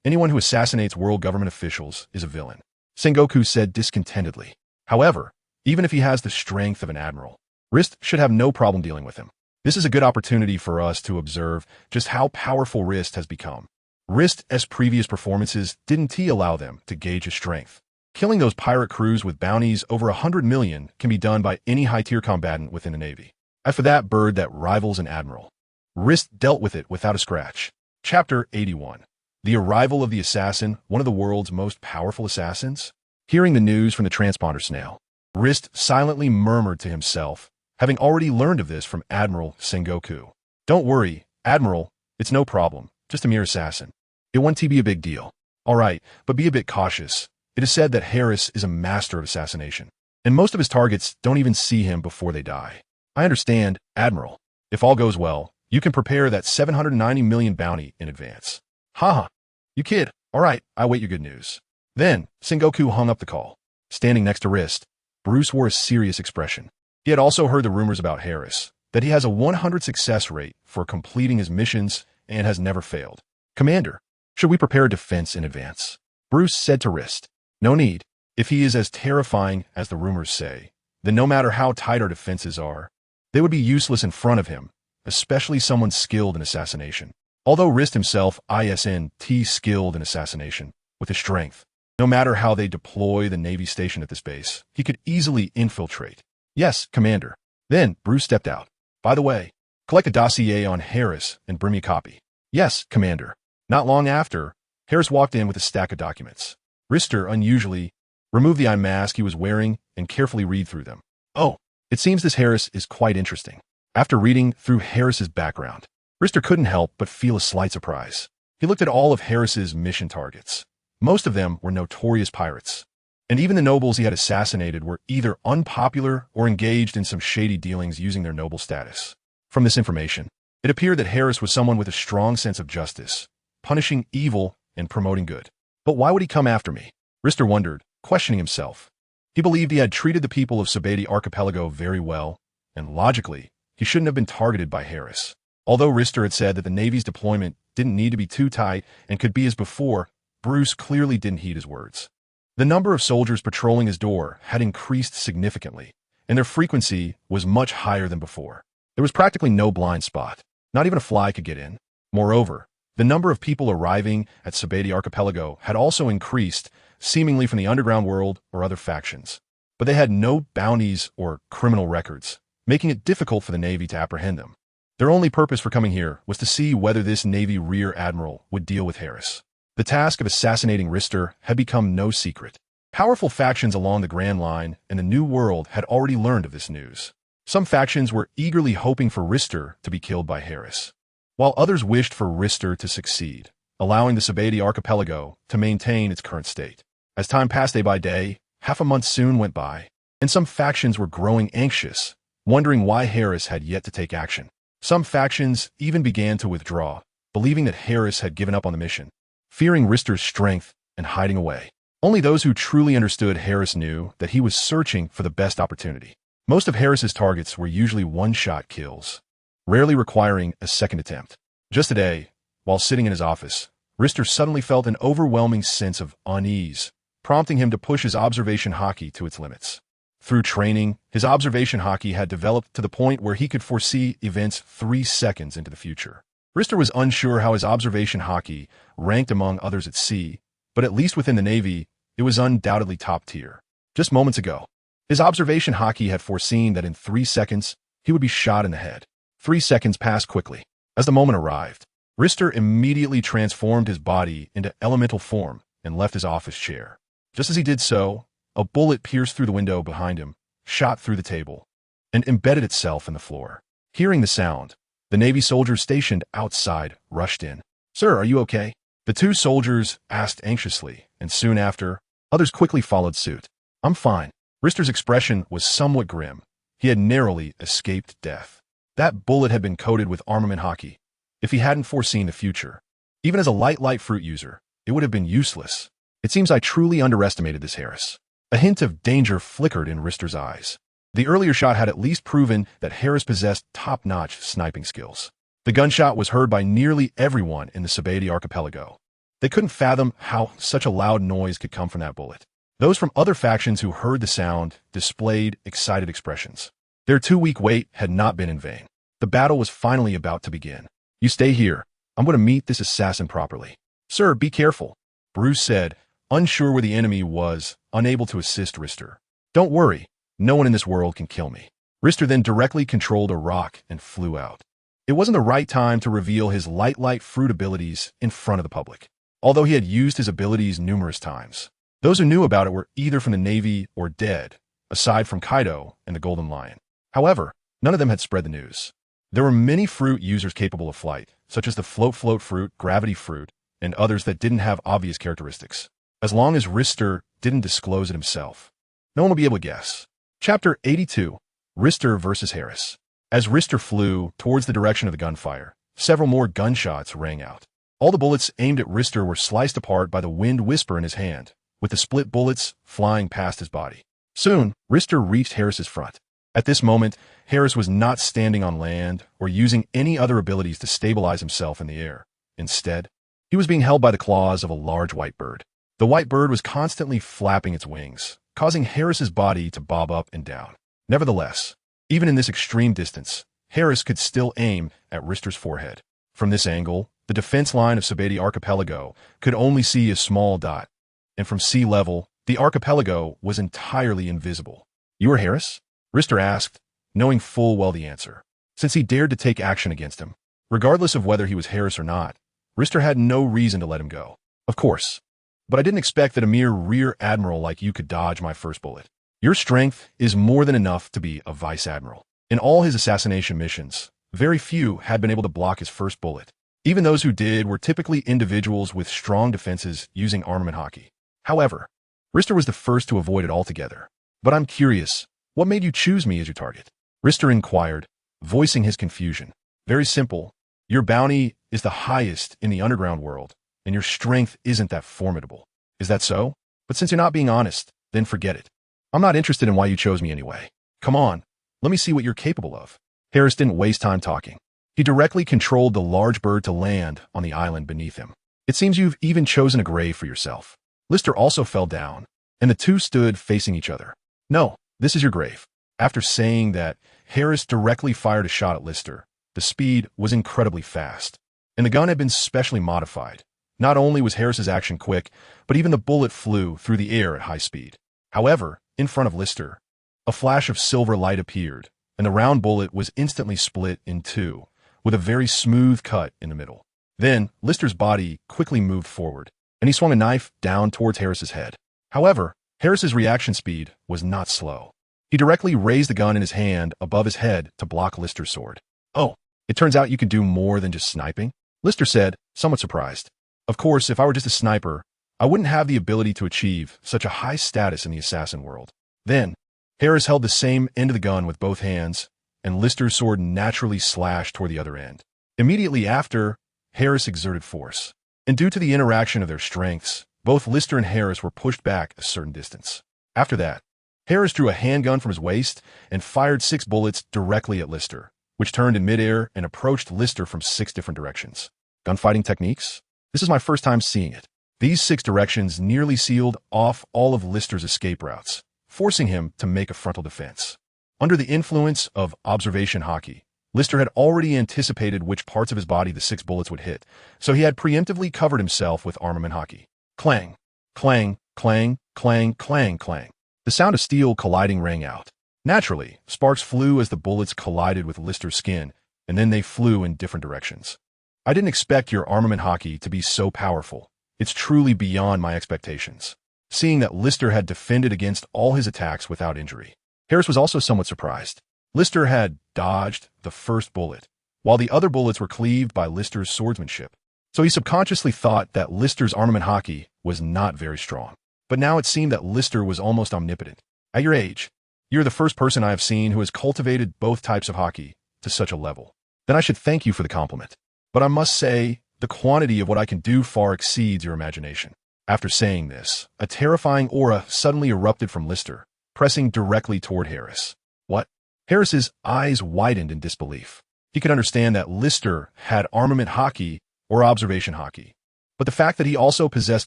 Anyone who assassinates world government officials is a villain, Sengoku said discontentedly. However, even if he has the strength of an admiral, Rist should have no problem dealing with him. This is a good opportunity for us to observe just how powerful Rist has become. Rist's previous performances didn't allow them to gauge his strength. Killing those pirate crews with bounties over 100 million can be done by any high-tier combatant within the Navy. As for that bird that rivals an admiral, Rist dealt with it without a scratch. Chapter 81. The arrival of the assassin, one of the world's most powerful assassins? Hearing the news from the transponder snail, Rist silently murmured to himself, having already learned of this from Admiral Sengoku. Don't worry, Admiral, it's no problem, just a mere assassin. It won't be a big deal. All right, but be a bit cautious. It is said that Harris is a master of assassination, and most of his targets don't even see him before they die. I understand, Admiral. If all goes well, you can prepare that 790 million bounty in advance. Haha, you kid. All right, I wait your good news. Then, Sengoku hung up the call. Standing next to Rist, Bruce wore a serious expression. He had also heard the rumors about Harris, that he has a 100 success rate for completing his missions and has never failed. Commander, should we prepare a defense in advance? Bruce said to Rist. No need. If he is as terrifying as the rumors say, then no matter how tight our defenses are, they would be useless in front of him, especially someone skilled in assassination. Although Rist himself isn't skilled in assassination, with his strength, no matter how they deploy the Navy station at this base, he could easily infiltrate. Yes, Commander. Then Bruce stepped out. By the way, collect a dossier on Harris and bring me a copy. Yes, Commander. Not long after, Harris walked in with a stack of documents. Rister unusually removed the eye mask he was wearing and carefully read through them. Oh, it seems this Harris is quite interesting. After reading through Harris's background, Rister couldn't help but feel a slight surprise. He looked at all of Harris's mission targets. Most of them were notorious pirates, and even the nobles he had assassinated were either unpopular or engaged in some shady dealings using their noble status. From this information, it appeared that Harris was someone with a strong sense of justice, punishing evil and promoting good. But why would he come after me? Rister wondered, questioning himself. He believed he had treated the people of Sabati Archipelago very well, and logically, he shouldn't have been targeted by Harris. Although Rister had said that the Navy's deployment didn't need to be too tight and could be as before, Bruce clearly didn't heed his words. The number of soldiers patrolling his door had increased significantly, and their frequency was much higher than before. There was practically no blind spot. Not even a fly could get in. Moreover, the number of people arriving at Sabati Archipelago had also increased, seemingly from the underground world or other factions. But they had no bounties or criminal records, making it difficult for the Navy to apprehend them. Their only purpose for coming here was to see whether this Navy Rear Admiral would deal with Harris. The task of assassinating Rister had become no secret. Powerful factions along the Grand Line and the New World had already learned of this news. Some factions were eagerly hoping for Rister to be killed by Harris, while others wished for Rister to succeed, allowing the Sabati Archipelago to maintain its current state. As time passed day by day, half a month soon went by, and some factions were growing anxious, wondering why Harris had yet to take action. Some factions even began to withdraw, believing that Harris had given up on the mission, fearing Rister's strength and hiding away. Only those who truly understood Harris knew that he was searching for the best opportunity. Most of Harris's targets were usually one-shot kills, rarely requiring a second attempt. Just today, while sitting in his office, Rister suddenly felt an overwhelming sense of unease, prompting him to push his observation Haki to its limits. Through training, his observation Haki had developed to the point where he could foresee events 3 seconds into the future. Rister was unsure how his observation Haki ranked among others at sea, but at least within the Navy, it was undoubtedly top tier. Just moments ago, his observation Haki had foreseen that in 3 seconds, he would be shot in the head. 3 seconds passed quickly. As the moment arrived, Rister immediately transformed his body into elemental form and left his office chair. Just as he did so, a bullet pierced through the window behind him, shot through the table, and embedded itself in the floor. Hearing the sound, the Navy soldiers stationed outside rushed in. "Sir, are you okay?" The 2 soldiers asked anxiously, and soon after, others quickly followed suit. "I'm fine." Rister's expression was somewhat grim. He had narrowly escaped death. That bullet had been coated with armament Haki. If he hadn't foreseen the future, even as a light fruit user, it would have been useless. It seems I truly underestimated this Harris. A hint of danger flickered in Rister's eyes. The earlier shot had at least proven that Harris possessed top-notch sniping skills. The gunshot was heard by nearly everyone in the Sabati Archipelago. They couldn't fathom how such a loud noise could come from that bullet. Those from other factions who heard the sound displayed excited expressions. Their 2-week wait had not been in vain. The battle was finally about to begin. "You stay here. I'm going to meet this assassin properly." "Sir, be careful," Bruce said, unsure where the enemy was, unable to assist Rister. "Don't worry. No one in this world can kill me." Rister then directly controlled a rock and flew out. It wasn't the right time to reveal his light fruit abilities in front of the public. Although he had used his abilities numerous times, those who knew about it were either from the Navy or dead, aside from Kaido and the Golden Lion. However, none of them had spread the news. There were many fruit users capable of flight, such as the float fruit, gravity fruit, and others that didn't have obvious characteristics. As long as Rister didn't disclose it himself, no one would be able to guess. Chapter 82, Rister versus Harris. As Rister flew towards the direction of the gunfire, several more gunshots rang out. All the bullets aimed at Rister were sliced apart by the wind whisper in his hand, with the split bullets flying past his body. Soon, Rister reached Harris's front. At this moment, Harris was not standing on land or using any other abilities to stabilize himself in the air. Instead, he was being held by the claws of a large white bird. The white bird was constantly flapping its wings, causing Harris's body to bob up and down. Nevertheless, even in this extreme distance, Harris could still aim at Rister's forehead. From this angle, the defense line of Sabeti archipelago could only see a small dot, and from sea level, the archipelago was entirely invisible. "You are Harris?" Rister asked, knowing full well the answer, since he dared to take action against him. Regardless of whether he was Harris or not, Rister had no reason to let him go. "Of course. But I didn't expect that a mere rear admiral like you could dodge my first bullet. Your strength is more than enough to be a vice admiral." In all his assassination missions, very few had been able to block his first bullet. Even those who did were typically individuals with strong defenses using armament Haki. However, Rister was the first to avoid it altogether. "But I'm curious, what made you choose me as your target?" Rister inquired, voicing his confusion. "Very simple. Your bounty is the highest in the underground world, and your strength isn't that formidable." "Is that so? But since you're not being honest, then forget it. I'm not interested in why you chose me anyway. Come on, let me see what you're capable of." Harris didn't waste time talking. He directly controlled the large bird to land on the island beneath him. "It seems you've even chosen a grave for yourself." Lister also fell down, and the two stood facing each other. "No, this is your grave." After saying that, Harris directly fired a shot at Lister. The speed was incredibly fast, and the gun had been specially modified. Not only was Harris's action quick, but even the bullet flew through the air at high speed. However, in front of Lister, a flash of silver light appeared, and the round bullet was instantly split in two, with a very smooth cut in the middle. Then, Lister's body quickly moved forward, and he swung a knife down towards Harris's head. However, Harris's reaction speed was not slow. He directly raised the gun in his hand above his head to block Lister's sword. "Oh, it turns out you could do more than just sniping?" Lister said, somewhat surprised. "Of course, if I were just a sniper, I wouldn't have the ability to achieve such a high status in the assassin world." Then, Harris held the same end of the gun with both hands, and Lister's sword naturally slashed toward the other end. Immediately after, Harris exerted force, and due to the interaction of their strengths, both Lister and Harris were pushed back a certain distance. After that, Harris drew a handgun from his waist and fired 6 bullets directly at Lister, which turned in midair and approached Lister from 6 different directions. Gunfighting techniques? This is my first time seeing it. These 6 directions nearly sealed off all of Lister's escape routes, forcing him to make a frontal defense. Under the influence of observation Haki, Lister had already anticipated which parts of his body the 6 bullets would hit, so he had preemptively covered himself with armament Haki. Clang, clang, clang, clang, clang, clang. The sound of steel colliding rang out. Naturally, sparks flew as the bullets collided with Lister's skin, and then they flew in different directions. "I didn't expect your armament Haki to be so powerful. It's truly beyond my expectations." Seeing that Lister had defended against all his attacks without injury, Harris was also somewhat surprised. Lister had dodged the first bullet, while the other bullets were cleaved by Lister's swordsmanship. So he subconsciously thought that Lister's armament Haki was not very strong. But now it seemed that Lister was almost omnipotent. "At your age, you're the first person I have seen who has cultivated both types of Haki to such a level. Then I should thank you for the compliment. But I must say, the quantity of what I can do far exceeds your imagination." After saying this, a terrifying aura suddenly erupted from Lister, pressing directly toward Harris. "What?" Harris's eyes widened in disbelief. He could understand that Lister had armament Haki or observation Haki, but the fact that he also possessed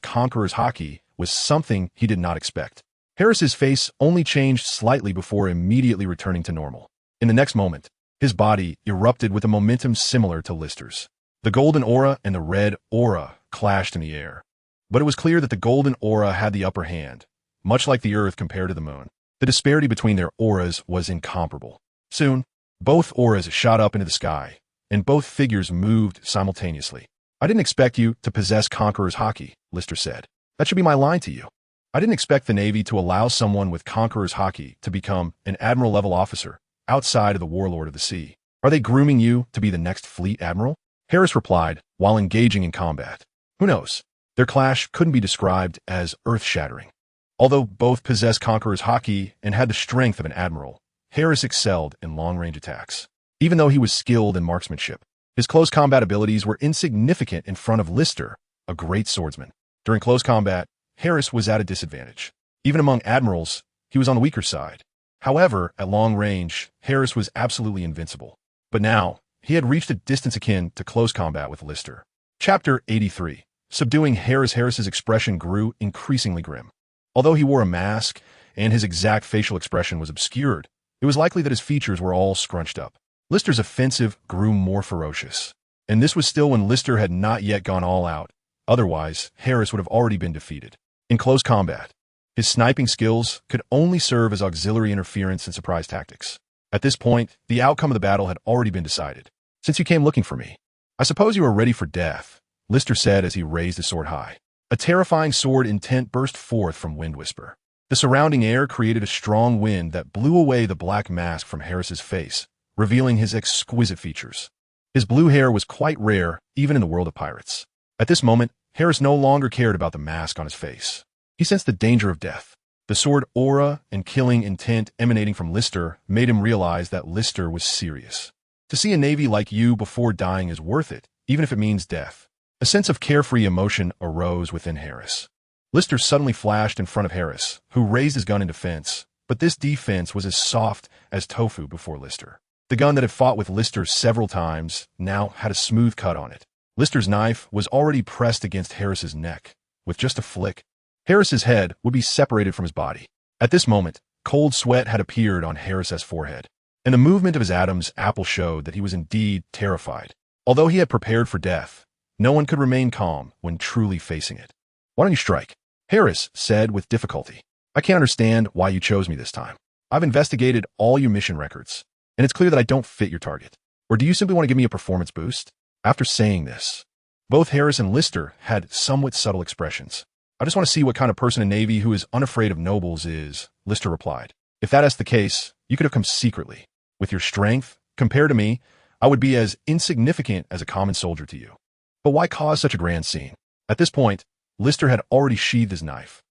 Conqueror's Haki was something he did not expect. Harris's face only changed slightly before immediately returning to normal. In the next moment, his body erupted with a momentum similar to Lister's. The golden aura and the red aura clashed in the air, but it was clear that the golden aura had the upper hand, much like the Earth compared to the moon. The disparity between their auras was incomparable. Soon, both auras shot up into the sky, and both figures moved simultaneously. "I didn't expect you to possess Conqueror's Haki," Lister said. "That should be my line to you. I didn't expect the Navy to allow someone with Conqueror's Haki to become an admiral-level officer outside of the warlord of the sea. Are they grooming you to be the next fleet admiral?" Harris replied while engaging in combat. Who knows? Their clash couldn't be described as earth-shattering. Although both possessed Conqueror's Haki and had the strength of an admiral, Harris excelled in long-range attacks. Even though he was skilled in marksmanship, his close combat abilities were insignificant in front of Lister, a great swordsman. During close combat, Harris was at a disadvantage. Even among admirals, he was on the weaker side. However, at long range, Harris was absolutely invincible. But now, he had reached a distance akin to close combat with Lister. Chapter 83. Subduing Harris. Harris's expression grew increasingly grim. Although he wore a mask, and his exact facial expression was obscured, it was likely that his features were all scrunched up. Lister's offensive grew more ferocious. And this was still when Lister had not yet gone all out. Otherwise, Harris would have already been defeated. In close combat, his sniping skills could only serve as auxiliary interference and surprise tactics. At this point, the outcome of the battle had already been decided. Since you came looking for me, I suppose you are ready for death, Lister said as he raised his sword high. A terrifying sword intent burst forth from Wind Whisper. The surrounding air created a strong wind that blew away the black mask from Harris's face, revealing his exquisite features. His blue hair was quite rare, even in the world of pirates. At this moment, Harris no longer cared about the mask on his face. He sensed the danger of death. The sword aura and killing intent emanating from Lister made him realize that Lister was serious. To see a navy like you before dying is worth it, even if it means death. A sense of carefree emotion arose within Harris. Lister suddenly flashed in front of Harris, who raised his gun in defense, but this defense was as soft as tofu before Lister. The gun that had fought with Lister several times now had a smooth cut on it. Lister's knife was already pressed against Harris's neck. With just a flick, Harris's head would be separated from his body. At this moment, cold sweat had appeared on Harris's forehead, and the movement of his Adam's apple showed that he was indeed terrified. Although he had prepared for death, no one could remain calm when truly facing it. "Why don't you strike?" Harris said with difficulty. "I can't understand why you chose me this time. I've investigated all your mission records, and it's clear that I don't fit your target. Or do you simply want to give me a performance boost?" After saying this, both Harris and Lister had somewhat subtle expressions. "I just want to see what kind of person a navy who is unafraid of nobles is," Lister replied. "If that is the case, you could have come secretly. With your strength, compared to me, I would be as insignificant as a common soldier to you. But why cause such a grand scene?" At this point, Lister had already sheathed his knife.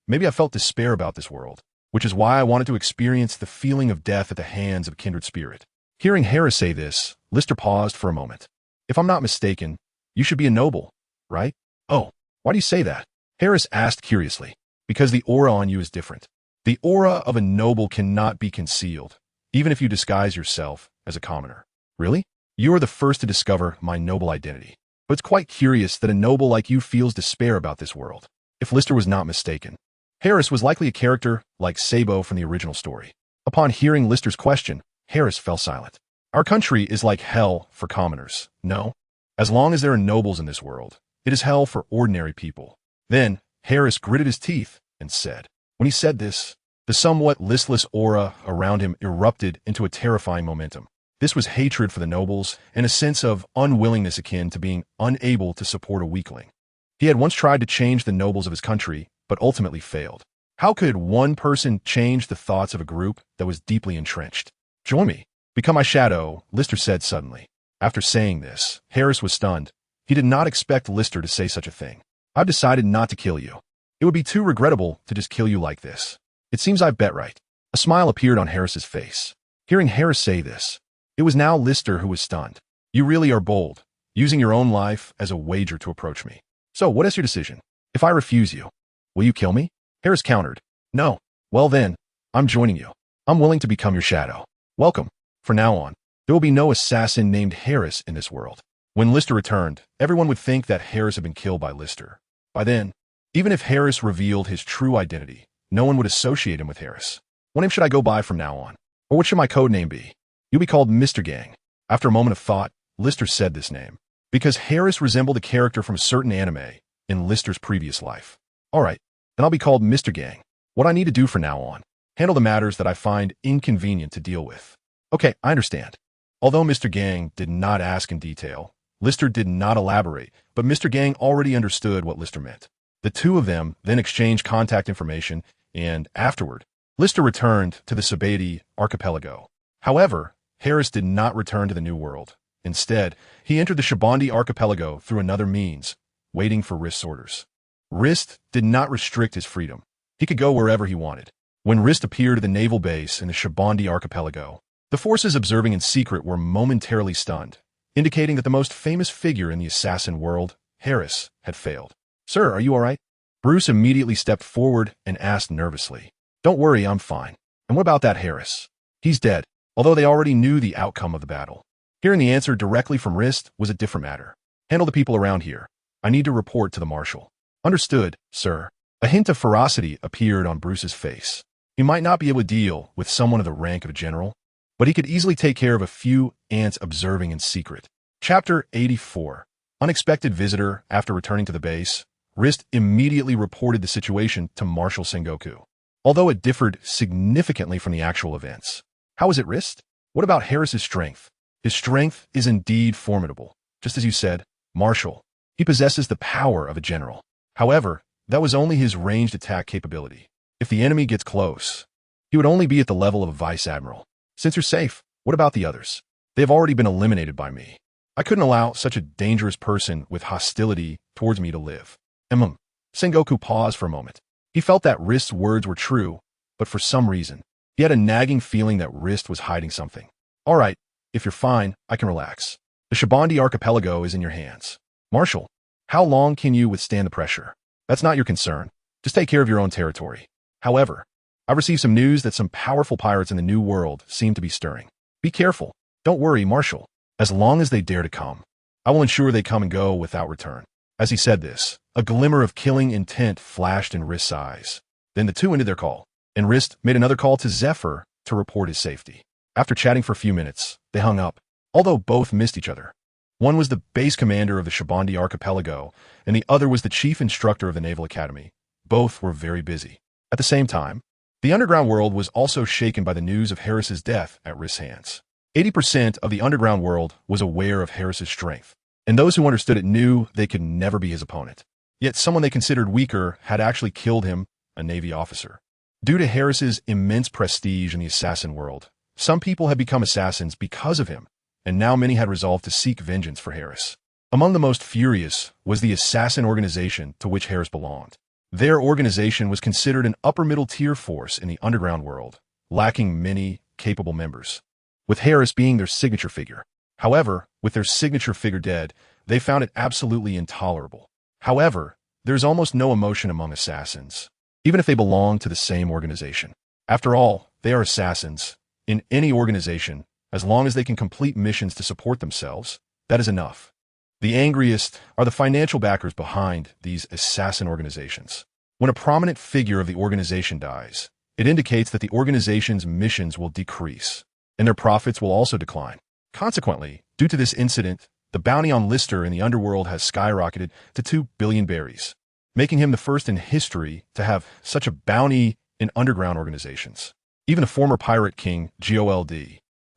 Maybe I felt despair about this world, which is why I wanted to experience the feeling of death at the hands of a kindred spirit. Hearing Harris say this, Lister paused for a moment. "If I'm not mistaken, you should be a noble, right?" "Oh, why do you say that?" Harris asked curiously. "Because the aura on you is different. The aura of a noble cannot be concealed, even if you disguise yourself as a commoner." "Really? You are the first to discover my noble identity. But it's quite curious that a noble like you feels despair about this world." If Lister was not mistaken, Harris was likely a character like Sabo from the original story. Upon hearing Lister's question, Harris fell silent. "Our country is like hell for commoners, no? As long as there are nobles in this world, it is hell for ordinary people." Then, Harris gritted his teeth and said. When he said this, the somewhat listless aura around him erupted into a terrifying momentum. This was hatred for the nobles and a sense of unwillingness akin to being unable to support a weakling. He had once tried to change the nobles of his country, but ultimately failed. How could one person change the thoughts of a group that was deeply entrenched? "Join me. Become my shadow," Lister said suddenly. After saying this, Harris was stunned. He did not expect Lister to say such a thing. "I've decided not to kill you. It would be too regrettable to just kill you like this. It seems I bet right." A smile appeared on Harris's face. Hearing Harris say this, it was now Lister who was stunned. "You really are bold, using your own life as a wager to approach me. So what is your decision? If I refuse you, will you kill me?" Harris countered. "No. Well then, I'm joining you. I'm willing to become your shadow. Welcome. From now on, there will be no assassin named Harris in this world." When Lister returned, everyone would think that Harris had been killed by Lister. By then, even if Harris revealed his true identity, no one would associate him with Harris. "What name should I go by from now on? Or what should my code name be?" "You'll be called Mr. Gang." After a moment of thought, Lister said this name, because Harris resembled a character from a certain anime in Lister's previous life. "All right, then I'll be called Mr. Gang. What I need to do from now on, handle the matters that I find inconvenient to deal with." "Okay, I understand." Although Mr. Gang did not ask in detail, Lister did not elaborate, but Mr. Gang already understood what Lister meant. The two of them then exchanged contact information, and afterward, Lister returned to the Sabati archipelago. However, Harris did not return to the New World. Instead, he entered the Shabandi archipelago through another means, waiting for Rist's orders. Rist did not restrict his freedom. He could go wherever he wanted. When Rist appeared at the naval base in the Shabandi archipelago, the forces observing in secret were momentarily stunned, indicating that the most famous figure in the assassin world, Harris, had failed. "Sir, are you all right?" Bruce immediately stepped forward and asked nervously. "Don't worry, I'm fine. And what about that Harris? He's dead, although they already knew the outcome of the battle. Hearing the answer directly from Rist was a different matter. Handle the people around here. I need to report to the marshal. Understood, sir. A hint of ferocity appeared on Bruce's face. He might not be able to deal with someone of the rank of a general, but he could easily take care of a few ants observing in secret. Chapter 84. Unexpected visitor. After returning to the base, Rist immediately reported the situation to Marshal Sengoku, although it differed significantly from the actual events. How is it, Rist? What about Harris's strength? His strength is indeed formidable. Just as you said, Marshal. He possesses the power of a general. However, that was only his ranged attack capability. If the enemy gets close, he would only be at the level of a vice admiral. Since you're safe, what about the others? They have already been eliminated by me. I couldn't allow such a dangerous person with hostility towards me to live. Sengoku paused for a moment. He felt that Rist's words were true, but for some reason, he had a nagging feeling that Rist was hiding something. All right, if you're fine, I can relax. The Shabandi archipelago is in your hands. Marshal, how long can you withstand the pressure? That's not your concern. Just take care of your own territory. However, I've received some news that some powerful pirates in the New World seem to be stirring. Be careful. Don't worry, Marshal. As long as they dare to come, I will ensure they come and go without return. As he said this, a glimmer of killing intent flashed in Rist's eyes. Then the two ended their call, and Rist made another call to Zephyr to report his safety. After chatting for a few minutes, they hung up, although both missed each other. One was the base commander of the Shabandi archipelago, and the other was the chief instructor of the Naval Academy. Both were very busy. At the same time, the underground world was also shaken by the news of Harris's death at Rist's hands. 80% of the underground world was aware of Harris's strength, and those who understood it knew they could never be his opponent. Yet someone they considered weaker had actually killed him, a Navy officer. Due to Harris's immense prestige in the assassin world, some people had become assassins because of him, and now many had resolved to seek vengeance for Harris. Among the most furious was the assassin organization to which Harris belonged. Their organization was considered an upper-middle tier force in the underground world, lacking many capable members, with Harris being their signature figure. However, with their signature figure dead, they found it absolutely intolerable. However, there's almost no emotion among assassins, even if they belong to the same organization. After all, they are assassins. In any organization, as long as they can complete missions to support themselves, that is enough. The angriest are the financial backers behind these assassin organizations. When a prominent figure of the organization dies, it indicates that the organization's missions will decrease, and their profits will also decline. Consequently, due to this incident, the bounty on Lister in the underworld has skyrocketed to 2 billion berries, making him the first in history to have such a bounty in underground organizations. Even the former pirate king, Gold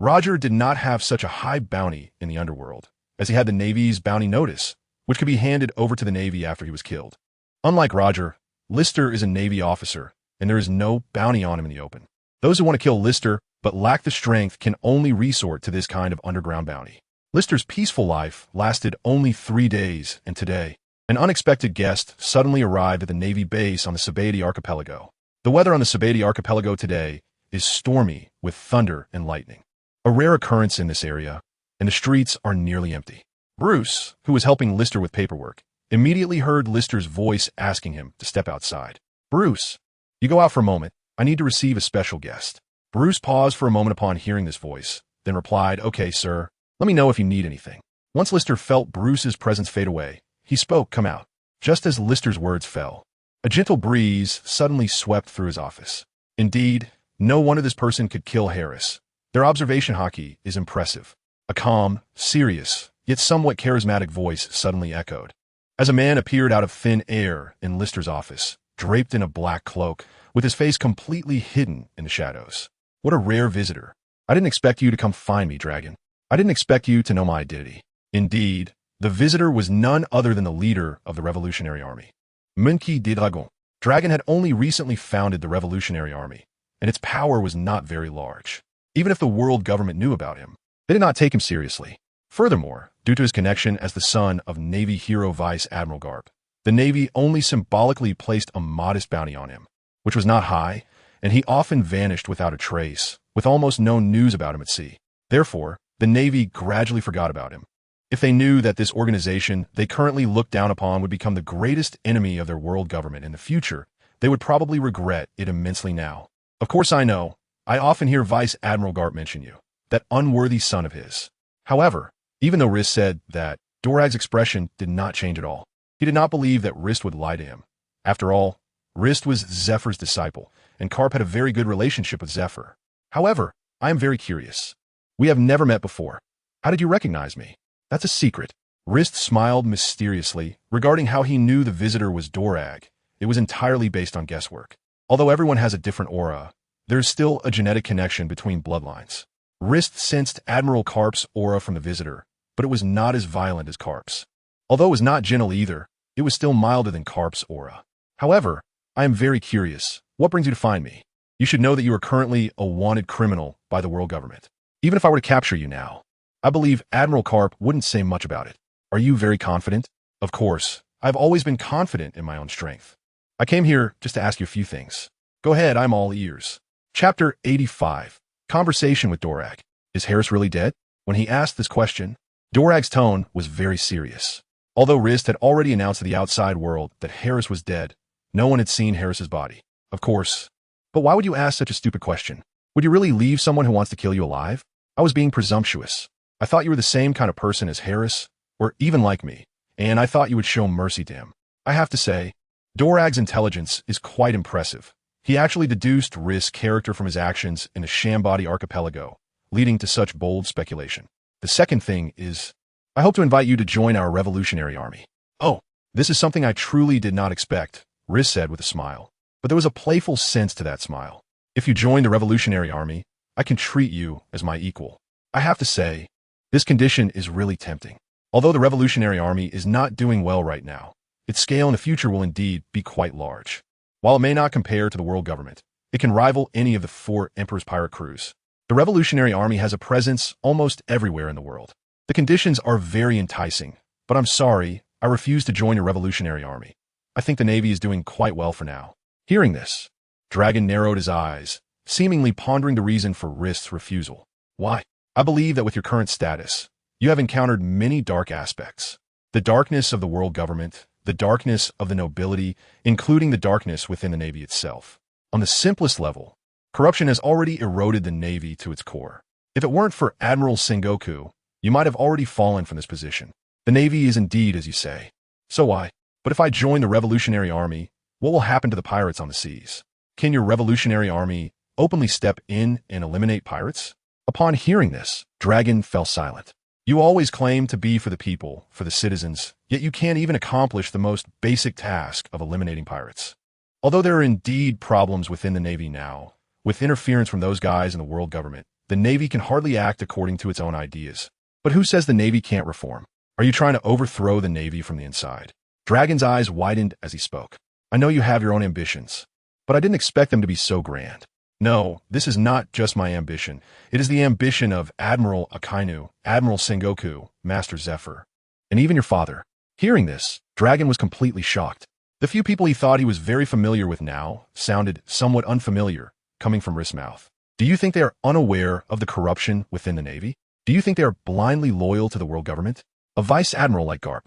Roger, did not have such a high bounty in the underworld, as he had the Navy's bounty notice, which could be handed over to the Navy after he was killed. Unlike Roger, Lister is a Navy officer, and there is no bounty on him in the open. Those who want to kill Lister but lack the strength can only resort to this kind of underground bounty. Lister's peaceful life lasted only 3 days, and today, an unexpected guest suddenly arrived at the Navy base on the Sabadi archipelago. The weather on the Sabadi archipelago today is stormy with thunder and lightning, a rare occurrence in this area, and the streets are nearly empty. Bruce, who was helping Lister with paperwork, immediately heard Lister's voice asking him to step outside. Bruce, you go out for a moment. I need to receive a special guest. Bruce paused for a moment upon hearing this voice, then replied, Okay, sir. Let me know if you need anything. Once Lister felt Bruce's presence fade away, he spoke, Come out. Just as Lister's words fell, a gentle breeze suddenly swept through his office. Indeed, no wonder this person could kill Harris. Their observation Haki is impressive. A calm, serious, yet somewhat charismatic voice suddenly echoed, as a man appeared out of thin air in Lister's office, draped in a black cloak, with his face completely hidden in the shadows. What a rare visitor. I didn't expect you to come find me, Dragon. I didn't expect you to know my identity. Indeed, the visitor was none other than the leader of the Revolutionary Army. Munki de Dragon. Dragon had only recently founded the Revolutionary Army, and its power was not very large. Even if the world government knew about him, they did not take him seriously. Furthermore, due to his connection as the son of Navy hero Vice Admiral Garp, the Navy only symbolically placed a modest bounty on him, which was not high, and he often vanished without a trace, with almost no news about him at sea. Therefore, the Navy gradually forgot about him. If they knew that this organization they currently looked down upon would become the greatest enemy of their world government in the future, they would probably regret it immensely now. Of course I know, I often hear Vice Admiral Garp mention you, that unworthy son of his. However, even though Rist said that, Dorag's expression did not change at all. He did not believe that Rist would lie to him. After all, Rist was Zephyr's disciple, and Garp had a very good relationship with Zephyr. However, I am very curious. We have never met before. How did you recognize me? That's a secret. Rist smiled mysteriously regarding how he knew the visitor was Dorag. It was entirely based on guesswork. Although everyone has a different aura, there is still a genetic connection between bloodlines. Rist sensed Admiral Garp's aura from the visitor, but it was not as violent as Garp's. Although it was not gentle either, it was still milder than Garp's aura. However, I am very curious. What brings you to find me? You should know that you are currently a wanted criminal by the world government. Even if I were to capture you now, I believe Admiral Garp wouldn't say much about it. Are you very confident? Of course, I've always been confident in my own strength. I came here just to ask you a few things. Go ahead, I'm all ears. Chapter 85. Conversation with Dorag. Is Harris really dead? When he asked this question, Dorag's tone was very serious. Although Rist had already announced to the outside world that Harris was dead, no one had seen Harris's body. Of course. But why would you ask such a stupid question? Would you really leave someone who wants to kill you alive? I was being presumptuous. I thought you were the same kind of person as Harris, or even like me, and I thought you would show mercy to him. I have to say, Dorag's intelligence is quite impressive. He actually deduced Rist's character from his actions in the Shambody archipelago, leading to such bold speculation. The second thing is, I hope to invite you to join our revolutionary army. Oh, this is something I truly did not expect, Rist said with a smile. But there was a playful sense to that smile. If you join the revolutionary army, I can treat you as my equal. I have to say, this condition is really tempting. Although the revolutionary army is not doing well right now, its scale in the future will indeed be quite large. While it may not compare to the world government, it can rival any of the 4 Emperor's pirate crews. The revolutionary army has a presence almost everywhere in the world. The conditions are very enticing, but I'm sorry, I refuse to join your revolutionary army. I think the Navy is doing quite well for now. Hearing this, Dragon narrowed his eyes, seemingly pondering the reason for Rist's refusal. Why? I believe that with your current status, you have encountered many dark aspects. The darkness of the world government, the darkness of the nobility, including the darkness within the Navy itself. On the simplest level, corruption has already eroded the Navy to its core. If it weren't for Admiral Sengoku, you might have already fallen from this position. The Navy is indeed, as you say. So why? But if I join the revolutionary army, what will happen to the pirates on the seas? Can your revolutionary army openly step in and eliminate pirates? Upon hearing this, Dragon fell silent. You always claim to be for the people, for the citizens, yet you can't even accomplish the most basic task of eliminating pirates. Although there are indeed problems within the Navy now, with interference from those guys in the world government, the Navy can hardly act according to its own ideas. But who says the Navy can't reform? Are you trying to overthrow the Navy from the inside? Dragon's eyes widened as he spoke. I know you have your own ambitions, but I didn't expect them to be so grand. No, this is not just my ambition. It is the ambition of Admiral Akainu, Admiral Sengoku, Master Zephyr, and even your father. Hearing this, Dragon was completely shocked. The few people he thought he was very familiar with now sounded somewhat unfamiliar, coming from Rist's mouth. Do you think they are unaware of the corruption within the Navy? Do you think they are blindly loyal to the world government? A vice admiral like Garp,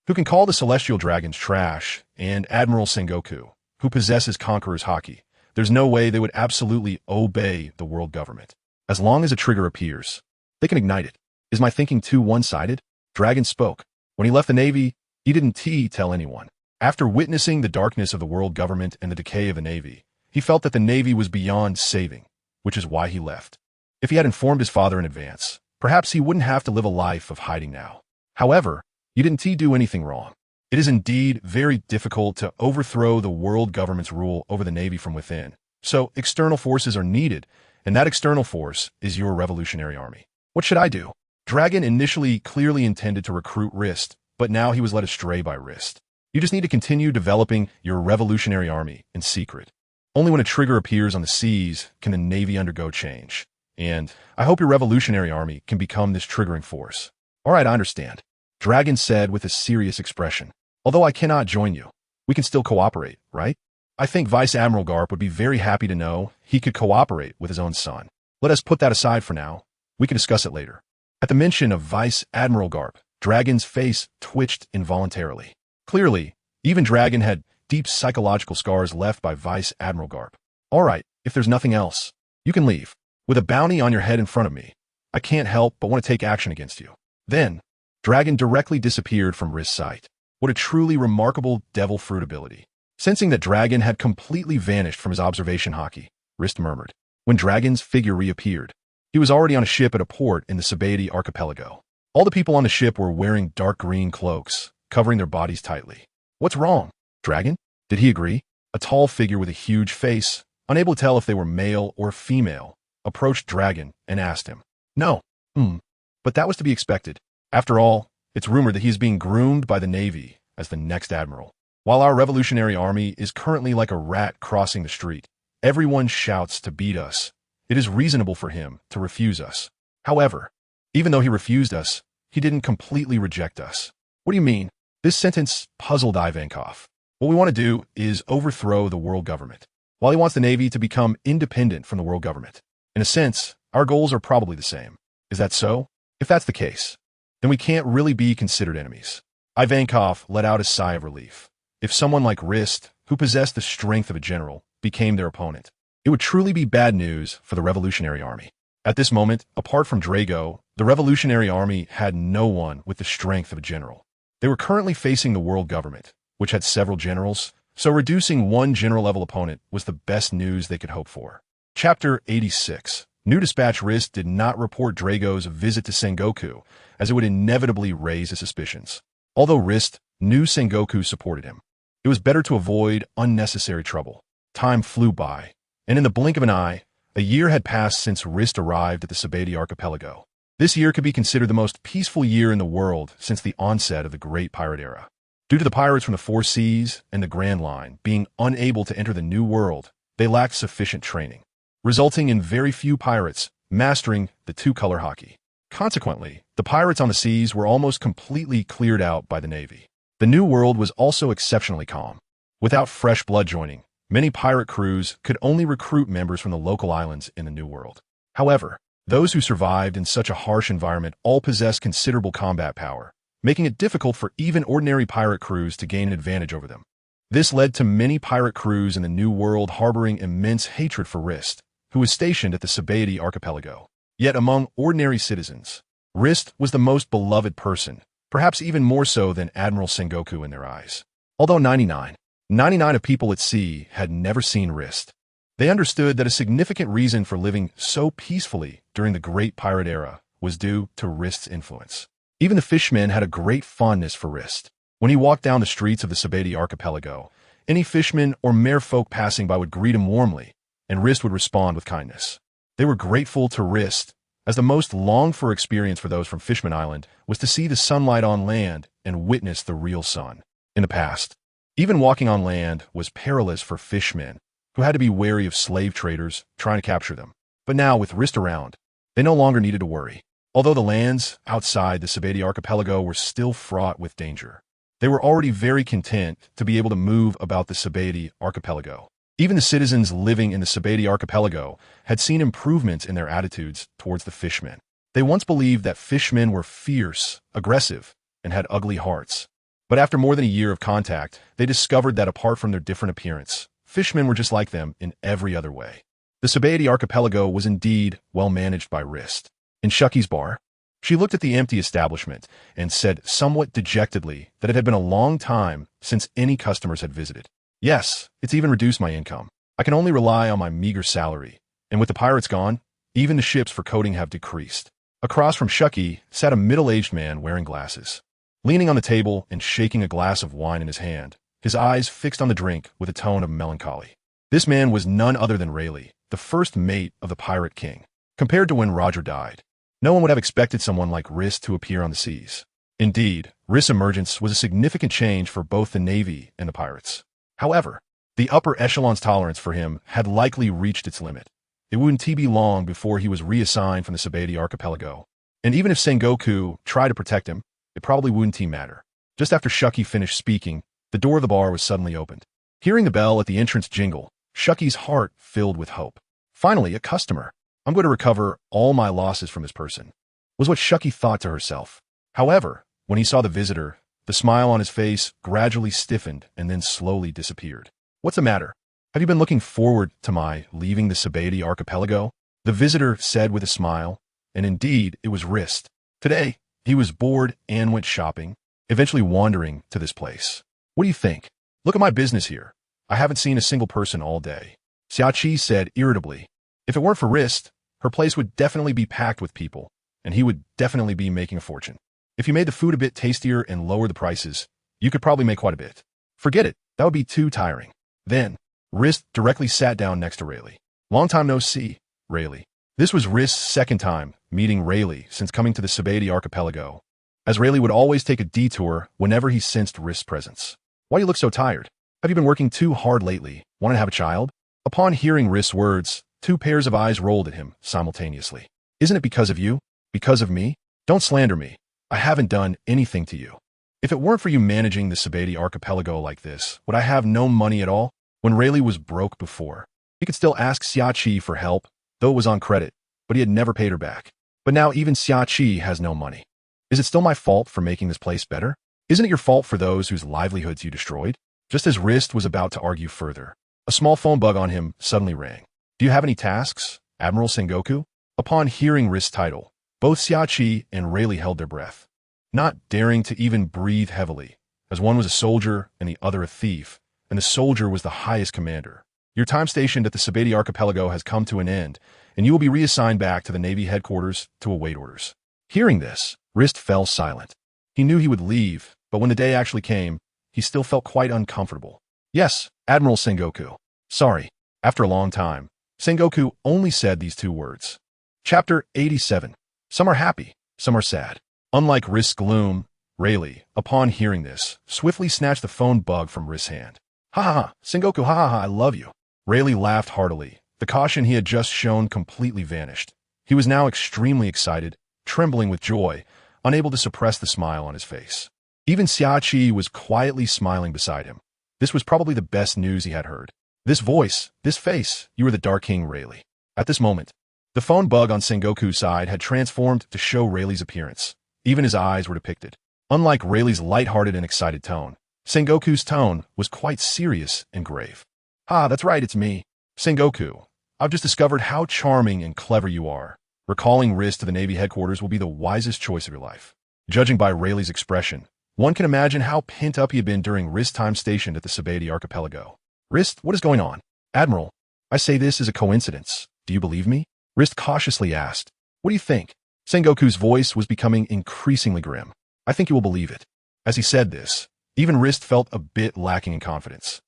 who can call the celestial dragons trash, and Admiral Sengoku, who possesses Conqueror's Haki, there's no way they would absolutely obey the world government. As long as a trigger appears, they can ignite it. Is my thinking too one-sided? Dragon spoke. When he left the Navy, he didn't tell anyone. After witnessing the darkness of the world government and the decay of the Navy, he felt that the Navy was beyond saving, which is why he left. If he had informed his father in advance, perhaps he wouldn't have to live a life of hiding now. However, he didn't do anything wrong. It is indeed very difficult to overthrow the world government's rule over the Navy from within. So external forces are needed, and that external force is your revolutionary army. What should I do? Dragon initially clearly intended to recruit Rist, but now he was led astray by Rist. You just need to continue developing your revolutionary army in secret. Only when a trigger appears on the seas can the Navy undergo change. And I hope your revolutionary army can become this triggering force. All right, I understand, Dragon said with a serious expression. Although I cannot join you, we can still cooperate, right? I think Vice Admiral Garp would be very happy to know he could cooperate with his own son. Let us put that aside for now. We can discuss it later. At the mention of Vice Admiral Garp, Dragon's face twitched involuntarily. Clearly, even Dragon had deep psychological scars left by Vice Admiral Garp. All right, if there's nothing else, You can leave. With a bounty on your head in front of me, I can't help but want to take action against you." Then, Dragon directly disappeared from Rist's sight. What a truly remarkable devil fruit ability. Sensing that Dragon had completely vanished from his observation Haki, Rist murmured. When Dragon's figure reappeared, he was already on a ship at a port in the Sabati archipelago. All the people on the ship were wearing dark green cloaks, covering their bodies tightly. "What's wrong, Dragon?" Did he agree? A tall figure with a huge face, unable to tell if they were male or female, approached Dragon and asked him. "No. But that was to be expected. After all, it's rumored that he is being groomed by the Navy as the next admiral. While our revolutionary army is currently like a rat crossing the street, everyone shouts to beat us. It is reasonable for him to refuse us. However, even though he refused us, he didn't completely reject us." "What do you mean?" This sentence puzzled Ivankov. "What we want to do is overthrow the world government, while he wants the Navy to become independent from the world government. In a sense, our goals are probably the same. Is that so? If that's the case, then we can't really be considered enemies." Ivankov let out a sigh of relief. If someone like Rist, who possessed the strength of a general, became their opponent, it would truly be bad news for the revolutionary army. At this moment, apart from Drago, the revolutionary army had no one with the strength of a general. They were currently facing the world government, which had several generals, so reducing one general-level opponent was the best news they could hope for. Chapter 86. New Dispatch. Rist did not report Drago's visit to Sengoku, as it would inevitably raise his suspicions. Although Rist knew Sengoku supported him, it was better to avoid unnecessary trouble. Time flew by, and in the blink of an eye, a year had passed since Rist arrived at the Sabati archipelago. This year could be considered the most peaceful year in the world since the onset of the Great Pirate Era. Due to the pirates from the Four Seas and the Grand Line being unable to enter the New World, they lacked sufficient training, resulting in very few pirates mastering the two-color Haki. Consequently, the pirates on the seas were almost completely cleared out by the Navy. The New World was also exceptionally calm. Without fresh blood joining, many pirate crews could only recruit members from the local islands in the New World. However, those who survived in such a harsh environment all possessed considerable combat power, making it difficult for even ordinary pirate crews to gain an advantage over them. This led to many pirate crews in the New World harboring immense hatred for Rist, who was stationed at the Sabati archipelago. Yet among ordinary citizens, Rist was the most beloved person, perhaps even more so than Admiral Sengoku in their eyes. Although 99 of people at sea had never seen Rist, they understood that a significant reason for living so peacefully during the Great Pirate Era was due to Rist's influence. Even the fishmen had a great fondness for Rist. When he walked down the streets of the Sabati archipelago, any fishmen or merfolk passing by would greet him warmly, and Rist would respond with kindness. They were grateful to Rist, as the most longed-for experience for those from Fishman Island was to see the sunlight on land and witness the real sun. In the past, even walking on land was perilous for fishmen, who had to be wary of slave traders trying to capture them. But now, with Rist around, they no longer needed to worry. Although the lands outside the Sabati archipelago were still fraught with danger, they were already very content to be able to move about the Sabati archipelago. Even the citizens living in the Sabati archipelago had seen improvements in their attitudes towards the fishmen. They once believed that fishmen were fierce, aggressive, and had ugly hearts. But after more than a year of contact, they discovered that apart from their different appearance, fishmen were just like them in every other way. The Sabati archipelago was indeed well managed by Rist. In Shucky's bar, she looked at the empty establishment and said somewhat dejectedly that it had been a long time since any customers had visited. "Yes, it's even reduced my income. I can only rely on my meager salary, and with the pirates gone, even the ships for coating have decreased." Across from Shucky sat a middle-aged man wearing glasses. Leaning on the table and shaking a glass of wine in his hand, his eyes fixed on the drink with a tone of melancholy. This man was none other than Rayleigh, the first mate of the Pirate King. Compared to when Roger died, no one would have expected someone like Rist to appear on the seas. Indeed, Rist's emergence was a significant change for both the Navy and the pirates. However, the upper echelon's tolerance for him had likely reached its limit. It wouldn't be long before he was reassigned from the Sabati archipelago. And even if Sengoku tried to protect him, it probably wouldn't matter. Just after Shucky finished speaking, the door of the bar was suddenly opened. Hearing the bell at the entrance jingle, Shucky's heart filled with hope. Finally, a customer. I'm going to recover all my losses from this person, was what Shucky thought to herself. However, when he saw the visitor, the smile on his face gradually stiffened and then slowly disappeared. "What's the matter? Have you been looking forward to my leaving the Sabati archipelago?" The visitor said with a smile, and indeed it was Rist. Today, he was bored and went shopping, eventually wandering to this place. What do you think? Look at my business here. I haven't seen a single person all day. Xiaoqi said irritably. If it weren't for Rist, her place would definitely be packed with people, and he would definitely be making a fortune. If you made the food a bit tastier and lowered the prices, you could probably make quite a bit. Forget it, that would be too tiring. Then, Rist directly sat down next to Rayleigh. Long time no see, Rayleigh. This was Rist's second time meeting Rayleigh since coming to the Sabati archipelago, as Rayleigh would always take a detour whenever he sensed Rist's presence. Why do you look so tired? Have you been working too hard lately? Want to have a child? Upon hearing Rist's words, two pairs of eyes rolled at him simultaneously. Isn't it because of you? Because of me? Don't slander me. I haven't done anything to you. If it weren't for you managing the Sabati archipelago like this, would I have no money at all? When Rayleigh was broke before, he could still ask Xiaoqi for help, though it was on credit, but he had never paid her back. But now even Xiaoqi has no money. Is it still my fault for making this place better? Isn't it your fault for those whose livelihoods you destroyed? Just as Rist was about to argue further, a small phone bug on him suddenly rang. Do you have any tasks, Admiral Sengoku? Upon hearing Rist's title, both Xiaoqi and Rayleigh held their breath, not daring to even breathe heavily, as one was a soldier and the other a thief, and the soldier was the highest commander. Your time stationed at the Sabati archipelago has come to an end, and you will be reassigned back to the Navy headquarters to await orders. Hearing this, Rist fell silent. He knew he would leave, but when the day actually came, he still felt quite uncomfortable. Yes, Admiral Sengoku. Sorry. After a long time, Sengoku only said these two words. Chapter 87. Some are happy, some are sad. Unlike Rist's gloom, Rayleigh, upon hearing this, swiftly snatched the phone bug from Rist's hand. Ha ha ha, Sengoku, ha ha ha, I love you. Rayleigh laughed heartily. The caution he had just shown completely vanished. He was now extremely excited, trembling with joy, unable to suppress the smile on his face. Even Xiaoqi was quietly smiling beside him. This was probably the best news he had heard. This voice, this face, you were the Dark King Rayleigh. At this moment, the phone bug on Sengoku's side had transformed to show Rayleigh's appearance. Even his eyes were depicted. Unlike Rayleigh's lighthearted and excited tone, Sengoku's tone was quite serious and grave. Ah, that's right, it's me. Sengoku, I've just discovered how charming and clever you are. Recalling Rist to the Navy headquarters will be the wisest choice of your life. Judging by Rayleigh's expression, one can imagine how pent up he had been during Rist's time stationed at the Sabati archipelago. Rist, what is going on? Admiral, I say this is a coincidence. Do you believe me? Rist cautiously asked. What do you think? Sengoku's voice was becoming increasingly grim. I think you will believe it. As he said this, even Rist felt a bit lacking in confidence.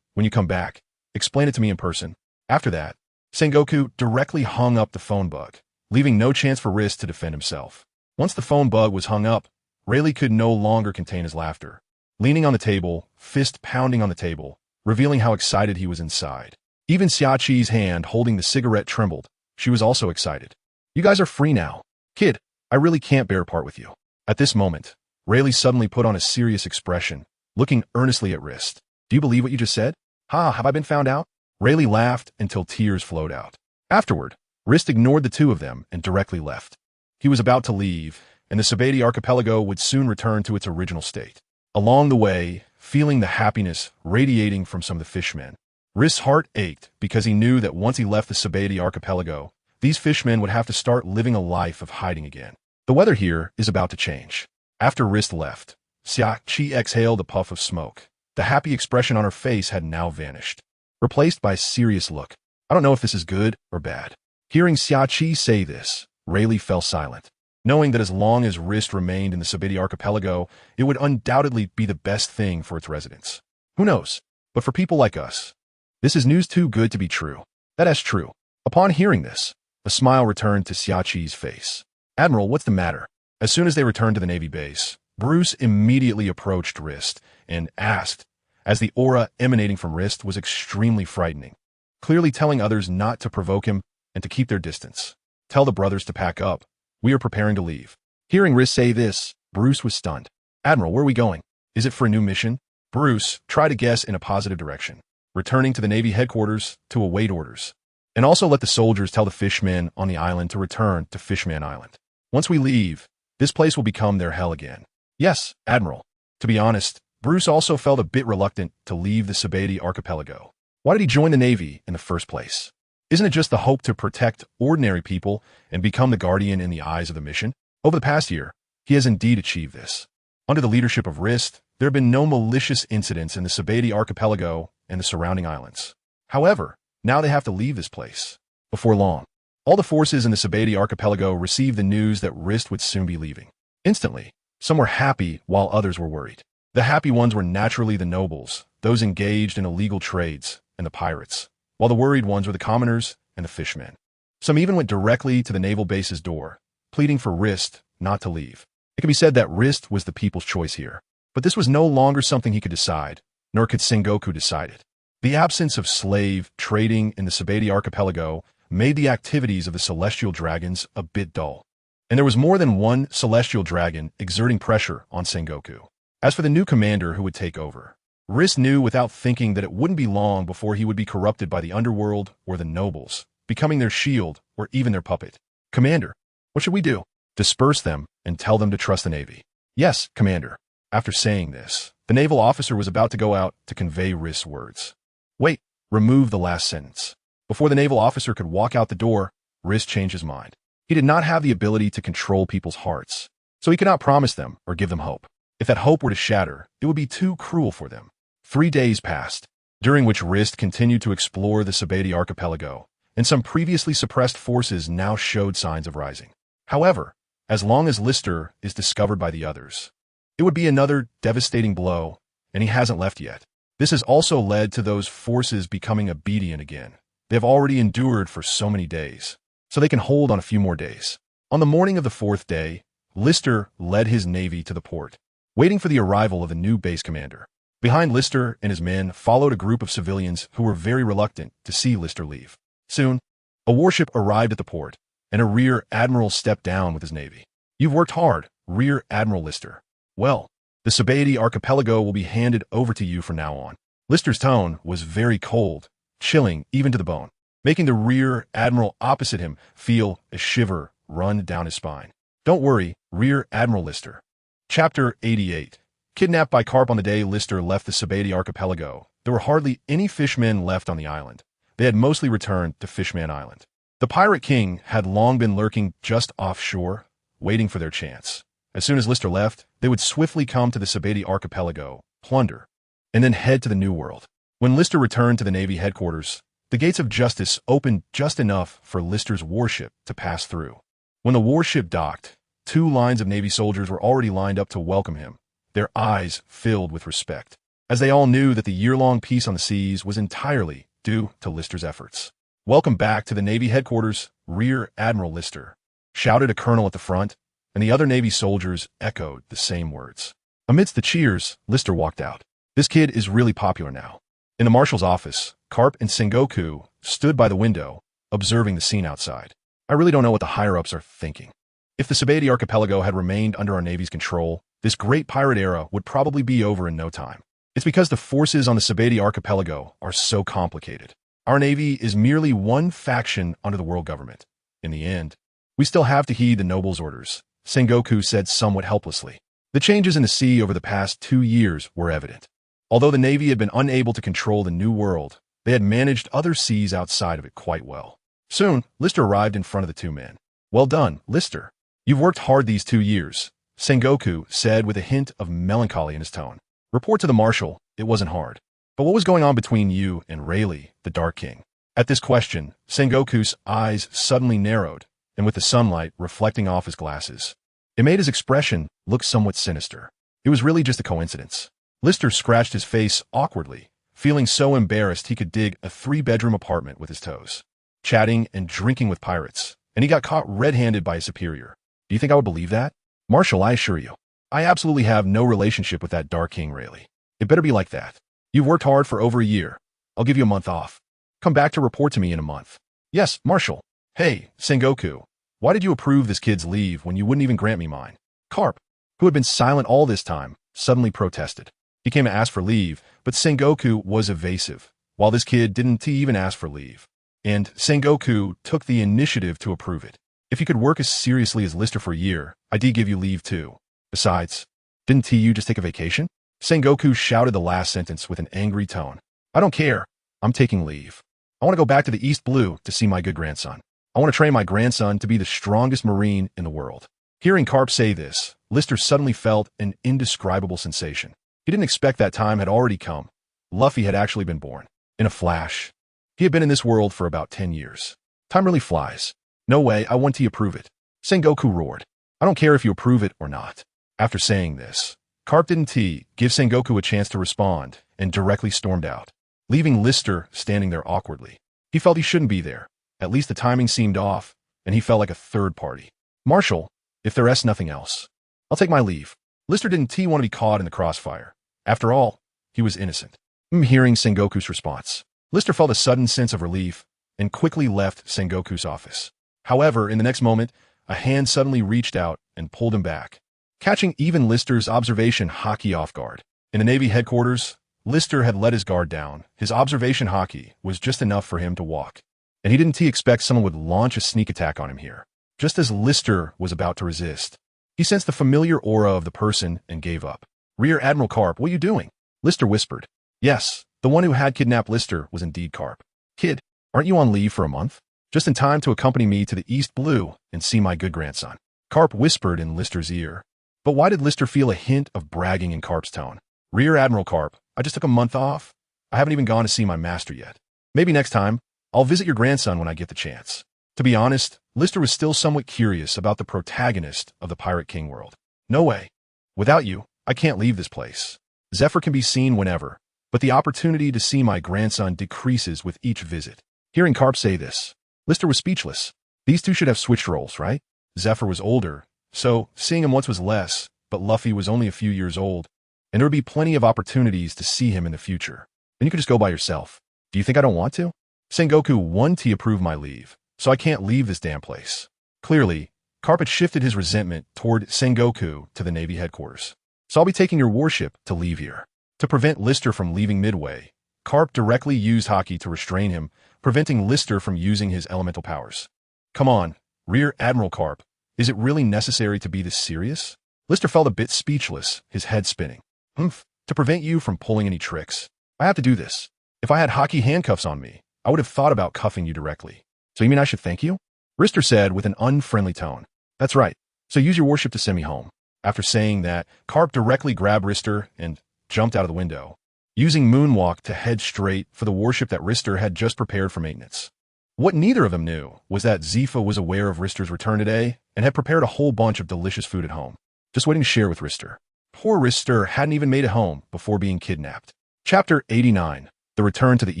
When you come back, explain it to me in person. After that, Sengoku directly hung up the phone bug, leaving no chance for Rist to defend himself. Once the phone bug was hung up, Rayleigh could no longer contain his laughter. Leaning on the table, fist pounding on the table, revealing how excited he was inside. Even Xiaoqi's hand holding the cigarette trembled. She was also excited. You guys are free now. Kid, I really can't bear part with you. At this moment, Rayleigh suddenly put on a serious expression, looking earnestly at Rist. Do you believe what you just said? Ha, have I been found out? Rayleigh laughed until tears flowed out. Afterward, Rist ignored the two of them and directly left. He was about to leave, and the Sabati archipelago would soon return to its original state. Along the way, feeling the happiness radiating from some of the fishmen, Rist's heart ached because he knew that once he left the Sabati archipelago, these fishmen would have to start living a life of hiding again. The weather here is about to change. After Rist left, Xiaoqi exhaled a puff of smoke. The happy expression on her face had now vanished, replaced by a serious look. I don't know if this is good or bad. Hearing Xiaoqi say this, Rayleigh fell silent, knowing that as long as Rist remained in the Sabati archipelago, it would undoubtedly be the best thing for its residents. Who knows? But for people like us, this is news too good to be true. That is true. Upon hearing this, a smile returned to Xiaoqi's face. Admiral, what's the matter? As soon as they returned to the Navy base, Bruce immediately approached Rist and asked, as the aura emanating from Rist was extremely frightening, clearly telling others not to provoke him and to keep their distance. Tell the brothers to pack up. We are preparing to leave. Hearing Rist say this, Bruce was stunned. Admiral, where are we going? Is it for a new mission? Bruce tried to guess in a positive direction, returning to the Navy headquarters to await orders, and also let the soldiers tell the fishmen on the island to return to Fishman Island. Once we leave, this place will become their hell again. Yes, Admiral. To be honest, Bruce also felt a bit reluctant to leave the Sabati archipelago. Why did he join the Navy in the first place? Isn't it just the hope to protect ordinary people and become the guardian in the eyes of the mission? Over the past year, he has indeed achieved this. Under the leadership of Rist, there have been no malicious incidents in the Sabati archipelago and the surrounding islands. However, now they have to leave this place. Before long, all the forces in the Sabati archipelago received the news that Rist would soon be leaving. Instantly, some were happy while others were worried. The happy ones were naturally the nobles, those engaged in illegal trades, and the pirates, while the worried ones were the commoners and the fishmen. Some even went directly to the naval base's door, pleading for Rist not to leave. It can be said that Rist was the people's choice here. But this was no longer something he could decide, nor could Sengoku decide it. The absence of slave trading in the Sabati archipelago made the activities of the celestial dragons a bit dull. And there was more than one celestial dragon exerting pressure on Sengoku. As for the new commander who would take over, Rist knew without thinking that it wouldn't be long before he would be corrupted by the underworld or the nobles, becoming their shield or even their puppet. Commander, what should we do? Disperse them and tell them to trust the Navy. Yes, Commander. After saying this, the naval officer was about to go out to convey Rist's words. Wait, remove the last sentence. Before the naval officer could walk out the door, Rist changed his mind. He did not have the ability to control people's hearts, so he could not promise them or give them hope. If that hope were to shatter, it would be too cruel for them. 3 days passed, during which Rist continued to explore the Sabati archipelago, and some previously suppressed forces now showed signs of rising. However, as long as Lister is discovered by the others, it would be another devastating blow, and he hasn't left yet. This has also led to those forces becoming obedient again. They have already endured for so many days, so they can hold on a few more days. On the morning of the 4th day, Lister led his navy to the port, waiting for the arrival of the new base commander. Behind Lister and his men followed a group of civilians who were very reluctant to see Lister leave. Soon, a warship arrived at the port, and a rear admiral stepped down with his navy. You've worked hard, Rear Admiral Lister. Well, the Sabati archipelago will be handed over to you from now on. Lister's tone was very cold, chilling even to the bone, making the Rear Admiral opposite him feel a shiver run down his spine. Don't worry, Rear Admiral Lister. Chapter 88. Kidnapped by Garp. On the day Lister left the Sabati archipelago, there were hardly any fishmen left on the island. They had mostly returned to Fishman Island. The Pirate King had long been lurking just offshore, waiting for their chance. As soon as Lister left, they would swiftly come to the Sabati archipelago, plunder, and then head to the New World. When Lister returned to the Navy headquarters, the gates of justice opened just enough for Lister's warship to pass through. When the warship docked, 2 lines of Navy soldiers were already lined up to welcome him, their eyes filled with respect, as they all knew that the year-long peace on the seas was entirely due to Lister's efforts. Welcome back to the Navy headquarters, Rear Admiral Lister, shouted a colonel at the front, and the other Navy soldiers echoed the same words. Amidst the cheers, Lister walked out. This kid is really popular now. In the marshal's office, Garp and Sengoku stood by the window, observing the scene outside. I really don't know what the higher-ups are thinking. If the Sabati archipelago had remained under our Navy's control, this great pirate era would probably be over in no time. It's because the forces on the Sabati archipelago are so complicated. Our Navy is merely one faction under the world government. In the end, we still have to heed the nobles' orders, Sengoku said somewhat helplessly. The changes in the sea over the past 2 years were evident. Although the Navy had been unable to control the New World, they had managed other seas outside of it quite well. Soon, Lister arrived in front of the 2 men. Well done, Lister. You've worked hard these 2 years, Sengoku said with a hint of melancholy in his tone. Report to the marshal, it wasn't hard. But what was going on between you and Rayleigh, the Dark King? At this question, Sengoku's eyes suddenly narrowed, and with the sunlight reflecting off his glasses, it made his expression look somewhat sinister. It was really just a coincidence. Lister scratched his face awkwardly, feeling so embarrassed he could dig a 3-bedroom apartment with his toes, chatting and drinking with pirates, and he got caught red-handed by his superior. Do you think I would believe that? Marshal, I assure you, I absolutely have no relationship with that Dark King Rayleigh. It better be like that. You've worked hard for over a year. I'll give you a month off. Come back to report to me in a month. Yes, Marshal. Hey, Sengoku, why did you approve this kid's leave when you wouldn't even grant me mine? Garp, who had been silent all this time, suddenly protested. He came to ask for leave, but Sengoku was evasive, while this kid didn't even ask for leave. And Sengoku took the initiative to approve it. If you could work as seriously as Lister for a year, I'd give you leave too. Besides, didn't you just take a vacation? Sengoku shouted the last sentence with an angry tone. I don't care. I'm taking leave. I want to go back to the East Blue to see my good grandson. I want to train my grandson to be the strongest Marine in the world. Hearing Garp say this, Lister suddenly felt an indescribable sensation. He didn't expect that time had already come. Luffy had actually been born. In a flash. He had been in this world for about 10 years. Time really flies. No way, I want to approve it. Sengoku roared. I don't care if you approve it or not. After saying this, Garp didn't give Sengoku a chance to respond and directly stormed out, leaving Lister standing there awkwardly. He felt he shouldn't be there. At least the timing seemed off, and he felt like a third party. Marshal, if there's nothing else, I'll take my leave. Lister didn't want to be caught in the crossfire. After all, he was innocent. Hearing Sengoku's response, Lister felt a sudden sense of relief and quickly left Sengoku's office. However, in the next moment, a hand suddenly reached out and pulled him back, catching even Lister's observation Haki off guard. In the Navy headquarters, Lister had let his guard down. His observation Haki was just enough for him to walk, and he didn't expect someone would launch a sneak attack on him here. Just as Lister was about to resist, he sensed the familiar aura of the person and gave up. Rear Admiral Garp, what are you doing? Lister whispered. Yes, the one who had kidnapped Lister was indeed Garp. Kid, aren't you on leave for a month? Just in time to accompany me to the East Blue and see my good grandson. Garp whispered in Lister's ear. But why did Lister feel a hint of bragging in Garp's tone? Rear Admiral Garp, I just took a month off. I haven't even gone to see my master yet. Maybe next time, I'll visit your grandson when I get the chance. To be honest, Lister was still somewhat curious about the protagonist of the Pirate King world. No way. Without you, I can't leave this place. Zephyr can be seen whenever, but the opportunity to see my grandson decreases with each visit. Hearing Garp say this, Lister was speechless. These two should have switched roles, right? Zephyr was older, so seeing him once was less, but Luffy was only a few years old, and there would be plenty of opportunities to see him in the future. Then you could just go by yourself. Do you think I don't want to? Sengoku won to approve my leave, so I can't leave this damn place. Clearly, Garp had shifted his resentment toward Sengoku to the Navy headquarters. So I'll be taking your warship to leave here. To prevent Lister from leaving midway, Garp directly used Haki to restrain him, preventing Lister from using his elemental powers. Come on, Rear Admiral Garp, is it really necessary to be this serious? Lister felt a bit speechless, his head spinning. To prevent you from pulling any tricks, I have to do this. If I had Haki handcuffs on me, I would have thought about cuffing you directly. So you mean I should thank you? Rister said with an unfriendly tone. That's right, so use your warship to send me home. After saying that, Garp directly grabbed Rister and jumped out of the window, using Moonwalk to head straight for the warship that Rister had just prepared for maintenance. What neither of them knew was that Zifa was aware of Rister's return today and had prepared a whole bunch of delicious food at home, just waiting to share with Rister. Poor Rister hadn't even made it home before being kidnapped. Chapter 89, The Return to the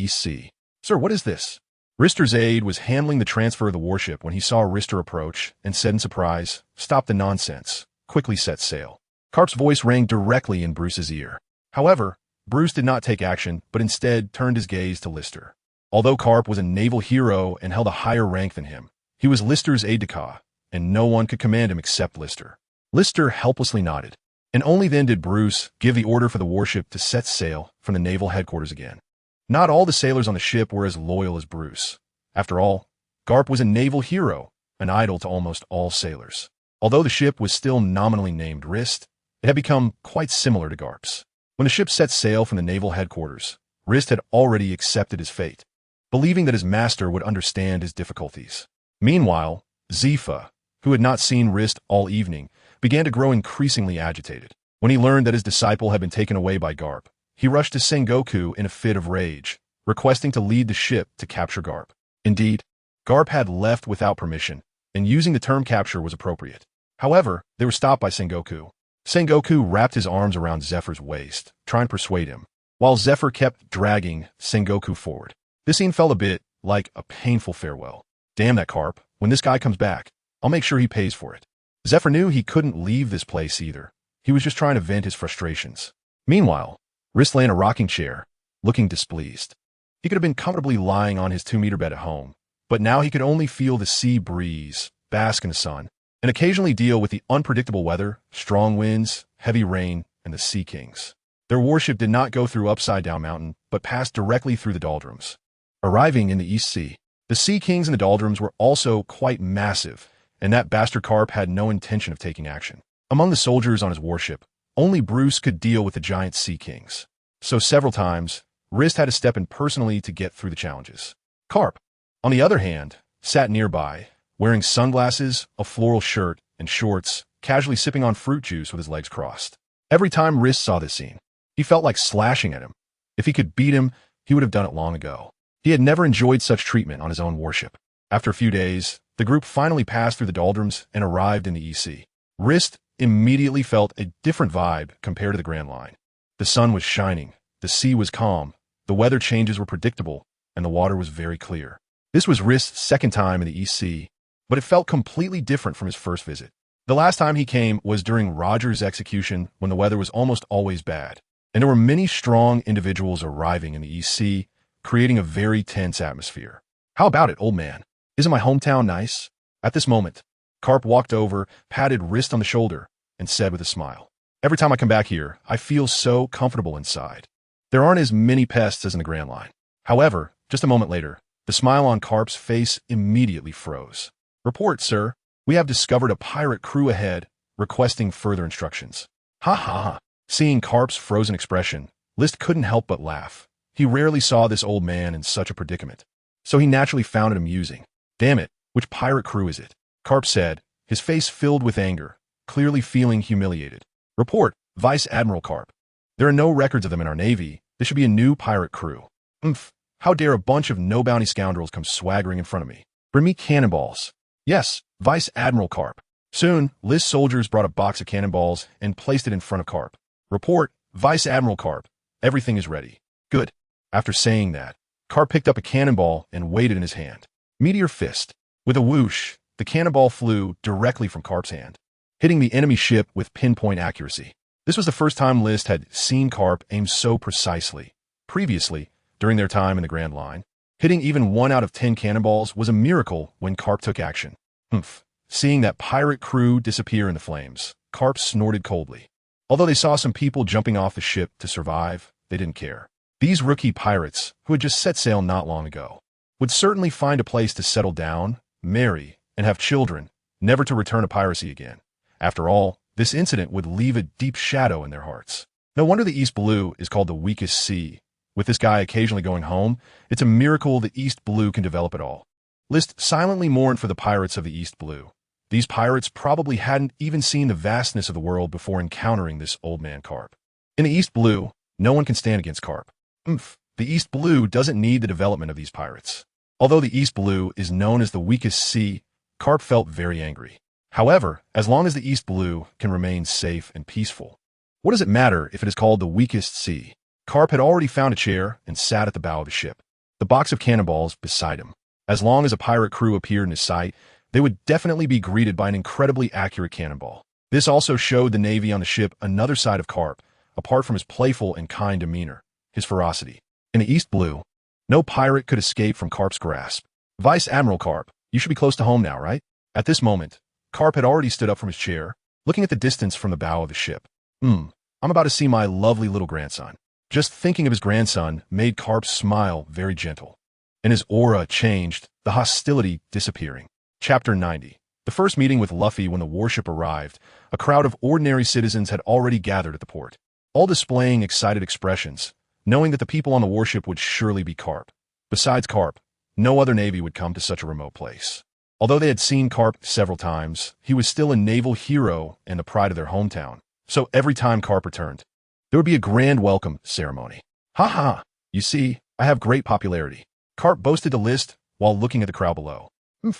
East Sea. Sir, what is this? Rister's aide was handling the transfer of the warship when he saw Rister approach and said in surprise, Stop the nonsense. Quickly set sail. Garp's voice rang directly in Bruce's ear. However, Bruce did not take action, but instead turned his gaze to Lister. Although Garp was a naval hero and held a higher rank than him, he was Lister's aide-de-camp, and no one could command him except Lister. Lister helplessly nodded, and only then did Bruce give the order for the warship to set sail from the naval headquarters again. Not all the sailors on the ship were as loyal as Bruce. After all, Garp was a naval hero, an idol to almost all sailors. Although the ship was still nominally named Rist, it had become quite similar to Garp's. When the ship set sail from the naval headquarters, Rist had already accepted his fate, believing that his master would understand his difficulties. Meanwhile, Zifa, who had not seen Rist all evening, began to grow increasingly agitated. When he learned that his disciple had been taken away by Garp, he rushed to Sengoku in a fit of rage, requesting to lead the ship to capture Garp. Indeed, Garp had left without permission, and using the term capture was appropriate. However, they were stopped by Sengoku. Sengoku wrapped his arms around Zephyr's waist, trying to persuade him, while Zephyr kept dragging Sengoku forward. This scene felt a bit like a painful farewell. Damn that Garp, when this guy comes back, I'll make sure he pays for it. Zephyr knew he couldn't leave this place either. He was just trying to vent his frustrations. Meanwhile, Rist lay in a rocking chair, looking displeased. He could have been comfortably lying on his 2-meter bed at home, but now he could only feel the sea breeze, bask in the sun, and occasionally deal with the unpredictable weather, strong winds, heavy rain, and the Sea Kings. Their warship did not go through Upside Down Mountain, but passed directly through the doldrums. Arriving in the East Sea, the Sea Kings and the doldrums were also quite massive, and that bastard Garp had no intention of taking action. Among the soldiers on his warship, only Bruce could deal with the giant Sea Kings. So several times, Rist had to step in personally to get through the challenges. Garp, on the other hand, sat nearby, wearing sunglasses, a floral shirt, and shorts, casually sipping on fruit juice with his legs crossed. Every time Rist saw this scene, he felt like slashing at him. If he could beat him, he would have done it long ago. He had never enjoyed such treatment on his own warship. After a few days, the group finally passed through the doldrums and arrived in the EC. Rist immediately felt a different vibe compared to the Grand Line. The sun was shining, the sea was calm, the weather changes were predictable, and the water was very clear. This was Rist's second time in the EC, but it felt completely different from his first visit. The last time he came was during Roger's execution when the weather was almost always bad, and there were many strong individuals arriving in the EC, creating a very tense atmosphere. How about it, old man? Isn't my hometown nice? At this moment, Garp walked over, patted Rist on the shoulder, and said with a smile, "Every time I come back here, I feel so comfortable inside. There aren't as many pests as in the Grand Line." However, just a moment later, the smile on Garp's face immediately froze. "Report, sir. We have discovered a pirate crew ahead, requesting further instructions." Ha ha ha. Seeing Garp's frozen expression, Rist couldn't help but laugh. He rarely saw this old man in such a predicament, so he naturally found it amusing. "Damn it, which pirate crew is it?" Garp said, his face filled with anger, clearly feeling humiliated. "Report, Vice Admiral Garp. There are no records of them in our navy. This should be a new pirate crew." "Umph, how dare a bunch of no-bounty scoundrels come swaggering in front of me? Bring me cannonballs." "Yes, Vice Admiral Garp." Soon, Rist's soldiers brought a box of cannonballs and placed it in front of Garp. "Report, Vice Admiral Garp. Everything is ready." "Good." After saying that, Garp picked up a cannonball and weighed it in his hand. Meteor fist. With a whoosh, the cannonball flew directly from Garp's hand, hitting the enemy ship with pinpoint accuracy. This was the first time Rist had seen Garp aim so precisely. Previously, during their time in the Grand Line, hitting even 1 out of 10 cannonballs was a miracle when Garp took action. Humph. Seeing that pirate crew disappear in the flames, Garp snorted coldly. Although they saw some people jumping off the ship to survive, they didn't care. These rookie pirates, who had just set sail not long ago, would certainly find a place to settle down, marry, and have children, never to return to piracy again. After all, this incident would leave a deep shadow in their hearts. No wonder the East Blue is called the weakest sea. With this guy occasionally going home, it's a miracle the East Blue can develop at all. Rist silently mourned for the pirates of the East Blue. These pirates probably hadn't even seen the vastness of the world before encountering this old man Garp. In the East Blue, no one can stand against Garp. The East Blue doesn't need the development of these pirates. Although the East Blue is known as the weakest sea, Garp felt very angry. However, as long as the East Blue can remain safe and peaceful, what does it matter if it is called the weakest sea? Garp had already found a chair and sat at the bow of the ship, the box of cannonballs beside him. As long as a pirate crew appeared in his sight, they would definitely be greeted by an incredibly accurate cannonball. This also showed the Navy on the ship another side of Garp, apart from his playful and kind demeanor, his ferocity. In the East Blue, no pirate could escape from Garp's grasp. "Vice Admiral Garp, you should be close to home now, right?" At this moment, Garp had already stood up from his chair, looking at the distance from the bow of the ship. I'm about to see my lovely little grandson." Just thinking of his grandson made Garp smile very gentle, and his aura changed, the hostility disappearing. Chapter 90. The first meeting with Luffy when the warship arrived, a crowd of ordinary citizens had already gathered at the port, all displaying excited expressions, knowing that the people on the warship would surely be Garp. Besides Garp, no other navy would come to such a remote place. Although they had seen Garp several times, he was still a naval hero and the pride of their hometown. So every time Garp returned, there would be a grand welcome ceremony. "Ha ha, you see, I have great popularity," Garp boasted to Rist while looking at the crowd below.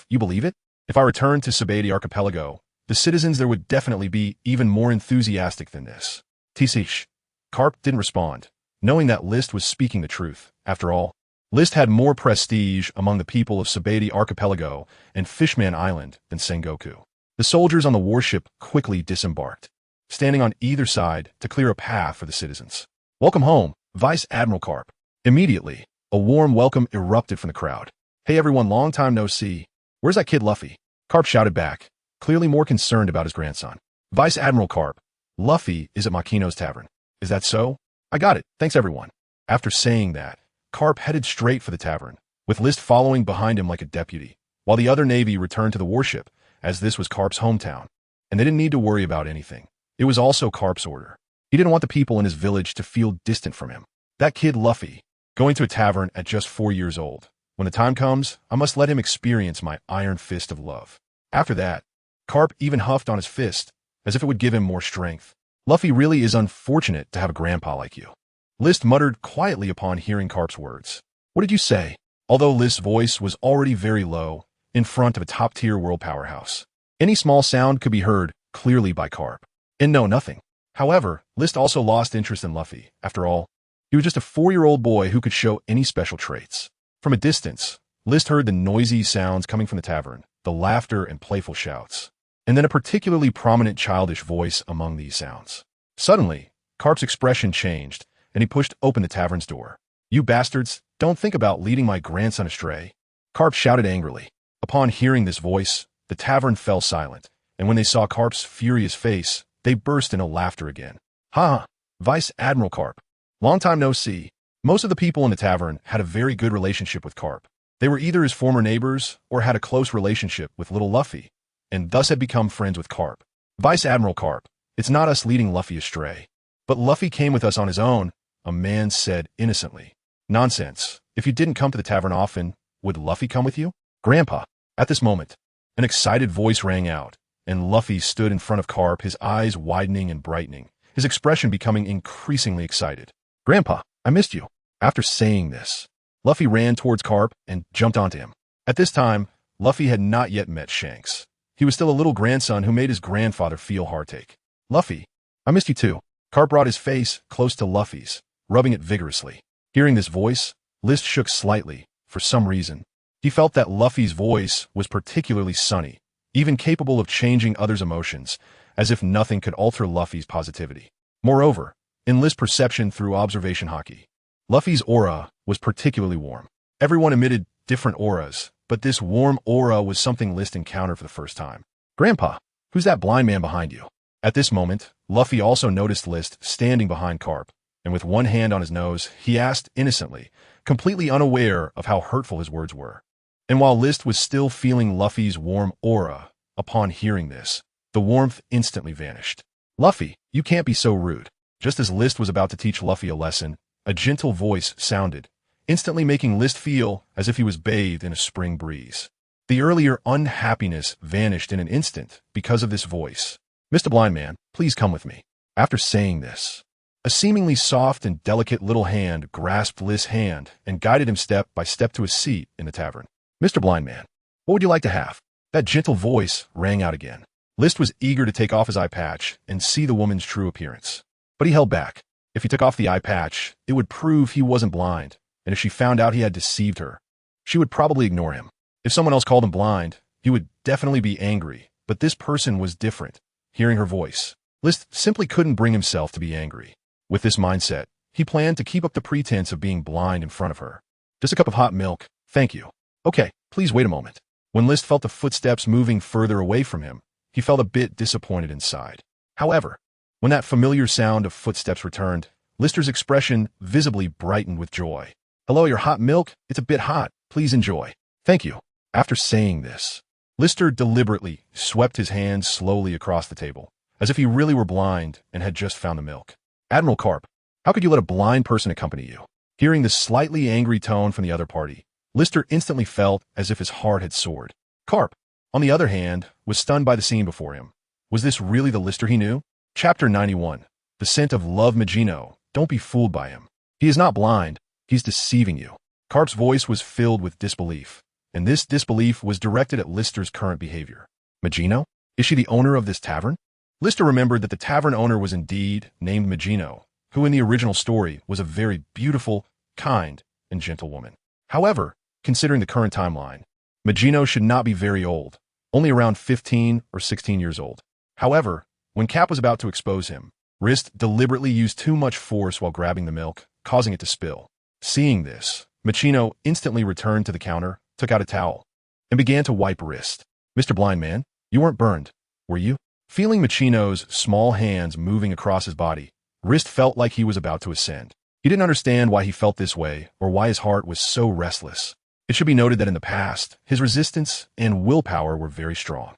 "You believe it? If I returned to the archipelago, the citizens there would definitely be even more enthusiastic than this." Tish. Garp didn't respond, knowing that Rist was speaking the truth. After all, Rist had more prestige among the people of the archipelago and Fishman Island than Sengoku. The soldiers on the warship quickly disembarked, standing on either side to clear a path for the citizens. "Welcome home, Vice Admiral Garp." Immediately, a warm welcome erupted from the crowd. "Hey everyone, long time no see. Where's that kid Luffy?" Garp shouted back, clearly more concerned about his grandson. "Vice Admiral Garp, Luffy is at Makino's tavern." "Is that so? I got it, thanks everyone." After saying that, Garp headed straight for the tavern, with Rist following behind him like a deputy, while the other navy returned to the warship, as this was Garp's hometown, and they didn't need to worry about anything. It was also Garp's order. He didn't want the people in his village to feel distant from him. That kid Luffy, going to a tavern at just 4 years old. When the time comes, I must let him experience my iron fist of love. After that, Garp even huffed on his fist, as if it would give him more strength. Luffy really is unfortunate to have a grandpa like you. List muttered quietly upon hearing Garp's words. What did you say? Although List's voice was already very low, in front of a top-tier world powerhouse, any small sound could be heard clearly by Garp. And no, nothing. However, List also lost interest in Luffy. After all, he was just a 4-year-old boy who could show any special traits. From a distance, List heard the noisy sounds coming from the tavern, the laughter and playful shouts, and then a particularly prominent childish voice among these sounds. Suddenly, Garp's expression changed, and he pushed open the tavern's door. You bastards, don't think about leading my grandson astray. Garp shouted angrily. Upon hearing this voice, the tavern fell silent, and when they saw Garp's furious face, they burst into laughter again. Ha! Vice Admiral Garp. Long time no see. Most of the people in the tavern had a very good relationship with Garp. They were either his former neighbors or had a close relationship with little Luffy, and thus had become friends with Garp. Vice Admiral Garp, it's not us leading Luffy astray. But Luffy came with us on his own, a man said innocently. Nonsense. If you didn't come to the tavern often, would Luffy come with you? Grandpa. At this moment, an excited voice rang out, and Luffy stood in front of Garp, his eyes widening and brightening, his expression becoming increasingly excited. Grandpa, I missed you. After saying this, Luffy ran towards Garp and jumped onto him. At this time, Luffy had not yet met Shanks. He was still a little grandson who made his grandfather feel heartache. Luffy, I missed you too. Garp brought his face close to Luffy's, rubbing it vigorously. Hearing this voice, List shook slightly. For some reason, he felt that Luffy's voice was particularly sunny, even capable of changing others' emotions, as if nothing could alter Luffy's positivity. Moreover, in List's perception through observation Haki, Luffy's aura was particularly warm. Everyone emitted different auras, but this warm aura was something List encountered for the first time. Grandpa, who's that blind man behind you? At this moment, Luffy also noticed List standing behind Garp, and with one hand on his nose, he asked innocently, completely unaware of how hurtful his words were. And while List was still feeling Luffy's warm aura, upon hearing this, the warmth instantly vanished. Luffy, you can't be so rude. Just as List was about to teach Luffy a lesson, a gentle voice sounded, instantly making List feel as if he was bathed in a spring breeze. The earlier unhappiness vanished in an instant because of this voice. Mr. Blind Man, please come with me. After saying this, a seemingly soft and delicate little hand grasped List's hand and guided him step by step to a seat in the tavern. Mr. Blind Man, what would you like to have? That gentle voice rang out again. List was eager to take off his eye patch and see the woman's true appearance. But he held back. If he took off the eye patch, it would prove he wasn't blind, and if she found out he had deceived her, she would probably ignore him. If someone else called him blind, he would definitely be angry, but this person was different. Hearing her voice, List simply couldn't bring himself to be angry. With this mindset, he planned to keep up the pretense of being blind in front of her. Just a cup of hot milk, thank you. Okay, please wait a moment. When List felt the footsteps moving further away from him, he felt a bit disappointed inside. However, when that familiar sound of footsteps returned, Lister's expression visibly brightened with joy. Hello, your hot milk? It's a bit hot. Please enjoy. Thank you. After saying this, Lister deliberately swept his hands slowly across the table, as if he really were blind and had just found the milk. Admiral Garp, how could you let a blind person accompany you? Hearing the slightly angry tone from the other party, Lister instantly felt as if his heart had soared. Garp, on the other hand, was stunned by the scene before him. Was this really the Lister he knew? Chapter 91. The Scent of Love Magino. Don't be fooled by him. He is not blind. He's deceiving you. Garp's voice was filled with disbelief, and this disbelief was directed at Lister's current behavior. Magino? Is she the owner of this tavern? Lister remembered that the tavern owner was indeed named Magino, who in the original story was a very beautiful, kind, and gentle woman. However, considering the current timeline, Magino should not be very old, only around 15 or 16 years old. However, when Cap was about to expose him, Rist deliberately used too much force while grabbing the milk, causing it to spill. Seeing this, Magino instantly returned to the counter, took out a towel, and began to wipe Rist. Mr. Blind Man, you weren't burned, were you? Feeling Machino's small hands moving across his body, Rist felt like he was about to ascend. He didn't understand why he felt this way or why his heart was so restless. It should be noted that in the past, his resistance and willpower were very strong.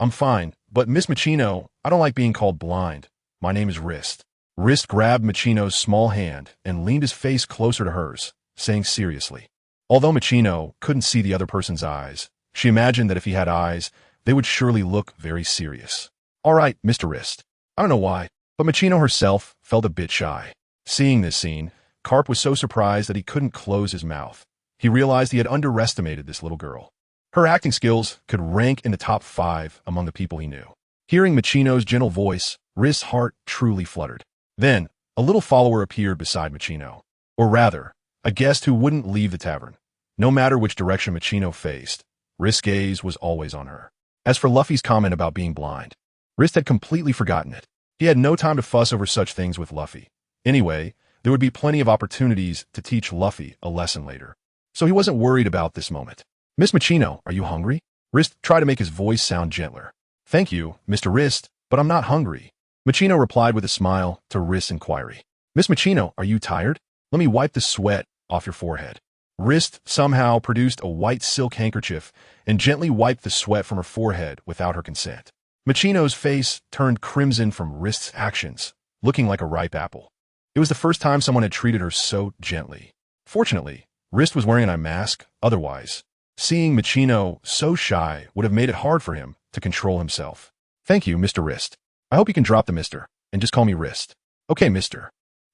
I'm fine, but Miss Machino, I don't like being called blind. My name is Rist. Rist grabbed Machino's small hand and leaned his face closer to hers, saying seriously, Although Machino couldn't see the other person's eyes, she imagined that if he had eyes, they would surely look very serious. All right, Mr. Rist. I don't know why, but Machino herself felt a bit shy. Seeing this scene, Garp was so surprised that he couldn't close his mouth. He realized he had underestimated this little girl. Her acting skills could rank in the top 5 among the people he knew. Hearing Machino's gentle voice, Rist's heart truly fluttered. Then, a little follower appeared beside Machino. Or rather, a guest who wouldn't leave the tavern. No matter which direction Machino faced, Rist's gaze was always on her. As for Luffy's comment about being blind, Rist had completely forgotten it. He had no time to fuss over such things with Luffy. Anyway, there would be plenty of opportunities to teach Luffy a lesson later. So he wasn't worried about this moment. Miss Machino, are you hungry? Rist tried to make his voice sound gentler. Thank you, Mr. Rist, but I'm not hungry. Machino replied with a smile to Rist's inquiry. Miss Machino, are you tired? Let me wipe the sweat off your forehead. Rist somehow produced a white silk handkerchief and gently wiped the sweat from her forehead without her consent. Machino's face turned crimson from Rist's actions, looking like a ripe apple. It was the first time someone had treated her so gently. Fortunately, Rist was wearing an eye mask, otherwise, seeing Machino so shy would have made it hard for him to control himself. Thank you, Mr. Rist. I hope you can drop the Mr. and just call me Rist. Okay, Mr.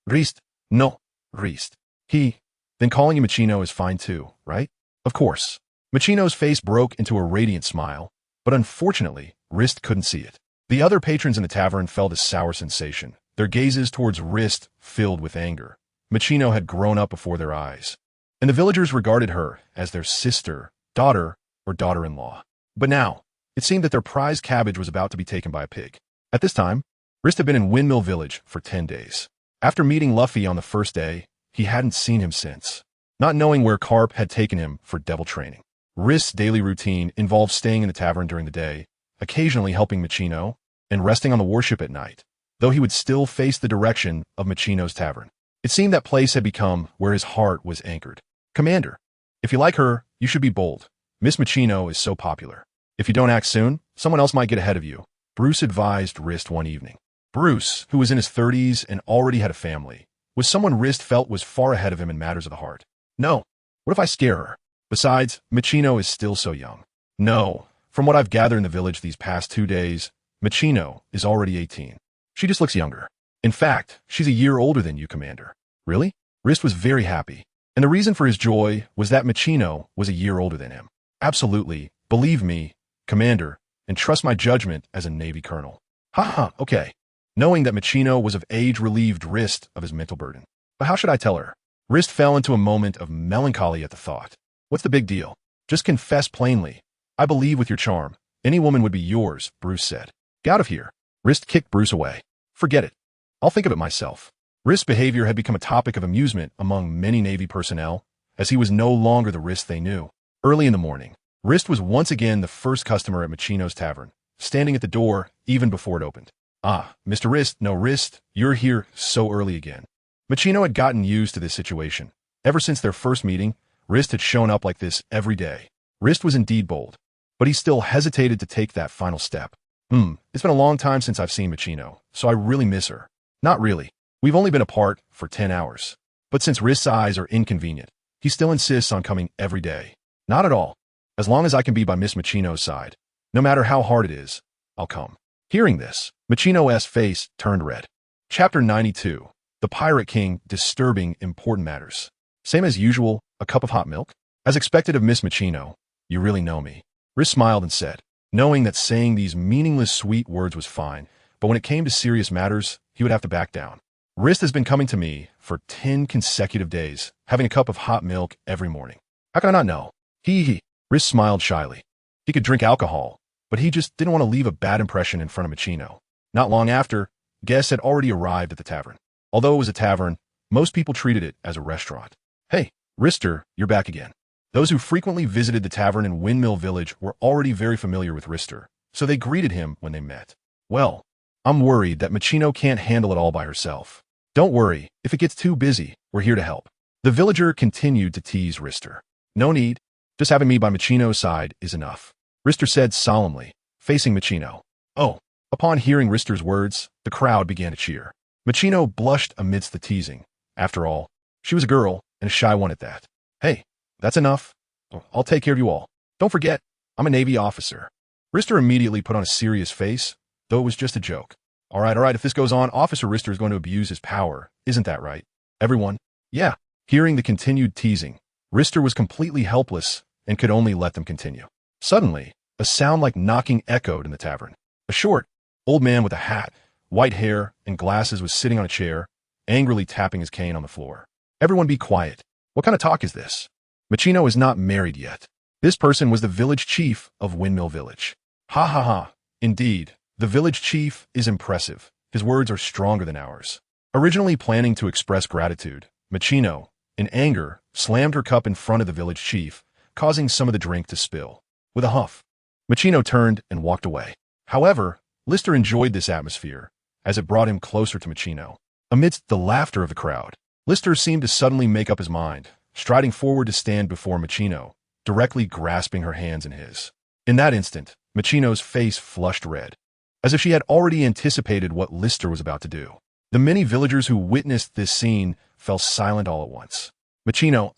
Rist. No, Rist. Then calling you Machino is fine too, right? Of course. Machino's face broke into a radiant smile, but unfortunately, Rist couldn't see it. The other patrons in the tavern felt a sour sensation, their gazes towards Rist filled with anger. Machino had grown up before their eyes, and the villagers regarded her as their sister, daughter, or daughter-in-law. But now, it seemed that their prized cabbage was about to be taken by a pig. At this time, Rist had been in Windmill Village for 10 days. After meeting Luffy on the first day, he hadn't seen him since, not knowing where Garp had taken him for devil training. Rist's daily routine involved staying in the tavern during the day, occasionally helping Machino, and resting on the warship at night, though he would still face the direction of Machino's tavern. It seemed that place had become where his heart was anchored. Commander, if you like her, you should be bold. Miss Machino is so popular. If you don't act soon, someone else might get ahead of you, Bruce advised Rist one evening. Bruce, who was in his 30s and already had a family, was someone Rist felt was far ahead of him in matters of the heart. No, what if I scare her? Besides, Machino is still so young. No, from what I've gathered in the village these past 2 days, Machino is already 18. She just looks younger. In fact, she's a year older than you, Commander. Really? Rist was very happy, and the reason for his joy was that Machino was a year older than him. Absolutely, believe me, Commander, and trust my judgment as a Navy colonel. Haha, okay. Knowing that Machino was of age relieved Rist of his mental burden. But how should I tell her? Rist fell into a moment of melancholy at the thought. What's the big deal? Just confess plainly. I believe with your charm, any woman would be yours, Bruce said. Get out of here. Rist kicked Bruce away. Forget it. I'll think of it myself. Rist's behavior had become a topic of amusement among many Navy personnel, as he was no longer the Rist they knew. Early in the morning, Rist was once again the first customer at Machino's tavern, standing at the door even before it opened. Ah, Mr. Rist, no Rist, you're here so early again. Machino had gotten used to this situation. Ever since their first meeting, Rist had shown up like this every day. Rist was indeed bold, but he still hesitated to take that final step. It's been a long time since I've seen Machino, so I really miss her. Not really. We've only been apart for 10 hours. But since Rist's eyes are inconvenient, he still insists on coming every day. Not at all. As long as I can be by Miss Machino's side, no matter how hard it is, I'll come. Hearing this, Machino's face turned red. Chapter 92. The Pirate King Disturbing Important Matters. Same as usual, a cup of hot milk? As expected of Miss Machino, you really know me. Rist smiled and said, knowing that saying these meaningless sweet words was fine, but when it came to serious matters, he would have to back down. Rist has been coming to me for 10 consecutive days, having a cup of hot milk every morning. How can I not know? Rist smiled shyly. He could drink alcohol, but he just didn't want to leave a bad impression in front of Machino. Not long after, guests had already arrived at the tavern. Although it was a tavern, most people treated it as a restaurant. Hey, Rister, you're back again. Those who frequently visited the tavern in Windmill Village were already very familiar with Rister, so they greeted him when they met. Well, I'm worried that Machino can't handle it all by herself. Don't worry, if it gets too busy, we're here to help. The villager continued to tease Rister. No need, just having me by Machino's side is enough. Rister said solemnly, facing Machino. Oh, upon hearing Rister's words, the crowd began to cheer. Machino blushed amidst the teasing. After all, she was a girl, and a shy one at that. Hey, That's enough. I'll take care of you all. Don't forget, I'm a Navy officer. Rister immediately put on a serious face, though it was just a joke. All right, if this goes on, Officer Rister is going to abuse his power. Isn't that right? Everyone? Yeah. Hearing the continued teasing, Rister was completely helpless and could only let them continue. Suddenly, a sound like knocking echoed in the tavern. A short, old man with a hat, white hair, and glasses was sitting on a chair, angrily tapping his cane on the floor. Everyone be quiet. What kind of talk is this? Machino is not married yet. This person was the village chief of Windmill Village. Ha ha ha. Indeed, the village chief is impressive. His words are stronger than ours. Originally planning to express gratitude, Machino, in anger, slammed her cup in front of the village chief, causing some of the drink to spill. With a huff, Machino turned and walked away. However, Lister enjoyed this atmosphere, as it brought him closer to Machino. Amidst the laughter of the crowd, Lister seemed to suddenly make up his mind, striding forward to stand before Machino, directly grasping her hands in his. In that instant, Machino's face flushed red, as if she had already anticipated what Lister was about to do. The many villagers who witnessed this scene fell silent all at once. Machino,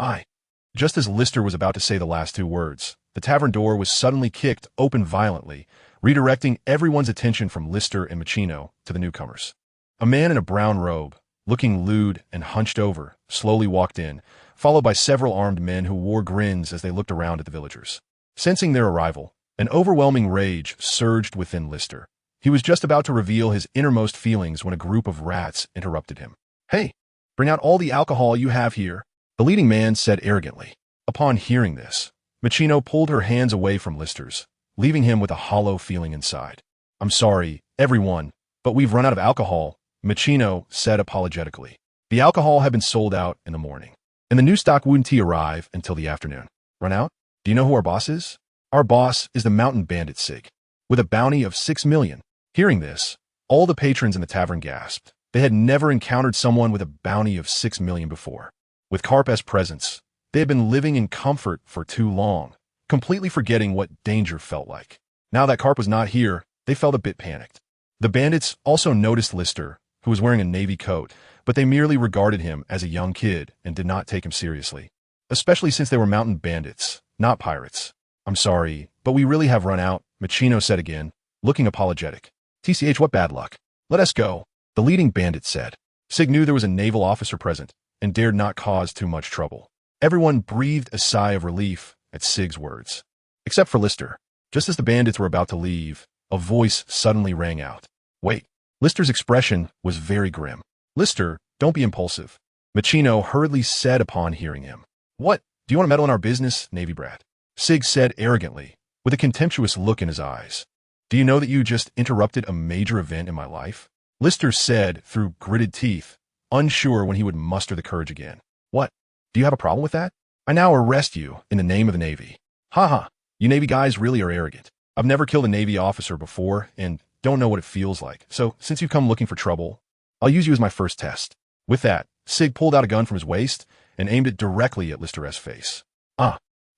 Just as Lister was about to say the last two words, the tavern door was suddenly kicked open violently, redirecting everyone's attention from Lister and Machino to the newcomers. A man in a brown robe, looking lewd and hunched over, slowly walked in, followed by several armed men who wore grins as they looked around at the villagers. Sensing their arrival, an overwhelming rage surged within Lister. He was just about to reveal his innermost feelings when a group of rats interrupted him. Hey, bring out all the alcohol you have here, the leading man said arrogantly. Upon hearing this, Machino pulled her hands away from Lister's, leaving him with a hollow feeling inside. I'm sorry, everyone, but we've run out of alcohol, Machino said apologetically. The alcohol had been sold out in the morning, and the new stock wouldn't arrive until the afternoon. Run out? Do you know who our boss is? Our boss is the mountain bandit Sig, with a bounty of 6 million. Hearing this, all the patrons in the tavern gasped. They had never encountered someone with a bounty of 6 million before. With Garp as presence, they had been living in comfort for too long, completely forgetting what danger felt like. Now that Garp was not here, they felt a bit panicked. The bandits also noticed Lister, who was wearing a navy coat, but they merely regarded him as a young kid and did not take him seriously, especially since they were mountain bandits, not pirates. I'm sorry, but we really have run out, Machino said again, looking apologetic. TCH, what bad luck. Let us go, the leading bandit said. Sig knew there was a naval officer present and dared not cause too much trouble. Everyone breathed a sigh of relief at Sig's words, except for Lister. Just as the bandits were about to leave, a voice suddenly rang out. Wait. Lister's expression was very grim. Lister, don't be impulsive, Machino hurriedly said upon hearing him. What? Do you want to meddle in our business, Navy brat? Sig said arrogantly, with a contemptuous look in his eyes. Do you know that you just interrupted a major event in my life? Lister said through gritted teeth, unsure when he would muster the courage again. What? Do you have a problem with that? I now arrest you in the name of the Navy. Ha, you Navy guys really are arrogant. I've never killed a Navy officer before and don't know what it feels like. So, since you've come looking for trouble, I'll use you as my first test. With that, Sig pulled out a gun from his waist and aimed it directly at Lister's face.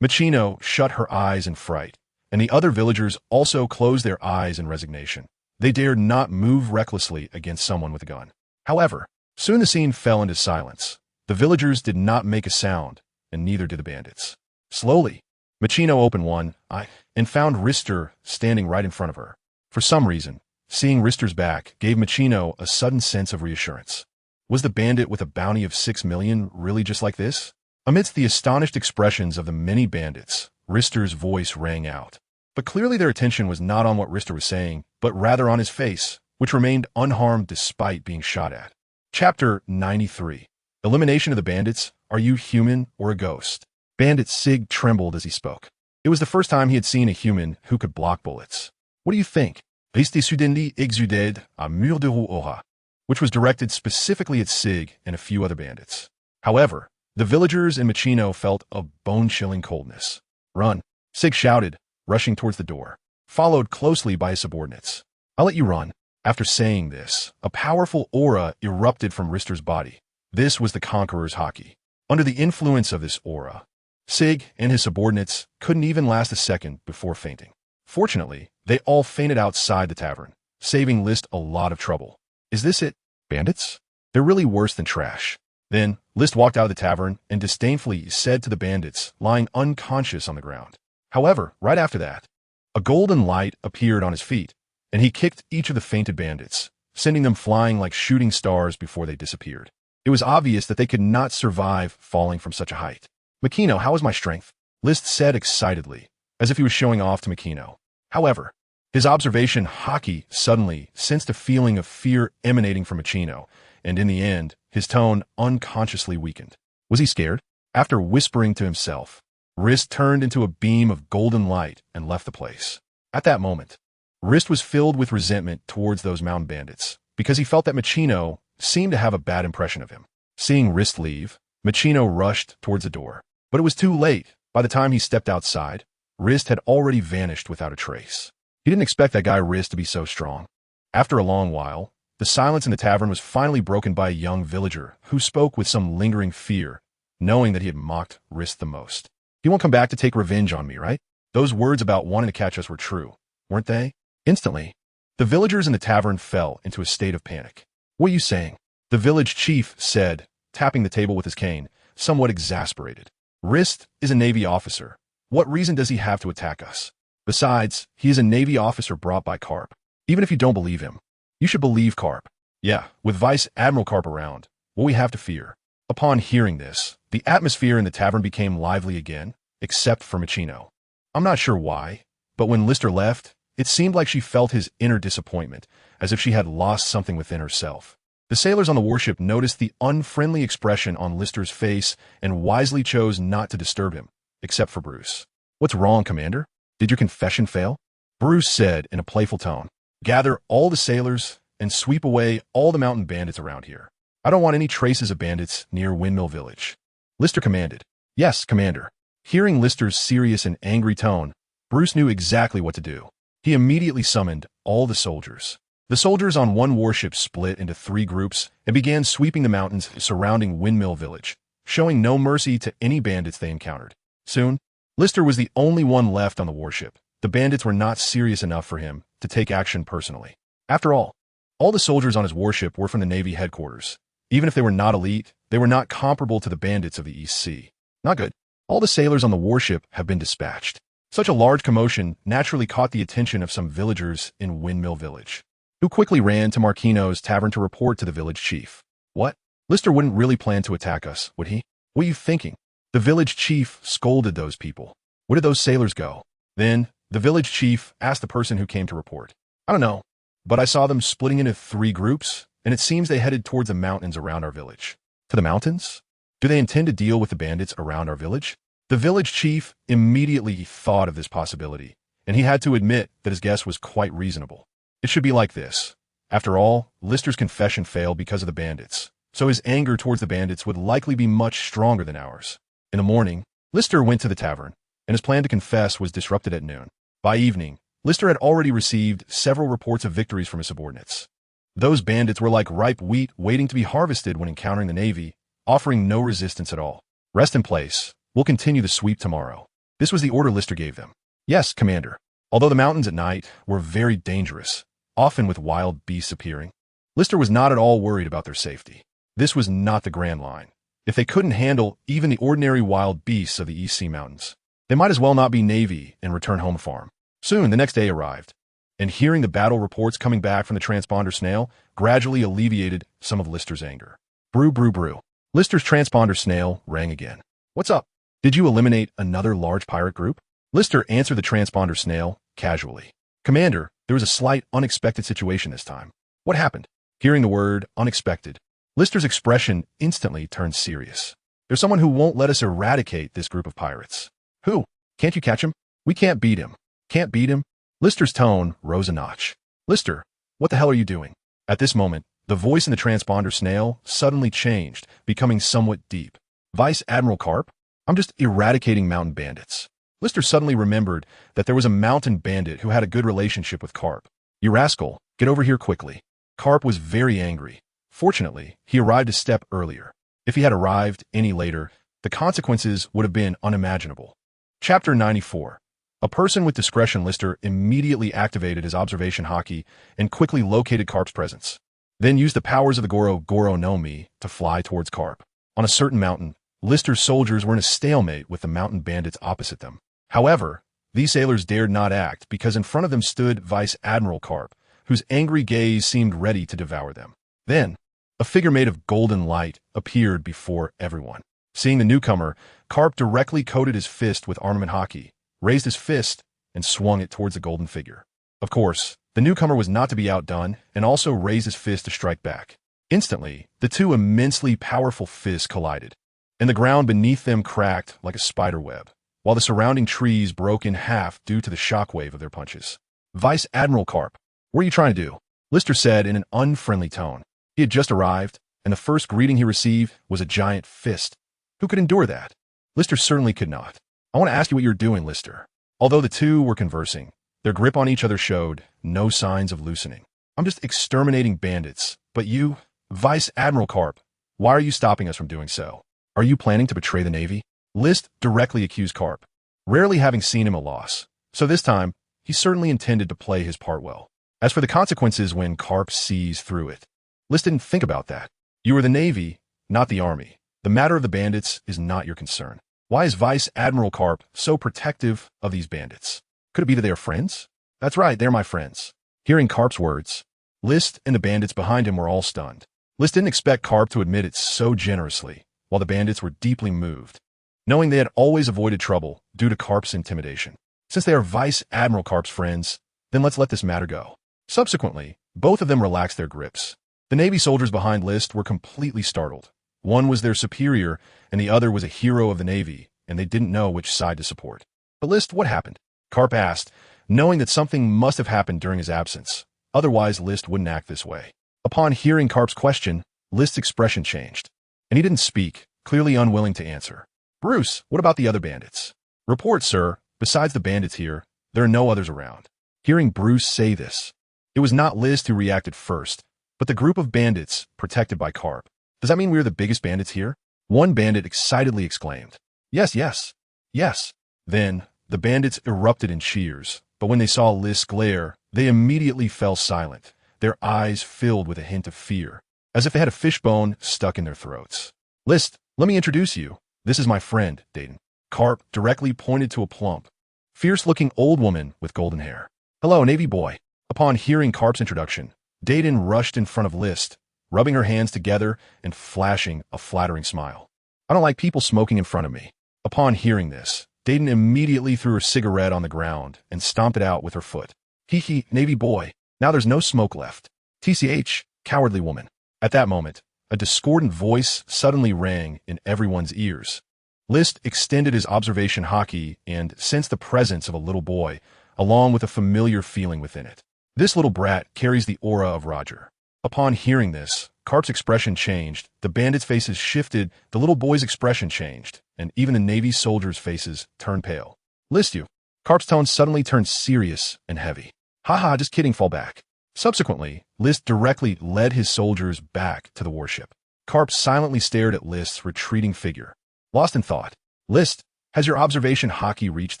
Machino shut her eyes in fright, and the other villagers also closed their eyes in resignation. They dared not move recklessly against someone with a gun. However, soon the scene fell into silence. The villagers did not make a sound, and neither did the bandits. Slowly, Machino opened one eye and found Rister standing right in front of her. For some reason, seeing Rister's back gave Machino a sudden sense of reassurance. Was the bandit with a bounty of 6 million really just like this? Amidst the astonished expressions of the many bandits, Rister's voice rang out. But clearly their attention was not on what Rister was saying, but rather on his face, which remained unharmed despite being shot at. Chapter 93. Elimination of the bandits. Are you human or a ghost? Bandit Sig trembled as he spoke. It was the first time he had seen a human who could block bullets. What do you think? Restez soudainement exuded à mur de roue aura, which was directed specifically at Sig and a few other bandits. However, the villagers in Machino felt a bone-chilling coldness. Run, Sig shouted, rushing towards the door, followed closely by his subordinates. I'll let you run. After saying this, a powerful aura erupted from Rister's body. This was the Conqueror's Haki. Under the influence of this aura, Sig and his subordinates couldn't even last a second before fainting. Fortunately, they all fainted outside the tavern, saving List a lot of trouble. Is this it? Bandits? They're really worse than trash. Then, List walked out of the tavern and disdainfully said to the bandits, lying unconscious on the ground. However, right after that, a golden light appeared on his feet, and he kicked each of the fainted bandits, sending them flying like shooting stars before they disappeared. It was obvious that they could not survive falling from such a height. "Makino, how is my strength?" List said excitedly, as if he was showing off to Makino. However, his observation Haki suddenly sensed a feeling of fear emanating from Makino, and in the end, his tone unconsciously weakened. Was he scared? After whispering to himself, Rist turned into a beam of golden light and left the place. At that moment, Rist was filled with resentment towards those mountain bandits, because he felt that Makino seemed to have a bad impression of him. Seeing Rist leave, Makino rushed towards the door. But it was too late. By the time he stepped outside, Rist had already vanished without a trace. He didn't expect that guy Rist to be so strong. After a long while, the silence in the tavern was finally broken by a young villager who spoke with some lingering fear, knowing that he had mocked Rist the most. "He won't come back to take revenge on me, right?" Those words about wanting to catch us were true, weren't they? Instantly, the villagers in the tavern fell into a state of panic. "What are you saying?" the village chief said, tapping the table with his cane, somewhat exasperated. "Rist is a Navy officer. What reason does he have to attack us? Besides, he is a Navy officer brought by Garp. Even if you don't believe him, you should believe Garp. Yeah, with Vice Admiral Garp around, what we have to fear." Upon hearing this, the atmosphere in the tavern became lively again, except for Makino. I'm not sure why, but when Lister left, it seemed like she felt his inner disappointment, as if she had lost something within herself. The sailors on the warship noticed the unfriendly expression on Lister's face and wisely chose not to disturb him, except for Bruce. "What's wrong, Commander? Did your confession fail?" Bruce said in a playful tone. "Gather all the sailors and sweep away all the mountain bandits around here. I don't want any traces of bandits near Windmill Village." Lister commanded. "Yes, Commander." Hearing Lister's serious and angry tone, Bruce knew exactly what to do. He immediately summoned all the soldiers. The soldiers on one warship split into 3 groups and began sweeping the mountains surrounding Windmill Village, showing no mercy to any bandits they encountered. Soon, Lister was the only one left on the warship. The bandits were not serious enough for him to take action personally. After all the soldiers on his warship were from the Navy headquarters. Even if they were not elite, they were not comparable to the bandits of the East Sea. Not good. All the sailors on the warship have been dispatched. Such a large commotion naturally caught the attention of some villagers in Windmill Village, who quickly ran to Marquino's tavern to report to the village chief. "What? Lister wouldn't really plan to attack us, would he? What are you thinking?" The village chief scolded those people. "Where did those sailors go?" Then, the village chief asked the person who came to report. "I don't know, but I saw them splitting into 3 groups, and it seems they headed towards the mountains around our village." "To the mountains? Do they intend to deal with the bandits around our village?" The village chief immediately thought of this possibility, and he had to admit that his guess was quite reasonable. It should be like this. After all, Lister's confession failed because of the bandits, so his anger towards the bandits would likely be much stronger than ours. In the morning, Lister went to the tavern, and his plan to confess was disrupted at noon. By evening, Lister had already received several reports of victories from his subordinates. Those bandits were like ripe wheat waiting to be harvested when encountering the Navy, offering no resistance at all. "Rest in place. We'll continue the sweep tomorrow." This was the order Lister gave them. "Yes, Commander." Although the mountains at night were very dangerous, often with wild beasts appearing, Lister was not at all worried about their safety. This was not the Grand Line. If they couldn't handle even the ordinary wild beasts of the East Sea Mountains, they might as well not be Navy and return home farm. Soon, the next day arrived, and hearing the battle reports coming back from the transponder snail gradually alleviated some of Lister's anger. Brew, brew, brew. Lister's transponder snail rang again. "What's up? Did you eliminate another large pirate group?" Lister answered the transponder snail casually. "Commander, there was a slight unexpected situation this time." "What happened?" Hearing the word unexpected, Lister's expression instantly turned serious. "There's someone who won't let us eradicate this group of pirates." "Who? Can't you catch him?" "We can't beat him." "Can't beat him?" Lister's tone rose a notch. "Lister, what the hell are you doing?" At this moment, the voice in the transponder snail suddenly changed, becoming somewhat deep. "Vice Admiral Garp? I'm just eradicating mountain bandits." Lister suddenly remembered that there was a mountain bandit who had a good relationship with Garp. "You rascal, get over here quickly." Garp was very angry. Fortunately, he arrived a step earlier. If he had arrived any later, the consequences would have been unimaginable. Chapter 94. A person with discretion. Lister immediately activated his observation Haki and quickly located Garp's presence. Then used the powers of the Goro no Mi to fly towards Garp. On a certain mountain, Lister's soldiers were in a stalemate with the mountain bandits opposite them. However, these sailors dared not act because in front of them stood Vice Admiral Garp, whose angry gaze seemed ready to devour them. Then, a figure made of golden light appeared before everyone. Seeing the newcomer, Garp directly coated his fist with armament Haki, raised his fist, and swung it towards the golden figure. Of course, the newcomer was not to be outdone and also raised his fist to strike back. Instantly, the two immensely powerful fists collided, and the ground beneath them cracked like a spider web, while the surrounding trees broke in half due to the shockwave of their punches. Vice Admiral Garp, what are you trying to do? Lister said in an unfriendly tone. He had just arrived, and the first greeting he received was a giant fist. Who could endure that? Lister certainly could not. I want to ask you what you're doing, Lister. Although the two were conversing, their grip on each other showed no signs of loosening. I'm just exterminating bandits, but you, Vice Admiral Garp, why are you stopping us from doing so? Are you planning to betray the Navy? List directly accused Garp, rarely having seen him a loss, so this time, he certainly intended to play his part well. As for the consequences when Garp sees through it, List didn't think about that. You are the Navy, not the Army. The matter of the bandits is not your concern. Why is Vice Admiral Garp so protective of these bandits? Could it be that they are friends? That's right, they're my friends. Hearing Garp's words, List and the bandits behind him were all stunned. List didn't expect Garp to admit it so generously, while the bandits were deeply moved, knowing they had always avoided trouble due to Garp's intimidation. Since they are Vice Admiral Garp's friends, then let's let this matter go. Subsequently, both of them relaxed their grips. The Navy soldiers behind List were completely startled. One was their superior, and the other was a hero of the Navy, and they didn't know which side to support. But List, what happened? Garp asked, knowing that something must have happened during his absence. Otherwise, List wouldn't act this way. Upon hearing Garp's question, List's expression changed, and he didn't speak, clearly unwilling to answer. Bruce, what about the other bandits? Report, sir. Besides the bandits here, there are no others around. Hearing Bruce say this, it was not List who reacted first, but the group of bandits protected by Garp. Does that mean we're the biggest bandits here? One bandit excitedly exclaimed. Yes, yes, yes. Then, the bandits erupted in cheers, but when they saw List's glare, they immediately fell silent, their eyes filled with a hint of fear, as if they had a fishbone stuck in their throats. List, let me introduce you. This is my friend, Dayton. Garp directly pointed to a plump, fierce-looking old woman with golden hair. Hello, Navy boy. Upon hearing Garp's introduction, Dayton rushed in front of List, rubbing her hands together and flashing a flattering smile. I don't like people smoking in front of me. Upon hearing this, Dayton immediately threw her cigarette on the ground and stomped it out with her foot. Hee, Navy boy, now there's no smoke left. TCH, cowardly woman. At that moment, a discordant voice suddenly rang in everyone's ears. List extended his observation Haki and sensed the presence of a little boy, along with a familiar feeling within it. This little brat carries the aura of Roger. Upon hearing this, Garp's expression changed, the bandits' faces shifted, the little boy's expression changed, and even the Navy soldiers' faces turned pale. List you. Garp's tone suddenly turned serious and heavy. Haha, just kidding, fall back. Subsequently, List directly led his soldiers back to the warship. Garp silently stared at List's retreating figure. Lost in thought. List, has your observation Haki reached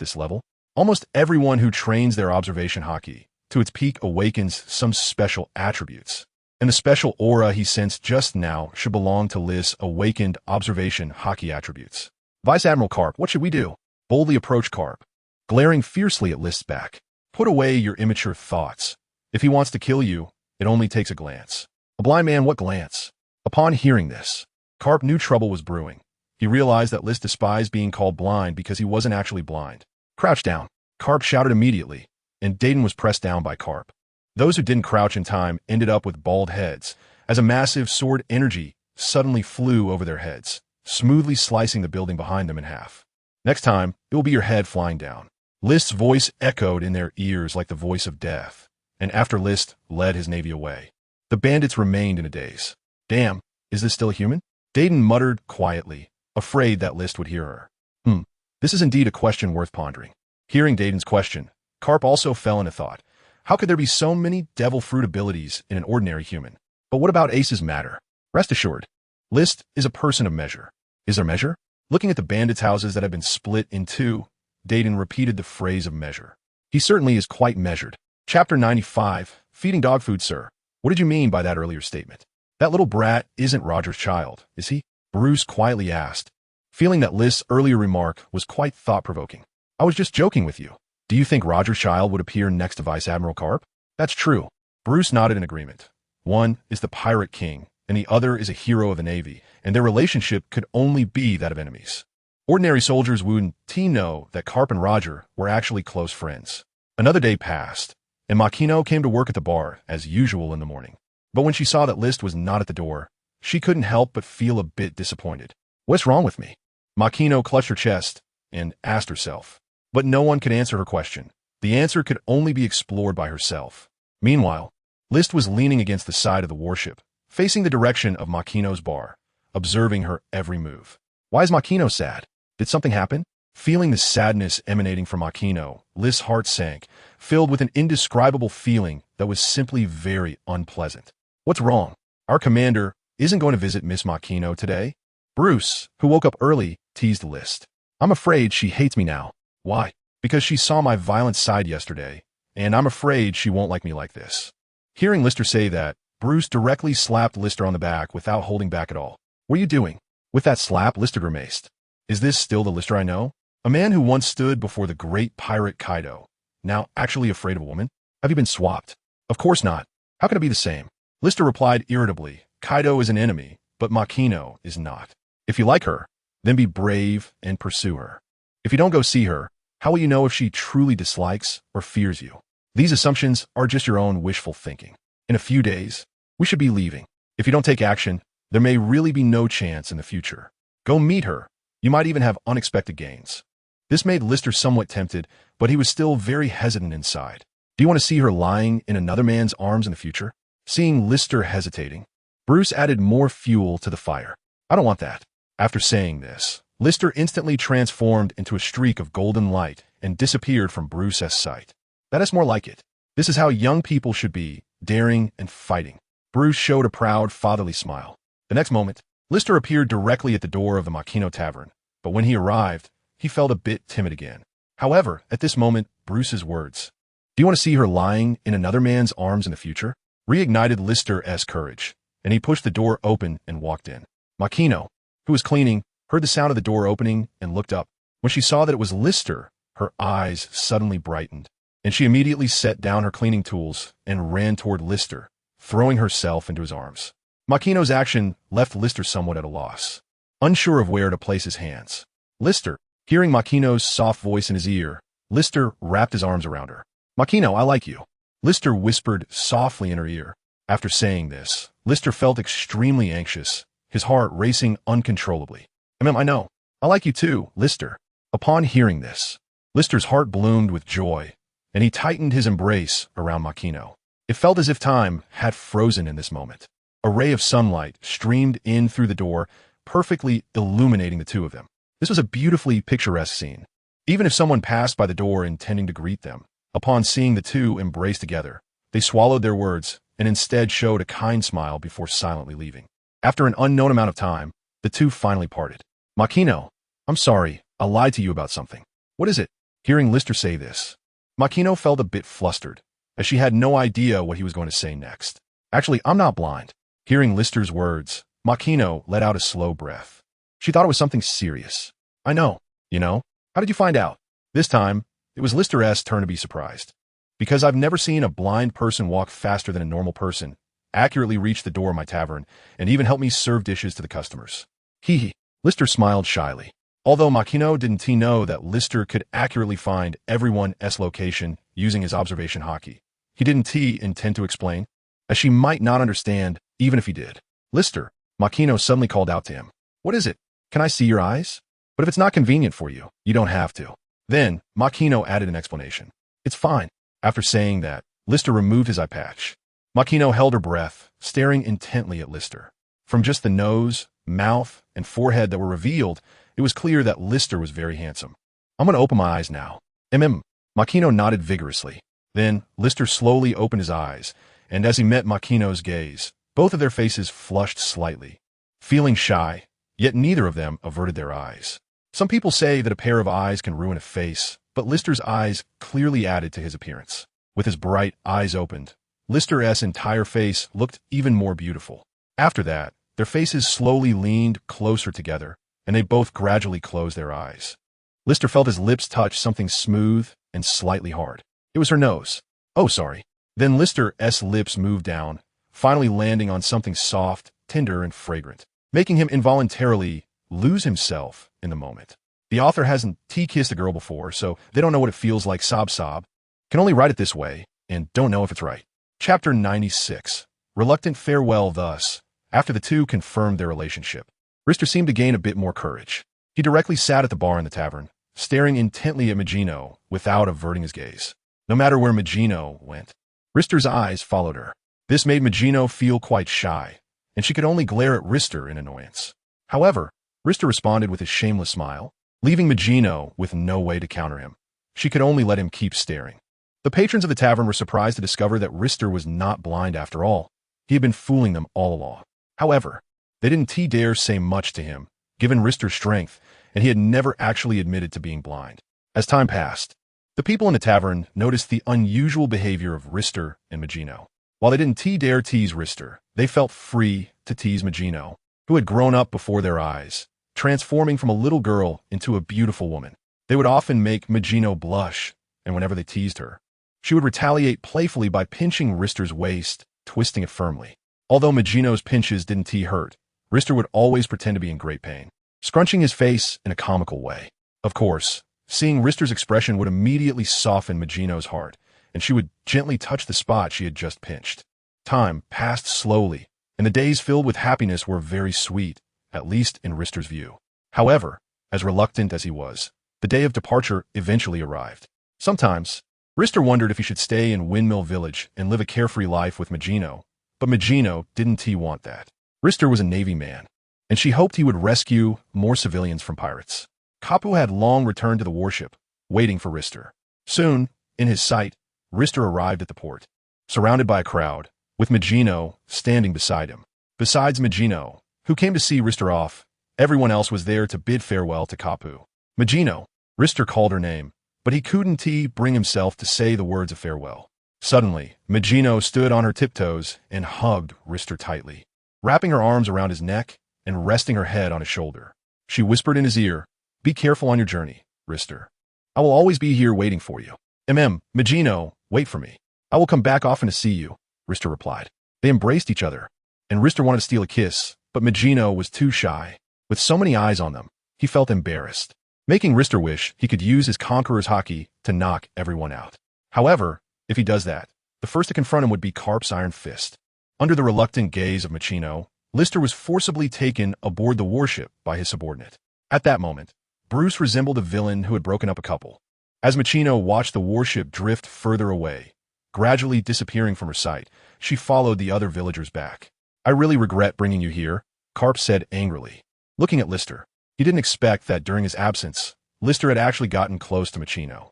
this level? Almost everyone who trains their observation Haki to its peak awakens some special attributes, and the special aura he sensed just now should belong to List's awakened observation Haki attributes. Vice Admiral Garp, what should we do? Boldly approached Garp, glaring fiercely at List's back. Put away your immature thoughts. If he wants to kill you, it only takes a glance. A blind man, what glance? Upon hearing this, Garp knew trouble was brewing. He realized that List despised being called blind because he wasn't actually blind. Crouch down. Garp shouted immediately, and Dayton was pressed down by Garp. Those who didn't crouch in time ended up with bald heads, as a massive sword energy suddenly flew over their heads, smoothly slicing the building behind them in half. Next time, it will be your head flying down. List's voice echoed in their ears like the voice of death, and after List led his navy away, the bandits remained in a daze. Damn, is this still human? Dayton muttered quietly, afraid that List would hear her. This is indeed a question worth pondering. Hearing Dayton's question, Garp also fell into thought. How could there be so many devil fruit abilities in an ordinary human? But what about Ace's matter? Rest assured, List is a person of measure. Is there measure? Looking at the bandits' houses that have been split in two, Dayton repeated the phrase of measure. He certainly is quite measured. Chapter 95, Feeding Dog Food, sir. What did you mean by that earlier statement? That little brat isn't Roger's child, is he? Bruce quietly asked, feeling that List's earlier remark was quite thought-provoking. I was just joking with you. Do you think Roger Child would appear next to Vice Admiral Garp? That's true. Bruce nodded in agreement. One is the pirate king, and the other is a hero of the Navy, and their relationship could only be that of enemies. Ordinary soldiers wouldn't know that Garp and Roger were actually close friends. Another day passed, and Makino came to work at the bar as usual in the morning. But when she saw that List was not at the door, she couldn't help but feel a bit disappointed. What's wrong with me? Makino clutched her chest and asked herself. But no one could answer her question. The answer could only be explored by herself. Meanwhile, List was leaning against the side of the warship, facing the direction of Makino's bar, observing her every move. Why is Makino sad? Did something happen? Feeling the sadness emanating from Makino, List's heart sank, filled with an indescribable feeling that was simply very unpleasant. What's wrong? Our commander isn't going to visit Miss Makino today? Bruce, who woke up early, teased List. I'm afraid she hates me now. Why? Because she saw my violent side yesterday, and I'm afraid she won't like me like this. Hearing Lister say that, Bruce directly slapped Lister on the back without holding back at all. What are you doing? With that slap, Lister grimaced. Is this still the Lister I know? A man who once stood before the great pirate Kaido, now actually afraid of a woman? Have you been swapped? Of course not. How can it be the same? Lister replied irritably, Kaido is an enemy, but Makino is not. If you like her, then be brave and pursue her. If you don't go see her, how will you know if she truly dislikes or fears you? These assumptions are just your own wishful thinking. In a few days, we should be leaving. If you don't take action, there may really be no chance in the future. Go meet her. You might even have unexpected gains. This made Lister somewhat tempted, but he was still very hesitant inside. Do you want to see her lying in another man's arms in the future? Seeing Lister hesitating, Bruce added more fuel to the fire. I don't want that. After saying this, Lister instantly transformed into a streak of golden light and disappeared from Bruce's sight. That is more like it. This is how young people should be, daring and fighting. Bruce showed a proud, fatherly smile. The next moment, Lister appeared directly at the door of the Makino Tavern, but when he arrived, he felt a bit timid again. However, at this moment, Bruce's words, "Do you want to see her lying in another man's arms in the future?" reignited Lister's courage, and he pushed the door open and walked in. Makino, who was cleaning, heard the sound of the door opening and looked up. When she saw that it was Lister, her eyes suddenly brightened, and she immediately set down her cleaning tools and ran toward Lister, throwing herself into his arms. Makino's action left Lister somewhat at a loss, unsure of where to place his hands. Lister, hearing Makino's soft voice in his ear, Lister wrapped his arms around her. "Makino, I like you," Lister whispered softly in her ear. After saying this, Lister felt extremely anxious, his heart racing uncontrollably. I know. I like you too, Lister." Upon hearing this, Lister's heart bloomed with joy, and he tightened his embrace around Makino. It felt as if time had frozen in this moment. A ray of sunlight streamed in through the door, perfectly illuminating the two of them. This was a beautifully picturesque scene. Even if someone passed by the door intending to greet them, upon seeing the two embrace together, they swallowed their words and instead showed a kind smile before silently leaving. After an unknown amount of time, the two finally parted. "Makino, I'm sorry, I lied to you about something." "What is it?" Hearing Lister say this, Makino felt a bit flustered, as she had no idea what he was going to say next. "Actually, I'm not blind." Hearing Lister's words, Makino let out a slow breath. She thought it was something serious. "I know. You know? How did you find out?" This time, it was Lister's turn to be surprised. "Because I've never seen a blind person walk faster than a normal person, accurately reach the door of my tavern, and even help me serve dishes to the customers." Hee. Lister smiled shyly. Although Makino didn't know that Lister could accurately find everyone's location using his observation Haki, he didn't intend to explain, as she might not understand even if he did. "Lister," Makino suddenly called out to him. "What is it? Can I see your eyes? But if it's not convenient for you, you don't have to." Then, Makino added an explanation. "It's fine." After saying that, Lister removed his eye patch. Makino held her breath, staring intently at Lister. From just the nose, mouth, and forehead that were revealed, it was clear that Lister was very handsome. "I'm going to open my eyes now." Makino nodded vigorously. Then, Lister slowly opened his eyes, and as he met Makino's gaze, both of their faces flushed slightly. Feeling shy, yet neither of them averted their eyes. Some people say that a pair of eyes can ruin a face, but Lister's eyes clearly added to his appearance. With his bright eyes opened, Lister's entire face looked even more beautiful. After that, Their faces slowly leaned closer together, and they both gradually closed their eyes. Lister felt his lips touch something smooth and slightly hard. It was her nose. Oh, sorry. Then Lister's lips moved down, finally landing on something soft, tender, and fragrant, making him involuntarily lose himself in the moment. The author hasn't kissed a girl before, so they don't know what it feels like sob. Can only write it this way, and don't know if it's right. Chapter 96. Reluctant farewell. Thus, after the two confirmed their relationship, Rister seemed to gain a bit more courage. He directly sat at the bar in the tavern, staring intently at Magino without averting his gaze. No matter where Magino went, Rister's eyes followed her. This made Magino feel quite shy, and she could only glare at Rister in annoyance. However, Rister responded with his shameless smile, leaving Magino with no way to counter him. She could only let him keep staring. The patrons of the tavern were surprised to discover that Rister was not blind after all. He had been fooling them all along. However, they didn't dare say much to him, given Rister's strength, and he had never actually admitted to being blind. As time passed, the people in the tavern noticed the unusual behavior of Rister and Magino. While they didn't dare tease Rister, they felt free to tease Magino, who had grown up before their eyes, transforming from a little girl into a beautiful woman. They would often make Magino blush, and whenever they teased her, she would retaliate playfully by pinching Rister's waist, twisting it firmly. Although Magino's pinches didn't hurt, Rister would always pretend to be in great pain, scrunching his face in a comical way. Of course, seeing Rister's expression would immediately soften Magino's heart, and she would gently touch the spot she had just pinched. Time passed slowly, and the days filled with happiness were very sweet, at least in Rister's view. However, as reluctant as he was, the day of departure eventually arrived. Sometimes, Rister wondered if he should stay in Windmill Village and live a carefree life with Magino, but Magino didn't want that. Rister was a Navy man, and she hoped he would rescue more civilians from pirates. Kapu had long returned to the warship, waiting for Rister. Soon, in his sight, Rister arrived at the port, surrounded by a crowd, with Magino standing beside him. Besides Magino, who came to see Rister off, everyone else was there to bid farewell to Kapu. Magino, Rister called her name, but he couldn't bring himself to say the words of farewell. Suddenly, Magino stood on her tiptoes and hugged Rister tightly, wrapping her arms around his neck and resting her head on his shoulder. She whispered in his ear, "Be careful on your journey, Rister. I will always be here waiting for you." Magino, wait for me. I will come back often to see you, Rister replied. They embraced each other, and Rister wanted to steal a kiss, but Magino was too shy. With so many eyes on them, he felt embarrassed, making Rister wish he could use his Conqueror's Haki to knock everyone out. However, if he does that, the first to confront him would be Garp's iron fist. Under the reluctant gaze of Magino, Lister was forcibly taken aboard the warship by his subordinate. At that moment, Bruce resembled a villain who had broken up a couple. As Magino watched the warship drift further away, gradually disappearing from her sight, she followed the other villagers back. "I really regret bringing you here," Garp said angrily, looking at Lister. He didn't expect that during his absence, Lister had actually gotten close to Magino.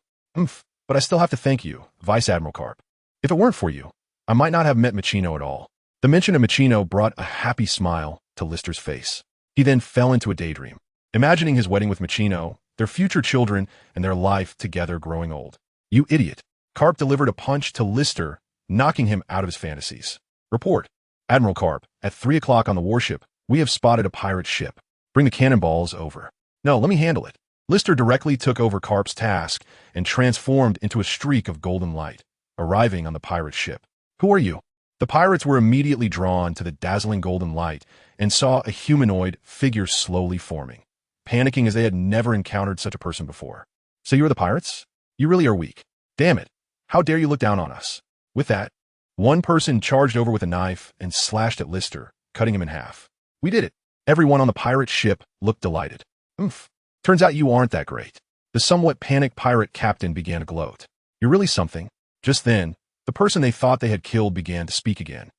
But I still have to thank you, Vice Admiral Garp. If it weren't for you, I might not have met Magino at all." The mention of Magino brought a happy smile to Lister's face. He then fell into a daydream, imagining his wedding with Magino, their future children, and their life together growing old. "You idiot." Garp delivered a punch to Lister, knocking him out of his fantasies. "Report. Admiral Garp, at 3 o'clock on the warship, we have spotted a pirate ship. Bring the cannonballs over." "No, let me handle it." Lister directly took over Garp's task and transformed into a streak of golden light, arriving on the pirate ship. "Who are you?" The pirates were immediately drawn to the dazzling golden light and saw a humanoid figure slowly forming, panicking as they had never encountered such a person before. "So you are the pirates? You really are weak. Damn it. How dare you look down on us?" With that, one person charged over with a knife and slashed at Lister, cutting him in half. "We did it." Everyone on the pirate ship looked delighted. Turns out you aren't that great." The somewhat panicked pirate captain began to gloat. "You're really something." Just then, the person they thought they had killed began to speak again.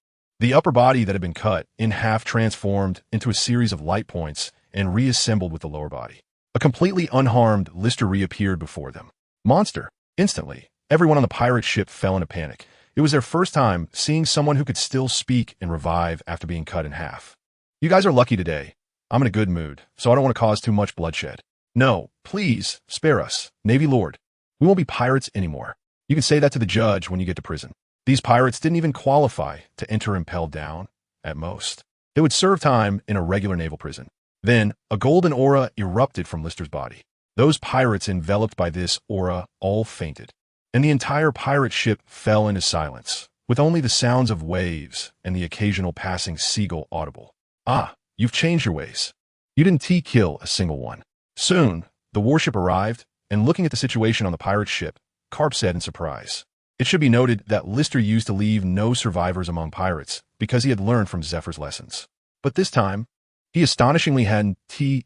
The upper body that had been cut in half transformed into a series of light points and reassembled with the lower body. A completely unharmed Lister reappeared before them. "Monster!" Instantly, everyone on the pirate ship fell into panic. It was their first time seeing someone who could still speak and revive after being cut in half. "You guys are lucky today. I'm in a good mood, so I don't want to cause too much bloodshed." "No, please, spare us, Navy Lord. We won't be pirates anymore." You can say that to the judge when you get to prison. These pirates didn't even qualify to enter impelled down, at most. They would serve time in a regular naval prison. Then, a golden aura erupted from Lister's body. Those pirates enveloped by this aura all fainted, and the entire pirate ship fell into silence, with only the sounds of waves and the occasional passing seagull audible. Ah, you've changed your ways. You didn't kill a single one. Soon, the warship arrived, and looking at the situation on the pirate ship, Garp said in surprise. It should be noted that Lister used to leave no survivors among pirates because he had learned from Zephyr's lessons. But this time, he astonishingly hadn't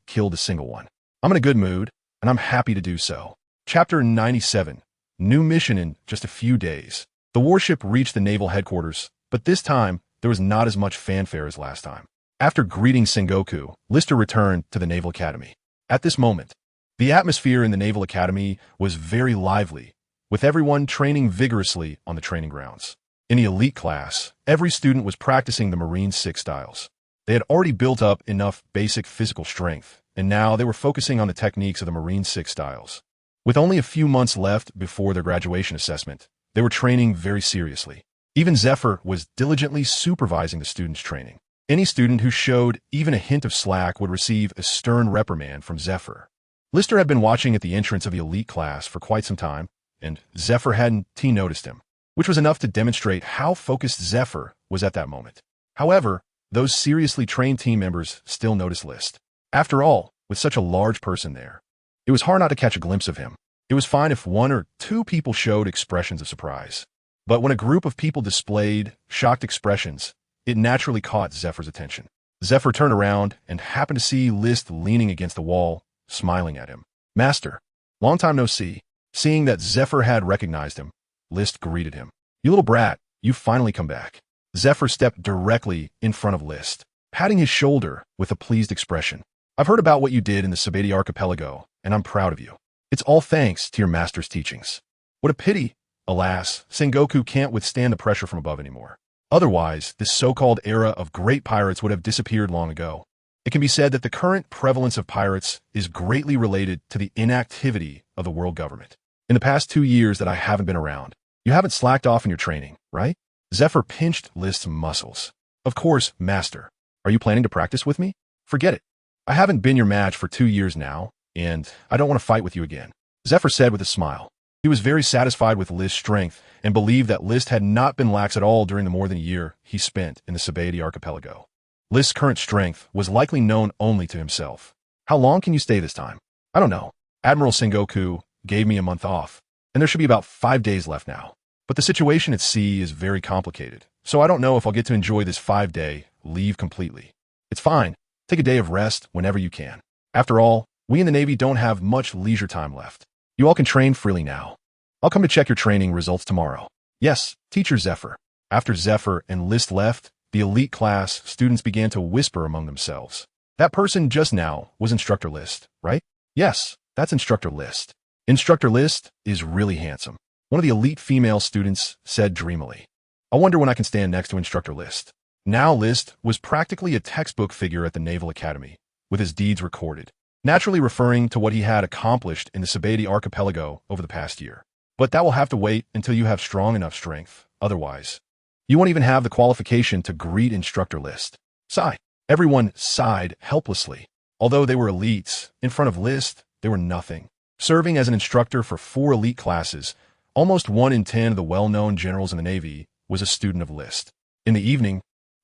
killed a single one. I'm in a good mood, and I'm happy to do so. Chapter 97. New mission in just a few days. The warship reached the naval headquarters, but this time, there was not as much fanfare as last time. After greeting Sengoku, Lister returned to the Naval Academy. At this moment, the atmosphere in the Naval Academy was very lively, with everyone training vigorously on the training grounds. In the elite class, every student was practicing the Marine 6 styles. They had already built up enough basic physical strength, and now they were focusing on the techniques of the Marine 6 styles. With only a few months left before their graduation assessment, they were training very seriously. Even Zephyr was diligently supervising the students' training. Any student who showed even a hint of slack would receive a stern reprimand from Zephyr. Lister had been watching at the entrance of the elite class for quite some time, and Zephyr hadn't noticed him, which was enough to demonstrate how focused Zephyr was at that moment. However, those seriously trained team members still noticed List. After all, with such a large person there, it was hard not to catch a glimpse of him. It was fine if one or two people showed expressions of surprise. But when a group of people displayed shocked expressions, it naturally caught Zephyr's attention. Zephyr turned around and happened to see List leaning against the wall, smiling at him. "Master, long time no see." Seeing that Zephyr had recognized him, List greeted him. "You little brat, you've finally come back." Zephyr stepped directly in front of List, patting his shoulder with a pleased expression. "I've heard about what you did in the Sabeti archipelago, and I'm proud of you. It's all thanks to your master's teachings. What a pity. Alas, Sengoku can't withstand the pressure from above anymore. Otherwise, this so-called era of great pirates would have disappeared long ago. It can be said that the current prevalence of pirates is greatly related to the inactivity of the world government. In the past 2 years that I haven't been around, you haven't slacked off in your training, right?" Zephyr pinched List's muscles. "Of course, master. Are you planning to practice with me? Forget it. I haven't been your match for 2 years now, and I don't want to fight with you again," Zephyr said with a smile. He was very satisfied with List's strength and believed that List had not been lax at all during the more than a year he spent in the Sabeti archipelago. List's current strength was likely known only to himself. "How long can you stay this time?" "I don't know. Admiral Sengoku gave me a month off, and there should be about 5 days left now. But the situation at sea is very complicated, so I don't know if I'll get to enjoy this 5-day leave completely." "It's fine. Take a day of rest whenever you can. After all, we in the Navy don't have much leisure time left. You all can train freely now. I'll come to check your training results tomorrow." "Yes, Teacher Zephyr." After Zephyr and List left, the elite class students began to whisper among themselves. "That person just now was Instructor List, right?" "Yes, that's Instructor List. Instructor List is really handsome," one of the elite female students said dreamily. "I wonder when I can stand next to Instructor List." Now List was practically a textbook figure at the Naval Academy, with his deeds recorded, naturally referring to what he had accomplished in the Sabeti archipelago over the past year. But that will have to wait until you have strong enough strength. Otherwise, you won't even have the qualification to greet Instructor List. Sigh. Everyone sighed helplessly. Although they were elites, in front of List, they were nothing. Serving as an instructor for 4 elite classes, almost 1 in 10 of the well-known generals in the Navy was a student of List. In the evening,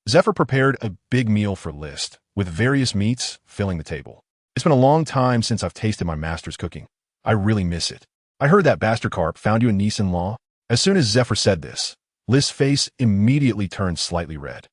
Zephyr prepared a big meal for List, with various meats filling the table. "It's been a long time since I've tasted my master's cooking. I really miss it. I heard that bastard Garp found you a niece-in-law." As soon as Zephyr said this, List's face immediately turned slightly red.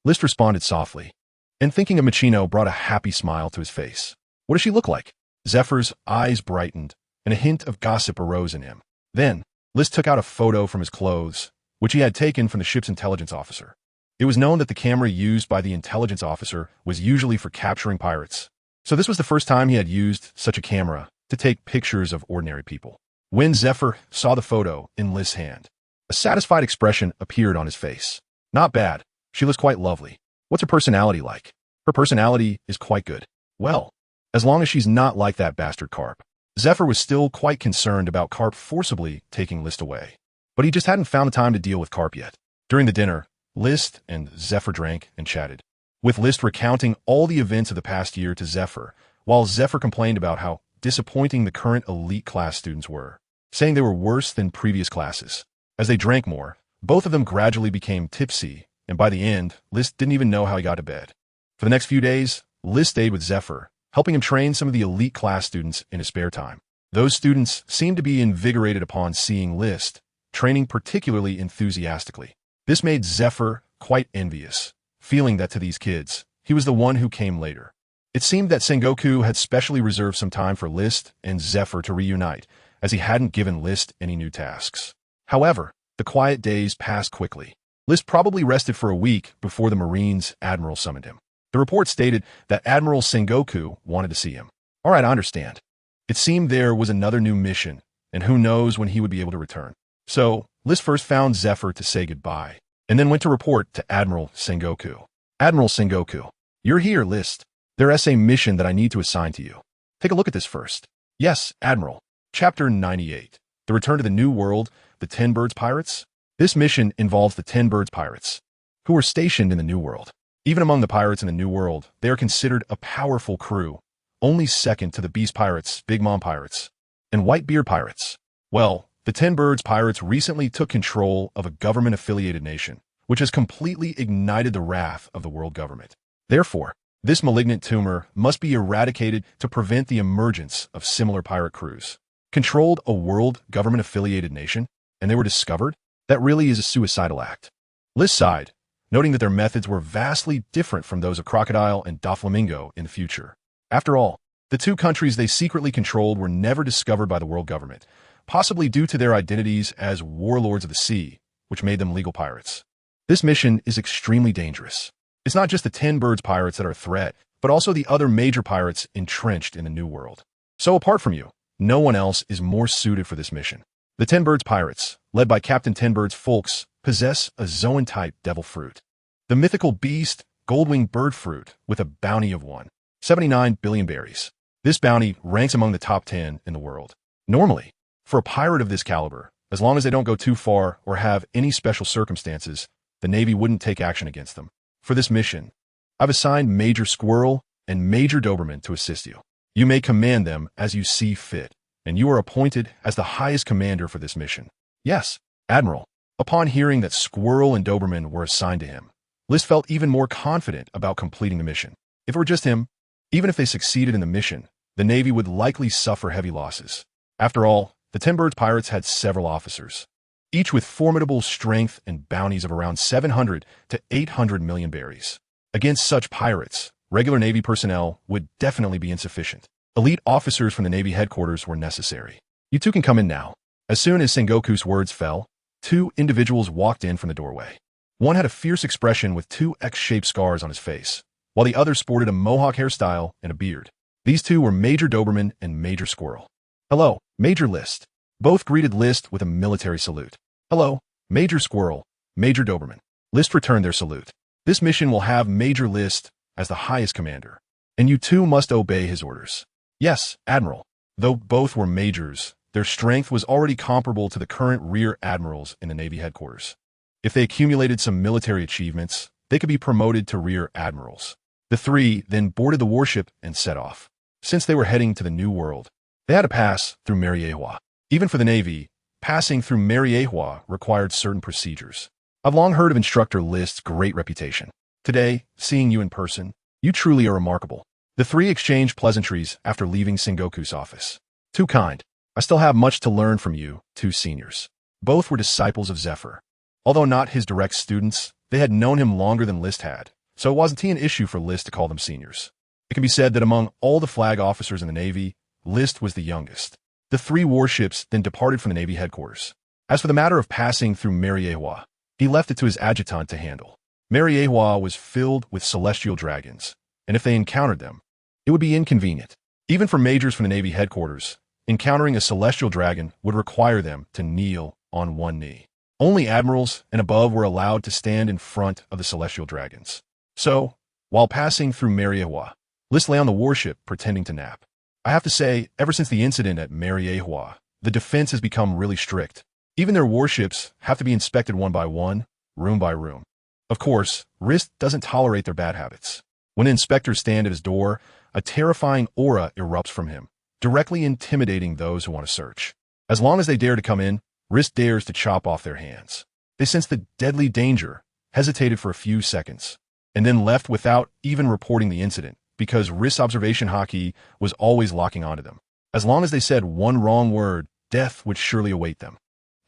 List responded softly, and thinking of Machino brought a happy smile to his face. "What does she look like?" Zephyr's eyes brightened, and a hint of gossip arose in him. Then, List took out a photo from his clothes, which he had taken from the ship's intelligence officer. It was known that the camera used by the intelligence officer was usually for capturing pirates, so this was the first time he had used such a camera to take pictures of ordinary people. When Zephyr saw the photo in List's hand, a satisfied expression appeared on his face. "Not bad. She looks quite lovely. What's her personality like?" "Her personality is quite good. Well, as long as she's not like that bastard Garp." Zephyr was still quite concerned about Garp forcibly taking List away, but he just hadn't found the time to deal with Garp yet. During the dinner, List and Zephyr drank and chatted. with List recounting all the events of the past year to Zephyr, while Zephyr complained about how disappointing the current elite class students were, saying they were worse than previous classes. As they drank more, both of them gradually became tipsy, and by the end, List didn't even know how he got to bed. For the next few days, List stayed with Zephyr, helping him train some of the elite class students in his spare time. Those students seemed to be invigorated upon seeing List, training particularly enthusiastically. This made Zephyr quite envious, feeling that to these kids, he was the one who came later. It seemed that Sengoku had specially reserved some time for List and Zephyr to reunite, as he hadn't given List any new tasks. However, the quiet days passed quickly. List probably rested for a week before the Marine's admiral summoned him. The report stated that Admiral Sengoku wanted to see him. All right, I understand. It seemed there was another new mission, and who knows when he would be able to return. So, List first found Zephyr to say goodbye, and then went to report to Admiral Sengoku. Admiral Sengoku, you're here, List. There's a mission that I need to assign to you. Take a look at this first. Yes, Admiral. Chapter 98. The Return to the New World, the 10 Birds Pirates. This mission involves the 10 Birds Pirates, who are stationed in the New World. Even among the pirates in the New World, they are considered a powerful crew, only second to the Beast Pirates, Big Mom Pirates, and Whitebeard Pirates. Well, the 10 Birds Pirates recently took control of a government-affiliated nation, which has completely ignited the wrath of the world government. Therefore, this malignant tumor must be eradicated to prevent the emergence of similar pirate crews. Controlled a world government-affiliated nation, and they were discovered? That really is a suicidal act. List sighed, noting that their methods were vastly different from those of Crocodile and Doflamingo in the future. After all, the two countries they secretly controlled were never discovered by the world government, possibly due to their identities as warlords of the sea, which made them legal pirates. This mission is extremely dangerous. It's not just the 10 Birds Pirates that are a threat, but also the other major pirates entrenched in the New World. So apart from you, no one else is more suited for this mission. The 10 Birds Pirates, led by Captain 10 Birds Folks, possess a Zoan-type devil fruit. The mythical beast, gold-winged bird fruit, with a bounty of 1.79 billion berries. This bounty ranks among the top 10 in the world. Normally, for a pirate of this caliber, as long as they don't go too far or have any special circumstances, the Navy wouldn't take action against them. For this mission, I've assigned Major Squirrel and Major Doberman to assist you. You may command them as you see fit, and you are appointed as the highest commander for this mission. Yes, Admiral. Upon hearing that Squirrel and Doberman were assigned to him, List felt even more confident about completing the mission. If it were just him, even if they succeeded in the mission, the Navy would likely suffer heavy losses. After all, the 10 Birds Pirates had several officers, each with formidable strength and bounties of around 700 to 800 million berries. Against such pirates, regular Navy personnel would definitely be insufficient. Elite officers from the Navy headquarters were necessary. You two can come in now. As soon as Sengoku's words fell, two individuals walked in from the doorway. One had a fierce expression with two X-shaped scars on his face, while the other sported a mohawk hairstyle and a beard. These two were Major Doberman and Major Squirrel. Hello, Major List. Both greeted List with a military salute. Hello, Major Squirrel, Major Doberman. List returned their salute. This mission will have Major List as the highest commander, and you two must obey his orders. Yes, Admiral. Though both were majors, their strength was already comparable to the current rear admirals in the Navy headquarters. If they accumulated some military achievements, they could be promoted to rear admirals. The three then boarded the warship and set off. Since they were heading to the New World, they had to pass through Mariehua. Even for the Navy, passing through Mariehua required certain procedures. I've long heard of Instructor List's great reputation. Today, seeing you in person, you truly are remarkable. The three exchanged pleasantries after leaving Sengoku's office. Too kind. I still have much to learn from you, two seniors. Both were disciples of Zephyr. Although not his direct students, they had known him longer than List had, so it wasn't an issue for List to call them seniors. It can be said that among all the flag officers in the Navy, List was the youngest. The three warships then departed from the Navy headquarters. As for the matter of passing through Mariehua, he left it to his adjutant to handle. Mariehua was filled with celestial dragons, and if they encountered them, it would be inconvenient. Even for majors from the Navy headquarters, encountering a celestial dragon would require them to kneel on one knee. Only admirals and above were allowed to stand in front of the celestial dragons. So, while passing through Mariehua, List lay on the warship pretending to nap. I have to say, ever since the incident at Mariehua, the defense has become really strict. Even their warships have to be inspected one by one, room by room. Of course, Rist doesn't tolerate their bad habits. When inspectors stand at his door, a terrifying aura erupts from him, directly intimidating those who want to search. As long as they dare to come in, Rist dares to chop off their hands. They sensed the deadly danger, hesitated for a few seconds, and then left without even reporting the incident, because Rist's observation Haki was always locking onto them. As long as they said one wrong word, death would surely await them.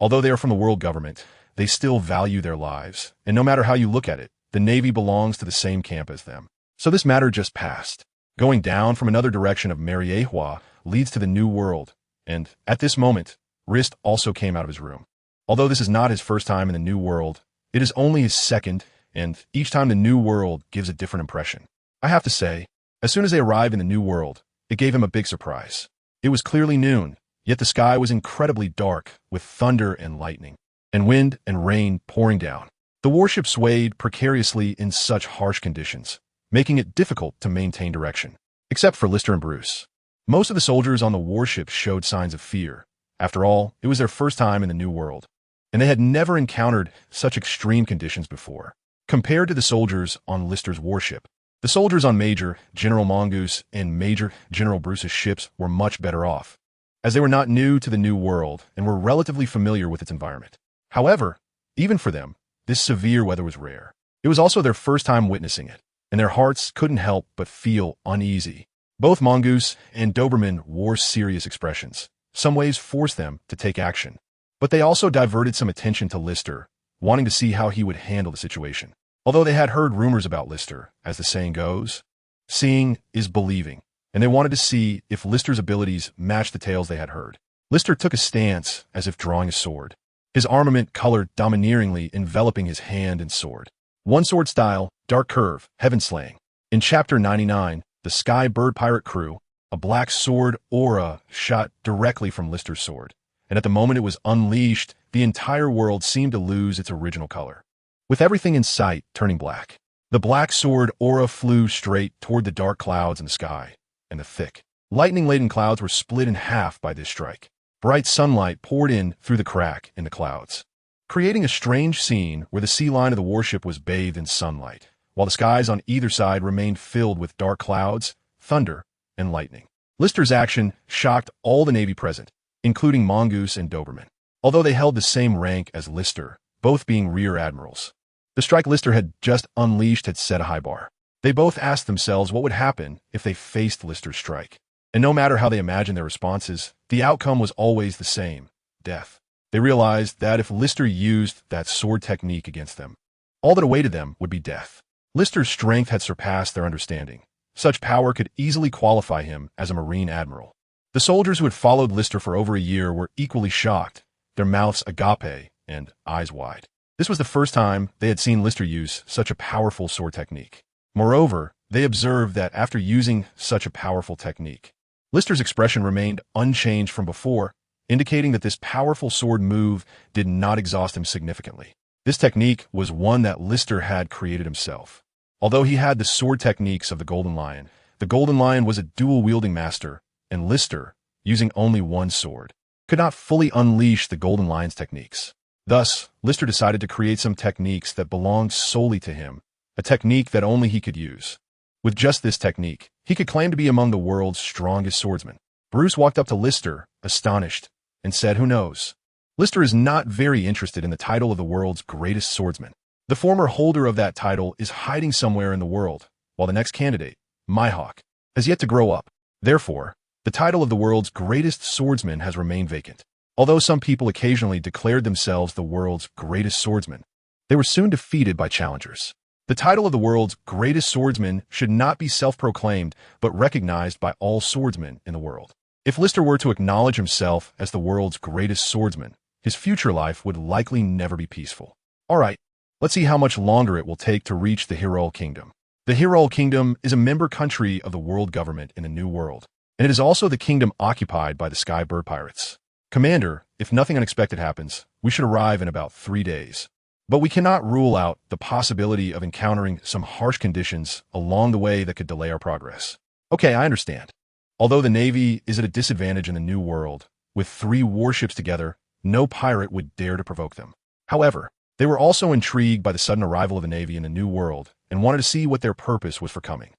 Although they are from the world government, they still value their lives, and no matter how you look at it, the Navy belongs to the same camp as them. So this matter just passed. Going down from another direction of Mariehua leads to the New World, and at this moment, Rist also came out of his room. Although this is not his first time in the New World, it is only his second, and each time the New World gives a different impression. I have to say, as soon as they arrived in the New World, it gave him a big surprise. It was clearly noon, yet the sky was incredibly dark, with thunder and lightning, and wind and rain pouring down. The warship swayed precariously in such harsh conditions, making it difficult to maintain direction, except for Lister and Bruce. Most of the soldiers on the warship showed signs of fear. After all, it was their first time in the New World, and they had never encountered such extreme conditions before. Compared to the soldiers on Lister's warship, the soldiers on Major General Mongoose and Major General Bruce's ships were much better off, as they were not new to the New World and were relatively familiar with its environment. However, even for them, this severe weather was rare. It was also their first time witnessing it, and their hearts couldn't help but feel uneasy. Both Mongoose and Doberman wore serious expressions. Some waves forced them to take action, but they also diverted some attention to Lister, wanting to see how he would handle the situation. Although they had heard rumors about Lister, as the saying goes, seeing is believing, and they wanted to see if Lister's abilities matched the tales they had heard. Lister took a stance as if drawing a sword, his armament colored domineeringly enveloping his hand and sword. One sword style, dark curve, heaven slaying. In Chapter 99, the Sky Bird Pirate crew, a black sword aura shot directly from Lister's sword, and at the moment it was unleashed, the entire world seemed to lose its original color, with everything in sight turning black. The black sword aura flew straight toward the dark clouds in the sky, and the thick, lightning-laden clouds were split in half by this strike. Bright sunlight poured in through the crack in the clouds, creating a strange scene where the sea line of the warship was bathed in sunlight, while the skies on either side remained filled with dark clouds, thunder, and lightning. Lister's action shocked all the Navy present, including Mongoose and Doberman, although they held the same rank as Lister, both being rear admirals. The strike Lister had just unleashed had set a high bar. They both asked themselves what would happen if they faced Lister's strike. And no matter how they imagined their responses, the outcome was always the same: death. They realized that if Lister used that sword technique against them, all that awaited them would be death. Lister's strength had surpassed their understanding. Such power could easily qualify him as a Marine admiral. The soldiers who had followed Lister for over a year were equally shocked, their mouths agape and eyes wide. This was the first time they had seen Lister use such a powerful sword technique. Moreover, they observed that after using such a powerful technique, Lister's expression remained unchanged from before, indicating that this powerful sword move did not exhaust him significantly. This technique was one that Lister had created himself. Although he had the sword techniques of the Golden Lion was a dual-wielding master, and Lister, using only one sword, could not fully unleash the Golden Lion's techniques. Thus, Lister decided to create some techniques that belonged solely to him, a technique that only he could use. With just this technique, he could claim to be among the world's strongest swordsmen. Bruce walked up to Lister, astonished, and said, "Who knows?" Lister is not very interested in the title of the world's greatest swordsman. The former holder of that title is hiding somewhere in the world, while the next candidate, Mihawk, has yet to grow up. Therefore, the title of the world's greatest swordsman has remained vacant. Although some people occasionally declared themselves the world's greatest swordsman, they were soon defeated by challengers. The title of the world's greatest swordsman should not be self-proclaimed, but recognized by all swordsmen in the world. If Lister were to acknowledge himself as the world's greatest swordsman, his future life would likely never be peaceful. Alright, let's see how much longer it will take to reach the Hyrule Kingdom. The Hyrule Kingdom is a member country of the world government in the New World, and it is also the kingdom occupied by the Sky Bird Pirates. Commander, if nothing unexpected happens, we should arrive in about 3 days. But we cannot rule out the possibility of encountering some harsh conditions along the way that could delay our progress. Okay, I understand. Although the Navy is at a disadvantage in the New World, with 3 warships together, no pirate would dare to provoke them. However, They were also intrigued by the sudden arrival of the Navy in the New World and wanted to see what their purpose was for coming.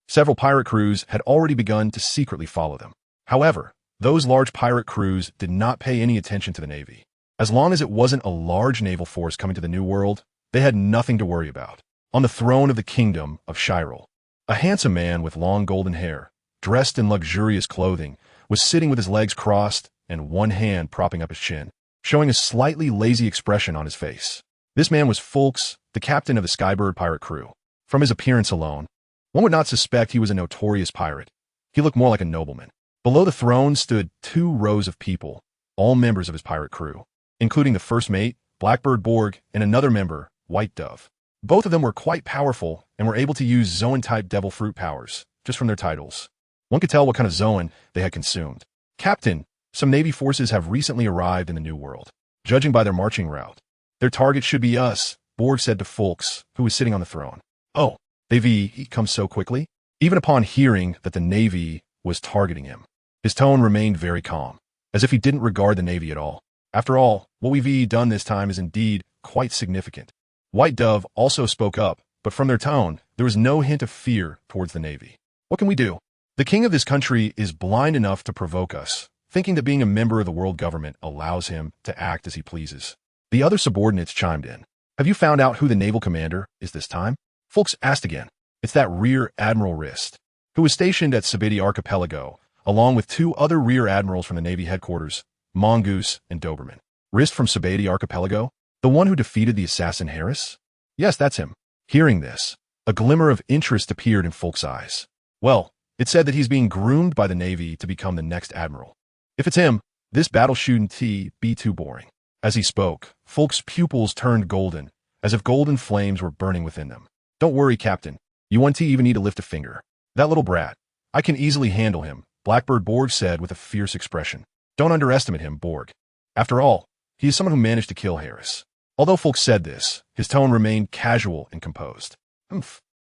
Several pirate crews had already begun to secretly follow them. However, those large pirate crews did not pay any attention to the Navy. As long as it wasn't a large naval force coming to the New World, they had nothing to worry about. On the throne of the kingdom of Shirel, a handsome man with long golden hair, dressed in luxurious clothing, was sitting with his legs crossed and one hand propping up his chin, showing a slightly lazy expression on his face. This man was Fulks, the captain of the Skybird pirate crew. From his appearance alone, one would not suspect he was a notorious pirate. He looked more like a nobleman. Below the throne stood 2 rows of people, all members of his pirate crew, including the first mate, Blackbird Borg, and another member, White Dove. Both of them were quite powerful and were able to use Zoan-type devil fruit powers, just from their titles. One could tell what kind of Zoan they had consumed. Captain, some Navy forces have recently arrived in the New World. Judging by their marching route, their target should be us, Borg said to Fulks, who was sitting on the throne. Oh, they've come so quickly? Even upon hearing that the Navy was targeting him, his tone remained very calm, as if he didn't regard the Navy at all. After all, what we've done this time is indeed quite significant. White Dove also spoke up, but from their tone, there was no hint of fear towards the Navy. What can we do? The king of this country is blind enough to provoke us, thinking that being a member of the world government allows him to act as he pleases. The other subordinates chimed in. Have you found out who the naval commander is this time? Fulks asked again. It's that Rear Admiral Rist, who was stationed at Sabeti Archipelago, along with 2 other rear admirals from the Navy headquarters, Mongoose and Doberman. Rist from Sabeti Archipelago? The one who defeated the assassin Harris? Yes, that's him. Hearing this, a glimmer of interest appeared in Fulks' eyes. Well, it said that he's being groomed by the Navy to become the next admiral. If it's him, this battle shouldn't be too boring. As he spoke, Fulks' pupils turned golden, as if golden flames were burning within them. Don't worry, Captain. You won't even need to lift a finger. That little brat. I can easily handle him, Blackbird Borg said with a fierce expression. Don't underestimate him, Borg. After all, he is someone who managed to kill Harris. Although Fulks said this, his tone remained casual and composed.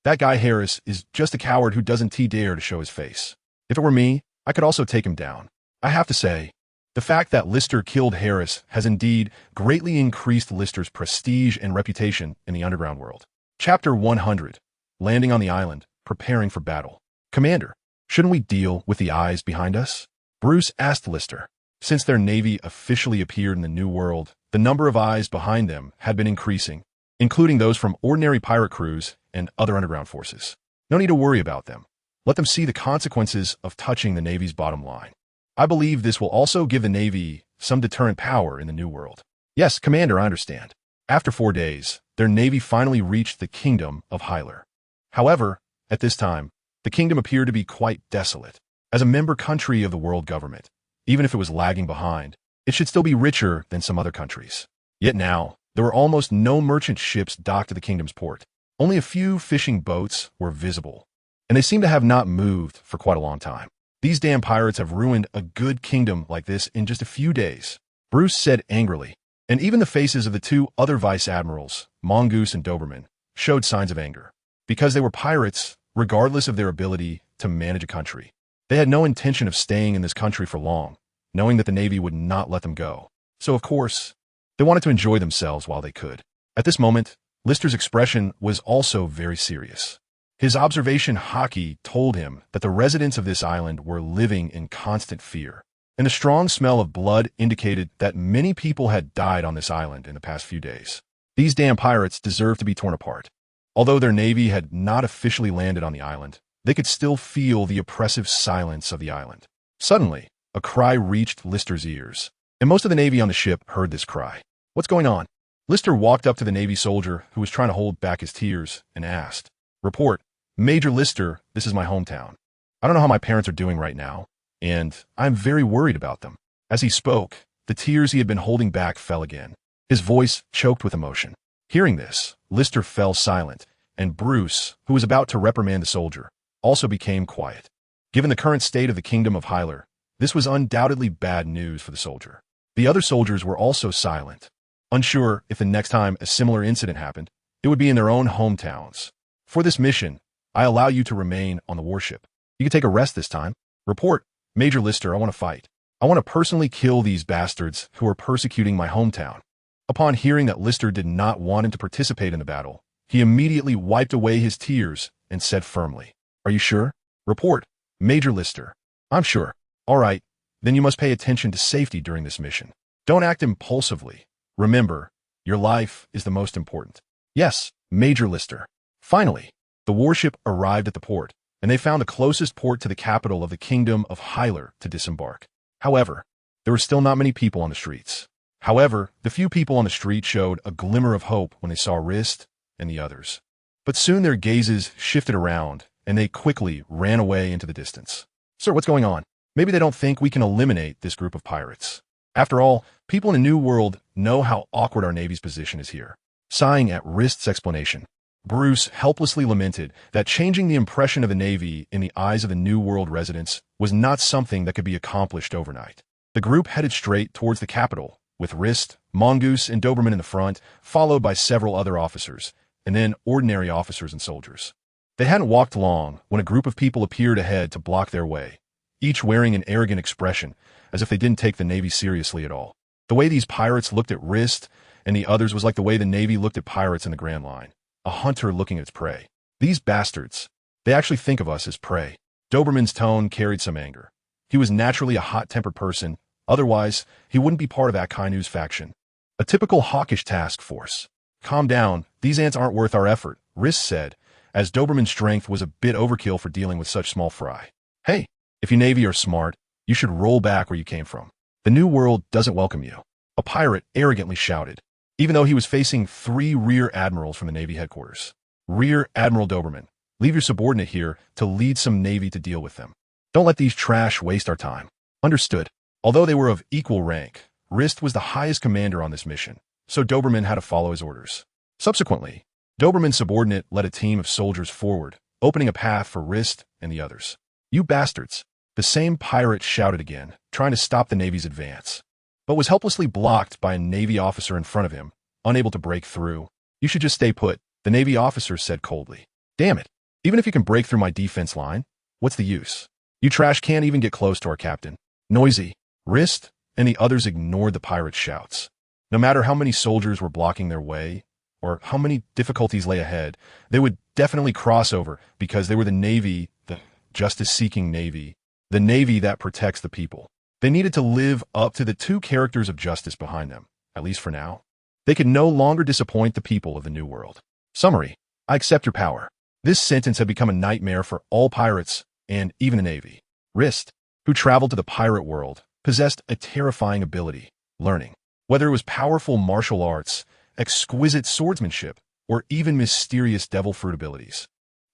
That guy Harris is just a coward who doesn't dare to show his face. If it were me, I could also take him down. I have to say, the fact that Lister killed Harris has indeed greatly increased Lister's prestige and reputation in the underground world. Chapter 100. Landing on the island, preparing for battle. Commander, shouldn't we deal with the eyes behind us? Bruce asked Lister. Since their navy officially appeared in the New World, the number of eyes behind them had been increasing, including those from ordinary pirate crews and other underground forces. No need to worry about them. Let them see the consequences of touching the Navy's bottom line. I believe this will also give the Navy some deterrent power in the New World. Yes, Commander, I understand. After 4 days, their Navy finally reached the kingdom of Hyler. However, at this time, the kingdom appeared to be quite desolate. As a member country of the world government, even if it was lagging behind, it should still be richer than some other countries. Yet now, there were almost no merchant ships docked at the kingdom's port. Only a few fishing boats were visible, and they seem to have not moved for quite a long time. These damn pirates have ruined a good kingdom like this in just a few days, Bruce said angrily, and even the faces of the 2 other vice admirals, Mongoose and Doberman, showed signs of anger. Because they were pirates, regardless of their ability to manage a country, they had no intention of staying in this country for long, knowing that the Navy would not let them go. So, of course, they wanted to enjoy themselves while they could. At this moment, Lister's expression was also very serious. His observation Haki told him that the residents of this island were living in constant fear, and the strong smell of blood indicated that many people had died on this island in the past few days. These damn pirates deserved to be torn apart. Although their navy had not officially landed on the island, they could still feel the oppressive silence of the island. Suddenly, a cry reached Lister's ears, and most of the Navy on the ship heard this cry. What's going on? Lister walked up to the Navy soldier who was trying to hold back his tears and asked, Report, Major Lister, this is my hometown. I don't know how my parents are doing right now, and I'm very worried about them. As he spoke, the tears he had been holding back fell again. His voice choked with emotion. Hearing this, Lister fell silent, and Bruce, who was about to reprimand the soldier, also became quiet. Given the current state of the kingdom of Hyler, this was undoubtedly bad news for the soldier. The other soldiers were also silent, unsure if the next time a similar incident happened, it would be in their own hometowns. For this mission, I allow you to remain on the warship. You can take a rest this time. Report, Major Lister, I want to fight. I want to personally kill these bastards who are persecuting my hometown. Upon hearing that Lister did not want him to participate in the battle, he immediately wiped away his tears and said firmly, "Are you sure?" "Report, Major Lister." "I'm sure." "All right, then you must pay attention to safety during this mission. Don't act impulsively. Remember, your life is the most important." "Yes, Major Lister." Finally, the warship arrived at the port, and they found the closest port to the capital of the Kingdom of Hyler to disembark. However, there were still not many people on the streets. However, the few people on the street showed a glimmer of hope when they saw Rist and the others. But soon their gazes shifted around, and they quickly ran away into the distance. "Sir, what's going on? Maybe they don't think we can eliminate this group of pirates. After all, people in a new world know how awkward our Navy's position is here." Sighing at Rist's explanation, Bruce helplessly lamented that changing the impression of the Navy in the eyes of the New World residents was not something that could be accomplished overnight. The group headed straight towards the capital, with Rist, Mongoose, and Doberman in the front, followed by several other officers, and then ordinary officers and soldiers. They hadn't walked long when a group of people appeared ahead to block their way, each wearing an arrogant expression, as if they didn't take the Navy seriously at all. The way these pirates looked at Rist and the others was like the way the Navy looked at pirates in the Grand Line, a hunter looking at its prey. "These bastards, they actually think of us as prey." Doberman's tone carried some anger. He was naturally a hot-tempered person. Otherwise, he wouldn't be part of Akainu's faction. A typical hawkish task force. "Calm down, these ants aren't worth our effort," Rist said, as Doberman's strength was a bit overkill for dealing with such small fry. "Hey, if you Navy are smart, you should roll back where you came from. The New World doesn't welcome you," a pirate arrogantly shouted, even though he was facing 3 rear admirals from the Navy headquarters. "Rear Admiral Doberman, leave your subordinate here to lead some Navy to deal with them. Don't let these trash waste our time." "Understood." Although they were of equal rank, Rist was the highest commander on this mission, so Doberman had to follow his orders. Subsequently, Doberman's subordinate led a team of soldiers forward, opening a path for Rist and the others. "You bastards!" The same pirate shouted again, trying to stop the Navy's advance, but was helplessly blocked by a Navy officer in front of him, unable to break through. "You should just stay put," the Navy officer said coldly. "Damn it! Even if you can break through my defense line, what's the use? You trash can't even get close to our captain." Noisy. Rist and the others ignored the pirates' shouts. No matter how many soldiers were blocking their way, or how many difficulties lay ahead, they would definitely cross over because they were the Navy, the justice-seeking Navy, the Navy that protects the people. They needed to live up to the 2 characters of justice behind them, at least for now. They could no longer disappoint the people of the New World. Summary: I accept your power. This sentence had become a nightmare for all pirates and even the Navy. Rist, who traveled to the pirate world, possessed a terrifying ability, learning. Whether it was powerful martial arts, exquisite swordsmanship, or even mysterious devil fruit abilities.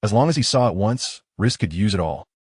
As long as he saw it once, Rist could use it all.